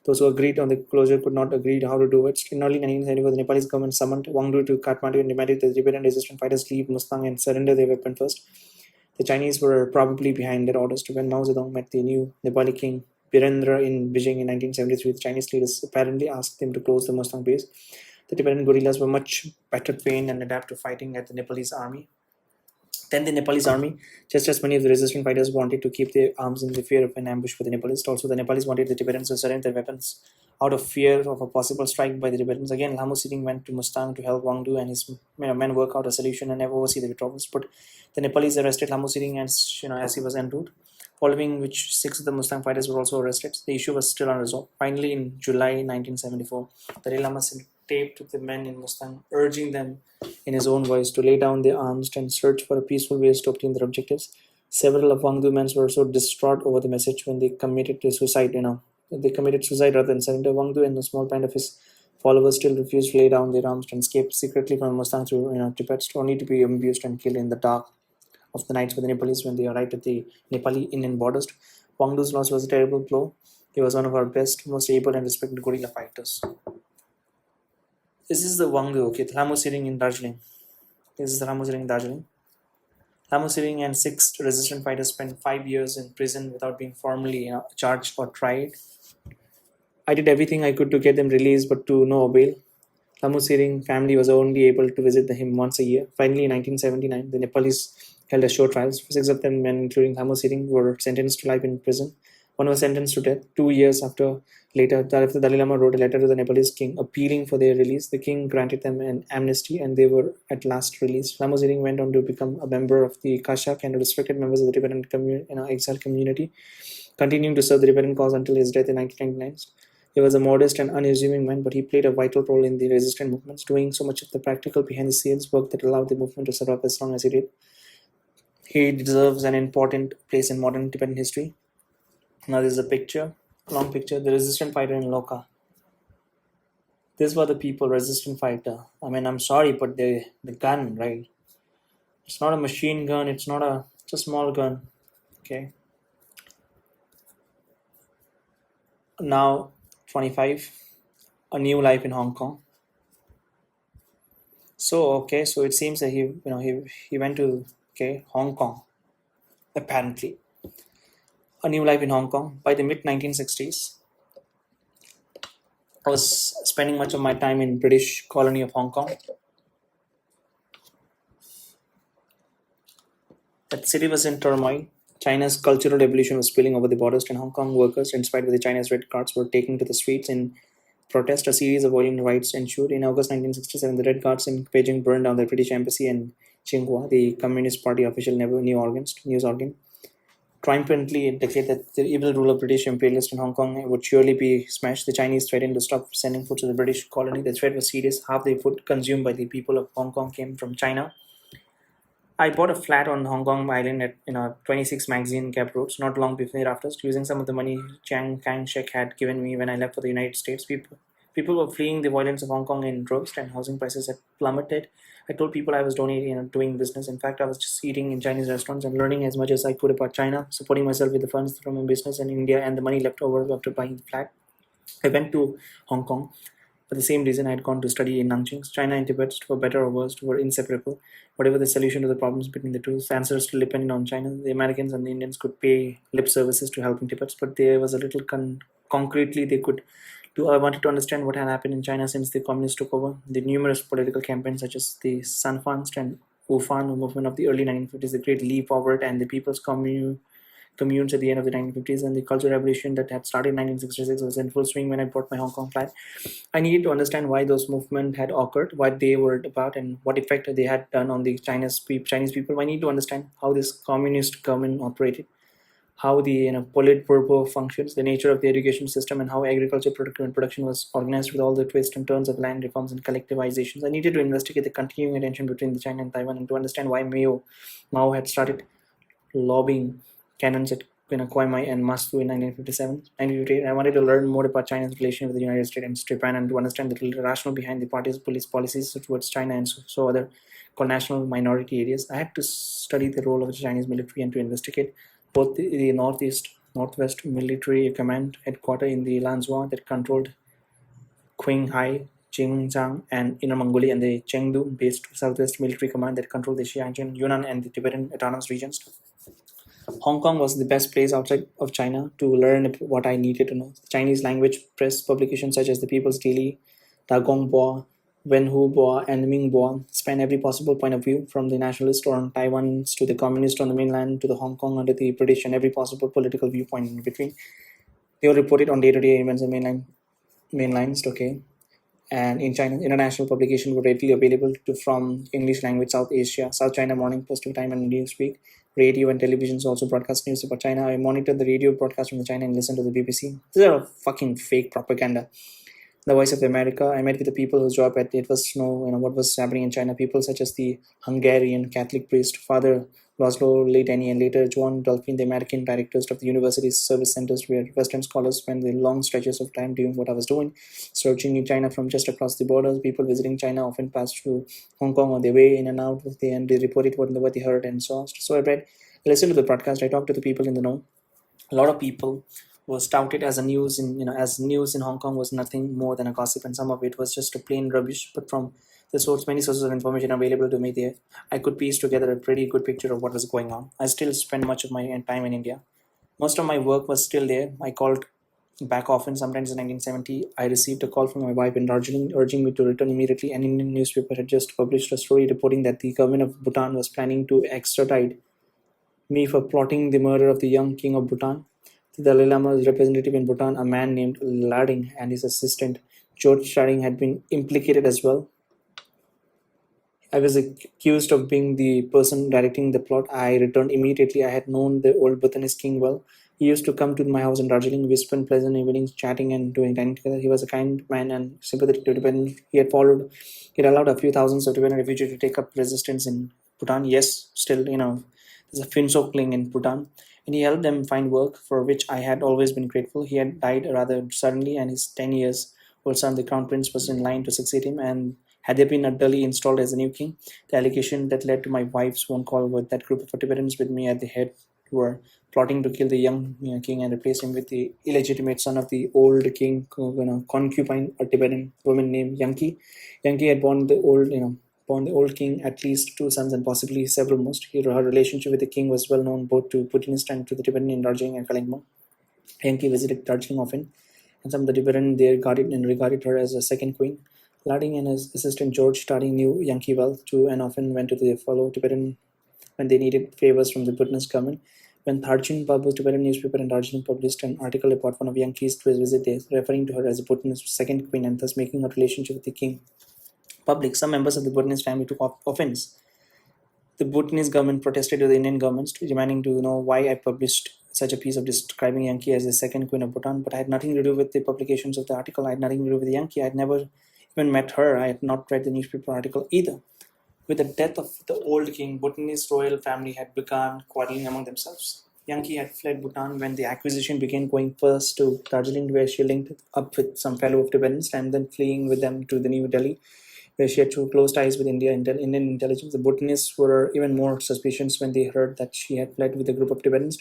those who agreed on the closure could not agree how to do it. In early 1974, the Nepalese government summoned Wang Du to Kathmandu and demanded that the Tibetan resistant fighters leave Mustang and surrender their weapon first. The Chinese were probably behind their orders. When Mao Zedong met the new Nepali king Birendra in Beijing in 1973, the Chinese leaders apparently asked him to close the Mustang base. The Tibetan guerrillas were much better trained and adapt to fighting at the Nepalese army. Then the Nepalese army, just as many of the resistant fighters wanted to keep their arms in the fear of an ambush for the Nepalese, also the Nepalese wanted the Tibetans to surrender their weapons Out of fear of a possible strike by the rebellions, again Lamu Sering went to Mustang to help Wang Du and his men work out a solution and oversee the withdrawals. But the Nepalese arrested Lamu Sering as he was en route, following which 6 of the Mustang fighters were also arrested. The issue was still unresolved. Finally, in July 1974, the Dalai Lama sent tape to the men in Mustang, urging them in his own voice to lay down their arms and search for a peaceful ways to obtain their objectives. Several of Wang Du men were so distraught over the message when they committed to suicide, they committed suicide rather than surrender. Wang Du and a small band of his followers still refused to lay down their arms and escape secretly from Mustang through Tibet, only to be ambushed and killed in the dark of the nights by the Nepalese when they arrived at the Nepali-Indian borders. Wang Du's loss was a terrible blow. He was one of our best, most able and respected guerrilla fighters. This is the Wang Du, okay, Lamu Sering in Darjeeling. This is the Lamu Sering in Darjeeling. Lamu Sering and 6 resistant fighters spent 5 years in prison without being formally charged or tried. I did everything I could to get them released, but to no avail. Lamu Sering family was only able to visit him once a year. Finally, in 1979, the Nepalese held a show trials. 6 of them, men including Lamu Sering, were sentenced to life in prison. One was sentenced to death. 2 years later, the Dalai Lama wrote a letter to the Nepalese king appealing for their release. The king granted them an amnesty, and they were at last released. Lamu Sering went on to become a member of the Kashak and respected members of the Tibetan exile community, continuing to serve the Tibetan cause until his death in 1999. He was a modest and unassuming man, but he played a vital role in the resistance movements, doing so much of the practical behind-the-scenes work that allowed the movement to survive as long as it did. He deserves an important place in modern Tibetan history. Now this is a picture, long picture, the resistant fighter in Loka. These were the people, resistant fighter. I mean, I'm sorry, but the gun, right? It's not a machine gun, it's a small gun, okay? Now, 25, a new life in Hong Kong. So it seems that he went to Hong Kong, apparently. A new life in Hong Kong. By the mid 1960s, I was spending much of my time in British colony of Hong Kong. That city was in turmoil. China's cultural revolution was spilling over the borders, and Hong Kong workers, inspired by the Chinese Red Guards, were taken to the streets in protest. A series of violent riots ensued. In August 1967, the Red Guards in Beijing burned down the British embassy in Tsinghua, the Communist Party official news organ. Triumphantly, it declared that the evil rule of British imperialists in Hong Kong would surely be smashed. The Chinese threatened to stop sending food to the British colony. The threat was serious. Half the food consumed by the people of Hong Kong came from China. I bought a flat on Hong Kong Island at 26 magazine Cab Roads not long before thereafter, using some of the money Chiang Kai-shek had given me when I left for the United States. People were fleeing the violence of Hong Kong in droves, and housing prices had plummeted. I told people I was donating doing business. In fact, I was just eating in Chinese restaurants and learning as much as I could about China, supporting myself with the funds from my business in India and the money left over after buying the flat. I went to Hong Kong for the same reason I had gone to study in Nanjing. China and Tibet, for better or worse, were inseparable. Whatever the solution to the problems between the two, the answers still depended on China. The Americans and the Indians could pay lip services to helping Tibet, but there was a little concretely they could do. I wanted to understand what had happened in China since the communists took over. The numerous political campaigns such as the Sanfanst and Wufan movement of the early 1950s, the Great Leap Forward, and the People's Communes at the end of the 1950s, and the Cultural Revolution that had started in 1966 was in full swing when I bought my Hong Kong flat. I needed to understand why those movements had occurred, what they were about, and what effect they had done on the Chinese people. I need to understand how this communist government operated, how the Politburo functions, the nature of the education system, and how agriculture production was organized with all the twists and turns of land reforms and collectivizations. I needed to investigate the continuing tension between China and Taiwan and to understand why Mao had started lobbying cannons at Kwai Mai and Masu in 1957. I wanted to learn more about China's relation with the United States and Japan and to understand the rationale behind the party's policies towards China and so other national minority areas. I had to study the role of the Chinese military and to investigate both the Northwest Military Command headquarters in the Lanzhou that controlled Qinghai, Xinjiang, and Inner Mongolia, and the Chengdu-based Southwest Military Command that controlled the Xinjiang, Yunnan, and the Tibetan Autonomous regions. Hong Kong was the best place outside of China to learn what I needed to know. Chinese language press publications such as the People's Daily, Da Gong Bo, Wen Hu Bo, and Ming Bo span every possible point of view, from the nationalist or on Taiwan to the communist on the mainland to the Hong Kong under the British and every possible political viewpoint in between. They all reported on day-to-day events in mainland mainlined, okay. And in China, international publications were readily available from English language South Asia, South China Morning Post time and Newsweek. Radio and televisions also broadcast news about China. I monitored the radio broadcast from China and listened to the BBC. These are fucking fake propaganda. The Voice of America. I met with the people whose job it was to know, what was happening in China. People such as the Hungarian Catholic priest Father Laszlo Leiteni and later Joan Dolphin, the American directors of the university's service centers, where Western scholars spent the long stretches of time doing what I was doing, searching in China from just across the borders. People visiting China often passed through Hong Kong on their way in and out, and they reported what they heard and saw. So I listened to the broadcast. I talked to the people in the know. A lot of people was touted as a news in as news in Hong Kong was nothing more than a gossip, and some of it was just a plain rubbish. But from many sources of information available to me there, I could piece together a pretty good picture of what was going on. I still spend much of my time in India. Most of my work was still there. I called back often. Sometimes in 1970, I received a call from my wife in Darjeeling urging me to return immediately. An Indian newspaper had just published a story reporting that the government of Bhutan was planning to extradite me for plotting the murder of the young king of Bhutan. The Dalai Lama's representative in Bhutan, a man named Lading, and his assistant George Lading had been implicated as well. I was accused of being the person directing the plot. I returned immediately. I had known the old Bhutanese king well. He used to come to my house in Darjeeling. We spent pleasant evenings chatting and doing dining together. He was a kind man and sympathetic to Tibetan. He had allowed a few thousands of Tibetan refugees to take up resistance in Bhutan. Yes, still, there's a Phuntsok Kling in Bhutan. And he helped them find work, for which I had always been grateful. He had died rather suddenly, and his 10 years old son, the crown prince, was in line to succeed him. And had they been duly installed as the new king, the allegation that led to my wife's phone call with that group of Tibetans with me at the head were plotting to kill the young king and replace him with the illegitimate son of the old king, concubine, a Tibetan woman named Yanki. Yanki had born the old king at least two sons and possibly several more. Her relationship with the king was well known both to Bhutanese and to the Tibetan in Darjeeling and Kalimpong. Yanki visited Darjeeling often, and some of the Tibetan there regarded her as a second queen. Lading and his assistant George Starting knew Yankee well too and often went to the fellow Tibetan when they needed favors from the Bhutanese government. When Tharchin published Tibetan newspaper in Darjeeling published an article about one of Yankee's to his visit there, referring to her as a Bhutanese second queen and thus making her relationship with the king public. Some members of the Bhutanese family took offense. The Bhutanese government protested to the Indian government, demanding to know why I published such a piece of describing Yankee as the second queen of Bhutan. But I had nothing to do with the publications of the article. I had nothing to do with Yankee. I had never even met her. I had not read the newspaper article either. With the death of the old king, Bhutanese royal family had begun quarreling among themselves. Yankee had fled Bhutan when the acquisition began, going first to Darjeeling, where she linked up with some fellow of Tibetans, and then fleeing with them to the New Delhi, where she had too close ties with Indian intelligence. The Bhutanese were even more suspicious when they heard that she had fled with a group of Tibetans.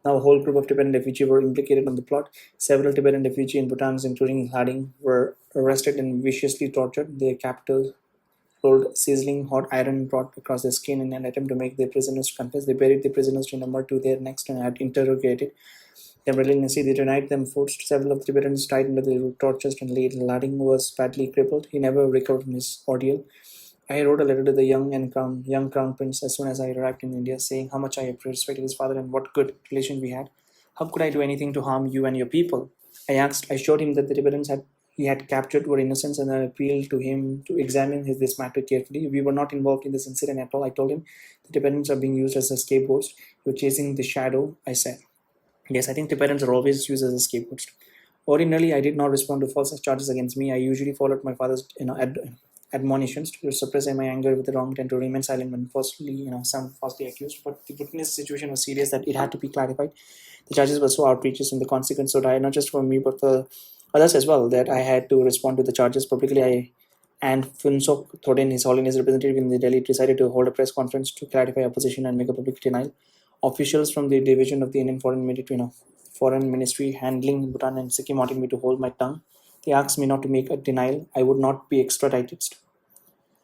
Now a whole group of Tibetan refugees were implicated on the plot. Several Tibetan refugees in Bhutan, including Harding, were arrested and viciously tortured. Their captors rolled sizzling hot iron brought across their skin in an attempt to make the prisoners confess. They buried the prisoners in a mud to their necks and had interrogated them relentlessly. They denied them, forced several of the Tibetans died under the tortures and laid. Lading was badly crippled. He never recovered from his ordeal. I wrote a letter to the young crown prince as soon as I arrived in India, saying how much I respected his father and what good relation we had. How could I do anything to harm you and your people? I showed him that the Tibetans he had captured were innocent, and I appealed to him to examine this matter carefully. We were not involved in this incident at all. I told him the Tibetans are being used as a scapegoats. You were chasing the shadow, I said. Yes, I think Tibetans are always used as a scapegoats. Ordinarily, I did not respond to false charges against me. I usually followed my father's admonitions to suppress my anger with the wrong and to remain silent when some falsely accused. But the Bhutanese situation was serious that it had to be clarified. The charges were so outrageous and the consequence so dire, not just for me but for others as well, that I had to respond to the charges publicly. And Phuntsok Thoden, His Holiness representative in the Delhi, decided to hold a press conference to clarify our position and make a public denial. Officials from the division of the Indian Foreign Ministry handling Bhutan and Sikkim wanted me to hold my tongue. They asked me not to make a denial. I would not be extradited.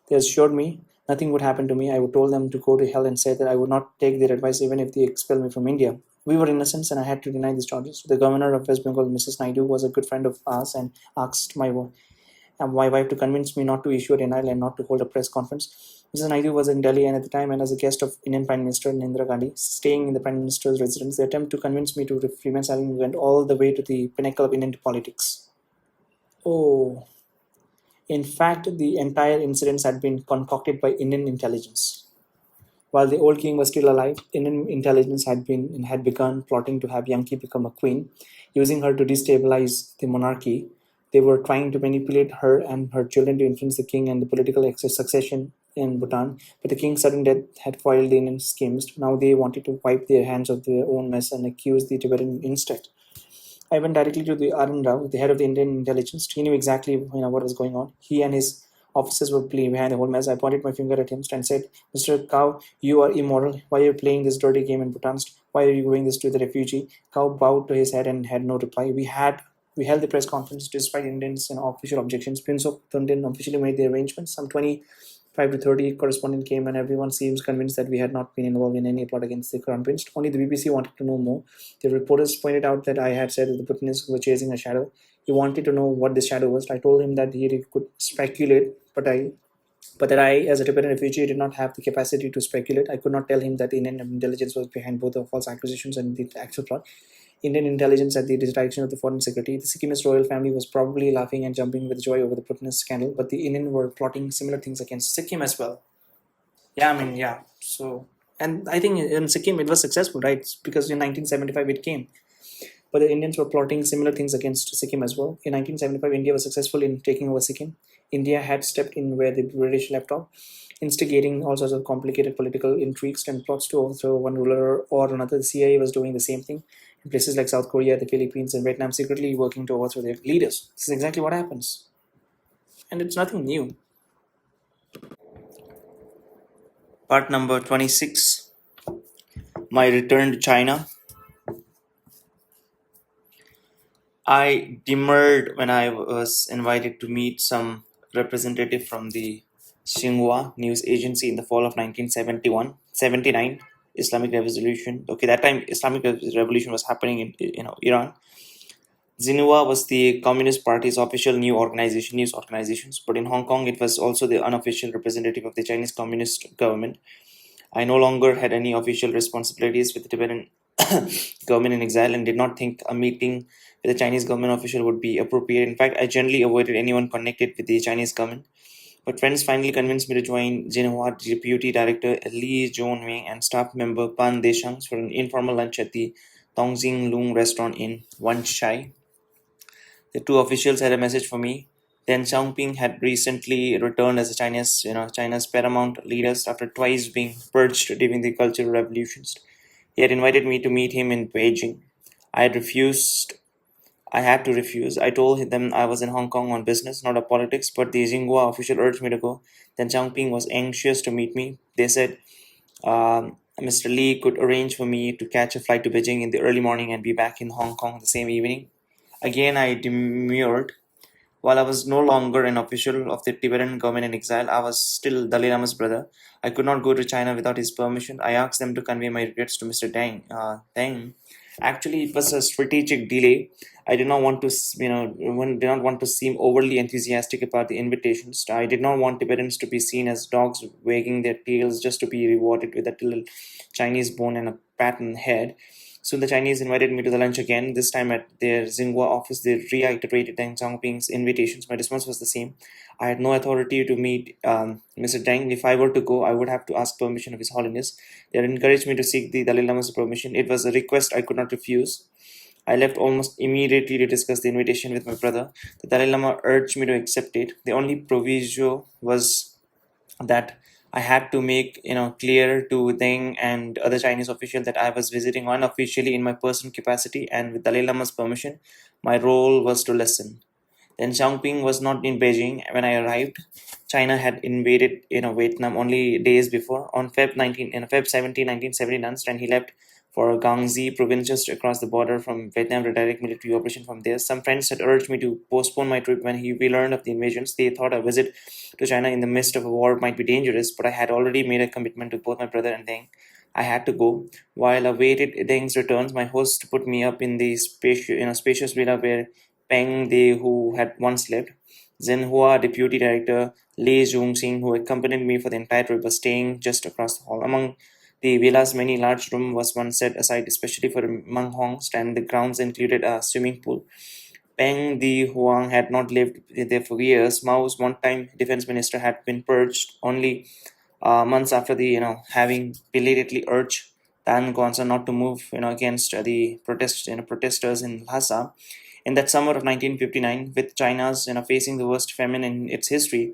They assured me nothing would happen to me. I would told them to go to hell and said that I would not take their advice even if they expel me from India. We were innocent and I had to deny these charges. The governor of West Bengal, Mrs. Naidu, was a good friend of ours and asked my wife to convince me not to issue a denial and not to hold a press conference. Mrs. Naidu was in Delhi and at the time and as a guest of Indian Prime Minister Narendra Gandhi, staying in the Prime Minister's residence. The attempt to convince me to remain silent went all the way to the pinnacle of Indian politics. Oh, in fact, the entire incident had been concocted by Indian intelligence. While the old king was still alive, Indian intelligence had begun plotting to have Yanki become a queen, using her to destabilize the monarchy. They were trying to manipulate her and her children to influence the king and the political succession in Bhutan. But the king's sudden death had foiled the Indian schemes. Now they wanted to wipe their hands of their own mess and accuse the Tibetan instead. I went directly to the Arun Rao, the head of the Indian intelligence. He knew exactly what was going on. He and his officers were playing behind the whole mess. I pointed my finger at him and said, "Mr. Cow, you are immoral. Why are you playing this dirty game in Bhutan? Why are you doing this to the refugee?" Cow bowed to his head and had no reply. We held the press conference despite Indians and official objections. Prince of London officially made the arrangements. Some 25 to 30 correspondents came, and everyone seems convinced that we had not been involved in any plot against the crown prince. Only the BBC wanted to know more. The reporters pointed out that I had said that the Bhutanese were chasing a shadow. He wanted to know what this shadow was. I told him that he could speculate, but that I, as a Tibetan refugee, did not have the capacity to speculate. I could not tell him that the Indian intelligence was behind both the false accusations and the actual plot. Indian intelligence at the direction of the foreign secretary. The Sikkimese royal family was probably laughing and jumping with joy over the Bhutanese scandal, but the Indian were plotting similar things against Sikkim as well. Yeah, I mean, yeah. So, and I think in Sikkim it was successful, right? Because in 1975 it came. But the Indians were plotting similar things against Sikkim as well. In 1975, India was successful in taking over Sikkim. India had stepped in where the British left off, instigating all sorts of complicated political intrigues and plots to overthrow one ruler or another. The CIA was doing the same thing in places like South Korea, the Philippines, and Vietnam, secretly working to overthrow their leaders. This is exactly what happens. And it's nothing new. Part number 26. My return to China. I demurred when I was invited to meet some representative from the Xinhua news agency in the fall of 1979, Islamic Revolution. Okay, that time Islamic Revolution was happening in Iran. Xinhua was the Communist Party's official news organizations, but in Hong Kong it was also the unofficial representative of the Chinese Communist government. I no longer had any official responsibilities with the Tibetan government in exile and did not think a meeting with a Chinese government official would be appropriate. In fact, I generally avoided anyone connected with the Chinese government. But friends finally convinced me to join Xinhua Deputy Director Li Zhongming and staff member Pan Deshang for an informal lunch at the Tongxing Lung restaurant in Wan Chai. The two officials had a message for me. Deng Xiaoping had recently returned as China's paramount leader after twice being purged during the Cultural Revolutions. He had invited me to meet him in Beijing. I had refused. I had to refuse. I told them I was in Hong Kong on business, not a politics, but the Xinhua official urged me to go. Then Xiaoping was anxious to meet me. They said Mr. Lee could arrange for me to catch a flight to Beijing in the early morning and be back in Hong Kong the same evening. Again, I demurred. While I was no longer an official of the Tibetan government in exile, I was still Dalai Lama's brother. I could not go to China without his permission. I asked them to convey my regrets to Mr. Deng. Actually, it was a strategic delay. I did not want to, did not want to seem overly enthusiastic about the invitations. I did not want Tibetans to be seen as dogs wagging their tails just to be rewarded with a little Chinese bone and a pat on the head. Soon the Chinese invited me to the lunch again, this time at their Xinhua office. They reiterated Deng Xiaoping's invitations. My response was the same. I had no authority to meet Mr. Deng. If I were to go, I would have to ask permission of His Holiness. They had encouraged me to seek the Dalai Lama's permission. It was a request I could not refuse. I left almost immediately to discuss the invitation with my brother. The Dalai Lama urged me to accept it. The only proviso was that I had to make clear to Deng and other Chinese officials that I was visiting unofficially in my personal capacity and with Dalai Lama's permission. My role was to listen. Then Xiaoping was not in Beijing when I arrived. China had invaded Vietnam only days before. On Feb 17, 1979, and he left for Guangxi province just across the border from Vietnam to direct military operation from there. Some friends had urged me to postpone my trip when we learned of the invasions. They thought a visit to China in the midst of a war might be dangerous, but I had already made a commitment to both my brother and Deng. I had to go. While I awaited Deng's return, my host put me up in the spacious villa where Peng De, who had once lived. Xinhua Deputy Director Li Zhongxing, who accompanied me for the entire trip, was staying just across the hall. Among the villa's many large room was one set aside especially for Manghongs, and the grounds included a swimming pool. Peng Di Huang had not lived there for years. Mao's one-time defense minister had been purged only months after the having belatedly urged Tan Guanza not to move against the protesters in Lhasa. In that summer of 1959, with China's facing the worst famine in its history,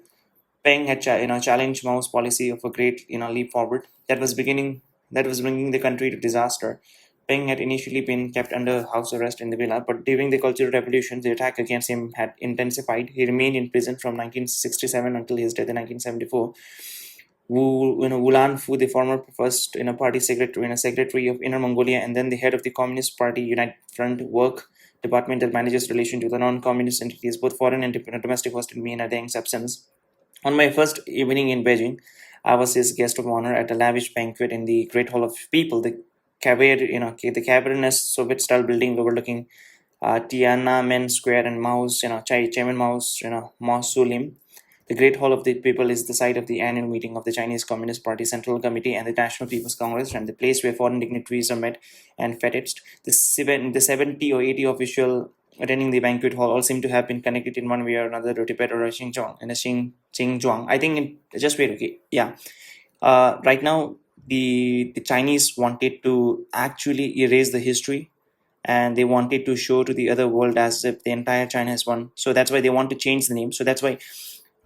Peng had challenged Mao's policy of a great leap forward that was bringing the country to disaster. Peng had initially been kept under house arrest in the villa, but during the Cultural Revolution, the attack against him had intensified. He remained in prison from 1967 until his death in 1974. Wulan Fu, the former first party secretary, secretary of Inner Mongolia, and then the head of the Communist Party United Front Work Department that manages relations with the non-communist entities, both foreign and domestic, hosted me in Deng's absence. On my first evening in Beijing, I was his guest of honor at a lavish banquet in the Great Hall of People, the the cavernous Soviet-style building overlooking Tiananmen Square and Mao's, Chairman Mao's, mausoleum. The Great Hall of the People is the site of the annual meeting of the Chinese Communist Party Central Committee and the National People's Congress, and the place where foreign dignitaries are met and feted. The 70 or 80 official attending the banquet hall all seem to have been connected in one way or another to Tibet or Xinjiang and Xinjiang. I think just wait, okay, yeah. Right now, the Chinese wanted to actually erase the history, and they wanted to show to the other world as if the entire China has won. So that's why they want to change the name. So that's why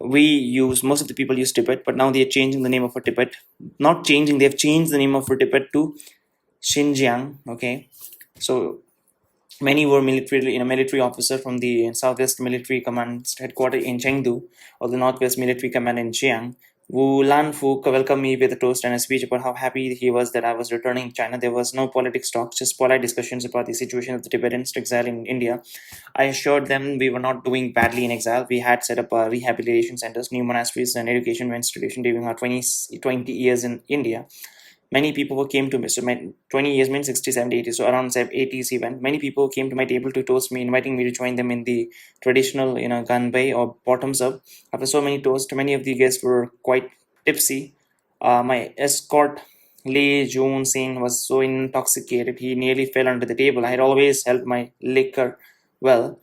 most of the people use Tibet, but now they are changing the name of a Tibet. Not changing, they've changed the name of a Tibet to Xinjiang. Okay, so many were military officer from the Southwest Military Command headquarters in Chengdu or the Northwest Military Command in Xi'an. Wu Lanfu welcomed me with a toast and a speech about how happy he was that I was returning to China. There was no politics talk, just polite discussions about the situation of the Tibetans exile in India. I assured them we were not doing badly in exile. We had set up rehabilitation centers, new monasteries, and education institution during our 20 years in India. Many people who came to me, so 20 years means 60, 70, 80, so around 80s even. Many people came to my table to toast me, inviting me to join them in the traditional, ganbei or bottoms up. After so many toasts, many of the guests were quite tipsy. My escort, Lee Jun Sin, was so intoxicated he nearly fell under the table. I had always held my liquor well.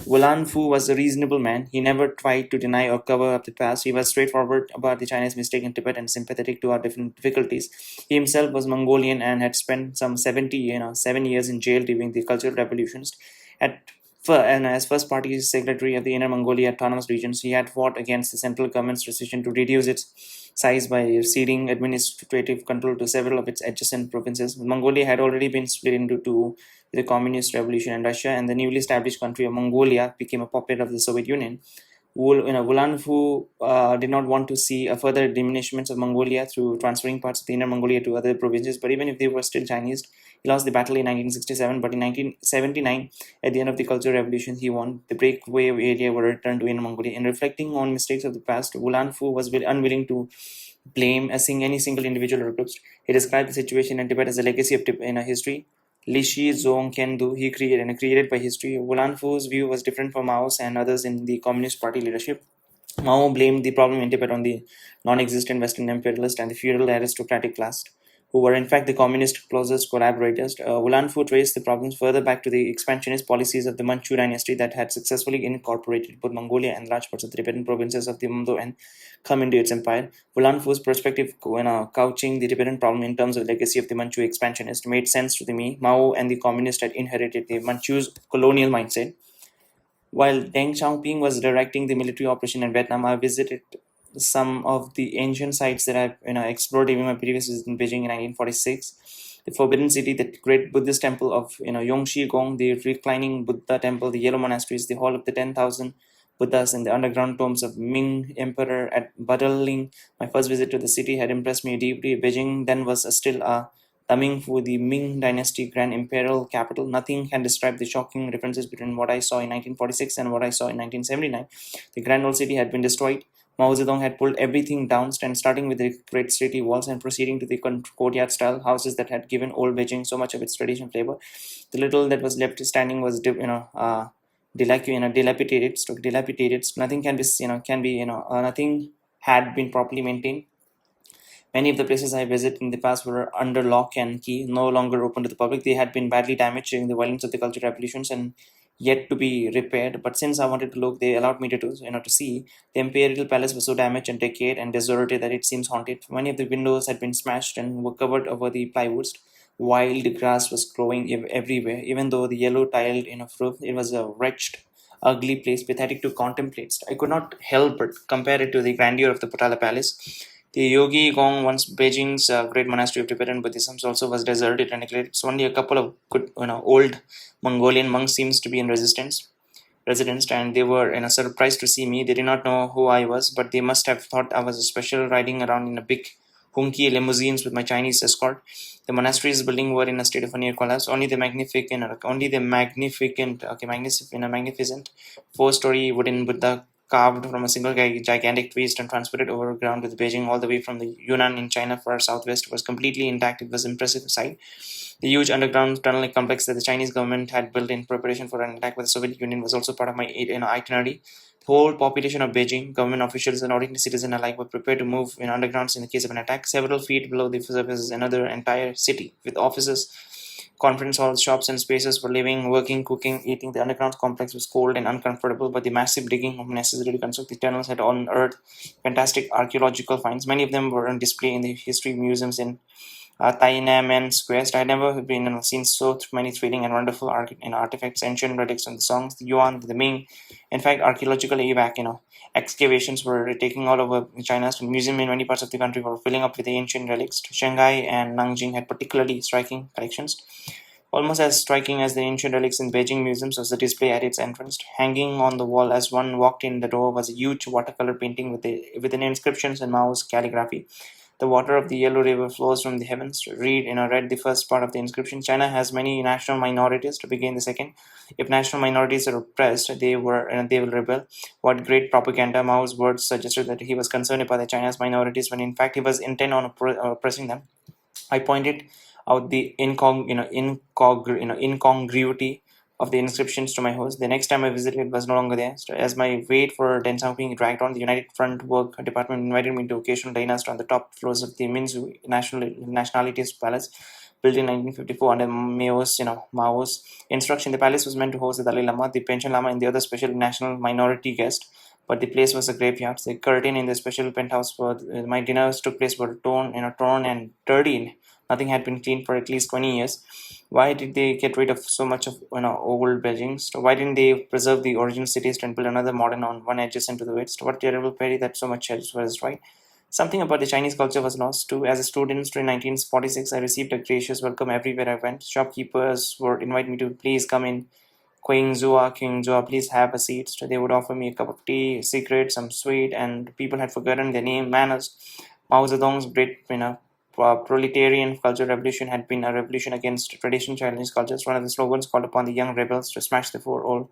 Wulan Fu was a reasonable man. He never tried to deny or cover up the past. He was straightforward about the Chinese mistake in Tibet and sympathetic to our different difficulties. He himself was Mongolian and had spent some 7 years in jail during the Cultural Revolutions. And as first party secretary of the Inner Mongolia Autonomous Regions, he had fought against the central government's decision to reduce its size by ceding administrative control to several of its adjacent provinces. Mongolia had already been split into two with the Communist Revolution in Russia, and the newly established country of Mongolia became a puppet of the Soviet Union. Wulan Fu did not want to see a further diminishment of Mongolia through transferring parts of the Inner Mongolia to other provinces, but even if they were still Chinese, he lost the battle in 1967, but in 1979, at the end of the Cultural Revolution, he won. The breakaway area were returned to Inner Mongolia. In reflecting on mistakes of the past, Wulan Fu was unwilling to blame any single individual or groups. He described the situation in Tibet as a legacy of history. Lishi Zong Kendu, he created by history. Wulan Fu's view was different from Mao's and others in the Communist Party leadership. Mao blamed the problem in Tibet on the non-existent Western imperialist and the feudal aristocratic class, who were in fact the communist closest collaborators. Wulan Fu traced the problems further back to the expansionist policies of the Manchu dynasty that had successfully incorporated both Mongolia and large parts of the Tibetan provinces of the Mdo and come into its empire. Wulan Fu's perspective, couching the Tibetan problem in terms of the legacy of the Manchu expansionist, made sense to me. Mao and the communists had inherited the Manchu's colonial mindset. While Deng Xiaoping was directing the military operation in Vietnam, I visited some of the ancient sites that I've explored during my previous visit in Beijing in 1946. The Forbidden City, the great Buddhist temple of Yongshi Gong, the reclining Buddha temple, the Yellow Monasteries, the Hall of the 10,000 Buddhas, and the underground tombs of Ming Emperor at Badaling. My first visit to the city had impressed me deeply. Beijing then was still a Tamingfu, the Ming Dynasty Grand Imperial capital. Nothing can describe the shocking differences between what I saw in 1946 and what I saw in 1979. The Grand Old City had been destroyed. Mao Zedong had pulled everything down, starting with the great city walls and proceeding to the courtyard-style houses that had given old Beijing so much of its traditional flavor. The little that was left standing was, dilapidated. Nothing nothing had been properly maintained. Many of the places I visited in the past were under lock and key, no longer open to the public. They had been badly damaged during the violence of the Cultural Revolutions, and yet to be repaired. But since I wanted to look, they allowed me to see. The imperial palace was so damaged and decayed and deserted that it seems haunted. Many of the windows had been smashed and were covered over the plywoods. Wild grass was growing everywhere. Even though the yellow tiled roof, it was a wretched, ugly place, pathetic to contemplate. I could not help but compare it to the grandeur of the Potala Palace. The Yogi Gong, once Beijing's great monastery of Tibetan Buddhism, also was deserted and neglected. So only a couple of good, old Mongolian monks seems to be in residence, and they were surprised to see me. They did not know who I was, but they must have thought I was a special, riding around in a big hunky limousines with my Chinese escort. The monastery's building were in a state of near collapse. Magnificent four-story wooden Buddha carved from a single gigantic twist and transported over ground with Beijing all the way from the Yunnan in China for southwest was completely intact. It was impressive sight. The huge underground tunnel complex that the Chinese government had built in preparation for an attack by the Soviet Union was also part of my itinerary. The whole population of Beijing, government officials and ordinary citizens alike, were prepared to move in undergrounds in the case of an attack. Several feet below the surface is another entire city with offices, conference halls, shops, and spaces for living, working, cooking, eating. The underground complex was cold and uncomfortable, but the massive digging necessary to construct the tunnels had unearthed fantastic archaeological finds. Many of them were on display in the history museums in Tiananmen Quest. I had never been seen so many thrilling and wonderful artifacts, ancient relics, and the songs, the Yuan, the Ming. In fact, archaeological excavations were taking all over China. So museums in many parts of the country were filling up with ancient relics. Shanghai and Nanjing had particularly striking collections. Almost as striking as the ancient relics in Beijing museums was the display at its entrance. Hanging on the wall as one walked in the door was a huge watercolor painting with an inscriptions in Mao's calligraphy. The water of the Yellow River flows from the heavens. Read the first part of the inscription. China has many national minorities. To begin the second, if national minorities are oppressed, they will rebel. What great propaganda! Mao's words suggested that he was concerned about the China's minorities, when in fact he was intent on oppressing them. I pointed out the incongruity of the inscriptions to my host. The next time I visited, it was no longer there. So as my wait for Deng Xiaoping dragged on, the United Front Work Department invited me to occasional dinners on the top floors of the Minzu Nationalities Palace, built in 1954 under Mao's instruction. The palace was meant to host the Dalai Lama, the Pension Lama, and the other special national minority guest. But the place was a graveyard. The curtain in the special penthouse for my dinners took place were torn and dirty. Nothing had been cleaned for at least 20 years. Why did they get rid of so much of old buildings? Why didn't they preserve the original city and build another modern on one adjacent to the west? What terrible pity that so much was destroyed. Something about the Chinese culture was lost too. As a student in 1946, I received a gracious welcome everywhere I went. Shopkeepers would invite me to please come in. King Zua, please have a seat. So they would offer me a cup of tea, cigarette, some sweet, and people had forgotten their name, manners. Mao Zedong's great, proletarian culture revolution had been a revolution against traditional Chinese cultures. One of the slogans called upon the young rebels to smash the four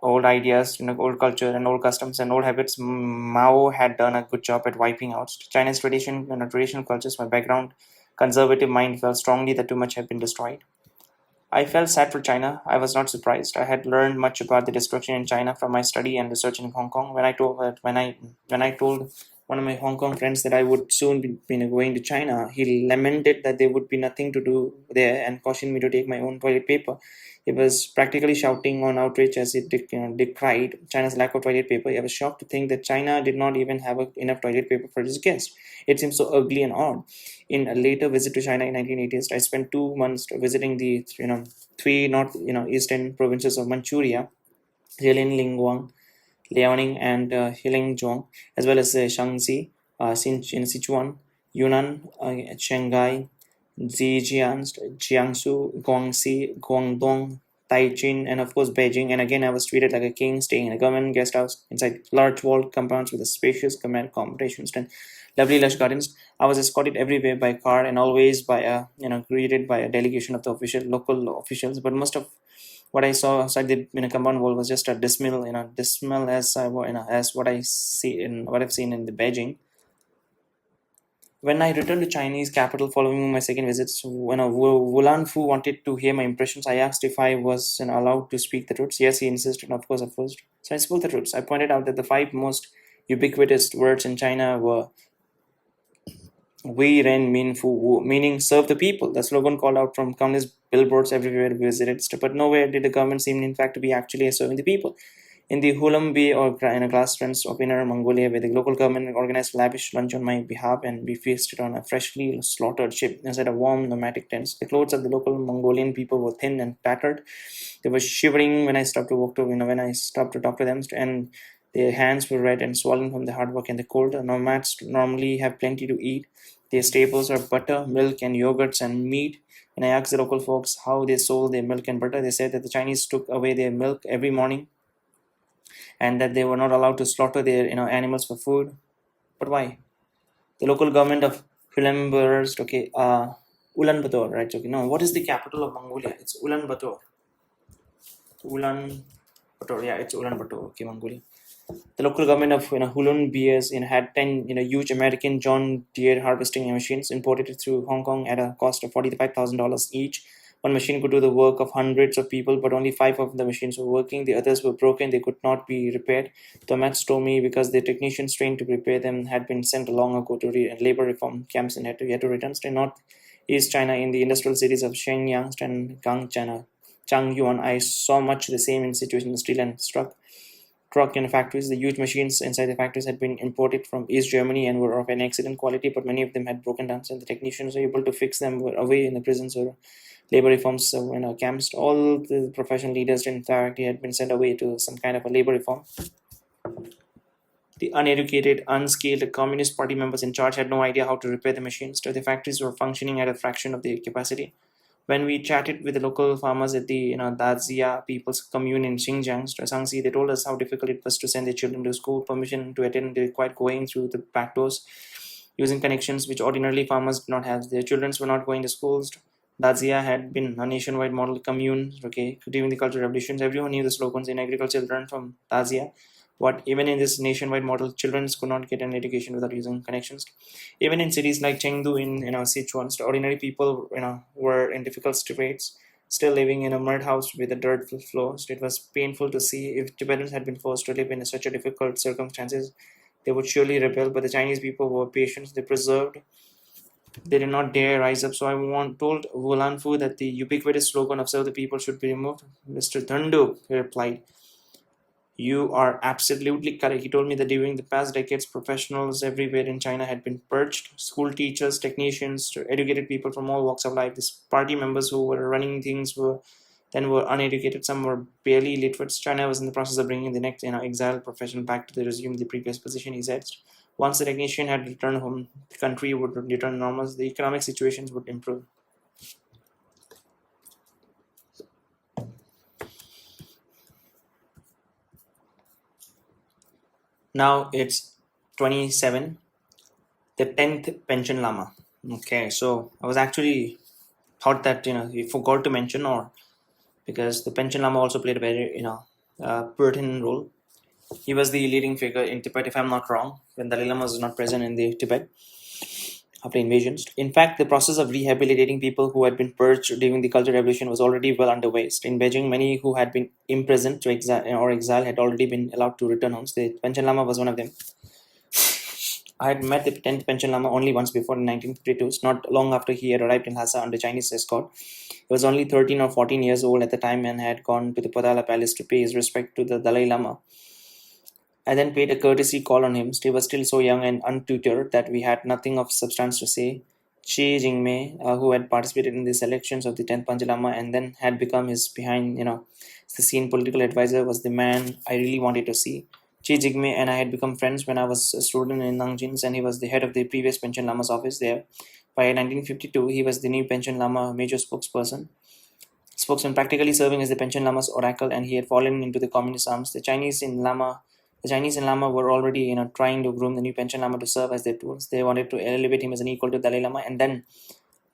old ideas, old culture and old customs and old habits. Mao had done a good job at wiping out China's traditional cultures. My background, conservative mind felt strongly that too much had been destroyed. I felt sad for China. I was not surprised. I had learned much about the destruction in China from my study and research in Hong Kong. When I told one of my Hong Kong friends that I would soon be going to China, he lamented that there would be nothing to do there and cautioned me to take my own toilet paper. He was practically shouting on outrage as he decried China's lack of toilet paper. I was shocked to think that China did not even have enough toilet paper for its guests. It seems so ugly and odd. In a later visit to China in 1980s, I spent 2 months visiting the three north eastern provinces of Manchuria, Jilin, Lingguang, Liaoning, and Heilongjiang, as well as Shaanxi, Sichuan, Yunnan, Shanghai, Zhejiang, Jiangsu, Guangxi, Guangdong, Taichin, and of course Beijing. And again, I was treated like a king, staying in a government guest house inside large walled compounds with a spacious command accommodations and lovely lush gardens. I was escorted everywhere by car and always by a greeted by a delegation of the local officials. But most of what I saw outside the compound wall was just a dismal as as what I've seen in the Beijing. When I returned to Chinese capital following my second visit, so when Wulan Fu wanted to hear my impressions, I asked if I was allowed to speak the truths. Yes, he insisted, of course, at first. So I spoke the truths. I pointed out that the five most ubiquitous words in China were We Ren Min Fu Wu, meaning serve the people. The slogan called out from countless billboards everywhere we visited, but nowhere did the government seem in fact to be actually serving the people. In the Hulumbi or in a grasslands of Inner Mongolia, where the local government organized lavish lunch on my behalf and we feasted on a freshly slaughtered sheep inside a warm nomadic tents. The clothes of the local Mongolian people were thin and tattered. They were shivering when I stopped to walk to when I stopped to talk to them, and their hands were red and swollen from the hard work and the cold. The nomads normally have plenty to eat. Their staples are butter, milk, and yogurts and meat. When I asked the local folks how they sold their milk and butter, they said that the Chinese took away their milk every morning and that they were not allowed to slaughter their animals for food. But why? The local government of Ulaanbaatar, right? Okay, no, what is the capital of Mongolia? It's Ulaanbaatar. Ulaanbaatar, yeah, it's Ulaanbaatar. Okay, Mongolia. The local government of Hulun Beers had 10 huge American John Deere harvesting machines imported through Hong Kong at a cost of $45,000 each. One machine could do the work of hundreds of people, but only 5 of the machines were working. The others were broken. They could not be repaired. Tomats told me because the technicians trained to repair them had been sent long ago to labor reform camps and had to return to Northeast China in the industrial cities of Shenyang and Gangchana. Changyuan, I saw much the same in situation in steel and truck factories. The huge machines inside the factories had been imported from East Germany and were of an excellent quality, but many of them had broken down, and the technicians were able to fix them were away in the prisons or labor reforms camps. All the professional leaders in fact had been sent away to some kind of a labor reform. The uneducated, unskilled Communist Party members in charge had no idea how to repair the machines, so the factories were functioning at a fraction of their capacity. When we chatted with the local farmers at the Dazia People's Commune in Xinjiang, Shaanxi, they told us how difficult it was to send their children to school. Permission to attend required going through the back doors, using connections which ordinarily farmers did not have. Their children were not going to schools. Dazia had been a nationwide model commune. Okay, during the Cultural Revolutions, everyone knew the slogans in agriculture learned from Dazia. But even in this nationwide model, children could not get an education without using connections. Even in cities like Chengdu in Sichuan, ordinary people were in difficult straits, still living in a mud house with a dirt floor. So it was painful to see if Tibetans had been forced to live in such a difficult circumstances. They would surely rebel, but the Chinese people were patient. They preserved. They did not dare rise up. So told Wulanfu that the ubiquitous slogan of "Serve the People" should be removed. Mr. Thandu replied, "You are absolutely correct." He told me that during the past decades, professionals everywhere in China had been purged. School teachers, technicians, educated people from all walks of life. These party members who were running things were uneducated. Some were barely literate. China was in the process of bringing the next exiled professional back to resume the previous position, he said. Once the technician had returned home, the country would return normal. The economic situations would improve. Now it's 27, the 10th pension lama. Okay, so I was actually thought that we forgot to mention, or because the pension lama also played a very pertinent role. He was the leading figure in Tibet, if I'm not wrong, when Dalai Lama was not present in the Tibet after invasions. In fact, the process of rehabilitating people who had been purged during the Cultural Revolution was already well underway. In Beijing, many who had been imprisoned to exile had already been allowed to return homes. The pension lama was one of them. I had met the 10th pension lama only once before in 1952, not long after he had arrived in Lhasa under Chinese escort. He was only 13 or 14 years old at the time and had gone to the Potala Palace to pay his respect to the Dalai Lama. I then paid a courtesy call on him. He was still so young and untutored that we had nothing of substance to say. Chi Jingmei, who had participated in the selections of the 10th Panchalama and then had become his the scene political advisor, was the man I really wanted to see. Chi Jingmei and I had become friends when I was a student in Nanjing, and he was the head of the previous Pension Lama's office there. By 1952, he was the new Pension Lama major spokesman, practically serving as the Pension Lama's oracle, and he had fallen into the communist arms. The Chinese in Lama were already, trying to groom the new Pension Lama to serve as their tools. They wanted to elevate him as an equal to Dalai Lama, and then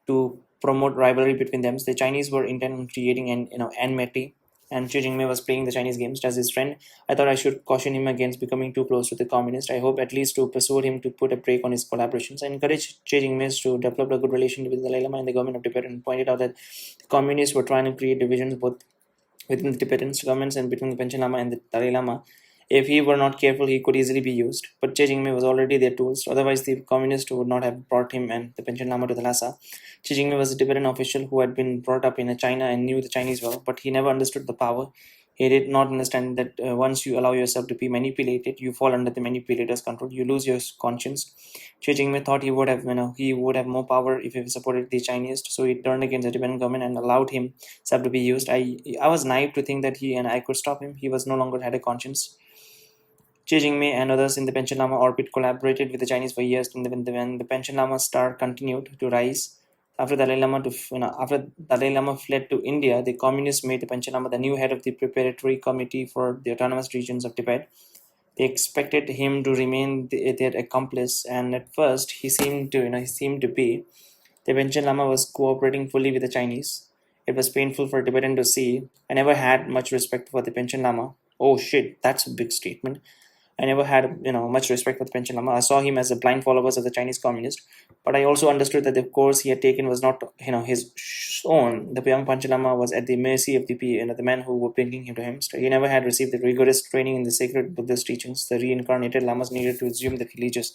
to promote rivalry between them. The Chinese were intent on creating an, enmity, and Xi Jinping was playing the Chinese games as his friend. I thought I should caution him against becoming too close to the communist. I hope at least to persuade him to put a break on his collaborations. I encouraged Xi Jinping to develop a good relationship with the Dalai Lama and the government of Tibet, and pointed out that the communists were trying to create divisions both within the Tibetan governments and between the Pension Lama and the Dalai Lama. If he were not careful, he could easily be used. But Che Jingmei was already their tools. Otherwise, the communists would not have brought him and the Panchen Lama to the Lhasa. Che Jingmei was a Tibetan official who had been brought up in China and knew the Chinese well, but he never understood the power. He did not understand that once you allow yourself to be manipulated, you fall under the manipulator's control. You lose your conscience. Xi Jinping thought he would have more power if he supported the Chinese, so he turned against the Tibetan government and allowed himself to be used. I was naive to think that he and I could stop him. He was no longer had a conscience. Xi Jinping and others in the Panchen Lama orbit collaborated with the Chinese for years, and when the Panchen Lama star continued to rise. After Dalai Lama fled to India, the communists made the Panchen Lama the new head of the preparatory committee for the autonomous regions of Tibet. They expected him to remain their accomplice, and at first he seemed to be. The Panchen Lama was cooperating fully with the Chinese. It was painful for Tibetan to see. I never had much respect for the Panchen Lama. Oh shit, that's a big statement. I never had much respect for the Panchen Lama. I saw him as a blind follower of the Chinese communist, but I also understood that the course he had taken was not his own. The young Panchen Lama was at the mercy of the men who were bringing him to him. He never had received the rigorous training in the sacred Buddhist teachings. The reincarnated lamas needed to assume the religious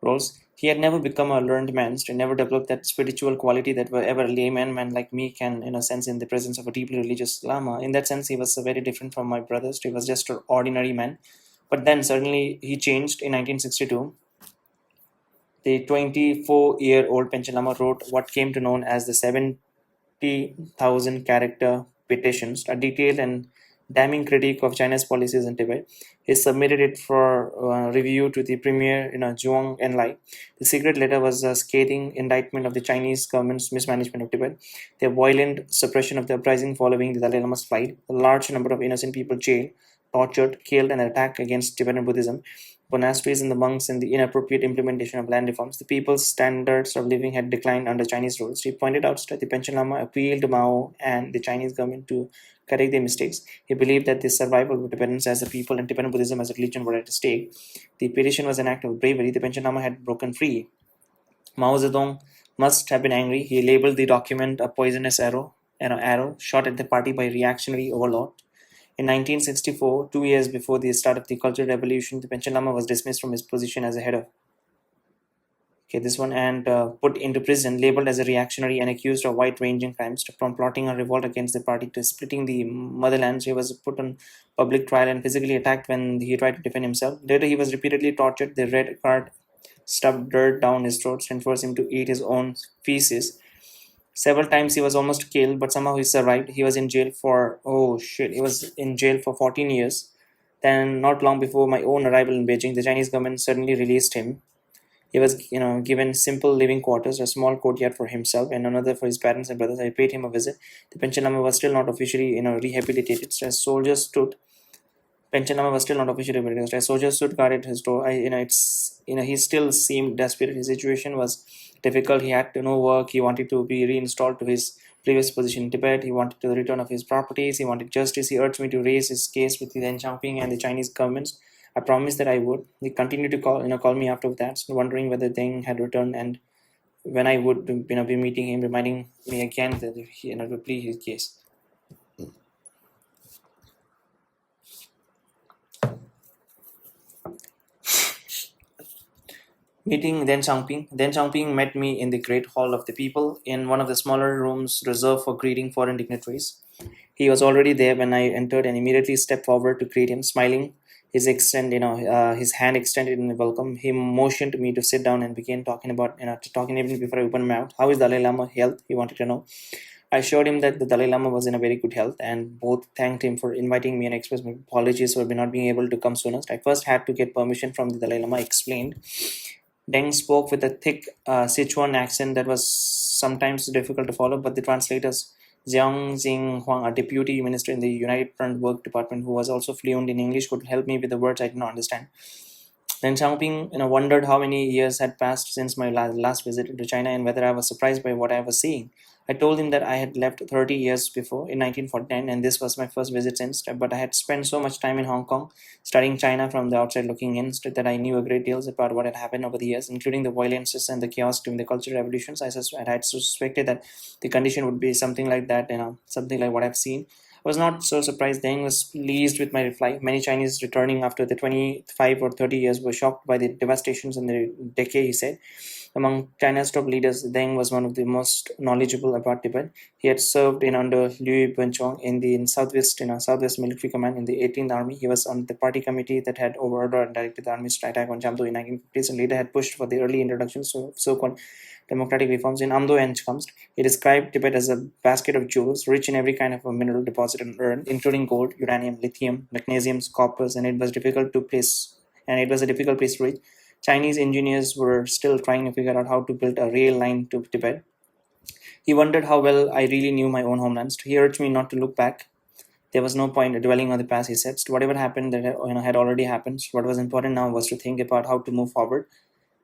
roles. He had never become a learned man, so he never developed that spiritual quality that wherever a layman man like me can, in a sense, in the presence of a deeply religious lama. In that sense, he was very different from my brothers. He was just an ordinary man. But then suddenly he changed in 1962. The 24-year-old Panchen Lama wrote what came to known as the 70,000 character petitions, a detailed and damning critique of China's policies in Tibet. He submitted it for review to the premier, Zhuang Enlai. The secret letter was a scathing indictment of the Chinese government's mismanagement of Tibet, their violent suppression of the uprising following the Dalai Lama's flight, a large number of innocent people jailed, tortured, killed, and attack against Tibetan Buddhism, monasteries and the monks, and the inappropriate implementation of land reforms. The people's standards of living had declined under Chinese rules. He pointed out that the Panchen Lama appealed to Mao and the Chinese government to correct their mistakes. He believed that the survival of Tibetans as a people and Tibetan Buddhism as a religion were at stake. The petition was an act of bravery. The Panchen Lama had broken free. Mao Zedong must have been angry. He labeled the document a poisonous arrow shot at the party by reactionary overlord. In 1964, 2 years before the start of the Cultural Revolution, the Panchen Lama was dismissed from his position as a head of and put into prison, labeled as a reactionary and accused of wide-ranging crimes, from plotting a revolt against the party to splitting the motherland. He was put on public trial and physically attacked when he tried to defend himself. Later, he was repeatedly tortured. The red card stuffed dirt down his throat and forced him to eat his own feces. Several times he was almost killed, but somehow he survived. He was in jail for 14 years. Then, not long before my own arrival in Beijing, the Chinese government suddenly released him. He was, given simple living quarters, a small courtyard for himself and another for his parents and brothers. I paid him a visit. The Panchen Lama was still not officially, rehabilitated. As soldiers stood, Panchen Lama was still not officially rehabilitated. As soldiers stood guard at his door, he still seemed desperate. His situation was difficult. He had no work. He wanted to be reinstalled to his previous position in Tibet. He wanted the return of his properties. He wanted justice. He urged me to raise his case with the Deng Xiaoping and the Chinese governments. I promised that I would. He continued to call me after that, wondering whether Deng had returned and when I would, be meeting him, reminding me again that he, would plead his case. Meeting Deng Xiaoping. Deng Xiaoping met me in the Great Hall of the People in one of the smaller rooms reserved for greeting foreign dignitaries. He was already there when I entered and immediately stepped forward to greet him, smiling. His hand extended in welcome. He motioned me to sit down and began talking even before I opened my mouth. How is Dalai Lama health? He wanted to know. I assured him that the Dalai Lama was in a very good health and both thanked him for inviting me and expressed my apologies for not being able to come sooner. I first had to get permission from the Dalai Lama, explained. Deng spoke with a thick Sichuan accent that was sometimes difficult to follow, but the translators, Jiang Xinghuang, a deputy minister in the United Front Work Department who was also fluent in English, could help me with the words I did not understand. Then Xiaoping wondered how many years had passed since my last visit to China and whether I was surprised by what I was seeing. I told him that I had left 30 years before, in 1949, and this was my first visit since, but I had spent so much time in Hong Kong studying China from the outside looking in that I knew a great deal about what had happened over the years, including the violences and the chaos during the cultural revolutions. I had suspected that the condition would be something like that, something like what I've seen. I was not so surprised. Deng was pleased with my reply. Many Chinese returning after the 25 or 30 years were shocked by the devastations and the decay, he said. Among China's top leaders, Deng was one of the most knowledgeable about Tibet. He had served in under Liu Bunchong in Southwest Military Command in the 18th Army. He was on the party committee that had ordered and directed the army's attack on Jamdo in 1950s, and later had pushed for the early introductions of so-called democratic reforms in Amdo and Chkamsk. He described Tibet as a basket of jewels, rich in every kind of a mineral deposit and earth, including gold, uranium, lithium, magnesium, coppers, and it was a difficult place to reach. Chinese engineers were still trying to figure out how to build a rail line to Tibet. He wondered how well I really knew my own homelands. He urged me not to look back. There was no point dwelling on the past, he said. Whatever happened that had already happened. What was important now was to think about how to move forward.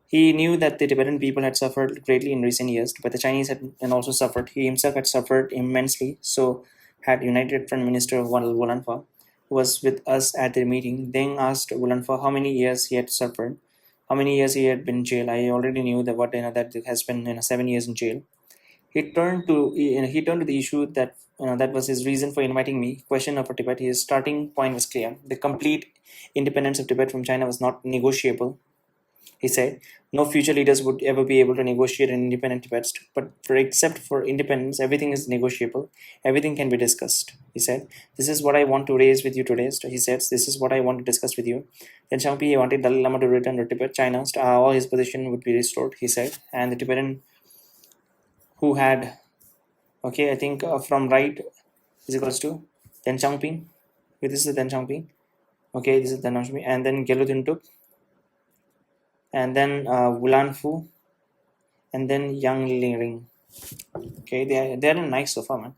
He knew that the Tibetan people had suffered greatly in recent years, but the Chinese had and also suffered. He himself had suffered immensely, so had United Front Minister Wulanfa, who was with us at the meeting. Deng asked Wulanfa how many years he had suffered, how many years he had been in jail. I already knew that that has been 7 years in jail. He turned to the issue that was his reason for inviting me. Question of Tibet. His starting point was clear: the complete independence of Tibet from China was not negotiable. He said, no future leaders would ever be able to negotiate an independent Tibet, but except for independence, everything is negotiable. Everything can be discussed. He said, this is what I want to raise with you today. He said, this is what I want to discuss with you. Then Shangpi wanted Dalai Lama to return to Tibet, China. All his position would be restored, he said. And the Tibetan who had, I think from right is equals to Deng Xiaoping. This is Deng Xiaoping. Okay, this is Deng Xiaoping. And then Gelugin Tuk. And then Wulan Fu, and then Yang Ling. Okay, they're nice so far, man.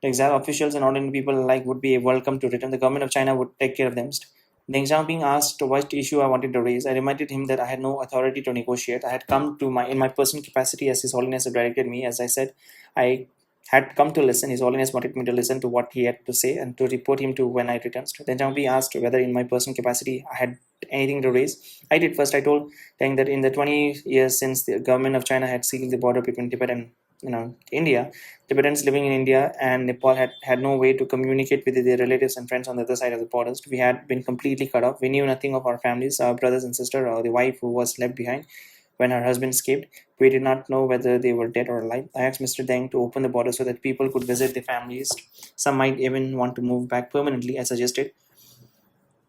The exile officials and ordinary people alike would be welcome to return. The government of China would take care of them. Deng Xiaoping asked what issue I wanted to raise. I reminded him that I had no authority to negotiate. I had come in my personal capacity as His Holiness had directed me. As I said, I had come to listen. His Holiness wanted me to listen to what he had to say and to report him to when I returned. Then Xiaoping asked whether in my personal capacity I had anything to raise. I did. First, I told Deng that in the 20 years since the government of China had sealed the border between Tibet and India, Tibetans living in India and Nepal had no way to communicate with their relatives and friends on the other side of the borders. We had been completely cut off. We knew nothing of our families, our brothers and sister, or the wife who was left behind when her husband escaped. We did not know whether they were dead or alive. I asked Mr. Deng to open the border so that people could visit their families. Some might even want to move back permanently, I suggested.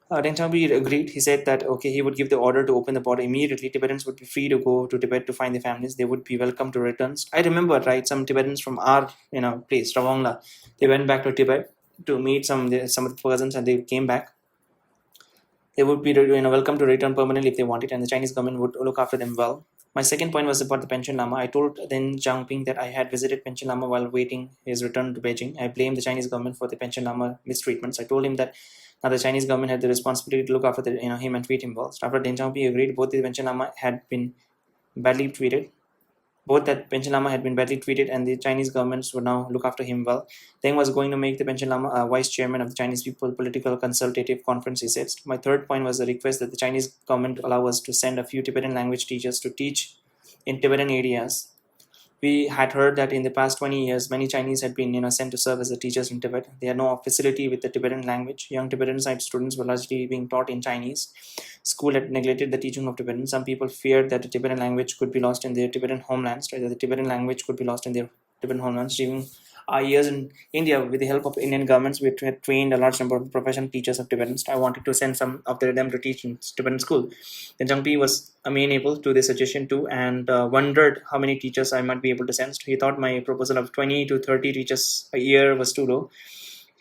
Deng Xiaoping agreed. He said that he would give the order to open the border immediately. Tibetans would be free to go to Tibet to find their families. They would be welcome to return. I remember, right, some Tibetans from our place, Rawangla, they went back to Tibet to meet some of the persons, and they came back. They would be welcome to return permanently if they wanted, and the Chinese government would look after them well. My second point was about the Panchen Lama. I told Deng Xiaoping that I had visited Panchen Lama while waiting his return to Beijing. I blamed the Chinese government for the Panchen Lama mistreatments. I told him that now the Chinese government had the responsibility to look after him and treat him well. After Deng Xiaoping agreed, both the Panchen Lama had been badly treated. Panchen Lama had been badly treated, and the Chinese governments would now look after him well. Deng was going to make the Panchen Lama vice chairman of the Chinese People Political Consultative Conference, he said. My third point was a request that the Chinese government allow us to send a few Tibetan language teachers to teach in Tibetan areas. We had heard that in the past 20 years, many Chinese had been sent to serve as the teachers in Tibet. They had no facility with the Tibetan language. Young Tibetan side students were largely being taught in Chinese. School had neglected the teaching of Tibetan. Some people feared that the Tibetan language could be lost in their Tibetan homelands, or that the Tibetan language could be lost in their Tibetan homelands. During our years in India, with the help of Indian governments, we had trained a large number of professional teachers of Tibetans. I wanted to send some of them to teach in Tibetan school. Then Jangpi was amenable to this suggestion too, and wondered how many teachers I might be able to send. He thought my proposal of 20 to 30 teachers a year was too low.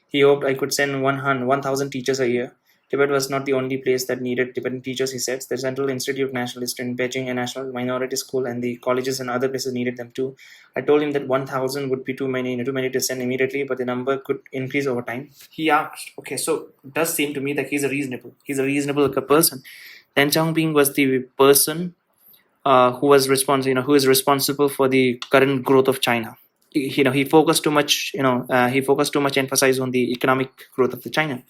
He hoped I could send 1,000 teachers a year. Tibet was not the only place that needed Tibetan teachers, he said. The Central Institute of Nationalists in Beijing, a national minority school, and the colleges and other places needed them too. I told him that 1,000 would be too many to send immediately, but the number could increase over time. He asked, so it does seem to me that he's a reasonable person. Deng Xiaoping was the person who is responsible for the current growth of China. He focused too much emphasis on the economic growth of the China.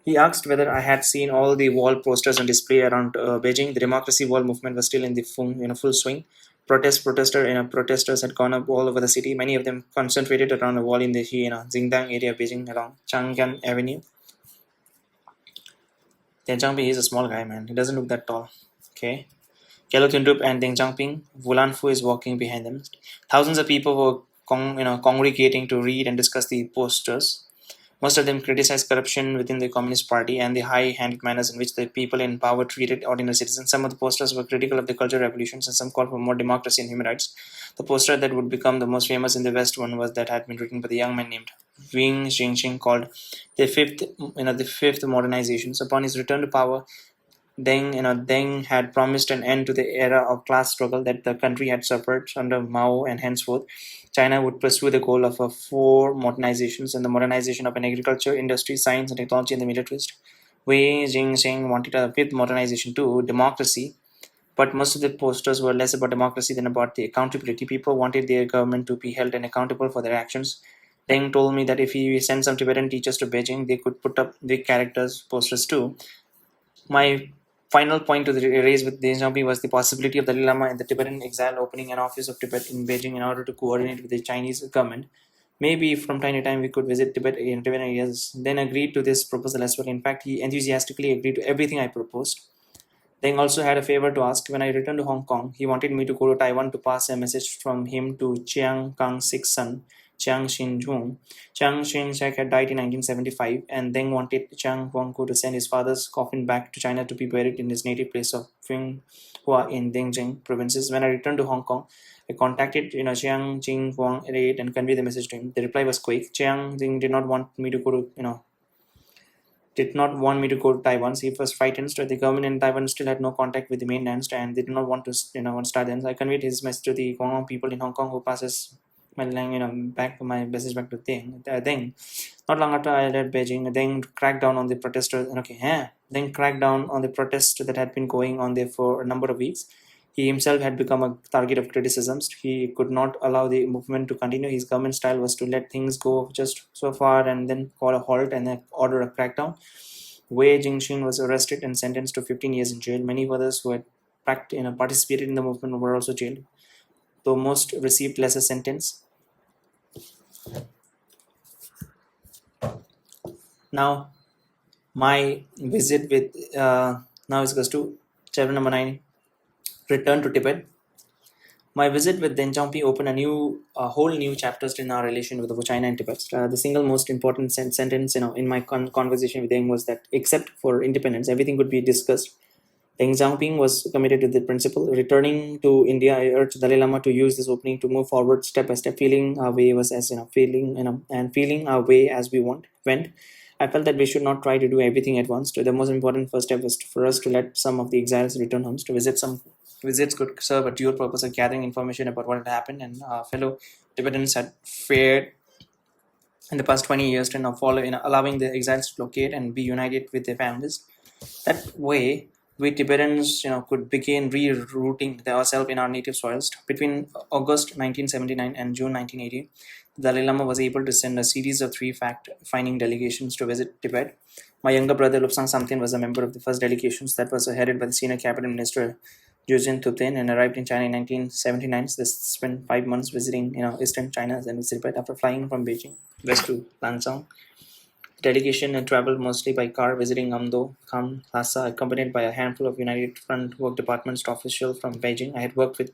He asked whether I had seen all the wall posters on display around Beijing. The democracy wall movement was still in the full swing. Protesters had gone up all over the city. Many of them concentrated around a wall in the Xingdang area of Beijing along Chang'an Avenue. Deng Xiaoping is a small guy, man. He doesn't look that tall. Okay. Yellow Tundrup and Deng Xiaoping, Wulan Fu is walking behind them. Thousands of people were congregating to read and discuss the posters. Most of them criticized corruption within the Communist Party and the high-handed manners in which the people in power treated ordinary citizens. Some of the posters were critical of the cultural revolutions and some called for more democracy and human rights. The poster that would become the most famous in the West one was that had been written by the young man named Wing Jingxing, called the fifth modernizations. Upon his return to power, Deng had promised an end to the era of class struggle that the country had suffered under Mao, and henceforth, China would pursue the goal of four modernizations and the modernization of an agriculture, industry, science, and technology, and the militarist. Wei Jingsheng wanted a fifth modernization too, democracy, but most of the posters were less about democracy than about the accountability. People wanted their government to be held and accountable for their actions. Deng told me that if he sent some Tibetan teachers to Beijing, they could put up big characters posters too. My final point to raise with Deng Xiaoping was the possibility of the Dalai Lama and the Tibetan exile opening an office of Tibet in Beijing in order to coordinate with the Chinese government. Maybe from time to time we could visit Tibet in Tibetan areas. Then agreed to this proposal as well. In fact, he enthusiastically agreed to everything I proposed. Deng also had a favor to ask. When I returned to Hong Kong, he wanted me to go to Taiwan to pass a message from him to Chiang Kang-sik's son, Chiang Xin-jung. Chiang Xin-shek had died in 1975, and Deng wanted Chiang Kuang-ku to send his father's coffin back to China to be buried in his native place of Finghua in Dengjing provinces. When I returned to Hong Kong, I contacted Chiang Jing Huang and conveyed the message to him. The reply was quick. Chiang Jing did not want me to go to Taiwan. He was frightened. So the government in Taiwan still had no contact with the mainland, and they did not want to, start them. So I conveyed his message to the Guangdong people in Hong Kong, who passes my message back to Deng. Not long after I left Beijing, Deng cracked down on the protesters. Deng cracked down on the protest that had been going on there for a number of weeks. He himself had become a target of criticisms. He could not allow the movement to continue. His government style was to let things go just so far and then call a halt and then order a crackdown. Wei Jingxin was arrested and sentenced to 15 years in jail. Many others who had participated in the movement were also jailed, though most received lesser sentence. Now, my visit with now is goes to chapter number 9. Return to Tibet. My visit with Deng Xiaoping opened a whole new chapters in our relation with China and Tibet. The single most important sentence, in my conversation with Deng was that, except for independence, everything could be discussed. Deng Xiaoping was committed to the principle. Returning to India, I urged Dalai Lama to use this opening to move forward step by step, feeling our way as we went. I felt that we should not try to do everything at once. The most important first step was for us to let some of the exiles return homes. To visit some visits could serve a dual purpose of gathering information about what had happened and fellow Tibetans had fared in the past 20 years, to allowing the exiles to locate and be united with their families. That way, we Tibetans, could begin rerouting ourselves in our native soils. Between August 1979 and June 1980, the Dalai Lama was able to send a series of 3 fact-finding delegations to visit Tibet. My younger brother Lobsang Samten was a member of the first delegations that was headed by the senior cabinet minister Juzin Tupten, and arrived in China in 1979. They spent 5 months visiting, eastern China and Tibet after flying from Beijing west to Lancang. Delegation had traveled mostly by car, visiting Amdo, Kham, Lhasa, accompanied by a handful of United Front Work Department officials from Beijing. I had worked with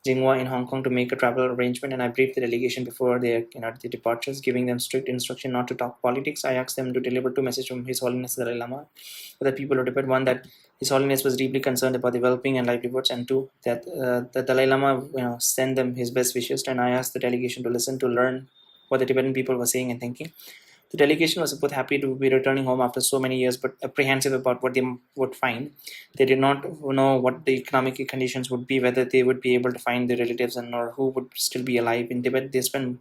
Jinghua in Hong Kong to make a travel arrangement, and I briefed the delegation before their departures, giving them strict instruction not to talk politics. I asked them to deliver 2 messages from His Holiness the Dalai Lama for the people of Tibet. One, that His Holiness was deeply concerned about the well-being and livelihoods, and 2, that the Dalai Lama send them his best wishes. And I asked the delegation to listen to learn what the Tibetan people were saying and thinking. The delegation was both happy to be returning home after so many years, but apprehensive about what they would find. They did not know what the economic conditions would be, whether they would be able to find their relatives, or who would still be alive. In Tibet, they spent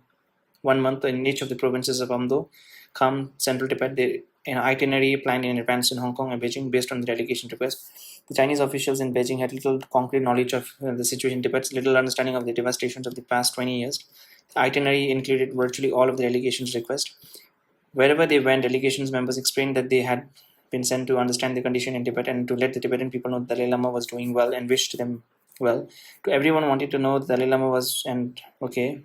1 month in each of the provinces of Amdo, Kham, Central Tibet. An itinerary planned in advance in Hong Kong and Beijing based on the delegation request. The Chinese officials in Beijing had little concrete knowledge of the situation in Tibet, little understanding of the devastations of the past 20 years. The itinerary included virtually all of the delegation's requests. Wherever they went, delegations members explained that they had been sent to understand the condition in Tibet and to let the Tibetan people know that Dalai Lama was doing well and wished them well. To everyone wanted to know the Dalai Lama was and okay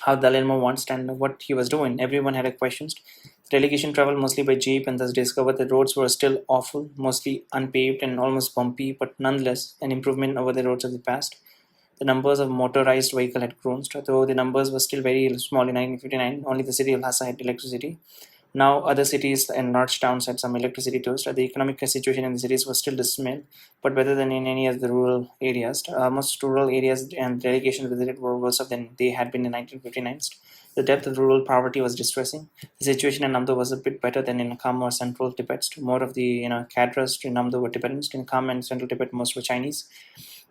how Dalai Lama wants and what he was doing. Everyone had a questions. The delegation traveled mostly by jeep and thus discovered that roads were still awful, mostly unpaved and almost bumpy, but nonetheless an improvement over the roads of the past. The numbers of motorized vehicle had grown, though the numbers were still very small in 1959. Only the city of Lhasa had electricity. Now, other cities and large towns had some electricity too. So the economic situation in the cities was still dismal, but better than in any of the rural areas. Most rural areas and delegations visited were worse off than they had been in 1959. The depth of rural poverty was distressing. The situation in Namdo was a bit better than in Kham or central Tibet. More of the cadres in Namdo were Tibetans. In Kham and central Tibet, most were Chinese.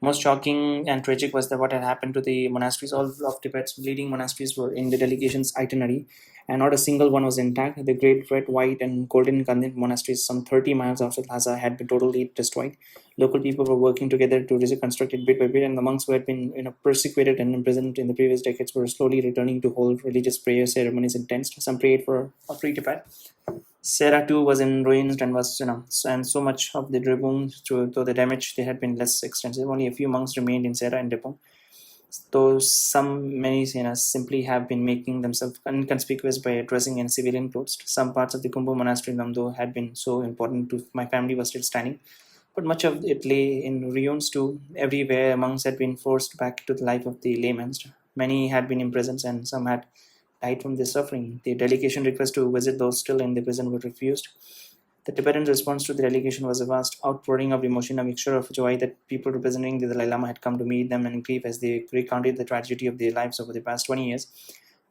Most shocking and tragic was that what had happened to the monasteries. All of Tibet's leading monasteries were in the delegation's itinerary, and not a single one was intact. The great red, white, and golden Gandhi monasteries, some 30 miles outside Lhasa, had been totally destroyed. Local people were working together to reconstruct it bit by bit, and the monks who had been persecuted and imprisoned in the previous decades were slowly returning to hold religious prayer ceremonies in tents. Some prayed for a free Tibet. Sarah too was in ruins and was, and so much of the Dribung, though the damage they had been less extensive. Only a few monks remained in Sarah and Dribung, though many, simply have been making themselves inconspicuous by dressing in civilian clothes. Some parts of the Kumbu monastery, though, had been so important to my family, was still standing, but much of it lay in ruins too. Everywhere, monks had been forced back to the life of the laymen. Many had been imprisoned, and some had died from their suffering. The delegation request to visit those still in the prison were refused. The Tibetan response to the delegation was a vast outpouring of emotion, a mixture of joy that people representing the Dalai Lama had come to meet them, and grief as they recounted the tragedy of their lives over the past 20 years.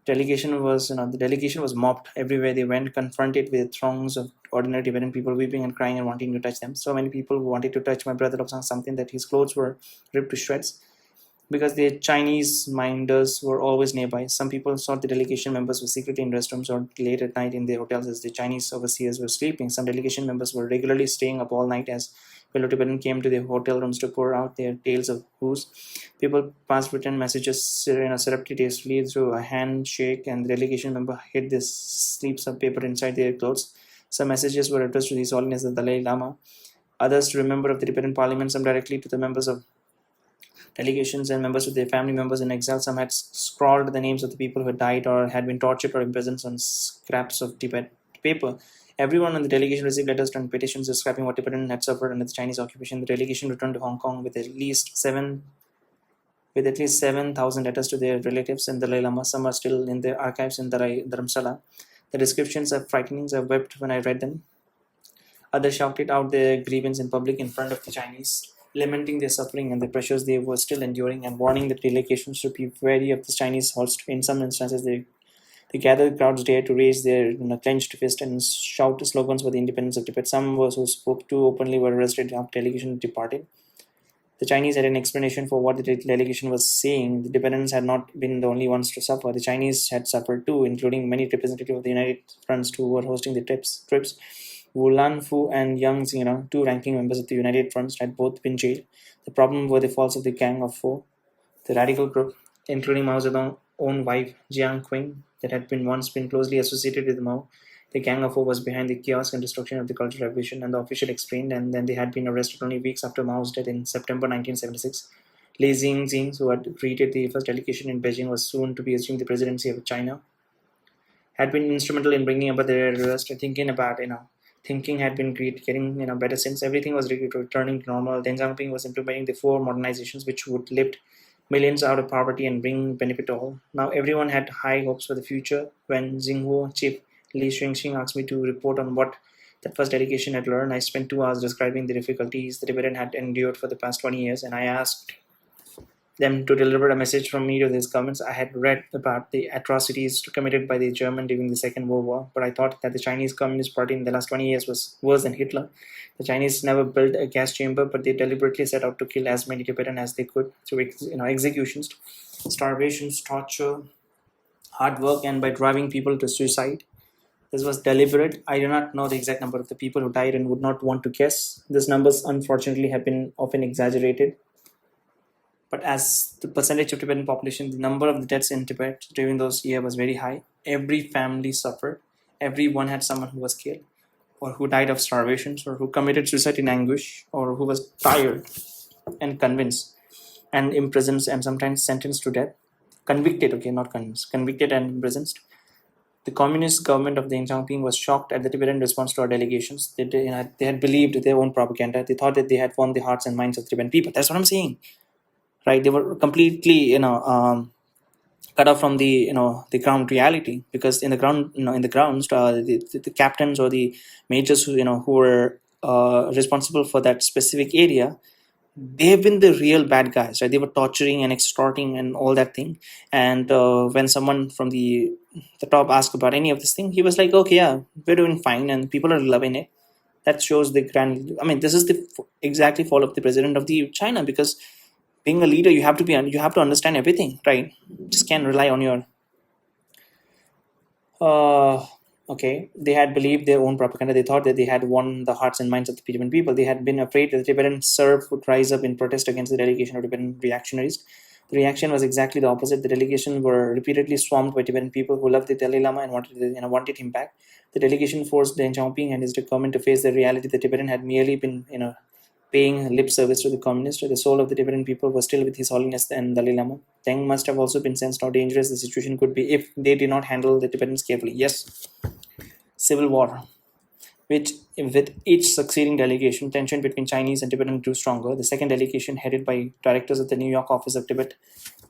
The delegation was mobbed everywhere they went, confronted with throngs of ordinary Tibetan people weeping and crying and wanting to touch them. So many people wanted to touch my brother Lobsang, something that his clothes were ripped to shreds because the Chinese minders were always nearby. Some people thought the delegation members were secretly in restrooms or late at night in their hotels as the Chinese overseers were sleeping. Some delegation members were regularly staying up all night as fellow Tibetans came to their hotel rooms to pour out their tales of woes. People passed written messages surreptitiously through a handshake, and the delegation member hid this slips of paper inside their clothes. Some messages were addressed to His Holiness the Dalai Lama, others to a member of the Tibetan Parliament, some directly to the members of delegations and members of their family members in exile. Some had scrawled the names of the people who had died or had been tortured or imprisoned on scraps of Tibet paper. Everyone in the delegation received letters and petitions describing what Tibetan had suffered under the Chinese occupation. The delegation returned to Hong Kong with at least 7,000 letters to their relatives in the Dalai Lama. Some are still in their archives in Dharamsala. The descriptions are frightening. I wept when I read them. Others shouted out their grievance in public in front of the Chinese, lamenting their suffering and the pressures they were still enduring, and warning the delegations to be wary of the Chinese hordes. In some instances, the gathered crowds dared to raise their clenched fist and shout slogans for the independence of Tibet. Some who spoke too openly were arrested after the delegation departed. The Chinese had an explanation for what the delegation was saying. The Tibetans had not been the only ones to suffer. The Chinese had suffered too, including many representatives of the United Fronts who were hosting the trips. Wu Lanfu and Yang Xing, two ranking members of the United Fronts, had both been jailed. The problem were the faults of the Gang of Four, the radical group, including Mao Zedong's own wife, Jiang Qing, that had once been closely associated with Mao. The Gang of Four was behind the chaos and destruction of the Cultural Revolution, and the official explained, and then they had been arrested only weeks after Mao's death in September 1976. Li Xing, who had created the first delegation in Beijing, was soon to be assuming the presidency of China, had been instrumental in bringing about their arrest. Thinking had been getting better since everything was returning to normal. Deng Xiaoping was implementing the four modernizations which would lift millions out of poverty and bring benefit to all. Now everyone had high hopes for the future. When Xinhua chief Li Shengxing asked me to report on what that first delegation had learned, I spent 2 hours describing the difficulties the Tibetan had endured for the past 20 years, and I asked them to deliver a message from me to these governments. I had read about the atrocities committed by the German during the Second World War, but I thought that the Chinese Communist Party in the last 20 years was worse than Hitler. The Chinese never built a gas chamber, but they deliberately set out to kill as many Tibetan as they could through executions, starvations, torture, hard work, and by driving people to suicide. This was deliberate. I do not know the exact number of the people who died and would not want to guess. These numbers, unfortunately, have been often exaggerated. But as the percentage of Tibetan population, the number of the deaths in Tibet during those years was very high. Every family suffered. Everyone had someone who was killed, or who died of starvation, or who committed suicide in anguish, or who was tired and convinced and imprisoned and sometimes sentenced to death. Convicted, okay, not convinced. Convicted and imprisoned. The communist government of Deng Xiaoping was shocked at the Tibetan response to our delegations. They had believed their own propaganda. They thought that they had won the hearts and minds of Tibetan people. That's what I'm saying, right? They were completely, cut off from the ground reality, because in the ground, in the grounds, the captains or the majors who were responsible for that specific area, they have been the real bad guys, right? They were torturing and extorting and all that thing. And when someone from the top asked about any of this thing, he was like, okay, yeah, we're doing fine and people are loving it. That shows the grand, I mean, this is the exactly fall of the president of the China, because being a leader, you have to understand everything, right? Just can't rely on your uh, okay, they had believed their own propaganda. They thought that they had won the hearts and minds of the Tibetan people. They had been afraid that the Tibetan serf would rise up in protest against the delegation of Tibetan reactionaries. The reaction was exactly the opposite. The delegation were repeatedly swarmed by Tibetan people who loved the Dalai Lama and wanted him back. The delegation forced Deng Xiaoping and his government to face the reality that Tibetan had merely been, paying lip service to the communist. The soul of the Tibetan people was still with His Holiness and Dalai Lama. Deng must have also been sensed how dangerous the situation could be if they did not handle the Tibetans carefully. Yes, civil war. With each succeeding delegation, tension between Chinese and Tibetan grew stronger. The second delegation, headed by directors of the New York office of Tibet,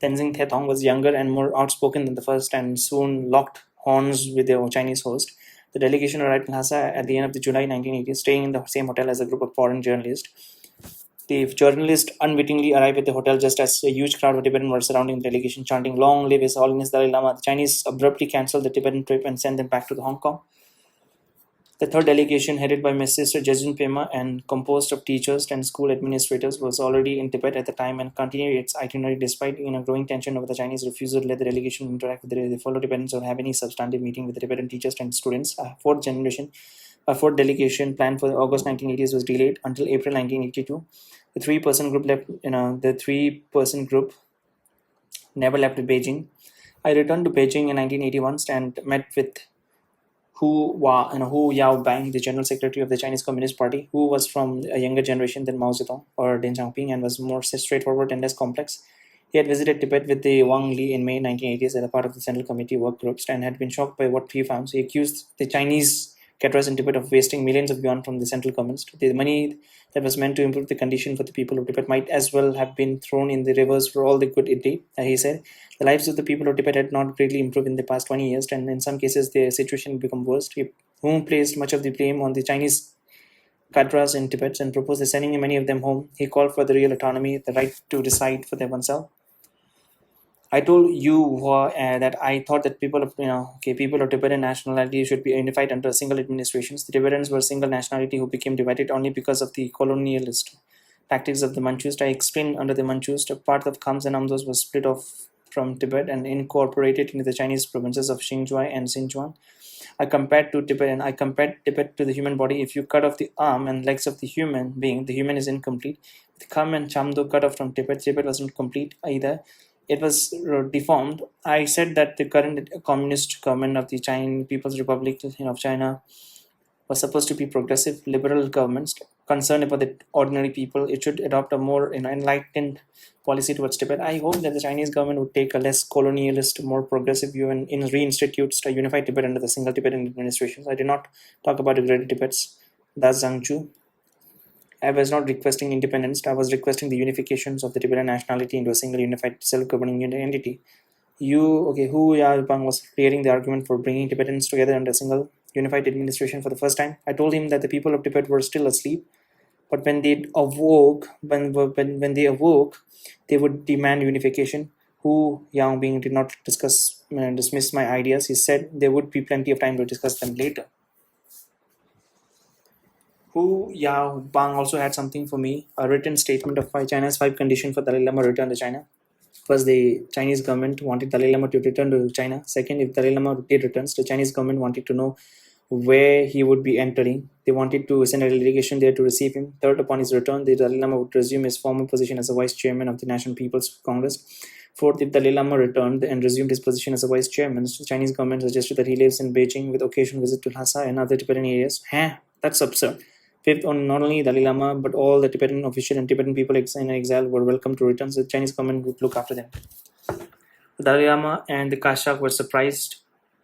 Tenzing Thethong, was younger and more outspoken than the first, and soon locked horns with their Chinese host. The delegation arrived in Lhasa at the end of the July 1980, staying in the same hotel as a group of foreign journalists. The journalist unwittingly arrived at the hotel just as a huge crowd of Tibetan were surrounding the delegation, chanting, "Long live His Holiness Dalai Lama." The Chinese abruptly cancelled the Tibetan trip and sent them back to Hong Kong. The third delegation, headed by my sister Jejun Pema and composed of teachers and school administrators, was already in Tibet at the time and continued its itinerary despite growing tension over the Chinese refusal to let the delegation interact with the fellow Tibetans or have any substantive meeting with the Tibetan teachers and students. A fourth delegation planned for August 1980s was delayed until April 1982. The three-person group never left Beijing. I returned to Beijing in 1981 and met with Hu Yaobang, the General Secretary of the Chinese Communist Party, who was from a younger generation than Mao Zedong or Deng Xiaoping and was more straightforward and less complex. He had visited Tibet with the Wang Li in May 1980s as a part of the Central Committee work groups and had been shocked by what he found. So he accused the Chinese caterers in Tibet of wasting millions of yuan from the central government. The money that was meant to improve the condition for the people of Tibet might as well have been thrown in the rivers for all the good it did. He said the lives of the people of Tibet had not greatly improved in the past 20 years, and in some cases their situation had become worse. Whom placed much of the blame on the Chinese cadres in Tibet and proposed sending many of them home. He called for the real autonomy, the right to decide for oneself. I told you that I thought that people of Tibetan nationality should be unified under a single administration. The Tibetans were a single nationality who became divided only because of the colonialist tactics of the Manchus. I explained under the Manchus, a part of Khams and Amdos was split off from Tibet and incorporated into the Chinese provinces of Xinjiang and Sichuan. I compared Tibet to the human body. If you cut off the arm and legs of the human being, the human is incomplete. With Kham and Chamdo cut off from Tibet wasn't complete either. It was deformed. I said that the current communist government of the Chinese People's Republic of China was supposed to be progressive, liberal governments concerned about the ordinary people. It should adopt a more enlightened policy towards Tibet. I hope that the Chinese government would take a less colonialist, more progressive view and reinstitute a unified Tibet under the single Tibetan administration. I did not talk about the Great Tibets, that's Zhangchu. I was not requesting independence. I was requesting the unifications of the Tibetan nationality into a single unified self-governing entity. Hu Yaobang was creating the argument for bringing Tibetans together under a single unified administration for the first time. I told him that the people of Tibet were still asleep, but when they awoke, they would demand unification. Hu Yaobang did not dismiss my ideas. He said there would be plenty of time to discuss them later. Hu Yaobang also had something for me, a written statement of China's 5 conditions for Dalai Lama return to China. First, the Chinese government wanted Dalai Lama to return to China. Second, if Dalai Lama did return, the Chinese government wanted to know where he would be entering. They wanted to send a delegation there to receive him. Third, upon his return, the Dalai Lama would resume his former position as a vice chairman of the National People's Congress. Fourth, if Dalai Lama returned and resumed his position as a vice chairman, the Chinese government suggested that he lives in Beijing with occasional visit to Lhasa and other Tibetan areas. That's absurd. Fifth, on not only Dalai Lama but all the Tibetan official and Tibetan people in exile were welcome to return, so the Chinese government would look after them. The Dalai Lama and the Kashak were surprised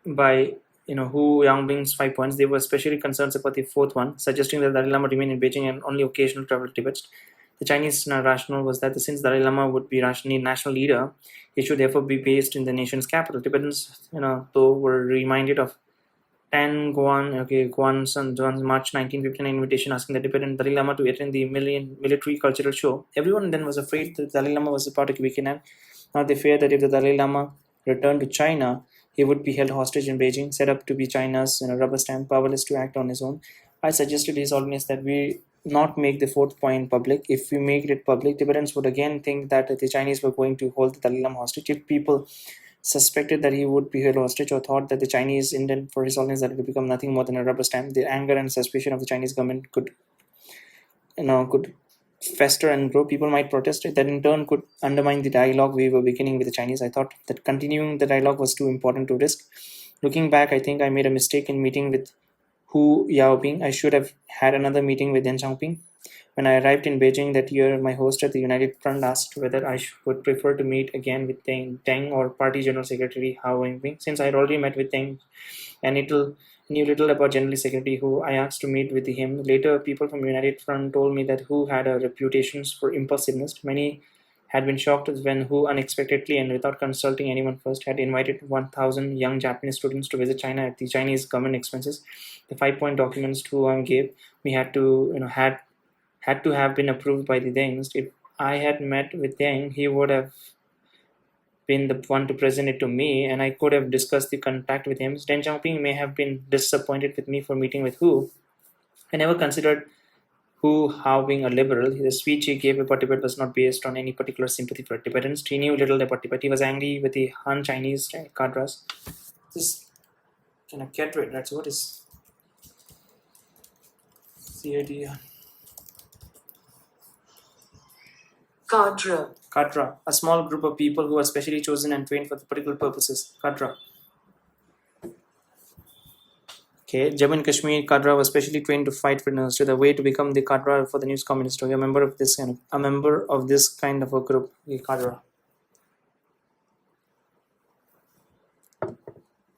by Hu Yangbing's 5 points. They were especially concerned about the fourth one, suggesting that Dalai Lama remain in Beijing and only occasional travel to Tibet. The Chinese rationale was that since Dalai Lama would be national leader, he should therefore be based in the nation's capital. Tibetans, though, were reminded of Tan Guan's March 1959 invitation asking the Tibetan Dalai Lama to attend the military cultural show. Everyone then was afraid that the Dalai Lama was about to be kidnapped. Now they feared that if the Dalai Lama returned to China, he would be held hostage in Beijing, set up to be China's rubber stamp, powerless to act on his own. I suggested His Holiness that we not make the fourth point public. If we make it public, Tibetans would again think that the Chinese were going to hold the Dalai Lama hostage. If people suspected that he would be held hostage or thought that the Chinese intent for His Holiness that it would become nothing more than a rubber stamp, the anger and suspicion of the Chinese government could fester and grow. People might protest. That in turn could undermine the dialogue we were beginning with the Chinese. I thought that continuing the dialogue was too important to risk. Looking back, I think I made a mistake in meeting with Hu Yaobing. I should have had another meeting with Deng Xiaoping. When I arrived in Beijing that year, my host at the United Front asked whether I would prefer to meet again with Deng or Party General Secretary Hao Yingping. Since I had already met with Deng and knew little about General Secretary Hu, I asked to meet with him. Later, people from United Front told me that Hu had a reputation for impulsiveness. Many had been shocked when Hu unexpectedly and without consulting anyone first had invited 1,000 young Japanese students to visit China at the Chinese government expenses. The 5-point documents Hu gave me had to have been approved by the Dengs. If I had met with Deng, he would have been the one to present it to me, and I could have discussed the contact with him. Deng Xiaoping may have been disappointed with me for meeting with Hu. I never considered Hu Hao being a liberal. The speech he gave about Tibet was not based on any particular sympathy for Tibetans. He knew little about Tibet. He was angry with the Han Chinese cadres. This kind of get rid. That's what is the idea. Cadre, a small group of people who are specially chosen and trained for particular purposes. Cadre. Okay, Jammu and Kashmir cadre was specially trained to fight for Nurse. The way to become the cadre for the news communist. A member of this kind of a group, the cadre.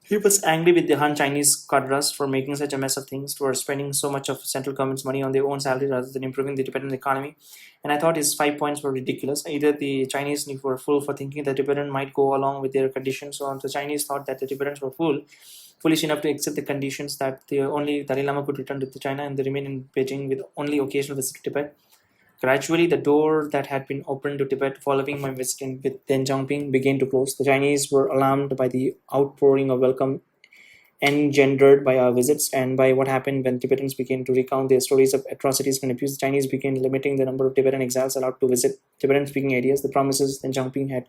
He was angry with the Han Chinese cadres for making such a mess of things, for spending so much of central government's money on their own salary rather than improving the Tibetan economy. And I thought his 5 points were ridiculous. Either the Chinese were fool for thinking that Tibetan might go along with their conditions, or the Chinese thought that the Tibetans were foolish enough to accept the conditions that the only Dalai Lama could return to China and they remain in Beijing with only occasional visit to Tibet. Gradually, the door that had been opened to Tibet following my visit with Deng Xiaoping began to close. The Chinese were alarmed by the outpouring of welcome engendered by our visits and by what happened when Tibetans began to recount their stories of atrocities and abuse. The Chinese began limiting the number of Tibetan exiles allowed to visit Tibetan-speaking areas. The promises Deng Xiaoping had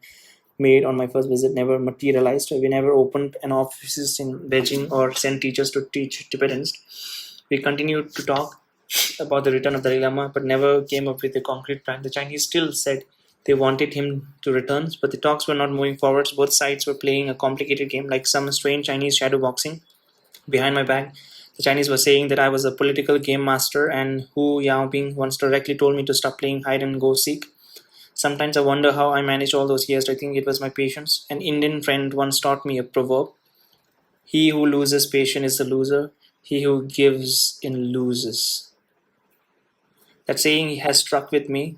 made on my first visit never materialized. We never opened an office in Beijing or sent teachers to teach Tibetans. We continued to talk about the return of Dalai Lama, but never came up with a concrete plan. The Chinese still said they wanted him to return, but the talks were not moving forwards. Both sides were playing a complicated game, like some strange Chinese shadow boxing. Behind my back, the Chinese were saying that I was a political game master, and Hu Yaobing once directly told me to stop playing hide and go seek. Sometimes I wonder how I managed all those years. I think it was my patience. An Indian friend once taught me a proverb: he who loses patience is a loser. He who gives in loses. That saying has struck with me.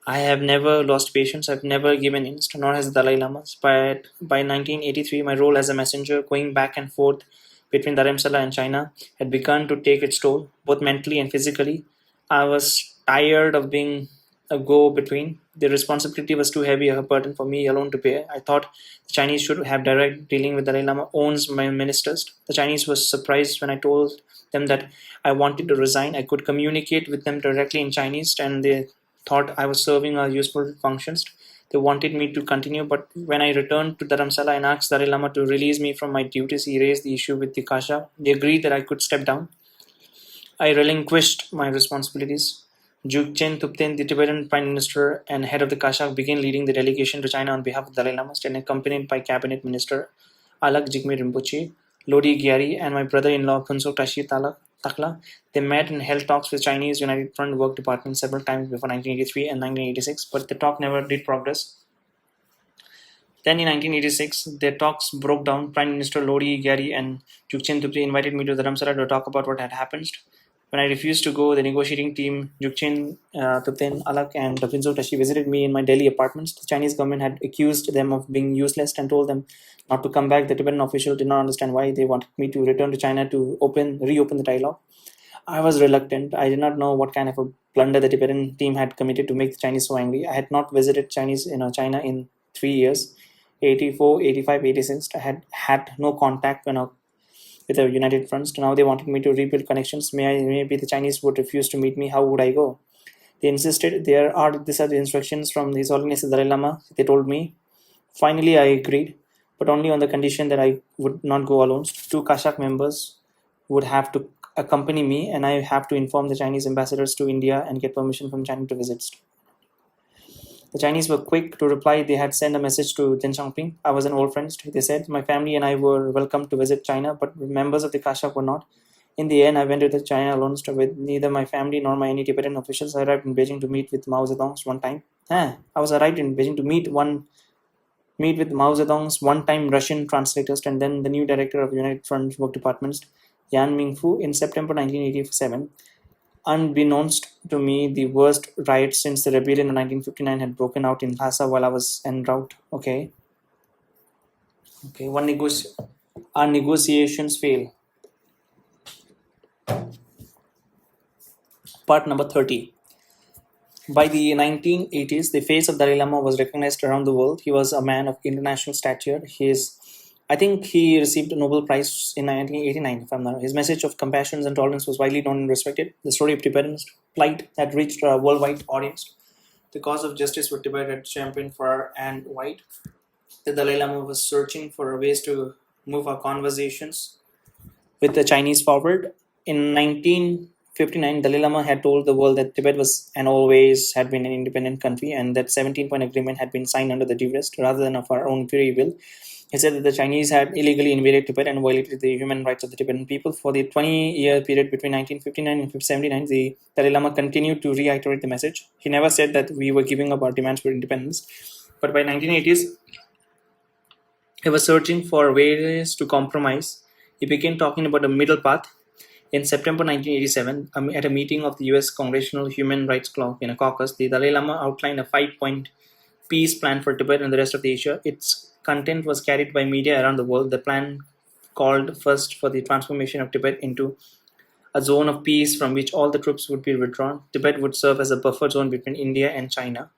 I have never lost patience. I've never given in, nor has the Dalai Lama. But by 1983, my role as a messenger, going back and forth between Dharamsala and China, had begun to take its toll, both mentally and physically. I was tired of being a go-between. The responsibility was too heavy a burden for me alone to bear. I thought the Chinese should have direct dealing with the Dalai Lama owns my ministers. The Chinese were surprised when I told them that I wanted to resign. I could communicate with them directly in Chinese, and they thought I was serving a useful functions. They wanted me to continue, but when I returned to Dharamsala and asked Dalai Lama to release me from my duties, he raised the issue with the Kasha. They agreed that I could step down. I relinquished my responsibilities. Jugchen Thupten, the Tibetan Prime Minister and head of the Kashak, began leading the delegation to China on behalf of Dalai Lama and accompanied by Cabinet Minister Alak Jigme Rinpoche, Lodi Gyari, and my brother-in-law Khunso Tashi Talak. Takla. They met and held talks with Chinese United Front Work Department several times before 1983 and 1986, but the talk never did progress. Then in 1986, their talks broke down. Prime Minister Lodi Gary and Jukchen Tupte invited me to Dharamsala to talk about what had happened. When I refused to go, the negotiating team, Jukchen Tupten Alak and Dafinzo Tashi, visited me in my Delhi apartments. The Chinese government had accused them of being useless and told them not to come back. The Tibetan official did not understand why they wanted me to return to China to reopen the dialogue. I was reluctant. I did not know what kind of a blunder the Tibetan team had committed to make the Chinese so angry. I had not visited China in 3 years, 84, 85, 86. I had had no contact with the United Fronts. Now they wanted me to rebuild connections. Maybe the Chinese would refuse to meet me. How would I go? They insisted. These are the instructions from His Holiness the Dalai Lama. They told me. Finally, I agreed, but only on the condition that I would not go alone. Two Kashak members would have to accompany me, and I have to inform the Chinese ambassadors to India and get permission from China to visit. The Chinese were quick to reply. They had sent a message to Deng Xiaoping. I was an old friend. They said my family and I were welcome to visit China, but members of the Kashak were not. In the end, I went to China alone with neither my family nor my any Tibetan officials. I arrived in Beijing to meet with Mao Zedong one time. I was arrived in Beijing to meet with Mao Zedong's one-time Russian translators and then the new director of United Front Work Departments, Yan Mingfu, in September 1987. Unbeknownst to me, the worst riots since the rebellion in 1959 had broken out in Lhasa while I was en route. Okay. Our negotiations fail. Part number 30. By the 1980s, the face of Dalai Lama was recognized around the world. He was a man of international stature. I think he received a Nobel Prize in 1989, if I'm not wrong. His message of compassion and tolerance was widely known and respected. The story of Tibetan's plight had reached a worldwide audience. The cause of justice for Tibet had championed far and wide. The Dalai Lama was searching for ways to move our conversations with the Chinese forward. In 1959, Dalai Lama had told the world that Tibet was and always had been an independent country and that 17-point agreement had been signed under the duress rather than of our own free will. He said that the Chinese had illegally invaded Tibet and violated the human rights of the Tibetan people. For the 20-year period between 1959 and 1979, the Dalai Lama continued to reiterate the message. He never said that we were giving up our demands for independence. But by 1980s, he was searching for ways to compromise. He began talking about a middle path. In September 1987, at a meeting of the US Congressional Human Rights Caucus, the Dalai Lama outlined a 5-point peace plan for Tibet and the rest of Asia. Its content was carried by media around the world. The plan called first for the transformation of Tibet into a zone of peace from which all the troops would be withdrawn. Tibet would serve as a buffer zone between India and China,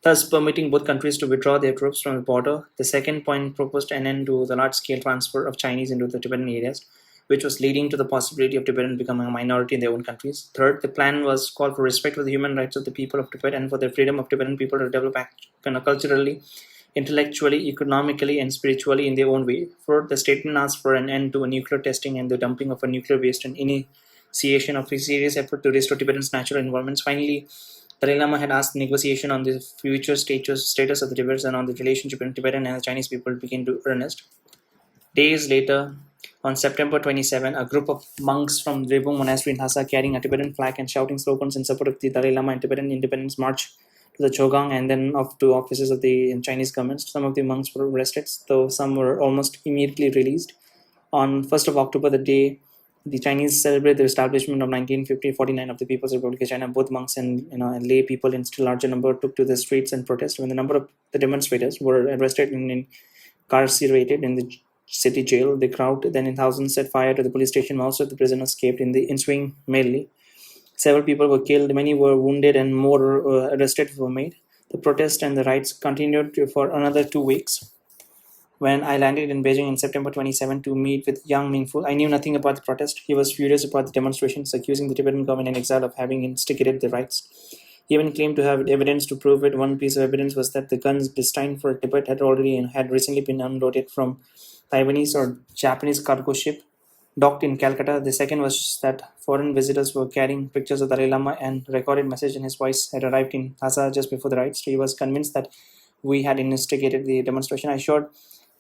thus permitting both countries to withdraw their troops from the border. The second point proposed an end to the large-scale transfer of Chinese into the Tibetan areas, which was leading to the possibility of Tibetans becoming a minority in their own countries. Third, the plan was called for respect for the human rights of the people of Tibet and for the freedom of Tibetan people to develop culturally, intellectually, economically, and spiritually in their own way. Fourth, the statement asked for an end to nuclear testing and the dumping of nuclear waste and initiation of a serious effort to restore Tibetan's natural environments. Finally, Dalai Lama had asked negotiation on the future status of the Tibetans and on the relationship between Tibetan and the Chinese people began to earnest. Days later, on September 27, a group of monks from Drebung Monastery in Lhasa carrying a Tibetan flag and shouting slogans in support of the Dalai Lama and Tibetan independence marched to the Chogang and then off to offices of the Chinese government. Some of the monks were arrested, though some were almost immediately released. On 1st of October, the day the Chinese celebrate the establishment of 1949 of the People's Republic of China, both monks and lay people in still larger number took to the streets and protest. When the number of the demonstrators were arrested and incarcerated in the city jail, the crowd then in thousands set fire to the police station. Most of the prisoners escaped in the ensuing melee. Several people were killed, many were wounded, and more arrested were made. The protest and the riots continued for another 2 weeks. When I landed in Beijing in September 27 to meet with Yang Mingfu, I knew nothing about the protest. He was furious about the demonstrations, accusing the Tibetan government in exile of having instigated the riots. He even claimed to have evidence to prove it. One piece of evidence was that the guns destined for Tibet had recently been unloaded from Taiwanese or Japanese cargo ship docked in Calcutta. The second was that foreign visitors were carrying pictures of Dalai Lama and recorded message in his voice had arrived in Lhasa just before the riots. He was convinced that we had instigated the demonstration. I assured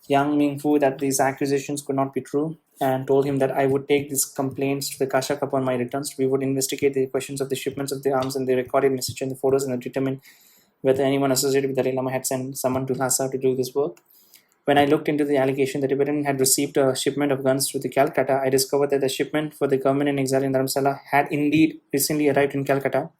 Yang Mingfu that these accusations could not be true and told him that I would take these complaints to the Kashak upon my returns. We would investigate the questions of the shipments of the arms and the recorded message and the photos and determine whether anyone associated with the Dalai Lama had sent someone to Lhasa to do this work. When I looked into the allegation that Tibetan had received a shipment of guns to the Calcutta, I discovered that the shipment for the government in exile in Dharamsala had indeed recently arrived in Calcutta,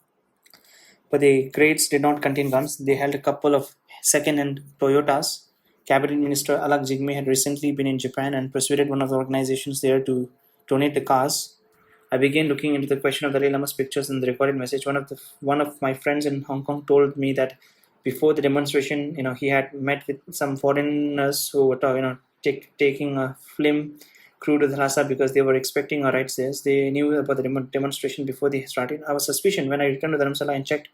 but the crates did not contain guns. They held a couple of second-hand Toyotas. Cabinet Minister Alak Jigme had recently been in Japan and persuaded one of the organizations there to donate the cars. I began looking into the question of the Dalai Lama's pictures and the recorded message. One of my friends in Hong Kong told me that before the demonstration, he had met with some foreigners who were, taking a film crew to the Lhasa because they were expecting a rights there. They knew about the demonstration before they started. I was suspicious when I returned to Dharamsala and checked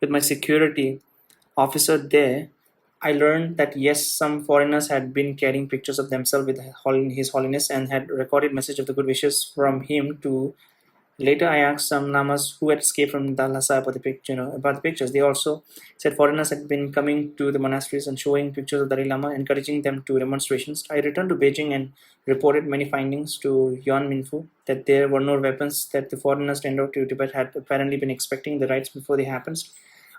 with my security officer there. I learned that yes, some foreigners had been carrying pictures of themselves with His Holiness and had recorded message of the good wishes from him to. Later, I asked some lamas who had escaped from Lhasa about about the pictures. They also said foreigners had been coming to the monasteries and showing pictures of Dalai Lama, encouraging them to demonstrations. I returned to Beijing and reported many findings to Yuan Minfu that there were no weapons, that the foreigners tendered to Tibet had apparently been expecting the rights before they happened.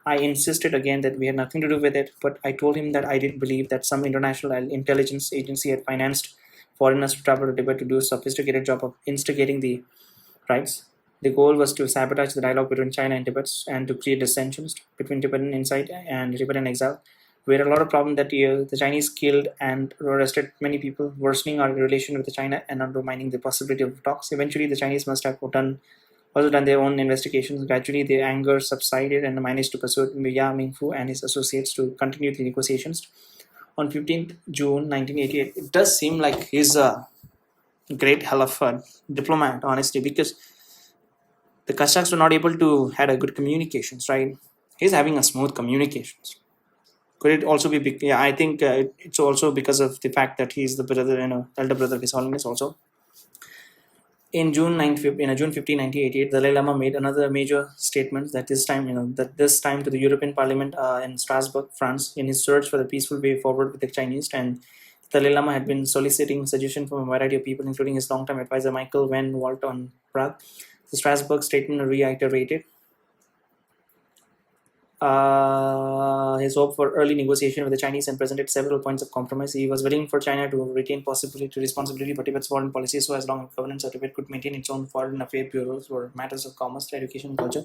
I insisted again that we had nothing to do with it, but I told him that I did believe that some international intelligence agency had financed foreigners to travel to Tibet to do a sophisticated job of instigating the rights. The goal was to sabotage the dialogue between China and Tibet and to create dissensions between Tibetan inside and Tibetan exile. We had a lot of problems that year. The Chinese killed and arrested many people, worsening our relation with China and undermining the possibility of talks. Eventually, the Chinese must have also done their own investigations. Gradually, their anger subsided and managed to persuade Ya Mingfu and his associates to continue the negotiations. On 15th June 1988, it does seem like he's a great hell of a diplomat, honestly, because the Kashaks were not able to had a good communications, right? He's having a smooth communications. Could it also be? Yeah, I think it's also because of the fact that he's the brother, elder brother of His Holiness. Also, in June 15, 1988, the Dalai Lama made another major statement that this time to the European Parliament in Strasbourg, France, in his search for the peaceful way forward with the Chinese. And the Dalai Lama had been soliciting suggestions from a variety of people, including his longtime advisor Michael van Walt on Prague. The Strasbourg statement reiterated his hope for early negotiation with the Chinese and presented several points of compromise. He was willing for China to retain responsibility for Tibet's foreign policy, so as long as governance of Tibet could maintain its own foreign affairs bureaus for matters of commerce, education, culture,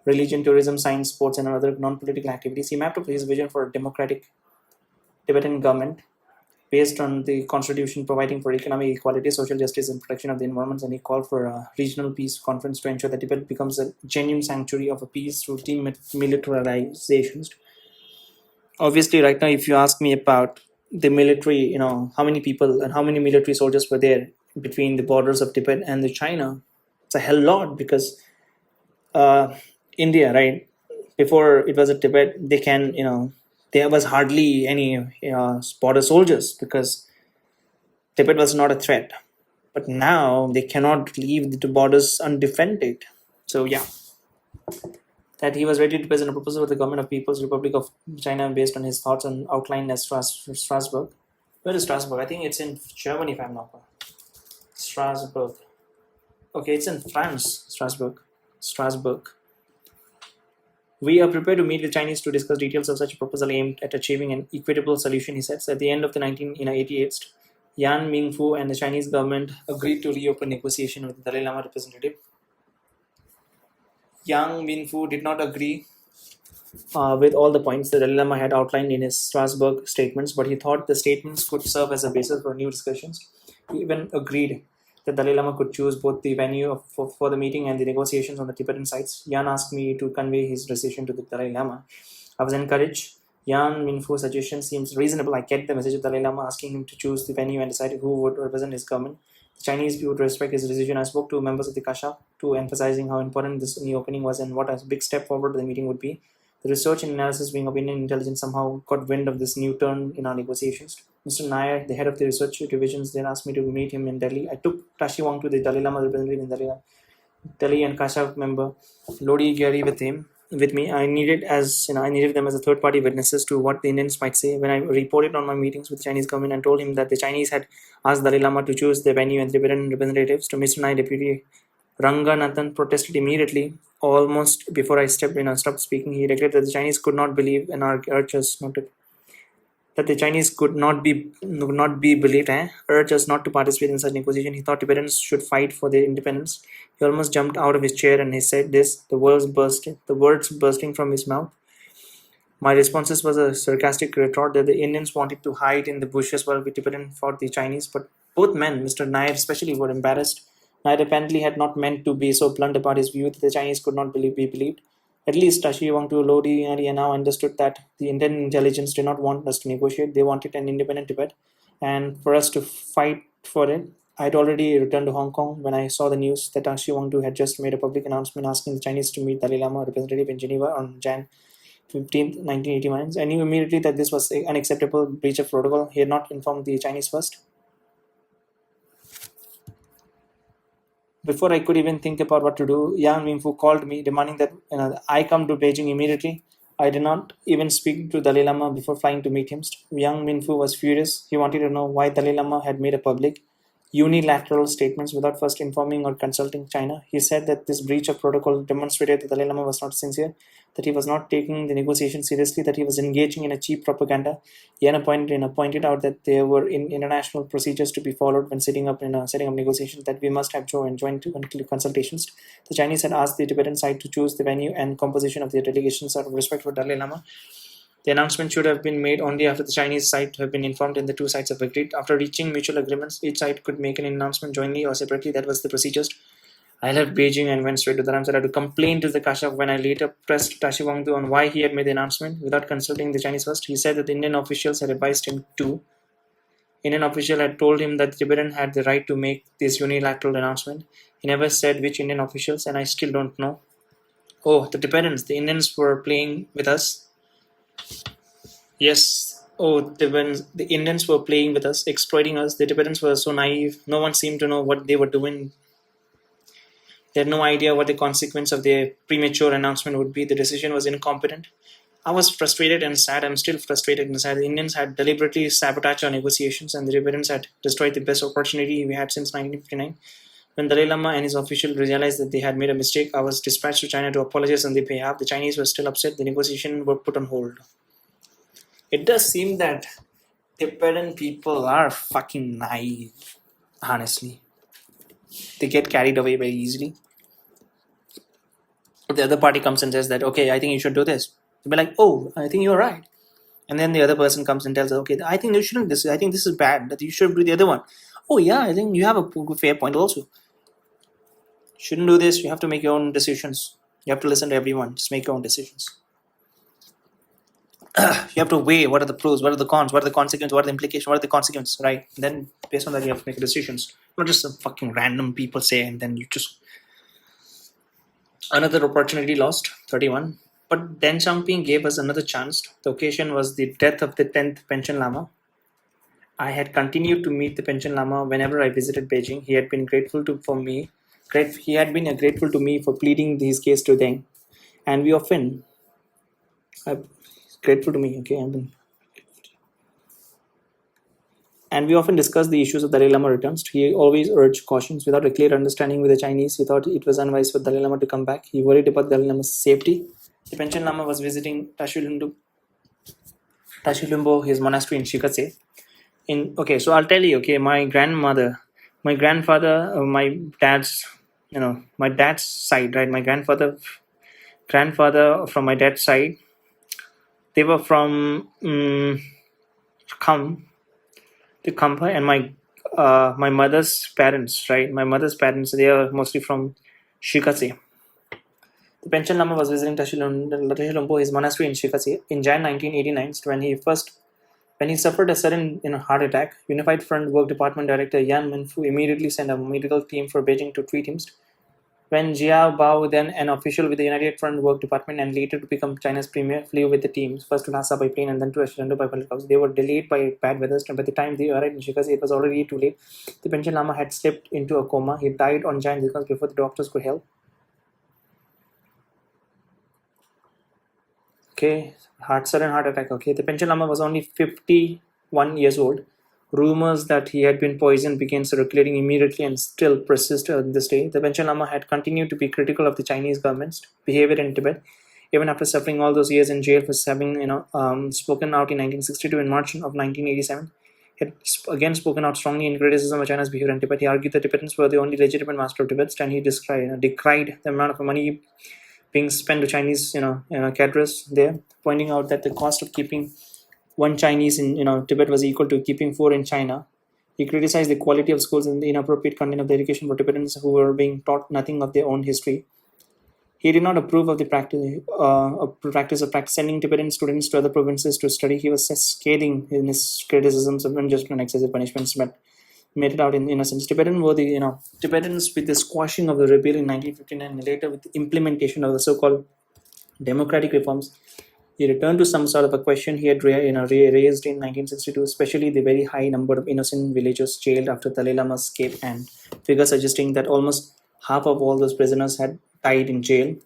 religion, tourism, science, sports, and other non-political activities. He mapped up his vision for a democratic Tibetan government based on the constitution providing for economic equality, social justice, and protection of the environment, and he called for a regional peace conference to ensure that Tibet becomes a genuine sanctuary of a peace through demilitarizations. Obviously, right now, if you ask me about the military, how many people and how many military soldiers were there between the borders of Tibet and the China, it's a hell lot because India, right, before it was a Tibet, there was hardly any border soldiers because Tibet was not a threat. But now they cannot leave the borders undefended. So yeah, that he was ready to present a proposal to the government of People's Republic of China based on his thoughts and outlined as Strasbourg. Where is Strasbourg? I think it's in Germany if I'm not wrong. Strasbourg. Okay, it's in France. Strasbourg. We are prepared to meet with Chinese to discuss details of such a proposal aimed at achieving an equitable solution, he says. At the end of the 1988, Yan Mingfu and the Chinese government agreed to reopen negotiation with the Dalai Lama representative. Yang Minfu did not agree with all the points that Dalai Lama had outlined in his Strasbourg statements, but he thought the statements could serve as a basis for new discussions. He even agreed that Dalai Lama could choose both the venue for the meeting and the negotiations on the Tibetan sites. Yan asked me to convey his decision to the Dalai Lama. I was encouraged. Yan Minfu's suggestion seems reasonable. I get the message of Dalai Lama asking him to choose the venue and decide who would represent his government. The Chinese would respect his decision. I spoke to members of the Kasha to emphasizing how important this new opening was and what a big step forward the meeting would be. The research and analysis wing of Indian intelligence somehow got wind of this new turn in our negotiations. Mr. Nair, the head of the research divisions, then asked me to meet him in Delhi. I took Tashi Wang to the Dalai Lama representative in Delhi and Kasha member Lodi Gary with him. with me. I needed I needed them as a third party witnesses to what the Indians might say. When I reported on my meetings with the Chinese government and told him that the Chinese had asked Dalai Lama to choose the venue and the Tibetan representatives, to Mr. Nai Deputy Ranganathan protested immediately. Almost before I stopped speaking, he declared that the Chinese could not believe and urged us not to that the Chinese could not be believed, urged us not to participate in such negotiation. He thought Tibetans should fight for their independence. He almost jumped out of his chair and he said this, the words bursting from his mouth. My response was a sarcastic retort that the Indians wanted to hide in the bushes while the Tibetan fought the Chinese. But both men, Mr. Nair especially, were embarrassed. Nair apparently had not meant to be so blunt about his view that the Chinese could not be believed. At least Tashi Wangtu Lodi Arya now understood that the Indian intelligence did not want us to negotiate. They wanted an independent Tibet and for us to fight for it. I had already returned to Hong Kong when I saw the news that Tashi Wangtu had just made a public announcement asking the Chinese to meet Dalai Lama representative in Geneva on Jan 15th, 1981. I knew immediately that this was an unacceptable breach of protocol. He had not informed the Chinese first. Before I could even think about what to do, Yang Mingfu called me, demanding that I come to Beijing immediately. I did not even speak to Dalai Lama before flying to meet him. Yang Minfu was furious. He wanted to know why Dalai Lama had made a public, unilateral statements without first informing or consulting China. He said that this breach of protocol demonstrated that Dalai Lama was not sincere, that he was not taking the negotiation seriously, that he was engaging in a cheap propaganda. Yana pointed out that there were international procedures to be followed when setting up negotiations, that we must have joint consultations. The Chinese had asked the Tibetan side to choose the venue and composition of their delegations out of respect for Dalai Lama. The announcement should have been made only after the Chinese side have been informed and the two sides have agreed. After reaching mutual agreements, each side could make an announcement jointly or separately. That was the procedures. I left Beijing and went straight to Dharamsala to complain to the Kashaf when I later pressed Tashi Wangdu on why he had made the announcement without consulting the Chinese first. He said that the Indian officials had advised him to. Indian official had told him that the Tibetan had the right to make this unilateral announcement. He never said which Indian officials, and I still don't know. Oh, the Tibetans. The Indians were playing with us. Yes. Oh, the Indians were playing with us, exploiting us. The Tibetans were so naive. No one seemed to know what they were doing. They had no idea what the consequence of their premature announcement would be. The decision was incompetent. I was frustrated and sad. I'm still frustrated and sad. The Indians had deliberately sabotaged our negotiations, and the Tibetans had destroyed the best opportunity we had since 1959. When Dalai Lama and his officials realized that they had made a mistake, I was dispatched to China to apologize on their behalf. The Chinese were still upset. The negotiations were put on hold. It does seem that Tibetan people are fucking naive, honestly. They get carried away very easily. The other party comes and says that, okay, I think you should do this. They'll be like, oh, I think you're right. And then the other person comes and tells us, okay, I think you shouldn't this. I think this is bad. That you should do the other one. Oh yeah, I think you have a fair point also. Shouldn't do this. You have to make your own decisions. You have to listen to everyone. Just make your own decisions. You have to weigh what are the pros, what are the cons, what are the consequences, what are the implications, what are the consequences, right? And then based on that, you have to make decisions. Not just some fucking random people say, and then you just. Another opportunity lost, 31. But Deng Xiaoping gave us another chance. The occasion was the death of the 10th Panchen Lama. I had continued to meet the Panchen Lama whenever I visited Beijing. He had been grateful to me for pleading his case to Deng. And we often grateful to me, okay, and we often discussed the issues of Dalai Lama returns. He always urged cautions. Without a clear understanding with the Chinese, he thought it was unwise for Dalai Lama to come back. He worried about Dalai Lama's safety. The Panchen Lama was visiting Tashilumbo, his monastery in Shikatse. Okay, so I'll tell you, okay, my grandfather, my dad's, my dad's side, right? My grandfather from my dad's side, they were from Kampa, and my mother's parents, right? My mother's parents, they are mostly from Shikatse. The Panchen Lama was visiting Tashilumpo, his monastery in Shikatse, in Jan 1989, when he suffered a sudden heart attack. Unified Front Work Department Director Yan Menfu immediately sent a medical team for Beijing to treat him. When Jia Bao, then an official with the United Front Work Department and later to become China's premier, flew with the team, first to Lhasa by plane and then to Ashland by helicopter. They were delayed by bad weather, and by the time they arrived in Shikatse, it was already too late. The Panchen Lama had slipped into a coma. He died on Jan because before the doctors could help. Okay, sudden heart attack. Okay, the Panchen Lama was only 51 years old. Rumors that he had been poisoned began circulating immediately and still persist to this day. The Panchen Lama had continued to be critical of the Chinese government's behavior in Tibet, even after suffering all those years in jail for having spoken out in 1962. In March of 1987. He had again spoken out strongly in criticism of China's behavior in Tibet. He argued that Tibetans were the only legitimate master of Tibet, and he decried the amount of money being spent to Chinese, cadres there, pointing out that the cost of keeping one Chinese in Tibet was equal to keeping four in China. He criticized the quality of schools and the inappropriate content of the education for Tibetans who were being taught nothing of their own history. He did not approve of the practice of sending Tibetan students to other provinces to study. He was scathing in his criticisms of unjust and excessive punishments, but made it out in innocence. Tibetans with the squashing of the rebellion in 1959 and later with the implementation of the so-called democratic reforms, he returned to some sort of a question he had raised in 1962, especially the very high number of innocent villagers jailed after Dalai Lama's escape, and figures suggesting that almost half of all those prisoners had died in jail.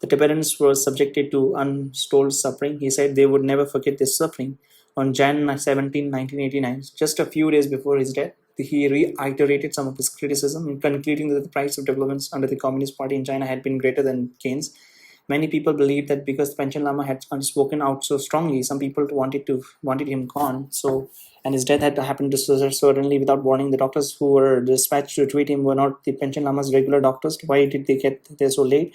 The Tibetans were subjected to untold suffering. He said they would never forget this suffering. On Jan 17, 1989, just a few days before his death, he reiterated some of his criticism, concluding that the price of developments under the Communist Party in China had been greater than gains. Many people believed that because Panchen Lama had spoken out so strongly, some people wanted him gone. So, and his death had happened suddenly without warning. The doctors who were dispatched to treat him were not the Panchen Lama's regular doctors. Why did they get there so late?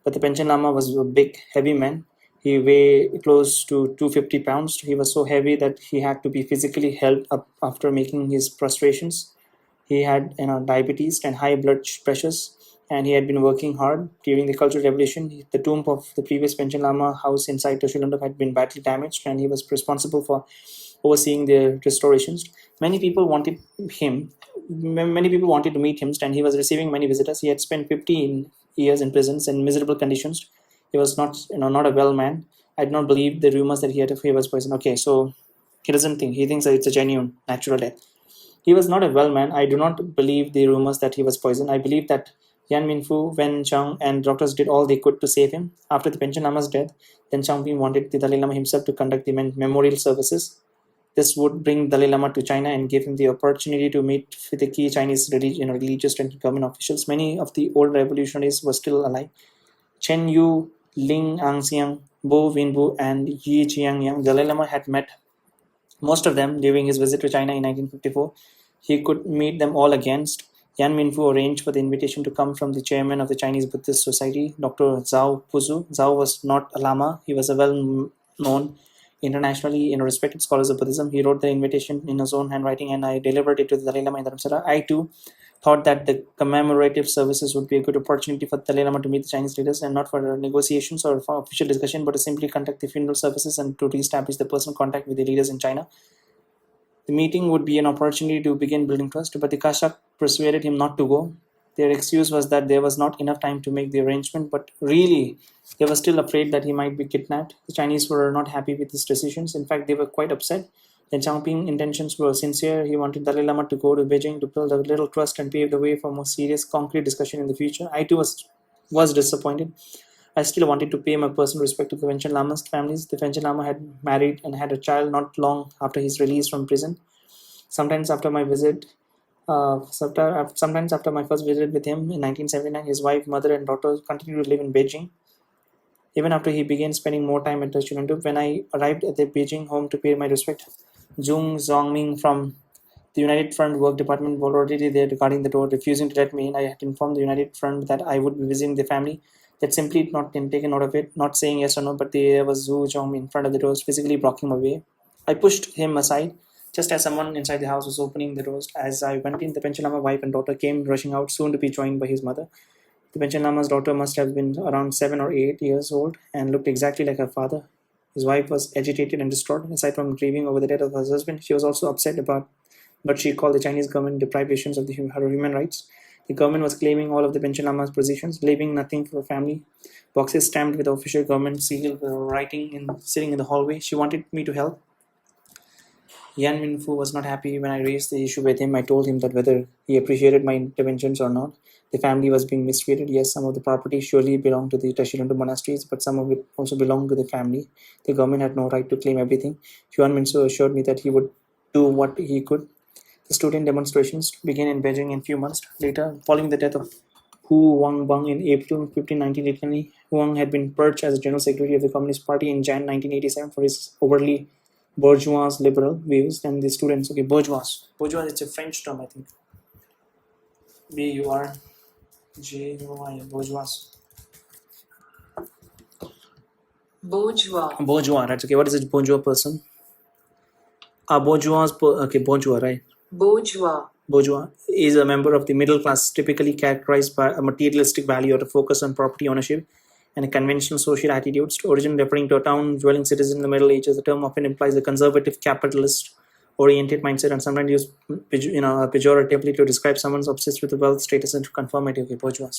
But the Panchen Lama was a big, heavy man. He weighed close to 250 pounds. He was so heavy that he had to be physically held up after making his prostrations. He had diabetes and high blood pressures, and he had been working hard during the Cultural Revolution. The tomb of the previous Panchen Lama house inside Toshilandov had been badly damaged, and he was responsible for overseeing the restorations. Many people wanted to meet him, and he was receiving many visitors. He had spent 15 years in prisons in miserable conditions. He was not a well man. I did not believe the rumors that he was poisoned. Okay, so he doesn't think. He thinks that it's a genuine natural death. He was not a well man. I do not believe the rumors that he was poisoned. I believe that Yan Minfu, Wen Chang, and doctors did all they could to save him. After the Panchen Lama's death, then Changping wanted the Dalai Lama himself to conduct the memorial services. This would bring Dalai Lama to China and give him the opportunity to meet with the key Chinese religious and government officials. Many of the old revolutionaries were still alive. Chen Yu, Ling Angxiang, Bo Winbu, and Yi Jiangyang. Dalai Lama had met most of them during his visit to China in 1954. He could meet them all against. Yan Minfu arranged for the invitation to come from the chairman of the Chinese Buddhist Society, Dr. Zhao Puzu. Zhao was not a Lama. He was a well-known, internationally respected scholar of Buddhism. He wrote the invitation in his own handwriting, and I delivered it to the Dalai Lama in Dharamsala. I too thought that the commemorative services would be a good opportunity for the Dalai Lama to meet the Chinese leaders, and not for negotiations or for official discussion, but to simply conduct the funeral services and to re-establish the personal contact with the leaders in China. The meeting would be an opportunity to begin building trust, but the Kashak persuaded him not to go. Their excuse was that there was not enough time to make the arrangement, but really, they were still afraid that he might be kidnapped. The Chinese were not happy with his decisions. In fact, they were quite upset. The Changping's intentions were sincere. He wanted Dalai Lama to go to Beijing to build a little trust and pave the way for more serious, concrete discussion in the future. I too was disappointed. I still wanted to pay my personal respect to the Panchen Lama's families. The Panchen Lama had married and had a child not long after his release from prison. Sometimes after my first visit with him in 1979, his wife, mother, and daughter continued to live in Beijing. Even after he began spending more time at the Chulundup, when I arrived at the Beijing home to pay my respect, Zhong Zhongming from the United Front Work Department was already there regarding the door, refusing to let me in. I had informed the United Front that I would be visiting the family. That simply not taken note of it, not saying yes or no, but there was Zhu Zhong in front of the doors, physically blocking my way. I pushed him aside, just as someone inside the house was opening the doors. As I went in, the Panchen Lama wife and daughter came rushing out, soon to be joined by his mother. The Panchen Lama's daughter must have been around 7 or 8 years old and looked exactly like her father. His wife was agitated and distraught. Aside from grieving over the death of her husband, she was also upset about what she called the Chinese government deprivations of her human rights. The government was claiming all of the Panchen Lama's positions, leaving nothing for her family. Boxes stamped with the official government seal were writing and sitting in the hallway. She wanted me to help. Yan Minfu was not happy when I raised the issue with him. I told him that whether he appreciated my interventions or not, the family was being mistreated. Yes, some of the property surely belonged to the Tashilandu monasteries, but some of it also belonged to the family. The government had no right to claim everything. Yuan Minso assured me that he would do what he could. The student demonstrations began in Beijing in few months later, following the death of Hu Wangbang in April 1980. Huang had been purged as General Secretary of the Communist Party in Jan 1987 for his overtly bourgeois liberal views. And the students, okay, bourgeois. Bourgeois, it's a French term, I think. B-U-R-J-O-I, bourgeois. Bourgeois. Bourgeois, right? Okay, what is a bourgeois person? Bourgeois, okay, bourgeois, right? Bourgeois. Bourgeois is a member of the middle class, typically characterized by a materialistic value or a focus on property ownership and a conventional social attitudes. Origin referring to a town dwelling citizen in the Middle Ages, the term often implies a conservative capitalist oriented mindset and sometimes used pejoratively to describe someone obsessed with wealth, status, and conformity. Okay, bourgeois.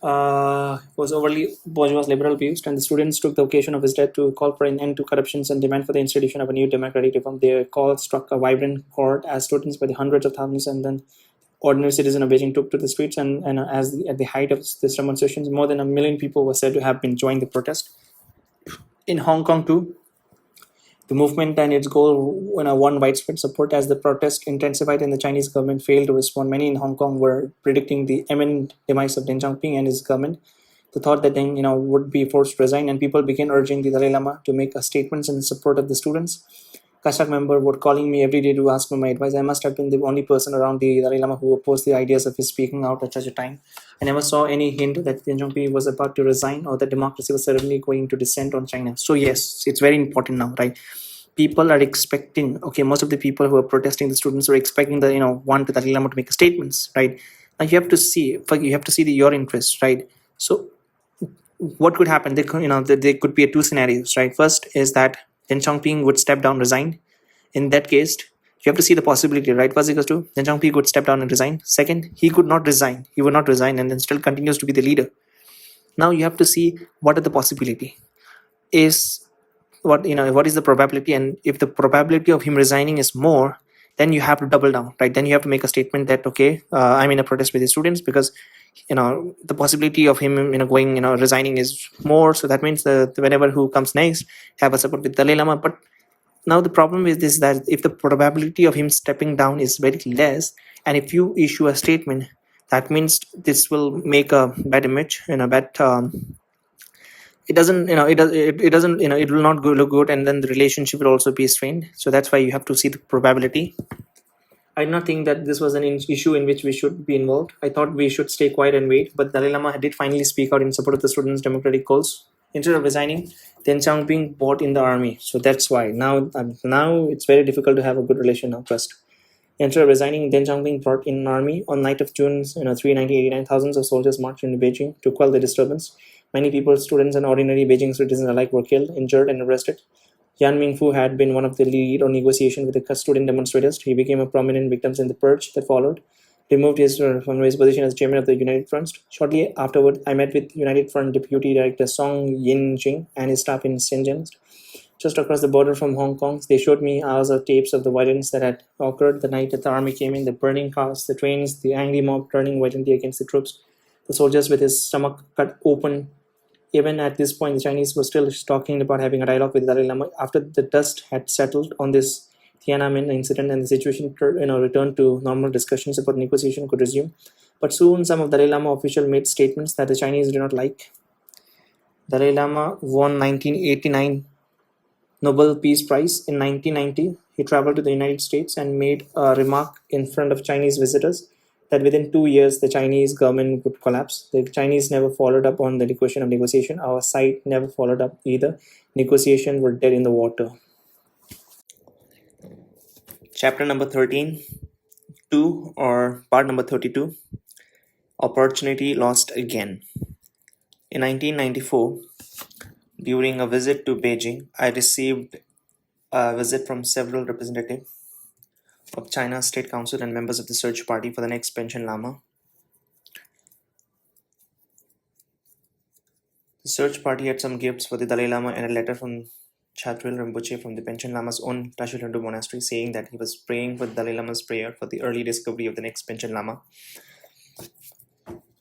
Was overly bourgeois liberal views, and the students took the occasion of his death to call for an end to corruptions and demand for the institution of a new democratic reform. Their call struck a vibrant chord as students by the hundreds of thousands and then ordinary citizens of Beijing took to the streets, and at the height of this demonstrations, more than 1 million people were said to have been joined the protest. In Hong Kong too, the movement and its goal won widespread support as the protest intensified and the Chinese government failed to respond. Many in Hong Kong were predicting the imminent demise of Deng Xiaoping and his government. The thought that Deng would be forced to resign, and people began urging the Dalai Lama to make statements in support of the students. Kashak member were calling me every day to ask for my advice. I must have been the only person around the Dalai Lama who opposed the ideas of his speaking out at such a time. I never saw any hint that Deng Xiaoping was about to resign or that democracy was suddenly going to descend on China. So yes, it's very important now, right? People are expecting, okay, most of the people who are protesting, the students, are expecting the want the Dalai Lama to make statements, right? Now you have to see your interests, right? So what could happen? There could be two scenarios, right? First is that Deng Xiaoping would step down, resign. In that case, you have to see the possibility, right? First equals to Deng Xiaoping would step down and resign. Second, he could not resign. He would not resign and then still continues to be the leader. Now you have to see what are the possibility. What is the probability, and if the probability of him resigning is more, then you have to double down, right? Then you have to make a statement that okay, I'm in a protest with the students because the possibility of him going resigning is more, so that means that whenever who comes next have a support with Dalai Lama. But now the problem is this, that if the probability of him stepping down is very less, and if you issue a statement, that means this will make a bad image and a bad it doesn't it doesn't it will not look good, and then the relationship will also be strained. So that's why you have to see the probability. I do not think that this was an issue in which we should be involved. I thought we should stay quiet and wait, but Dalai Lama did finally speak out in support of the students' democratic goals. Instead of resigning, Deng Xiaoping bought in the army. So that's why now it's very difficult to have a good relation now. First, instead of resigning, Deng Xiaoping brought in an army. On night of June 3, 1989, thousands of soldiers marched into Beijing to quell the disturbance. Many people, students and ordinary Beijing citizens alike, were killed, injured, and arrested. Yan Mingfu had been one of the lead on negotiation with the student demonstrators. He became a prominent victim in the purge that followed. Removed from his position as chairman of the United Front. Shortly afterward, I met with United Front Deputy Director Song Yin-jing and his staff in Shenzhen, just across the border from Hong Kong. They showed me hours of tapes of the violence that had occurred the night that the army came in, the burning cars, the trains, the angry mob turning violently against the troops, the soldiers with his stomach cut open. Even at this point, the Chinese were still talking about having a dialogue with Dalai Lama. After the dust had settled on this Tiananmen incident and the situation returned to normal, discussions about negotiation could resume. But soon, some of Dalai Lama officials made statements that the Chinese did not like. Dalai Lama won 1989 Nobel Peace Prize. In 1990, he traveled to the United States and made a remark in front of Chinese visitors that within 2 years the Chinese government would collapse. The Chinese never followed up on the negotiation. Our side never followed up either. Negotiation were dead in the water. Chapter number 13, 2 or part number 32, Opportunity Lost Again. In 1994, during a visit to Beijing, I received a visit from several representatives of China's State Council and members of the search party for the next Panchen Lama. The search party had some gifts for the Dalai Lama and a letter from Chatril Rinpoche from the Panchen Lama's own Tashilandu monastery saying that he was praying for the Dalai Lama's prayer for the early discovery of the next Panchen Lama.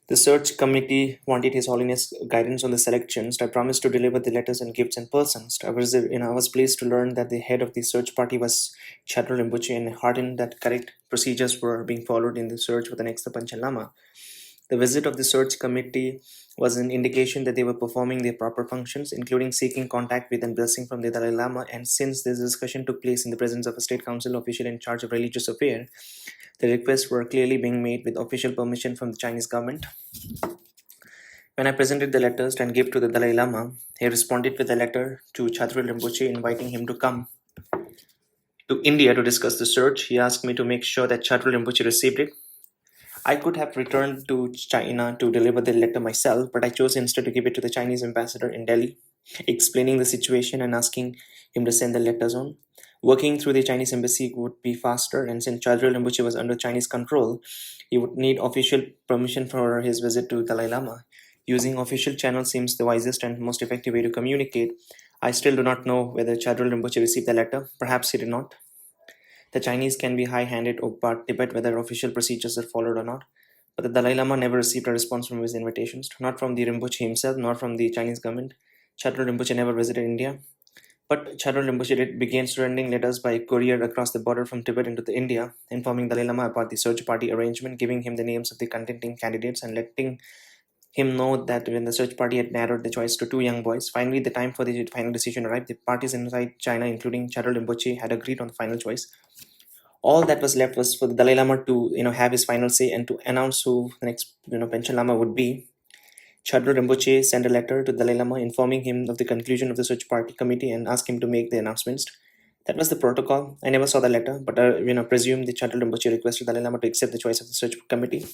The search committee wanted His Holiness guidance on the selections. I promised to deliver the letters and gifts in person. I was pleased to learn that the head of the search party was Chadro Rinpoche and heartened that correct procedures were being followed in the search for the next Panchen Lama. The visit of the search committee was an indication that they were performing their proper functions, including seeking contact with and blessing from the Dalai Lama. And since this discussion took place in the presence of a state council official in charge of religious affairs, the requests were clearly being made with official permission from the Chinese government. When I presented the letters and gift to the Dalai Lama, he responded with a letter to Chhatrul Rinpoche inviting him to come to India to discuss the search. He asked me to make sure that Chhatrul Rinpoche received it. I could have returned to China to deliver the letter myself, but I chose instead to give it to the Chinese ambassador in Delhi, explaining the situation and asking him to send the letters on. Working through the Chinese embassy would be faster, and since Chadril Rinpoche was under Chinese control, he would need official permission for his visit to Dalai Lama. Using official channels seems the wisest and most effective way to communicate. I still do not know whether Chadril Rinpoche received the letter. Perhaps he did not. The Chinese can be high-handed but debate whether official procedures are followed or not. But the Dalai Lama never received a response from his invitations, not from the Rinpoche himself, nor from the Chinese government. Chadril Rinpoche never visited India. But Chadril Rinpoche began sending letters by courier across the border from Tibet into India, informing Dalai Lama about the search party arrangement, giving him the names of the contending candidates, and letting him know that when the search party had narrowed the choice to two young boys, finally the time for the final decision arrived. The parties inside China, including Chadril Rinpoche, had agreed on the final choice. All that was left was for the Dalai Lama to have his final say and to announce who the next Panchen Lama would be. Chadro Rinpoche sent a letter to Dalai Lama informing him of the conclusion of the search party committee and asked him to make the announcements. That was the protocol. I never saw the letter, but presume the Chadro Rinpoche requested Dalai Lama to accept the choice of the search committee.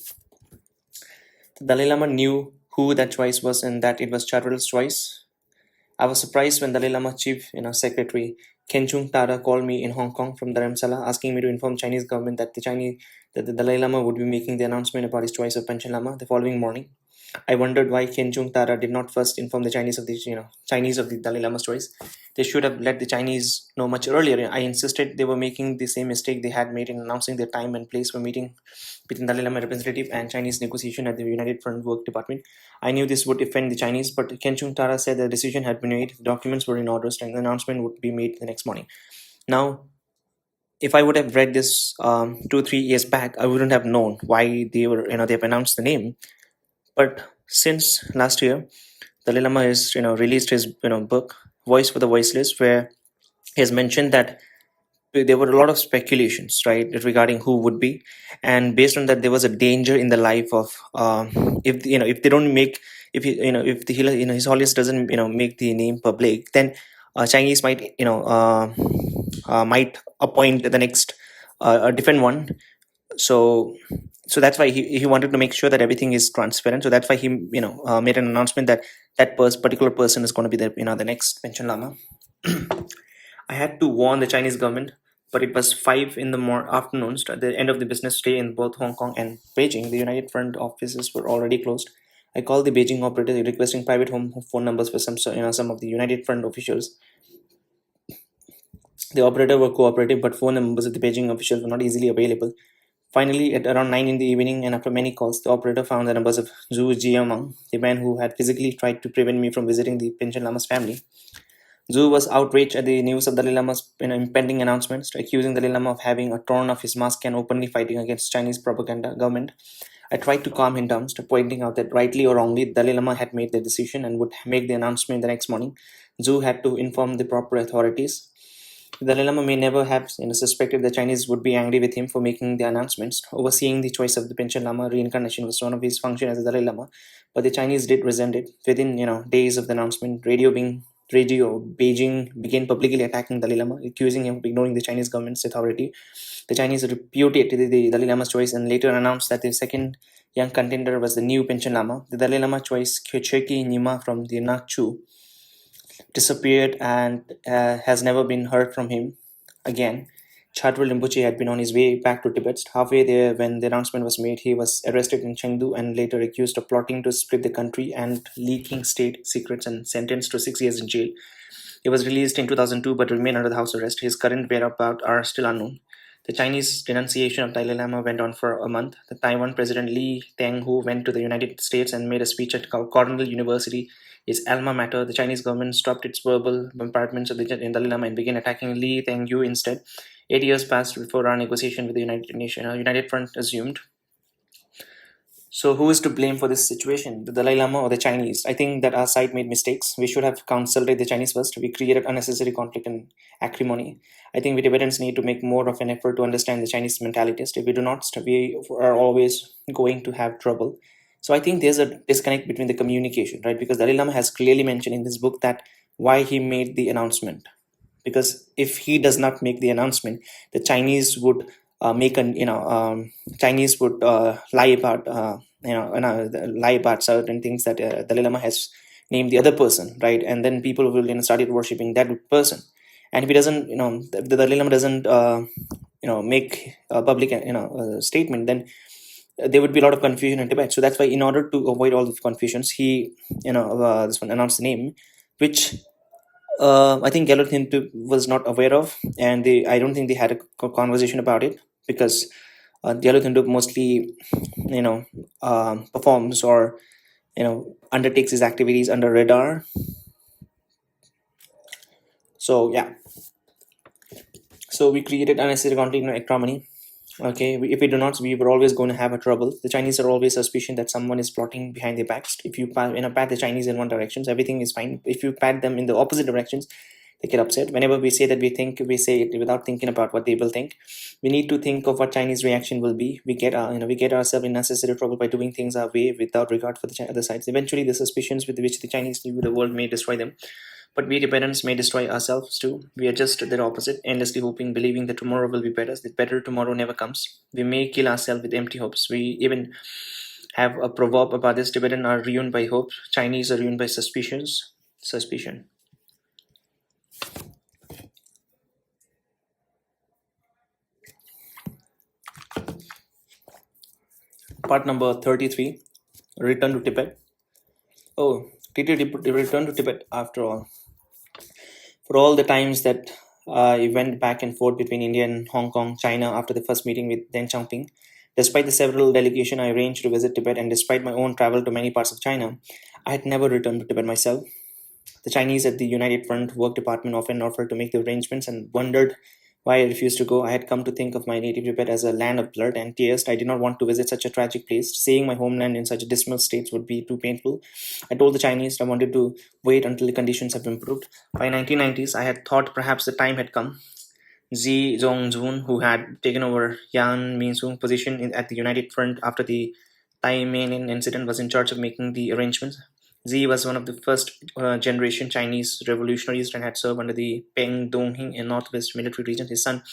The Dalai Lama knew who that choice was and that it was Chadril's choice. I was surprised when Dalai Lama chief secretary Khenchung Tara called me in Hong Kong from Dharamsala asking me to inform Chinese government that the Dalai Lama would be making the announcement about his choice of Panchen Lama the following morning. I wondered why Khenchung Tara did not first inform the Chinese of the Dalai Lama's choice. They should have let the Chinese know much earlier. I insisted they were making the same mistake they had made in announcing their time and place for meeting between Dalai Lama representative and Chinese negotiation at the United Front Work Department. I knew this would offend the Chinese, but Khenchung Tara said the decision had been made, the documents were in order, and the announcement would be made the next morning. Now, if I would have read this 2-3 years back, I wouldn't have known why they've announced the name. But since last year, Dalai Lama has released his book Voice for the Voiceless, where he has mentioned that there were a lot of speculations, right, regarding who would be, and based on that, there was a danger in the life of if they don't make if the His Holiness doesn't make the name public, then Chinese might appoint the next a different one. So that's why he wanted to make sure that everything is transparent. So that's why he made an announcement that particular person is going to be the next Panchen Lama. I had to warn the Chinese government, but it was 5 in the afternoon, at the end of the business day in both Hong Kong and Beijing. The United Front offices were already closed. I called the Beijing operator requesting private home phone numbers for some of the United Front officials. The operator were cooperative, but phone numbers of the Beijing officials were not easily available. Finally, at around 9 in the evening, and after many calls, the operator found the numbers of Zhu Jiameng, the man who had physically tried to prevent me from visiting the Panchen Lama's family. Zhu was outraged at the news of Dalai Lama's impending announcements, accusing Dalai Lama of having torn off his mask and openly fighting against Chinese propaganda government. I tried to calm him down, pointing out that rightly or wrongly, Dalai Lama had made the decision and would make the announcement the next morning. Zhu had to inform the proper authorities. The Dalai Lama may never have suspected the Chinese would be angry with him for making the announcements. Overseeing the choice of the Panchen Lama reincarnation was one of his functions as a Dalai Lama, but the Chinese did resent it. Within days of the announcement, Radio Beijing began publicly attacking Dalai Lama, accusing him of ignoring the Chinese government's authority. The Chinese repudiated the Dalai Lama's choice and later announced that the second young contender was the new Panchen Lama. The Dalai Lama choice, Kyocheki Nyima from the Nakchu, disappeared and has never been heard from him again. Chadril Rinpoche had been on his way back to Tibet. Halfway there, when the announcement was made, he was arrested in Chengdu and later accused of plotting to split the country and leaking state secrets and sentenced to 6 years in jail. He was released in 2002 but remained under the house arrest. His current whereabouts are still unknown. The Chinese denunciation of Dalai Lama went on for a month. The Taiwan President Lee Teng-hu went to the United States and made a speech at Cornell University, his alma mater. The Chinese government stopped its verbal bombardments of the Dalai Lama and began attacking Lee Teng-hu instead. 8 years passed before our negotiation with the United Front assumed. So who is to blame for this situation, the Dalai Lama or the Chinese? I think that our side made mistakes. We should have consulted the Chinese first. We created unnecessary conflict and acrimony. I think we Tibetans need to make more of an effort to understand the Chinese mentalities. If we do not, we are always going to have trouble. So I think there's a disconnect between the communication, right? Because Dalai Lama has clearly mentioned in this book that why he made the announcement. Because if he does not make the announcement, the Chinese would Chinese would lie about lie about certain things that Dalai Lama has named the other person, right? And then people will started worshipping that person. And if he doesn't, the Dalai Lama doesn't make a public statement, then there would be a lot of confusion in Tibet. So that's why, in order to avoid all the confusions, he this one announced the name, which I think Gallup was not aware of, and I don't think they had a conversation about it, because Gallup mostly, performs or undertakes his activities under radar. So yeah, so we created unnecessary conflict and acrimony. Okay, if we do not, we were always going to have a trouble. The Chinese are always suspicious that someone is plotting behind their backs. If you pat the Chinese in one direction, everything is fine. If you pat them in the opposite directions, they get upset. Whenever we say that we say it without thinking about what they will think. We need to think of what Chinese reaction will be. We get ourselves in unnecessary trouble by doing things our way without regard for the other sides. Eventually, the suspicions with which the Chinese view the world may destroy them. But we Tibetans may destroy ourselves too. We are just the opposite, endlessly hoping, believing that tomorrow will be better. The better tomorrow never comes. We may kill ourselves with empty hopes. We even have a proverb about this: Tibetan are ruined by hope, Chinese are ruined by suspicion. Part number 33, return to Tibet. Oh, did you return to Tibet after all? For all the times that I went back and forth between India and Hong Kong, China after the first meeting with Deng Xiaoping, despite the several delegations I arranged to visit Tibet, and despite my own travel to many parts of China, I had never returned to Tibet myself. The Chinese at the United Front Work Department often offered to make the arrangements and wondered why I refused to go. I had come to think of my native Tibet as a land of blood and tears. I did not want to visit such a tragic place. Seeing my homeland in such a dismal state would be too painful. I told the Chinese I wanted to wait until the conditions have improved. By 1990s, I had thought perhaps the time had come. Xi Zhongzun, who had taken over Yan Minsung's position at the United Front after the Taimanin incident, was in charge of making the arrangements. Xi was one of the first generation Chinese revolutionaries and had served under the Peng Donghing in Northwest Military Region. His son,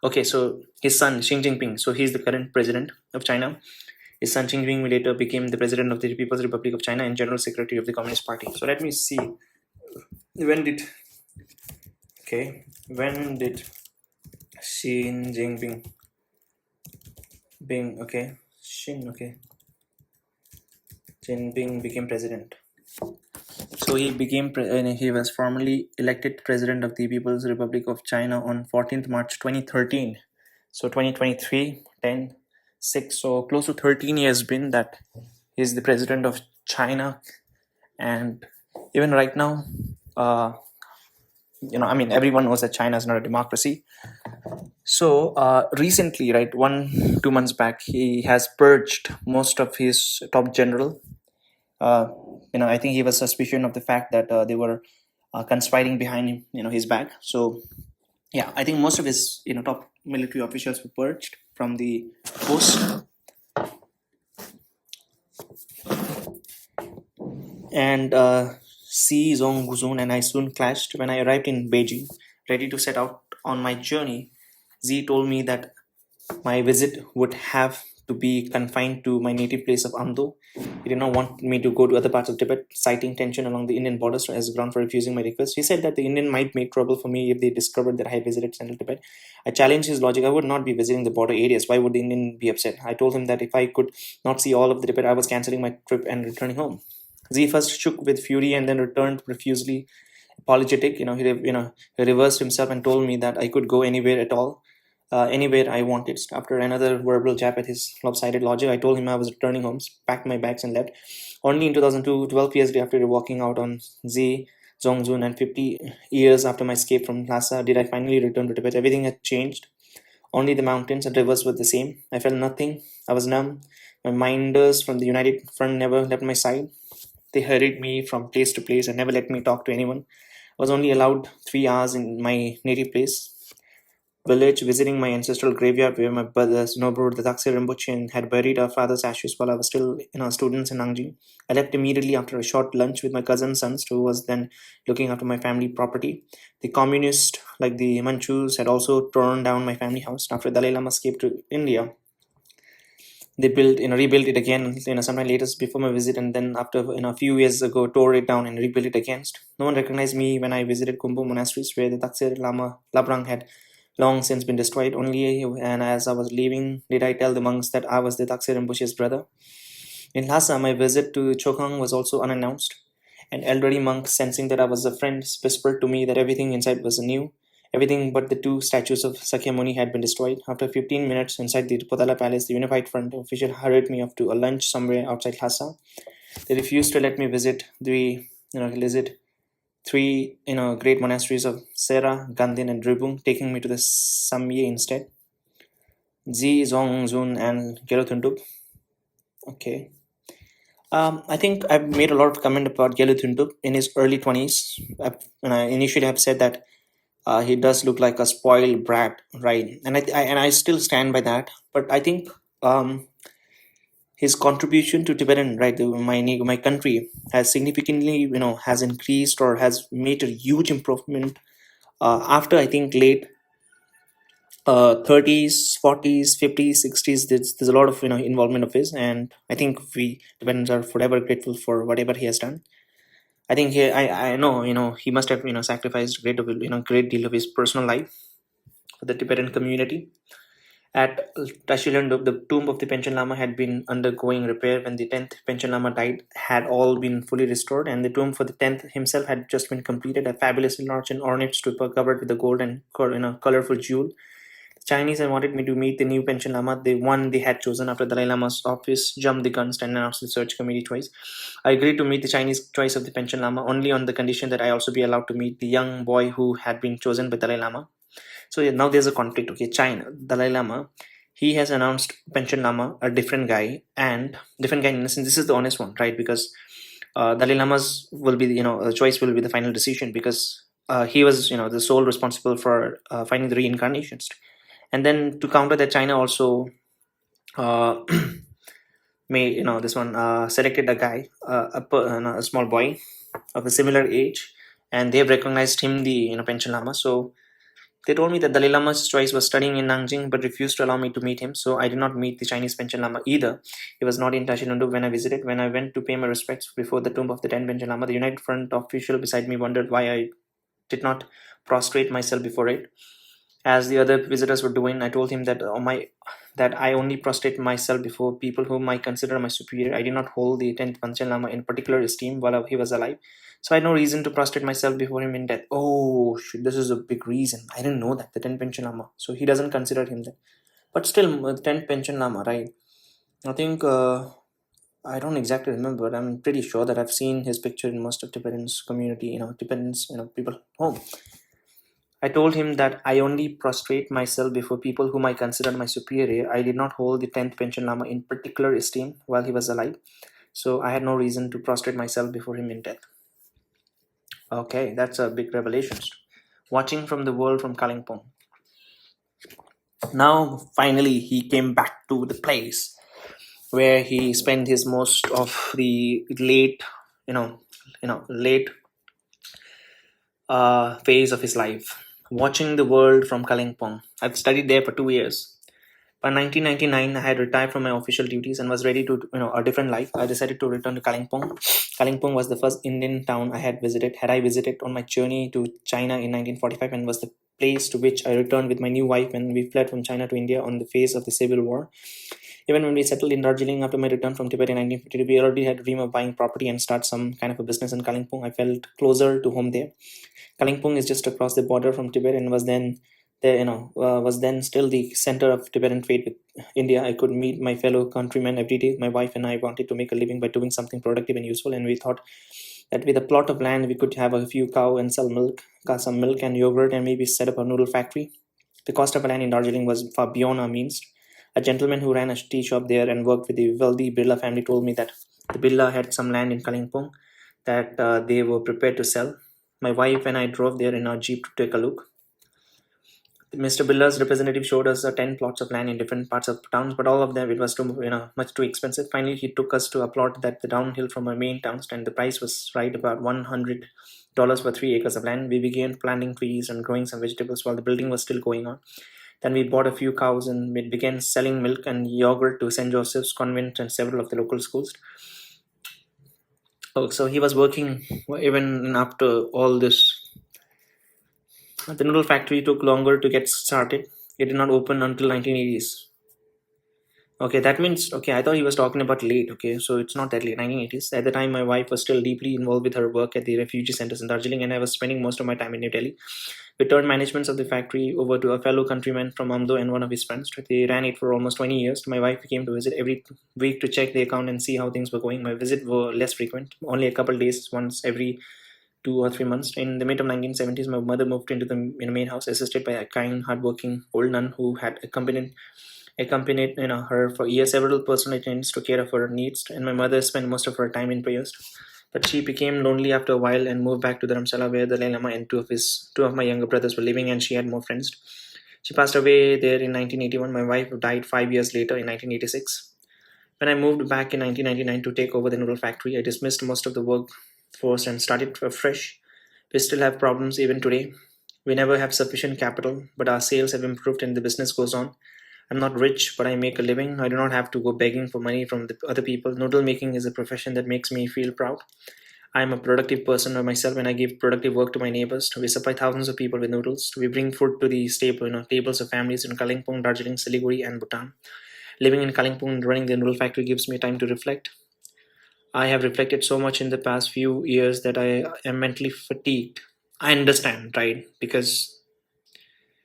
Xi Jinping, so he's the current president of China. His son Xi Jinping later became the president of the People's Republic of China and general secretary of the Communist Party. So let me see. When did Xi Jinping Jinping became president? So he was formally elected president of the People's Republic of China on 14th March 2013. So 2023, 10, 6, so close to 13 years been that he's the president of China. And even right now, everyone knows that China is not a democracy. So recently, right, 1-2 months back, he has purged most of his top general. I think he was suspicious of the fact that they were conspiring behind him, his back. So yeah, I think most of his top military officials were purged from the post. And Xi Zhongzun and I soon clashed. When I arrived in Beijing, ready to set out on my journey, Xi told me that my visit would have to be confined to my native place of Amdo. He did not want me to go to other parts of Tibet, citing tension along the Indian borders as ground for refusing my request. He said that the Indian might make trouble for me if they discovered that I had visited Central Tibet. I challenged his logic. I would not be visiting the border areas. Why would the Indian be upset? I told him that if I could not see all of the Tibet, I was cancelling my trip and returning home. Xi first shook with fury and then returned profusely apologetic. He reversed himself and told me that I could go anywhere at all. anywhere I wanted. After another verbal jab at his lopsided logic, I told him I was returning home, packed my bags, and left. Only in 2002, 12 years after walking out on Z, Zhongzhun, and 50 years after my escape from Lhasa, did I finally return to Tibet. Everything had changed. Only the mountains and rivers were the same. I felt nothing. I was numb. My minders from the United Front never left my side. They hurried me from place to place and never let me talk to anyone. I was only allowed 3 hours in my native place village, visiting my ancestral graveyard where my brother's noble the Taksir Rinpoche had buried our father's ashes while I was still students in Nanjing. I left immediately after a short lunch with my cousin's sons, who was then looking after my family property. The communists, like the Manchus, had also torn down my family house. After Dalai Lama escaped to India, they rebuilt it again, sometime later before my visit, and then after, a few years ago, tore it down and rebuilt it again. No one recognized me when I visited Kumbh monasteries, where the Taksir Lama Labrang had long since been destroyed. Only and as I was leaving did I tell the monks that I was the Taksir Rinpoche's brother. In Lhasa, my visit to Chokhang was also unannounced. An elderly monk, sensing that I was a friend, whispered to me that everything inside was new. Everything but the two statues of Sakyamuni had been destroyed. After 15 minutes inside the Potala Palace, the Unified Front official hurried me off to a lunch somewhere outside Lhasa. They refused to let me visit three great monasteries of Sera, Gandhin, and Dribung, taking me to the Samye instead. Zi, Zhongzun, and Gelotundub. Okay. I think I've made a lot of comment about Gelotundub in his early 20s. And I initially have said that he does look like a spoiled brat, right? And I still stand by that. But I think his contribution to Tibetan, right, my country, has significantly, has increased or has made a huge improvement after, I think, late 30s, 40s, 50s, 60s. There's a lot of involvement of his, and I think we Tibetans are forever grateful for whatever he has done. I think I know he must have sacrificed great deal of his personal life for the Tibetan community. At Tashilunduk, the tomb of the Panchen Lama had been undergoing repair when the 10th Panchen Lama died, had all been fully restored, and the tomb for the 10th himself had just been completed, a fabulously large and ornate stupa covered with a gold and colorful jewel. The Chinese had wanted me to meet the new Panchen Lama, the one they had chosen after Dalai Lama's office jumped the guns and announced the search committee choice. I agreed to meet the Chinese choice of the Panchen Lama only on the condition that I also be allowed to meet the young boy who had been chosen by Dalai Lama. So yeah, now there's a conflict. Okay, China, Dalai Lama, he has announced Panchen Lama, a different guy, and different guy in the sense this is the honest one, right? Because Dalai Lama's will be, the choice will be the final decision because he was, the sole responsible for finding the reincarnations. And then to counter that, China also uh, made, this one selected a guy, a small boy of a similar age, and they have recognized him the Panchen Lama. So they told me that Dalai Lama's choice was studying in Nanjing but refused to allow me to meet him, so I did not meet the Chinese Panchen Lama either. He was not in Tashilundu when I visited. When I went to pay my respects before the tomb of the 10th Panchen Lama, the United Front official beside me wondered why I did not prostrate myself before it. As the other visitors were doing, I told him that that I only prostrate myself before people whom I consider my superior. I did not hold the 10th Panchen Lama in particular esteem while he was alive. So I had no reason to prostrate myself before him in death. Oh, shit, this is a big reason. I didn't know that, the 10th Panchen Lama. So he doesn't consider him that. But still, the 10th Panchen Lama, right? I think, I don't exactly remember, but I'm pretty sure that I've seen his picture in most of Tibetans community, Tibetans, people home. I told him that I only prostrate myself before people whom I considered my superior. I did not hold the 10th Panchen Lama in particular esteem while he was alive. So I had no reason to prostrate myself before him in death. Okay, that's a big revelation. Watching from the world from Kalimpong. Now, finally, he came back to the place where he spent his most of the late, late phase of his life. Watching the world from Kalimpong. I've studied there for 2 years. By 1999, I had retired from my official duties and was ready to, a different life. I decided to return to Kalimpong. Kalimpong was the first Indian town I had visited. Had I visited on my journey to China in 1945 and was the place to which I returned with my new wife when we fled from China to India on the face of the Civil War. Even when we settled in Darjeeling after my return from Tibet in 1952, we already had a dream of buying property and start some kind of a business in Kalimpong. I felt closer to home there. Kalimpong is just across the border from Tibet and was then there, was then still the center of Tibetan trade with India. I could meet my fellow countrymen every day. My wife and I wanted to make a living by doing something productive and useful, and we thought that with a plot of land we could have a few cow and sell milk, some milk and yogurt, and maybe set up a noodle factory. The cost of land in Darjeeling was far beyond our means. A gentleman who ran a tea shop there and worked with the wealthy Birla family told me that the Birla had some land in Kalimpong that they were prepared to sell. My wife and I drove there in our jeep to take a look. Mr. Biller's representative showed us 10 plots of land in different parts of towns, but all of them it was too much too expensive. Finally, he took us to a plot that the downhill from our main towns, and the price was right about $100 for 3 acres of land. We began planting trees and growing some vegetables while the building was still going on. Then we bought a few cows and we began selling milk and yogurt to St. Joseph's Convent and several of the local schools. Oh, so he was working even after all this. The noodle factory took longer to get started. It did not open until 1980s. Okay, that means, okay, I thought he was talking about late. Okay, so it's not that late, 1980s. At the time, my wife was still deeply involved with her work at the refugee centers in Darjeeling, and I was spending most of my time in New Delhi. We turned management of the factory over to a fellow countryman from Amdo and one of his friends. They ran it for almost 20 years. My wife came to visit every week to check the account and see how things were going. My visits were less frequent, only a couple days, once every 2 or 3 months. In the mid of 1970s, my mother moved into the main house, assisted by a kind, hardworking old nun who had accompanied her for years. Several personal attendants took care of her needs, and my mother spent most of her time in prayers. But she became lonely after a while and moved back to Dharamsala, where the Dalai Lama and two of my younger brothers were living, and she had more friends. She passed away there in 1981. My wife died 5 years later in 1986. When I moved back in 1999 to take over the noodle factory, I dismissed most of the workforce and started afresh. We still have problems even today. We never have sufficient capital, but our sales have improved and the business goes on. I'm not rich, but I make a living. I do not have to go begging for money from the other people. Noodle making is a profession that makes me feel proud. I am a productive person of myself, and I give productive work to my neighbors. We supply thousands of people with noodles. We bring food to the tables of families in Kalimpong, Darjeeling, Siliguri, and Bhutan. Living in Kalimpong and running the noodle factory gives me time to reflect. I have reflected so much in the past few years that I am mentally fatigued. I understand, right? Because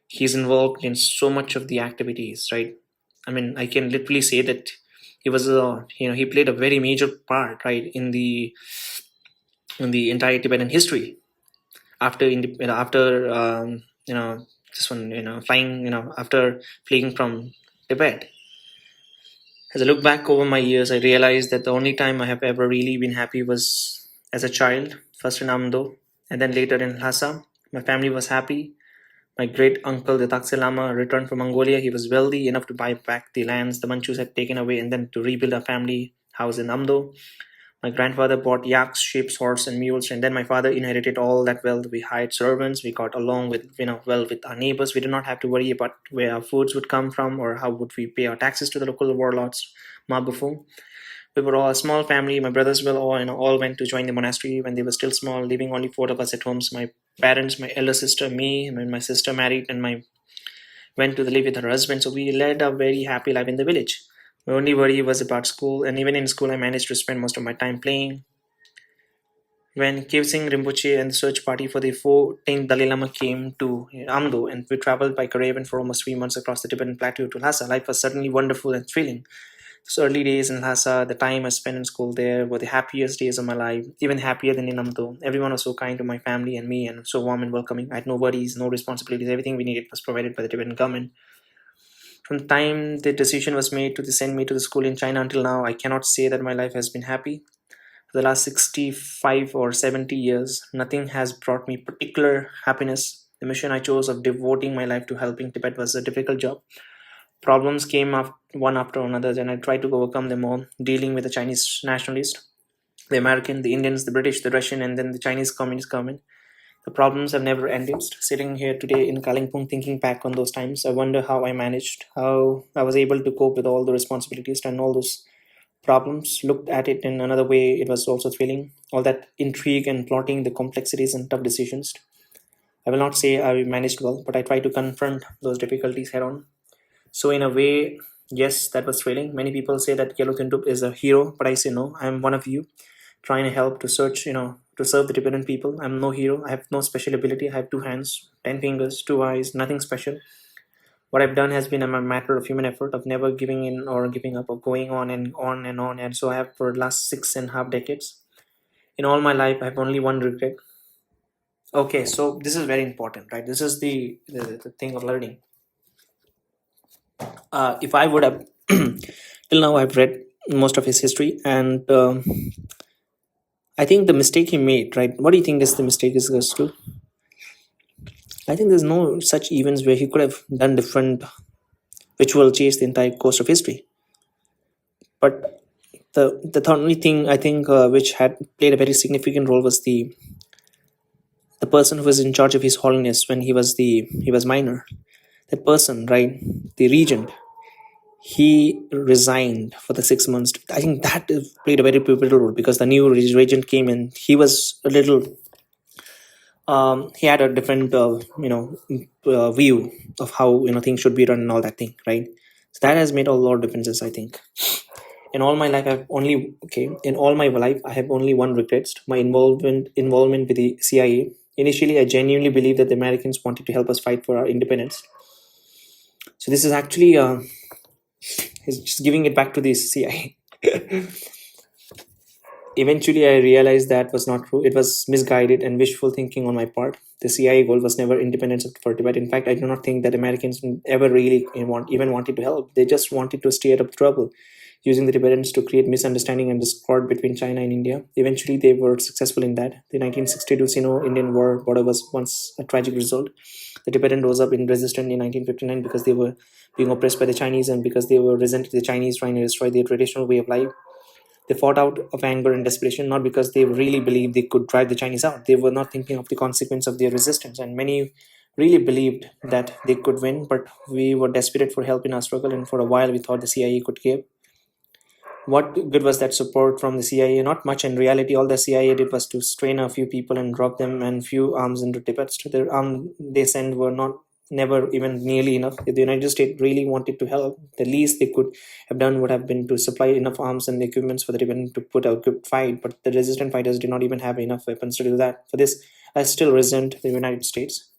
he's involved in so much of the activities, right? I mean, I can literally say that he was he played a very major part, right, in the entire Tibetan history. After after this one, flying, after fleeing from Tibet. As I look back over my years, I realized that the only time I have ever really been happy was as a child, first in Amdo and then later in Lhasa. My family was happy. My great uncle, the Taksel Lama, returned from Mongolia. He was wealthy enough to buy back the lands the Manchus had taken away and then to rebuild a family house in Amdo. My grandfather bought yaks, sheep, horses, and mules, and then my father inherited all that wealth. We hired servants. We got along with, well with our neighbors. We did not have to worry about where our foods would come from or how would we pay our taxes to the local warlords. Mabufu. We were all a small family. My brothers will all went to join the monastery when they were still small, leaving only four of us at home. So my parents, my elder sister, me, and my sister married, and my went to live with her husband. So we led a very happy life in the village. My only worry was about school, and even in school, I managed to spend most of my time playing. When Kevsing Rinpoche and the search party for the 14th Dalai Lama came to Amdo, and we traveled by caravan for almost 3 months across the Tibetan plateau to Lhasa, life was certainly wonderful and thrilling. Those early days in Lhasa, the time I spent in school there, were the happiest days of my life, even happier than in Amdo. Everyone was so kind to my family and me, and so warm and welcoming. I had no worries, no responsibilities. Everything we needed was provided by the Tibetan government. From the time the decision was made to send me to the school in China until now, I cannot say that my life has been happy. For the last 65 or 70 years, nothing has brought me particular happiness. The mission I chose of devoting my life to helping Tibet was a difficult job. Problems came up one after another, and I tried to overcome them all, dealing with the Chinese nationalists, the American, the Indians, the British, the Russian, and then the Chinese Communist government. The problems have never ended. Sitting here today in Kalimpong, thinking back on those times, I wonder how I managed, how I was able to cope with all the responsibilities and all those problems. Looked at it in another way, it was also thrilling. All that intrigue and plotting, the complexities and tough decisions. I will not say I managed well, but I tried to confront those difficulties head on. So in a way, yes, that was thrilling. Many people say that Yellow Tintup is a hero, but I say no, I am one of you, trying to help to search, to serve the Tibetan people. I'm no hero. I have no special ability. I have 2 hands, 10 fingers, 2 eyes, nothing special. What I've done has been a matter of human effort, of never giving in or giving up, of going on and on and on. And so I have for the last 6.5 decades. In all my life, I have only one regret. Okay, so this is very important, right? This is the thing of learning. If I would have, till now, I've read most of his history, and I think the mistake he made, right? What do you think is the mistake is goes to? I think there's no such events where he could have done different, which will change the entire course of history. But the only thing I think which had played a very significant role was the person who was in charge of His Holiness when he was minor. That person, right, the regent, he resigned for the 6 months. I think that played a very pivotal role because the new regent came in. He was a little. He had a different, view of how things should be run and all that thing, right? So that has made a lot of differences, I think. In all my life, I have only one regret: my involvement with the CIA. Initially, I genuinely believed that the Americans wanted to help us fight for our independence. So this is actually he's just giving it back to the CIA. Eventually, I realized that was not true. It was misguided and wishful thinking on my part. The CIA goal was never independence for Tibet. In fact, I do not think that Americans ever really even wanted to help. They just wanted to stir up trouble, using the Tibetans to create misunderstanding and discord between China and India. Eventually, they were successful in that. The 1962 Sino-Indian War border was once a tragic result. The Tibetan rose up in resistance in 1959 because they were being oppressed by the Chinese and because they were resented the Chinese trying to destroy their traditional way of life. They fought out of anger and desperation, not because they really believed they could drive the Chinese out. They were not thinking of the consequence of their resistance, and many really believed that they could win, but we were desperate for help in our struggle, and for a while we thought the CIA could give. What good was that support from the CIA? Not much. In reality, all the CIA did was to strain a few people and drop them and few arms into Tibet. The arms they sent were not never even nearly enough. If the United States really wanted to help, the least they could have done would have been to supply enough arms and equipments for the Tibetan to put a good fight. But the resistant fighters did not even have enough weapons to do that. For this, I still resent the United States.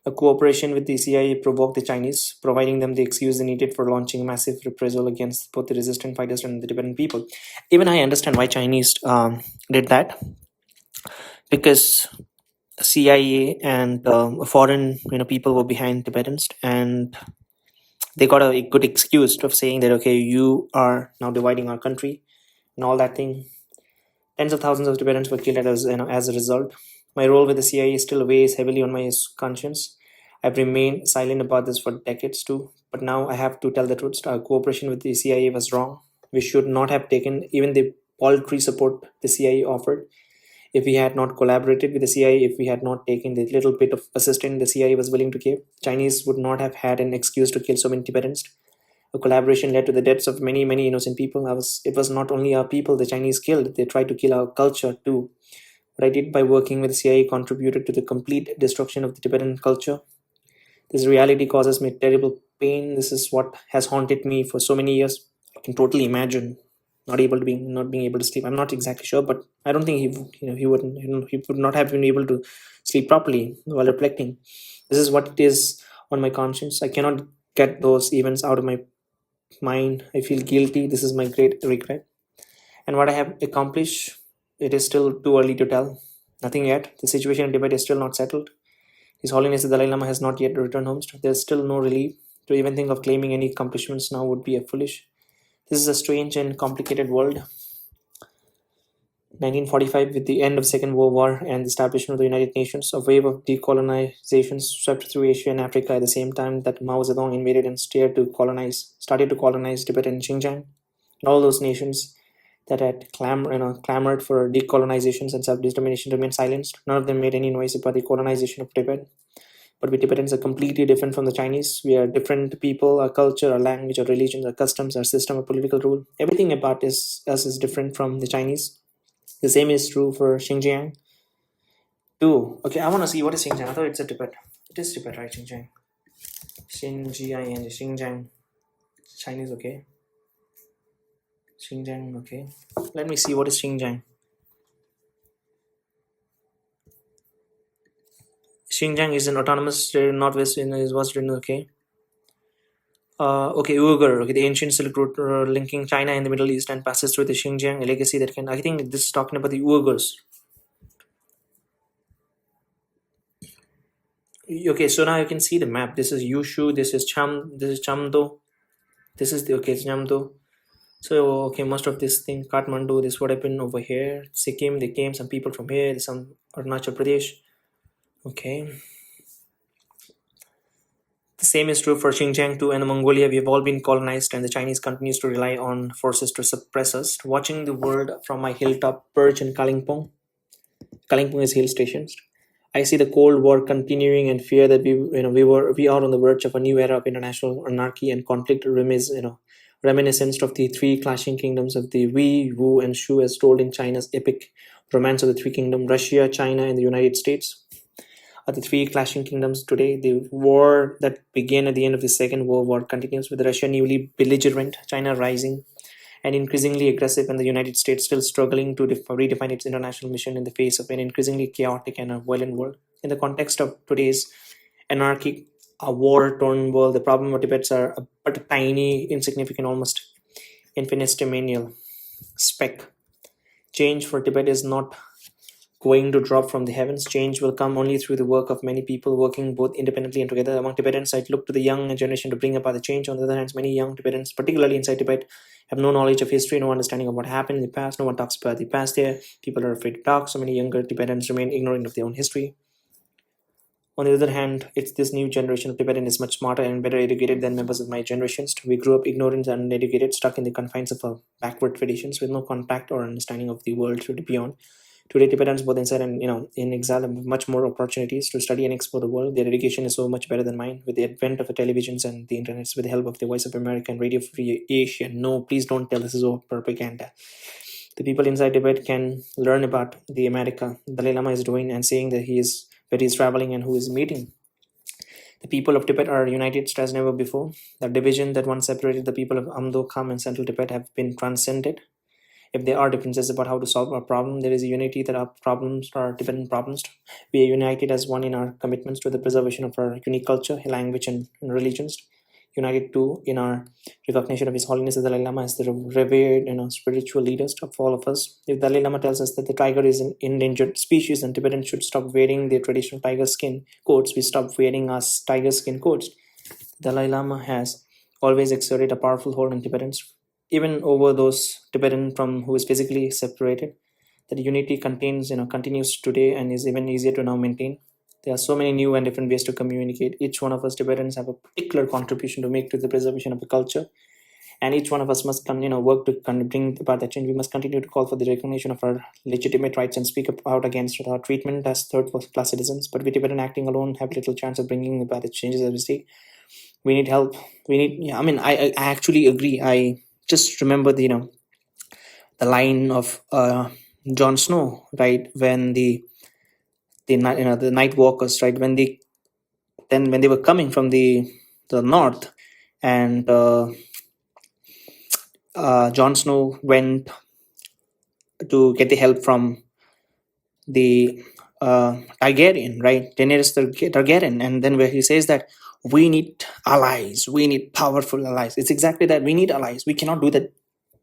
A cooperation with the CIA provoked the Chinese, providing them the excuse they needed for launching massive reprisal against both the resistant fighters and the Tibetan people. Even I understand why Chinese did that, because CIA and foreign people were behind Tibetans, and they got a good excuse of saying that okay, you are now dividing our country and all that thing. Tens of thousands of Tibetans were killed as a result. My role with the CIA still weighs heavily on my conscience. I've remained silent about this for decades too, but now I have to tell the truth. Our cooperation with the CIA was wrong. We should not have taken even the paltry support the CIA offered. If we had not collaborated with the CIA, if we had not taken the little bit of assistance the CIA was willing to give, Chinese would not have had an excuse to kill so many Tibetans. A collaboration led to the deaths of many, many innocent people. It was not only our people the Chinese killed, they tried to kill our culture too. What I did by working with the CIA contributed to the complete destruction of the Tibetan culture. This reality causes me terrible pain. This is what has haunted me for so many years. I can totally imagine not being able to sleep. I'm not exactly sure, but I don't think he would not have been able to sleep properly while reflecting. This is what it is on my conscience. I cannot get those events out of my mind. I feel guilty. This is my great regret. And what I have accomplished, it is still too early to tell. Nothing yet. The situation in Tibet is still not settled. His Holiness the Dalai Lama has not yet returned home. There is still no relief. To even think of claiming any accomplishments now would be a foolish. This is a strange and complicated world. 1945, with the end of the Second World War and the establishment of the United Nations, a wave of decolonization swept through Asia and Africa at the same time that Mao Zedong invaded and started to colonize Tibet and Xinjiang. And all those nations that had clamored for decolonization and self-determination remained silenced. None of them made any noise about the colonization of Tibet. But we Tibetans are completely different from the Chinese. We are different people, our culture, our language, our religion, our customs, our system of political rule. Everything about us is different from the Chinese. The same is true for Xinjiang too. Okay, I want to see what is Xinjiang. I thought it's a Tibet. It is Tibet, right? Xinjiang. Xinjiang. Chinese, okay. Xinjiang, okay. Let me see what is Xinjiang. Xinjiang is an autonomous northwest in is was written. Okay. Okay, Uyghur. Okay, the ancient Silk Route linking China and the Middle East and passes through the Xinjiang, a legacy that can. I think this is talking about the Uyghurs. Okay, so now you can see the map. This is Yushu. This is Chamdo. This is the okay, it's Chamdo. So okay, most of this thing, Kathmandu. This would have been over here. Sikkim. They came some people from here. There's some Arunachal Pradesh. Okay. The same is true for Xinjiang too, and Mongolia. We have all been colonized, and the Chinese continues to rely on forces to suppress us. Watching the world from my hilltop perch in Kalimpong. Kalimpong is hill stations. I see the Cold War continuing and fear that we are on the verge of a new era of international anarchy and conflict, reminiscent of the three clashing kingdoms of the Wei, Wu, and Shu, as told in China's epic romance of the three kingdoms: Russia, China, and the United States. Are the three clashing kingdoms today. The war that began at the end of the Second World War continues, with Russia newly belligerent, China rising and increasingly aggressive, and the United States still struggling to redefine its international mission in the face of an increasingly chaotic and a violent world. In the context of today's anarchic, war-torn world, the problem of debates are but a tiny, insignificant, almost infinitesimal speck. Change for Tibet is not going to drop from the heavens. Change will come only through the work of many people working both independently and together. Among Tibetans, I look to the young generation to bring about the change. On the other hand, many young Tibetans, particularly inside Tibet, have no knowledge of history, no understanding of what happened in the past. No one talks about the past there. People are afraid to talk. So many younger Tibetans remain ignorant of their own history. On the other hand, it's this new generation of Tibetan is much smarter and better educated than members of my generations. We grew up ignorant and uneducated, stuck in the confines of our backward traditions, with no contact or understanding of the world to beyond. Today, Tibetans, both inside and in exile, have much more opportunities to study and explore the world. Their education is so much better than mine. With the advent of the televisions and the internet, with the help of the Voice of America and Radio Free Asia. No, please don't tell this is all propaganda. The people inside Tibet can learn about the America Dalai Lama is doing and saying that where he is traveling and who is meeting. The people of Tibet are united as never before. The division that once separated the people of Amdo, Kham, and Central Tibet have been transcended. If there are differences about how to solve our problem, there is a unity that our problems are Tibetan problems. We are united as one in our commitments to the preservation of our unique culture, language, and religions. United too in our recognition of His Holiness the Dalai Lama as the revered spiritual leaders of all of us. If Dalai Lama tells us that the tiger is an endangered species and Tibetans should stop wearing their traditional tiger skin coats, we stop wearing our tiger skin coats. Dalai Lama has always exerted a powerful hold on Tibetans, even over those Tibetan from who is physically separated. That unity continues today and is even easier to now maintain. There are so many new and different ways to communicate. Each one of us Tibetans have a particular contribution to make to the preservation of the culture, and each one of us must work to bring about that change. We must continue to call for the recognition of our legitimate rights and speak out against our treatment as third-class citizens. But we Tibetan acting alone have little chance of bringing about the changes as we see. We need help. We need. Yeah, I actually agree. I just remember the line of Jon Snow, right, when the night walkers, right, when they were coming from the north, and Jon Snow went to get the help from the Targaryen, right, Daenerys Targaryen, and then where he says that we need allies, we need powerful allies. It's exactly that. We need allies. We cannot do that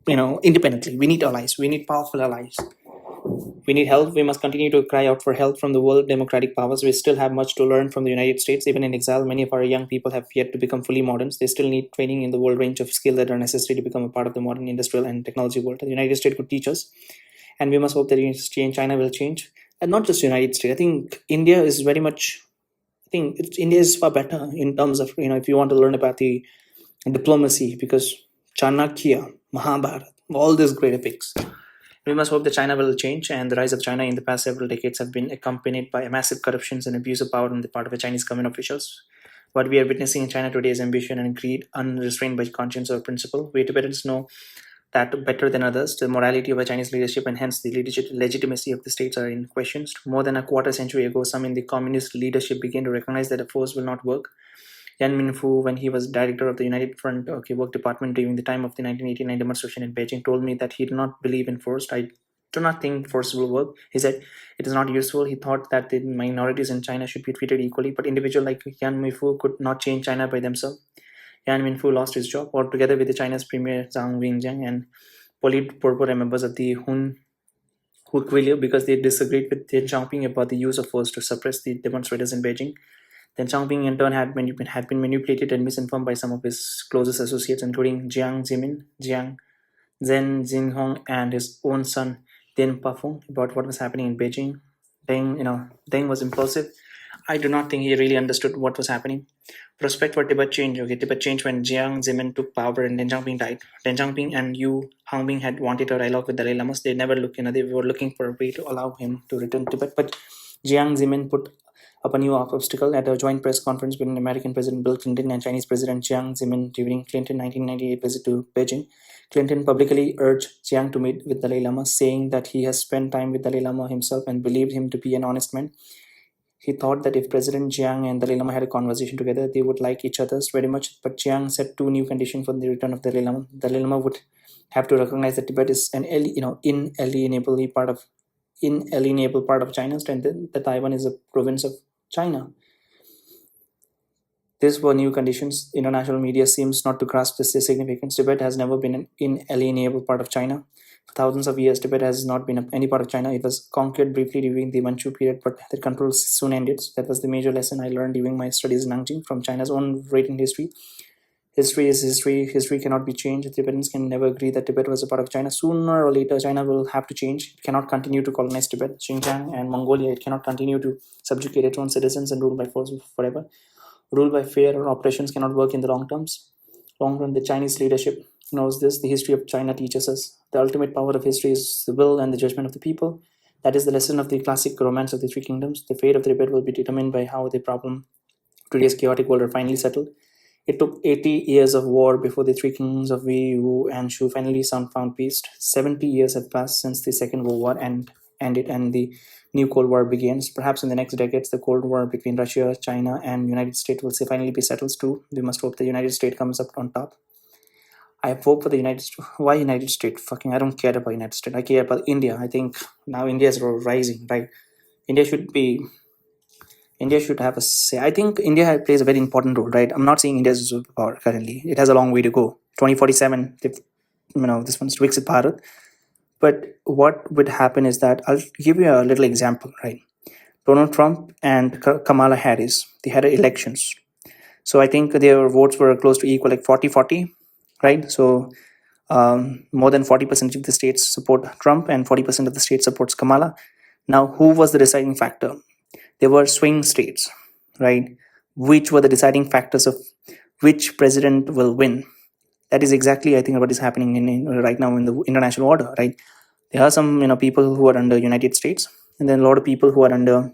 independently. We need allies. We need powerful allies. We need help. We must continue to cry out for help from the world democratic powers. We still have much to learn from the United States. Even in exile, many of our young people have yet to become fully moderns. They still need training in the world range of skills that are necessary to become a part of the modern industrial and technology world. The United States could teach us, and we must hope that China will change. And not just the United States. I think India is very much. India is far better in terms of if you want to learn about the diplomacy, because Chanakya, Mahabharata, all these great epics. We must hope that China will change, and the rise of China in the past several decades have been accompanied by massive corruptions and abuse of power on the part of the Chinese government officials. What we are witnessing in China today is ambition and greed unrestrained by conscience or principle. We Tibetans know that better than others. The morality of the Chinese leadership and hence the legitimacy of the states are in questions. More than a quarter century ago, some in the communist leadership began to recognize that a force will not work. Yan Minfu, when he was director of the United Front Work Department during the time of the 1989 demonstration in Beijing, told me that he did not believe in force. I do not think force will work. He said it is not useful. He thought that the minorities in China should be treated equally, but individuals like Yan Meifu could not change China by themselves. Yan Minfu lost his job altogether with the China's premier Zhang Weijing and Politburo members of the Huiquilio because they disagreed with Deng Xiaoping about the use of force to suppress the demonstrators in Beijing. Deng Xiaoping in turn had been manipulated and misinformed by some of his closest associates, including Jiang Zemin, Jiang Zhen Jinhong, and his own son Deng Pafeng about what was happening in Beijing. Deng was impulsive. I do not think he really understood what was happening. Prospect for Tibet changed. Okay, Tibet changed when Jiang Zemin took power and Deng Xiaoping died. Deng Xiaoping and Yu Hangbing had wanted a dialogue with Dalai Lamas. They never looked, they were looking for a way to allow him to return to Tibet. But Jiang Zemin put up a new obstacle at a joint press conference between American President Bill Clinton and Chinese President Jiang Zemin during Clinton's 1998 visit to Beijing. Clinton publicly urged Jiang to meet with Dalai Lama, saying that he has spent time with Dalai Lama himself and believed him to be an honest man. He thought that if President Jiang and Dalai Lama had a conversation together, they would like each other very much. But Jiang set two new conditions for the return of Dalai Lama. Dalai Lama would have to recognize that Tibet is an inalienable part of China, and that Taiwan is a province of China. These were new conditions. International media seems not to grasp this significance. Tibet has never been an inalienable part of China. For thousands of years, Tibet has not been any part of China. It was conquered briefly during the Manchu period, but the control soon ended. That was the major lesson I learned during my studies in Nanjing from China's own written history. History is history. History cannot be changed. Tibetans can never agree that Tibet was a part of China. Sooner or later, China will have to change. It cannot continue to colonize Tibet, Xinjiang, and Mongolia. It cannot continue to subjugate its own citizens and rule by force forever. Rule by fear or oppressions cannot work in the long terms. Long run, the Chinese leadership knows this. The history of China teaches us the ultimate power of history is the will and the judgment of the people. That is the lesson of the classic romance of the three kingdoms. The fate of the Tibet will be determined by how the problem today's chaotic world are finally settled. It took 80 years of war before the three kingdoms of Wei, Wu, and Shu finally found peace. 70 years have passed since the Second World War ended and the new Cold War begins. Perhaps in the next decades, the Cold War between Russia, China, and United States will finally be settled too. We must hope the United States comes up on top. I have hope for the United States. Why United States? Fucking, I don't care about United States. I care about India. I think now India is rising, right? India should have a say. I think India plays a very important role, right? I'm not saying India is a superpower currently. It has a long way to go. 2047, this one's Viksit Bharat. But what would happen is that I'll give you a little example, right? Donald Trump and Kamala Harris, they had elections. So I think their votes were close to equal, like 40-40, right? So more than 40% of the states support Trump and 40% of the states supports Kamala. Now, who was the deciding factor? There were swing states, right? Which were the deciding factors of which president will win. That is exactly, I think, what is happening right now in the international order, right? There are some, people who are under United States, and then a lot of people who are under,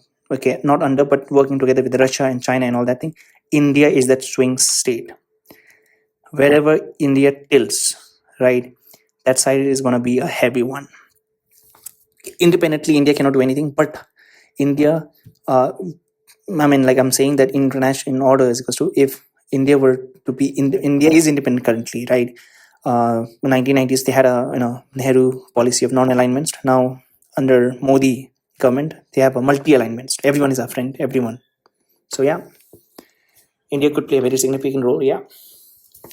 not under, but working together with Russia and China and all that thing. India is that swing state. Wherever India tilts, right, that side is going to be a heavy one. Independently, India cannot do anything, but India, I'm saying that international order is equals to if India were to be, India is independent currently, right? In 1990s, they had a Nehru policy of non-alignments. Now, under Modi government, they have a multi-alignments. Everyone is our friend, everyone. So yeah, India could play a very significant role. Yeah,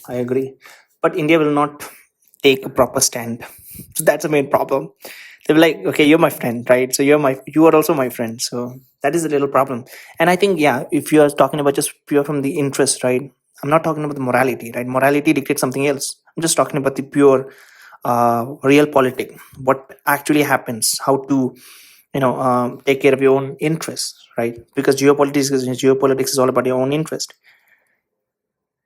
I agree. But India will not take a proper stand. So that's the main problem. They'll be like, okay, you're my friend, right? So you are also my friend. So that is a little problem. And I think, yeah, if you are talking about just pure from the interest, right? I'm not talking about the morality, right? Morality dictates something else. I'm just talking about the pure real politic, what actually happens, how to take care of your own interests, right? Because geopolitics is all about your own interest.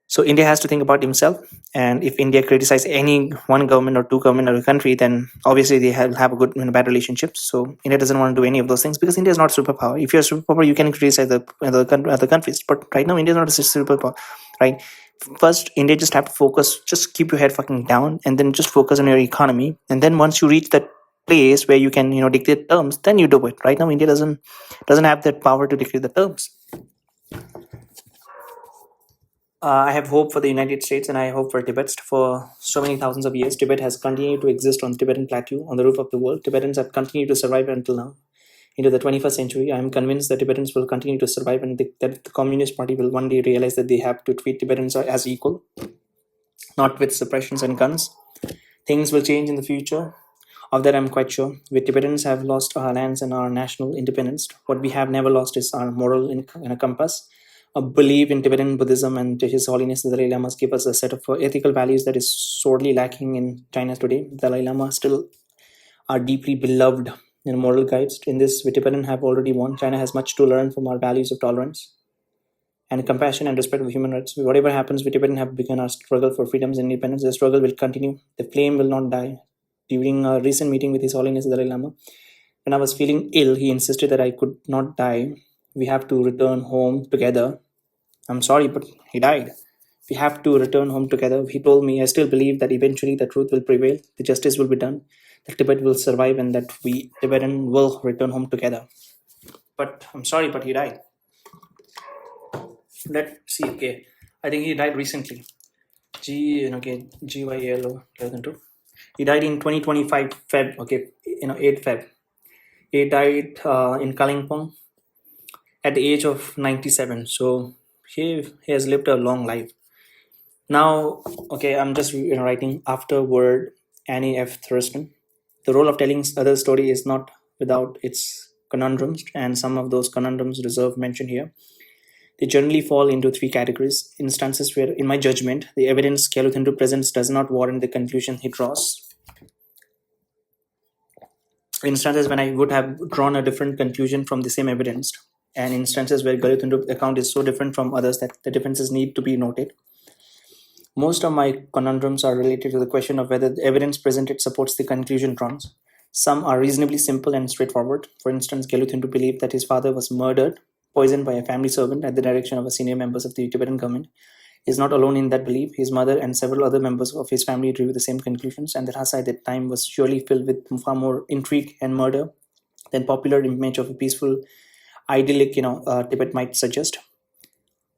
So India has to think about himself, and if India criticizes any one government or two government or a country, then obviously they have a good and bad relationship. So India doesn't want to do any of those things because India is not a superpower. If you're a superpower, you can criticize the other countries, but right now India is not a superpower, right? First, India just have to focus, just keep your head fucking down, and then just focus on your economy. And then once you reach that place where you can dictate terms, then you do it. Right now, India doesn't have that power to dictate the terms. I have hope for the United States and I hope for Tibet. For so many thousands of years, Tibet has continued to exist on the Tibetan plateau, on the roof of the world. Tibetans have continued to survive until now. Into the 21st century, I am convinced that Tibetans will continue to survive and that the Communist Party will one day realize that they have to treat Tibetans as equal, not with suppressions and guns. Things will change in the future. Of that, I'm quite sure. We Tibetans have lost our lands and our national independence. What we have never lost is our moral in a compass. A belief in Tibetan Buddhism and His Holiness the Dalai Lama give us a set of ethical values that is sorely lacking in China today. The Dalai Lama still are deeply beloved moral guides. In this, we Tibetan have already won. China has much to learn from our values of tolerance and compassion and respect for human rights. Whatever happens, we Tibetan have begun our struggle for freedoms and independence. The struggle will continue. The flame will not die. During a recent meeting with His Holiness the Dalai Lama, when I was feeling ill, he insisted that I could not die. We have to return home together. I'm sorry, but he died. We have to return home together. He told me, I still believe that eventually the truth will prevail, the justice will be done, that Tibet will survive, and that we Tibetan will return home together. But I'm sorry, but he died. Let's see. Okay, I think he died recently. GYLO. He died in 2025 Feb. Okay, 8 Feb. He died in Kalimpong at the age of 97. So he has lived a long life. Now, okay, I'm just writing afterword Annie F. Thurston. The role of telling other story is not without its conundrums, and some of those conundrums deserve mention here. They generally fall into three categories. Instances where, in my judgment, the evidence Keluthindu presents does not warrant the conclusion he draws. Instances when I would have drawn a different conclusion from the same evidence, and instances where Keluthindu account is so different from others that the differences need to be noted. Most of my conundrums are related to the question of whether the evidence presented supports the conclusion drawn. Some are reasonably simple and straightforward. For instance, Keluthindu believed that his father was murdered, poisoned by a family servant at the direction of a senior members of the Tibetan government. He is not alone in that belief. His mother and several other members of his family drew the same conclusions, and the Lhasa at that time was surely filled with far more intrigue and murder than popular image of a peaceful, idyllic, Tibet might suggest.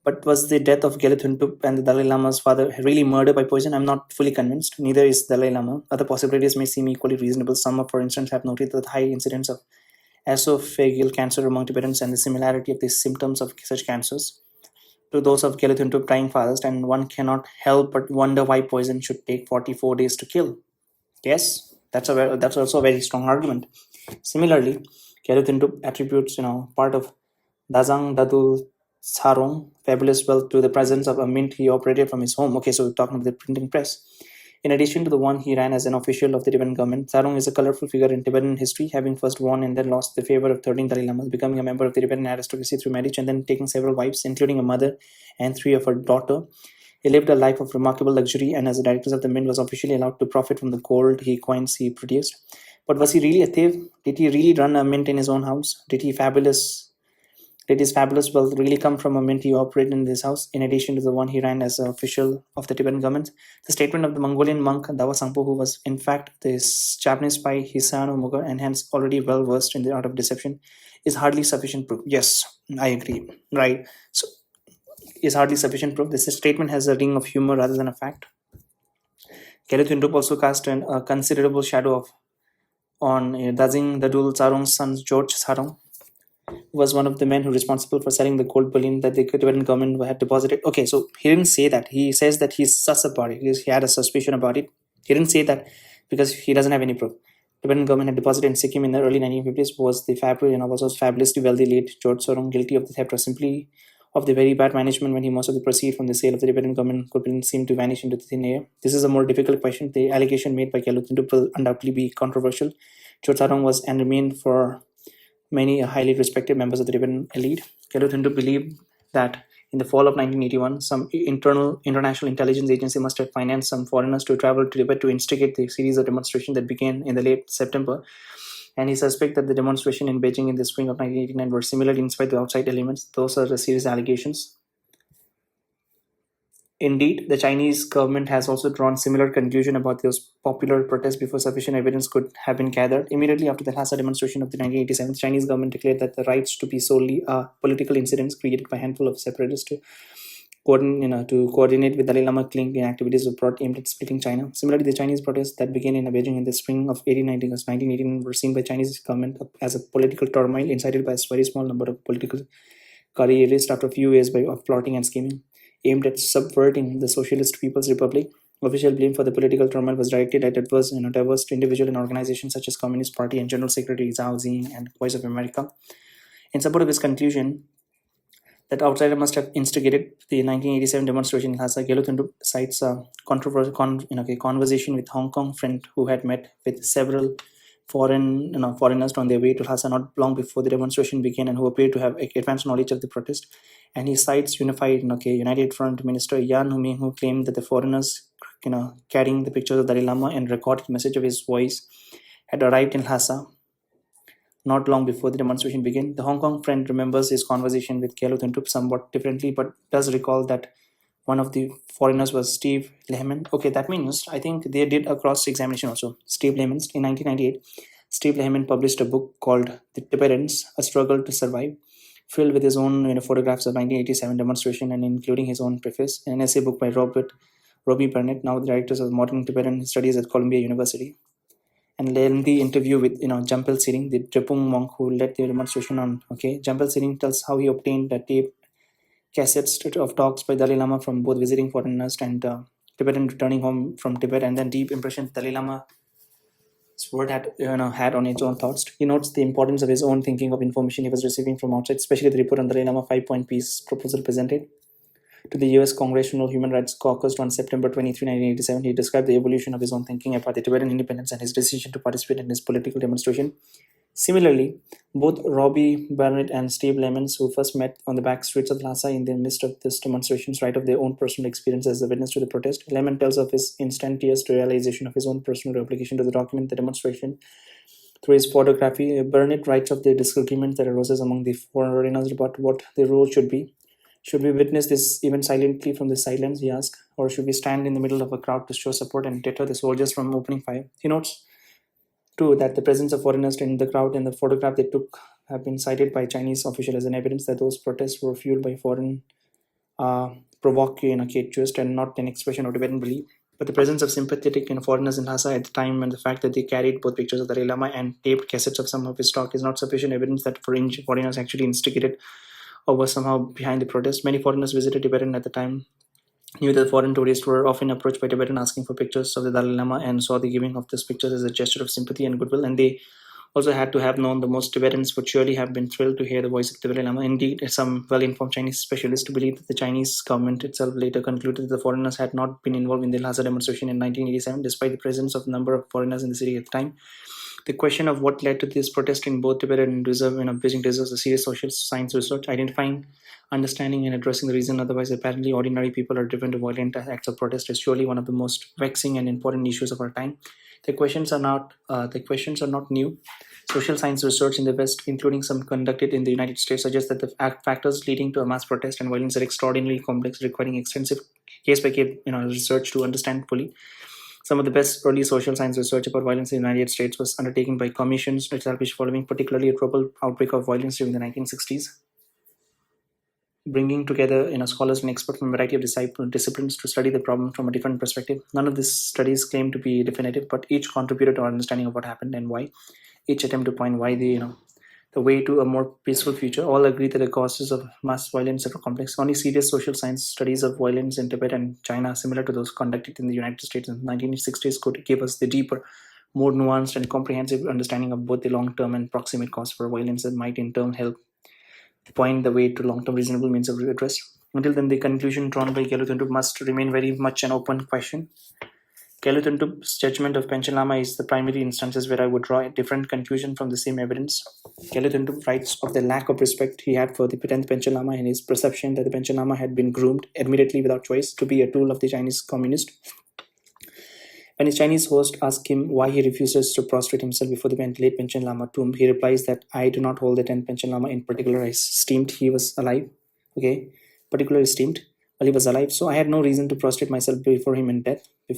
But was the death of Gelethuntup and the Dalai Lama's father really murder by poison? I'm not fully convinced. Neither is Dalai Lama. Other possibilities may seem equally reasonable. Some, for instance, have noted the high incidence of esophageal cancer among Tibetans and the similarity of the symptoms of such cancers to those of Gelethuntup dying fast, and one cannot help but wonder why poison should take 44 days to kill. Yes, that's also a very strong argument. Similarly, Gelethuntup attributes part of Dazang Dadul Sarong fabulous wealth to the presence of a mint he operated from his home. Okay, so we're talking about the printing press. In addition to the one he ran as an official of the Tibetan government, Sarong is a colorful figure in Tibetan history, having first won and then lost the favor of 13 Dalai Lamas, becoming a member of the Tibetan aristocracy through marriage and then taking several wives, including a mother and 3 of her daughter. He lived a life of remarkable luxury and as a director of the mint was officially allowed to profit from the gold coins he produced. But was he really a thief? Did he really run a mint in his own house? Did his fabulous wealth really come from a mint he operated in this house, in addition to the one he ran as an official of the Tibetan government? The statement of the Mongolian monk Dawa Sampo, who was in fact the Japanese spy Hisano Mughal and hence already well versed in the art of deception, is hardly sufficient proof. Yes, I agree. Right. So, is hardly sufficient proof. This statement has a ring of humor rather than a fact. Kelethuntup also cast a considerable shadow on Dazing Dadul Sarong's son George Sarong, was one of the men who responsible for selling the gold bullion that the Tibetan government had deposited. Okay, so he didn't say that. He says that he's sus about it. He had a suspicion about it. He didn't say that because he doesn't have any proof. Tibetan government had deposited in Sikkim in the early 1950s was the fabulously wealthy late George Sorong guilty of the theft or simply of the very bad management when he most of the proceeds from the sale of the Tibetan government could seem to vanish into thin air. This is a more difficult question. The allegation made by Keluthintup will undoubtedly be controversial. George Sorong was and remained for many highly respected members of the Tibetan elite. Keluthintup believed that in the fall of 1981, some international intelligence agency must have financed some foreigners to travel to Tibet to instigate the series of demonstrations that began in the late September. And he suspects that the demonstration in Beijing in the spring of 1989 were similarly inspired by outside elements. Those are the serious allegations. Indeed, the Chinese government has also drawn similar conclusion about those popular protests before sufficient evidence could have been gathered. Immediately after the Lhasa demonstration of the 1987, the Chinese government declared that the riots to be solely political incidents created by a handful of separatists to to coordinate with Dalai Lama clinking activities abroad aimed at splitting China. Similarly, the Chinese protests that began in Beijing in the spring of 1918 were seen by Chinese government as a political turmoil incited by a very small number of political careerists after a few years of plotting and scheming aimed at subverting the Socialist People's Republic. Official blame for the political turmoil was directed at diverse individuals and organizations such as Communist Party and General Secretary Zhao Ziying and Voice of America. In support of his conclusion that outsider must have instigated the 1987 demonstration in Lhasa, Gelotunduk cites a conversation with Hong Kong friend who had met with several foreigners on their way to Lhasa not long before the demonstration began and who appeared to have advanced knowledge of the protest. And he cites United Front Minister Yan Huming, who claimed that the foreigners carrying the pictures of Dalai Lama and recorded message of his voice had arrived in Lhasa not long before the demonstration began. The Hong Kong friend remembers his conversation with Gelotunduk somewhat differently, but does recall that one of the foreigners was Steve Lehman. Okay, that means I think they did a cross-examination also. Steve Lehman, in 1998, Steve Lehman published a book called The Tibetans, A Struggle to Survive, filled with his own photographs of 1987 demonstration and including his own preface, an essay book by Robbie Burnett, now the director of modern Tibetan studies at Columbia University, and lengthy interview with Jampel Sering, the Drepung monk who led the demonstration on. Jampel Sering tells how he obtained the tape cassettes of talks by Dalai Lama from both visiting foreigners and Tibetan returning home from Tibet, and then deep impression Dalai Lama's word had on its own thoughts. He notes the importance of his own thinking of information he was receiving from outside, especially the report on Dalai Lama 5-point peace proposal presented to the US Congressional Human Rights Caucus on September 23, 1987. He described the evolution of his own thinking about the Tibetan independence and his decision to participate in his political demonstration. Similarly, both Robbie Burnett and Steve Lemons, who first met on the back streets of Lhasa in the midst of this demonstrations, write of their own personal experience as a witness to the protest. Lemon tells of his instantaneous realization of his own personal obligation to the document the demonstration through his photography. Burnett writes of the disagreement that arose among the foreigners about what the role should be. Should we witness this event silently from the silence, he asks, or should we stand in the middle of a crowd to show support and deter the soldiers from opening fire? He notes, too, that the presence of foreigners in the crowd and the photograph they took have been cited by Chinese officials as an evidence that those protests were fueled by foreign provocateurs and not an expression of Tibetan belief. But the presence of sympathetic foreigners in Lhasa at the time and the fact that they carried both pictures of the Dalai Lama and taped cassettes of some of his talk is not sufficient evidence that foreigners actually instigated or was somehow behind the protest. Many foreigners visited Tibetan at the time knew that foreign tourists were often approached by Tibetan asking for pictures of the Dalai Lama and saw the giving of these pictures as a gesture of sympathy and goodwill. And they also had to have known the most Tibetans would surely have been thrilled to hear the voice of the Dalai Lama. Indeed, some well-informed Chinese specialists believe that the Chinese government itself later concluded that the foreigners had not been involved in the Lhasa demonstration in 1987, despite the presence of a number of foreigners in the city at the time. The question of what led to this protest in both Tibet and Beijing deserves a serious social science research, identifying, understanding, and addressing the reason otherwise apparently ordinary people are driven to violent acts of protest is surely one of the most vexing and important issues of our time. The questions are not new. Social science research in the West, including some conducted in the United States, suggests that the factors leading to a mass protest and violence are extraordinarily complex, requiring extensive case-by-case research to understand fully. Some of the best early social science research about violence in the United States was undertaken by commissions established following particularly a troubled outbreak of violence during the 1960s, bringing together scholars and experts from a variety of disciplines to study the problem from a different perspective. None of these studies claim to be definitive, but each contributed to our understanding of what happened and why. Each attempt to point why the way to a more peaceful future. All agree that the causes of mass violence are complex. Only serious social science studies of violence in Tibet and China, similar to those conducted in the United States in the 1960s, could give us the deeper, more nuanced and comprehensive understanding of both the long-term and proximate cause for violence that might in turn help point the way to long-term reasonable means of redress. Until then, the conclusion drawn by Gelotunduk must remain very much an open question. Gelotunduk's judgment of Panchen Lama is the primary instances where I would draw a different conclusion from the same evidence. Gelotunduk writes of the lack of respect he had for the 10th Panchen Lama and his perception that the Panchen Lama had been groomed, admittedly without choice, to be a tool of the Chinese communist. When his Chinese host asks him why he refuses to prostrate himself before the late Panchen Lama tomb, he replies that I do not hold the 10th Panchen Lama in particular. I esteemed he was alive. Particularly esteemed while he was alive, so I had no reason to prostrate myself before him in death. I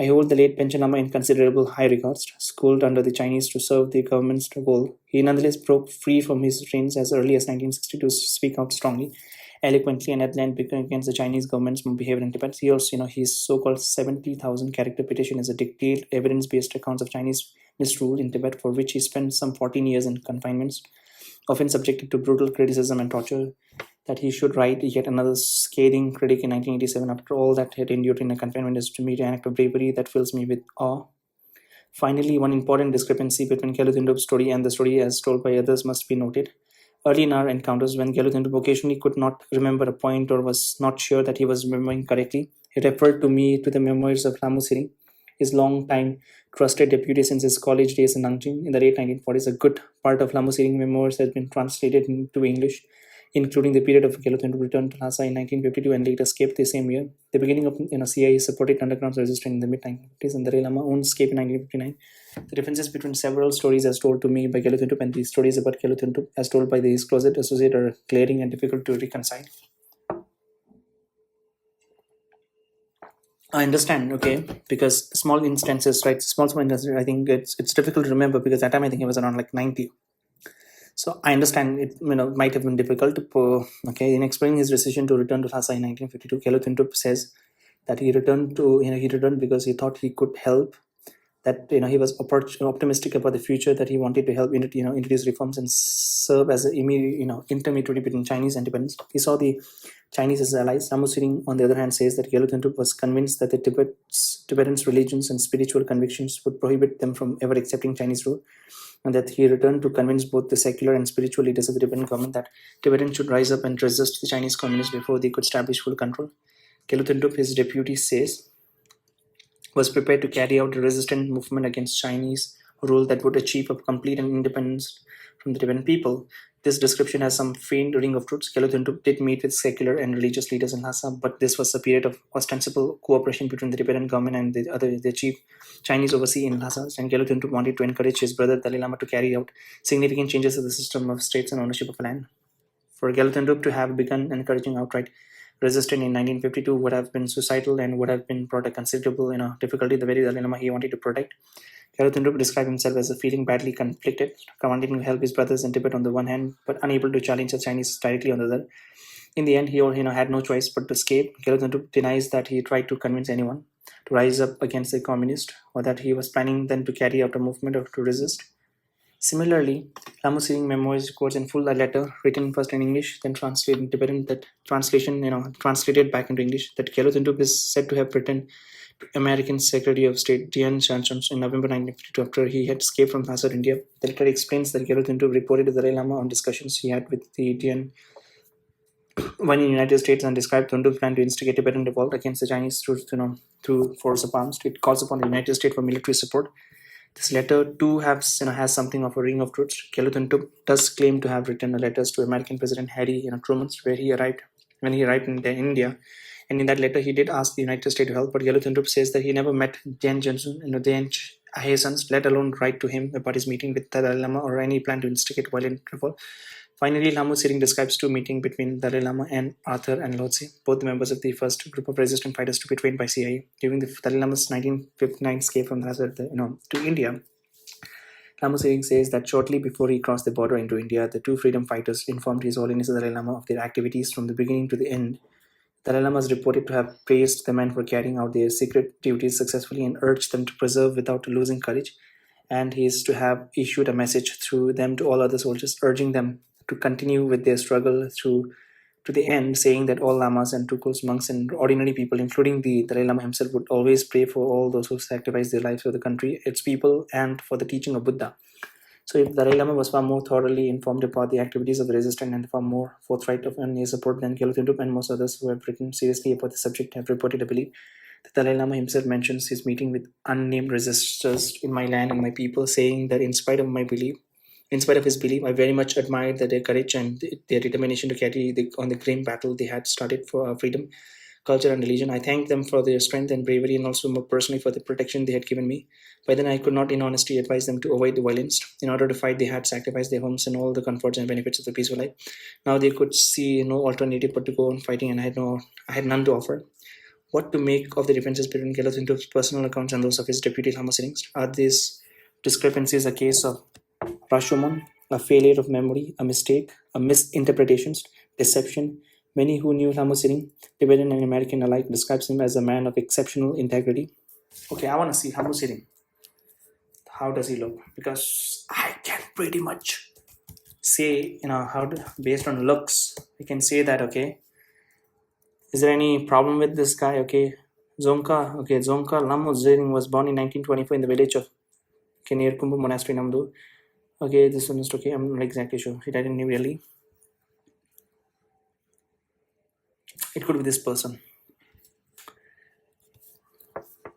hold the late Panchen Lama in considerable high regards. Schooled under the Chinese to serve the government's goal, he nonetheless broke free from his reins as early as 1960 to speak out strongly eloquently and at the end became against the Chinese government's behavior in Tibet. He also, his so-called 70,000 character petition is a detailed evidence-based accounts of Chinese misrule in Tibet, for which he spent some 14 years in confinements, often subjected to brutal criticism and torture, that he should write yet another scathing critic in 1987 after all that he had endured in a confinement is to me an act of bravery that fills me with awe. Finally, one important discrepancy between Gelutindup's story and the story as told by others must be noted. Early in our encounters, when Gelutindup occasionally could not remember a point or was not sure that he was remembering correctly, he referred to me to the memoirs of Lamu Siri, his long-time trusted deputy since his college days in Nanjing in the late 1940s. A good part of Lamu Siri memoirs has been translated into English, including the period of Gelutindup's return to Lhasa in 1952 and later escape the same year. The beginning of CIA-supported underground resistance in the mid-1950s and the Dalai Lama own escape in 1959. The differences between several stories as told to me by Gelutindup and the stories about Gelutindap as told by his closet associate are glaring and difficult to reconcile. I understand, okay, because small instances, right? Small instances, I think it's difficult to remember because that time I think it was around like 90. So I understand it might have been difficult to okay. In explaining his decision to return to Lhasa in 1952, Gelutindap says that he returned because he thought he could help, that he was optimistic about the future, that he wanted to help introduce reforms and serve as an intermediary between Chinese independence. He saw the Chinese as allies. Lamu Sering, on the other hand, says that Gelutindap was convinced that the Tibetans' religions and spiritual convictions would prohibit them from ever accepting Chinese rule, and that he returned to convince both the secular and spiritual leaders of the Tibetan government that Tibetans should rise up and resist the Chinese communists before they could establish full control. Gelutindap, his deputy, says, was prepared to carry out a resistant movement against Chinese rule that would achieve a complete independence from the Tibetan people. This description has some faint ring of truth. Gelutindap did meet with secular and religious leaders in Lhasa, but this was a period of ostensible cooperation between the Tibetan government and the chief Chinese overseer in Lhasa, and Gelutindap wanted to encourage his brother Dalai Lama to carry out significant changes to the system of states and ownership of land. For Gelutindap to have begun encouraging outright resistance in 1952 would have been suicidal and would have been brought a considerable difficulty the very Dalai Lama he wanted to protect. Gelutindap described himself as feeling badly conflicted, wanting to help his brothers in Tibet on the one hand, but unable to challenge the Chinese directly on the other. In the end, he had no choice but to escape. Gelutindap denies that he tried to convince anyone to rise up against the communists, or that he was planning then to carry out a movement or to resist. Similarly, Lamu Sering memoirs records in full a letter written first in English, then translated in Tibetan. That translation, translated back into English, that Gelutindap is said to have written to American Secretary of State Dian Chanchon in November 1952 after he had escaped from Lhasa, India. The letter explains that Gelutindap reported to the Dalai Lama on discussions he had with the Dian when in the United States, and described Tundup's plan to instigate Tibetan revolt against the Chinese through force of arms. It calls upon the United States for military support. This letter too has something of a ring of truth. Gelutindap does claim to have written letters to American President Harry Truman when he arrived in India, and in that letter he did ask the United States to help. But Gelutindap says that he never met Dian Johnson, Dian Hassans, let alone write to him about his meeting with the Dalai Lama or any plan to instigate violent revolt. Finally, Lamu Sering describes two meetings between Dalai Lama and Arthur and Lhotse, both members of the first group of resistant fighters to be trained by CIA. During the Dalai Lama's 1959 escape from Lhasa to India, Lamu Sering says that shortly before he crossed the border into India, the two freedom fighters informed His Holiness the Dalai Lama of their activities from the beginning to the end. Dalai Lama is reported to have praised the men for carrying out their secret duties successfully and urged them to persevere without losing courage. And he is to have issued a message through them to all other soldiers, urging them to continue with their struggle through to the end, saying that all lamas and tukuls, monks and ordinary people, including the Dalai Lama himself, would always pray for all those who sacrifice their lives for the country, its people, and for the teaching of Buddha. So if Dalai Lama was far more thoroughly informed about the activities of the resistance and far more forthright in his support than Gelutindap and most others who have written seriously about the subject have reported, I believe. The Dalai Lama himself mentions his meeting with unnamed resistors in my land and my people, saying that in spite of his belief, I very much admired their courage and their determination to carry on the grim battle they had started for our freedom, culture, and religion. I thank them for their strength and bravery, and also more personally for the protection they had given me. By then, I could not in honesty advise them to avoid the violence. In order to fight, they had sacrificed their homes and all the comforts and benefits of the peaceful life. Now they could see no alternative but to go on fighting, and I had none to offer. What to make of the differences between Gelutindap's personal accounts and those of his deputy Lama Serings? Are these discrepancies a case of Rashomon, a failure of memory, a mistake, a misinterpretation, deception, Many who knew Lamo Sering, Tibetan and American alike, describes him as a man of exceptional integrity. Okay, I want to see Lamo Sering. How does he look? Because I can pretty much say, based on looks, I can say that, okay, is there any problem with this guy? Okay, Zonka Lamo Sering was born in 1924 in the village of Kenirkumbu Monastery, Namdu. Okay, this one is okay. I'm not exactly sure. He died in New Delhi. It could be this person.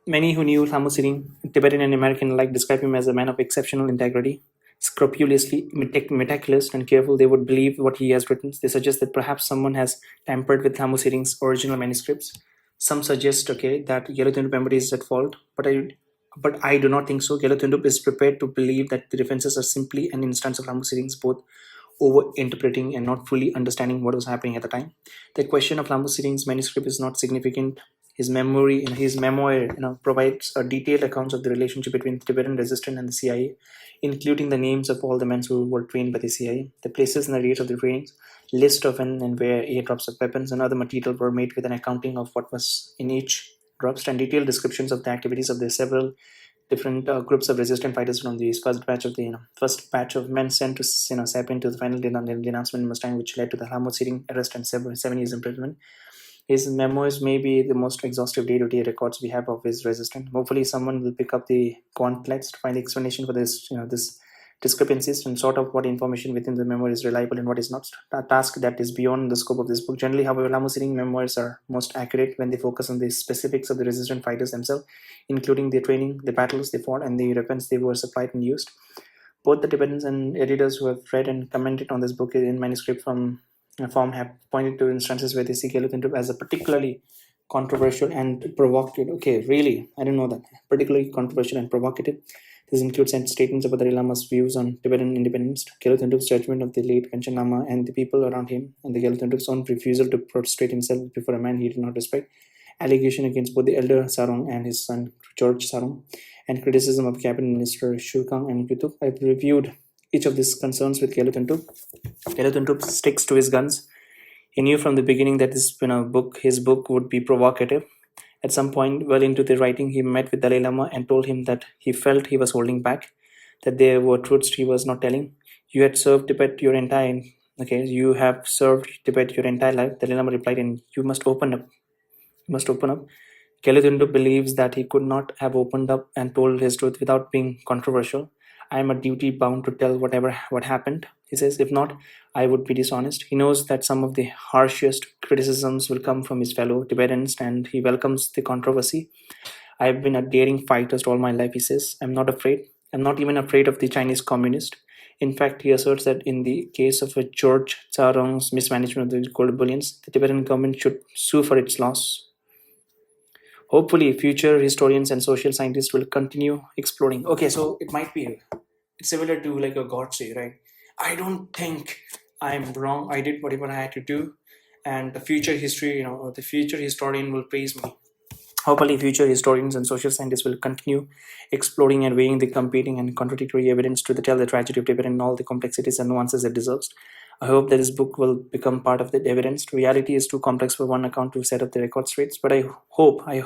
Many who knew Lamo Sering, Tibetan and American alike, describe him as a man of exceptional integrity, scrupulously meticulous and careful. They would believe what he has written. They suggest that perhaps someone has tampered with Lamo Sering's original manuscripts. Some suggest, okay, that Gelutundub memory is at fault, but I do not think so. Gelutundub is prepared to believe that the differences are simply an instance of Lamo Sering's both over-interpreting and not fully understanding what was happening at the time. The question of Lamo Sering's manuscript is not significant. His memoir, provides a detailed accounts of the relationship between the Tibetan resistance and the CIA, including the names of all the men who were trained by the CIA, the places and the dates of the trainings, list of when and where airdrops of weapons and other material were made, with an accounting of what was in each drops, and detailed descriptions of the activities of the several different groups of resistant fighters from the first batch of men sent to step into the final denouncement in Mustang, which led to the Lamo Sering arrest and 7 years imprisonment. His memoirs may be the most exhaustive day-to-day records we have of his resistance. Hopefully, someone will pick up the gauntlets to find the explanation for this discrepancies and sort out what information within the memoir is reliable and what is not. A task that is beyond the scope of this book. Generally, however, Lamo Sering memoirs are most accurate when they focus on the specifics of the resistant fighters themselves, including their training, the battles they fought, and the weapons they were supplied and used. Both the Tibetans and editors who have read and commented on this book in manuscript form have pointed to instances where they see Gelutundub as a particularly controversial and provocative. Okay, really, I didn't know that. Particularly controversial and provocative. This includes statements about the Dalai Lama's views on Tibetan independence, Gelutundub's judgment of the late Panchen Lama and the people around him, and the Gelutundub's own refusal to prostrate himself before a man he did not respect, allegation against both the elder Sarong and his son George Sarong, and criticism of Cabinet Minister Shukang and Kutuk. I've reviewed each of these concerns with Gelutundub. Gelutundub sticks to his guns. He knew from the beginning that his book would be provocative. At some point, well into the writing, he met with Dalai Lama and told him that he felt he was holding back, that there were truths he was not telling. You have served Tibet your entire life. Dalai Lama replied, and you must open up. You must open up. Gelutundub believes that he could not have opened up and told his truth without being controversial. I am a duty bound to tell what happened. He says, if not, I would be dishonest. He knows that some of the harshest criticisms will come from his fellow Tibetans, and he welcomes the controversy. I have been a daring fighter all my life, he says. I'm not afraid. I'm not even afraid of the Chinese communist. In fact, he asserts that in the case of George Sarong's mismanagement of the gold bullions, the Tibetan government should sue for its loss. Hopefully, future historians and social scientists will continue exploring. Okay, so it might be similar to like a God say, right? I don't think I'm wrong. I did whatever I had to do, and the future the future historian will praise me. Hopefully, future historians and social scientists will continue exploring and weighing the competing and contradictory evidence to tell the tragedy of Tibet and all the complexities and nuances it deserves. I hope that this book will become part of the evidence. Reality is too complex for one account to set up the record straight, but I hope I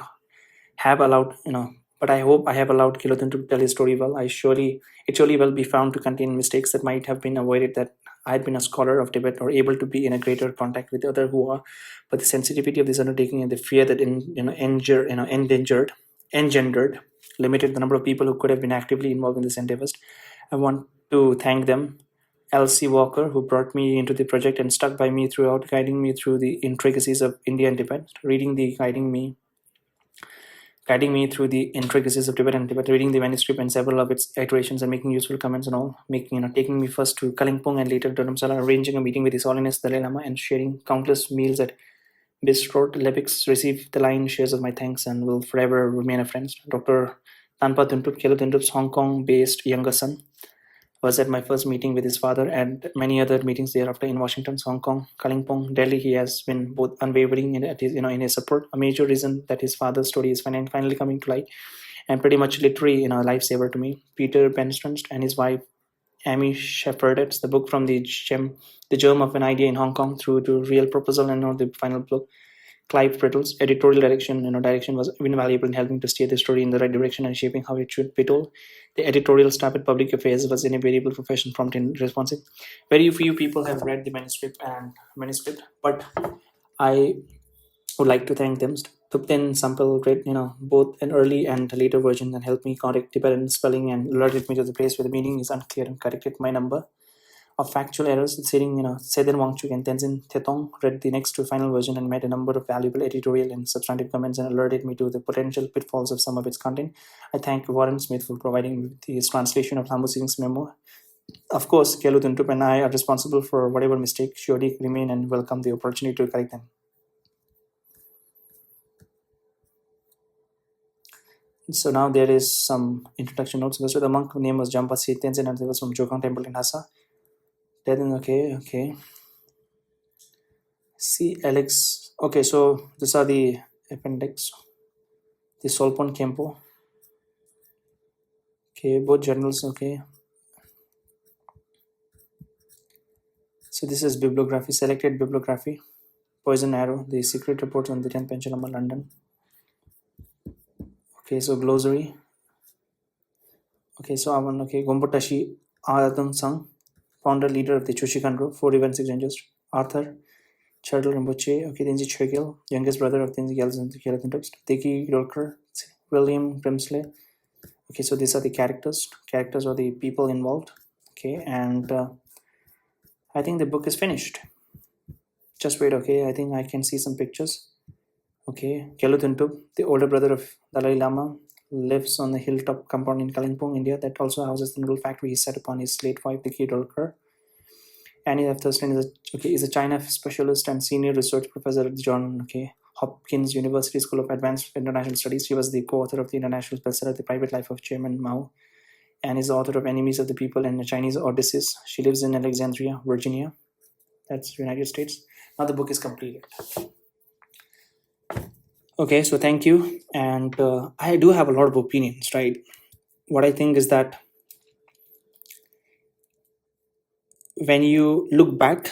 have allowed Gelutundub to tell his story well. It surely will be found to contain mistakes that might have been avoided, that I had been a scholar of Tibet or able to be in a greater contact with other who are, but the sensitivity of this undertaking and the fear that engendered limited the number of people who could have been actively involved in this endeavors. I want to thank them. Elsie Walker, who brought me into the project and stuck by me throughout, guiding me through the intricacies of India and Tibet, guiding me through the intricacies of Tibet and Tibet, reading the manuscript and several of its iterations and making useful comments and all, taking me first to Kalimpong and later to Dharamsala, arranging a meeting with His Holiness Dalai Lama and sharing countless meals at Bistro Lepics. Received the lion's shares of my thanks and will forever remain a friend. Dr. Tanpa Tuntup, Gelutundub's Hong Kong-based younger son, was at my first meeting with his father and many other meetings thereafter in Washington, Hong Kong, Kalimpong, Delhi. He has been both unwavering in his support. A major reason that his father's story is finally coming to light, and pretty much literally lifesaver to me. Peter Benstrand and his wife Amy Shepherd. It's the book from the germ of an idea in Hong Kong through to real proposal and the final book. Clive Brittle's editorial direction was invaluable in helping to steer the story in the right direction and shaping how it should be told. The editorial staff at Public Affairs was invariable, professional, prompt, and responsive. Very few people have read the manuscript, but I would like to thank them. Thupten Sample read, both an early and later version and helped me correct Tibetan spelling and alerted me to the place where the meaning is unclear and corrected my number of factual errors. Seden Wangchuk and Tenzin Thetong read the next to final version and made a number of valuable editorial and substantive comments and alerted me to the potential pitfalls of some of its content. I thank Warren Smith for providing his translation of Lambu Singh's memo. Of course, Kelu Tuntup and I are responsible for whatever mistakes surely remain and welcome the opportunity to correct them. So now there is some introduction notes. So the monk name was Jampasi Tenzin and he was from Jokang Temple in Hassa. Then okay. See Alex. Okay, so these are the appendix. The Solpon Kempo. Okay, both journals. Okay. So this is bibliography, selected bibliography. Poison Arrow, the secret report on the 10th pendulum of London. Okay, so glossary. Okay, so Avan, Gompatashi Aradung Sang, founder, leader of the Chushikan group, 4 events exchanges. Arthur Chardal Rinpoche, Tenji Chögyal, youngest brother of Tenji Gyaltsen and Keratin text. Deki Dolker, William Grimsley. Okay, so these are the characters. Characters are the people involved. Okay, and I think the book is finished. Just wait, I think I can see some pictures. Okay, Kelu Tuntup, the older brother of Dalai Lama, lives on the hilltop compound in Kalimpong, India, that also houses the noodle factory he set upon his late wife, Deki Dolker. Annie F. Thurston is a China specialist and senior research professor at the John Hopkins University School of Advanced International Studies. She was the co-author of the international bestseller The Private Life of Chairman Mao and is the author of Enemies of the People and the Chinese Odysseus. She lives in Alexandria, Virginia. That's United States. Now the book is completed. Okay, so thank you. And I do have a lot of opinions, right? What I think is that when you look back,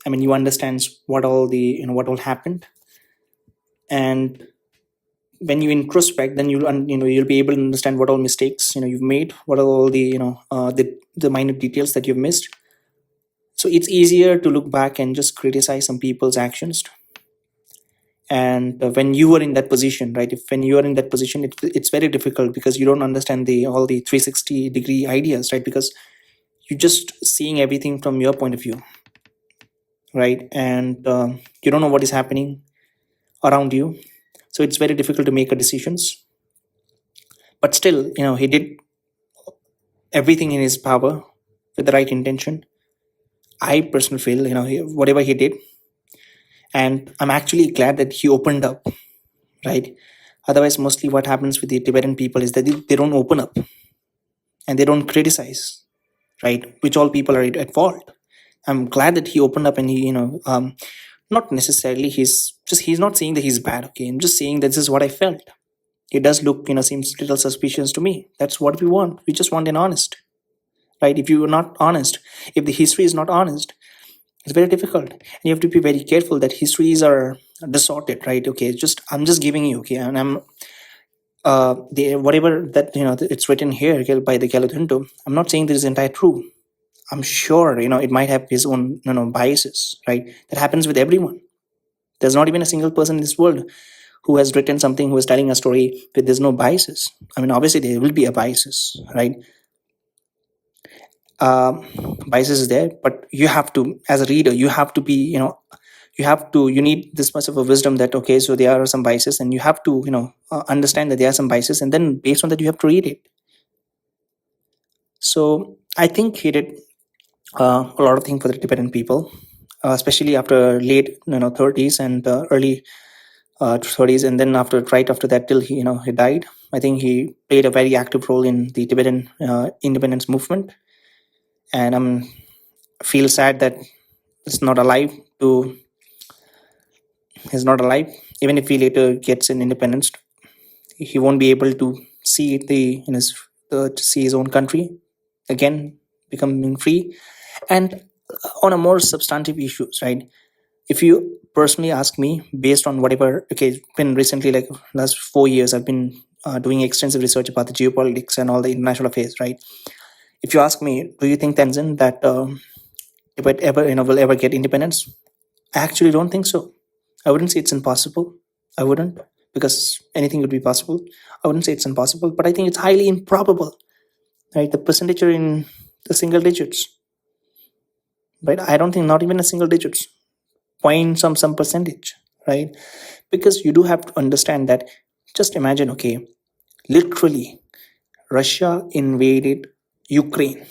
you understand what all happened, and when you introspect, then you'll be able to understand what all mistakes you've made, what are all the the minor details that you've missed. So it's easier to look back and just criticize some people's actions. And when you are in that position, right? When you are in that position, it's very difficult because you don't understand all the 360-degree ideas, right? Because you're just seeing everything from your point of view, right? And you don't know what is happening around you, so it's very difficult to make decisions. But still, he did everything in his power with the right intention. I personally feel, whatever he did, and I'm actually glad that he opened up, right? Otherwise, mostly what happens with the Tibetan people is that they don't open up and they don't criticize, right? Which all people are at fault. I'm glad that he opened up and he, not necessarily he's not saying that he's bad. Okay, I'm just saying that this is what I felt. It does look, seems a little suspicious to me. That's what we want. We just want an honest, right? If you are not honest, if the history is not honest, it's very difficult. And you have to be very careful that histories are distorted, right? Okay, I'm just giving you, okay, and I'm whatever that it's written here by the Galudhinto, I'm not saying this is entire true. I'm sure it might have his own biases, right? That happens with everyone. There's not even a single person in this world who has written something, who is telling a story with there's no biases. Obviously there will be a biases, right? Biases is there, but you have to, as a reader, you have to be, you need this much of a wisdom that, okay, so there are some biases and you have to, understand that there are some biases, and then based on that you have to read it. So I think he did a lot of things for the Tibetan people, especially after late 30s and early 30s, and then right after that till he died. I think he played a very active role in the Tibetan independence movement, and I'm feel sad that he's not alive. Even if he later gets an independence, he won't be able to see see his own country again, becoming free. And on a more substantive issues, right? If you personally ask me, based on whatever, okay, it's been recently like last 4 years, I've been doing extensive research about the geopolitics and all the international affairs, right? If you ask me, do you think, Tenzin, that Tibet ever, will ever get independence? I actually don't think so. I wouldn't say it's impossible. I wouldn't, because anything would be possible. I wouldn't say it's impossible, but I think it's highly improbable, right? The percentage are in the single digits, right? I don't think not even a single digits, point some percentage, right? Because you do have to understand that. Just imagine, okay, literally, Russia invaded Ukraine,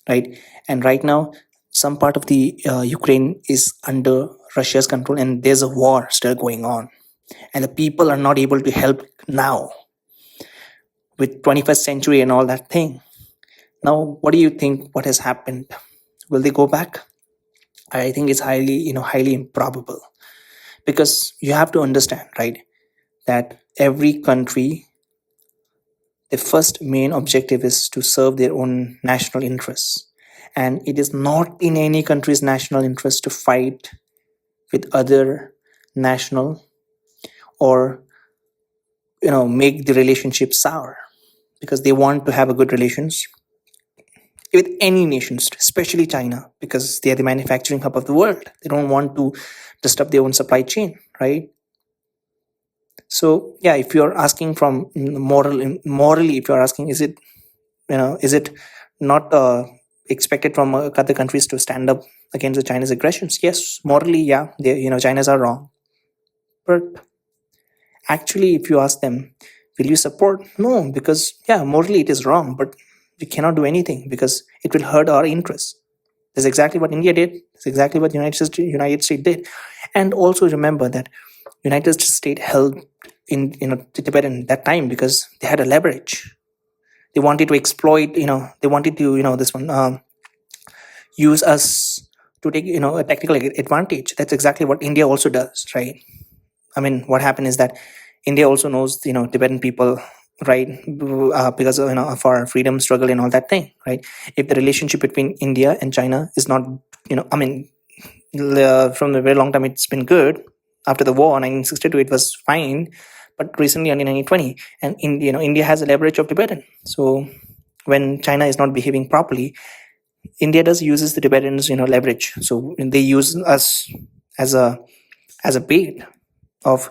right? And right now, some part of the Ukraine is under Russia's control, and there's a war still going on, and the people are not able to help now with 21st century and all that thing. Now, what do you think? What has happened? Will they go back? I think it's highly improbable, because you have to understand, right, that every country, the first main objective is to serve their own national interests, and it is not in any country's national interest to fight with other national, or make the relationship sour, because they want to have a good relations with any nations, especially China, because they are the manufacturing hub of the world. They don't want to disturb their own supply chain, right? So yeah, if you're asking from morally, if you're asking, is it not expected from other countries to stand up against the China's aggressions? Yes, morally, yeah, China's are wrong. But actually, if you ask them, will you support? No, because yeah, morally it is wrong, but we cannot do anything because it will hurt our interests. That's exactly what India did. That's exactly what United States did. And also remember that United States held in Tibet in that time because they had a leverage. They wanted to exploit. They wanted to this one use us to take a tactical advantage. That's exactly what India also does, right? I mean, what happened is that India also knows Tibetan people, right? Because of our freedom struggle and all that thing, right? If the relationship between India and China is not, I mean, from a very long time it's been good. After the war, 1962, it was fine, but recently, in 1920, and India has a leverage of Tibetan. So when China is not behaving properly, India does uses the Tibetans, leverage. So they use us as a bait of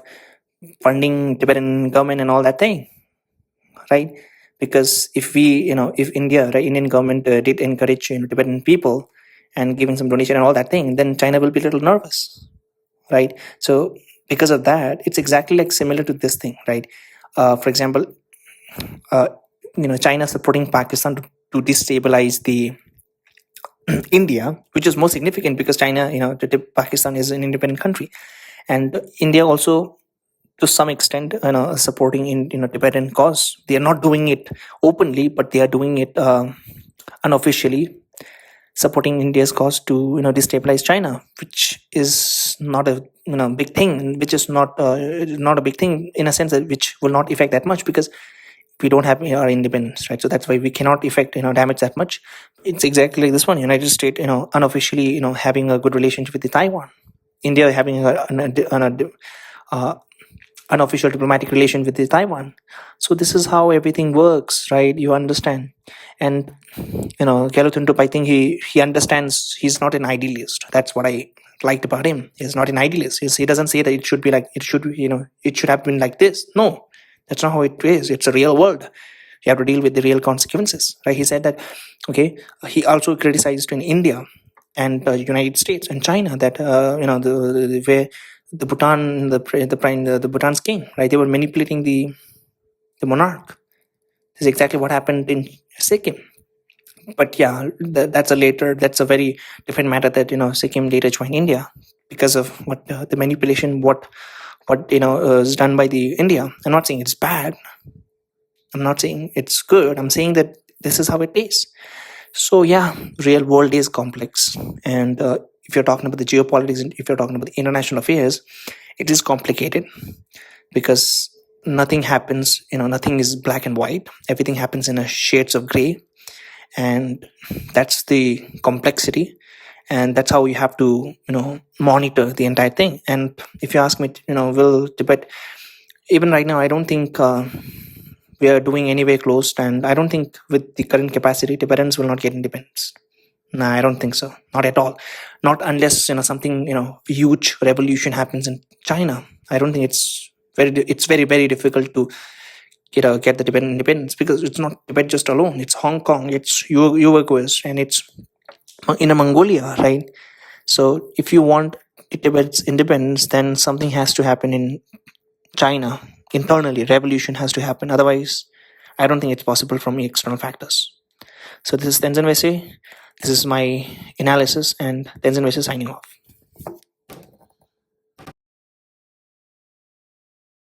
funding Tibetan government and all that thing, right? Because if India, right, Indian government did encourage Tibetan people and giving some donation and all that thing, then China will be a little nervous, right? So because of that, it's exactly like similar to this thing, right? For example, uh, China supporting Pakistan to destabilize the India, which is more significant because China, Pakistan is an independent country, and India also, to some extent, supporting in Tibetan cause. They are not doing it openly, but they are doing it unofficially, supporting India's cause to destabilize China, which is not a big thing, which is not a big thing in a sense that which will not affect that much because we don't have our independence, right? So that's why we cannot affect damage that much. It's exactly like this one. United States unofficially having a good relationship with the Taiwan, India having uh, unofficial diplomatic relation with the Taiwan. So this is how everything works, right? You understand. And Galutuntup, I think he understands. He's not an idealist. That's what I liked about him. He's not an idealist. He doesn't say that it should be like it should it should have been like this. No, that's not how it is. It's a real world. You have to deal with the real consequences, right? He said that. Okay, he also criticized in India and United States and China that the where the Bhutan, the Bhutan's king, right? They were manipulating the monarch. This is exactly what happened in Sikkim. But yeah, that's a very different matter that Sikkim later joined India because of what the manipulation, what is done by the India. I'm not saying it's bad. I'm not saying it's good. I'm saying that this is how it is. So yeah, real world is complex, and if you're talking about the geopolitics and if you're talking about the international affairs, it is complicated because nothing happens. Nothing is black and white. Everything happens in a shades of gray, and that's the complexity, and that's how you have to monitor the entire thing. And if you ask me, will Tibet, even right now, I don't think we are doing anywhere close, and I don't think with the current capacity Tibetans will not get independence. No, I don't think so. Not at all. Not unless something huge revolution happens in China. I don't think it's very very difficult to get the Tibetan independence, because it's not Tibet just alone. It's Hong Kong. It's Uruguay, and it's in a Mongolia, right? So if you want Tibet's independence, then something has to happen in China internally. Revolution has to happen. Otherwise, I don't think it's possible from external factors. So this is Tenzin Wese. This is my analysis, and Tenzin Wese signing off.